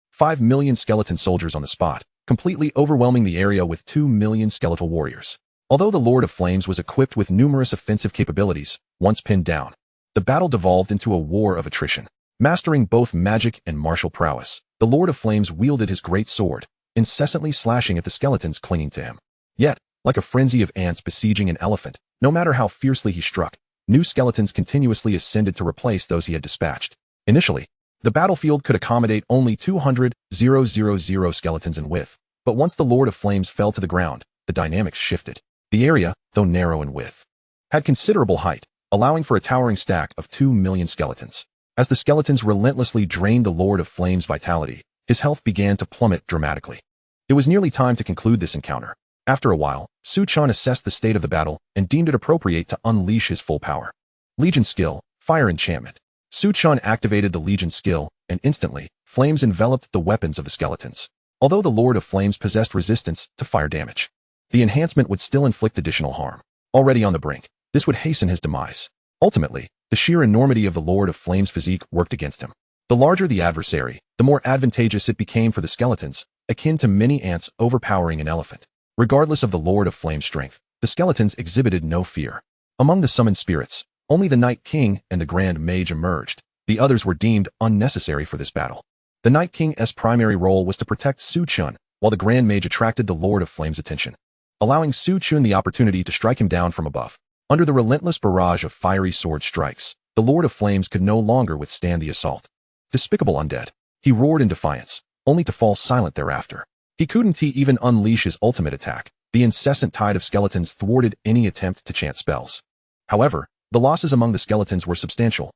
5 million skeleton soldiers on the spot, completely overwhelming the area with 2 million skeletal warriors. Although the Lord of Flames was equipped with numerous offensive capabilities, once pinned down, the battle devolved into a war of attrition. Mastering both magic and martial prowess, the Lord of Flames wielded his great sword, incessantly slashing at the skeletons clinging to him. Yet, like a frenzy of ants besieging an elephant, no matter how fiercely he struck, new skeletons continuously ascended to replace those he had dispatched. Initially, The battlefield could accommodate only 200,000 skeletons in width, but once the Lord of Flames fell to the ground, the dynamics shifted. The area, though narrow in width, had considerable height, allowing for a towering stack of 2 million skeletons. As the skeletons relentlessly drained the Lord of Flames' vitality, his health began to plummet dramatically. It was nearly time to conclude this encounter. After a while, Chen assessed the state of the battle and deemed it appropriate to unleash his full power. Legion skill, Fire Enchantment. Chen activated the Legion skill, and instantly, flames enveloped the weapons of the skeletons. Although the Lord of Flames possessed resistance to fire damage, the enhancement would still inflict additional harm. Already on the brink, this would hasten his demise. Ultimately, the sheer enormity of the Lord of Flames' physique worked against him. The larger the adversary, the more advantageous it became for the skeletons, akin to many ants overpowering an elephant. Regardless of the Lord of Flames' strength, the skeletons exhibited no fear. Among the summoned spirits, only the Night King and the Grand Mage emerged. The others were deemed unnecessary for this battle. The Night King's primary role was to protect Chen, while the Grand Mage attracted the Lord of Flames' attention, allowing Chen the opportunity to strike him down from above. Under the relentless barrage of fiery sword strikes, the Lord of Flames could no longer withstand the assault. Despicable undead, he roared in defiance, only to fall silent thereafter. He couldn't even unleash his ultimate attack. The incessant tide of skeletons thwarted any attempt to chant spells. However, the losses among the skeletons were substantial.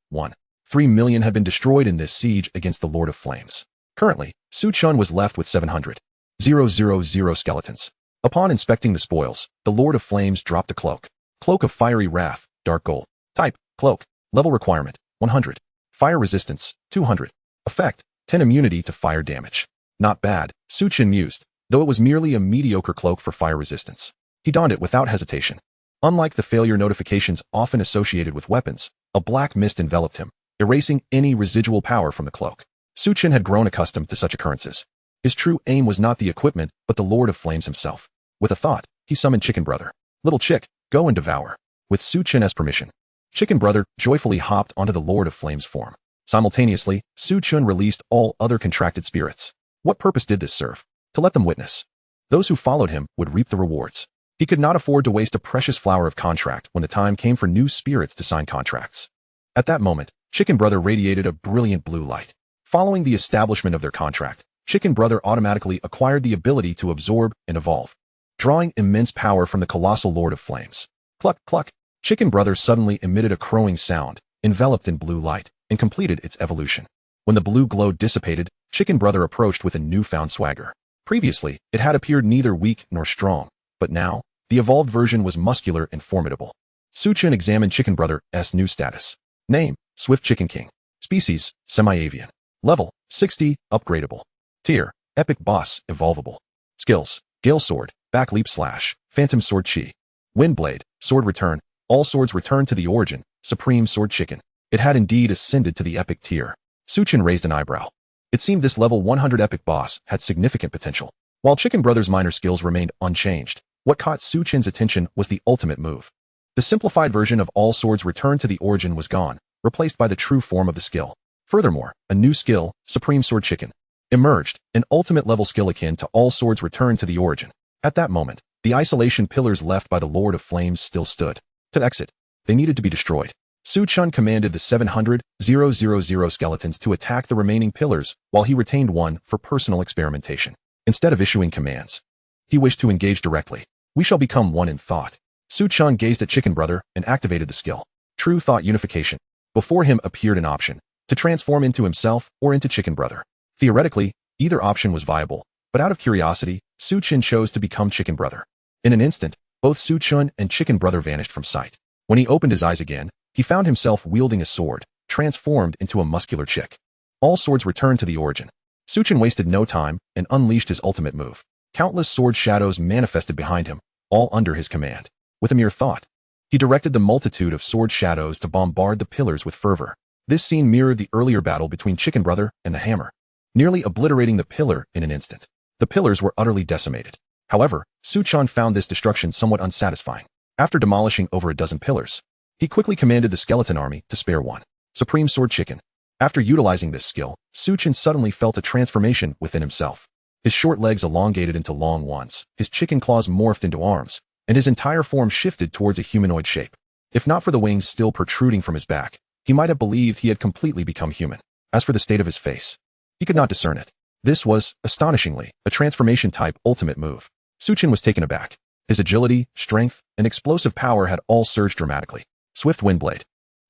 3 million had been destroyed in this siege against the Lord of Flames. Currently, Chen was left with 700,000 skeletons. Upon inspecting the spoils, the Lord of Flames dropped a cloak. Cloak of Fiery Wrath, Dark Gold. Type, Cloak. Level requirement, 100. Fire resistance, 200. Effect, 10 immunity to fire damage. Not bad, Chen mused, though it was merely a mediocre cloak for fire resistance. He donned it without hesitation. Unlike the failure notifications often associated with weapons, a black mist enveloped him, erasing any residual power from the cloak. Chen had grown accustomed to such occurrences. His true aim was not the equipment, but the Lord of Flames himself. With a thought, he summoned Chicken Brother. Little Chick, go and devour. With Chen's permission, Chicken Brother joyfully hopped onto the Lord of Flames form. Simultaneously, Chen released all other contracted spirits. What purpose did this serve? To let them witness. Those who followed him would reap the rewards. He could not afford to waste a precious flower of contract when the time came for new spirits to sign contracts. At that moment, Chicken Brother radiated a brilliant blue light. Following the establishment of their contract, Chicken Brother automatically acquired the ability to absorb and evolve, drawing immense power from the colossal Lord of Flames. Cluck, cluck. Chicken Brother suddenly emitted a crowing sound, enveloped in blue light, and completed its evolution. When the blue glow dissipated, Chicken Brother approached with a newfound swagger. Previously, it had appeared neither weak nor strong, but now, the evolved version was muscular and formidable. Chen examined Chicken Brother's new status. Name, Swift Chicken King. Species, Semi-Avian. Level, 60, upgradable. Tier, Epic Boss, evolvable. Skills, Gale Sword, Back Leap Slash, Phantom Sword Chi. Windblade, Sword Return, all swords return to the origin, Supreme Sword Chicken. It had indeed ascended to the epic tier. Chen raised an eyebrow. It seemed this level 100 epic boss had significant potential. While Chicken Brother's minor skills remained unchanged, what caught Chen's attention was the ultimate move. The simplified version of all swords return to the origin was gone, replaced by the true form of the skill. Furthermore, a new skill, Supreme Sword Chicken, emerged, an ultimate level skill akin to all swords return to the origin. At that moment, the isolation pillars left by the Lord of Flames still stood. To exit, they needed to be destroyed. Chen commanded the 700,000 skeletons to attack the remaining pillars, while he retained one for personal experimentation. Instead of issuing commands, he wished to engage directly. We shall become one in thought. Chen gazed at Chicken Brother and activated the skill. True Thought Unification. Before him appeared an option, to transform into himself or into Chicken Brother. Theoretically, either option was viable, but out of curiosity, Chen chose to become Chicken Brother. In an instant, both Chen and Chicken Brother vanished from sight. When he opened his eyes again, he found himself wielding a sword, transformed into a muscular chick. All swords returned to the origin. Chen wasted no time and unleashed his ultimate move. Countless sword shadows manifested behind him, all under his command. With a mere thought, he directed the multitude of sword shadows to bombard the pillars with fervor. This scene mirrored the earlier battle between Chicken Brother and the hammer, nearly obliterating the pillar in an instant. The pillars were utterly decimated. However, Chen found this destruction somewhat unsatisfying. After demolishing over a dozen pillars, he quickly commanded the skeleton army to spare one. Supreme Sword Chicken. After utilizing this skill, Chen suddenly felt a transformation within himself. His short legs elongated into long ones, his chicken claws morphed into arms, and his entire form shifted towards a humanoid shape. If not for the wings still protruding from his back, he might have believed he had completely become human. As for the state of his face, he could not discern it. This was, astonishingly, a transformation-type ultimate move. Chen was taken aback. His agility, strength, and explosive power had all surged dramatically. Swift Windblade,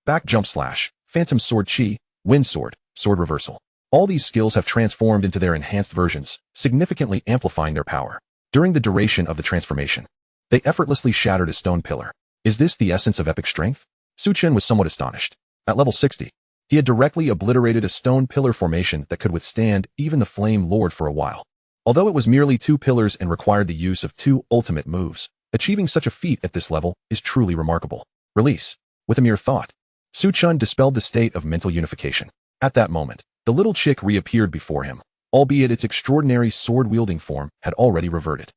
Back Jump Slash, Phantom Sword Chi, Wind Sword, Sword Reversal. All these skills have transformed into their enhanced versions, significantly amplifying their power. During the duration of the transformation, they effortlessly shattered a stone pillar. Is this the essence of epic strength? Chen was somewhat astonished. At level 60, he had directly obliterated a stone pillar formation that could withstand even the Flame Lord for a while. Although it was merely 2 pillars and required the use of 2 ultimate moves, achieving such a feat at this level is truly remarkable. Release. With a mere thought, Chen dispelled the state of mental unification. At that moment, the little chick reappeared before him, albeit its extraordinary sword-wielding form had already reverted.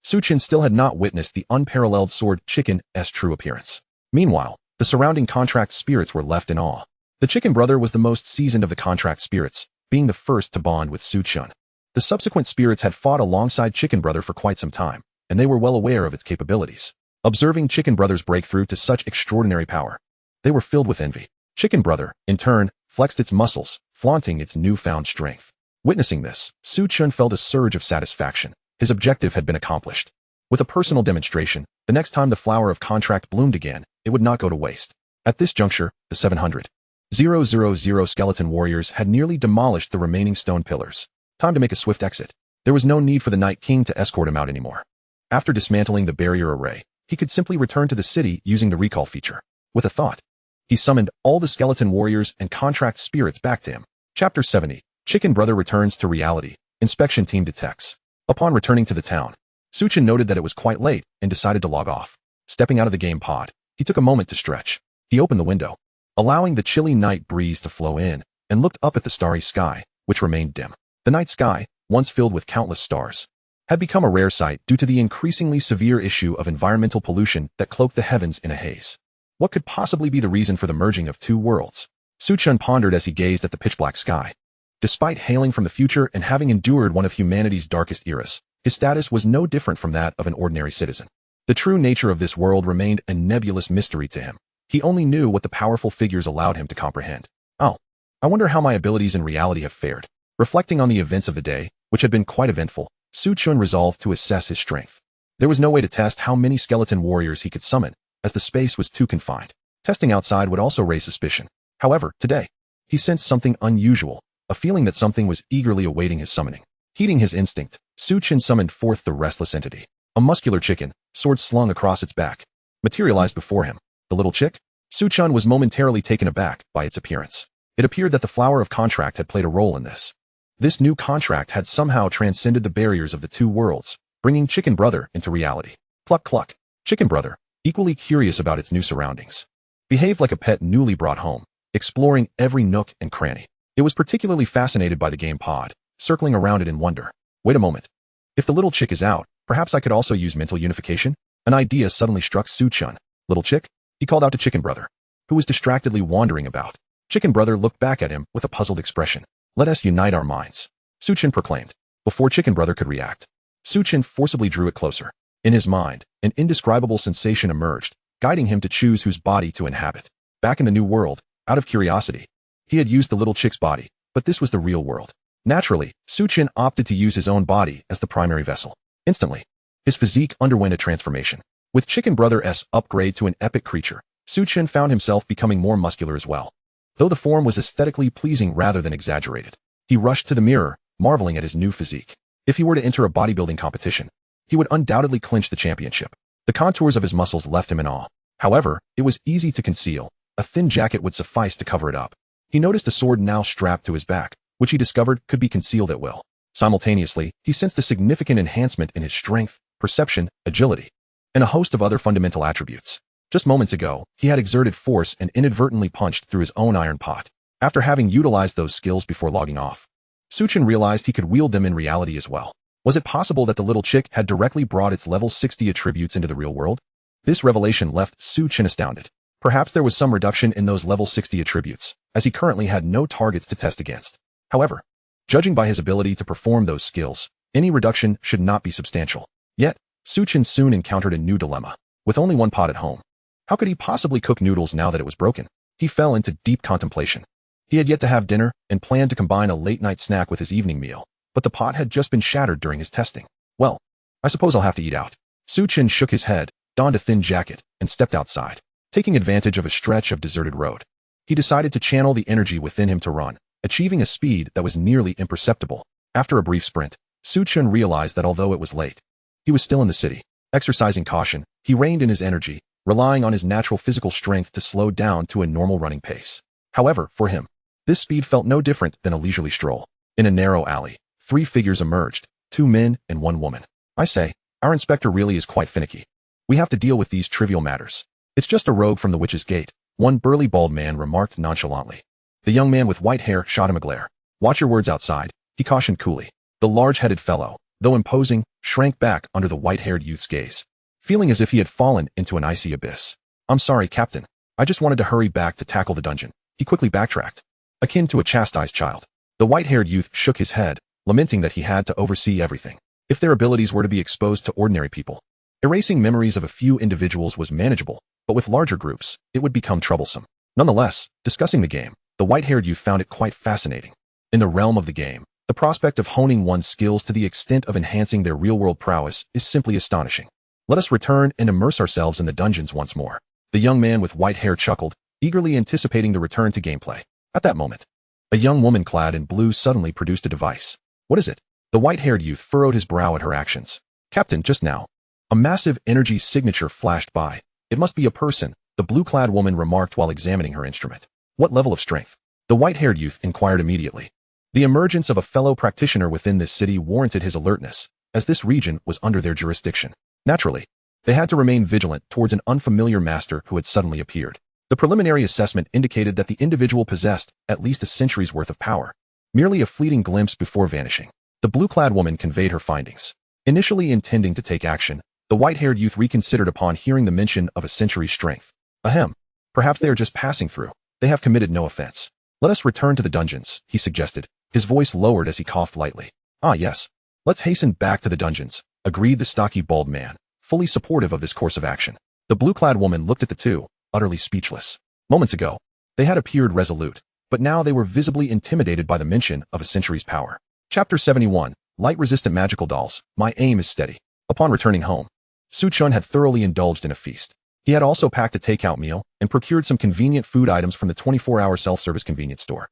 Chen still had not witnessed the unparalleled sword chicken's true appearance. Meanwhile, the surrounding contract spirits were left in awe. The chicken brother was the most seasoned of the contract spirits, being the first to bond with Chen. The subsequent spirits had fought alongside Chicken Brother for quite some time, and they were well aware of its capabilities. Observing Chicken Brother's breakthrough to such extraordinary power, they were filled with envy. Chicken Brother, in turn, flexed its muscles, flaunting its newfound strength. Witnessing this, Chen felt a surge of satisfaction. His objective had been accomplished. With a personal demonstration, the next time the flower of contract bloomed again, it would not go to waste. At this juncture, the 700,000 skeleton warriors had nearly demolished the remaining stone pillars. Time to make a swift exit. There was no need for the Night King to escort him out anymore. After dismantling the barrier array, he could simply return to the city using the recall feature. With a thought, he summoned all the skeleton warriors and contract spirits back to him. Chapter 70. Chicken Brother returns to reality. Inspection team detects. Upon returning to the town, Chen noted that it was quite late and decided to log off. Stepping out of the game pod, he took a moment to stretch. He opened the window, allowing the chilly night breeze to flow in, and looked up at the starry sky, which remained dim. The night sky, once filled with countless stars, had become a rare sight due to the increasingly severe issue of environmental pollution that cloaked the heavens in a haze. What could possibly be the reason for the merging of 2 worlds? Chen pondered as he gazed at the pitch-black sky. Despite hailing from the future and having endured one of humanity's darkest eras, his status was no different from that of an ordinary citizen. The true nature of this world remained a nebulous mystery to him. He only knew what the powerful figures allowed him to comprehend. Oh, I wonder how my abilities in reality have fared. Reflecting on the events of the day, which had been quite eventful, Chen resolved to assess his strength. There was no way to test how many skeleton warriors he could summon, as the space was too confined. Testing outside would also raise suspicion. However, today, he sensed something unusual, a feeling that something was eagerly awaiting his summoning. Heeding his instinct, Chen summoned forth the restless entity. A muscular chicken, sword slung across its back, materialized before him. The little chick? Chen was momentarily taken aback by its appearance. It appeared that the flower of contract had played a role in this. This new contract had somehow transcended the barriers of the 2 worlds, bringing Chicken Brother into reality. Cluck cluck. Chicken Brother, equally curious about its new surroundings, behaved like a pet newly brought home, exploring every nook and cranny. It was particularly fascinated by the game pod, circling around it in wonder. Wait a moment. If the little chick is out, perhaps I could also use mental unification? An idea suddenly struck Chen. Little chick? He called out to Chicken Brother, who was distractedly wandering about. Chicken Brother looked back at him with a puzzled expression. Let us unite our minds, Chen proclaimed. Before Chicken Brother could react, Chen forcibly drew it closer. In his mind, an indescribable sensation emerged, guiding him to choose whose body to inhabit. Back in the new world, out of curiosity, he had used the little chick's body, but this was the real world. Naturally, Chen opted to use his own body as the primary vessel. Instantly, his physique underwent a transformation. With Chicken Brother's upgrade to an epic creature, Chen found himself becoming more muscular as well. Though the form was aesthetically pleasing rather than exaggerated, he rushed to the mirror, marveling at his new physique. If he were to enter a bodybuilding competition, he would undoubtedly clinch the championship. The contours of his muscles left him in awe. However, it was easy to conceal. A thin jacket would suffice to cover it up. He noticed a sword now strapped to his back, which he discovered could be concealed at will. Simultaneously, he sensed a significant enhancement in his strength, perception, agility, and a host of other fundamental attributes. Just moments ago, he had exerted force and inadvertently punched through his own iron pot. After having utilized those skills before logging off, Chen realized he could wield them in reality as well. Was it possible that the little chick had directly brought its level 60 attributes into the real world? This revelation left Chen astounded. Perhaps there was some reduction in those level 60 attributes, as he currently had no targets to test against. However, judging by his ability to perform those skills, any reduction should not be substantial. Yet, Chen soon encountered a new dilemma. With only one pot at home, how could he possibly cook noodles now that it was broken? He fell into deep contemplation. He had yet to have dinner and planned to combine a late-night snack with his evening meal, but the pot had just been shattered during his testing. Well, I suppose I'll have to eat out. Chen shook his head, donned a thin jacket, and stepped outside, taking advantage of a stretch of deserted road. He decided to channel the energy within him to run, achieving a speed that was nearly imperceptible. After a brief sprint, Chen realized that although it was late, he was still in the city. Exercising caution, he reined in his energy, relying on his natural physical strength to slow down to a normal running pace. However, for him, this speed felt no different than a leisurely stroll. In a narrow alley, 3 figures emerged, 2 men and 1 woman. I say, our inspector really is quite finicky. We have to deal with these trivial matters. It's just a rogue from the Witch's Gate, one burly bald man remarked nonchalantly. The young man with white hair shot him a glare. Watch your words outside, he cautioned coolly. The large-headed fellow, though imposing, shrank back under the white-haired youth's gaze, feeling as if he had fallen into an icy abyss. I'm sorry, Captain. I just wanted to hurry back to tackle the dungeon. He quickly backtracked, akin to a chastised child. The white-haired youth shook his head, lamenting that he had to oversee everything. If their abilities were to be exposed to ordinary people, erasing memories of a few individuals was manageable, but with larger groups, it would become troublesome. Nonetheless, discussing the game, the white-haired youth found it quite fascinating. In the realm of the game, the prospect of honing one's skills to the extent of enhancing their real-world prowess is simply astonishing. Let us return and immerse ourselves in the dungeons once more. The young man with white hair chuckled, eagerly anticipating the return to gameplay. At that moment, a young woman clad in blue suddenly produced a device. What is it? The white-haired youth furrowed his brow at her actions. Captain, just now, a massive energy signature flashed by. It must be a person, the blue-clad woman remarked while examining her instrument. What level of strength? The white-haired youth inquired immediately. The emergence of a fellow practitioner within this city warranted his alertness, as this region was under their jurisdiction. Naturally, they had to remain vigilant towards an unfamiliar master who had suddenly appeared. The preliminary assessment indicated that the individual possessed at least a century's worth of power, merely a fleeting glimpse before vanishing. The blue-clad woman conveyed her findings. Initially intending to take action, the white-haired youth reconsidered upon hearing the mention of a century's strength. Ahem. Perhaps they are just passing through. They have committed no offense. Let us return to the dungeons, he suggested, his voice lowered as he coughed lightly. Ah yes. Let's hasten back to the dungeons, agreed the stocky bald man, fully supportive of this course of action. The blue-clad woman looked at the two, utterly speechless. Moments ago, they had appeared resolute, but now they were visibly intimidated by the mention of a century's power. Chapter 71, Light-Resistant Magical Dolls, My Aim is Steady. Upon returning home, Chen had thoroughly indulged in a feast. He had also packed a takeout meal and procured some convenient food items from the 24-hour self-service convenience store,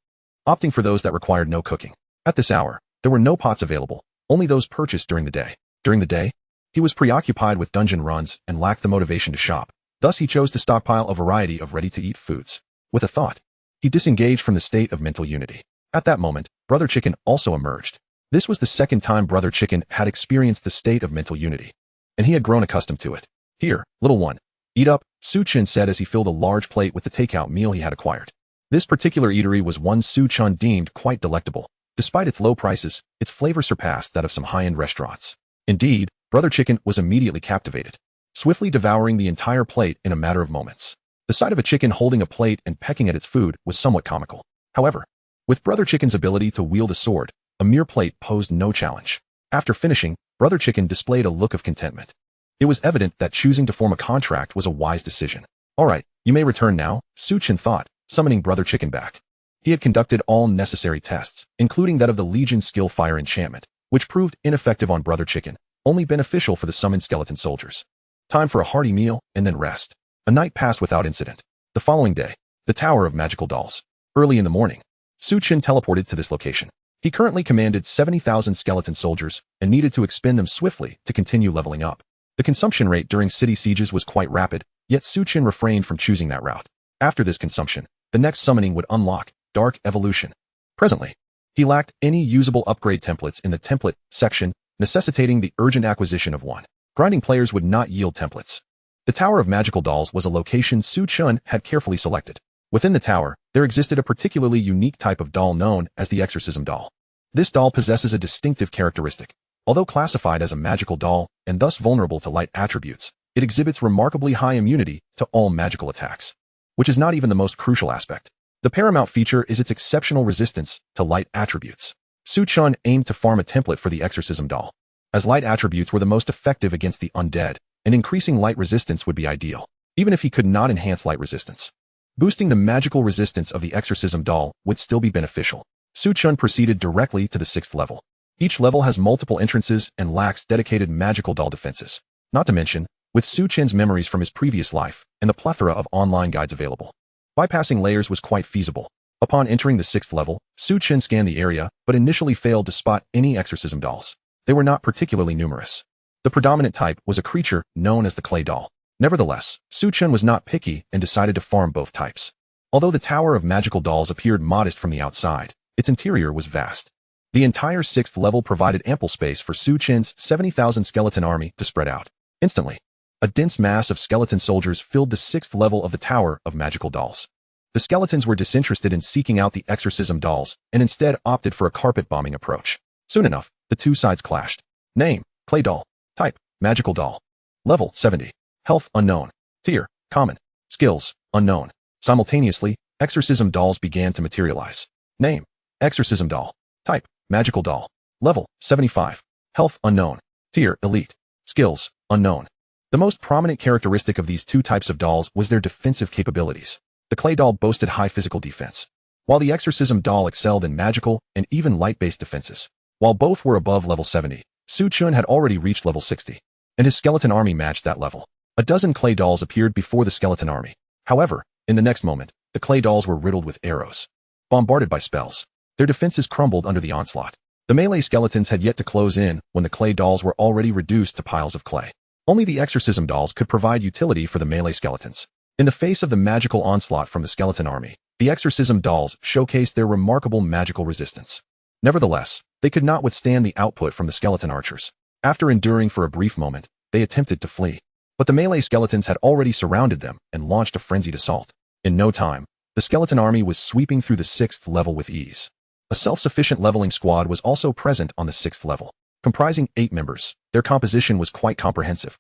opting for those that required no cooking. At this hour, there were no pots available, only those purchased during the day. During the day, he was preoccupied with dungeon runs and lacked the motivation to shop. Thus he chose to stockpile a variety of ready-to-eat foods. With a thought, he disengaged from the state of mental unity. At that moment, Brother Chicken also emerged. This was the second time Brother Chicken had experienced the state of mental unity, and he had grown accustomed to it. Here, little one, eat up, Chen said as he filled a large plate with the takeout meal he had acquired. This particular eatery was one Chen deemed quite delectable. Despite its low prices, its flavor surpassed that of some high-end restaurants. Indeed, Brother Chicken was immediately captivated, swiftly devouring the entire plate in a matter of moments. The sight of a chicken holding a plate and pecking at its food was somewhat comical. However, with Brother Chicken's ability to wield a sword, a mere plate posed no challenge. After finishing, Brother Chicken displayed a look of contentment. It was evident that choosing to form a contract was a wise decision. All right, you may return now, Chen thought, summoning Brother Chicken back. He had conducted all necessary tests, including that of the Legion Skill Fire enchantment, which proved ineffective on Brother Chicken, only beneficial for the summoned skeleton soldiers. Time for a hearty meal and then rest. A night passed without incident. The following day, the Tower of Magical Dolls. Early in the morning, Chen teleported to this location. He currently commanded 70,000 skeleton soldiers and needed to expend them swiftly to continue leveling up. The consumption rate during city sieges was quite rapid, yet Chen refrained from choosing that route. After this consumption, the next summoning would unlock Dark Evolution. Presently, he lacked any usable upgrade templates in the template section, necessitating the urgent acquisition of one. Grinding players would not yield templates. The Tower of Magical Dolls was a location Chen had carefully selected. Within the tower, there existed a particularly unique type of doll known as the Exorcism Doll. This doll possesses a distinctive characteristic. Although classified as a magical doll and thus vulnerable to light attributes, it exhibits remarkably high immunity to all magical attacks, which is not even the most crucial aspect. The paramount feature is its exceptional resistance to light attributes. Chen aimed to farm a template for the Exorcism Doll, as light attributes were the most effective against the undead, and increasing light resistance would be ideal, even if he could not enhance light resistance. Boosting the magical resistance of the exorcism doll would still be beneficial. Su Chen proceeded directly to the 6th level. Each level has multiple entrances and lacks dedicated magical doll defenses. Not to mention, with Su Chen's memories from his previous life and the plethora of online guides available, bypassing layers was quite feasible. Upon entering the 6th level, Su Chen scanned the area but initially failed to spot any exorcism dolls. They were not particularly numerous. The predominant type was a creature known as the clay doll. Nevertheless, Su Chen was not picky and decided to farm both types. Although the tower of magical dolls appeared modest from the outside, its interior was vast. The entire 6th level provided ample space for Su Chen's 70,000 skeleton army to spread out. Instantly, a dense mass of skeleton soldiers filled the 6th level of the tower of magical dolls. The skeletons were disinterested in seeking out the exorcism dolls and instead opted for a carpet bombing approach. Soon enough, the two sides clashed. Name: clay doll. Type: magical doll. Level: 70. Health: unknown. Tier: common. Skills: unknown. Simultaneously, exorcism dolls began to materialize. Name: exorcism doll. Type: magical doll. Level: 75. Health: unknown. Tier: elite. Skills: unknown. The most prominent characteristic of these two types of dolls was their defensive capabilities. The clay doll boasted high physical defense, while the exorcism doll excelled in magical and even light-based defenses. While both were above level 70, Su Chen had already reached level 60, and his skeleton army matched that level. A dozen clay dolls appeared before the skeleton army. However, in the next moment, the clay dolls were riddled with arrows. Bombarded by spells, their defenses crumbled under the onslaught. The melee skeletons had yet to close in when the clay dolls were already reduced to piles of clay. Only the exorcism dolls could provide utility for the melee skeletons. In the face of the magical onslaught from the skeleton army, the exorcism dolls showcased their remarkable magical resistance. Nevertheless, they could not withstand the output from the skeleton archers. After enduring for a brief moment, they attempted to flee. But the melee skeletons had already surrounded them and launched a frenzied assault. In no time, the skeleton army was sweeping through the 6th level with ease. A self-sufficient leveling squad was also present on the 6th level. Comprising 8 members, their composition was quite comprehensive,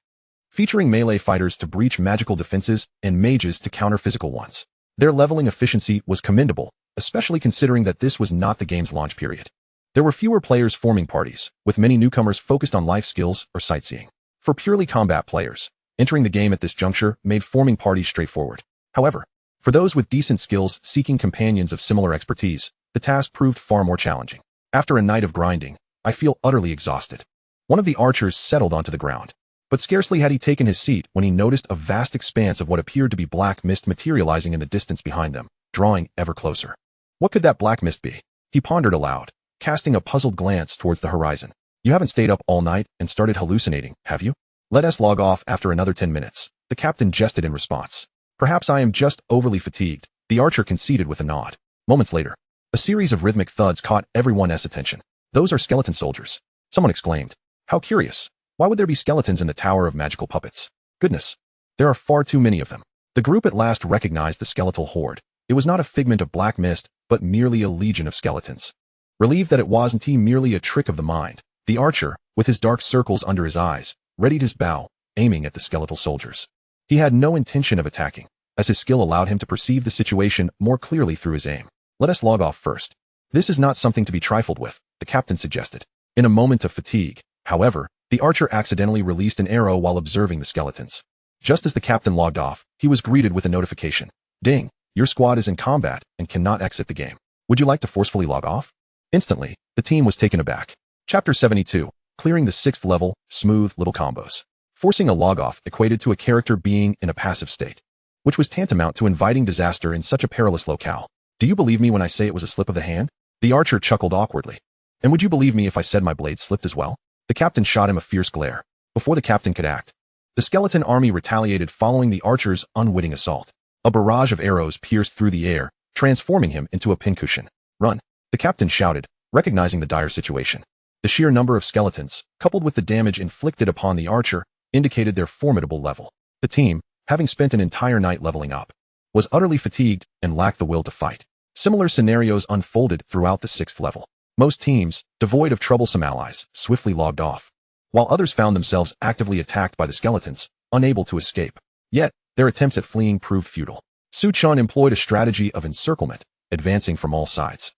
featuring melee fighters to breach magical defenses and mages to counter physical ones. Their leveling efficiency was commendable, especially considering that this was not the game's launch period. There were fewer players forming parties, with many newcomers focused on life skills or sightseeing. For purely combat players, entering the game at this juncture made forming parties straightforward. However, for those with decent skills seeking companions of similar expertise, the task proved far more challenging. After a night of grinding, I feel utterly exhausted. One of the archers settled onto the ground, but scarcely had he taken his seat when he noticed a vast expanse of what appeared to be black mist materializing in the distance behind them, drawing ever closer. What could that black mist be? He pondered aloud, casting a puzzled glance towards the horizon. You haven't stayed up all night and started hallucinating, have you? Let us log off after another 10 minutes. The captain jested in response. Perhaps I am just overly fatigued, the archer conceded with a nod. Moments later, a series of rhythmic thuds caught everyone's attention. Those are skeleton soldiers. Someone exclaimed. How curious. Why would there be skeletons in the Tower of Magical Puppets? Goodness. There are far too many of them. The group at last recognized the skeletal horde. It was not a figment of black mist, but merely a legion of skeletons. Relieved that it wasn't merely a trick of the mind, the archer, with his dark circles under his eyes, readied his bow, aiming at the skeletal soldiers. He had no intention of attacking, as his skill allowed him to perceive the situation more clearly through his aim. Let us log off first. This is not something to be trifled with, the captain suggested. In a moment of fatigue, however, the archer accidentally released an arrow while observing the skeletons. Just as the captain logged off, he was greeted with a notification. Ding, your squad is in combat and cannot exit the game. Would you like to forcefully log off? Instantly, the team was taken aback. Chapter 72, Clearing the 6th level, Smooth Little Combos. Forcing a log-off equated to a character being in a passive state, which was tantamount to inviting disaster in such a perilous locale. Do you believe me when I say it was a slip of the hand? The archer chuckled awkwardly. And would you believe me if I said my blade slipped as well? The captain shot him a fierce glare. Before the captain could act, the skeleton army retaliated following the archer's unwitting assault. A barrage of arrows pierced through the air, transforming him into a pincushion. Run! The captain shouted, recognizing the dire situation. The sheer number of skeletons, coupled with the damage inflicted upon the archer, indicated their formidable level. The team, having spent an entire night leveling up, was utterly fatigued and lacked the will to fight. Similar scenarios unfolded throughout the 6th level. Most teams, devoid of troublesome allies, swiftly logged off, while others found themselves actively attacked by the skeletons, unable to escape. Yet, their attempts at fleeing proved futile. Su Chen employed a strategy of encirclement, advancing from all sides.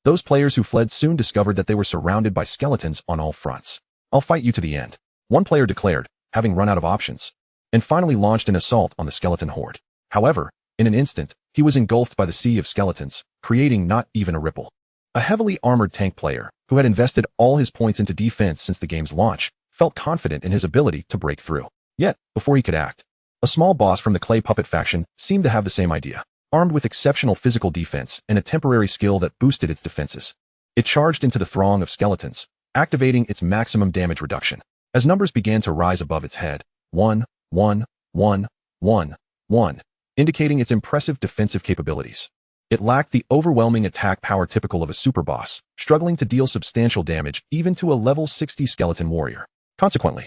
Those players who fled soon discovered that they were surrounded by skeletons on all fronts. I'll fight you to the end, one player declared, having run out of options, and finally launched an assault on the skeleton horde. However, in an instant, he was engulfed by the sea of skeletons, creating not even a ripple. A heavily armored tank player, who had invested all his points into defense since the game's launch, felt confident in his ability to break through. Yet, before he could act, a small boss from the Clay Puppet faction seemed to have the same idea. Armed with exceptional physical defense and a temporary skill that boosted its defenses, it charged into the throng of skeletons, activating its maximum damage reduction. As numbers began to rise above its head, 1, 1, 1, 1, 1, indicating its impressive defensive capabilities. It lacked the overwhelming attack power typical of a super boss, struggling to deal substantial damage even to a level 60 skeleton warrior. Consequently,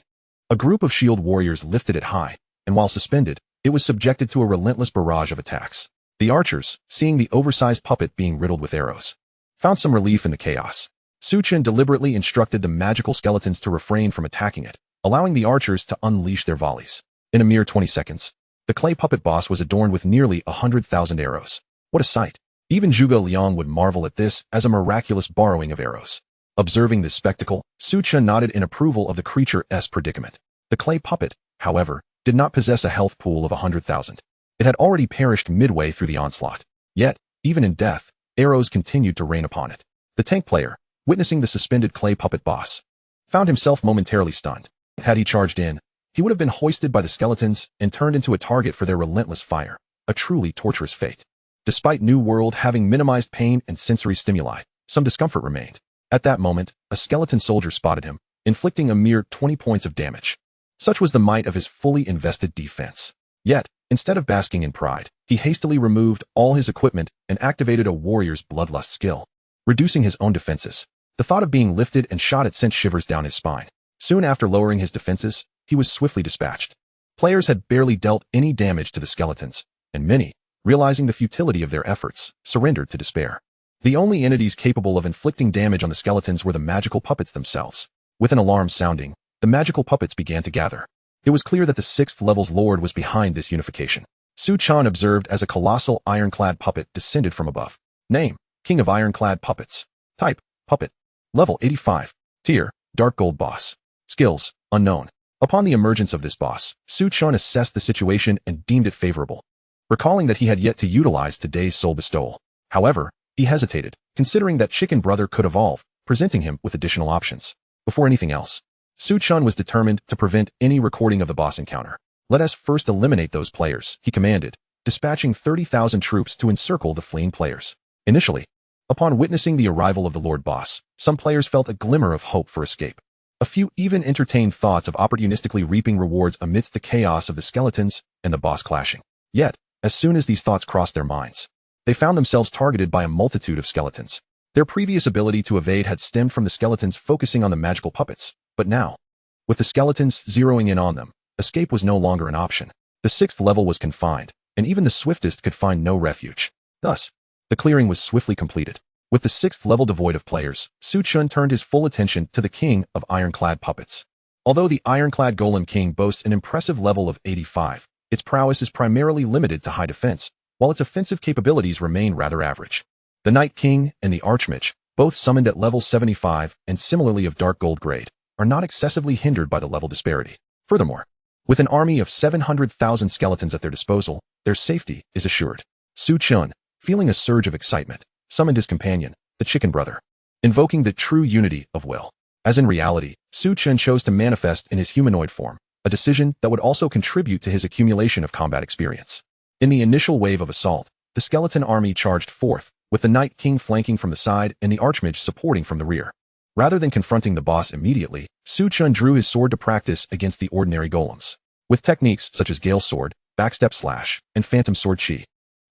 a group of shield warriors lifted it high, and while suspended, it was subjected to a relentless barrage of attacks. The archers, seeing the oversized puppet being riddled with arrows, found some relief in the chaos. Chen deliberately instructed the magical skeletons to refrain from attacking it, allowing the archers to unleash their volleys. In a mere 20 seconds, the clay puppet boss was adorned with nearly 100,000 arrows. What a sight! Even Zhuge Liang would marvel at this as a miraculous borrowing of arrows. Observing this spectacle, Chen nodded in approval of the creature's predicament. The clay puppet, however, did not possess a health pool of 100,000. It had already perished midway through the onslaught. Yet, even in death, arrows continued to rain upon it. The tank player, witnessing the suspended clay puppet boss, found himself momentarily stunned. Had he charged in, he would have been hoisted by the skeletons and turned into a target for their relentless fire, a truly torturous fate. Despite New World having minimized pain and sensory stimuli, some discomfort remained. At that moment, a skeleton soldier spotted him, inflicting a mere 20 points of damage. Such was the might of his fully invested defense. Yet, instead of basking in pride, he hastily removed all his equipment and activated a warrior's bloodlust skill, reducing his own defenses. The thought of being lifted and shot at sent shivers down his spine. Soon after lowering his defenses, he was swiftly dispatched. Players had barely dealt any damage to the skeletons, and many, realizing the futility of their efforts, surrendered to despair. The only entities capable of inflicting damage on the skeletons were the magical puppets themselves. With an alarm sounding, the magical puppets began to gather. It was clear that the 6th level's lord was behind this unification. Chen observed as a colossal ironclad puppet descended from above. Name: King of Ironclad Puppets. Type: Puppet. Level 85. Tier: Dark Gold Boss. Skills: Unknown. Upon the emergence of this boss, Chen assessed the situation and deemed it favorable, recalling that he had yet to utilize today's soul bestowal. However, he hesitated, considering that Chicken Brother could evolve, presenting him with additional options. Before anything else, Chen was determined to prevent any recording of the boss encounter. Let us first eliminate those players, he commanded, dispatching 30,000 troops to encircle the fleeing players. Initially, upon witnessing the arrival of the Lord Boss, some players felt a glimmer of hope for escape. A few even entertained thoughts of opportunistically reaping rewards amidst the chaos of the skeletons and the boss clashing. Yet, as soon as these thoughts crossed their minds, they found themselves targeted by a multitude of skeletons. Their previous ability to evade had stemmed from the skeletons focusing on the magical puppets, but now, with the skeletons zeroing in on them, escape was no longer an option. The 6th level was confined, and even the swiftest could find no refuge. Thus, the clearing was swiftly completed. With the 6th level devoid of players, Chen turned his full attention to the King of Ironclad Puppets. Although the Ironclad Golem King boasts an impressive level of 85, its prowess is primarily limited to high defense, while its offensive capabilities remain rather average. The Night King and the Archmage, both summoned at level 75 and similarly of Dark Gold grade, are not excessively hindered by the level disparity. Furthermore, with an army of 700,000 skeletons at their disposal, their safety is assured. Chen, feeling a surge of excitement, summoned his companion, the Chicken Brother, invoking the true unity of will. As in reality, Chen chose to manifest in his humanoid form, a decision that would also contribute to his accumulation of combat experience. In the initial wave of assault, the skeleton army charged forth, with the Night King flanking from the side and the Archmage supporting from the rear. Rather than confronting the boss immediately, Chen drew his sword to practice against the ordinary golems. With techniques such as Gale Sword, Backstep Slash, and Phantom Sword Chi,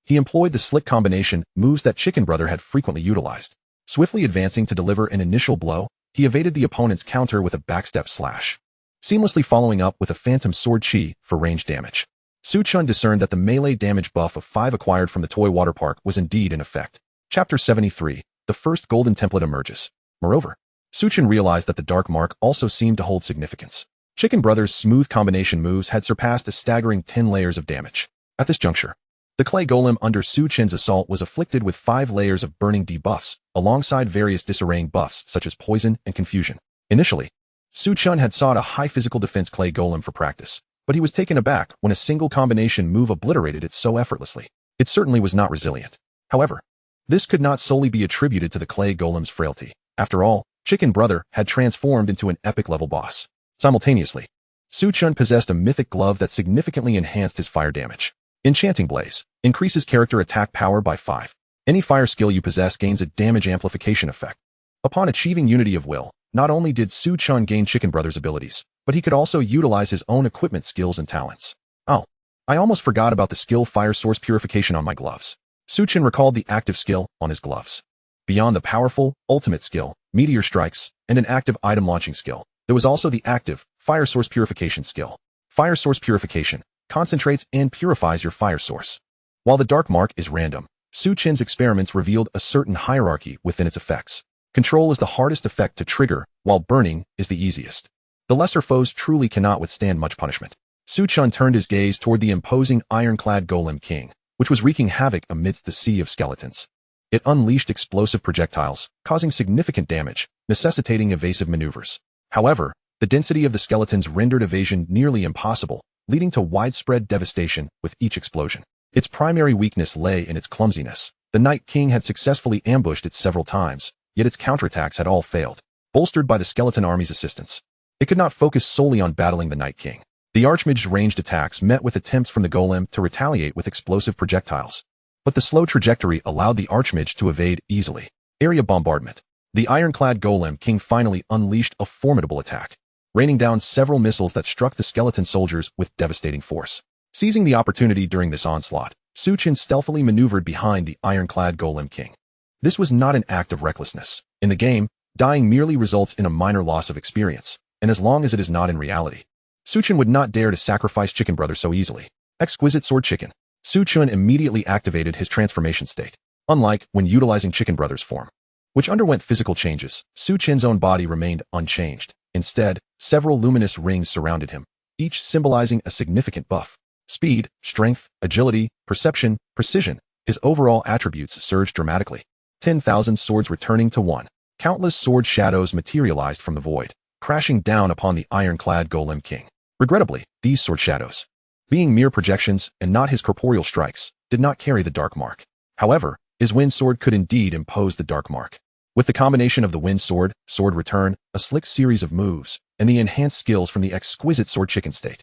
he employed the slick combination moves that Chicken Brother had frequently utilized. Swiftly advancing to deliver an initial blow, he evaded the opponent's counter with a Backstep Slash, seamlessly following up with a Phantom Sword Chi for range damage. Chen discerned that the melee damage buff of 5 acquired from the Toy Water Park was indeed in effect. Chapter 73, the first golden template emerges. Moreover, Chen realized that the Dark Mark also seemed to hold significance. Chicken Brother's smooth combination moves had surpassed a staggering 10 layers of damage. At this juncture, the clay golem under Chen's assault was afflicted with 5 layers of burning debuffs, alongside various disarraying buffs such as poison and confusion. Initially, Chen had sought a high physical defense clay golem for practice, but he was taken aback when a single combination move obliterated it so effortlessly. It certainly was not resilient. However, this could not solely be attributed to the clay golem's frailty. After all, Chicken Brother had transformed into an epic-level boss. Simultaneously, Su Chen possessed a mythic glove that significantly enhanced his fire damage. Enchanting Blaze increases character attack power by 5. Any fire skill you possess gains a damage amplification effect. Upon achieving unity of will, not only did Su Chen gain Chicken Brother's abilities, but he could also utilize his own equipment skills and talents. Oh, I almost forgot about the skill Fire Source Purification on my gloves. Su Chen recalled the active skill on his gloves. Beyond the powerful, ultimate skill, Meteor Strikes, and an active item launching skill, there was also the active, Fire Source Purification skill. Fire Source Purification concentrates and purifies your fire source. While the Dark Mark is random, Su Chen's experiments revealed a certain hierarchy within its effects. Control is the hardest effect to trigger, while burning is the easiest. The lesser foes truly cannot withstand much punishment. Su Chen turned his gaze toward the imposing ironclad Golem King, which was wreaking havoc amidst the sea of skeletons. It unleashed explosive projectiles, causing significant damage, necessitating evasive maneuvers. However, the density of the skeletons rendered evasion nearly impossible, leading to widespread devastation with each explosion. Its primary weakness lay in its clumsiness. The Night King had successfully ambushed it several times, yet its counterattacks had all failed, bolstered by the skeleton army's assistance. It could not focus solely on battling the Night King. The Archmage's ranged attacks met with attempts from the Golem to retaliate with explosive projectiles. But the slow trajectory allowed the Archmage to evade easily. Area bombardment. The ironclad Golem King finally unleashed a formidable attack, raining down several missiles that struck the skeleton soldiers with devastating force. Seizing the opportunity during this onslaught, Su Chen stealthily maneuvered behind the ironclad Golem King. This was not an act of recklessness. In the game, dying merely results in a minor loss of experience, and as long as it is not in reality, Su Chen would not dare to sacrifice Chicken Brother so easily. Exquisite Sword Chicken. Su Chen immediately activated his transformation state. Unlike when utilizing Chicken Brother's form, which underwent physical changes, Su Chen's own body remained unchanged. Instead, several luminous rings surrounded him, each symbolizing a significant buff. Speed, strength, agility, perception, precision. His overall attributes surged dramatically. 10,000 swords returning to 1. Countless sword shadows materialized from the void, crashing down upon the ironclad Golem King. Regrettably, these sword shadows, being mere projections and not his corporeal strikes, did not carry the Dark Mark. However, his Wind Sword could indeed impose the Dark Mark. With the combination of the Wind Sword, Sword Return, a slick series of moves, and the enhanced skills from the exquisite Sword Chicken state,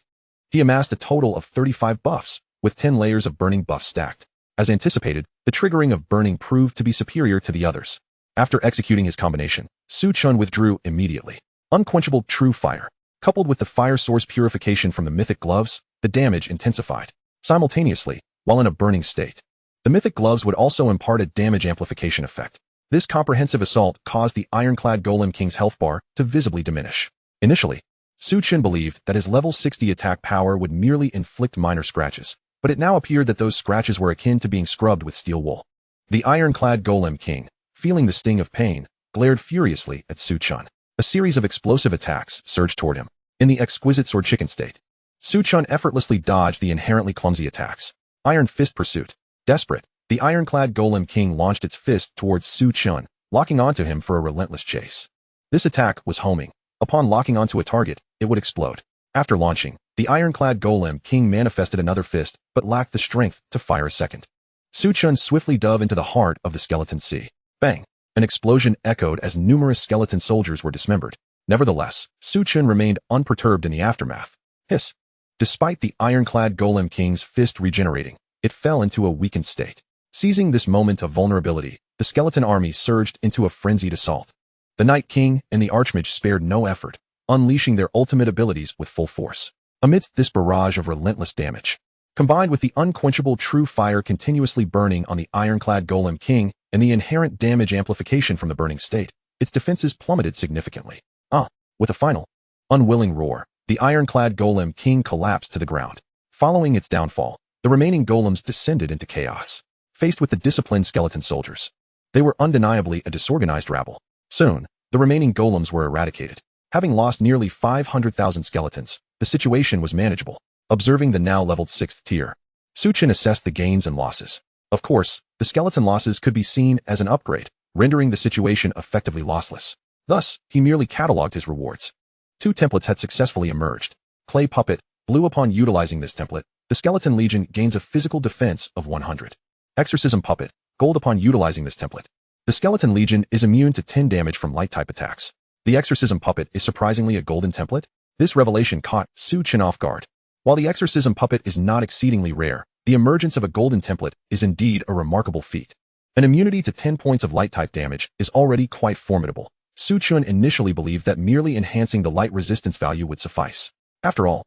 he amassed a total of 35 buffs, with 10 layers of burning buffs stacked. As anticipated, the triggering of burning proved to be superior to the others. After executing his combination, Su Chen withdrew immediately. Unquenchable True Fire. Coupled with the fire source purification from the mythic gloves, the damage intensified. Simultaneously, while in a burning state, the mythic gloves would also impart a damage amplification effect. This comprehensive assault caused the ironclad Golem King's health bar to visibly diminish. Initially, Su Chen believed that his level 60 attack power would merely inflict minor scratches, but it now appeared that those scratches were akin to being scrubbed with steel wool. The ironclad Golem King, feeling the sting of pain, glared furiously at Su Chen. A series of explosive attacks surged toward him. In the exquisite Sword Chicken state, Su Chen effortlessly dodged the inherently clumsy attacks. Iron Fist Pursuit. Desperate, the ironclad Golem King launched its fist towards Su Chen, locking onto him for a relentless chase. This attack was homing. Upon locking onto a target, it would explode. After launching, the ironclad Golem King manifested another fist, but lacked the strength to fire a second. Su Chen swiftly dove into the heart of the skeleton sea. Bang! An explosion echoed as numerous skeleton soldiers were dismembered. Nevertheless, Su Chen remained unperturbed in the aftermath. Hiss! Despite the ironclad Golem King's fist regenerating, it fell into a weakened state. Seizing this moment of vulnerability, the skeleton army surged into a frenzied assault. The Night King and the Archmage spared no effort, unleashing their ultimate abilities with full force. Amidst this barrage of relentless damage, combined with the unquenchable True Fire continuously burning on the ironclad Golem King and the inherent damage amplification from the burning state, its defenses plummeted significantly. With a final, unwilling roar, the ironclad Golem King collapsed to the ground. Following its downfall, the remaining golems descended into chaos. Faced with the disciplined skeleton soldiers, they were undeniably a disorganized rabble. Soon, the remaining golems were eradicated. Having lost nearly 500,000 skeletons, the situation was manageable. Observing the now leveled 6th tier, Su Chen assessed the gains and losses. Of course, the skeleton losses could be seen as an upgrade, rendering the situation effectively lossless. Thus, he merely cataloged his rewards. 2 templates had successfully emerged. Clay Puppet. Blue. Upon utilizing this template, the Skeleton Legion gains a physical defense of 100. Exorcism Puppet, gold upon utilizing this template. The Skeleton Legion is immune to 10 damage from light-type attacks. The Exorcism Puppet is surprisingly a golden template. This revelation caught Chen off guard. While the Exorcism Puppet is not exceedingly rare, the emergence of a golden template is indeed a remarkable feat. An immunity to 10 points of light-type damage is already quite formidable. Chen initially believed that merely enhancing the light resistance value would suffice. After all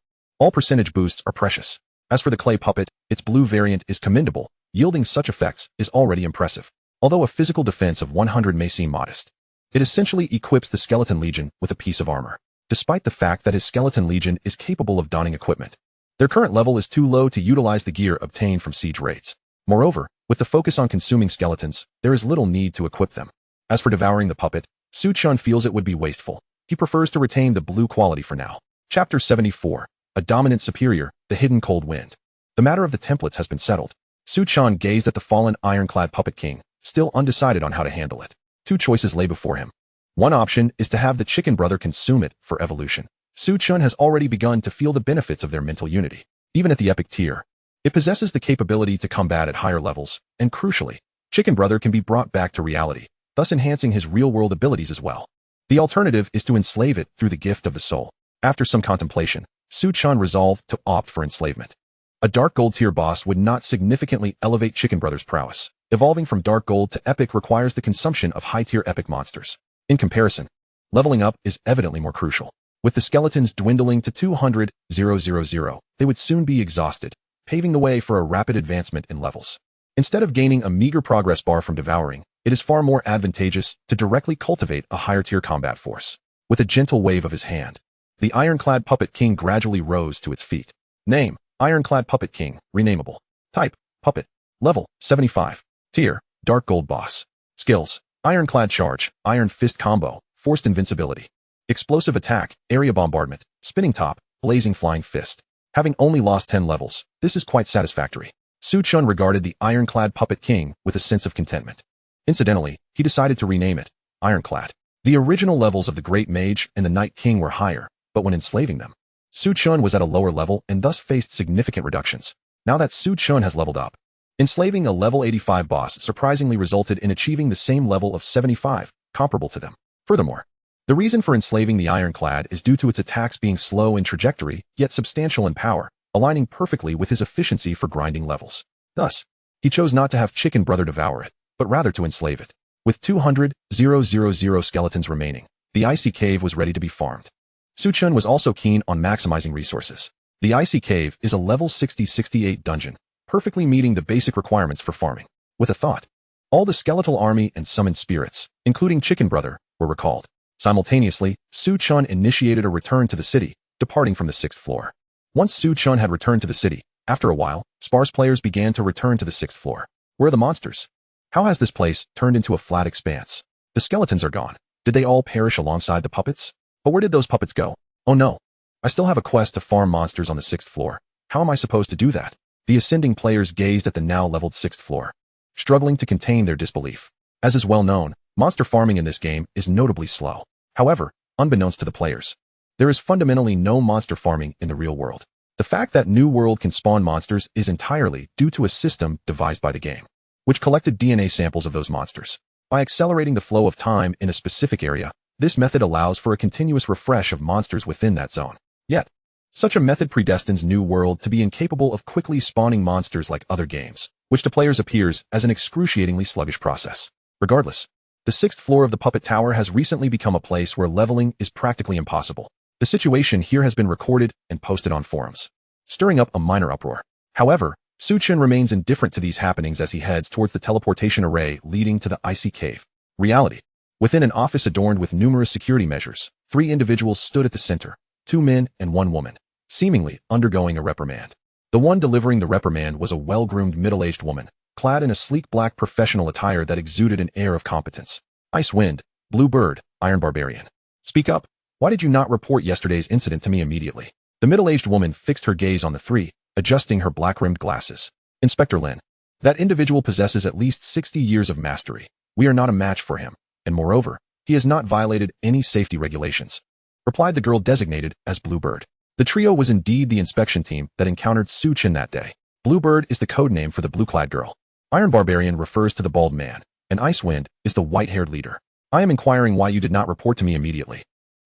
percentage boosts are precious. As for the Clay Puppet, its blue variant is commendable. Yielding such effects is already impressive. Although a physical defense of 100 may seem modest, it essentially equips the Skeleton Legion with a piece of armor, despite the fact that his Skeleton Legion is capable of donning equipment. Their current level is too low to utilize the gear obtained from siege raids. Moreover, with the focus on consuming skeletons, there is little need to equip them. As for devouring the puppet, Chen feels it would be wasteful. He prefers to retain the blue quality for now. Chapter 74. A Dominant Superior, the Hidden Cold Wind. The matter of the templates has been settled. Chen gazed at the fallen ironclad Puppet King, still undecided on how to handle it. Two choices lay before him. One option is to have the Chicken Brother consume it for evolution. Chen has already begun to feel the benefits of their mental unity. Even at the epic tier, it possesses the capability to combat at higher levels, and crucially, Chicken Brother can be brought back to reality, thus enhancing his real-world abilities as well. The alternative is to enslave it through the gift of the soul. After some contemplation, Chen resolved to opt for enslavement. A Dark Gold tier boss would not significantly elevate Chicken Brother's prowess. Evolving from Dark Gold to Epic requires the consumption of high-tier Epic monsters. In comparison, leveling up is evidently more crucial. With the skeletons dwindling to 200,000, they would soon be exhausted, paving the way for a rapid advancement in levels. Instead of gaining a meager progress bar from devouring, it is far more advantageous to directly cultivate a higher-tier combat force. With a gentle wave of his hand, the ironclad Puppet King gradually rose to its feet. Name: Ironclad Puppet King, renameable. Type: Puppet. Level: 75. Tier: Dark Gold Boss. Skills: Ironclad Charge, Iron Fist Combo, Forced Invincibility. Explosive Attack, Area Bombardment, Spinning Top, Blazing Flying Fist. Having only lost 10 levels, this is quite satisfactory. Chen regarded the Ironclad Puppet King with a sense of contentment. Incidentally, he decided to rename it Ironclad. The original levels of the Great Mage and the Night King were higher, but when enslaving them, Chen was at a lower level and thus faced significant reductions. Now that Chen has leveled up, enslaving a level 85 boss surprisingly resulted in achieving the same level of 75, comparable to them. Furthermore, the reason for enslaving the Ironclad is due to its attacks being slow in trajectory, yet substantial in power, aligning perfectly with his efficiency for grinding levels. Thus, he chose not to have Chicken Brother devour it, but rather to enslave it. With 200,000 skeletons remaining, the Icy Cave was ready to be farmed. Chen was also keen on maximizing resources. The Icy Cave is a level 60-68 dungeon, perfectly meeting the basic requirements for farming. With a thought, all the skeletal army and summoned spirits, including Chicken Brother, were recalled. Simultaneously, Chen initiated a return to the city, departing from the 6th floor. Once Chen had returned to the city, after a while, sparse players began to return to the 6th floor. Where are the monsters? How has this place turned into a flat expanse? The skeletons are gone. Did they all perish alongside the puppets? But where did those puppets go? Oh no. I still have a quest to farm monsters on the 6th floor. How am I supposed to do that? The ascending players gazed at the now leveled 6th floor, struggling to contain their disbelief. As is well known, monster farming in this game is notably slow. However, unbeknownst to the players, there is fundamentally no monster farming in the real world. The fact that New World can spawn monsters is entirely due to a system devised by the game, which collected DNA samples of those monsters. By accelerating the flow of time in a specific area, this method allows for a continuous refresh of monsters within that zone. Yet, such a method predestines New World to be incapable of quickly spawning monsters like other games, which to players appears as an excruciatingly sluggish process. Regardless, the 6th floor of the Puppet Tower has recently become a place where leveling is practically impossible. The situation here has been recorded and posted on forums, stirring up a minor uproar. However, Chen remains indifferent to these happenings as he heads towards the teleportation array leading to the Icy Cave. Reality. Within an office adorned with numerous security measures, 3 individuals stood at the center, 2 men and 1 woman, seemingly undergoing a reprimand. The one delivering the reprimand was a well-groomed middle-aged woman, clad in a sleek black professional attire that exuded an air of competence. Ice Wind, Blue Bird, Iron Barbarian. Speak up. Why did you not report yesterday's incident to me immediately? The middle-aged woman fixed her gaze on the 3, adjusting her black-rimmed glasses. Inspector Lin. That individual possesses at least 60 years of mastery. We are not a match for him, and moreover, he has not violated any safety regulations, replied the girl designated as Bluebird. The trio was indeed the inspection team that encountered Chen that day. Bluebird is the codename for the blue-clad girl. Iron Barbarian refers to the bald man, and Icewind is the white-haired leader. I am inquiring why you did not report to me immediately.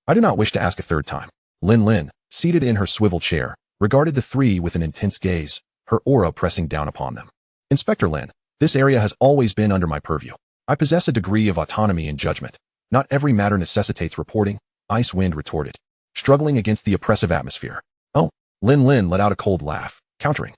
I do not wish to ask a third time. Lin, seated in her swivel chair, regarded the three with an intense gaze, her aura pressing down upon them. Inspector Lin, this area has always been under my purview. I possess a degree of autonomy and judgment. Not every matter necessitates reporting, Icewind retorted, struggling against the oppressive atmosphere. Oh, Lin let out a cold laugh, countering.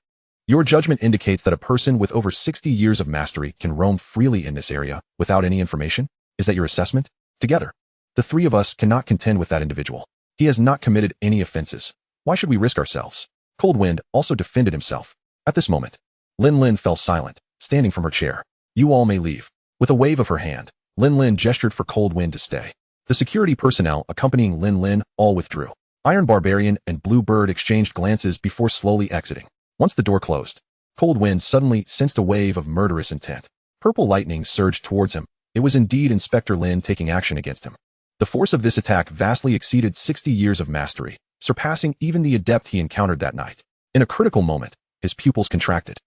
Your judgment indicates that a person with over 60 years of mastery can roam freely in this area without any information? Is that your assessment? Together, the three of us cannot contend with that individual. He has not committed any offenses. Why should we risk ourselves? Coldwind also defended himself. At this moment, Lin fell silent, standing from her chair. You all may leave. With a wave of her hand, Lin gestured for Coldwind to stay. The security personnel accompanying Lin all withdrew. Iron Barbarian and Blue Bird exchanged glances before slowly exiting. Once the door closed, Coldwind suddenly sensed a wave of murderous intent. Purple lightning surged towards him. It was indeed Inspector Lin taking action against him. The force of this attack vastly exceeded 60 years of mastery, surpassing even the adept he encountered that night. In a critical moment, his pupils contracted,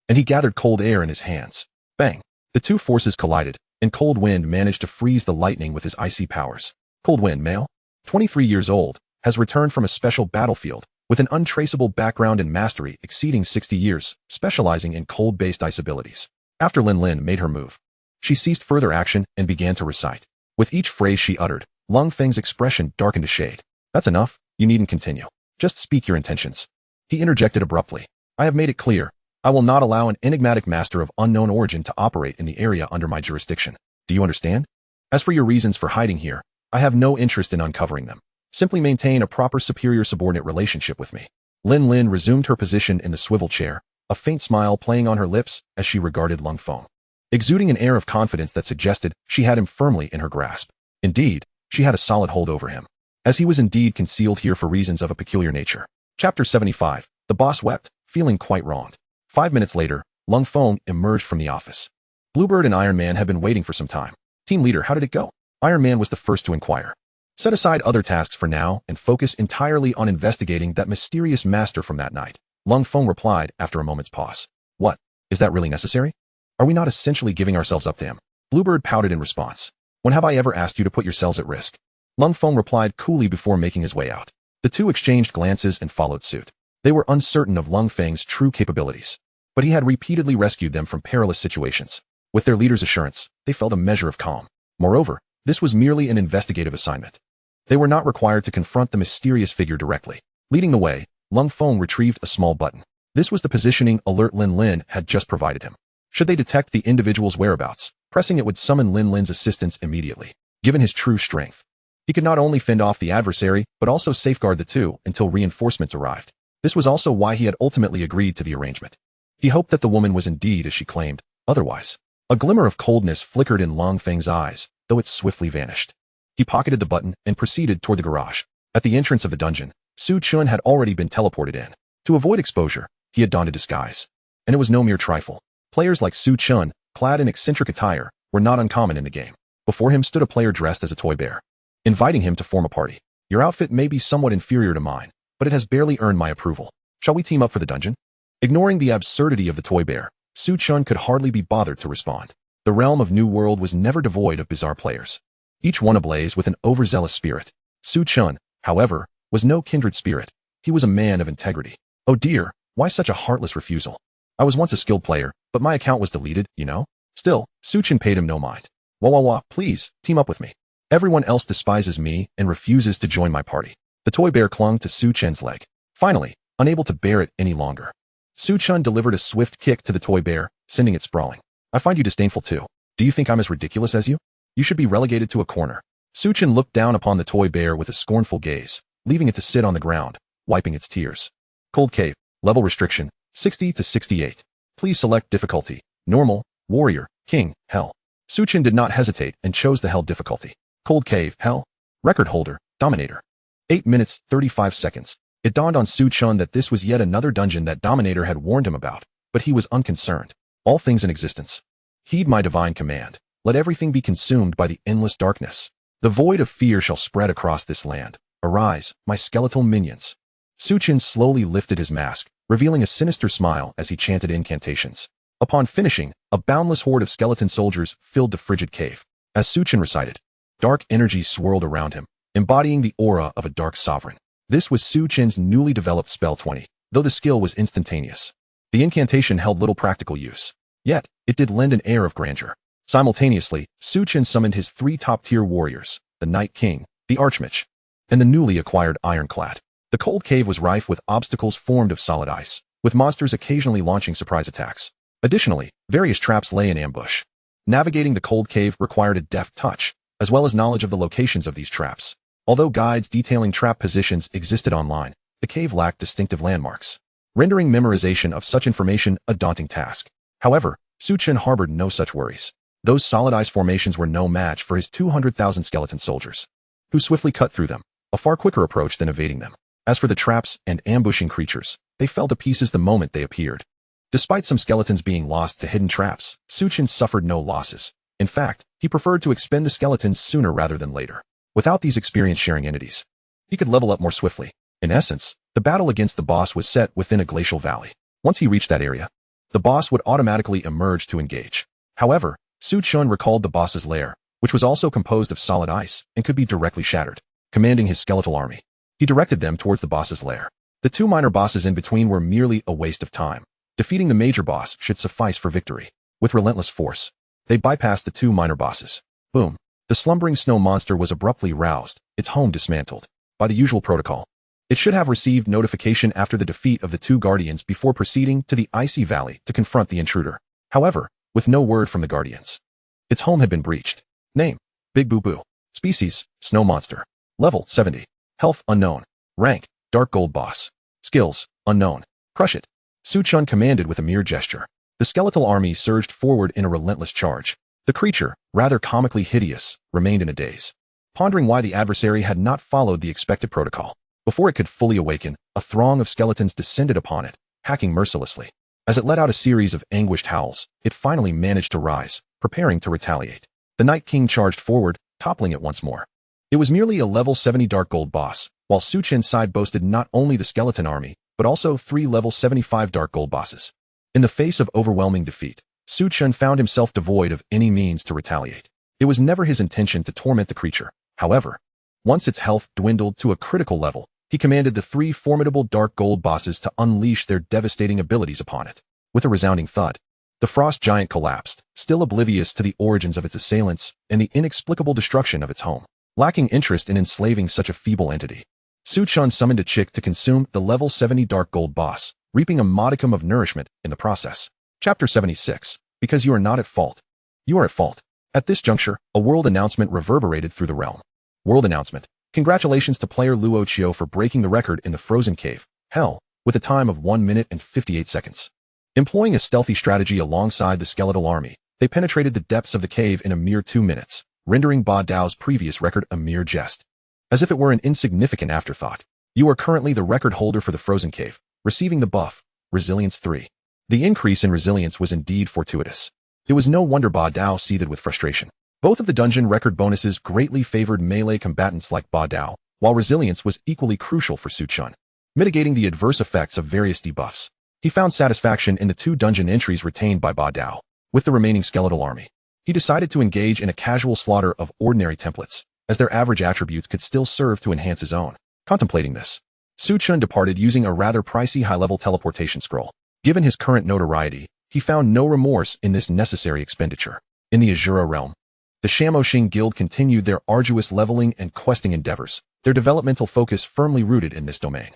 and he gathered cold air in his hands. Bang! The two forces collided, and Coldwind managed to freeze the lightning with his icy powers. Coldwind, male, 23 years old, has returned from a special battlefield, with an untraceable background and mastery exceeding 60 years, specializing in cold-based ice abilities. After Lin made her move, she ceased further action and began to recite. With each phrase she uttered, Lung Feng's expression darkened to shade. That's enough, you needn't continue. Just speak your intentions. He interjected abruptly. I have made it clear. I will not allow an enigmatic master of unknown origin to operate in the area under my jurisdiction. Do you understand? As for your reasons for hiding here, I have no interest in uncovering them. Simply maintain a proper superior-subordinate relationship with me. Lin resumed her position in the swivel chair, a faint smile playing on her lips as she regarded Lung Feng, exuding an air of confidence that suggested she had him firmly in her grasp. Indeed, she had a solid hold over him, as he was indeed concealed here for reasons of a peculiar nature. Chapter 75. The boss wept, feeling quite wronged. 5 minutes later, Lung Feng emerged from the office. Bluebird and Iron Man had been waiting for some time. Team leader, how did it go? Iron Man was the first to inquire. Set aside other tasks for now and focus entirely on investigating that mysterious master from that night. Lung Feng replied after a moment's pause. What? Is that really necessary? Are we not essentially giving ourselves up to him? Bluebird pouted in response. When have I ever asked you to put yourselves at risk? Lung Feng replied coolly before making his way out. The two exchanged glances and followed suit. They were uncertain of Lung Feng's true capabilities, but he had repeatedly rescued them from perilous situations. With their leader's assurance, they felt a measure of calm. Moreover, this was merely an investigative assignment. They were not required to confront the mysterious figure directly. Leading the way, Lung Feng retrieved a small button. This was the positioning alert Lin had just provided him. Should they detect the individual's whereabouts, pressing it would summon Lin's assistance immediately. Given his true strength, he could not only fend off the adversary, but also safeguard the two until reinforcements arrived. This was also why he had ultimately agreed to the arrangement. He hoped that the woman was indeed as she claimed. Otherwise, a glimmer of coldness flickered in Lung Feng's eyes, though it swiftly vanished. He pocketed the button and proceeded toward the garage. At the entrance of the dungeon, Su Chun had already been teleported in. To avoid exposure, he had donned a disguise. And it was no mere trifle. Players like Su Chun, clad in eccentric attire, were not uncommon in the game. Before him stood a player dressed as a toy bear, inviting him to form a party. Your outfit may be somewhat inferior to mine, but it has barely earned my approval. Shall we team up for the dungeon? Ignoring the absurdity of the toy bear, Su Chun could hardly be bothered to respond. The realm of New World was never devoid of bizarre players, each one ablaze with an overzealous spirit. Su Chun, however, was no kindred spirit. He was a man of integrity. Oh dear, why such a heartless refusal? I was once a skilled player, but my account was deleted, you know? Still, Su Chun paid him no mind. Wah, please, team up with me. Everyone else despises me and refuses to join my party. The toy bear clung to Su Chen's leg. Finally, unable to bear it any longer, Su Chun delivered a swift kick to the toy bear, sending it sprawling. I find you disdainful too. Do you think I'm as ridiculous as you? You should be relegated to a corner. Su Chun looked down upon the toy bear with a scornful gaze, leaving it to sit on the ground, wiping its tears. Cold Cave, level restriction, 60 to 68. Please select difficulty, normal, warrior, king, hell. Su Chun did not hesitate and chose the hell difficulty. Cold Cave, hell. Record holder, dominator. 8 minutes, 35 seconds. It dawned on Su Chun that this was yet another dungeon that Dominator had warned him about, but he was unconcerned. All things in existence, heed my divine command. Let everything be consumed by the endless darkness. The void of fear shall spread across this land. Arise, my skeletal minions. Su Chun slowly lifted his mask, revealing a sinister smile as he chanted incantations. Upon finishing, a boundless horde of skeleton soldiers filled the frigid cave. As Chen recited, dark energy swirled around him, embodying the aura of a dark sovereign. This was Chen's newly developed spell 20, though the skill was instantaneous. The incantation held little practical use. Yet, it did lend an air of grandeur. Simultaneously, Chen summoned his 3 top-tier warriors, the Lich King, the Archmage, and the newly acquired Ironclad. The cold cave was rife with obstacles formed of solid ice, with monsters occasionally launching surprise attacks. Additionally, various traps lay in ambush. Navigating the cold cave required a deft touch, as well as knowledge of the locations of these traps. Although guides detailing trap positions existed online, the cave lacked distinctive landmarks, rendering memorization of such information a daunting task. However, Chen harbored no such worries. Those solid ice formations were no match for his 200,000 skeleton soldiers, who swiftly cut through them, a far quicker approach than evading them. As for the traps and ambushing creatures, they fell to pieces the moment they appeared. Despite some skeletons being lost to hidden traps, Chen suffered no losses. In fact, he preferred to expend the skeletons sooner rather than later. Without these experience-sharing entities, he could level up more swiftly. In essence, the battle against the boss was set within a glacial valley. Once he reached that area, the boss would automatically emerge to engage. However, Chen recalled the boss's lair, which was also composed of solid ice and could be directly shattered. Commanding his skeletal army, he directed them towards the boss's lair. The 2 minor bosses in between were merely a waste of time. Defeating the major boss should suffice for victory. With relentless force, they bypassed the 2 minor bosses. Boom. The slumbering snow monster was abruptly roused, its home dismantled. By the usual protocol, it should have received notification after the defeat of the 2 guardians before proceeding to the icy valley to confront the intruder. However, with no word from the guardians, its home had been breached. Name: Big Boo Boo. Species: Snow Monster. Level: 70. Health: unknown. Rank: Dark Gold Boss. Skills: unknown. Crush it. Chen commanded with a mere gesture. The skeletal army surged forward in a relentless charge. The creature, rather comically hideous, remained in a daze, pondering why the adversary had not followed the expected protocol. Before it could fully awaken, a throng of skeletons descended upon it, hacking mercilessly. As it let out a series of anguished howls, it finally managed to rise, preparing to retaliate. The Night King charged forward, toppling it once more. It was merely a level 70 Dark Gold boss, while Chen's side boasted not only the skeleton army, but also 3 level 75 Dark Gold bosses. In the face of overwhelming defeat, Chen found himself devoid of any means to retaliate. It was never his intention to torment the creature. However, once its health dwindled to a critical level, he commanded the 3 formidable Dark Gold bosses to unleash their devastating abilities upon it. With a resounding thud, the frost giant collapsed, still oblivious to the origins of its assailants and the inexplicable destruction of its home. Lacking interest in enslaving such a feeble entity, Chen summoned a chick to consume the level 70 Dark Gold boss, reaping a modicum of nourishment in the process. Chapter 76. Because you are not at fault. You are at fault. At this juncture, a world announcement reverberated through the realm. World announcement. Congratulations to player Chio for breaking the record in the frozen cave, hell, with a time of 1 minute and 58 seconds. Employing a stealthy strategy alongside the skeletal army, they penetrated the depths of the cave in a mere 2 minutes, rendering Ba Dao's previous record a mere jest. As if it were an insignificant afterthought, you are currently the record holder for the frozen cave, receiving the buff, Resilience 3. The increase in resilience was indeed fortuitous. It was no wonder Ba Dao seethed with frustration. Both of the dungeon record bonuses greatly favored melee combatants like Ba Dao, while resilience was equally crucial for Chen, mitigating the adverse effects of various debuffs. He found satisfaction in the 2 dungeon entries retained by Ba Dao. With the remaining skeletal army, he decided to engage in a casual slaughter of ordinary templates, as their average attributes could still serve to enhance his own. Contemplating this, Chen departed using a rather pricey high-level teleportation scroll. Given his current notoriety, he found no remorse in this necessary expenditure. In the Azura realm, the Shamo Guild continued their arduous leveling and questing endeavors, their developmental focus firmly rooted in this domain.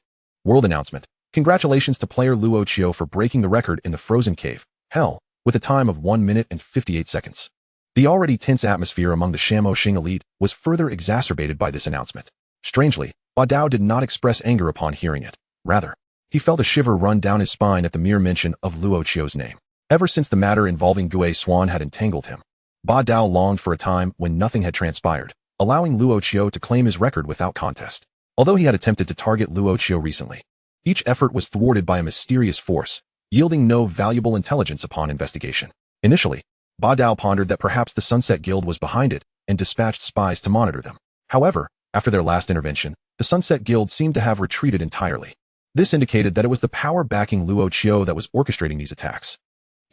World announcement. Congratulations to player Chio for breaking the record in the frozen cave, hell, with a time of 1 minute and 58 seconds. The already tense atmosphere among the Shamo elite was further exacerbated by this announcement. Strangely, Ba Dao did not express anger upon hearing it. Rather, he felt a shiver run down his spine at the mere mention of Chio's name. Ever since the matter involving Gue Swan had entangled him, Ba Dao longed for a time when nothing had transpired, allowing Chio to claim his record without contest. Although he had attempted to target Chio recently, each effort was thwarted by a mysterious force, yielding no valuable intelligence upon investigation. Initially, Ba Dao pondered that perhaps the Sunset Guild was behind it and dispatched spies to monitor them. However, after their last intervention, the Sunset Guild seemed to have retreated entirely. This indicated that it was the power backing Chio that was orchestrating these attacks.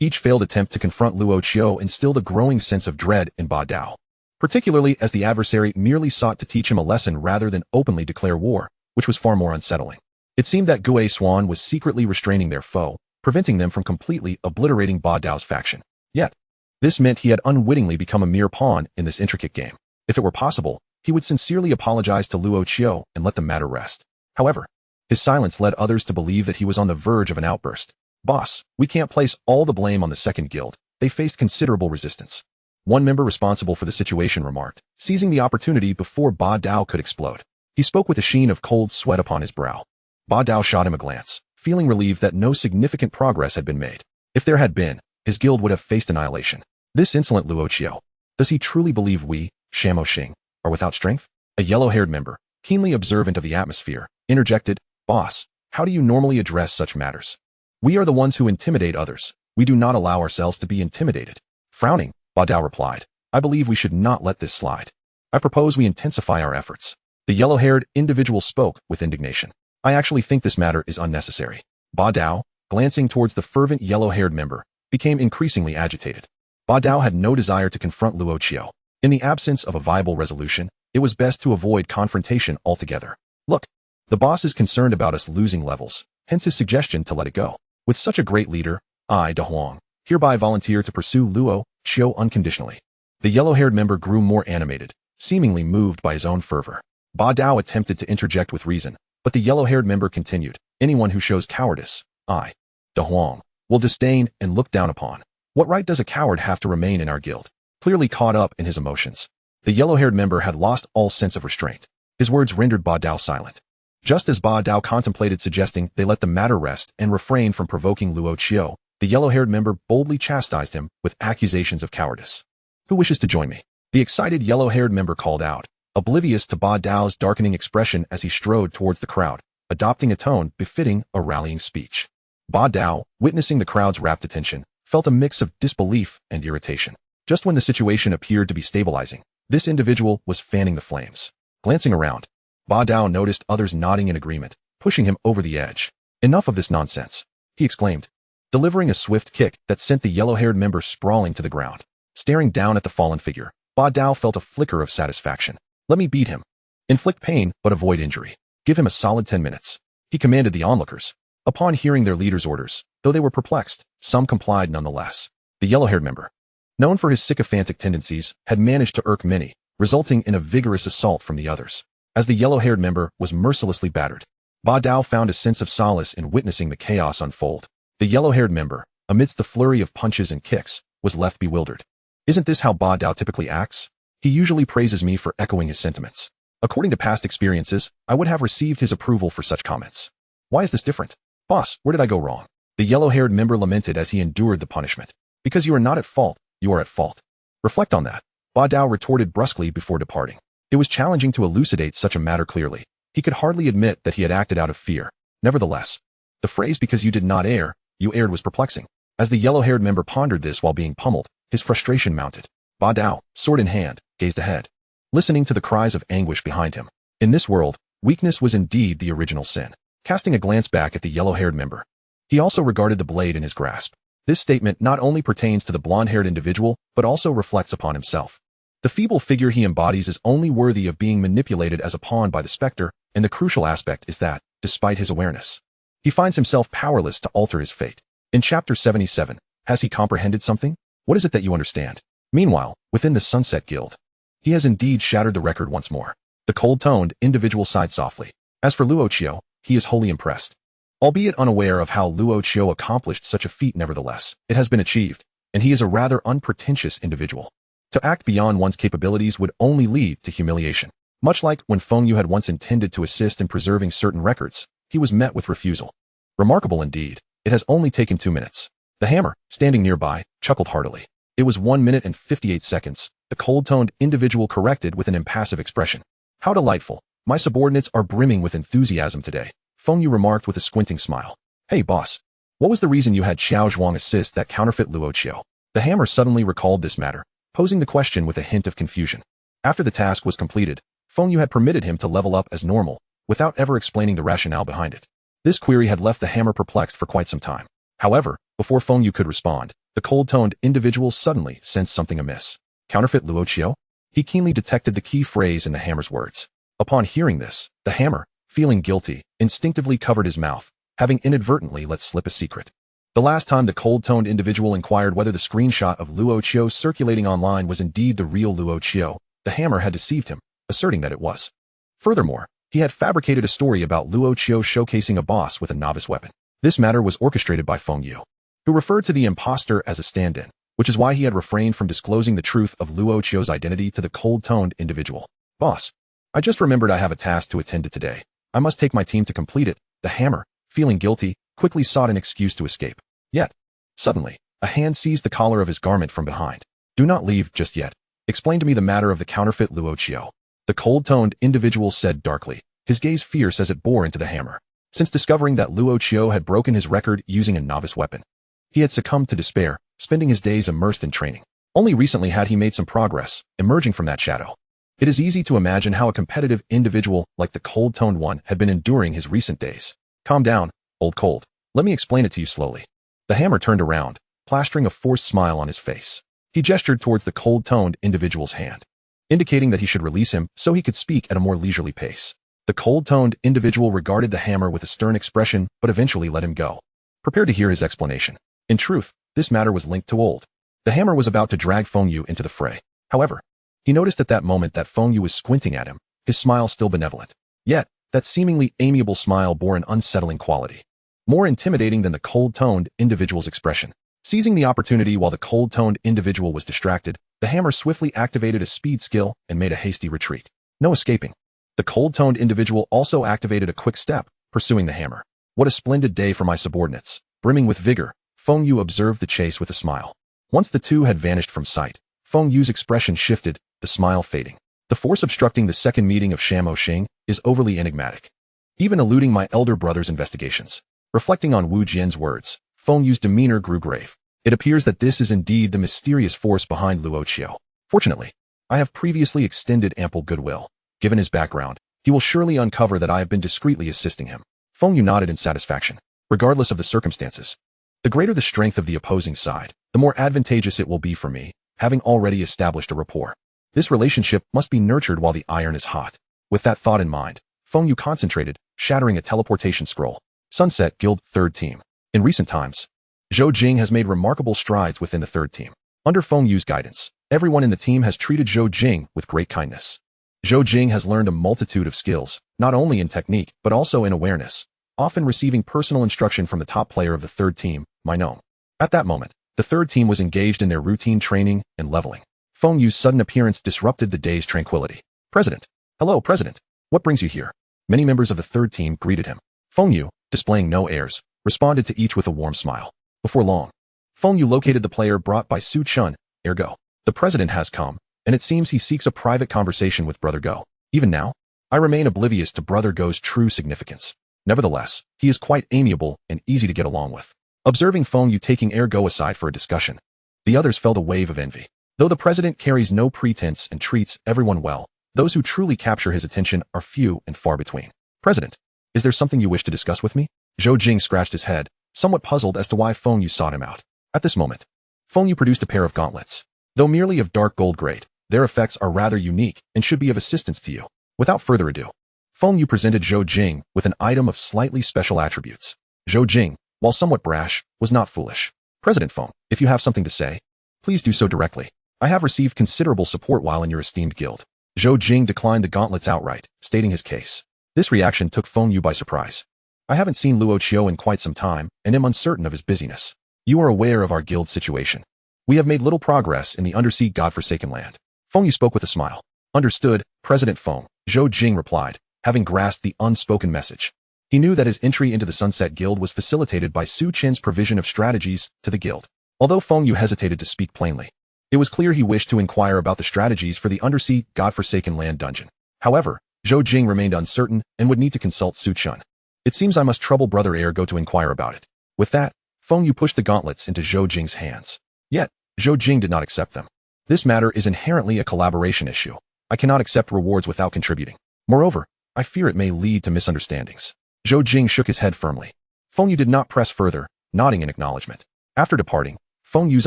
Each failed attempt to confront Luo Chio instilled a growing sense of dread in Ba Dao, particularly as the adversary merely sought to teach him a lesson rather than openly declare war, which was far more unsettling. It seemed that Gue Swan was secretly restraining their foe, preventing them from completely obliterating Ba Dao's faction. Yet, this meant he had unwittingly become a mere pawn in this intricate game. If it were possible, he would sincerely apologize to Luo Chio and let the matter rest. However, his silence led others to believe that he was on the verge of an outburst. Boss, we can't place all the blame on the second guild. They faced considerable resistance. One member responsible for the situation remarked, seizing the opportunity before Ba Dao could explode. He spoke with a sheen of cold sweat upon his brow. Ba Dao shot him a glance, feeling relieved that no significant progress had been made. If there had been, his guild would have faced annihilation. This insolent Luo Chio. Does he truly believe we, Shamo Xing, are without strength? A yellow-haired member, keenly observant of the atmosphere, interjected, Boss, how do you normally address such matters? We are the ones who intimidate others. We do not allow ourselves to be intimidated. Frowning, Ba Dao replied, I believe we should not let this slide. I propose we intensify our efforts. The yellow-haired individual spoke with indignation. I actually think this matter is unnecessary. Ba Dao, glancing towards the fervent yellow-haired member, became increasingly agitated. Ba Dao had no desire to confront Luo Chio. In the absence of a viable resolution, it was best to avoid confrontation altogether. Look, the boss is concerned about us losing levels, hence his suggestion to let it go. With such a great leader, I, Da Huang, hereby volunteer to pursue Luo Chio unconditionally. The yellow-haired member grew more animated, seemingly moved by his own fervor. Ba Dao attempted to interject with reason, but the yellow-haired member continued, anyone who shows cowardice, I, Da Huang, will disdain and look down upon. What right does a coward have to remain in our guild? Clearly caught up in his emotions, the yellow-haired member had lost all sense of restraint. His words rendered Ba Dao silent. Just as Ba Dao contemplated suggesting they let the matter rest and refrain from provoking Luo Chio, the yellow-haired member boldly chastised him with accusations of cowardice. Who wishes to join me? The excited yellow-haired member called out, oblivious to Ba Dao's darkening expression as he strode towards the crowd, adopting a tone befitting a rallying speech. Ba Dao, witnessing the crowd's rapt attention, felt a mix of disbelief and irritation. Just when the situation appeared to be stabilizing, this individual was fanning the flames. Glancing around, Ba Dao noticed others nodding in agreement, pushing him over the edge. Enough of this nonsense, he exclaimed, delivering a swift kick that sent the yellow-haired member sprawling to the ground. Staring down at the fallen figure, Ba Dao felt a flicker of satisfaction. Let me beat him. Inflict pain, but avoid injury. Give him a solid 10 minutes. He commanded the onlookers. Upon hearing their leader's orders, though they were perplexed, some complied nonetheless. The yellow-haired member, known for his sycophantic tendencies, had managed to irk many, resulting in a vigorous assault from the others. As the yellow-haired member was mercilessly battered, Ba Dao found a sense of solace in witnessing the chaos unfold. The yellow-haired member, amidst the flurry of punches and kicks, was left bewildered. Isn't this how Ba Dao typically acts? He usually praises me for echoing his sentiments. According to past experiences, I would have received his approval for such comments. Why is this different? Boss, where did I go wrong? The yellow-haired member lamented as he endured the punishment. Because you are not at fault, you are at fault. Reflect on that, Ba Dao retorted brusquely before departing. It was challenging to elucidate such a matter clearly. He could hardly admit that he had acted out of fear. Nevertheless, the phrase because you did not err, you erred was perplexing. As the yellow-haired member pondered this while being pummeled, his frustration mounted. Ba Dao, sword in hand, gazed ahead, listening to the cries of anguish behind him. In this world, weakness was indeed the original sin. Casting a glance back at the yellow-haired member, he also regarded the blade in his grasp. This statement not only pertains to the blonde-haired individual, but also reflects upon himself. The feeble figure he embodies is only worthy of being manipulated as a pawn by the specter, and the crucial aspect is that, despite his awareness, he finds himself powerless to alter his fate. In Chapter 77, has he comprehended something? What is it that you understand? Meanwhile, within the Sunset Guild, he has indeed shattered the record once more. The cold-toned individual sighed softly. As for Luo Chio, he is wholly impressed. Albeit unaware of how Luo Chio accomplished such a feat nevertheless, it has been achieved, and he is a rather unpretentious individual. To act beyond one's capabilities would only lead to humiliation. Much like when Feng Yu had once intended to assist in preserving certain records, he was met with refusal. Remarkable indeed, it has only taken 2 minutes. The hammer, standing nearby, chuckled heartily. It was 1 minute and 58 seconds, the cold-toned individual corrected with an impassive expression. How delightful. My subordinates are brimming with enthusiasm today, Feng Yu remarked with a squinting smile. Hey boss, what was the reason you had Xiao Zhuang assist that counterfeit Luo Chio? The hammer suddenly recalled this matter, posing the question with a hint of confusion. After the task was completed, Feng Yu had permitted him to level up as normal, without ever explaining the rationale behind it. This query had left the hammer perplexed for quite some time. However, before Feng Yu could respond, The cold-toned individual suddenly sensed something amiss. Counterfeit Luo Chio? He keenly detected the key phrase in the hammer's words. Upon hearing this, the hammer, feeling guilty, instinctively covered his mouth, having inadvertently let slip a secret. The last time the cold-toned individual inquired whether the screenshot of Luo Chio circulating online was indeed the real Luo Chio, the hammer had deceived him, asserting that it was. Furthermore, he had fabricated a story about Luo Chio showcasing a boss with a novice weapon. This matter was orchestrated by Feng Yu, who referred to the impostor as a stand-in, which is why he had refrained from disclosing the truth of Luo Chio's identity to the cold-toned individual. Boss, I just remembered I have a task to attend to today. I must take my team to complete it. The hammer, feeling guilty, quickly sought an excuse to escape. Yet, suddenly, a hand seized the collar of his garment from behind. Do not leave just yet. Explain to me the matter of the counterfeit Luo Chio. The cold-toned individual said darkly, his gaze fierce as it bore into the hammer. Since discovering that Luo Chio had broken his record using a novice weapon, he had succumbed to despair, spending his days immersed in training. Only recently had he made some progress, emerging from that shadow. It is easy to imagine how a competitive individual like the cold-toned one had been enduring his recent days. Calm down, old cold. Let me explain it to you slowly. The hammer turned around, plastering a forced smile on his face. He gestured towards the cold-toned individual's hand, indicating that he should release him so he could speak at a more leisurely pace. The cold-toned individual regarded the hammer with a stern expression but eventually let him go, prepared to hear his explanation. In truth, this matter was linked to old. The hammer was about to drag Feng Yu into the fray. However, he noticed at that moment that Feng Yu was squinting at him, his smile still benevolent. Yet, that seemingly amiable smile bore an unsettling quality, more intimidating than the cold-toned individual's expression. Seizing the opportunity while the cold-toned individual was distracted, the hammer swiftly activated a speed skill and made a hasty retreat. No escaping. The cold-toned individual also activated a quick step, pursuing the hammer. What a splendid day for my subordinates. Brimming with vigor, Feng Yu observed the chase with a smile. Once the two had vanished from sight, Feng Yu's expression shifted, the smile fading. The force obstructing the second meeting of Shamo Star is overly enigmatic, even eluding my elder brother's investigations. Reflecting on Wu Jian's words, Feng Yu's demeanor grew grave. It appears that this is indeed the mysterious force behind Luo Chio. Fortunately, I have previously extended ample goodwill. Given his background, he will surely uncover that I have been discreetly assisting him. Feng Yu nodded in satisfaction. Regardless of the circumstances, the greater the strength of the opposing side, the more advantageous it will be for me, having already established a rapport. This relationship must be nurtured while the iron is hot. With that thought in mind, Feng Yu concentrated, shattering a teleportation scroll. Sunset Guild, 3rd Team. In recent times, Zhou Jing has made remarkable strides within the 3rd Team. Under Feng Yu's guidance, everyone in the team has treated Zhou Jing with great kindness. Zhou Jing has learned a multitude of skills, not only in technique, but also in awareness, often receiving personal instruction from the top player of the 3rd Team, Minong. At that moment, the 3rd Team was engaged in their routine training and leveling. Feng Yu's sudden appearance disrupted the day's tranquility. President. Hello, President. What brings you here? Many members of the 3rd Team greeted him. Feng Yu, displaying no airs, responded to each with a warm smile. Before long, Feng Yu located the player brought by Su Chen, ergo. The President has come, and it seems he seeks a private conversation with Brother Go. Even now, I remain oblivious to Brother Go's true significance. Nevertheless, he is quite amiable and easy to get along with. Observing Feng Yu taking Ergo aside for a discussion, the others felt a wave of envy. Though the president carries no pretense and treats everyone well, those who truly capture his attention are few and far between. President, is there something you wish to discuss with me? Zhou Jing scratched his head, somewhat puzzled as to why Feng Yu sought him out. At this moment, Feng Yu produced a pair of gauntlets. Though merely of dark gold grade, their effects are rather unique and should be of assistance to you. Without further ado, Feng Yu presented Zhou Jing with an item of slightly special attributes. Zhou Jing, while somewhat brash, was not foolish. President Feng, if you have something to say, please do so directly. I have received considerable support while in your esteemed guild. Zhou Jing declined the gauntlets outright, stating his case. This reaction took Feng Yu by surprise. I haven't seen Luo Chio in quite some time and am uncertain of his busyness. You are aware of our guild's situation. We have made little progress in the undersea godforsaken land. Feng Yu spoke with a smile. Understood, President Feng, Zhou Jing replied, having grasped the unspoken message. He knew that his entry into the Sunset Guild was facilitated by Su Chen's provision of strategies to the guild. Although Feng Yu hesitated to speak plainly, it was clear he wished to inquire about the strategies for the undersea godforsaken land dungeon. However, Zhou Jing remained uncertain and would need to consult Su Chen. It seems I must trouble Brother Ergo to inquire about it. With that, Feng Yu pushed the gauntlets into Zhou Jing's hands. Yet, Zhou Jing did not accept them. This matter is inherently a collaboration issue. I cannot accept rewards without contributing. Moreover, I fear it may lead to misunderstandings. Zhou Jing shook his head firmly. Feng Yu did not press further, nodding in acknowledgement. After departing, Feng Yu's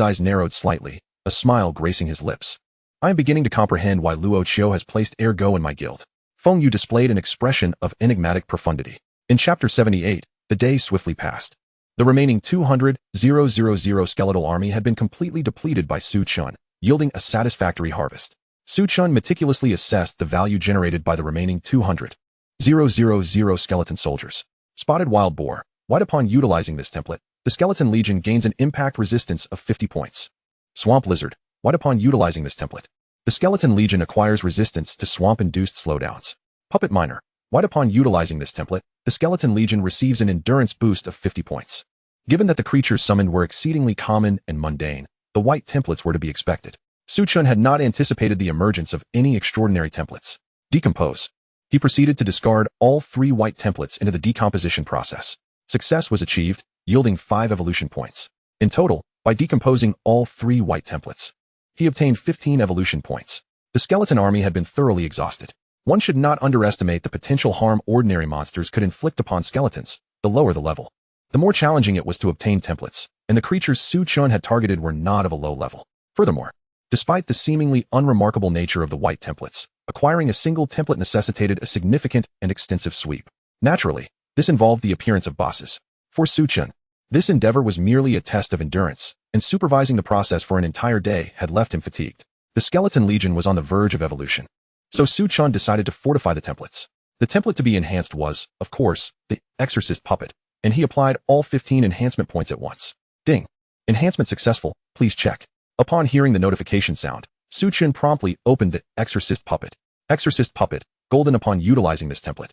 eyes narrowed slightly, a smile gracing his lips. I am beginning to comprehend why Luo Chio has placed Ergo in my guild. Feng Yu displayed an expression of enigmatic profundity. In Chapter 78, the day swiftly passed. The remaining 200,000 skeletal army had been completely depleted by Su Chun, yielding a satisfactory harvest. Su Chun meticulously assessed the value generated by the remaining 200,000 skeleton soldiers. Spotted Wild Boar. White upon utilizing this template, the Skeleton Legion gains an impact resistance of 50 points. Swamp Lizard. White upon utilizing this template, the Skeleton Legion acquires resistance to swamp-induced slowdowns. Puppet Miner. White upon utilizing this template, the Skeleton Legion receives an endurance boost of 50 points. Given that the creatures summoned were exceedingly common and mundane, the white templates were to be expected. Su Chun had not anticipated the emergence of any extraordinary templates. Decompose. He proceeded to discard all 3 white templates into the decomposition process. Success was achieved, yielding 5 evolution points. In total, by decomposing all 3 white templates, he obtained 15 evolution points. The skeleton army had been thoroughly exhausted. One should not underestimate the potential harm ordinary monsters could inflict upon skeletons, the lower the level. The more challenging it was to obtain templates, and the creatures Su Chun had targeted were not of a low level. Furthermore, despite the seemingly unremarkable nature of the white templates, acquiring a single template necessitated a significant and extensive sweep. Naturally, this involved the appearance of bosses. For Su Chun, this endeavor was merely a test of endurance, and supervising the process for an entire day had left him fatigued. The Skeleton Legion was on the verge of evolution. So Su Chun decided to fortify the templates. The template to be enhanced was, of course, the Exorcist Puppet, and he applied all 15 enhancement points at once. Ding. Enhancement successful, please check. Upon hearing the notification sound, Su Chun promptly opened the Exorcist Puppet. Exorcist Puppet, golden upon utilizing this template.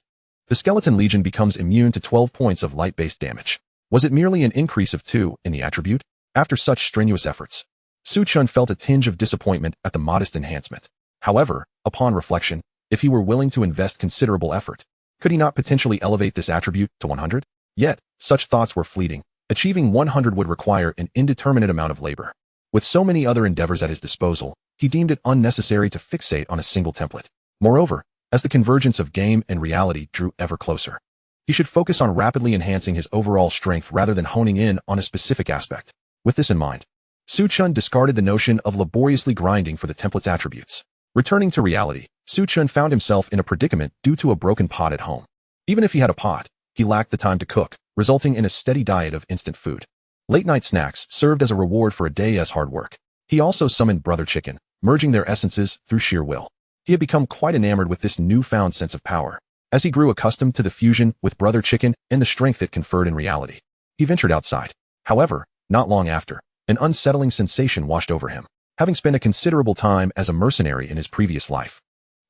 The Skeleton Legion becomes immune to 12 points of light-based damage. Was it merely an increase of 2 in the attribute? After such strenuous efforts, Su Chun felt a tinge of disappointment at the modest enhancement. However, upon reflection, if he were willing to invest considerable effort, could he not potentially elevate this attribute to 100? Yet, such thoughts were fleeting. Achieving 100 would require an indeterminate amount of labor. With so many other endeavors at his disposal, he deemed it unnecessary to fixate on a single template. Moreover, as the convergence of game and reality drew ever closer, he should focus on rapidly enhancing his overall strength rather than honing in on a specific aspect. With this in mind, Su Chun discarded the notion of laboriously grinding for the template's attributes. Returning to reality, Su Chun found himself in a predicament due to a broken pot at home. Even if he had a pot, he lacked the time to cook, resulting in a steady diet of instant food. Late-night snacks served as a reward for a day's hard work. He also summoned Brother Chicken, merging their essences through sheer will. He had become quite enamored with this newfound sense of power. As he grew accustomed to the fusion with Brother Chicken and the strength it conferred in reality, he ventured outside. However, not long after, an unsettling sensation washed over him. Having spent a considerable time as a mercenary in his previous life,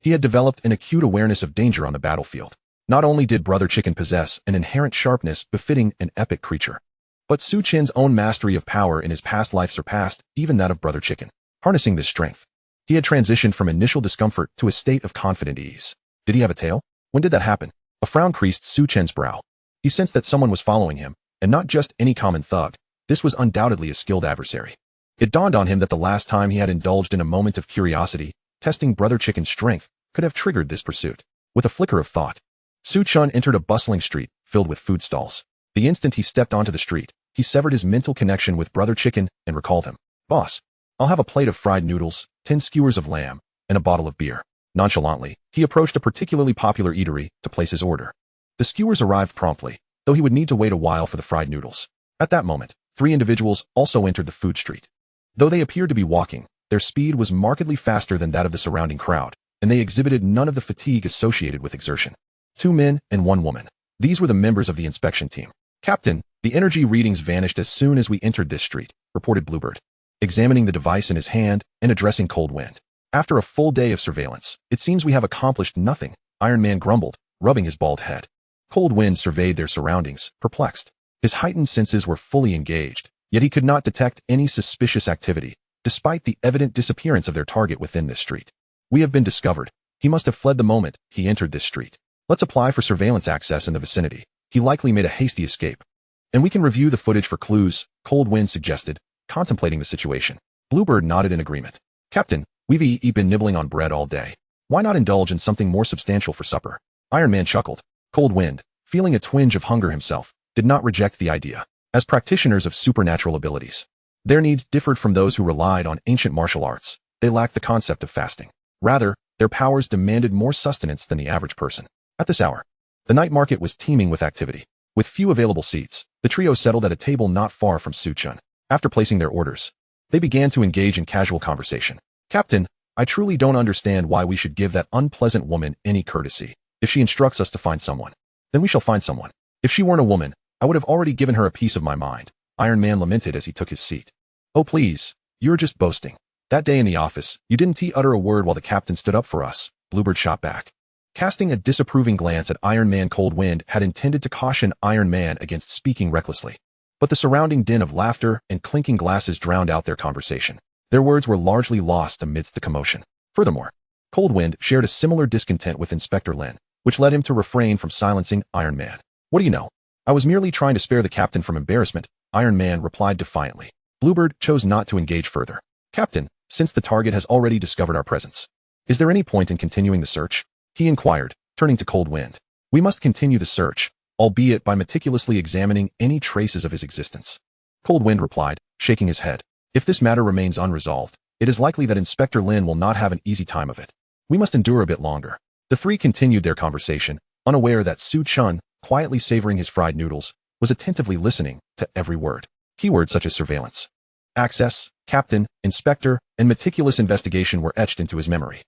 he had developed an acute awareness of danger on the battlefield. Not only did Brother Chicken possess an inherent sharpness befitting an epic creature, but Su Chin's own mastery of power in his past life surpassed even that of Brother Chicken. Harnessing this strength, he had transitioned from initial discomfort to a state of confident ease. Did he have a tail? When did that happen? A frown creased Su Chin's brow. He sensed that someone was following him, and not just any common thug. This was undoubtedly a skilled adversary. It dawned on him that the last time he had indulged in a moment of curiosity, testing Brother Chicken's strength, could have triggered this pursuit. With a flicker of thought, Su Chun entered a bustling street filled with food stalls. The instant he stepped onto the street, he severed his mental connection with Brother Chicken and recalled him. Boss, I'll have a plate of fried noodles, 10 skewers of lamb, and a bottle of beer. Nonchalantly, he approached a particularly popular eatery to place his order. The skewers arrived promptly, though he would need to wait a while for the fried noodles. At that moment, 3 individuals also entered the food street. Though they appeared to be walking, their speed was markedly faster than that of the surrounding crowd, and they exhibited none of the fatigue associated with exertion. 2 men and 1 woman. These were the members of the inspection team. Captain, the energy readings vanished as soon as we entered this street, reported Bluebird, examining the device in his hand and addressing Cold Wind. After a full day of surveillance, it seems we have accomplished nothing, Iron Man grumbled, rubbing his bald head. Cold Wind surveyed their surroundings, perplexed. His heightened senses were fully engaged, yet he could not detect any suspicious activity, despite the evident disappearance of their target within this street. We have been discovered. He must have fled the moment he entered this street. Let's apply for surveillance access in the vicinity. He likely made a hasty escape. And we can review the footage for clues, Cold Wind suggested, contemplating the situation. Bluebird nodded in agreement. Captain, we've been nibbling on bread all day. Why not indulge in something more substantial for supper? Iron Man chuckled. Cold Wind, feeling a twinge of hunger himself, did not reject the idea. As practitioners of supernatural abilities, Their needs differed from those who relied on ancient martial arts. They lacked the concept of fasting. Rather, their powers demanded more sustenance than the average person. At this hour, the night market was teeming with activity. With few available seats, the trio settled at a table not far from Chen. After placing their orders, they began to engage in casual conversation. Captain, I truly don't understand why we should give that unpleasant woman any courtesy. If she instructs us to find someone, then we shall find someone. If she weren't a woman, I would have already given her a piece of my mind. Iron Man lamented as he took his seat. Oh please, you're just boasting. That day in the office, you didn't utter a word while the captain stood up for us, Bluebird shot back. Casting a disapproving glance at Iron Man, Cold Wind had intended to caution Iron Man against speaking recklessly. But the surrounding din of laughter and clinking glasses drowned out their conversation. Their words were largely lost amidst the commotion. Furthermore, Cold Wind shared a similar discontent with Inspector Lin, which led him to refrain from silencing Iron Man. What do you know? I was merely trying to spare the captain from embarrassment, Iron Man replied defiantly. Bluebird chose not to engage further. Captain, since the target has already discovered our presence, is there any point in continuing the search? He inquired, turning to Cold Wind. We must continue the search, albeit by meticulously examining any traces of his existence. Cold Wind replied, shaking his head. If this matter remains unresolved, it is likely that Inspector Lin will not have an easy time of it. We must endure a bit longer. The three continued their conversation, unaware that Chen, quietly savoring his fried noodles, was attentively listening to every word. Keywords such as surveillance, access, captain, inspector, and meticulous investigation were etched into his memory.